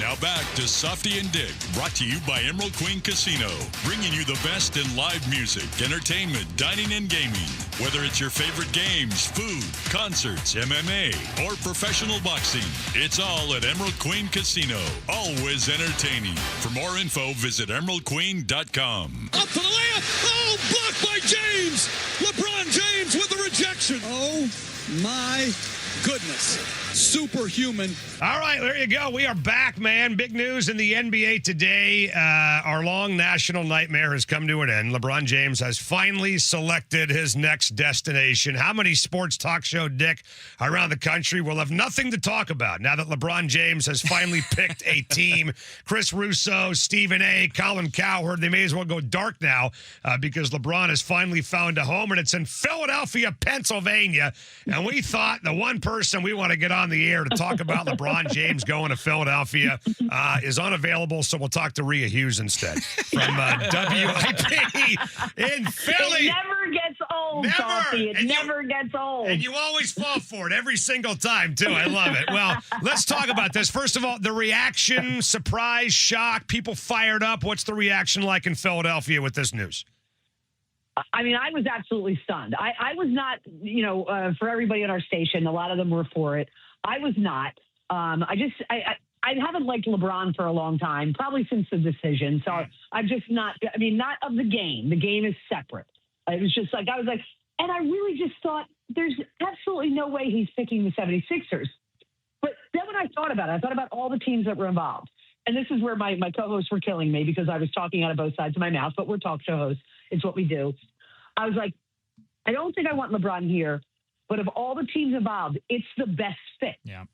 E: Now back to Softy and Dick, brought to you by Emerald Queen Casino, bringing you the best in live music, entertainment, dining, and gaming. Whether it's your favorite games, food, concerts, MMA, or professional boxing, it's all at Emerald Queen Casino. Always entertaining. For more info, visit emeraldqueen.com.
L: Up for the layup. Oh, blocked by James. LeBron James with the rejection. Oh, my goodness. Superhuman.
S: All right, there you go. We are back, man. Big news in the NBA today. Our long national nightmare has come to an end. LeBron James has finally selected his next destination. How many sports talk show, Dick, around the country will have nothing to talk about now that LeBron James has finally picked a team? Chris Russo, Stephen A., Colin Cowherd, they may as well go dark now because LeBron has finally found a home, and it's in Philadelphia, Pennsylvania. And we thought the one person we want to get on the air to talk about LeBron James going to Philadelphia is unavailable, so we'll talk to Rhea Hughes instead from WIP in Philly.
A: It never gets old, Coffee. It never gets old.
S: And you always fall for it every single time, too. I love it. Well, let's talk about this. First of all, the reaction, surprise, shock, people fired up. What's the reaction like in Philadelphia with this news?
A: I mean, I was absolutely stunned. I was not, for everybody at our station, a lot of them were for it. I was not. I haven't liked LeBron for a long time, probably since the decision. So I'm just not, not of the game. The game is separate. It was just like, and I really just thought there's absolutely no way he's picking the 76ers. But then when I thought about all the teams that were involved. And this is where my co-hosts were killing me because I was talking out of both sides of my mouth, but we're talk show hosts. It's what we do. I was like, I don't think I want LeBron here, but of all the teams involved, it's the best fit.
N: Yeah.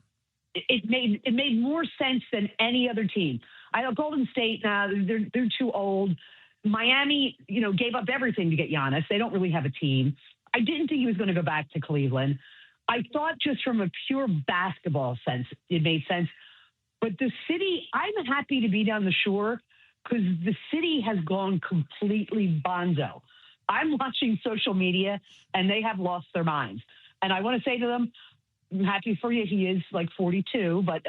A: It made more sense than any other team. I know Golden State, they're too old. Miami, gave up everything to get Giannis. They don't really have a team. I didn't think he was going to go back to Cleveland. I thought just from a pure basketball sense, it made sense. But the city, I'm happy to be down the shore because the city has gone completely bonzo. I'm watching social media and they have lost their minds. And I want to say to them, I'm happy for you. He is like 42, but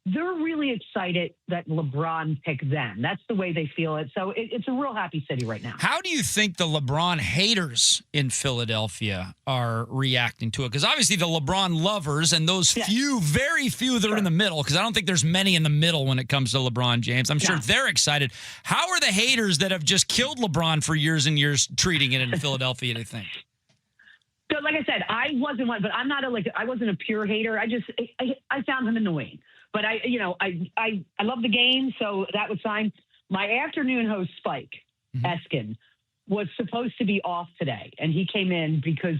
A: they're really excited that LeBron picked them. That's the way they feel it. So it's a real happy city right now.
N: How do you think the LeBron haters in Philadelphia are reacting to it? Because obviously the LeBron lovers and those very few that are in the middle, because I don't think there's many in the middle when it comes to LeBron James. I'm sure they're excited. How are the haters that have just killed LeBron for years and years treating it in Philadelphia, do you think?
A: So like I said, I wasn't one, but I'm not I wasn't a pure hater. I found him annoying. But I love the game, so that was fine. My afternoon host, Spike Eskin, was supposed to be off today, and he came in because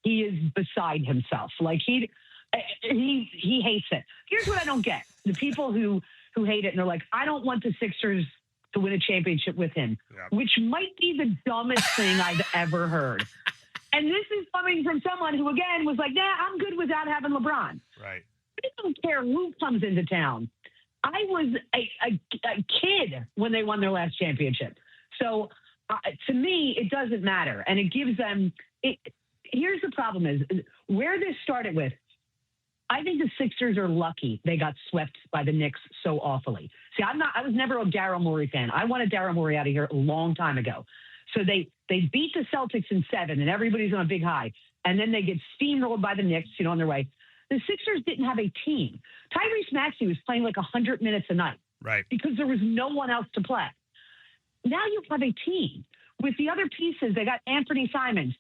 A: he is beside himself. Like he hates it. Here's what I don't get: the people who hate it and they're like, I don't want the Sixers to win a championship with him, which might be the dumbest thing I've ever heard. And this is coming from someone who, again, was like, nah, I'm good without having LeBron.
S: Right.
A: I don't care who comes into town. I was a kid when they won their last championship. So to me, it doesn't matter. And it gives them here's the problem is where this started with. I think the Sixers are lucky they got swept by the Knicks so awfully. See, I was never a Daryl Morey fan. I wanted Daryl Morey out of here a long time ago. So they beat the Celtics in 7 and everybody's on a big high. And then they get steamrolled by the Knicks, on their way. The Sixers didn't have a team. Tyrese Maxey was playing like 100 minutes a night.
S: Right.
A: Because there was no one else to play. Now you have a team. With the other pieces, they got Anthony Simons,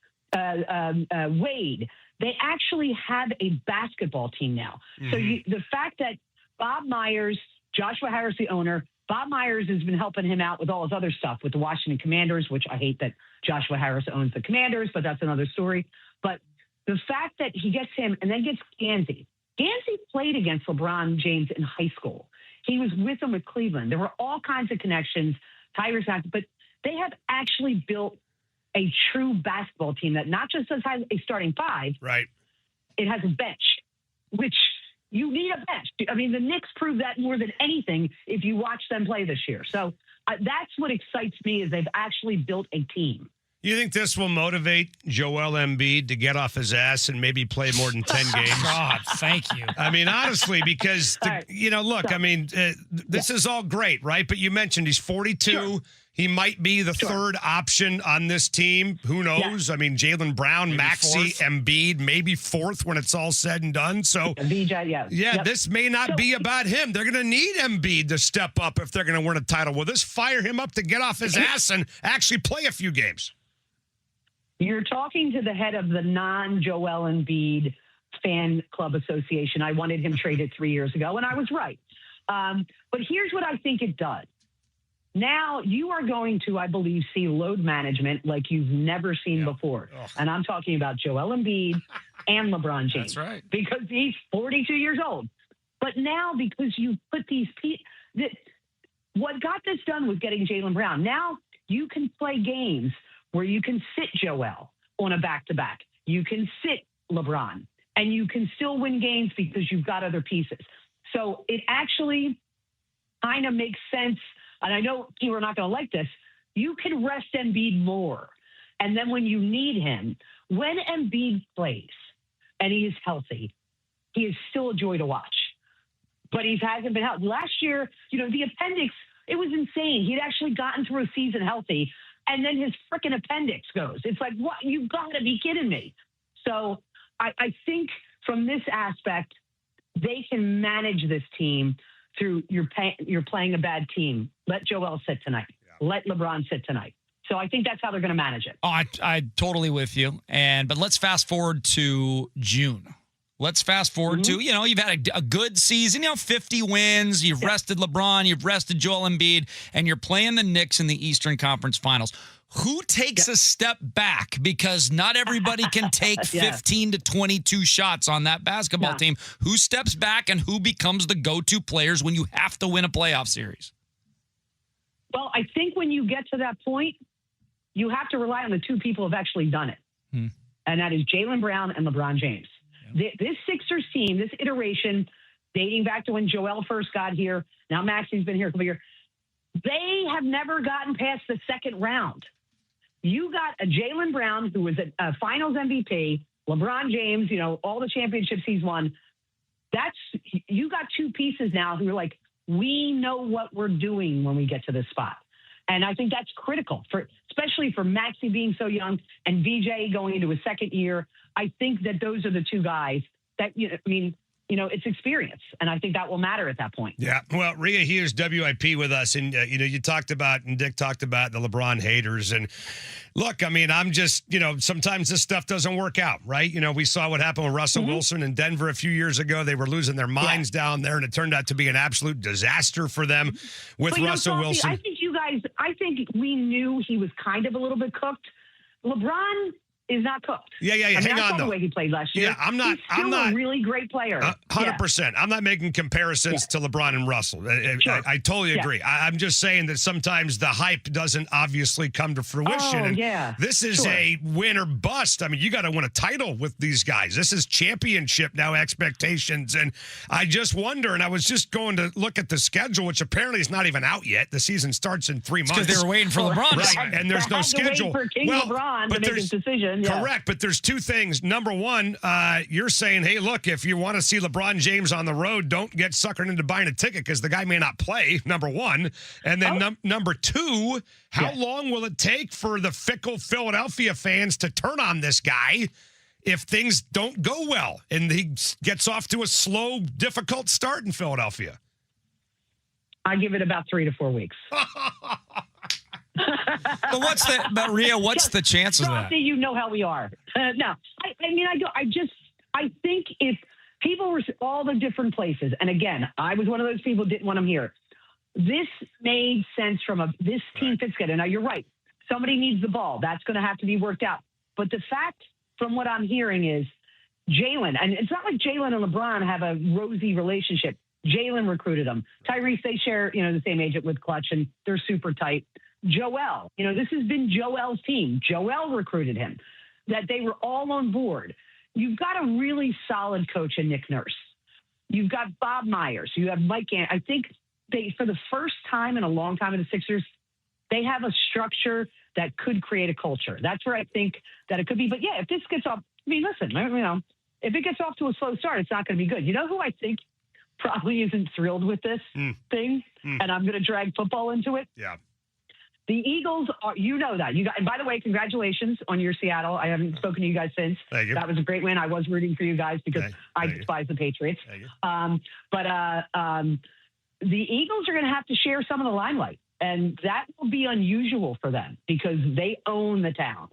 A: Wade. They actually have a basketball team now. So the fact that Bob Myers, Joshua Harris, the owner, Bob Myers has been helping him out with all his other stuff with the Washington Commanders, which I hate that Joshua Harris owns the Commanders, but that's another story. But the fact that he gets him and then gets Gansey. Gansey played against LeBron James in high school. He was with him with Cleveland. There were all kinds of connections, Tyrese, but they have actually built a true basketball team that not just has a starting 5.
S: Right.
A: It has a bench, which you need a bench. I mean, the Knicks proved that more than anything if you watch them play this year. So that's what excites me is they've actually built a team.
S: You think this will motivate Joel Embiid to get off his ass and maybe play more than 10 games?
N: God, thank you.
S: I mean, honestly, because, look, I mean, this is all great, right? But you mentioned he's 42. Sure. He might be the third option on this team. Who knows? I mean, Jaylen Brown, maybe Maxey, Embiid, maybe fourth when it's all said and done. So, this may not be about him. They're going to need Embiid to step up if they're going to win a title. Will this fire him up to get off his ass and actually play a few games?
A: You're talking to the head of the non-Joel Embiid fan club association. I wanted him traded 3 years ago, and I was right. But here's what I think it does. Now you are going to, I believe, see load management like you've never seen before. And I'm talking about Joel Embiid and LeBron James.
N: That's right.
A: Because he's 42 years old. But now because you put these what got this done was getting Jaylen Brown. Now you can play games where you can sit Joel on a back-to-back. You can sit LeBron. And you can still win games because you've got other pieces. So it actually kind of makes sense. And I know you are not going to like this. You can rest Embiid more. And then when you need him, when Embiid plays and he is healthy, he is still a joy to watch. But he hasn't been healthy. Last year, the appendix, it was insane. He'd actually gotten through a season healthy, and then his freaking appendix goes. It's like, what? You've got to be kidding me. So I think from this aspect, they can manage this team through you're playing a bad team. Let Joel sit tonight. Yeah. Let LeBron sit tonight. So I think that's how they're going to manage it.
N: Oh, I totally with you. But let's fast forward to June. Let's fast forward to, you've had a good season, 50 wins. You've rested LeBron. You've rested Joel Embiid. And you're playing the Knicks in the Eastern Conference Finals. Who takes a step back? Because not everybody can take 15 to 22 shots on that basketball team. Who steps back and who becomes the go-to players when you have to win a playoff series?
A: Well, I think when you get to that point, you have to rely on the two people who have actually done it. And that is Jaylen Brown and LeBron James. This Sixers team, this iteration, dating back to when Joel first got here, now Maxey's been here a couple of years, they have never gotten past the second round. You got a Jaylen Brown who was a finals MVP, LeBron James, all the championships he's won. You got two pieces now who are like, we know what we're doing when we get to this spot. And I think that's critical especially for Maxey being so young and VJ going into his second year. I think that those are the two guys that, it's experience. And I think that will matter at that point.
S: Yeah. Well, Rhea Hughes, WIP with us. And, you talked about, and Dick talked about the LeBron haters. And look, I'm just, sometimes this stuff doesn't work out, right? We saw what happened with Russell Wilson in Denver a few years ago. They were losing their minds down there, and it turned out to be an absolute disaster for them with Russell Wilson.
A: I think we knew he was kind of a little bit cooked. LeBron is not cooked.
S: Yeah. Hang on, though.
A: The way he played last year.
S: Yeah, I'm not
A: a really great player.
S: 100%. I'm not making comparisons to LeBron and Russell. I totally agree. I'm just saying that sometimes the hype doesn't obviously come to fruition. This is a win or bust. You got to win a title with these guys. This is championship now expectations. And I just wonder, and I was just going to look at the schedule, which apparently is not even out yet. The season starts in 3 months.
N: Because they were waiting for LeBron.
S: Right, and there's no schedule.
A: For King LeBron to make his decision.
S: Correct, but there's two things. Number one, you're saying, hey, look, if you want to see LeBron James on the road, don't get suckered into buying a ticket because the guy may not play, number one. And then number two, how long will it take for the fickle Philadelphia fans to turn on this guy if things don't go well and he gets off to a slow, difficult start in Philadelphia?
A: I give it about 3 to 4 weeks.
N: But Rhea, what's the chances of that?
A: You know how we are. No, I think if people were all the different places, and again, I was one of those people who didn't want them here. This made sense from this team fits together. Now you're right. Somebody needs the ball. That's going to have to be worked out. But the fact from what I'm hearing is Jaylen, and it's not like Jaylen and LeBron have a rosy relationship. Jaylen recruited him. Tyrese, they share, the same agent with Clutch, and they're super tight. Joel, this has been Joel's team. Joel recruited him. That they were all on board. You've got a really solid coach in Nick Nurse. You've got Bob Myers. You have Mike. I think for the first time in a long time in the Sixers, They have a structure that could create a culture. That's where I think that it could be. But yeah, if this gets off, I mean, listen, if it gets off to a slow start, it's not going to be good. You know who I think probably isn't thrilled with this thing? And I'm going to drag football into it.
S: Yeah.
A: The Eagles are, you know that. You got, and by the way, congratulations on your Seattle. I haven't spoken to you guys since.
S: Thank you.
A: That was a great win. I was rooting for you guys because I despise the Patriots. The Eagles are going to have to share some of the limelight, and that will be unusual for them because they own the town.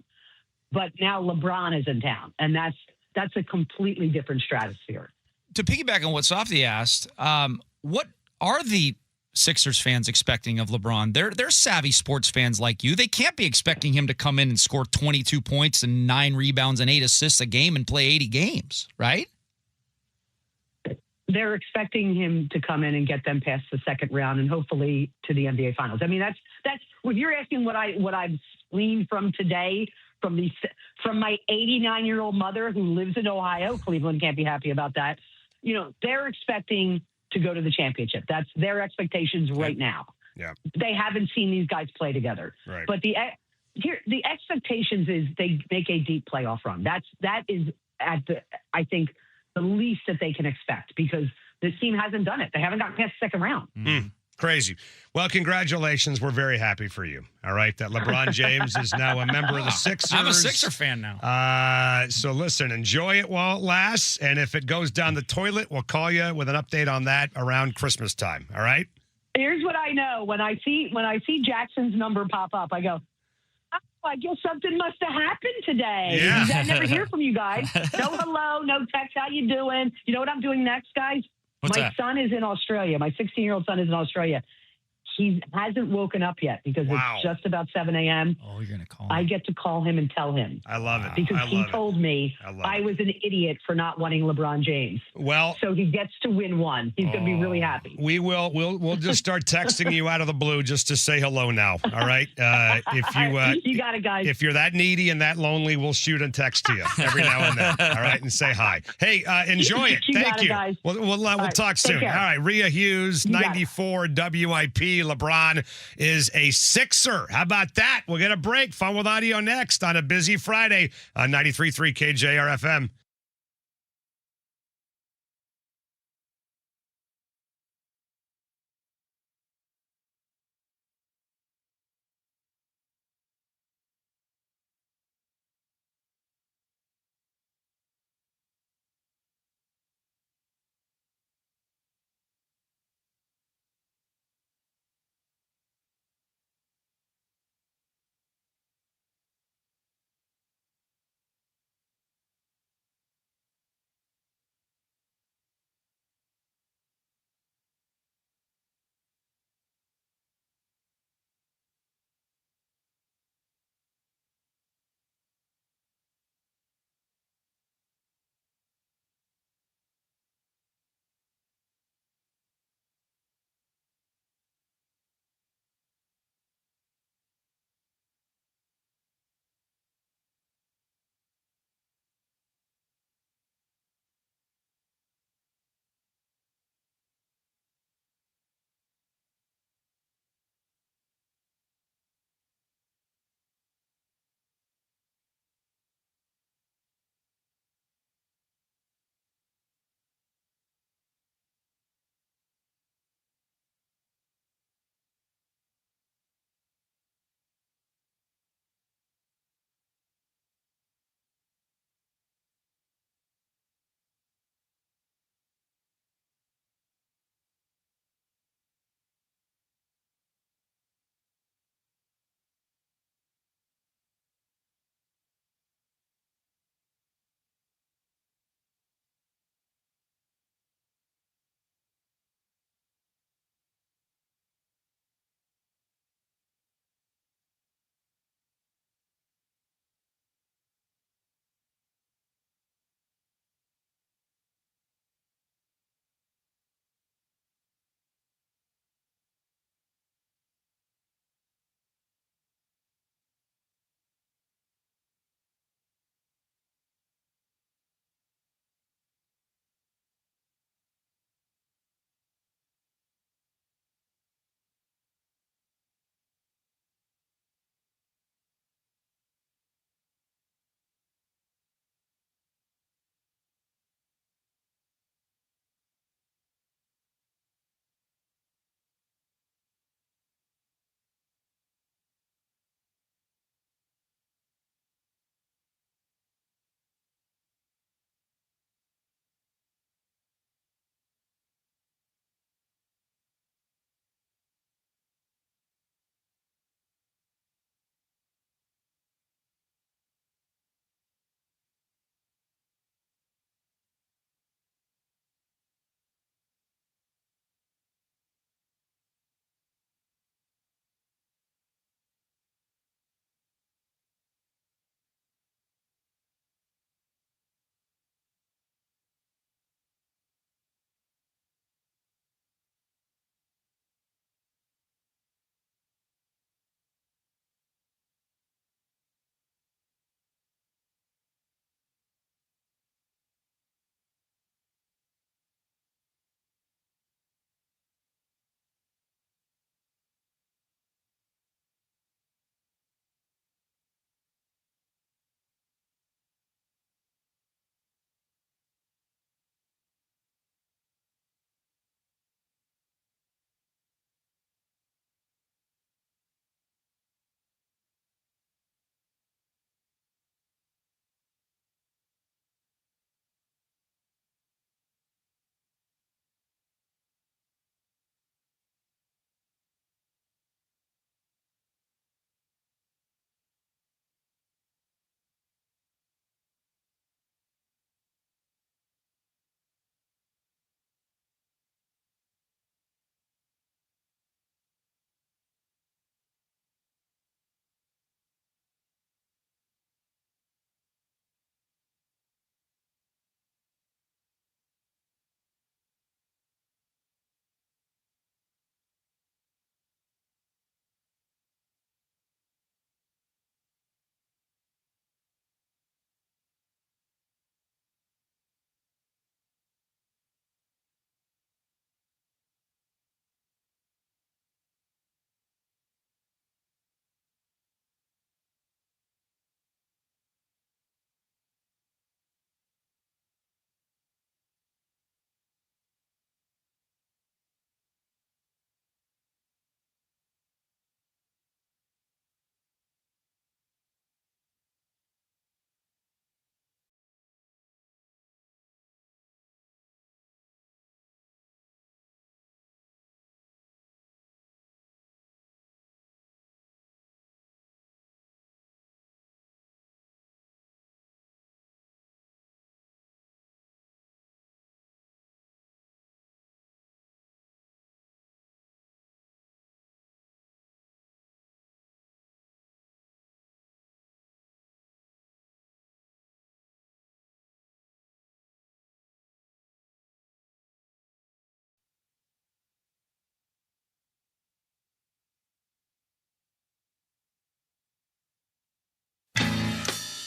A: But now LeBron is in town, and that's a completely different stratosphere.
N: To piggyback on what Softy asked, what are the Sixers fans expecting of LeBron? They're savvy sports fans like you. They can't be expecting him to come in and score 22 points and 9 rebounds and 8 assists a game and play 80 games, right?
A: They're expecting him to come in and get them past the second round and hopefully to the NBA Finals. I mean, that's when you're asking what I've gleaned from today from my 89-year-old mother who lives in Ohio. Cleveland can't be happy about that. You know, they're expecting to go to the championship. That's their expectations right now.
S: Yeah.
A: They haven't seen these guys play together.
S: Right.
A: But the expectations is they make a deep playoff run. That is I think the least that they can expect because this team hasn't done it. They haven't gotten past the second round.
S: Crazy. Well, congratulations. We're very happy for you. All right. That LeBron James is now a member of the Sixers.
N: I'm a Sixer fan now.
S: So listen, enjoy it while it lasts. And if it goes down the toilet, we'll call you with an update on that around Christmas time. All right.
A: Here's what I know. When I see Jackson's number pop up, I go, oh, I guess something must have happened today.
S: Yeah.
A: I never hear from you guys. No hello, no text. How you doing? You know what I'm doing next, guys?
N: What's
A: My
N: that?
A: son is in Australia. My 16-year-old son is in Australia. He hasn't woken up yet because it's just about 7 a.m.
N: Oh, you're going to call
A: I get to call him and tell him.
S: I love it.
A: Because he told me I was an idiot for not wanting LeBron James.
S: Well,
A: so he gets to win one. He's going to be really happy.
S: We'll just start texting you out of the blue just to say hello now. All right. If you
A: you got it, guys.
S: If you're that needy and that lonely, we'll shoot and text to you every now and then. All right, and say hi. Hey, enjoy it.
A: You
S: Thank
A: got it,
S: you.
A: guys.
S: We'll talk soon. All
A: care.
S: right, Rhea Hughes,
A: You got it.
S: 94 WIP. LeBron is a Sixer. How about that? We'll get a break. Fun with Audio next on a busy Friday on 93.3 KJR FM.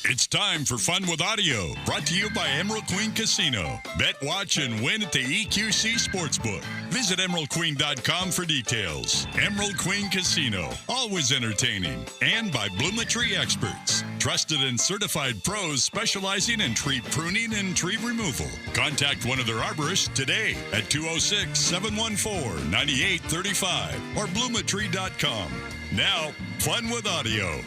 E: It's time for Fun with Audio, brought to you by Emerald Queen Casino. Bet, watch, and win at the EQC Sportsbook. Visit emeraldqueen.com for details. Emerald Queen Casino, always entertaining. And by Bloometry Experts, trusted and certified pros specializing in tree pruning and tree removal. Contact one of their arborists today at 206-714-9835 or bloometry.com. Now, Fun with Audio.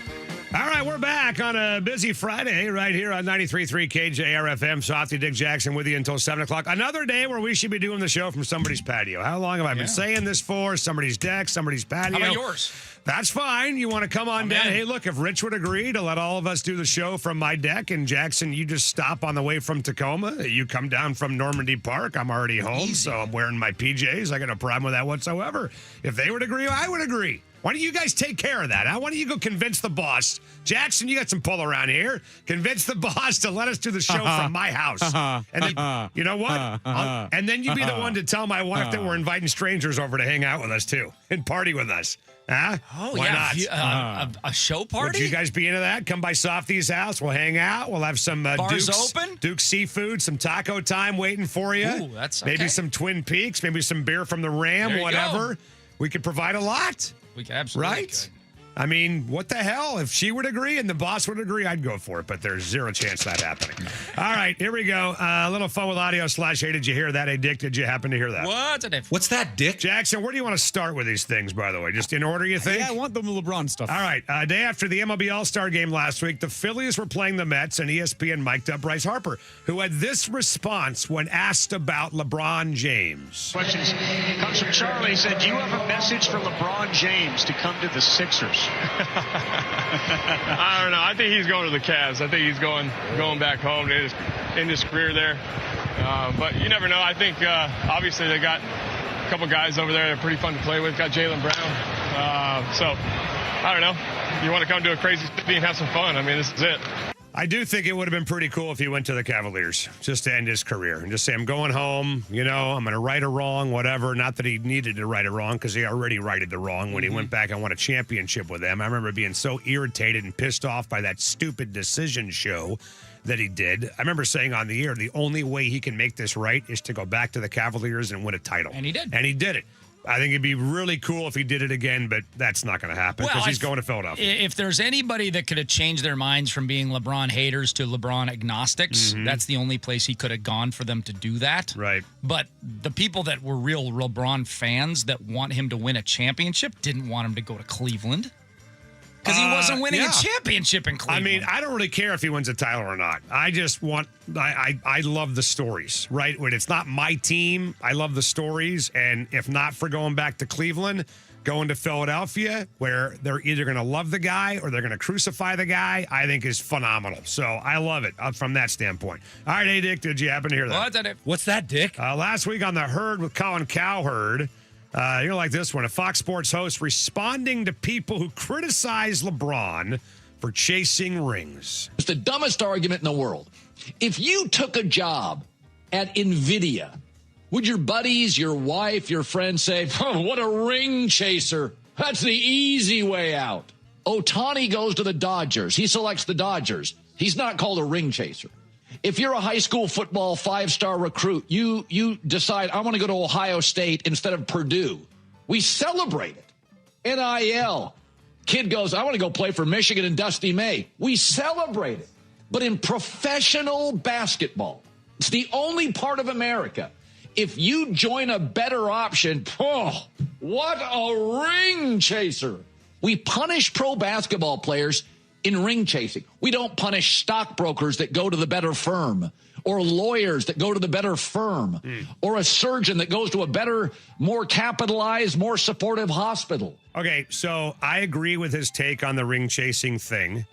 S: All right, we're back on a busy Friday right here on 93.3 KJR FM. Softy Dick Jackson with you until 7 o'clock. Another day where we should be doing the show from somebody's patio. How long have I been saying this for? Somebody's deck, somebody's patio.
N: How about yours?
S: That's fine. You want to come on down? Hey, look, if Rich would agree to let all of us do the show from my deck, and Jackson, you just stop on the way from Tacoma. You come down from Normandy Park. I'm already home, so I'm wearing my PJs. I got no problem with that whatsoever. If they would agree, I would agree. Why don't you guys take care of that? Why don't you go convince the boss? Jackson, you got some pull around here. Convince the boss to let us do the show from my house. And then, you know what? And then you be the one to tell my wife that we're inviting strangers over to hang out with us, too, and party with us. Huh?
N: Oh,
S: Why
N: yeah.
S: not?
N: A show party?
S: Would you guys be into that? Come by Softy's house. We'll hang out. We'll have some
N: Bars
S: Duke's,
N: open?
S: Duke's seafood, some taco time waiting for you.
N: Ooh, that's
S: Maybe
N: okay.
S: some Twin Peaks, maybe some beer from the Ram,
N: There you
S: whatever.
N: go.
S: We could provide a lot.
N: We could absolutely
S: Right?
N: could.
S: I mean, what the hell? If she would agree and the boss would agree, I'd go for it, but there's zero chance of that happening. All right, here we go. A little fun with audio / hey, did you hear that? Hey, Dick, did you happen to hear that?
N: What's
S: that, Dick? Jackson, where do you want to start with these things, by the way? Just in order, you think?
Q: Yeah, I want the LeBron stuff.
S: All right. Day after the MLB All-Star game last week, the Phillies were playing the Mets, and ESPN mic'd up Bryce Harper, who had this response when asked about LeBron James.
C: Questions comes from Charlie. He said, "Do you have a message for LeBron James to come to the Sixers?"
H: I don't know. I think he's going to the Cavs. I think he's going back home to end his career there. But you never know. I think obviously they got a couple guys over there that are pretty fun to play with. Got Jaylen Brown. So I don't know. You want to come to a crazy city and have some fun. I mean, this is it.
S: I do think it would have been pretty cool if he went to the Cavaliers just to end his career and just say, I'm going home, I'm going to right a wrong, whatever. Not that he needed to right a wrong because he already righted the wrong when he went back and won a championship with them. I remember being so irritated and pissed off by that stupid decision show that he did. I remember saying on the air, the only way he can make this right is to go back to the Cavaliers and win a title.
N: And he did.
S: And he did it. I think it'd be really cool if he did it again, but that's not going to happen because he's going to Philadelphia.
N: If there's anybody that could have changed their minds from being LeBron haters to LeBron agnostics, that's the only place he could have gone for them to do that.
S: Right.
N: But the people that were real LeBron fans that want him to win a championship didn't want him to go to Cleveland. Because he wasn't winning a championship in Cleveland.
S: I mean, I don't really care if he wins a title or not. I just want, I love the stories, right? When it's not my team, I love the stories. And if not for going back to Cleveland, going to Philadelphia, where they're either going to love the guy or they're going to crucify the guy, I think is phenomenal. So I love it from that standpoint. All right, hey, Dick, did you happen to hear that?
Q: What's that, Dick?
S: Last week on The Herd with Colin Cowherd, you're going to like this one. A Fox Sports host responding to people who criticize LeBron for chasing rings.
W: It's the dumbest argument in the world. If you took a job at NVIDIA, would your buddies, your wife, your friends say, oh, what a ring chaser. That's the easy way out. Ohtani goes to the Dodgers. He selects the Dodgers. He's not called a ring chaser. If you're a high school football 5-star recruit, you decide, I want to go to Ohio State instead of Purdue. We celebrate it. NIL. Kid goes, I want to go play for Michigan and Dusty May. We celebrate it. But in professional basketball, it's the only part of America. If you join a better option, oh, what a ring chaser. We punish pro basketball players in ring chasing. We don't punish stockbrokers that go to the better firm, or lawyers that go to the better firm, or a surgeon that goes to a better, more capitalized, more supportive hospital.
S: Okay, so I agree with his take on the ring chasing thing.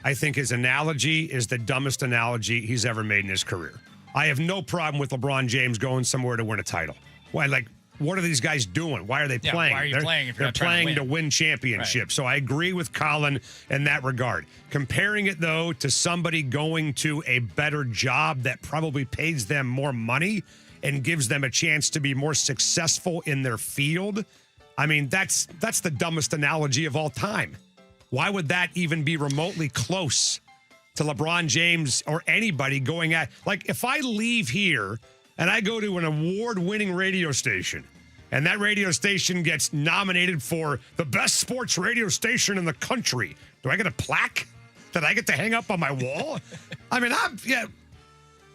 S: I think his analogy is the dumbest analogy he's ever made in his career. I have no problem with LeBron James going somewhere to win a title. Why, what are these guys doing? Why are they playing?
N: Why are you playing if you're
S: they're
N: not trying
S: playing
N: to
S: win championships. Right. So I agree with Colin in that regard. Comparing it, though, to somebody going to a better job that probably pays them more money and gives them a chance to be more successful in their field, I mean, that's the dumbest analogy of all time. Why would that even be remotely close to LeBron James or anybody going at, like, if I leave here and I go to an award-winning radio station and that radio station gets nominated for the best sports radio station in the country, do I get a plaque that I get to hang up on my wall? I mean,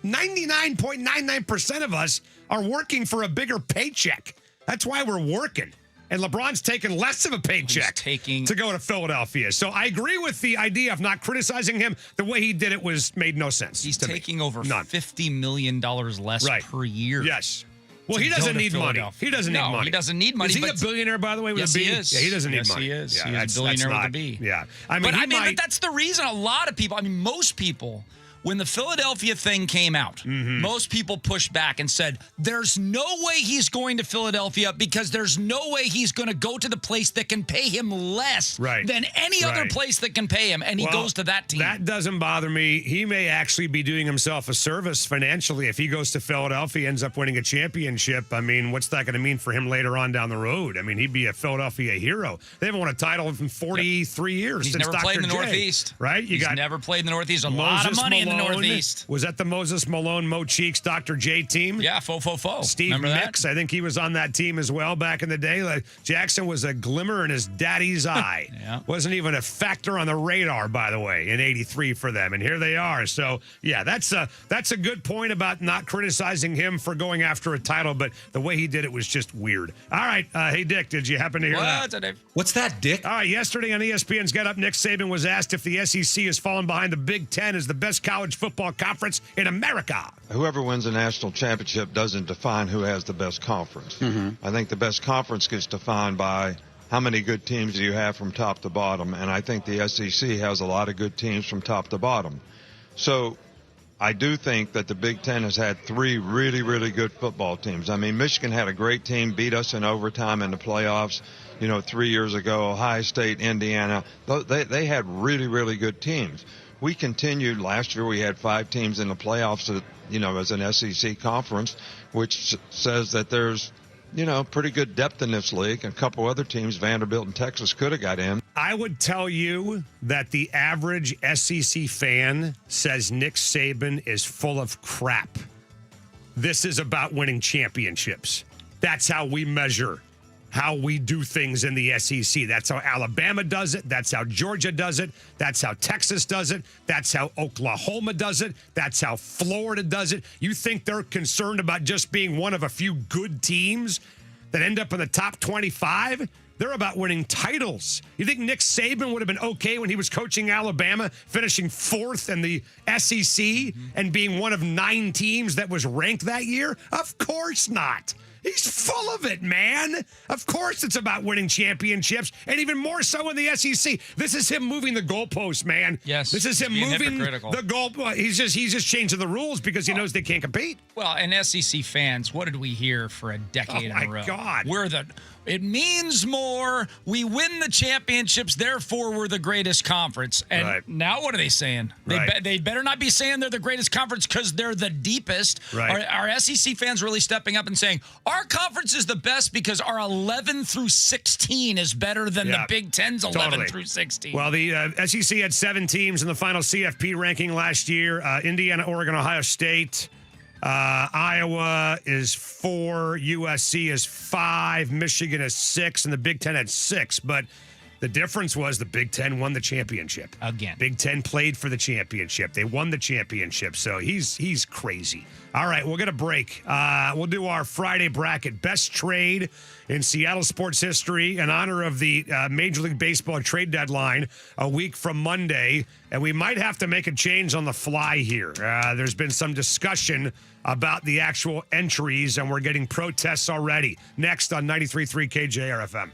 S: 99.99% of us are working for a bigger paycheck. That's why we're working. And LeBron's taking less of a paycheck to go to Philadelphia. So I agree with the idea of not criticizing him. The way he did it made no sense.
N: He's taking over $50 million less per year.
S: Yes. Well, he doesn't need money. He doesn't need money.
N: He doesn't need money.
S: Is he a billionaire, by the way, with
N: yes,
S: a B?
N: he is.
S: Yeah, he doesn't need
N: yes,
S: money.
N: He is.
S: Yeah,
N: He is a billionaire with a B.
S: Yeah. I mean,
N: but that's the reason a lot of people, most people, when the Philadelphia thing came out, most people pushed back and said, there's no way he's going to Philadelphia because there's no way he's going to go to the place that can pay him less than any other place that can pay him, and he goes to that team.
S: That doesn't bother me. He may actually be doing himself a service financially if he goes to Philadelphia, ends up winning a championship. I mean, what's that going to mean for him later on down the road? I mean, he'd be a Philadelphia hero. They haven't won a title in 43 years.
N: He's
S: since
N: never
S: Dr.
N: played in the
S: J,
N: Northeast.
S: Right?
N: He's never played in the Northeast. A lot of money in the Northeast.
S: Was that the Moses Malone, Mo Cheeks, Dr. J team?
N: Yeah, fo.
S: Steve
N: Remember
S: Mix,
N: that?
S: I think he was on that team as well back in the day. Like, Jackson was a glimmer in his daddy's eye. Wasn't even a factor on the radar, by the way, in '83 for them. And here they are. So, yeah, that's a good point about not criticizing him for going after a title, but the way he did it was just weird. All right. Hey, Dick, did you happen to hear that?
R: What's that, Dick?
S: All right, yesterday on ESPN's Get Up, Nick Saban was asked if the SEC has fallen behind the Big Ten as the best college football conference in America.
T: Whoever wins a national championship doesn't define who has the best conference. I think the best conference gets defined by how many good teams do you have from top to bottom, and I think the SEC has a lot of good teams from top to bottom. So I do think that the Big Ten has had three really, really good football teams. I mean, Michigan had a great team, beat us in overtime in the playoffs, 3 years ago. Ohio State, Indiana, they had really, really good teams. We continued last year. We had 5 teams in the playoffs, as an SEC conference, which says that there's, pretty good depth in this league. A couple other teams, Vanderbilt and Texas, could have got in.
S: I would tell you that the average SEC fan says Nick Saban is full of crap. This is about winning championships. That's how we measure how we do things in the SEC. That's how Alabama does it. That's how Georgia does it. That's how Texas does it. That's how Oklahoma does it. That's how Florida does it. You think they're concerned about just being one of a few good teams that end up in the top 25? They're about winning titles. You think Nick Saban would have been okay when he was coaching Alabama, finishing 4th in the SEC and being one of 9 teams that was ranked that year? Of course not. He's full of it, man. Of course it's about winning championships, and even more so in the SEC. This is him moving the goalposts, man.
N: Yes.
S: This is him moving the goal. He's just changing the rules because he knows they can't compete.
N: Well, and SEC fans, what did we hear for a decade in a row?
S: Oh, my God.
N: It means more. We win the championships, therefore we're the greatest conference. And now what are they saying? They better not be saying they're the greatest conference because they're the deepest. Are SEC fans really stepping up and saying, our conference is the best because our 11 through 16 is better than the Big Ten's 11 through 16?
S: Well, the SEC had 7 teams in the final CFP ranking last year. Indiana, Oregon, Ohio State. Iowa is 4, USC is 5, Michigan is 6, and the Big Ten had 6. But the difference was the Big Ten won the championship.
N: Again.
S: Big Ten played for the championship. They won the championship. So he's crazy. All right, we'll get a break. We'll do our Friday bracket. Best trade in Seattle sports history in honor of the Major League Baseball trade deadline a week from Monday. And we might have to make a change on the fly here. There's been some discussion about the actual entries, and we're getting protests already. Next on 93.3 KJR FM.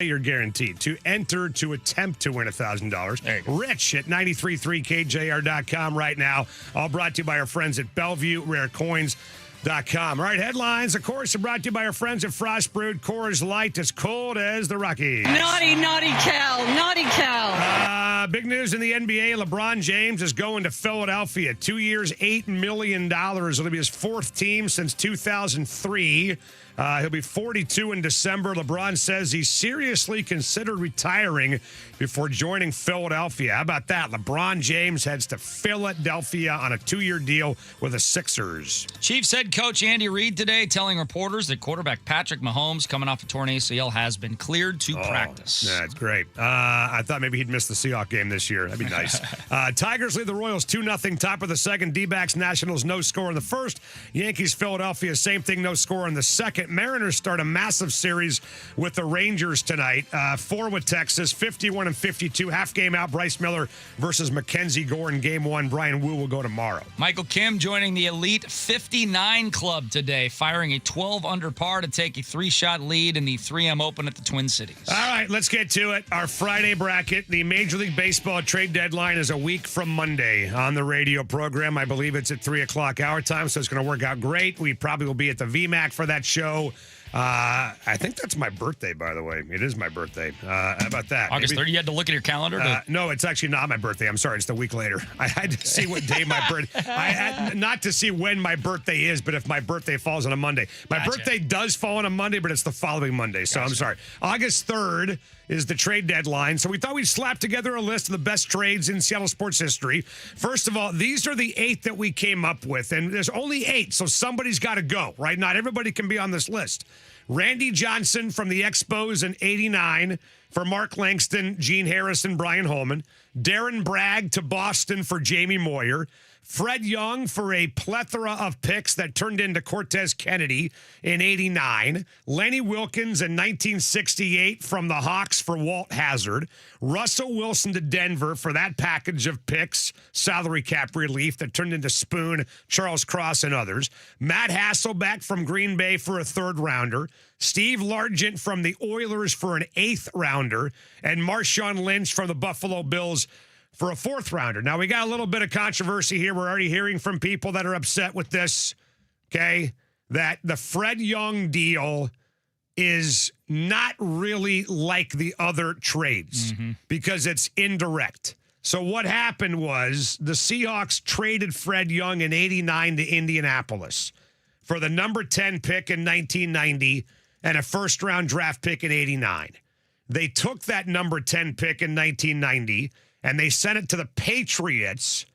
S: You're guaranteed to enter to attempt to win $1,000. Rich at 93.3KJR.com right now. All brought to you by our friends at BellevueRareCoins.com. All right, headlines, of course, are brought to you by our friends at Frost Brewed Coors Light, as cold as the Rockies.
R: Naughty, naughty Cal. Naughty Cal.
S: Big news in the NBA. LeBron James is going to Philadelphia. 2 years, $8 million. It'll be his fourth team since 2003. He'll be 42 in December. LeBron says he seriously considered retiring before joining Philadelphia. How about that? LeBron James heads to Philadelphia on a 2-year deal with the Sixers.
N: Chiefs head coach Andy Reid today telling reporters that quarterback Patrick Mahomes, coming off a torn ACL, has been cleared to practice.
S: That's great. I thought maybe he'd miss the Seahawks game this year. That'd be nice. Tigers lead the Royals 2-0, top of the second. D-backs, Nationals, no score in the first. Yankees, Philadelphia, same thing, no score in the second. Mariners start a massive series with the Rangers tonight. 4 with Texas, 51-52. Half game out. Bryce Miller versus Mackenzie Gore in game 1. Brian Wu will go tomorrow.
N: Michael Kim joining the Elite 59 Club today, firing a 12 under par to take a 3-shot lead in the 3M Open at the Twin Cities.
S: All right, let's get to it. Our Friday bracket. The Major League Baseball trade deadline is a week from Monday on the radio program. I believe it's at 3 o'clock our time, so it's going to work out great. We probably will be at the VMAC for that show. I think that's my birthday, by the way. It is my birthday. How about that?
N: August 30th, you had to look at your calendar?
S: No, it's actually not my birthday. I'm sorry. It's the week later. I had to see what day my birthday. I had not to see when my birthday is, but if my birthday falls on a Monday. My birthday does fall on a Monday, but it's the following Monday. So I'm sorry. August 3rd is the trade deadline. So we thought we'd slap together a list of the best trades in Seattle sports history. First of all, these are the 8 that we came up with, and there's only 8, so somebody's got to go, right? Not everybody can be on this list. Randy Johnson from the Expos in 89 for Mark Langston, Gene Harrison, Brian Holman. Darren Bragg to Boston for Jamie Moyer. Fred Young for a plethora of picks that turned into Cortez Kennedy in 89. Lenny Wilkins in 1968 from the Hawks for Walt Hazard. Russell Wilson to Denver for that package of picks, salary cap relief that turned into Spoon, Charles Cross, and others. Matt Hasselbeck from Green Bay for a 3rd rounder. Steve Largent from the Oilers for an 8th rounder. And Marshawn Lynch from the Buffalo Bills for a 4th rounder. Now, we got a little bit of controversy here. We're already hearing from people that are upset with this, okay, that the Fred Young deal is not really like the other trades because it's indirect. So what happened was the Seahawks traded Fred Young in 89 to Indianapolis for the number 10 pick in 1990 and a 1st-round draft pick in 89. They took that number 10 pick in 1990 and they sent it to the Patriots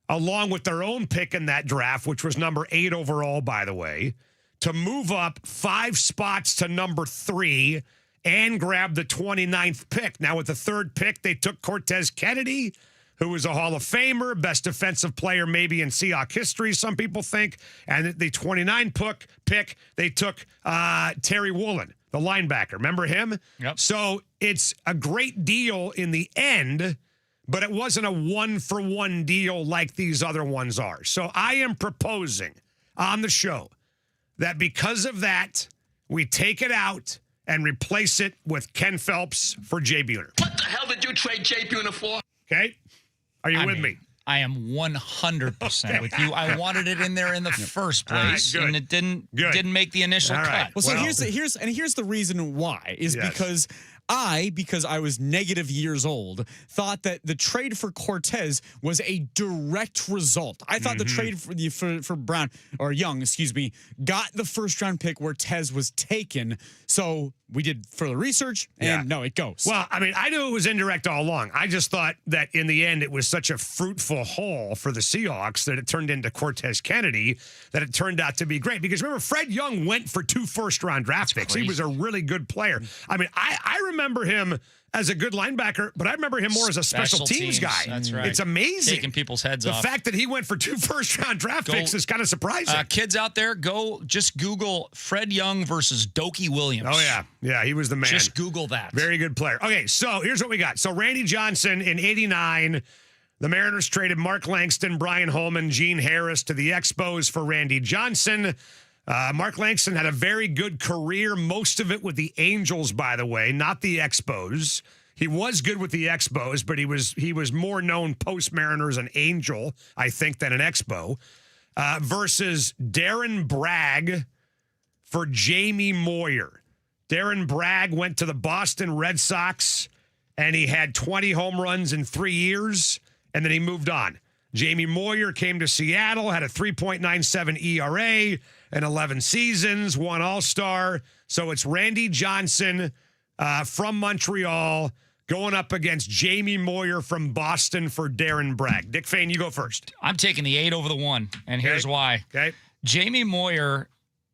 S: along with their own pick in that draft, which was number 8 overall, by the way, to move up 5 spots to number 3 and grab the 29th pick. Now, with the 3rd pick, they took Cortez Kennedy, who was a Hall of Famer, best defensive player maybe in Seahawks history, some people think. And the 29th pick, they took Terry Woolen, the linebacker. Remember him?
N: Yep.
S: So it's a great deal in the end, but it wasn't a 1-for-1 deal like these other ones are. So I am proposing on the show that because of that, we take it out and replace it with Ken Phelps for Jay Buhner.
L: What the hell did you trade Jay Buhner for?
S: Okay? Are you with me?
N: I am 100% with you. I wanted it in there in the first place,
S: good.
N: and it didn't make the initial
S: All
N: cut.
S: right.
D: Well, so here's the reason why is because I was negative years old, thought that the trade for Cortez was a direct result. I thought the trade for Brown or Young, got the 1st-round pick where Tez was taken. So we did further research, and no, it goes.
S: Well, I mean, I knew it was indirect all along. I just thought that in the end, it was such a fruitful haul for the Seahawks that it turned into Cortez Kennedy, that it turned out to be great. Because remember, Fred Young went for 2 first-round draft picks. He was a really good player. I mean, I remember him as a good linebacker, but I remember him more as a special teams guy.
N: That's right.
S: It's amazing.
N: Taking people's heads
S: the
N: off.
S: The fact that he went for 2 first-round draft picks is kind of surprising.
N: Kids out there, go just Google Fred Young versus Dokie Williams.
S: Oh, yeah. Yeah, he was the man.
N: Just Google that.
S: Very good player. Okay, so here's what we got. So Randy Johnson in 89, the Mariners traded Mark Langston, Brian Holman, Gene Harris to the Expos for Randy Johnson. Mark Langston had a very good career, most of it with the Angels, by the way, not the Expos. He was good with the Expos, but he was more known post-Mariners an Angel, I think, than an Expo. Versus Darren Bragg for Jamie Moyer. Darren Bragg went to the Boston Red Sox, and he had 20 home runs in 3 years, and then he moved on. Jamie Moyer came to Seattle, had a 3.97 ERA in 11 seasons, won All-Star. So it's Randy Johnson from Montreal going up against Jamie Moyer from Boston for Darren Bragg. Dick Fane, you go first.
N: I'm taking the 8 over the 1, and here's why.
S: Okay.
N: Jamie Moyer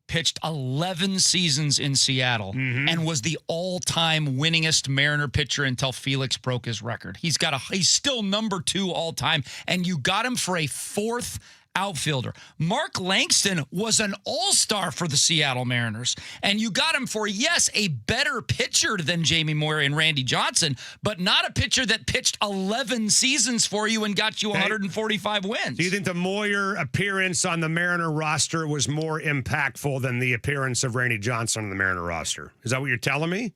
N: pitched 11 seasons in Seattle and was the all-time winningest Mariner pitcher until Felix broke his record. He's still number 2 all-time, and you got him for a 4th outfielder. Mark Langston was an all-star for the Seattle Mariners, and you got him for, yes, a better pitcher than Jamie Moyer and Randy Johnson, but not a pitcher that pitched 11 seasons for you and got you 145 wins.
S: Do you think the Moyer appearance on the Mariner roster was more impactful than the appearance of Randy Johnson on the Mariner roster? Is that what you're telling me?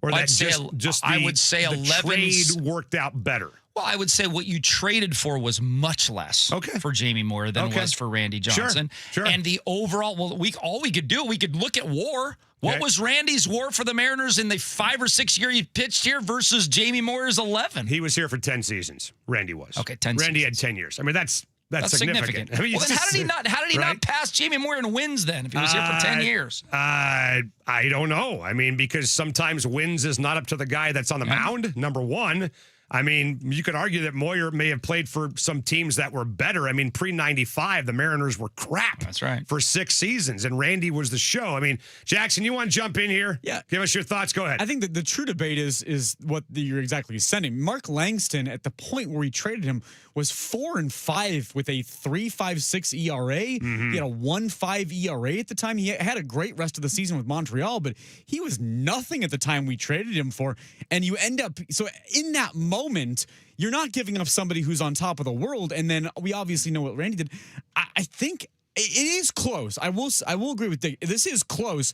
S: Or
N: I
S: the
N: would say 11
S: trade worked out better?
N: Well, I would say what you traded for was much less for Jamie Moyer than it was for Randy Johnson.
S: Sure.
N: And the overall, all we could do, we could look at WAR. What was Randy's WAR for the Mariners in the 5 or 6 year he pitched here versus Jamie Moyer's 11?
S: He was here for 10 seasons. Randy was.
N: Okay, 10
S: Randy
N: seasons.
S: had 10 years. I mean, that's significant. I mean,
N: well, then how did he not pass Jamie Moyer in wins then if he was here for 10 years?
S: I don't know. I mean, because sometimes wins is not up to the guy that's on the mound, number one. I mean, you could argue that Moyer may have played for some teams that were better. I mean, pre-95, the Mariners were crap.
N: That's right.
S: For 6 seasons, and Randy was the show. I mean, Jackson, you want to jump in here?
D: Yeah.
S: Give us your thoughts. Go ahead.
D: I think that the true debate is what you're exactly sending. Mark Langston, at the point where he traded him, was 4-5 with a 3.56 ERA. He had a 1.5 ERA at the time. He had a great rest of the season with Montreal, but he was nothing at the time we traded him for. And you end up, so in that moment, you're not giving up somebody who's on top of the world. And then we obviously know what Randy did. I think it is close. I will agree with Dick. This is close.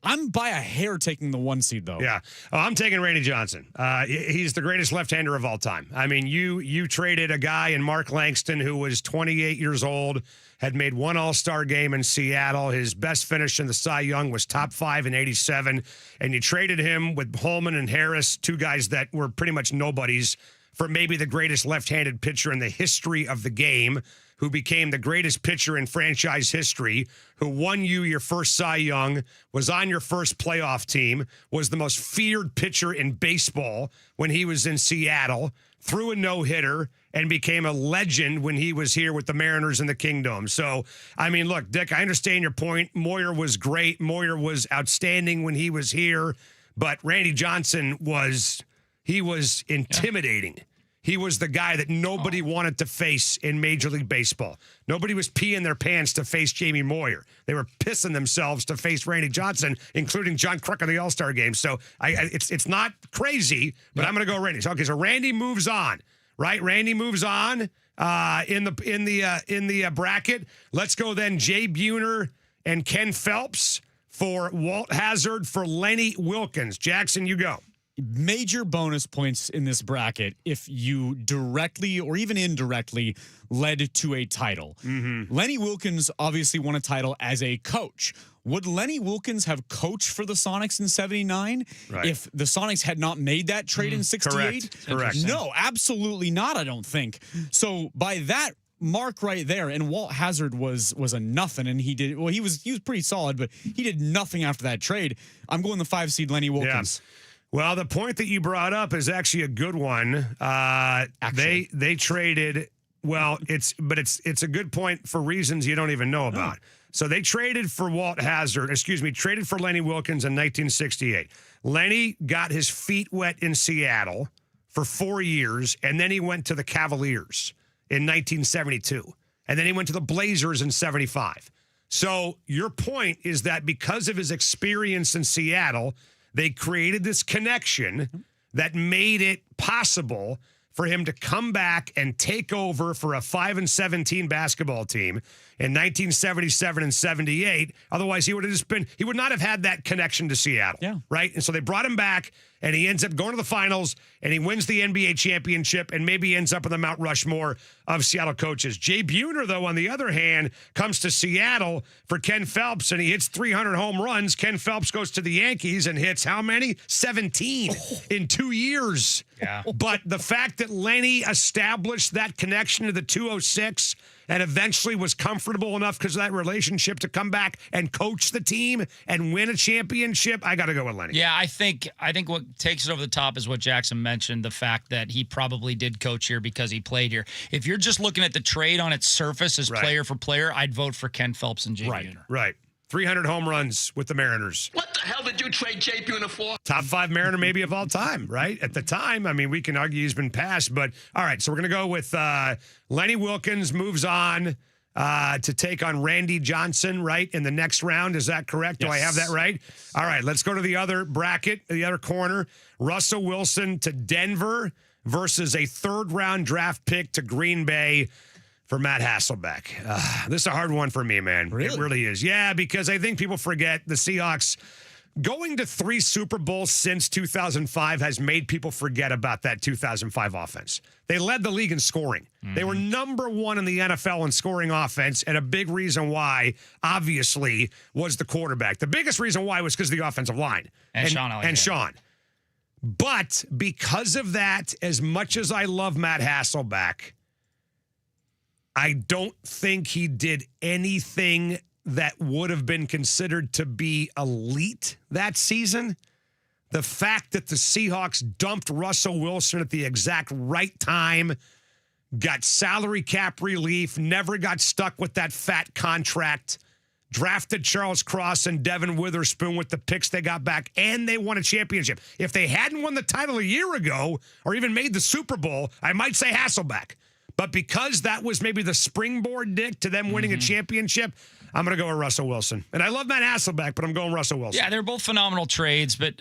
D: I'm by a hair taking the 1 seed, though.
S: Yeah. Oh, I'm taking Randy Johnson. He's the greatest left-hander of all time. I mean, you traded a guy in Mark Langston who was 28 years old, had made 1 All-Star game in Seattle. His best finish in the Cy Young was top 5 in 87. And you traded him with Holman and Harris, 2 guys that were pretty much nobodies, for maybe the greatest left-handed pitcher in the history of the game, who became the greatest pitcher in franchise history, who won you your first Cy Young, was on your first playoff team, was the most feared pitcher in baseball when he was in Seattle, threw a no-hitter, and became a legend when he was here with the Mariners in the Kingdom. So, I mean, look, Dick, I understand your point. Moyer was great. Moyer was outstanding when he was here. But Randy Johnson was intimidating. Yeah. He was the guy that nobody wanted to face in Major League Baseball. Nobody was peeing their pants to face Jamie Moyer. They were pissing themselves to face Randy Johnson, including John Kruk in the All-Star game. So it's not crazy, but I'm going to go Randy. So, okay, so Randy moves on, right? Randy moves on in the bracket. Let's go then Jay Buhner and Ken Phelps for Walt Hazard for Lenny Wilkens. Jackson, you go.
D: Major bonus points in this bracket if you directly or even indirectly led to a title. Lenny Wilkens obviously won a title as a coach. Would Lenny Wilkens have coached for the Sonics in 79 if the Sonics had not made that trade in 68?
S: Correct.
D: No, absolutely not, I don't think. So by that mark right there, and Walt Hazard was a nothing, and he was pretty solid, but he did nothing after that trade. I'm going the 5 seed Lenny Wilkens.
S: Yeah. Well, the point that you brought up is actually a good one. They traded. Well, it's a good point for reasons you don't even know about. So they traded for traded for Lenny Wilkens in 1968. Lenny got his feet wet in Seattle for 4 years, and then he went to the Cavaliers in 1972, and then he went to the Blazers in 75. So your point is that because of his experience in Seattle, they created this connection that made it possible for him to come back and take over for a 5-17 basketball team in 1977 and 78. Otherwise, he would not have had that connection to Seattle.
D: Yeah.
S: Right? And so they brought him back, and he ends up going to the finals, and he wins the NBA championship, and maybe ends up in the Mount Rushmore of Seattle coaches. Jay Buhner, though, on the other hand, comes to Seattle for Ken Phelps, and he hits 300 home runs. Ken Phelps goes to the Yankees and hits how many? 17 in 2 years.
N: Yeah.
S: But the fact that Lenny established that connection to the 206 and eventually was comfortable enough because of that relationship to come back and coach the team and win a championship, I got to go with Lenny.
N: Yeah, I think what takes it over the top is what Jackson mentioned, the fact that he probably did coach here because he played here. If you're just looking at the trade on its surface as player for player, I'd vote for Ken Phelps and Jay Buhner.
S: Right. 300 home runs with the Mariners.
L: What the hell did you trade Jay Buhner for?
S: Top 5 Mariner maybe of all time, right? At the time, I mean, we can argue he's been passed, but all right, so we're going to go with Lenny Wilkens moves on to take on Randy Johnson, right, in the next round. Is that correct?
D: Yes.
S: Do I have that right? All right, let's go to the other bracket, the other corner. Russell Wilson to Denver versus a third-round draft pick to Green Bay for Matt Hasselbeck. This is a hard one for me, man.
D: Really?
S: It really is. Yeah, because I think people forget the Seahawks going to 3 Super Bowls since 2005 has made people forget about that 2005 offense. They led the league in scoring. They were number 1 in the NFL in scoring offense, and a big reason why, obviously, was the quarterback. The biggest reason why was because of the offensive line.
N: And Sean Alexander.
S: And Sean. But because of that, as much as I love Matt Hasselbeck, I don't think he did anything that would have been considered to be elite that season. The fact that the Seahawks dumped Russell Wilson at the exact right time, got salary cap relief, never got stuck with that fat contract, drafted Charles Cross and Devin Witherspoon with the picks they got back, and they won a championship. If they hadn't won the title a year ago or even made the Super Bowl, I might say Hasselbeck. But because that was maybe the springboard, Dick, to them winning a championship, I'm going to go with Russell Wilson. And I love Matt Hasselbeck, but I'm going Russell Wilson.
N: Yeah, they're both phenomenal trades, but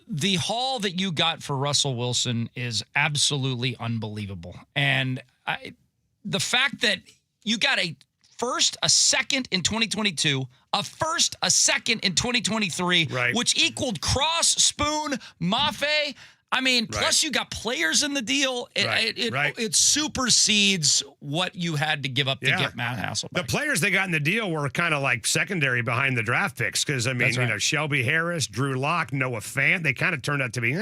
N: the haul that you got for Russell Wilson is absolutely unbelievable. And the fact that you got a first, a second in 2022, a first, a second in 2023, which equaled Cross, Spoon, Mafe. I mean, plus you got players in the deal. It supersedes what you had to give up to get Matt Hasselbeck.
S: The players they got in the deal were kind of like secondary behind the draft picks because, I mean, you know, Shelby Harris, Drew Lock, Noah Fant, they kind of turned out to be,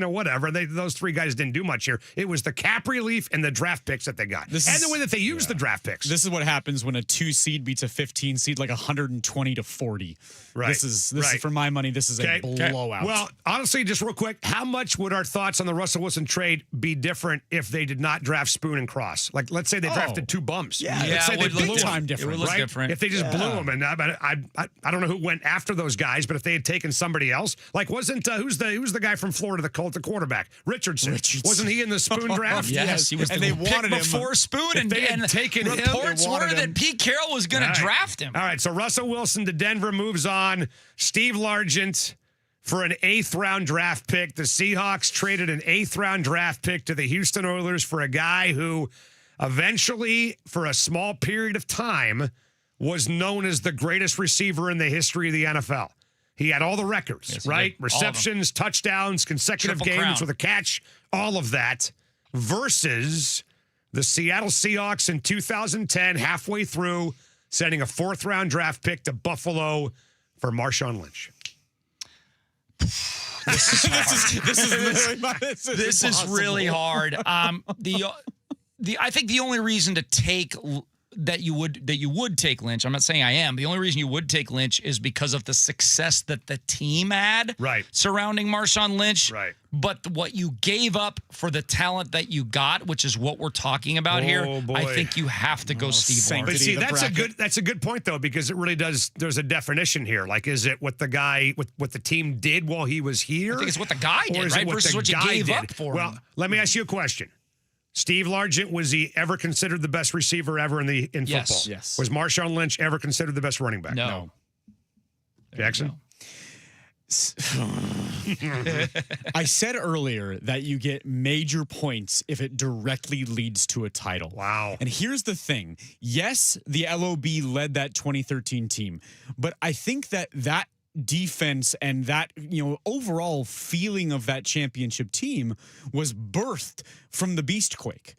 S: whatever. Those 3 guys didn't do much here. It was the cap relief and the draft picks that they got. And the way that they used the draft picks.
D: This is what happens when a 2 seed beats a 15 seed, like 120-40.
S: Right.
D: This is for my money, this is a blowout.
S: Well, honestly, just real quick, how much would our thoughts on the Russell Wilson trade be different if they did not draft Spoon and Cross? Like, let's say they drafted 2 bums.
D: Let's say they blew time different.
N: It would look different.
S: If they just blew them, and I don't know who went after those guys, but if they had taken somebody else, like wasn't who's the guy from Florida, the Colt, the quarterback, Richardson. Wasn't he in the Spoon draft?
N: Yes, he was.
D: And
N: the
D: they
N: pick
D: wanted him
N: before Spoon, and
S: they had taken him.
N: reports were that Pete Carroll was going to draft him.
S: All right, so Russell Wilson to Denver moves on. Steve Largent for an 8th round draft pick. The Seahawks traded an 8th round draft pick to the Houston Oilers for a guy who eventually, for a small period of time, was known as the greatest receiver in the history of the NFL. He had all the records, right? Receptions, touchdowns, consecutive
N: Triple
S: games
N: crown.
S: with a catch, all of that, versus the Seattle Seahawks in 2010, halfway through, sending a 4th round draft pick to Buffalo for Marshawn Lynch.
N: This is really hard. I think the only reason to take that you would take Lynch, I'm not saying I am, the only reason you would take Lynch is because of the success that the team had surrounding Marshawn Lynch.
S: Right.
N: But what you gave up for the talent that you got, which is what we're talking about here, I think you have to go Steve Largent.
S: But see, that's a good point though, because it really does. There's a definition here. Like, is it what the guy, what the team did while he was here?
N: I think it's what the guy did, right? Versus what you gave up for him.
S: Well, let me ask you a question. Steve Largent, was he ever considered the best receiver ever in football?
D: Yes.
S: Was Marshawn Lynch ever considered the best running back?
N: No.
S: Jackson?
D: I said earlier that you get major points if it directly leads to a title.
S: Wow.
D: And here's the thing. Yes, the LOB led that 2013 team, but I think that defense and that, overall feeling of that championship team was birthed from the Beastquake.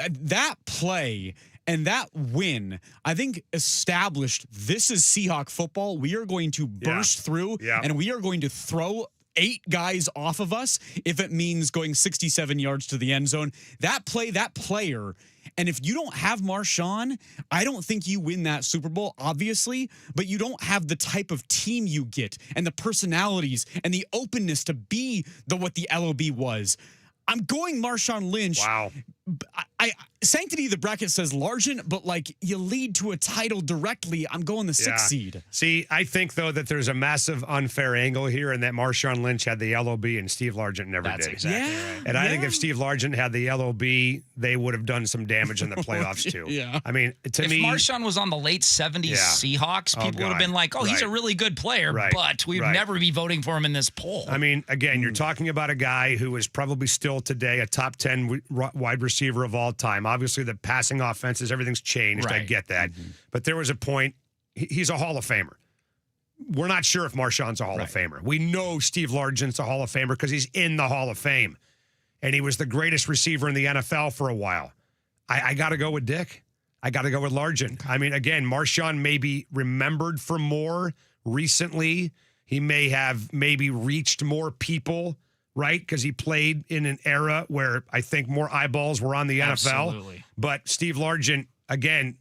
D: That play and that win, I think, established this is Seahawk football. We are going to burst through, and we are going to throw 8 guys off of us if it means going 67 yards to the end zone. That play, that player, and if you don't have Marshawn, I don't think you win that Super Bowl, obviously, but you don't have the type of team you get and the personalities and the openness to be what the LOB was. I'm going Marshawn Lynch.
S: Wow.
D: I sanctity of the bracket says Largent, but you lead to a title directly. I'm going the 6th seed.
S: See, I think though that there's a massive unfair angle here, and that Marshawn Lynch had the LOB and Steve Largent never did.
G: That's exactly right.
S: And I think if Steve Largent had the LOB, they would have done some damage in the playoffs too. I mean, to
N: if
S: me,
N: Marshawn was on the late 70s Seahawks, people would have been like, he's a really good player, but we'd never be voting for him in this poll.
S: I mean, again, you're talking about a guy who is probably still today a top 10 wide receiver of all time. Obviously, the passing offenses, everything's changed. I get that. But there was a point, he's a Hall of Famer. We're not sure if Marshawn's a Hall of Famer. We know Steve Largent's a Hall of Famer because he's in the Hall of Fame. And he was the greatest receiver in the NFL for a while. I got to go with Dick. I got to go with Largent. I mean, again, Marshawn may be remembered for more recently. He may have reached more people, right? Because he played in an era where I think more eyeballs were on the NFL.
N: Absolutely.
S: But Steve Largent, again,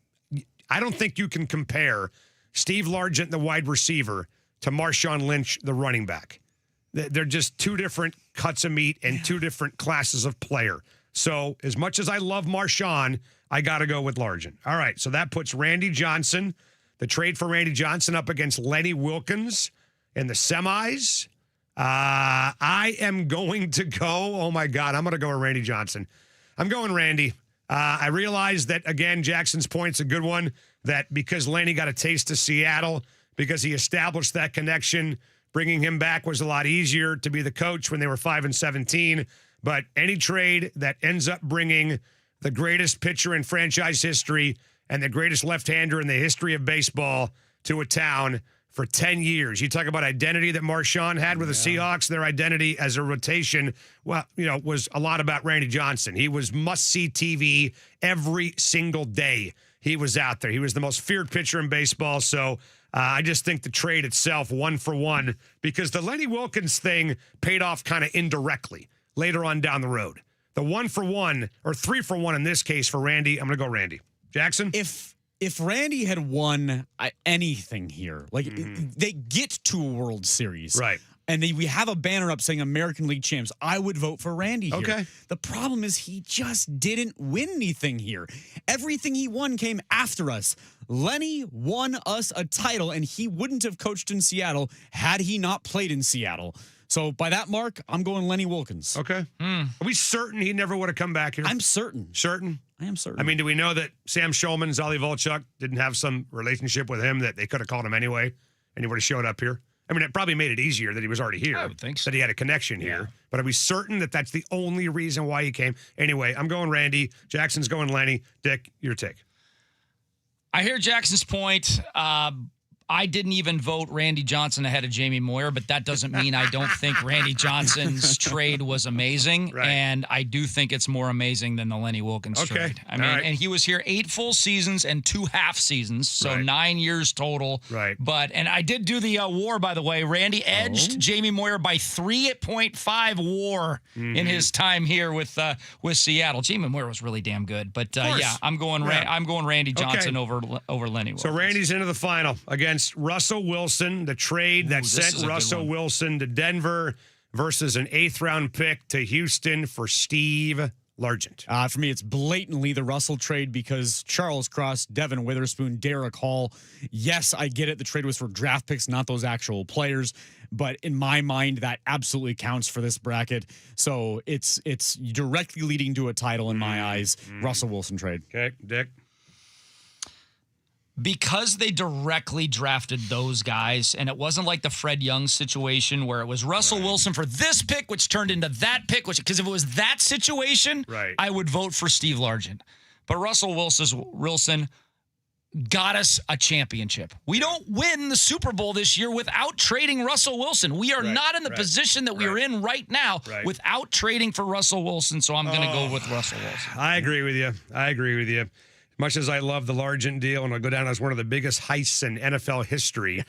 S: I don't think you can compare Steve Largent, the wide receiver, to Marshawn Lynch, the running back. They're just two different cuts of meat and two different classes of player. So as much as I love Marshawn, I got to go with Largent. All right, so that puts Randy Johnson, the trade for Randy Johnson, up against Lenny Wilkins in the semis. I am going to go, oh my God, I'm going to go with Randy Johnson. I'm going Randy. I realize that, again, Jackson's point's a good one, that because Lenny got a taste of Seattle, because he established that connection, bringing him back was a lot easier to be the coach when they were 5-17. But any trade that ends up bringing the greatest pitcher in franchise history and the greatest left-hander in the history of baseball to a town for 10 years. You talk about identity that Marshawn had with the Seahawks. Their identity as a rotation, was a lot about Randy Johnson. He was must-see TV every single day he was out there. He was the most feared pitcher in baseball. So I just think the trade itself, 1-for-1, because the Lenny Wilkins thing paid off kind of indirectly later on down the road. The 1-for-1, or 3-for-1 in this case for Randy, I'm going to go Randy. Jackson?
D: If Randy had won anything here, they get to a World Series.
S: Right.
D: And we have a banner up saying American League champs, I would vote for Randy here.
S: Okay.
D: The problem is he just didn't win anything here. Everything he won came after us. Lenny won us a title, and he wouldn't have coached in Seattle had he not played in Seattle. So by that mark, I'm going Lenny Wilkins.
S: Okay. Are we certain he never would have come back here?
D: I'm certain.
S: Certain?
D: I am certain.
S: I mean, do we know that Sam Shulman, Zolly Volchuk didn't have some relationship with him that they could have called him anyway, and he would have showed up here? I mean, it probably made it easier that he was already here.
N: I would think so.
S: That he had a connection here. But are we certain that that's the only reason why he came? Anyway, I'm going Randy. Jackson's going Lenny. Dick, your take.
N: I hear Jackson's point. I didn't even vote Randy Johnson ahead of Jamie Moyer, but that doesn't mean I don't think Randy Johnson's trade was amazing.
S: Right.
N: And I do think it's more amazing than the Lenny Wilkins trade. I mean, and he was here 8 full seasons and 2 half seasons, so 9 years total.
S: Right.
N: But, and I did do the war, by the way. Randy edged Jamie Moyer by 3.5 WAR in his time here with Seattle. Jamie Moyer was really damn good. But I'm going Randy Johnson over Lenny Wilkins.
S: So Randy's into the final against Russell Wilson, the trade that sent Russell Wilson to Denver versus an 8th-round pick to Houston for Steve Largent.
D: For me, it's blatantly the Russell trade because Charles Cross, Devin Witherspoon, Derek Hall. Yes, I get it. The trade was for draft picks, not those actual players. But in my mind, that absolutely counts for this bracket. So it's directly leading to a title in my eyes. Russell Wilson trade.
S: Okay, Dick.
N: because they directly drafted those guys, and it wasn't like the Fred Young situation where it was Russell Wilson for this pick, which turned into that pick, because if it was that situation, I would vote for Steve Largent. But Russell Wilson got us a championship. We don't win the Super Bowl this year without trading Russell Wilson. We are not in the position that we are in right now without trading for Russell Wilson, so I'm going to go with Russell Wilson.
S: I agree with you. Much as I love the Largent deal, and I'll go down as one of the biggest heists in NFL history,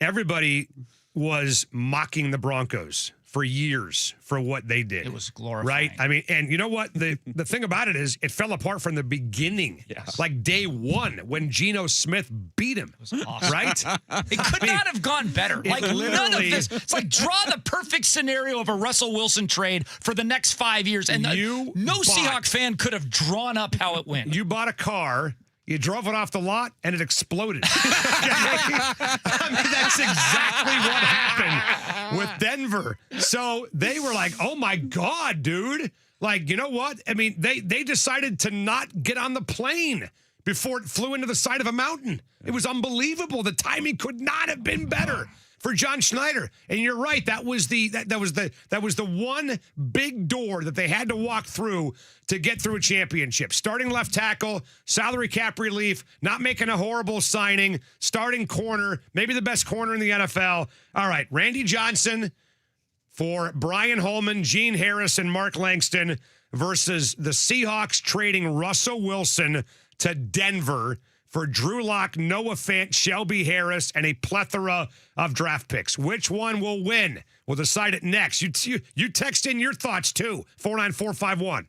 S: everybody was mocking the Broncos for years for what they did.
N: It was glorifying.
S: Right? I mean, and you know what? The thing about it is it fell apart from the beginning. Like day one when Geno Smith beat him. It was
N: awesome.
S: Right?
N: It could not have gone better. Like none of this. It's like draw the perfect scenario of a Russell Wilson trade for the next 5 years. And no Seahawk fan could have drawn up how it went.
S: You bought a car. You drove it off the lot, and it exploded. I mean, that's exactly what happened with Denver. So they were like, oh, my God, dude. Like, you know what? I mean, they decided to not get on the plane before it flew into the side of a mountain. It was unbelievable. The timing could not have been better for John Schneider. And you're right. That was the one big door that they had to walk through to get through a championship. Starting left tackle, salary cap relief, not making a horrible signing, starting corner, maybe the best corner in the NFL. All right, Randy Johnson for Brian Holman, Gene Harris, and Mark Langston versus the Seahawks trading Russell Wilson to Denver for Drew Lock, Noah Fant, Shelby Harris, and a plethora of draft picks. Which one will win? We'll decide it next. You text in your thoughts, too. 49451.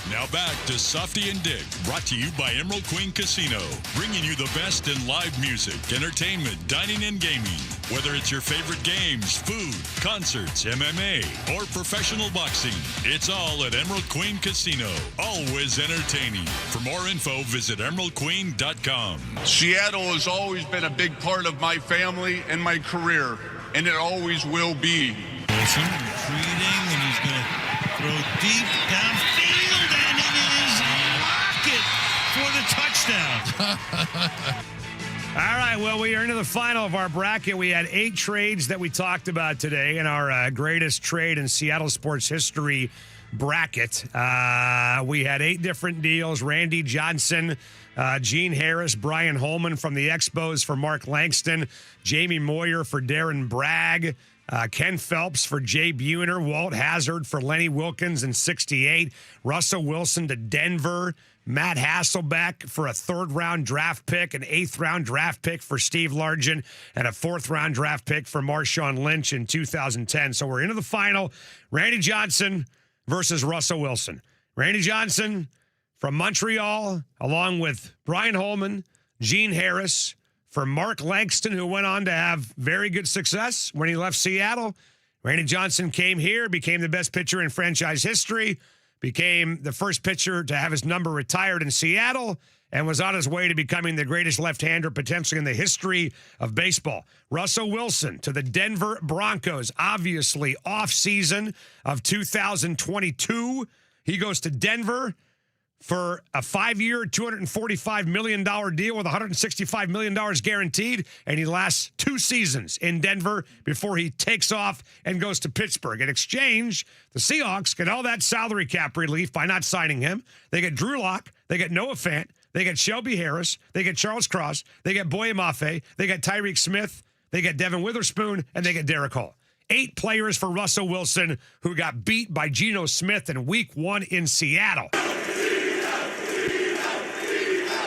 E: Now back to Softy and Dick, brought to you by Emerald Queen Casino, bringing you the best in live music, entertainment, dining, and gaming. Whether it's your favorite games, food, concerts, MMA, or professional boxing, it's all at Emerald Queen Casino. Always entertaining. For more info, visit emeraldqueen.com.
P: Seattle has always been a big part of my family and my career, and it always will be.
U: Wilson retreating, and he's going to throw deep downfield, and it is a rocket for the touchdown.
S: All right, well, we are into the final of our bracket. We had 8 trades that we talked about today in our greatest trade in Seattle sports history bracket. We had 8 different deals. Randy Johnson, Gene Harris, Brian Holman from the Expos for Mark Langston, Jamie Moyer for Darren Bragg, Ken Phelps for Jay Buhner, Walt Hazard for Lenny Wilkins in 68, Russell Wilson to Denver, Matt Hasselbeck for a 3rd-round draft pick, an 8th-round draft pick for Steve Largent, and a 4th-round draft pick for Marshawn Lynch in 2010. So we're into the final. Randy Johnson versus Russell Wilson. Randy Johnson from Montreal, along with Brian Holman, Gene Harris, for Mark Langston, who went on to have very good success when he left Seattle. Randy Johnson came here, became the best pitcher in franchise history, became the first pitcher to have his number retired in Seattle, and was on his way to becoming the greatest left-hander potentially in the history of baseball. Russell Wilson to the Denver Broncos, obviously off-season of 2022. He goes to Denver for a 5-year, $245 million deal with $165 million guaranteed, and he lasts 2 seasons in Denver before he takes off and goes to Pittsburgh. In exchange, the Seahawks get all that salary cap relief by not signing him. They get Drew Lock, they get Noah Fant, they get Shelby Harris, they get Charles Cross, they get Boye Mafe, they get Tyreek Smith, they get Devin Witherspoon, and they get Derek Hall. 8 players for Russell Wilson, who got beat by Geno Smith in Week 1 in Seattle.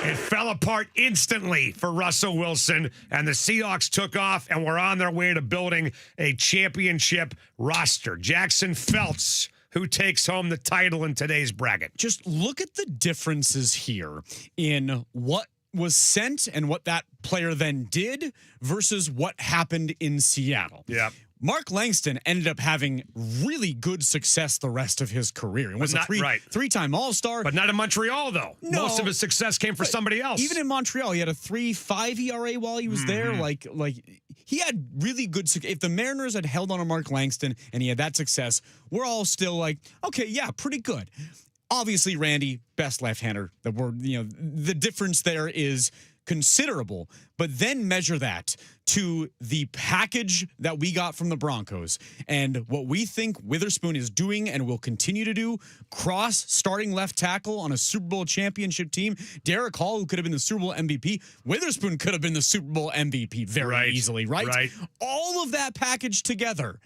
S: It fell apart instantly for Russell Wilson, and the Seahawks took off and were on their way to building a championship roster. Jackson Feltz, who takes home the title in today's bracket.
D: Just look at the differences here in what was sent and what that player then did versus what happened in Seattle.
S: Yeah.
D: Mark Langston ended up having really good success the rest of his career. He was a three-time All-Star.
S: But not in Montreal, though.
D: No,
S: most of his success came for somebody else.
D: Even in Montreal, he had a 3.5 ERA while he was there. Like he had really good success. If the Mariners had held on to Mark Langston and he had that success, we're all still like, okay, yeah, pretty good. Obviously, Randy, best left-hander. The difference there is considerable, but then measure that to the package that we got from the Broncos and what we think Witherspoon is doing and will continue to do. Cross starting left tackle on a Super Bowl championship team. Derek Hall, who could have been the Super Bowl MVP. Witherspoon could have been the Super Bowl MVP very easily, right? All of that package together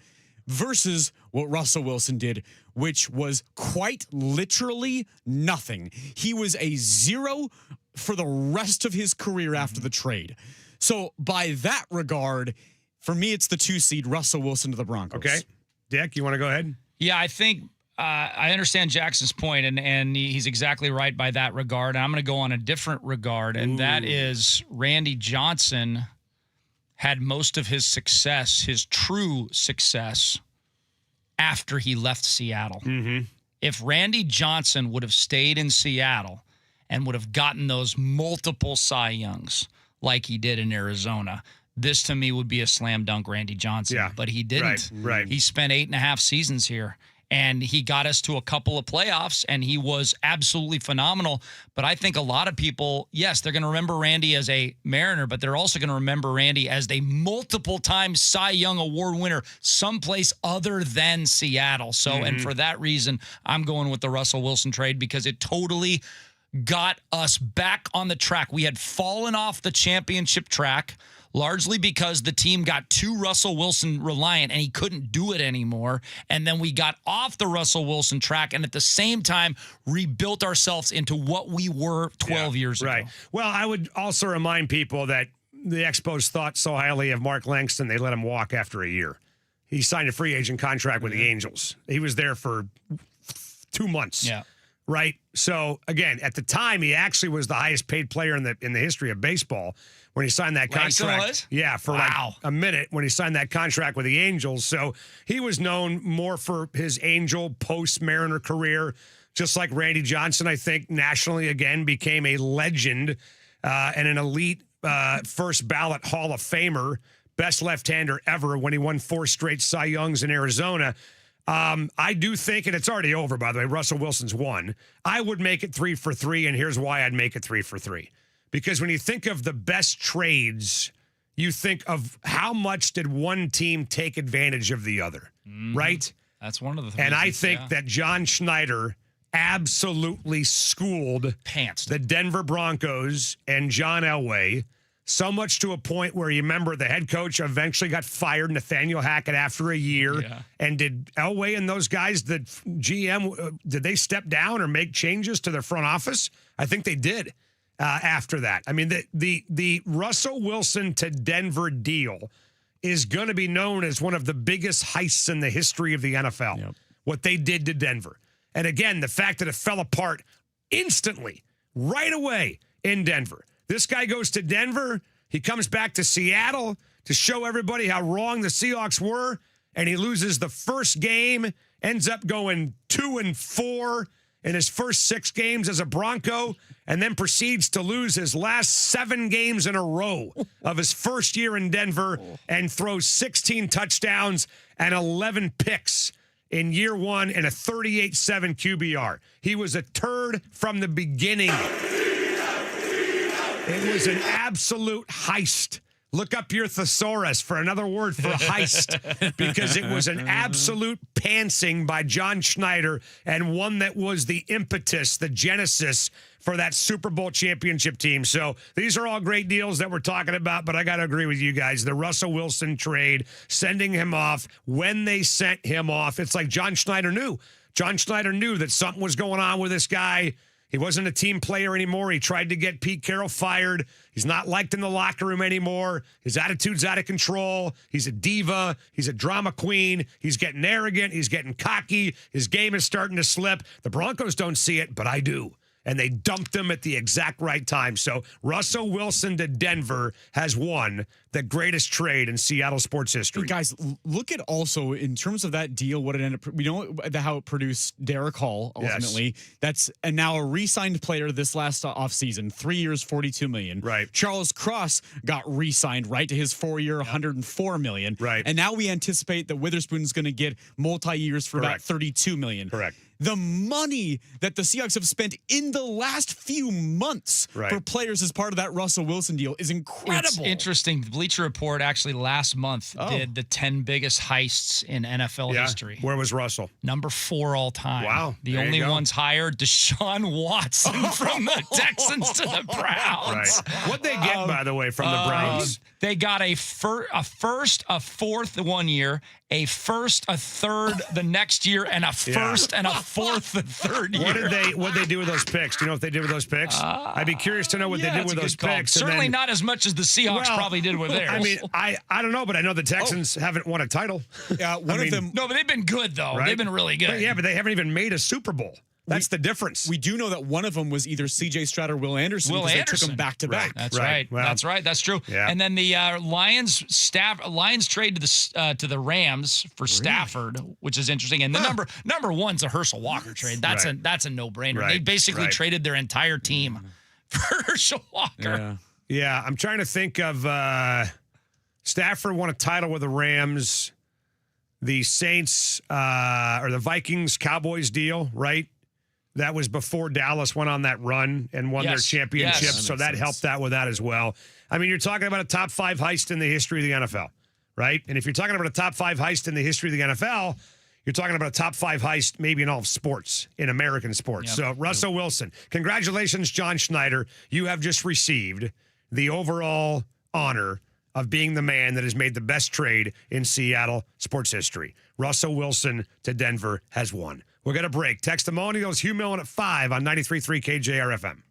D: versus what Russell Wilson did, which was quite literally nothing. He was a 0 for the rest of his career after the trade. So by that regard, for me, it's the 2 seed, Russell Wilson to the Broncos.
S: Okay. Dick, you want to go ahead?
N: Yeah, I think I understand Jackson's point, and he's exactly right by that regard. And I'm going to go on a different regard, and that is Randy Johnson had most of his success, his true success, after he left Seattle. If Randy Johnson would have stayed in Seattle and would have gotten those multiple Cy Youngs like he did in Arizona, this to me would be a slam dunk Randy Johnson.
S: Yeah.
N: But he didn't.
S: Right.
N: He spent 8.5 seasons here, and he got us to a couple of playoffs, and he was absolutely phenomenal. But I think a lot of people, yes, they're going to remember Randy as a Mariner, but they're also going to remember Randy as the multiple-time Cy Young Award winner someplace other than Seattle. So, and for that reason, I'm going with the Russell Wilson trade because it totally got us back on the track. We had fallen off the championship track largely because the team got too Russell Wilson reliant and he couldn't do it anymore. And then we got off the Russell Wilson track and at the same time rebuilt ourselves into what we were 12 years ago.
S: Well, I would also remind people that the Expos thought so highly of Mark Langston, they let him walk after a year. He signed a free agent contract with the Angels. He was there for 2 months.
N: Yeah.
S: right? So again, at the time, he actually was the highest paid player in the history of baseball when he signed that
N: Langston
S: contract.
N: was?
S: Yeah, for like a minute when he signed that contract with the Angels. So he was known more for his Angel post-Mariner career, just like Randy Johnson, I think, nationally again became a legend and an elite first ballot Hall of Famer, best left-hander ever when he won 4 straight Cy Youngs in Arizona. I do think, and it's already over, by the way, Russell Wilson's won. I would make it 3 for 3, and here's why I'd make it 3 for 3. Because when you think of the best trades, you think of how much did one team take advantage of the other, right?
N: That's one of the things.
S: And I think that John Schneider absolutely schooled the Denver Broncos and John Elway, so much to a point where you remember the head coach eventually got fired, Nathaniel Hackett, after a year. Yeah. And did Elway and those guys, the GM, did they step down or make changes to their front office? I think they did after that. I mean, the Russell Wilson to Denver deal is going to be known as one of the biggest heists in the history of the NFL, what they did to Denver. And again, the fact that it fell apart instantly, right away in Denver. This guy goes to Denver. He comes back to Seattle to show everybody how wrong the Seahawks were. And he loses the first game, ends up going 2-4 in his first 6 games as a Bronco, and then proceeds to lose his last 7 games in a row of his first year in Denver and throws 16 touchdowns and 11 picks in year 1 and a 38.7 QBR. He was a turd from the beginning. It was an absolute heist. Look up your thesaurus for another word for heist, because it was an absolute pantsing by John Schneider, and one that was the impetus, the genesis for that Super Bowl championship team. So these are all great deals that we're talking about, but I got to agree with you guys. The Russell Wilson trade, sending him off when they sent him off, it's like John Schneider knew. John Schneider knew that something was going on with this guy. He wasn't a team player anymore. He tried to get Pete Carroll fired. He's not liked in the locker room anymore. His attitude's out of control. He's a diva. He's a drama queen. He's getting arrogant. He's getting cocky. His game is starting to slip. The Broncos don't see it, but I do. And they dumped him at the exact right time. So Russell Wilson to Denver has won the greatest trade in Seattle sports history.
D: Hey guys, look at also in terms of that deal, what it ended up, we know how it produced Derek Hall ultimately. Yes. That's now a re-signed player this last offseason, 3 years, $42 million.
S: Right.
D: Charles Cross got re-signed right to his 4-year, $104 million.
S: Right.
D: And now we anticipate that Witherspoon's going to get multi-years for about $32 million.
S: Correct.
D: The money that the Seahawks have spent in the last few months for players as part of that Russell Wilson deal is incredible.
N: It's interesting. The Bleacher Report actually last month did the 10 biggest heists in NFL history.
S: Where was Russell?
N: Number 4 all time.
S: Wow.
N: The only ones higher, Deshaun Watson from the Texans to the Browns.
S: Right. What'd they get, by the way, from the Browns?
N: They got a first, a fourth 1 year, a first, a third the next year, and a first and a fourth the third year.
S: What did they do with those picks? Do you know what they did with those picks? I'd be curious to know what they did with those picks.
N: Certainly not as much as the Seahawks probably did with theirs.
S: I mean, I don't know, but I know the Texans haven't won a title.
D: One of them.
N: No, but they've been good though.
S: Right?
N: They've been really good.
S: But they haven't even made a Super Bowl. That's the difference.
D: We do know that one of them was either C.J. Stroud or Will Anderson. They took them back to back.
N: That's right.
S: Well,
N: that's right. That's true.
S: Yeah.
N: And then the Lions trade to the Rams for Stafford, which is interesting. And the number one's a Herschel Walker trade. That's a no-brainer.
S: Right.
N: They basically traded their entire team for Herschel Walker.
S: Yeah, I'm trying to think of Stafford won a title with the Rams, the Saints or the Vikings Cowboys deal, right? That was before Dallas went on that run and won their championship, so that helped out with that as well. I mean, you're talking about a top 5 heist in the history of the NFL, right? And if you're talking about a top 5 heist in the history of the NFL, you're talking about a top 5 heist maybe in all of sports, in American sports. So Russell Wilson, congratulations, John Schneider. You have just received the overall honor of being the man that has made the best trade in Seattle sports history. Russell Wilson to Denver has won. We're going to break. Testimonials, Hugh Millen at 5 on 93.3 KJR FM.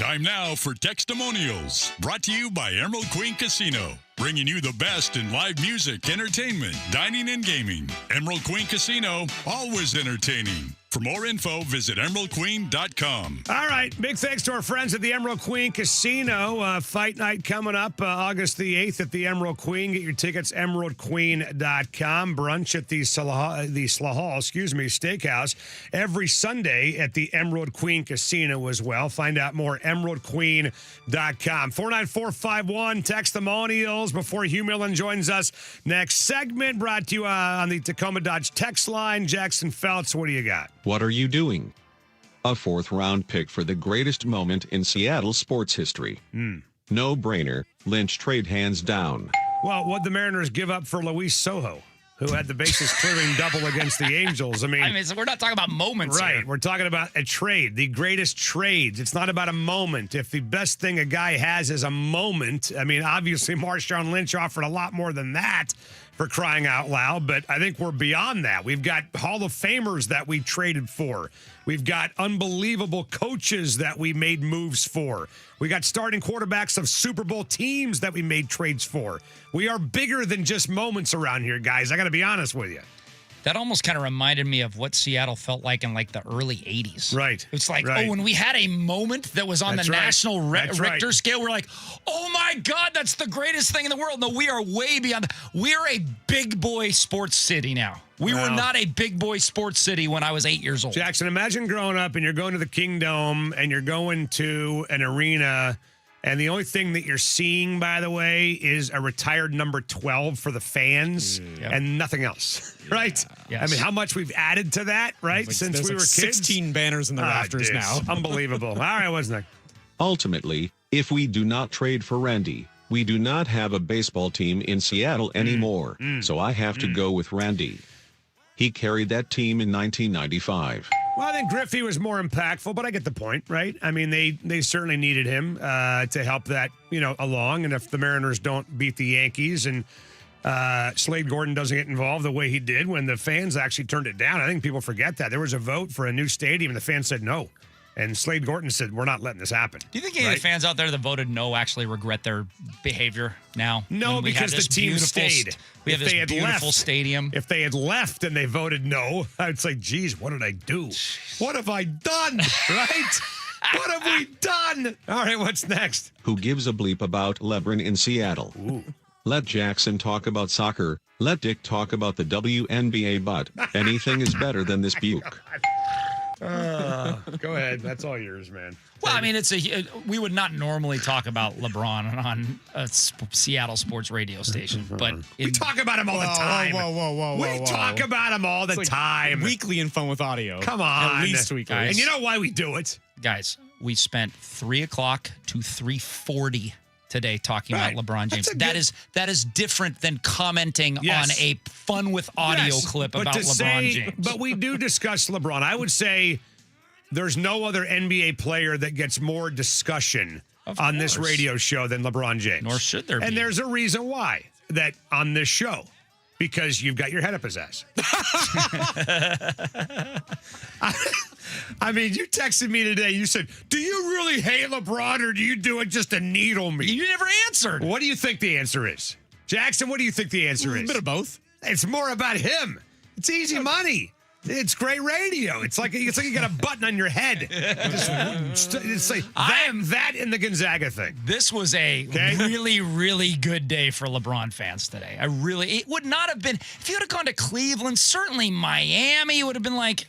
E: Time now for Textimonials, brought to you by Emerald Queen Casino. Bringing you the best in live music, entertainment, dining, and gaming. Emerald Queen Casino, always entertaining. For more info, visit emeraldqueen.com.
S: All right. Big thanks to our friends at the Emerald Queen Casino. Fight night coming up August the 8th at the Emerald Queen. Get your tickets, emeraldqueen.com. Brunch at the Slahal Steakhouse every Sunday at the Emerald Queen Casino as well. Find out more, emeraldqueen.com. 49451, Textimonials before Hugh Millen joins us. Next segment brought to you on the Tacoma Dodge text line. Jackson Feltz, what do you got?
F: What are you doing? A fourth-round pick for the greatest moment in Seattle sports history. No brainer. Lynch trade hands down.
S: Well, what'd the Mariners give up for Luis Sojo, who had the bases clearing double against the Angels? I mean,
N: so we're not talking about moments
S: right.
N: here.
S: We're talking about a trade, the greatest trades. It's not about a moment. If the best thing a guy has is a moment, I mean, obviously Marshawn Lynch offered a lot more than that, for crying out loud, but I think we're beyond that. We've got Hall of Famers that we traded for. We've got unbelievable coaches that we made moves for. We got starting quarterbacks of Super Bowl teams that we made trades for. We are bigger than just moments around here, guys. I got to be honest with you.
N: That almost kind of reminded me of what Seattle felt like in like the early 80s.
S: Right.
N: It's like,
S: right.
N: oh, when we had a moment that was on
S: That's
N: the
S: right.
N: national
S: That's
N: Richter
S: right.
N: scale, we're like, oh my God, that's the greatest thing in the world. No, we are way beyond. We're a big boy sports city now. We were not a big boy sports city when I was 8 years old.
S: Jackson, imagine growing up and you're going to the Kingdome and you're going to an arena, and the only thing that you're seeing, by the way, is a retired number 12 for the fans and nothing else, right?
N: Yes.
S: I mean, how much we've added to that, right?
D: Like,
S: Since
D: there's
S: we were
D: like
S: kids.
D: 16 banners in the rafters
S: dude,
D: now.
S: Unbelievable. All right, what's next?
F: Ultimately, if we do not trade for Randy, we do not have a baseball team in Seattle anymore. So I have to go with Randy. He carried that team in 1995.
S: Well, I think Griffey was more impactful, but I get the point, right? I mean, they certainly needed him to help that, along. And if the Mariners don't beat the Yankees and Slade Gordon doesn't get involved the way he did when the fans actually turned it down, I think people forget that. There was a vote for a new stadium, and the fans said no. And Slade Gordon said, we're not letting this happen.
N: Do you think any of the fans out there that voted no actually regret their behavior now?
S: No,
N: when we
S: because
N: had
S: the
N: this
S: team
N: beautiful
S: stayed.
N: We have
S: If
N: this
S: they had
N: beautiful
S: left-
N: stadium.
S: If they had left and they voted no, I'd say, geez, what did I do? What have I done? Right? What have we done? All right, what's next?
F: Who gives a bleep about LeBron in Seattle? Let Jackson talk about soccer. Let Dick talk about the WNBA, but anything is better than this buke.
S: Go ahead. That's all yours, man.
N: Well, I mean, we would not normally talk about LeBron on a Seattle sports radio station, but
S: We talk about him all the time. We talk about him all the
D: It's like
S: time.
D: Weekly and Fun with Audio.
S: Come on.
D: At least weekly.
N: Guys.
S: And you know why we do it?
N: guys, we spent 3 o'clock to 3:40 today talking about LeBron James. That is different than commenting on a Fun with Audio clip about LeBron James.
S: But we do discuss LeBron. I would say there's no other NBA player that gets more discussion on this radio show than LeBron James.
N: Nor should there be.
S: And there's a reason why that on this show. Because you've got your head up his ass. I mean, you texted me today. You said, do you really hate LeBron or do you do it just to needle me?
N: You never answered.
S: What do you think the answer is? Jackson, what do you think the answer is?
D: A bit of both.
S: It's more about him. It's easy money. It's great radio. It's like you got a button on your head. It's like that in the Gonzaga thing.
N: This was a really, really good day for LeBron fans today. It would not have been, if you would have gone to Cleveland, certainly Miami would have been like,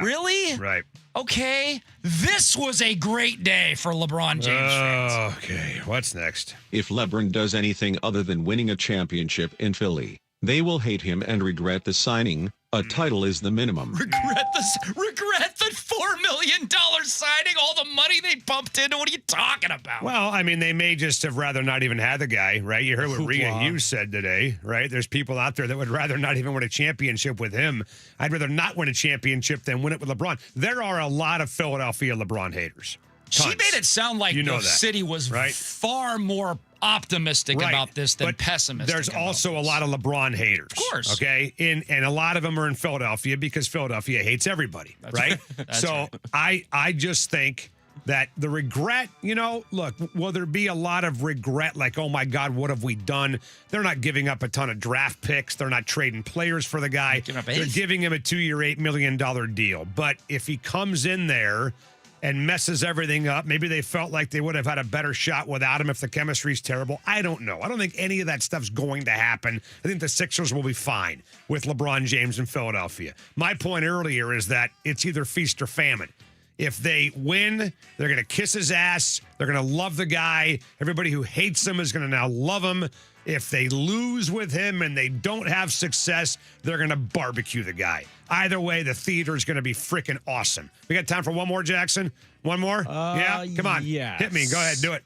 N: really?
S: Right.
N: Okay. This was a great day for LeBron James fans.
S: Okay. What's next?
F: If LeBron does anything other than winning a championship in Philly, they will hate him and regret the signing. A title is the minimum.
N: Regret the $4 million signing, all the money they pumped into. What are you talking about?
S: Well, I mean, they may just have rather not even had the guy, right? You heard what Rhea
D: Hoopla.
S: Hughes said today, right? There's people out there that would rather not even win a championship with him. I'd rather not win a championship than win it with LeBron. There are a lot of Philadelphia LeBron haters.
N: She
S: Tons.
N: made it sound like the city was far more optimistic about this than pessimistic.
S: There's also a lot of LeBron haters. Of
N: course.
S: Okay. And a lot of them are in Philadelphia because Philadelphia hates everybody. Right.
N: That's
S: so
N: right.
S: I just think that the regret, look, will there be a lot of regret like, oh my God, what have we done? They're not giving up a ton of draft picks. They're not trading players for the guy. They're giving him a 2-year, $8 million deal. But if he comes in there and messes everything up, maybe they felt like they would have had a better shot without him if the chemistry's terrible. I don't know. I don't think any of that stuff's going to happen. I think the Sixers will be fine with LeBron James in Philadelphia. My point earlier is that it's either feast or famine. If they win, they're going to kiss his ass. They're going to love the guy. Everybody who hates him is going to now love him. If they lose with him and they don't have success, they're going to barbecue the guy. Either way, the theater is going to be freaking awesome. We got time for one more, Jackson? One more? Yeah? Come on.
D: Yes.
S: Hit me. Go ahead. Do it.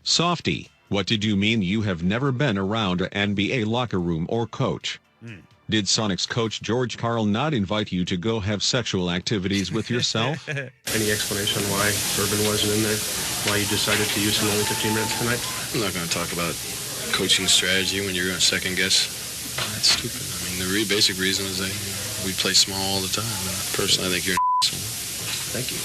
F: Softy, what did you mean you have never been around an NBA locker room or coach? Did Sonics coach George Karl not invite you to go have sexual activities with yourself?
I: Any explanation why Urban wasn't in there? Why you decided to use him only 15 minutes tonight?
J: I'm not going to talk about coaching strategy when you're going to second guess. That's stupid. I mean, the basic reason is that we play small all the time. And personally, I think you're an asshole.
I: Thank you.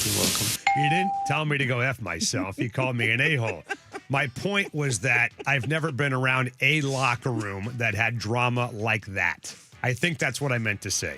J: You're welcome.
S: He didn't tell me to go F myself. He called me an a-hole. My point was that I've never been around a locker room that had drama like that. I think that's what I meant to say.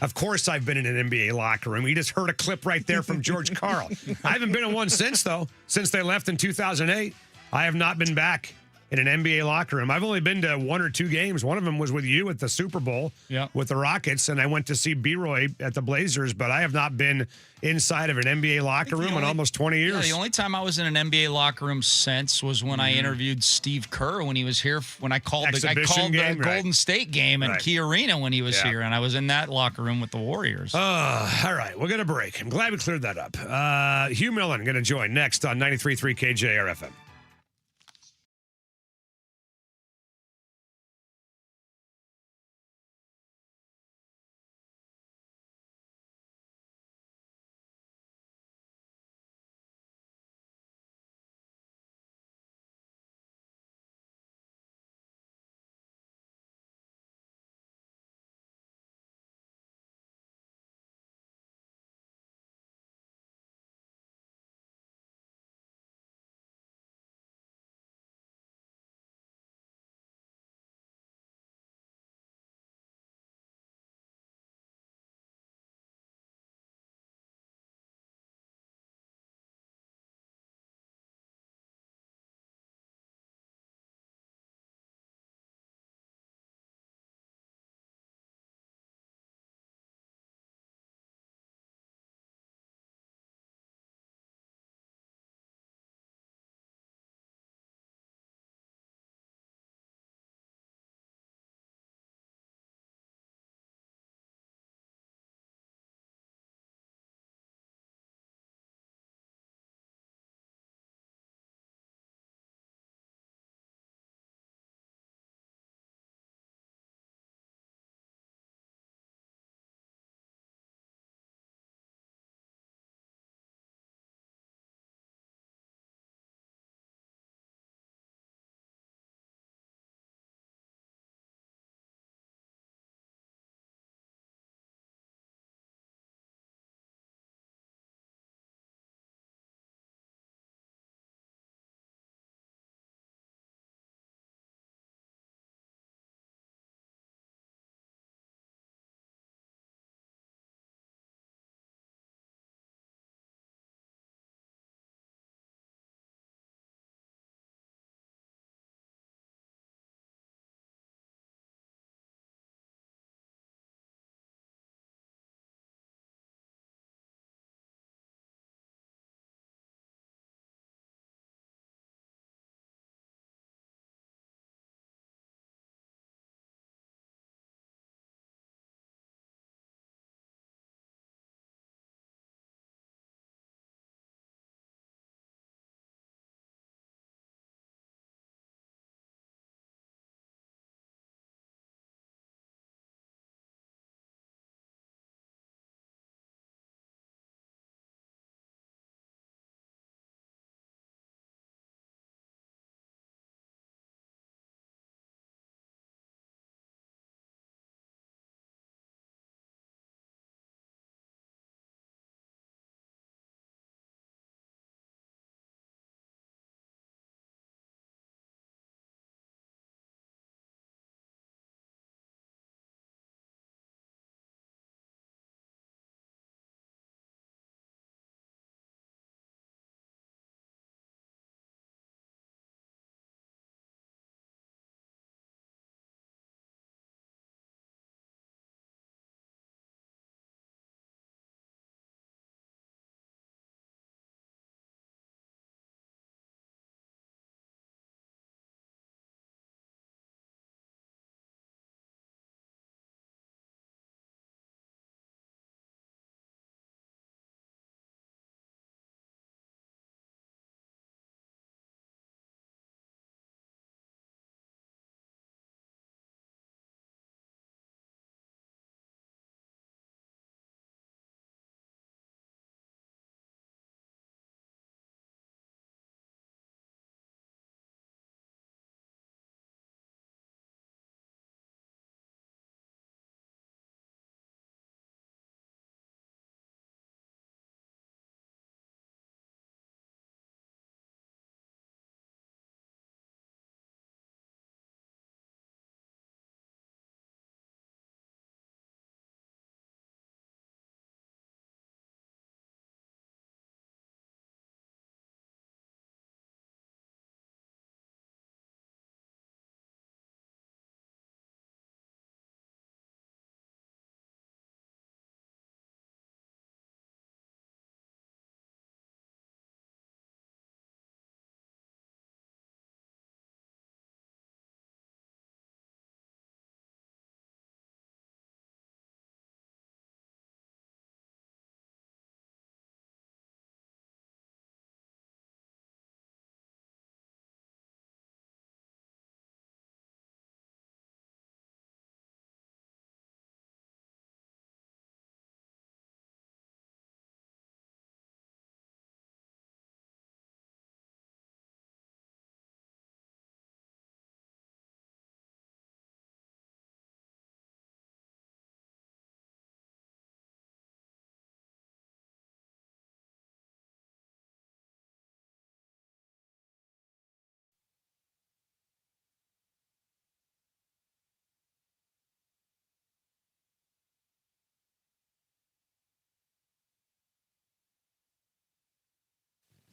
S: Of course, I've been in an NBA locker room. You just heard a clip right there from George Karl. I haven't been in one since, though. Since they left in 2008, I have not been back in an NBA locker room. I've only been to 1 or 2 games. One of them was with you at the Super Bowl with the Rockets, and I went to see B-Roy at the Blazers, but I have not been inside of an NBA locker room in almost 20 years.
N: Yeah, the only time I was in an NBA locker room since was when I interviewed Steve Kerr when he was here, when I called the Golden State game at Key Arena when he was here, and I was in that locker room with the Warriors.
S: All right, we're going to break. I'm glad we cleared that up. Hugh Millen going to join next on 93.3 KJR FM.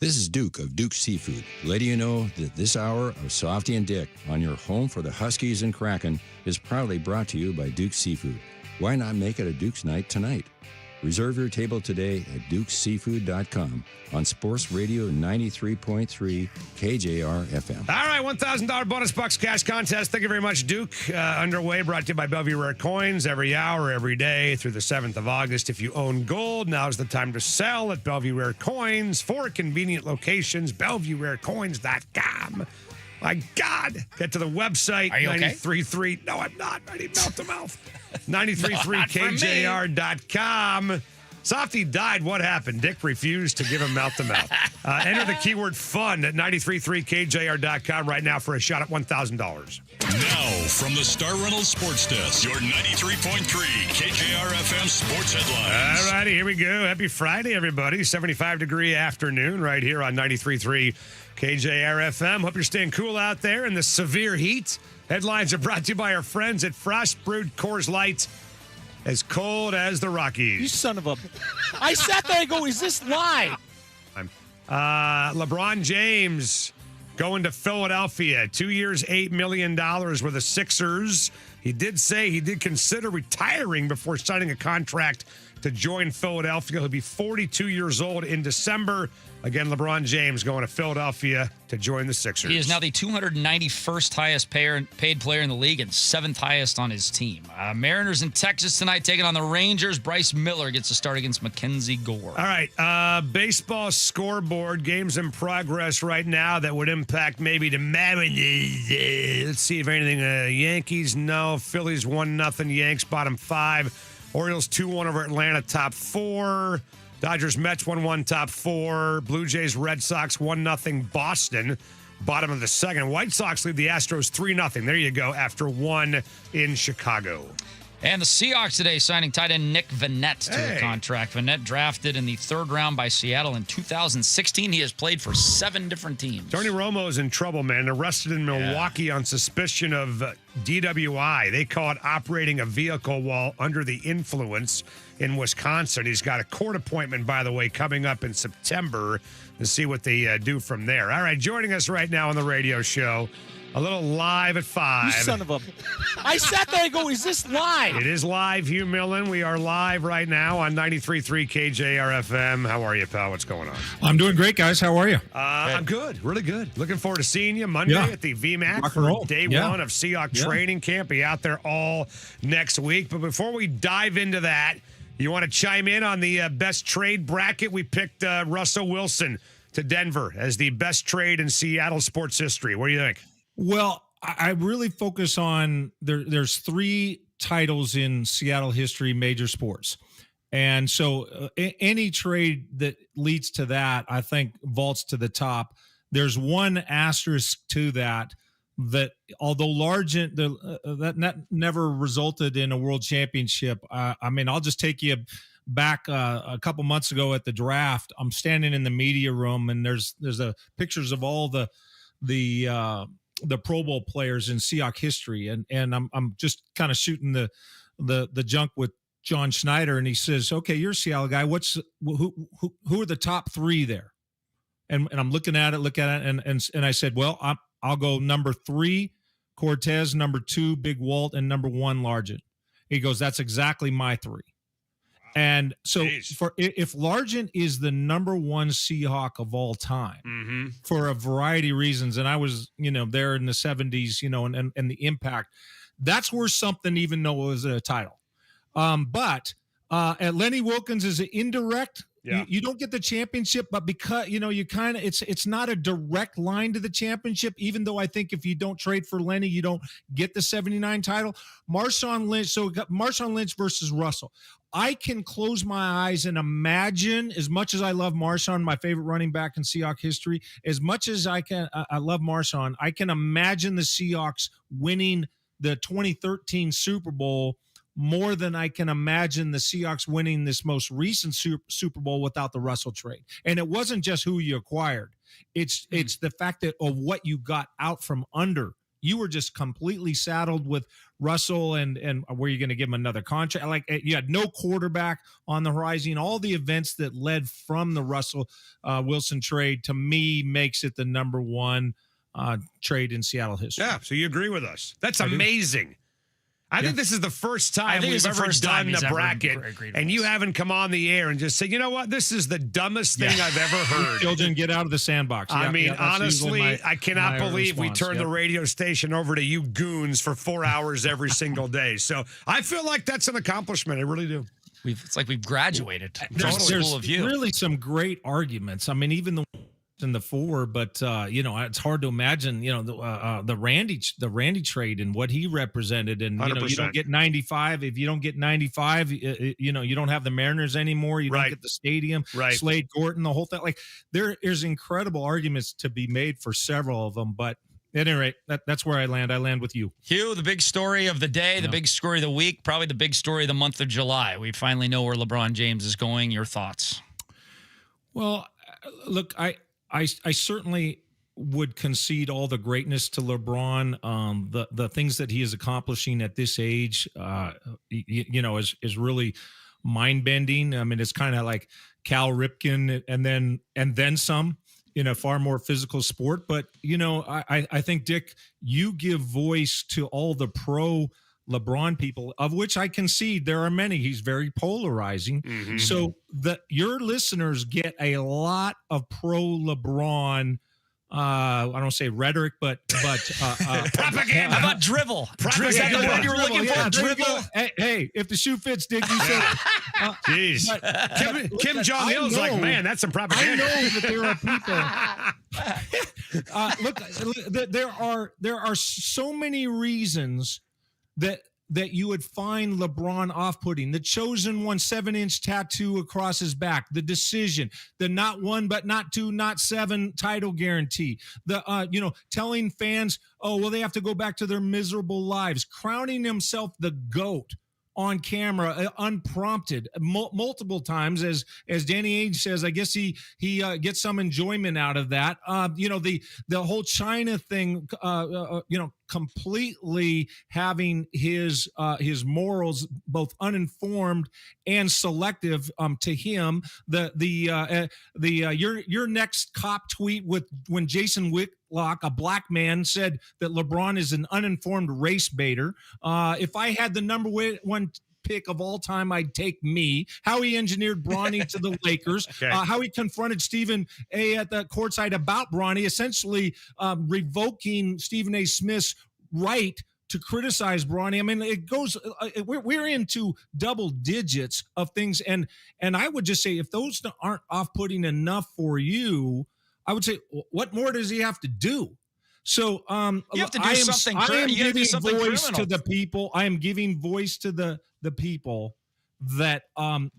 B: This is Duke of Duke Seafood, letting you know that this hour of Softy and Dick on your home for the Huskies and Kraken is proudly brought to you by Duke Seafood. Why not make it a Duke's night tonight? Reserve your table today at dukeseafood.com on Sports Radio 93.3 KJR FM.
S: All right, $1,000 bonus bucks cash contest. Thank you very much, Duke. Underway, brought to you by Bellevue Rare Coins every hour, every day through the 7th of August. If you own gold, now's the time to sell at Bellevue Rare Coins. 4 convenient locations, BellevueRareCoins.com. My God, get to the website.
N: Are you okay?
S: 93.3. No, I'm not. I need mouth to mouth. 93.3KJR.com. Softy died. What happened? Dick refused to give him mouth to mouth. Enter the keyword fun at 93.3KJR.com right now for a shot at $1,000.
E: Now, from the Star Reynolds Sports Desk, your 93.3 KJR FM sports headlines.
S: All righty, here we go. Happy Friday, everybody. 75-degree afternoon right here on 93.3 KJR FM. Hope you're staying cool out there in the severe heat. Headlines are brought to you by our friends at Frost Brewed Coors Light. As cold as the Rockies.
L: You son of a... I sat there and go, is this live?
S: LeBron James going to Philadelphia. 2 years, $8 million with the Sixers. He did say he did consider retiring before signing a contract to join Philadelphia. He'll be 42 years old in December. Again, LeBron James going to Philadelphia to join the Sixers.
N: He is now the 291st highest paid player in the league and 7th highest on his team. Mariners in Texas tonight taking on the Rangers. Bryce Miller gets a start against Mackenzie Gore.
S: All right, baseball scoreboard. Games in progress right now that would impact maybe the Mariners. Let's see if anything. Yankees, no. Phillies 1-0. Yanks bottom 5. Orioles 2-1 over Atlanta, top 4. Dodgers, Mets 1-1, top 4. Blue Jays, Red Sox 1-0. Boston, bottom of the second. White Sox lead the Astros 3-0. There you go, after 1 in Chicago.
N: And the Seahawks today signing tight end Nick Vannett to a contract. Vannett drafted in the 3rd round by Seattle in 2016. He has played for 7 different teams.
S: Tony Romo's in trouble, man. Arrested in Milwaukee on suspicion of DWI. They call it operating a vehicle while under the influence in Wisconsin. He's got a court appointment, by the way, coming up in September to see what they do from there. All right, joining us right now on the radio show, a little live at 5.
L: You son of a... I sat there and go, is this live?
S: It is live, Hugh Millen. We are live right now on 93.3 KJR FM. How are you, pal? What's going on?
K: I'm doing great, guys. How are you?
S: I'm good. Really good. Looking forward to seeing you Monday at the VMAC for day 1 of Seahawk training camp. Be out there all next week. But before we dive into that, you want to chime in on the best trade bracket? We picked Russell Wilson to Denver as the best trade in Seattle sports history. What do you think?
K: Well, I really focus on there's 3 titles in Seattle history, major sports. And so any trade that leads to that, I think, vaults to the top. There's one asterisk to that although Largent, that never resulted in a world championship. I mean, I'll just take you back a couple months ago at the draft. I'm standing in the media room, and there's pictures of all the Pro Bowl players in Seahawk history, and I'm just kind of shooting the junk with John Schneider, and he says, "Okay, you're a Seattle guy. Who are the top 3 there?" And I'm looking at it, and I said, "Well, I'll go number 3, Cortez, number 2, Big Walt, and number 1, Largent." He goes, "That's exactly my 3." And so if Largent is the number 1 Seahawk of all time for a variety of reasons, and I was, there in the 70s, and the impact, that's worth something, even though it was a title. But Lenny Wilkins is an indirect.
S: Yeah.
K: You don't get the championship, but because, you kind of, it's not a direct line to the championship, even though I think if you don't trade for Lenny, you don't get the 79 title. Marshawn Lynch. So we got Marshawn Lynch versus Russell. I can close my eyes and imagine, as much as I love Marshawn, my favorite running back in Seahawks history, as much as I love Marshawn, I can imagine the Seahawks winning the 2013 Super Bowl more than I can imagine the Seahawks winning this most recent Super Bowl without the Russell trade. And it wasn't just who you acquired. It's the fact that of what you got out from under you were just completely saddled with Russell, and were you going to give him another contract? Like, you had no quarterback on the horizon. All the events that led from the Russell Wilson trade, to me, makes it the number one trade in Seattle history.
S: Yeah, so you agree with us. That's amazing. I think this is the first time we've ever done the bracket, and you haven't come on the air and just said, you know what, this is the dumbest thing I've ever heard.
K: Children, get out of the sandbox.
S: I mean, honestly, I cannot believe we turned the radio station over to you goons for 4 hours every single day. So I feel like that's an accomplishment. I really do.
N: It's like we've graduated.
K: There's really some great arguments. I mean, even the in the four, but it's hard to imagine, the Randy trade and what he represented, and you don't get 95. If you don't get 95, you don't have the Mariners anymore. You don't get the stadium.
S: Right.
K: Slade Gorton, the whole thing. Like there's incredible arguments to be made for several of them, but at any rate, that's where I land. I land with you.
N: Hugh, the big story of the day, the big story of the week, probably the big story of the month of July. We finally know where LeBron James is going. Your thoughts?
K: Well, look, I certainly would concede all the greatness to LeBron. The things that he is accomplishing at this age, is really mind bending. I mean, it's kind of like Cal Ripken and then some in a far more physical sport. But I think, Dick, you give voice to all the pro LeBron people, of which I concede there are many. He's very polarizing. Mm-hmm. So your listeners get a lot of pro LeBron. I don't say rhetoric, but
N: propaganda. How about drivel? Is that the word you were looking for? Drivel.
K: Hey, if the shoe fits, Dick, you said it.
S: Jeez. Kim Jong-il's like, man, that's some propaganda.
K: I know that there are people. Look, there are so many reasons that you would find LeBron off-putting. The chosen one 7-inch tattoo across his back, the decision, the not one but not two, not seven title guarantee, the telling fans, oh, well, they have to go back to their miserable lives, crowning himself the GOAT on camera, unprompted, multiple times, as Danny Ainge says. I guess he gets some enjoyment out of that. The whole China thing, completely having his morals both uninformed and selective to him. Your next cop tweet when Jason Whitlock, a black man, said that LeBron is an uninformed race baiter. If I had the number one pick of all time, I'd take me. How he engineered Bronny to the Lakers. Okay. How he confronted Stephen A. at the courtside about Bronny, essentially revoking Stephen A. Smith's right to criticize Bronny. I mean, it goes. We're into double digits of things, and I would just say, if those aren't off-putting enough for you, I would say, what more does he have to do? So
N: you have to do something.
K: I am giving voice
N: criminal
K: to the people. I am giving voice to the people that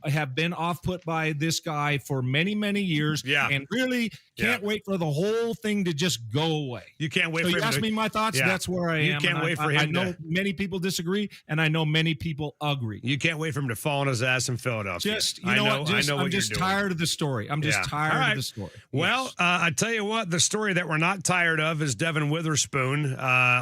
K: have been off-put by this guy for many, many years, and really can't wait for the whole thing to just go away.
S: You can't wait for him
K: you ask me my thoughts, that's where I am.
S: You can't wait for him.
K: I know many people disagree, and I know many people agree.
S: You can't wait for him to fall on his ass in Philadelphia.
K: I'm just tired of the story. I'm just tired of the story.
S: Well, I tell you what, the story that we're not tired of is Devin Witherspoon.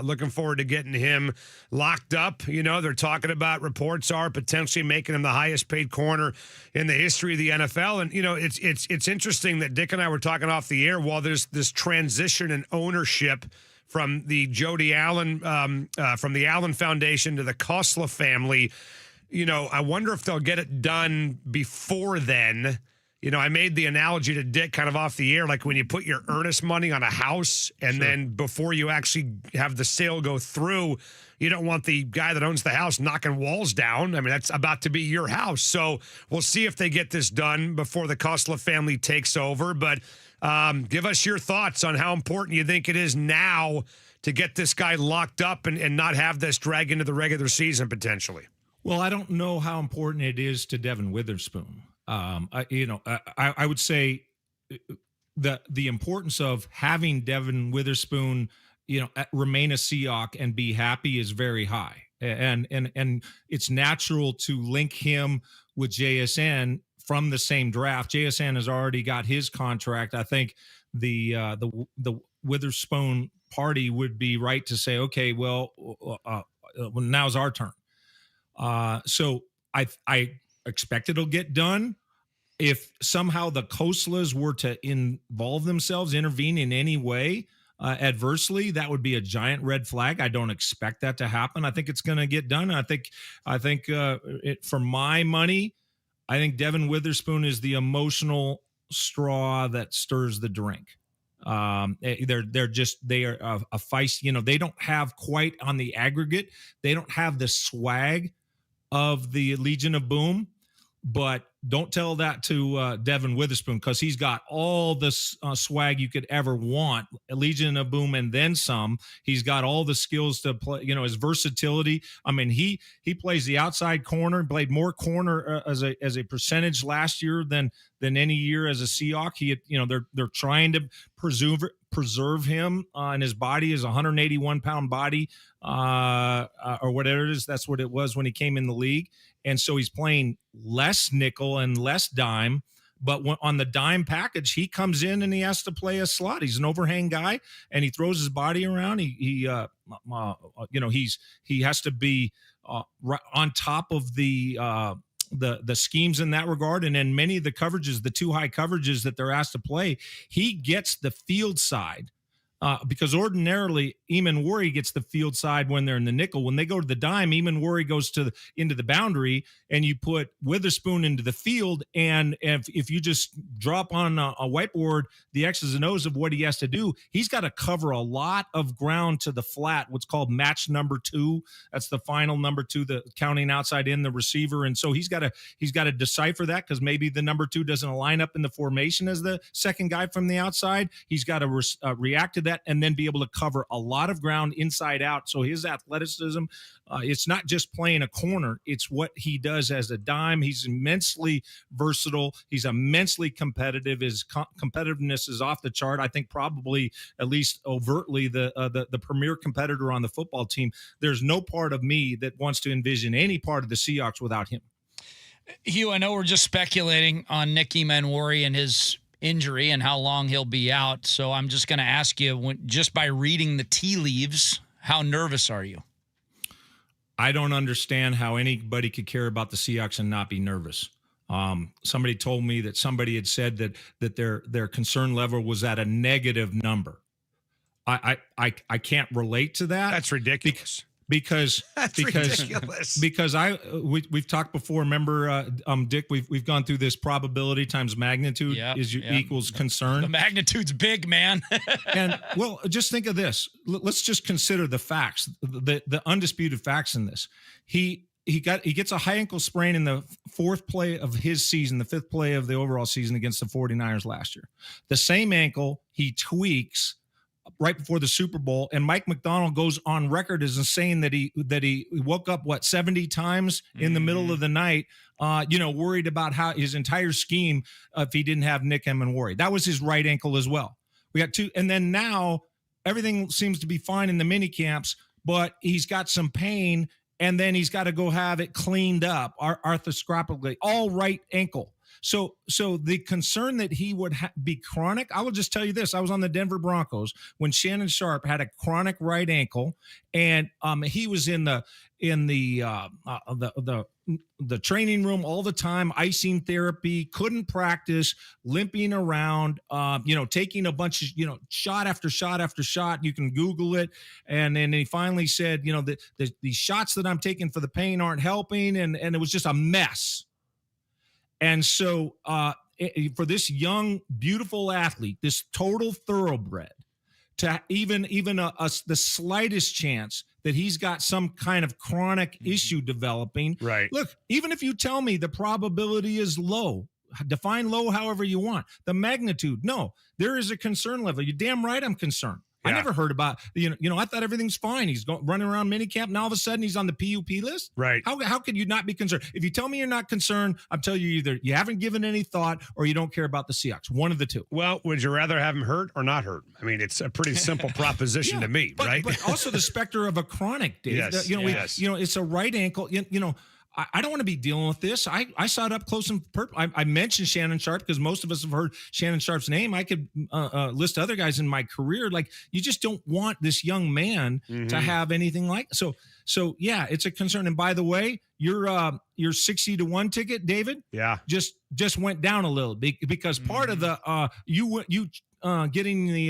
S: Looking forward to getting him locked up. They're talking about, reports are potentially making him the highest paid corner in the history of the NFL. And, it's interesting that Dick and I were talking off the air, while there's this transition in ownership from the Jody Allen, from the Allen Foundation to the Kosla family. I wonder if they'll get it done before then. I made the analogy to Dick kind of off the air, like when you put your earnest money on a house and then before you actually have the sale go through, you don't want the guy that owns the house knocking walls down. I mean, that's about to be your house. So we'll see if they get this done before the Kosla family takes over. But give us your thoughts on how important you think it is now to get this guy locked up and not have this drag into the regular season potentially.
K: Well, I don't know how important it is to Devin Witherspoon. I would say the importance of having Devin Witherspoon, remain a Seahawk and be happy is very high, and it's natural to link him with JSN from the same draft. JSN has already got his contract. I think the Witherspoon party would be right to say, okay, well, now's our turn. So I expect it'll get done. If somehow the Khoslas were to involve themselves, intervene in any way adversely, that would be a giant red flag. I don't expect that to happen. I think it's going to get done. I think for my money, I think Devin Witherspoon is the emotional straw that stirs the drink. They are a feist. They don't have quite on the aggregate. They don't have the swag of the Legion of Boom, but don't tell that to Devin Witherspoon, because he's got all the swag you could ever want. Legion of Boom and then some. He's got all the skills to play. His versatility. I mean, he plays the outside corner. Played more corner as a percentage last year than any year as a Seahawk. They're trying to preserve him and his body is a 181-pound body or whatever it is. That's what it was when he came in the league. And so he's playing less nickel and less dime, but on the dime package, he comes in and he has to play a slot. He's an overhang guy and he throws his body around. He has to be on top of the schemes in that regard. And then many of the coverages, the too high coverages that they're asked to play, he gets the field side. Because ordinarily, Eamon Worry gets the field side when they're in the nickel. When they go to the dime, Eamon Worry goes into the boundary, and you put Witherspoon into the field. And if you just drop on a whiteboard the X's and O's of what he has to do, he's got to cover a lot of ground to the flat, what's called match number 2. That's the final number 2, the counting outside in the receiver. And so he's got to decipher that, because maybe the number 2 doesn't line up in the formation as the second guy from the outside. He's got to react to that and then be able to cover a lot of ground inside out. So his athleticism, it's not just playing a corner, it's what he does as a dime. He's immensely versatile. He's immensely competitive. His competitiveness is off the chart. I think probably, at least overtly, the premier competitor on the football team. There's no part of me that wants to envision any part of the Seahawks without him.
N: Hugh, I know we're just speculating on Nick Eamon and his injury and how long he'll be out. So I'm just going to ask you, just by reading the tea leaves, how nervous are you?
K: I don't understand how anybody could care about the Seahawks and not be nervous. Somebody told me that somebody had said that their concern level was at a negative number. I can't relate to that.
S: That's ridiculous.
K: Because
S: ridiculous.
K: Because we've talked before. Remember, Dick, we've gone through this probability times magnitude equals concern.
N: The magnitude's big, man.
K: And well, just think of this. Let's just consider the facts, the undisputed facts in this. He gets a high ankle sprain in the 4th play of his season, the 5th play of the overall season against the 49ers last year. The same ankle he tweaks right before the Super Bowl, and Mike McDonald goes on record as saying that he woke up 70 times in the middle of the night, worried about how his entire scheme if he didn't have Nick Eamon. That was his right ankle as well. We got 2, and then now everything seems to be fine in the mini camps, but he's got some pain, and then he's got to go have it cleaned up arthroscopically, all right ankle. So the concern that he would be chronic, I will just tell you this. I was on the Denver Broncos when Shannon Sharp had a chronic right ankle, and he was in the training room all the time, icing therapy, couldn't practice, limping around, taking a bunch of, shot after shot after shot. You can Google it. And then he finally said, the shots that I'm taking for the pain aren't helping. And it was just a mess. And so for this young, beautiful athlete, this total thoroughbred, to even the slightest chance that he's got some kind of chronic issue developing.
S: Right.
K: Look, even if you tell me the probability is low, define low however you want, the magnitude, no, there is a concern level. You're damn right I'm concerned. Yeah. I never heard about, I thought everything's fine. He's running around minicamp. Now all of a sudden he's on the PUP list.
S: Right.
K: How could you not be concerned? If you tell me you're not concerned, I'm telling you either you haven't given any thought or you don't care about the Seahawks. One of the two.
S: Well, would you rather have him hurt or not hurt? I mean, it's a pretty simple proposition to me, right?
K: But also the specter of a chronic, Dave.
S: Yes.
K: It's a right ankle. I don't want to be dealing with this. I saw it up close and I mentioned Shannon Sharpe because most of us have heard Shannon Sharpe's name. I could list other guys in my career. Like, you just don't want this young man to have anything like so. So yeah, it's a concern. And by the way, your 60-1 ticket, David, just went down a little bit because part of the you getting the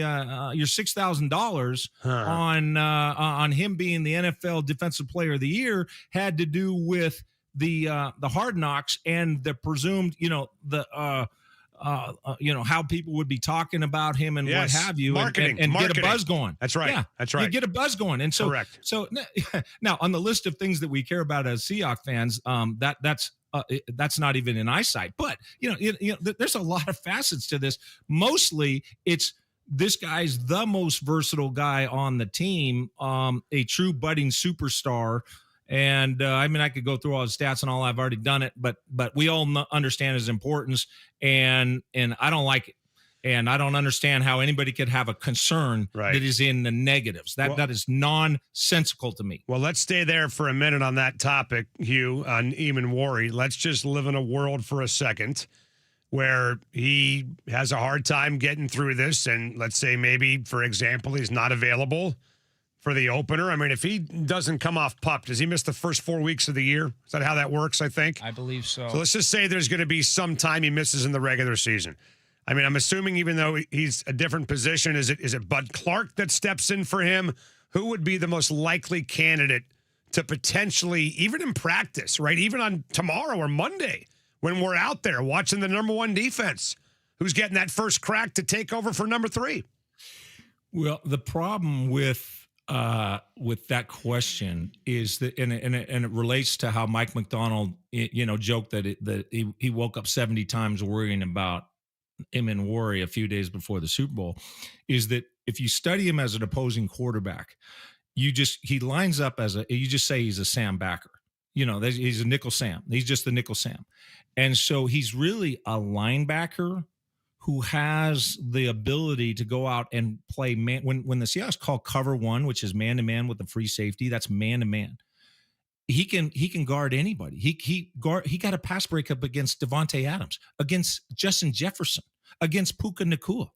K: your $6,000 on him being the NFL Defensive Player of the Year had to do with the Hard Knocks and the presumed how people would be talking about him and what have you,
S: marketing,
K: and
S: marketing.
K: Get a buzz going.
S: That's right.
K: Yeah,
S: that's right.
K: You get a buzz going, and so
S: correct.
K: So now on the list of things that we care about as Seahawks fans, that's not even in eyesight. But there's a lot of facets to this. Mostly, it's this guy's the most versatile guy on the team, a true budding superstar. And I could go through all his stats and all. I've already done it, but we all understand his importance, and I don't like it, and I don't understand how anybody could have a concern that is in the negatives. That is nonsensical to me.
S: Well, let's stay there for a minute on that topic, Hugh, on Eamon Worry. Let's just live in a world for a second where he has a hard time getting through this, and let's say maybe, for example, he's not available for the opener. I mean, if he doesn't come off PUP, does he miss the first 4 weeks of the year? Is that how that works, I think?
N: I believe so.
S: So let's just say there's going to be some time he misses in the regular season. I mean, I'm assuming even though he's a different position, is it Bud Clark that steps in for him? Who would be the most likely candidate to potentially, even in practice, right? Even on tomorrow or Monday, when we're out there watching the number one defense, who's getting that first crack to take over for number 3?
K: Well, the problem with that question is that, and it relates to how Mike McDonald, joked that he woke up 70 times worrying about Eamon Worry a few days before the Super Bowl, is that if you study him as an opposing quarterback, he lines up you just say he's a Sam backer. He's a nickel Sam. He's just the nickel Sam. And so he's really a linebacker who has the ability to go out and play man. When the Seahawks call cover one, which is man-to-man with the free safety, that's man-to-man. He can guard anybody. He got a pass breakup against Devontae Adams, against Justin Jefferson, against Puka Nacua.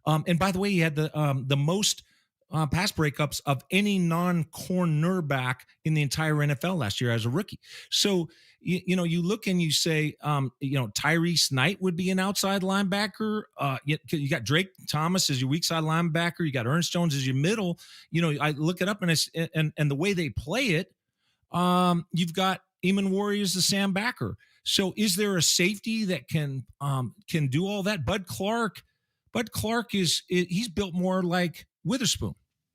K: And by the way, he had the most pass breakups of any non-cornerback in the entire NFL last year as a rookie. So, you look and you say, Tyrese Knight would be an outside linebacker. You got Drake Thomas as your weak side linebacker. You got Ernest Jones as your middle. I look it up and the way they play it, you've got Eamon Worry as the Sam backer. So is there a safety that can do all that? Bud Clark he's built more like Witherspoon.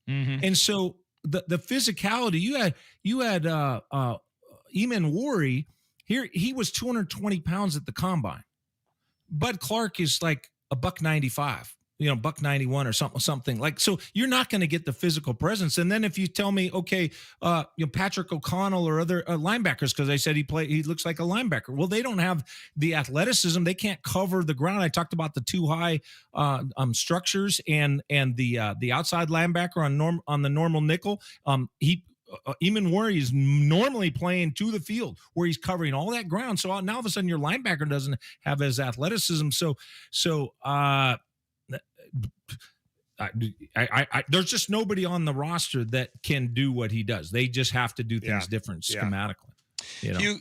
K: Mm-hmm. And so the physicality, you had Eamon Worry here. He was 220 pounds at the combine. Bud Clark is like $195, $191 or something like. So you're not going to get the physical presence. And then if you tell me, okay, Patrick O'Connell or other linebackers, because I said he looks like a linebacker. Well, they don't have the athleticism. They can't cover the ground. I talked about the two high structures and the outside linebacker on the normal nickel. Eamon Worry is normally playing to the field where he's covering all that ground. So now all of a sudden your linebacker doesn't have his athleticism. There's just nobody on the roster that can do what he does. They just have to do things different schematically.
N: A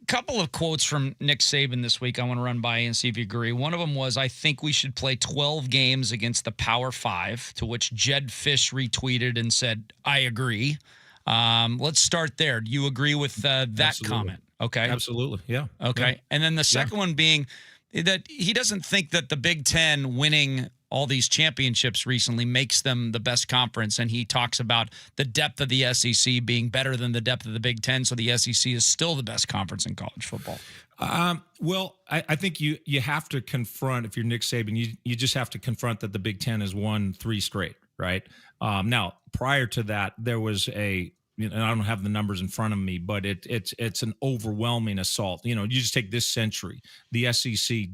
N: couple of quotes from Nick Saban this week I want to run by and see if you agree. One of them was, I think we should play 12 games against the Power 5, to which Jed Fish retweeted and said, I agree. Let's start there. Do you agree with that
K: Absolutely.
N: comment? Okay.
K: Absolutely. Yeah.
N: Okay.
K: Yeah.
N: And then the second one being that he doesn't think that the Big Ten winning all these championships recently makes them the best conference. And he talks about the depth of the SEC being better than the depth of the Big Ten. So the SEC is still the best conference in college football.
K: Well, I think you have to confront, if you're Nick Saban, you just have to confront that the Big Ten has won 3 straight, right? Now, prior to that, there was I don't have the numbers in front of me, but it's an overwhelming assault. You just take this century, the SEC,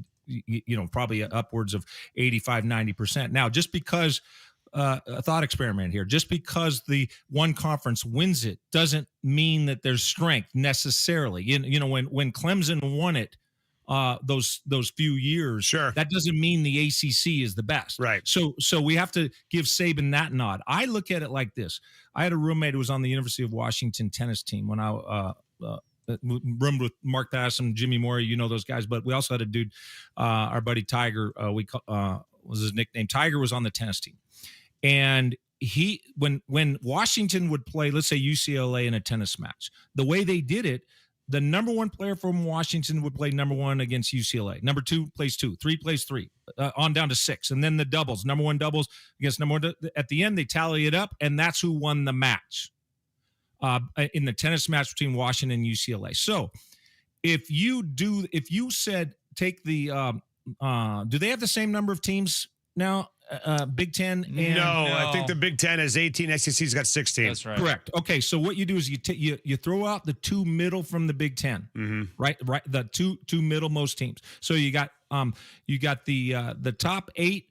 K: probably upwards of 85, 90%. Now, just because a thought experiment here. Just because the one conference wins it doesn't mean that there's strength necessarily. You know, when Clemson won it, those few years,
S: sure,
K: that doesn't mean the ACC is the best.
S: Right.
K: So we have to give Saban that nod. I look at it like this. I had a roommate who was on the University of Washington tennis team when I roomed with Mark Bassam, Jimmy Morey, you know those guys. But we also had a dude, our buddy Tiger, was his nickname. Tiger was on the tennis team. And when Washington would play, let's say UCLA in a tennis match, the way they did it, the number one player from Washington would play number one against UCLA. Number two plays two, three plays three, on down to six. And then the doubles, number one doubles against number one. At the end, they tally it up, and that's who won the match in the tennis match between Washington and UCLA. So if you said take the, do they have the same number of teams now? Big Ten?
S: No, I think the Big Ten has 18. SEC's got 16.
N: That's right.
K: Correct. Okay, so what you do is you throw out the two middle from the Big Ten, right? The two middle most teams. So you got the top 8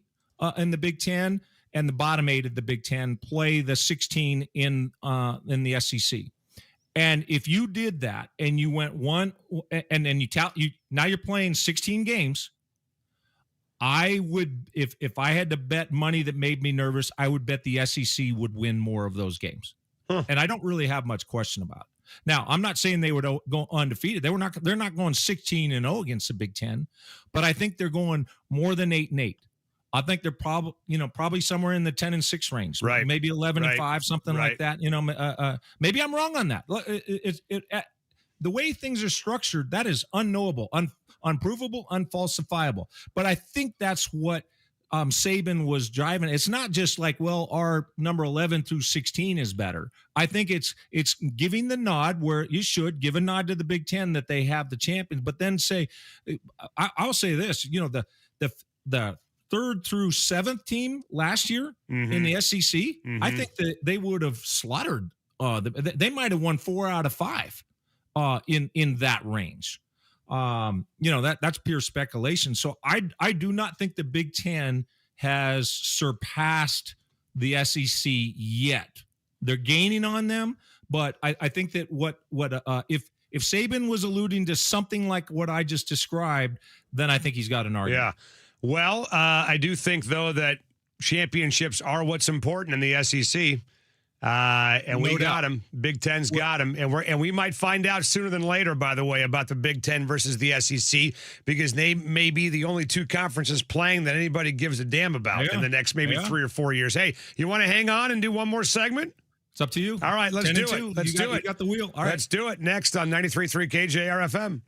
K: in the Big Ten, and the bottom 8 of the Big Ten play the 16 in the SEC. And if you did that and you went one, and then now you're playing 16 games. I would, if I had to bet money that made me nervous, I would bet the SEC would win more of those games. And I don't really have much question about it. Now, I'm not saying they would go undefeated. They're not going 16-0 against the Big Ten, but I think they're going more than 8-8. I think they're probably somewhere in the 10-6 range,
S: right?
K: Maybe 11-5, something like that. Maybe I'm wrong on that. The way things are structured, that is unknowable, unprovable, unfalsifiable. But I think that's what Saban was driving. It's not just like, well, our number 11 through 16 is better. I think it's giving the nod where you should give a nod to the Big Ten that they have the champions, but then say, I'll say this, the 3rd through 7th team last year in the SEC, I think that they would have slaughtered. They might have won 4 out of 5 in that range. That's pure speculation. So I do not think the Big Ten has surpassed the SEC yet. They're gaining on them, but I think that if Saban was alluding to something like what I just described, then I think he's got an argument.
S: Yeah. Well, I do think, though, that championships are what's important in the SEC. And we got them. Big Ten's got them. And we might find out sooner than later, by the way, about the Big Ten versus the SEC, because they may be the only two conferences playing that anybody gives a damn about in the next maybe 3 or 4 years. Hey, you want to hang on and do one more segment?
K: It's up to you.
S: All right, let's do it. Let's do it.
K: You got the wheel. All right.
S: Let's do it next on 93.3 KJR FM.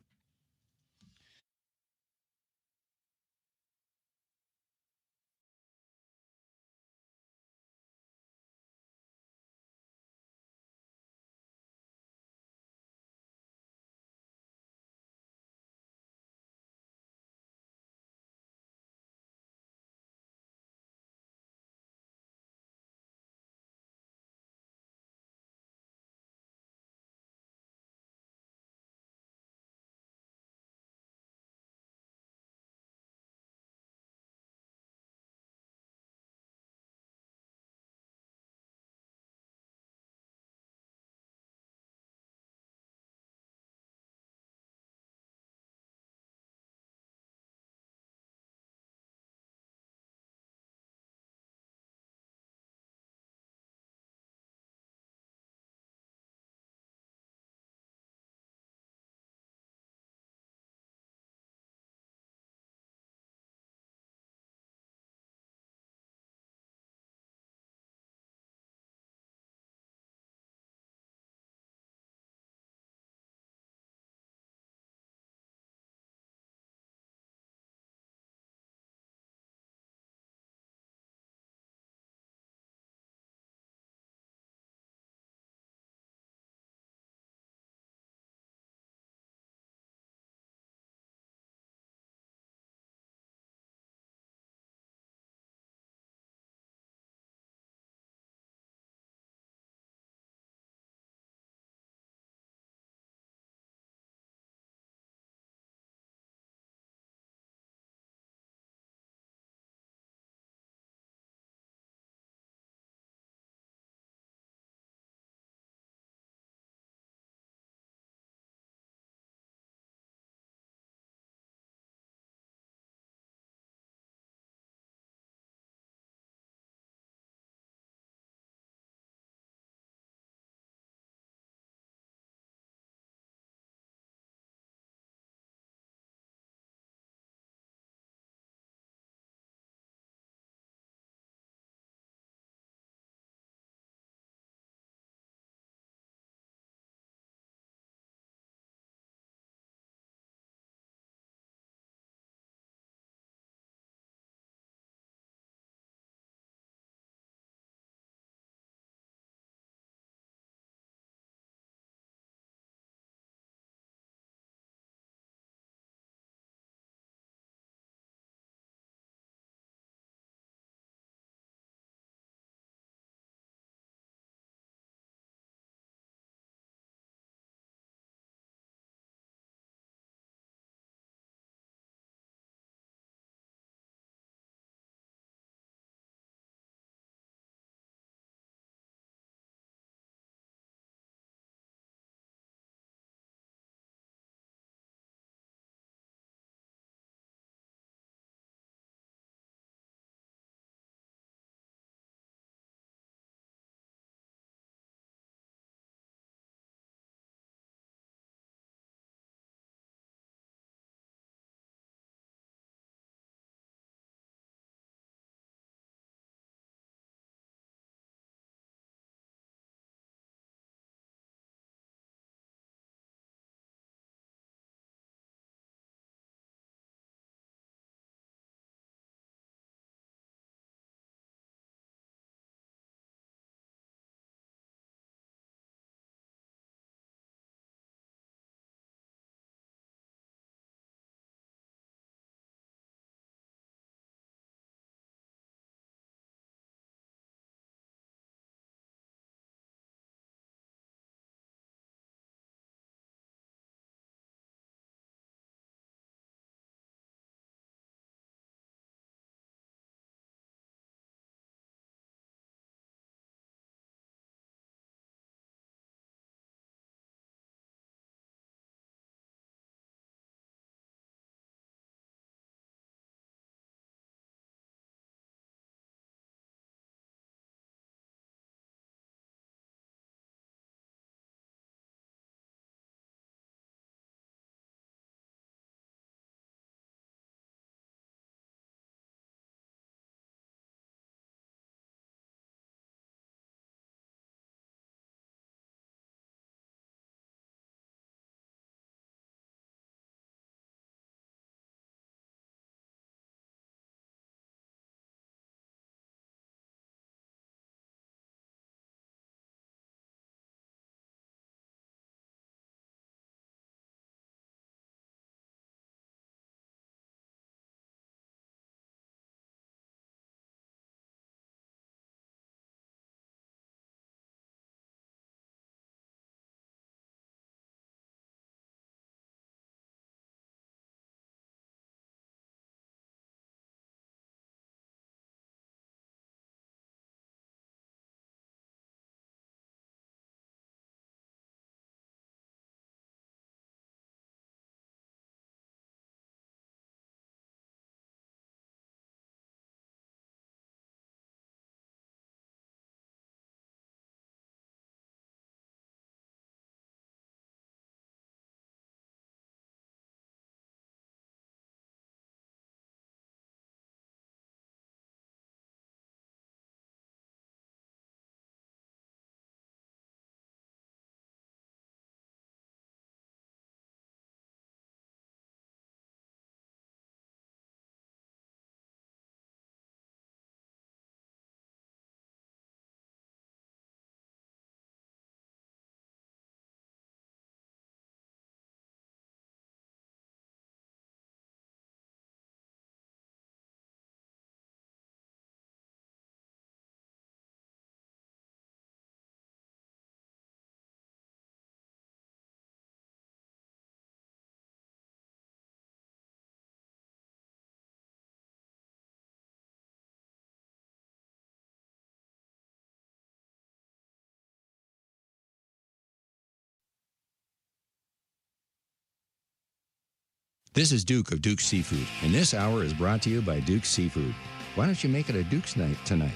B: This is Duke of Duke's Seafood, and this hour is brought to you by Duke's Seafood. Why don't you make it a Duke's night tonight?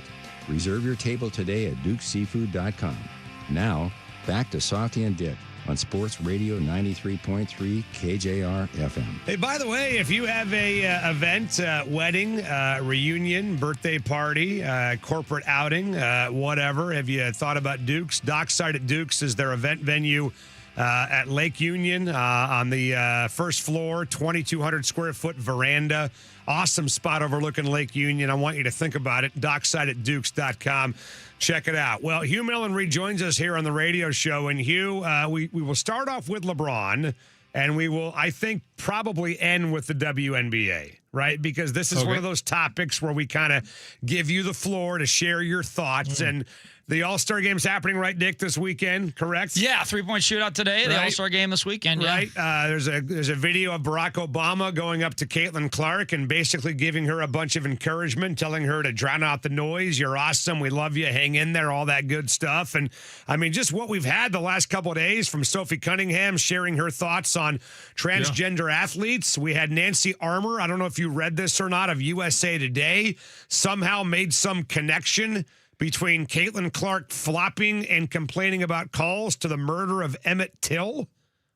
B: Reserve your table today at dukeseafood.com. Now, back to Softy and Dick on Sports Radio 93.3 KJR FM.
S: Hey, by the way, if you have a event, wedding, reunion, birthday party, corporate outing, whatever, have you thought about Duke's? Dockside at Duke's is their event venue at Lake Union on the first floor, 2,200 square foot veranda. Awesome spot overlooking Lake Union. I want you to think about it. Docksideatdukes.com. Check it out. Well, Hugh Millen rejoins us here on the radio show. And Hugh, we will start off with LeBron, and we will, I think, probably end with the WNBA, right? Because this is one of those topics where we kind of give you the floor to share your thoughts. And the All-Star Game's happening, right, Dick, this weekend, correct?
N: Yeah, three-point shootout today, the All-Star Game this weekend, yeah.
S: Right. There's a video of Barack Obama going up to Caitlin Clark and basically giving her a bunch of encouragement, telling her to drown out the noise. You're awesome. We love you. Hang in there, all that good stuff. And, I mean, just what we've had the last couple of days from Sophie Cunningham sharing her thoughts on transgender athletes. We had Nancy Armour, I don't know if you read this or not, of USA Today, somehow made some connection between Caitlin Clark flopping and complaining about calls to the murder of Emmett Till,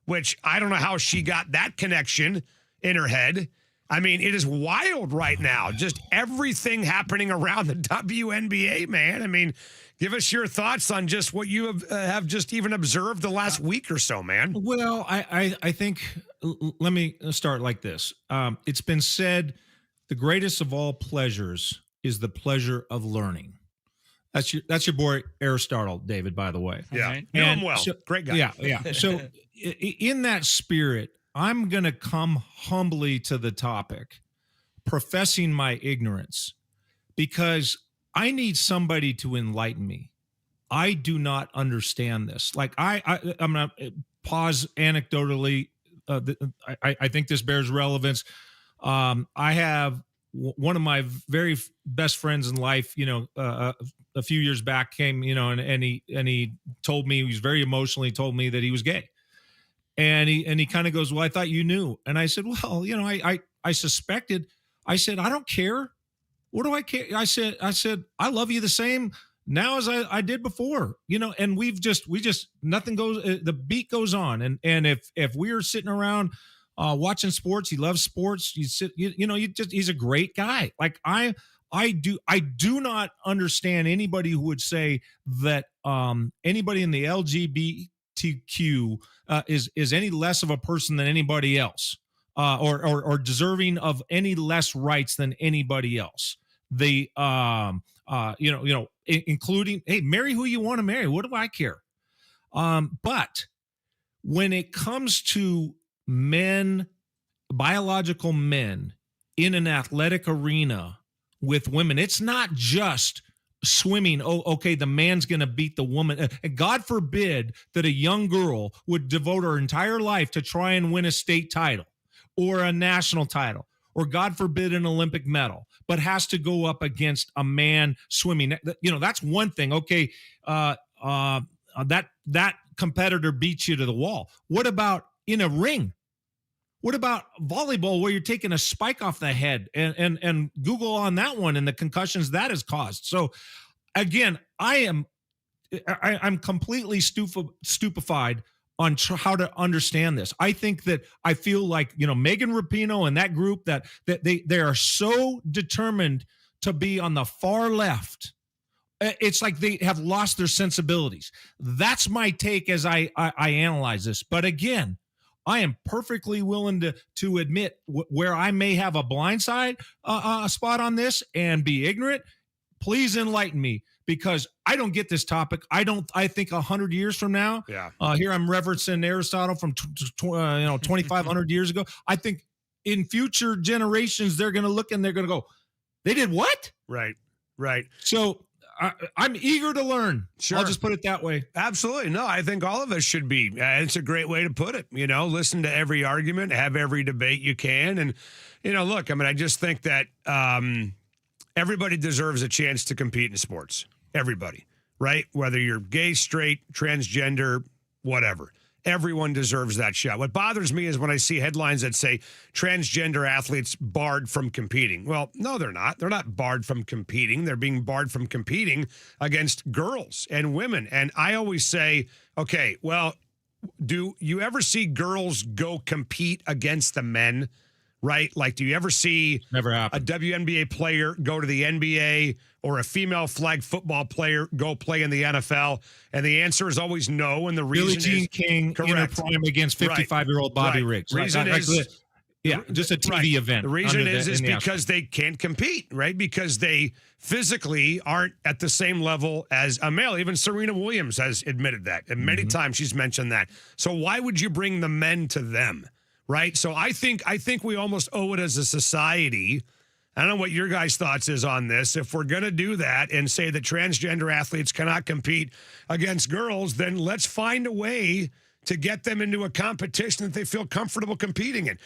S: which I don't know how she got that connection in her head. I mean, it is wild right now. Just everything happening around the WNBA, man. I mean, give us your thoughts on just what you have just even observed the last week or so, man.
K: Well, I think, let me start like this. It's been said, the greatest of all pleasures is the pleasure of learning. That's your boy Aristotle, David, by the way.
S: Yeah. Right. Know him well. So, great guy.
K: Yeah. So in that spirit, I'm going to come humbly to the topic, professing my ignorance, because I need somebody to enlighten me. I do not understand this. Like I'm going to pause anecdotally. I think this bears relevance. I have one of my very best friends in life, a few years back came, and he told me, he was very emotional. He told me that he was gay. And he kind of goes, well, I thought you knew. And I said, well, I suspected. I said, I don't care. What do I care? I said, I love you the same now as I did before, and we just, nothing goes, the beat goes on. And if we're sitting around watching sports, he loves sports. He's a great guy. Like I do not understand anybody who would say that anybody in the LGBTQ is any less of a person than anybody else, or deserving of any less rights than anybody else. They, including, hey, marry who you want to marry. What do I care? But when it comes to men, biological men in an athletic arena with women, it's not just swimming. Oh, okay, the man's going to beat the woman. God forbid that a young girl would devote her entire life to try and win a state title or a national title, or God forbid an Olympic medal, but has to go up against a man swimming. That's one thing. Okay, that competitor beats you to the wall. What about in a ring? What about volleyball, where you're taking a spike off the head, and Google on that one and the concussions that has caused? So again, I'm completely stupefied on how to understand this. I think that I feel like, Megan Rapinoe and that group that they are so determined to be on the far left. It's like they have lost their sensibilities. That's my take as I analyze this. But again, I am perfectly willing to admit where I may have a blindside spot on this and be ignorant. Please enlighten me, because I don't get this topic. I think 100 years from now, here I'm referencing Aristotle from 2,500 years ago. I think in future generations, they're going to look and they're going to go, they did what?
S: Right.
K: So I'm eager to learn. Sure. I'll just put it that way.
S: Absolutely. No, I think all of us should be. It's a great way to put it. Listen to every argument, have every debate you can. And, look, I just think that everybody deserves a chance to compete in sports. Everybody, right? Whether you're gay, straight, transgender, whatever. Everyone deserves that shot. What bothers me is when I see headlines that say transgender athletes barred from competing. Well, no, they're not. They're not barred from competing. They're being barred from competing against girls and women. And I always say, okay, well, do you ever see girls go compete against the men? Right? Like, do you ever see
K: Never
S: a
K: happened.
S: WNBA player go to the NBA or a female flag football player go play in the NFL? And the answer is always no. And the
K: Billie
S: reason
K: Jean
S: is
K: King in her prime against 55-year-old Bobby Riggs.
S: Reason
K: Like,
S: is,
K: yeah, just a TV event.
S: The reason
K: under
S: is
K: in the
S: because they can't compete, right? Because they physically aren't at the same level as a male. Even Serena Williams has admitted that. And many times she's mentioned that. So why would you bring the men to them? Right. So I think we almost owe it as a society. I don't know what your guys' thoughts is on this. If we're going to do that and say that transgender athletes cannot compete against girls, then let's find a way to get them into a competition that they feel comfortable competing in.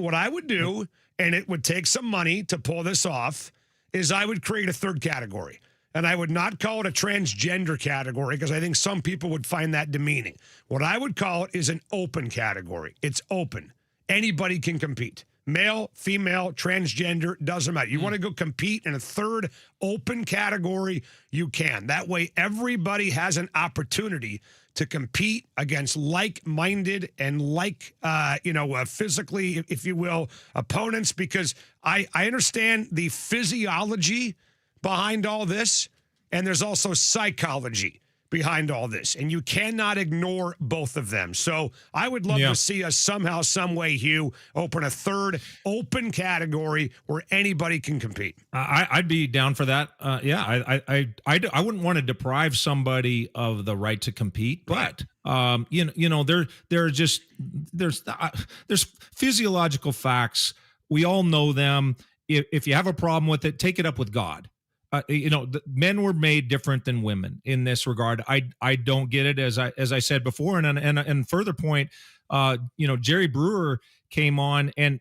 S: What I would do, and it would take some money to pull this off, is I would create a third category. And I would not call it a transgender category because I think some people would find that demeaning. What I would call it is an open category. It's open. Anybody can compete. Male, female, transgender, doesn't matter. You want to go compete in a third open category, you can. That way, everybody has an opportunity to compete against like-minded and physically, if you will, opponents. Because I understand the physiology behind all this, and there's also psychology behind all this, and you cannot ignore both of them. So I would love to see us somehow, some way, Hugh, open a third open category where anybody can compete.
K: I'd be down for that. I wouldn't want to deprive somebody of the right to compete, but there's physiological facts. We all know them. If you have a problem with it, take it up with God. The men were made different than women in this regard. I don't get it, as I said before, and further point, Jerry Brewer came on, and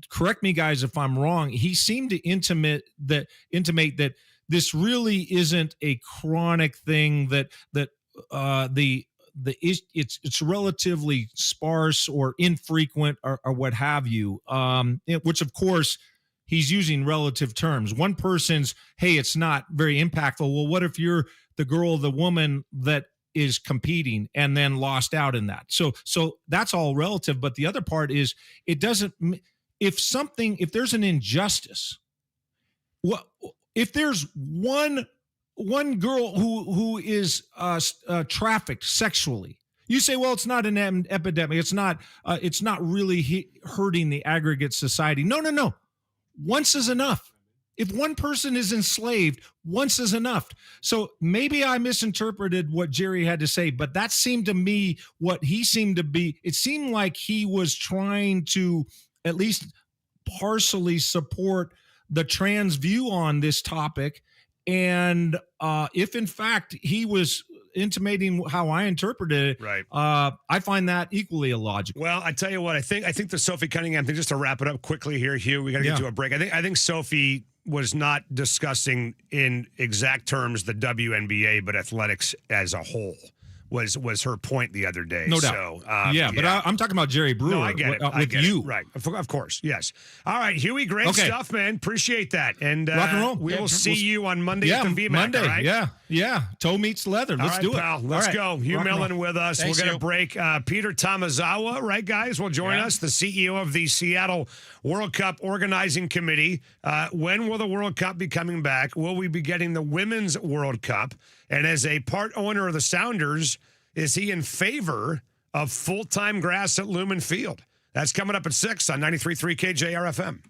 K: correct me guys if I'm wrong. He seemed to intimate that this really isn't a chronic thing, that it's relatively sparse or infrequent or what have you, which of course he's using relative terms. One person's, hey, it's not very impactful. Well, what if you're the girl, the woman that is competing and then lost out in that? So that's all relative. But the other part is, it doesn't, if there's an injustice, if there's one girl who is trafficked sexually, you say, well, it's not an epidemic. It's not really hurting the aggregate society. No. Once is enough. If one person is enslaved, once is enough. So maybe I misinterpreted what Jerry had to say, but that seemed to me what he seemed to be. It seemed like he was trying to at least partially support the trans view on this topic. And if in fact he was intimating how I interpreted it,
S: right,
K: I find that equally illogical.
S: Well, I tell you what, I think the Sophie Cunningham thing, just to wrap it up quickly here, Hugh, we got to get to a break. I think Sophie was not discussing in exact terms the WNBA, but athletics as a whole was her point the other day.
K: No doubt.
S: So,
K: but I'm talking about Jerry Brewer.
S: No, I get it.
K: With you.
S: Right. Of course. Yes. All right, Huey, great stuff, man. Appreciate that. And
K: rock and roll.
S: We will see you on Monday at the VMAC.
K: Monday.
S: Right?
K: Yeah. Toe meets leather. Let's do it.
S: Pal. Let's go. Hugh Millen with us.
N: Thanks,
S: we're going to
N: Hugh.
S: break. Peter Tomazawa, right, guys, will join us, the CEO of the Seattle World Cup Organizing Committee. When will the World Cup be coming back? Will we be getting the Women's World Cup? And as a part owner of the Sounders, is he in favor of full-time grass at Lumen Field? That's coming up at 6 on 93.3 KJR FM.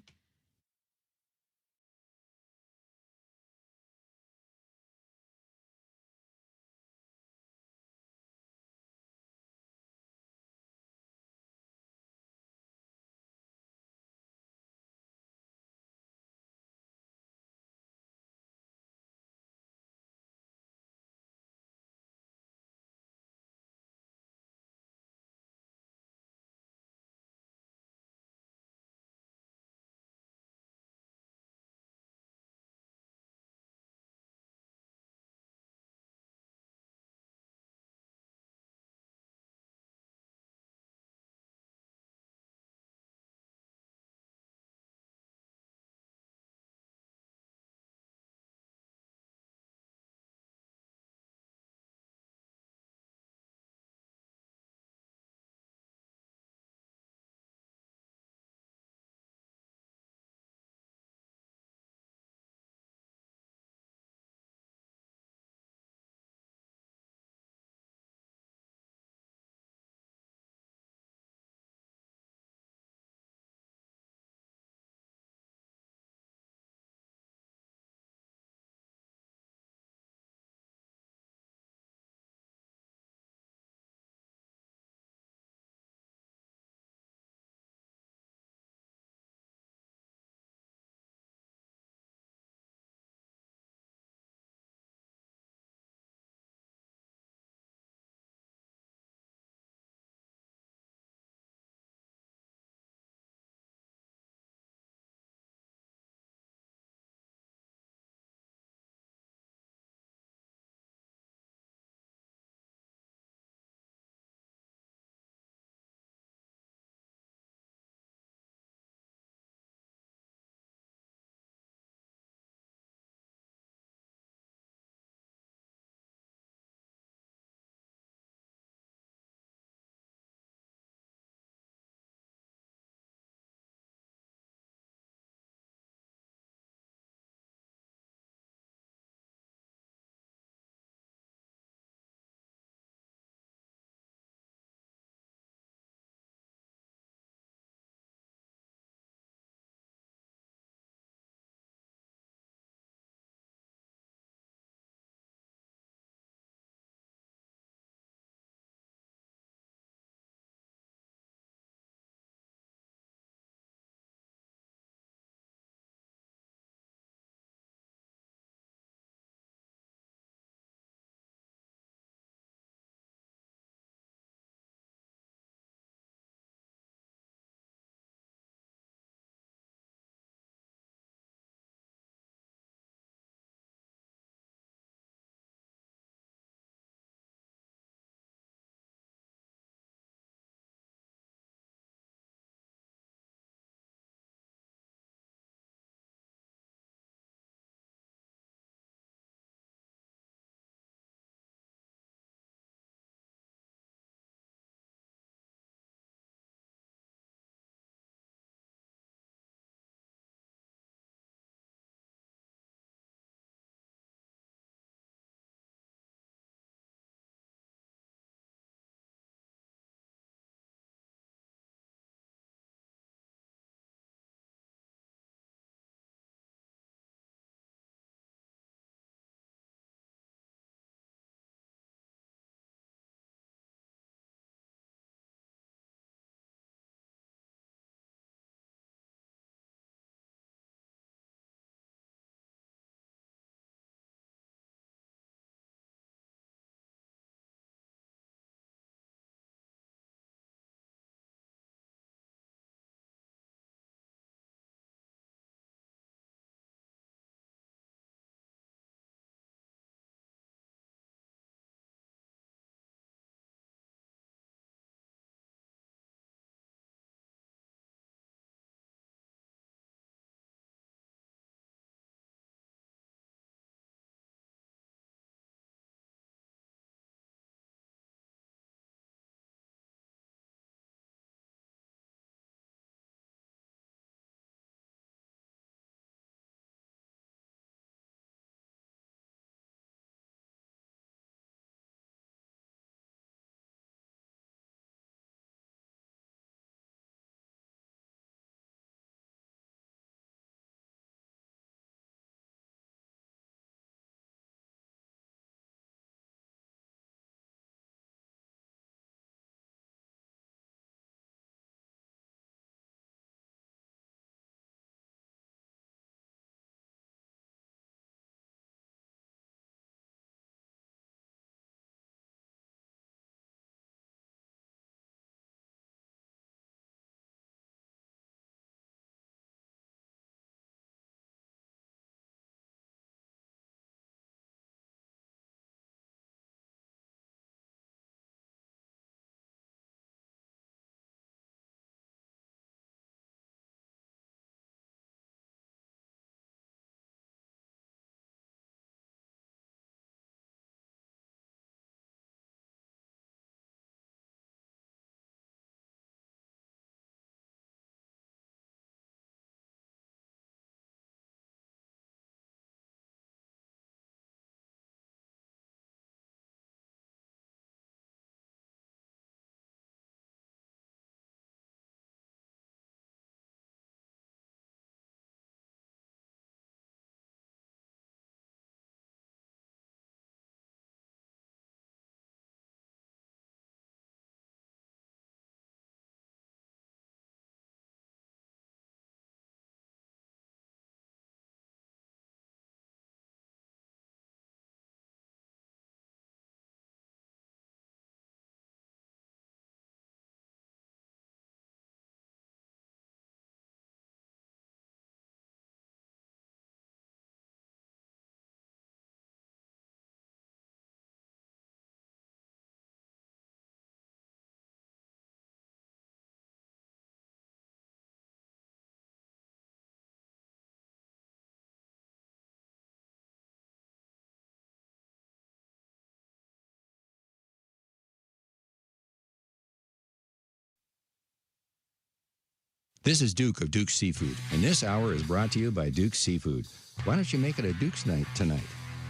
B: This is Duke of Duke's Seafood, and this hour is brought to you by Duke's Seafood. Why don't you make it a Duke's night tonight?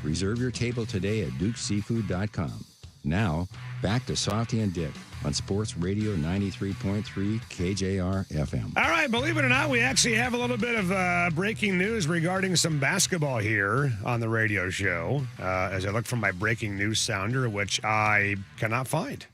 B: Reserve your table today at dukeseafood.com. Now, back to Softy and Dick on Sports Radio 93.3 KJR FM.
S: All right, believe it or not, we actually have a little bit of breaking news regarding some basketball here on the radio show. As I look for my breaking news sounder, which I cannot find.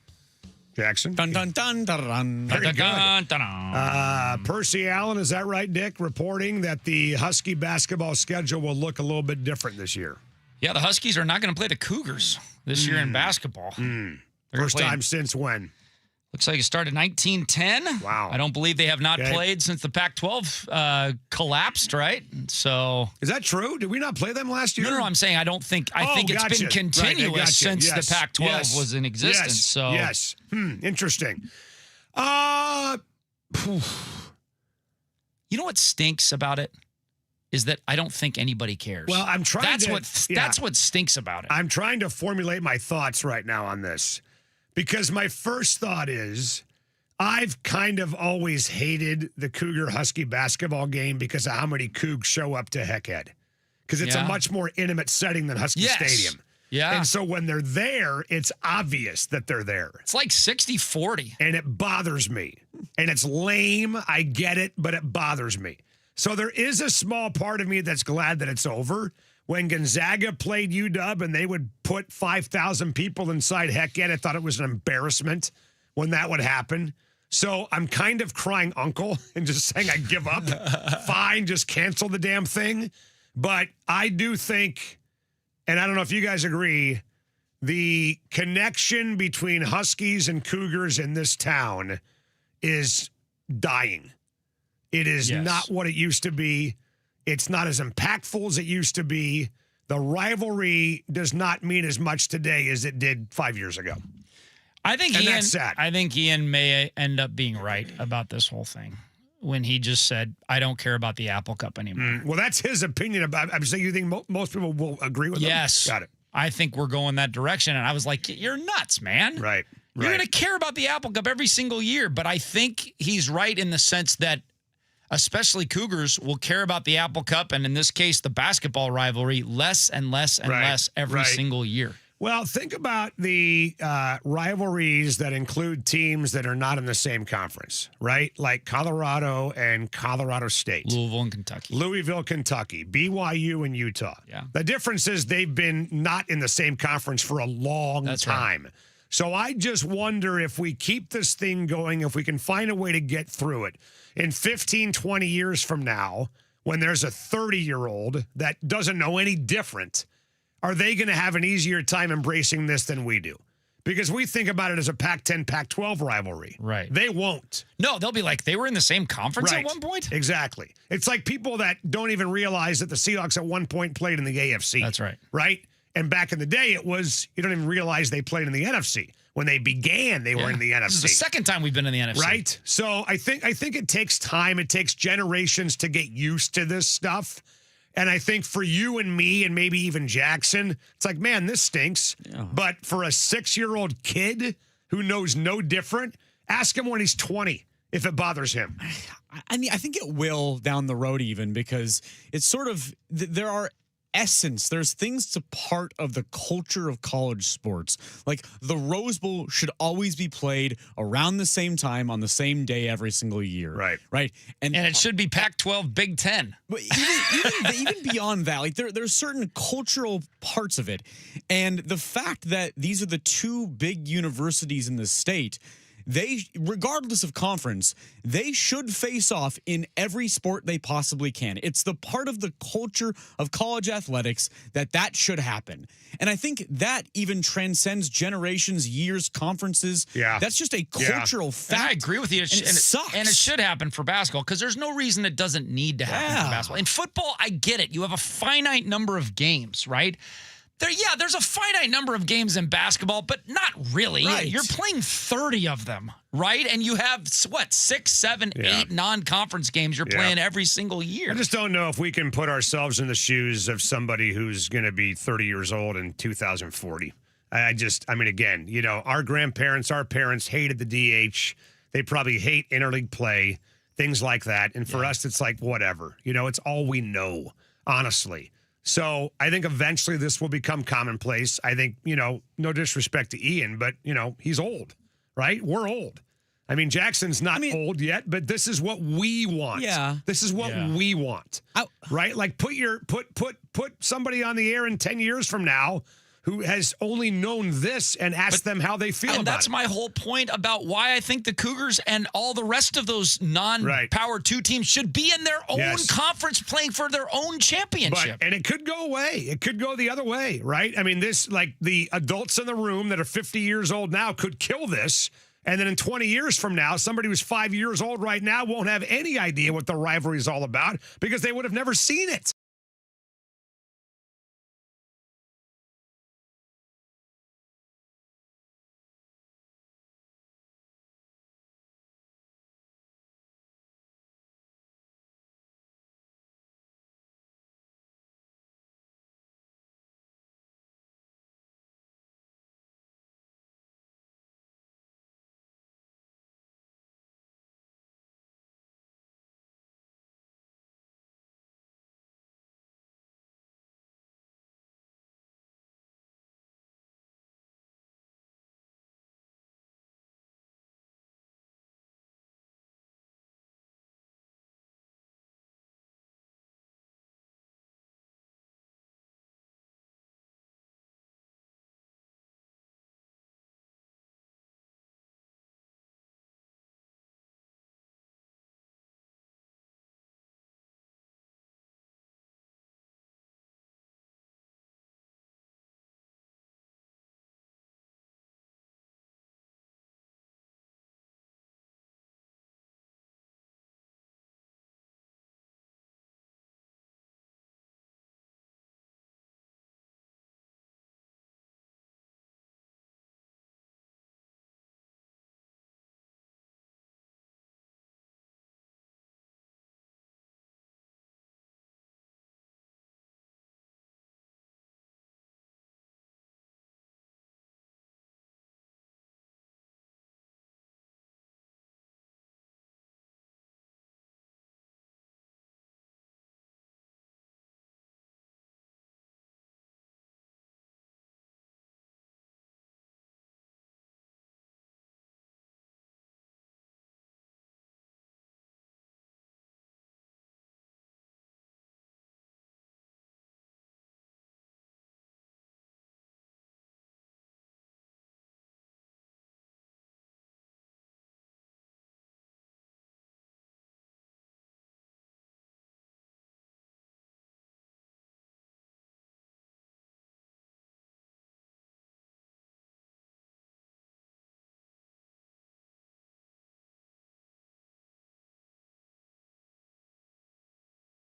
S: Jackson?
D: Dun, dun, dun, dun, dun,
S: Very
D: dun,
S: good.
D: dun, dun, dun.
S: Percy Allen, is that right, Dick? Reporting that the Husky basketball schedule will look a little bit different this year.
N: Yeah, the Huskies are not going to play the Cougars this year in basketball.
S: First time since when?
N: Looks like it started 1910.
S: Wow.
N: I don't believe they have not played since the Pac-12 collapsed, right? So
S: is that true? Did we not play them last year?
N: No, I'm saying I think it's been continuous since the Pac-12 was in existence. So
S: yes. Interesting.
N: You know what stinks about it? Is that I don't think anybody cares.
S: Well, I'm trying
N: that's what stinks about it.
S: I'm trying to formulate my thoughts right now on this. Because my first thought is I've kind of always hated the Cougar Husky basketball game because of how many Cougs show up to Heckhead. Because it's a much more intimate setting than Husky Stadium.
N: Yeah.
S: And so when they're there, it's obvious that they're there.
N: It's like 60-40.
S: And it bothers me. And it's lame. I get it, but it bothers me. So there is a small part of me that's glad that it's over. When Gonzaga played UW and they would put 5,000 people inside Heckhead, I thought it was an embarrassment when that would happen. So I'm kind of crying uncle and just saying I give up. Fine, just cancel the damn thing. But I do think, and I don't know if you guys agree, the connection between Huskies and Cougars in this town is dying. It is not what it used to be. It's not as impactful as it used to be. The rivalry does not mean as much today as it did 5 years ago. That's sad.
N: I think Ian may end up being right about this whole thing when he just said, I don't care about the Apple Cup anymore.
S: Well, that's his opinion about it. I'm saying you think most people will agree with him?
N: Yes.
S: Got it.
N: I think we're going that direction. And I was like, you're nuts, man.
S: Right.
N: You're going to care about the Apple Cup every single year. But I think he's right in the sense that especially Cougars will care about the Apple Cup, and in this case, the basketball rivalry, less and less and less every single year.
S: Well, think about the rivalries that include teams that are not in the same conference, right? Like Colorado and Colorado State.
N: Louisville and Kentucky.
S: Louisville, Kentucky. BYU and Utah.
N: Yeah.
S: The difference is they've been not in the same conference for a long time. Right. So I just wonder if we keep this thing going, if we can find a way to get through it. In 15, 20 years from now, when there's a 30-year-old that doesn't know any different, are they going to have an easier time embracing this than we do? Because we think about it as a Pac-10, Pac-12 rivalry.
N: Right.
S: They won't.
N: No, they'll be like, they were in the same conference at one point?
S: Exactly. It's like people that don't even realize that the Seahawks at one point played in the AFC.
N: That's right.
S: Right? And back in the day, it was, you don't even realize they played in the NFC. When they began, they were in the NFC.
N: This is the second time we've been in the NFC.
S: Right? So I think it takes time. It takes generations to get used to this stuff. And I think for you and me and maybe even Jackson, it's like, man, this stinks. Yeah. But for a 6-year-old kid who knows no different, ask him when he's 20 if it bothers him.
D: I mean, I think it will down the road even because it's sort of, there are there's things to part of the culture of college sports. Like the Rose Bowl should always be played around the same time on the same day every single year. Right.
N: And it should be Pac-12, Big Ten.
D: But even beyond that, like there's certain cultural parts of it. And the fact that these are the two big universities in the state, they, regardless of conference, they should face off in every sport they possibly can. It's the part of the culture of college athletics that should happen. And I think that even transcends generations, years, conferences.
S: Yeah.
D: That's just a cultural fact.
N: And I agree with you.
D: And it sucks.
N: And it should happen for basketball because there's no reason it doesn't need to happen for basketball. In football, I get it. You have a finite number of games, right? There's a finite number of games in basketball, but not really.
D: Right.
N: You're playing 30 of them, right? And you have, 6, 7, 8 non-conference games you're playing every single year.
S: I just don't know if we can put ourselves in the shoes of somebody who's going to be 30 years old in 2040. Again, our grandparents, our parents hated the DH. They probably hate interleague play. things like that. And for us, it's like, whatever. It's all we know, honestly. So I think eventually this will become commonplace. I think, no disrespect to Ian, but, he's old, right? We're old. I mean, Jackson's not old yet, but this is what we want.
N: Yeah.
S: This is what we want. Right? Like put somebody on the air in 10 years from now who has only known this and ask them how they feel about it.
N: And that's my whole point about why I think the Cougars and all the rest of those non-Power 2 teams should be in their own conference playing for their own championship.
S: And it could go away. It could go the other way, right? I mean, this, like the adults in the room that are 50 years old now could kill this. And then in 20 years from now, somebody who's 5 years old right now won't have any idea what the rivalry is all about because they would have never seen it.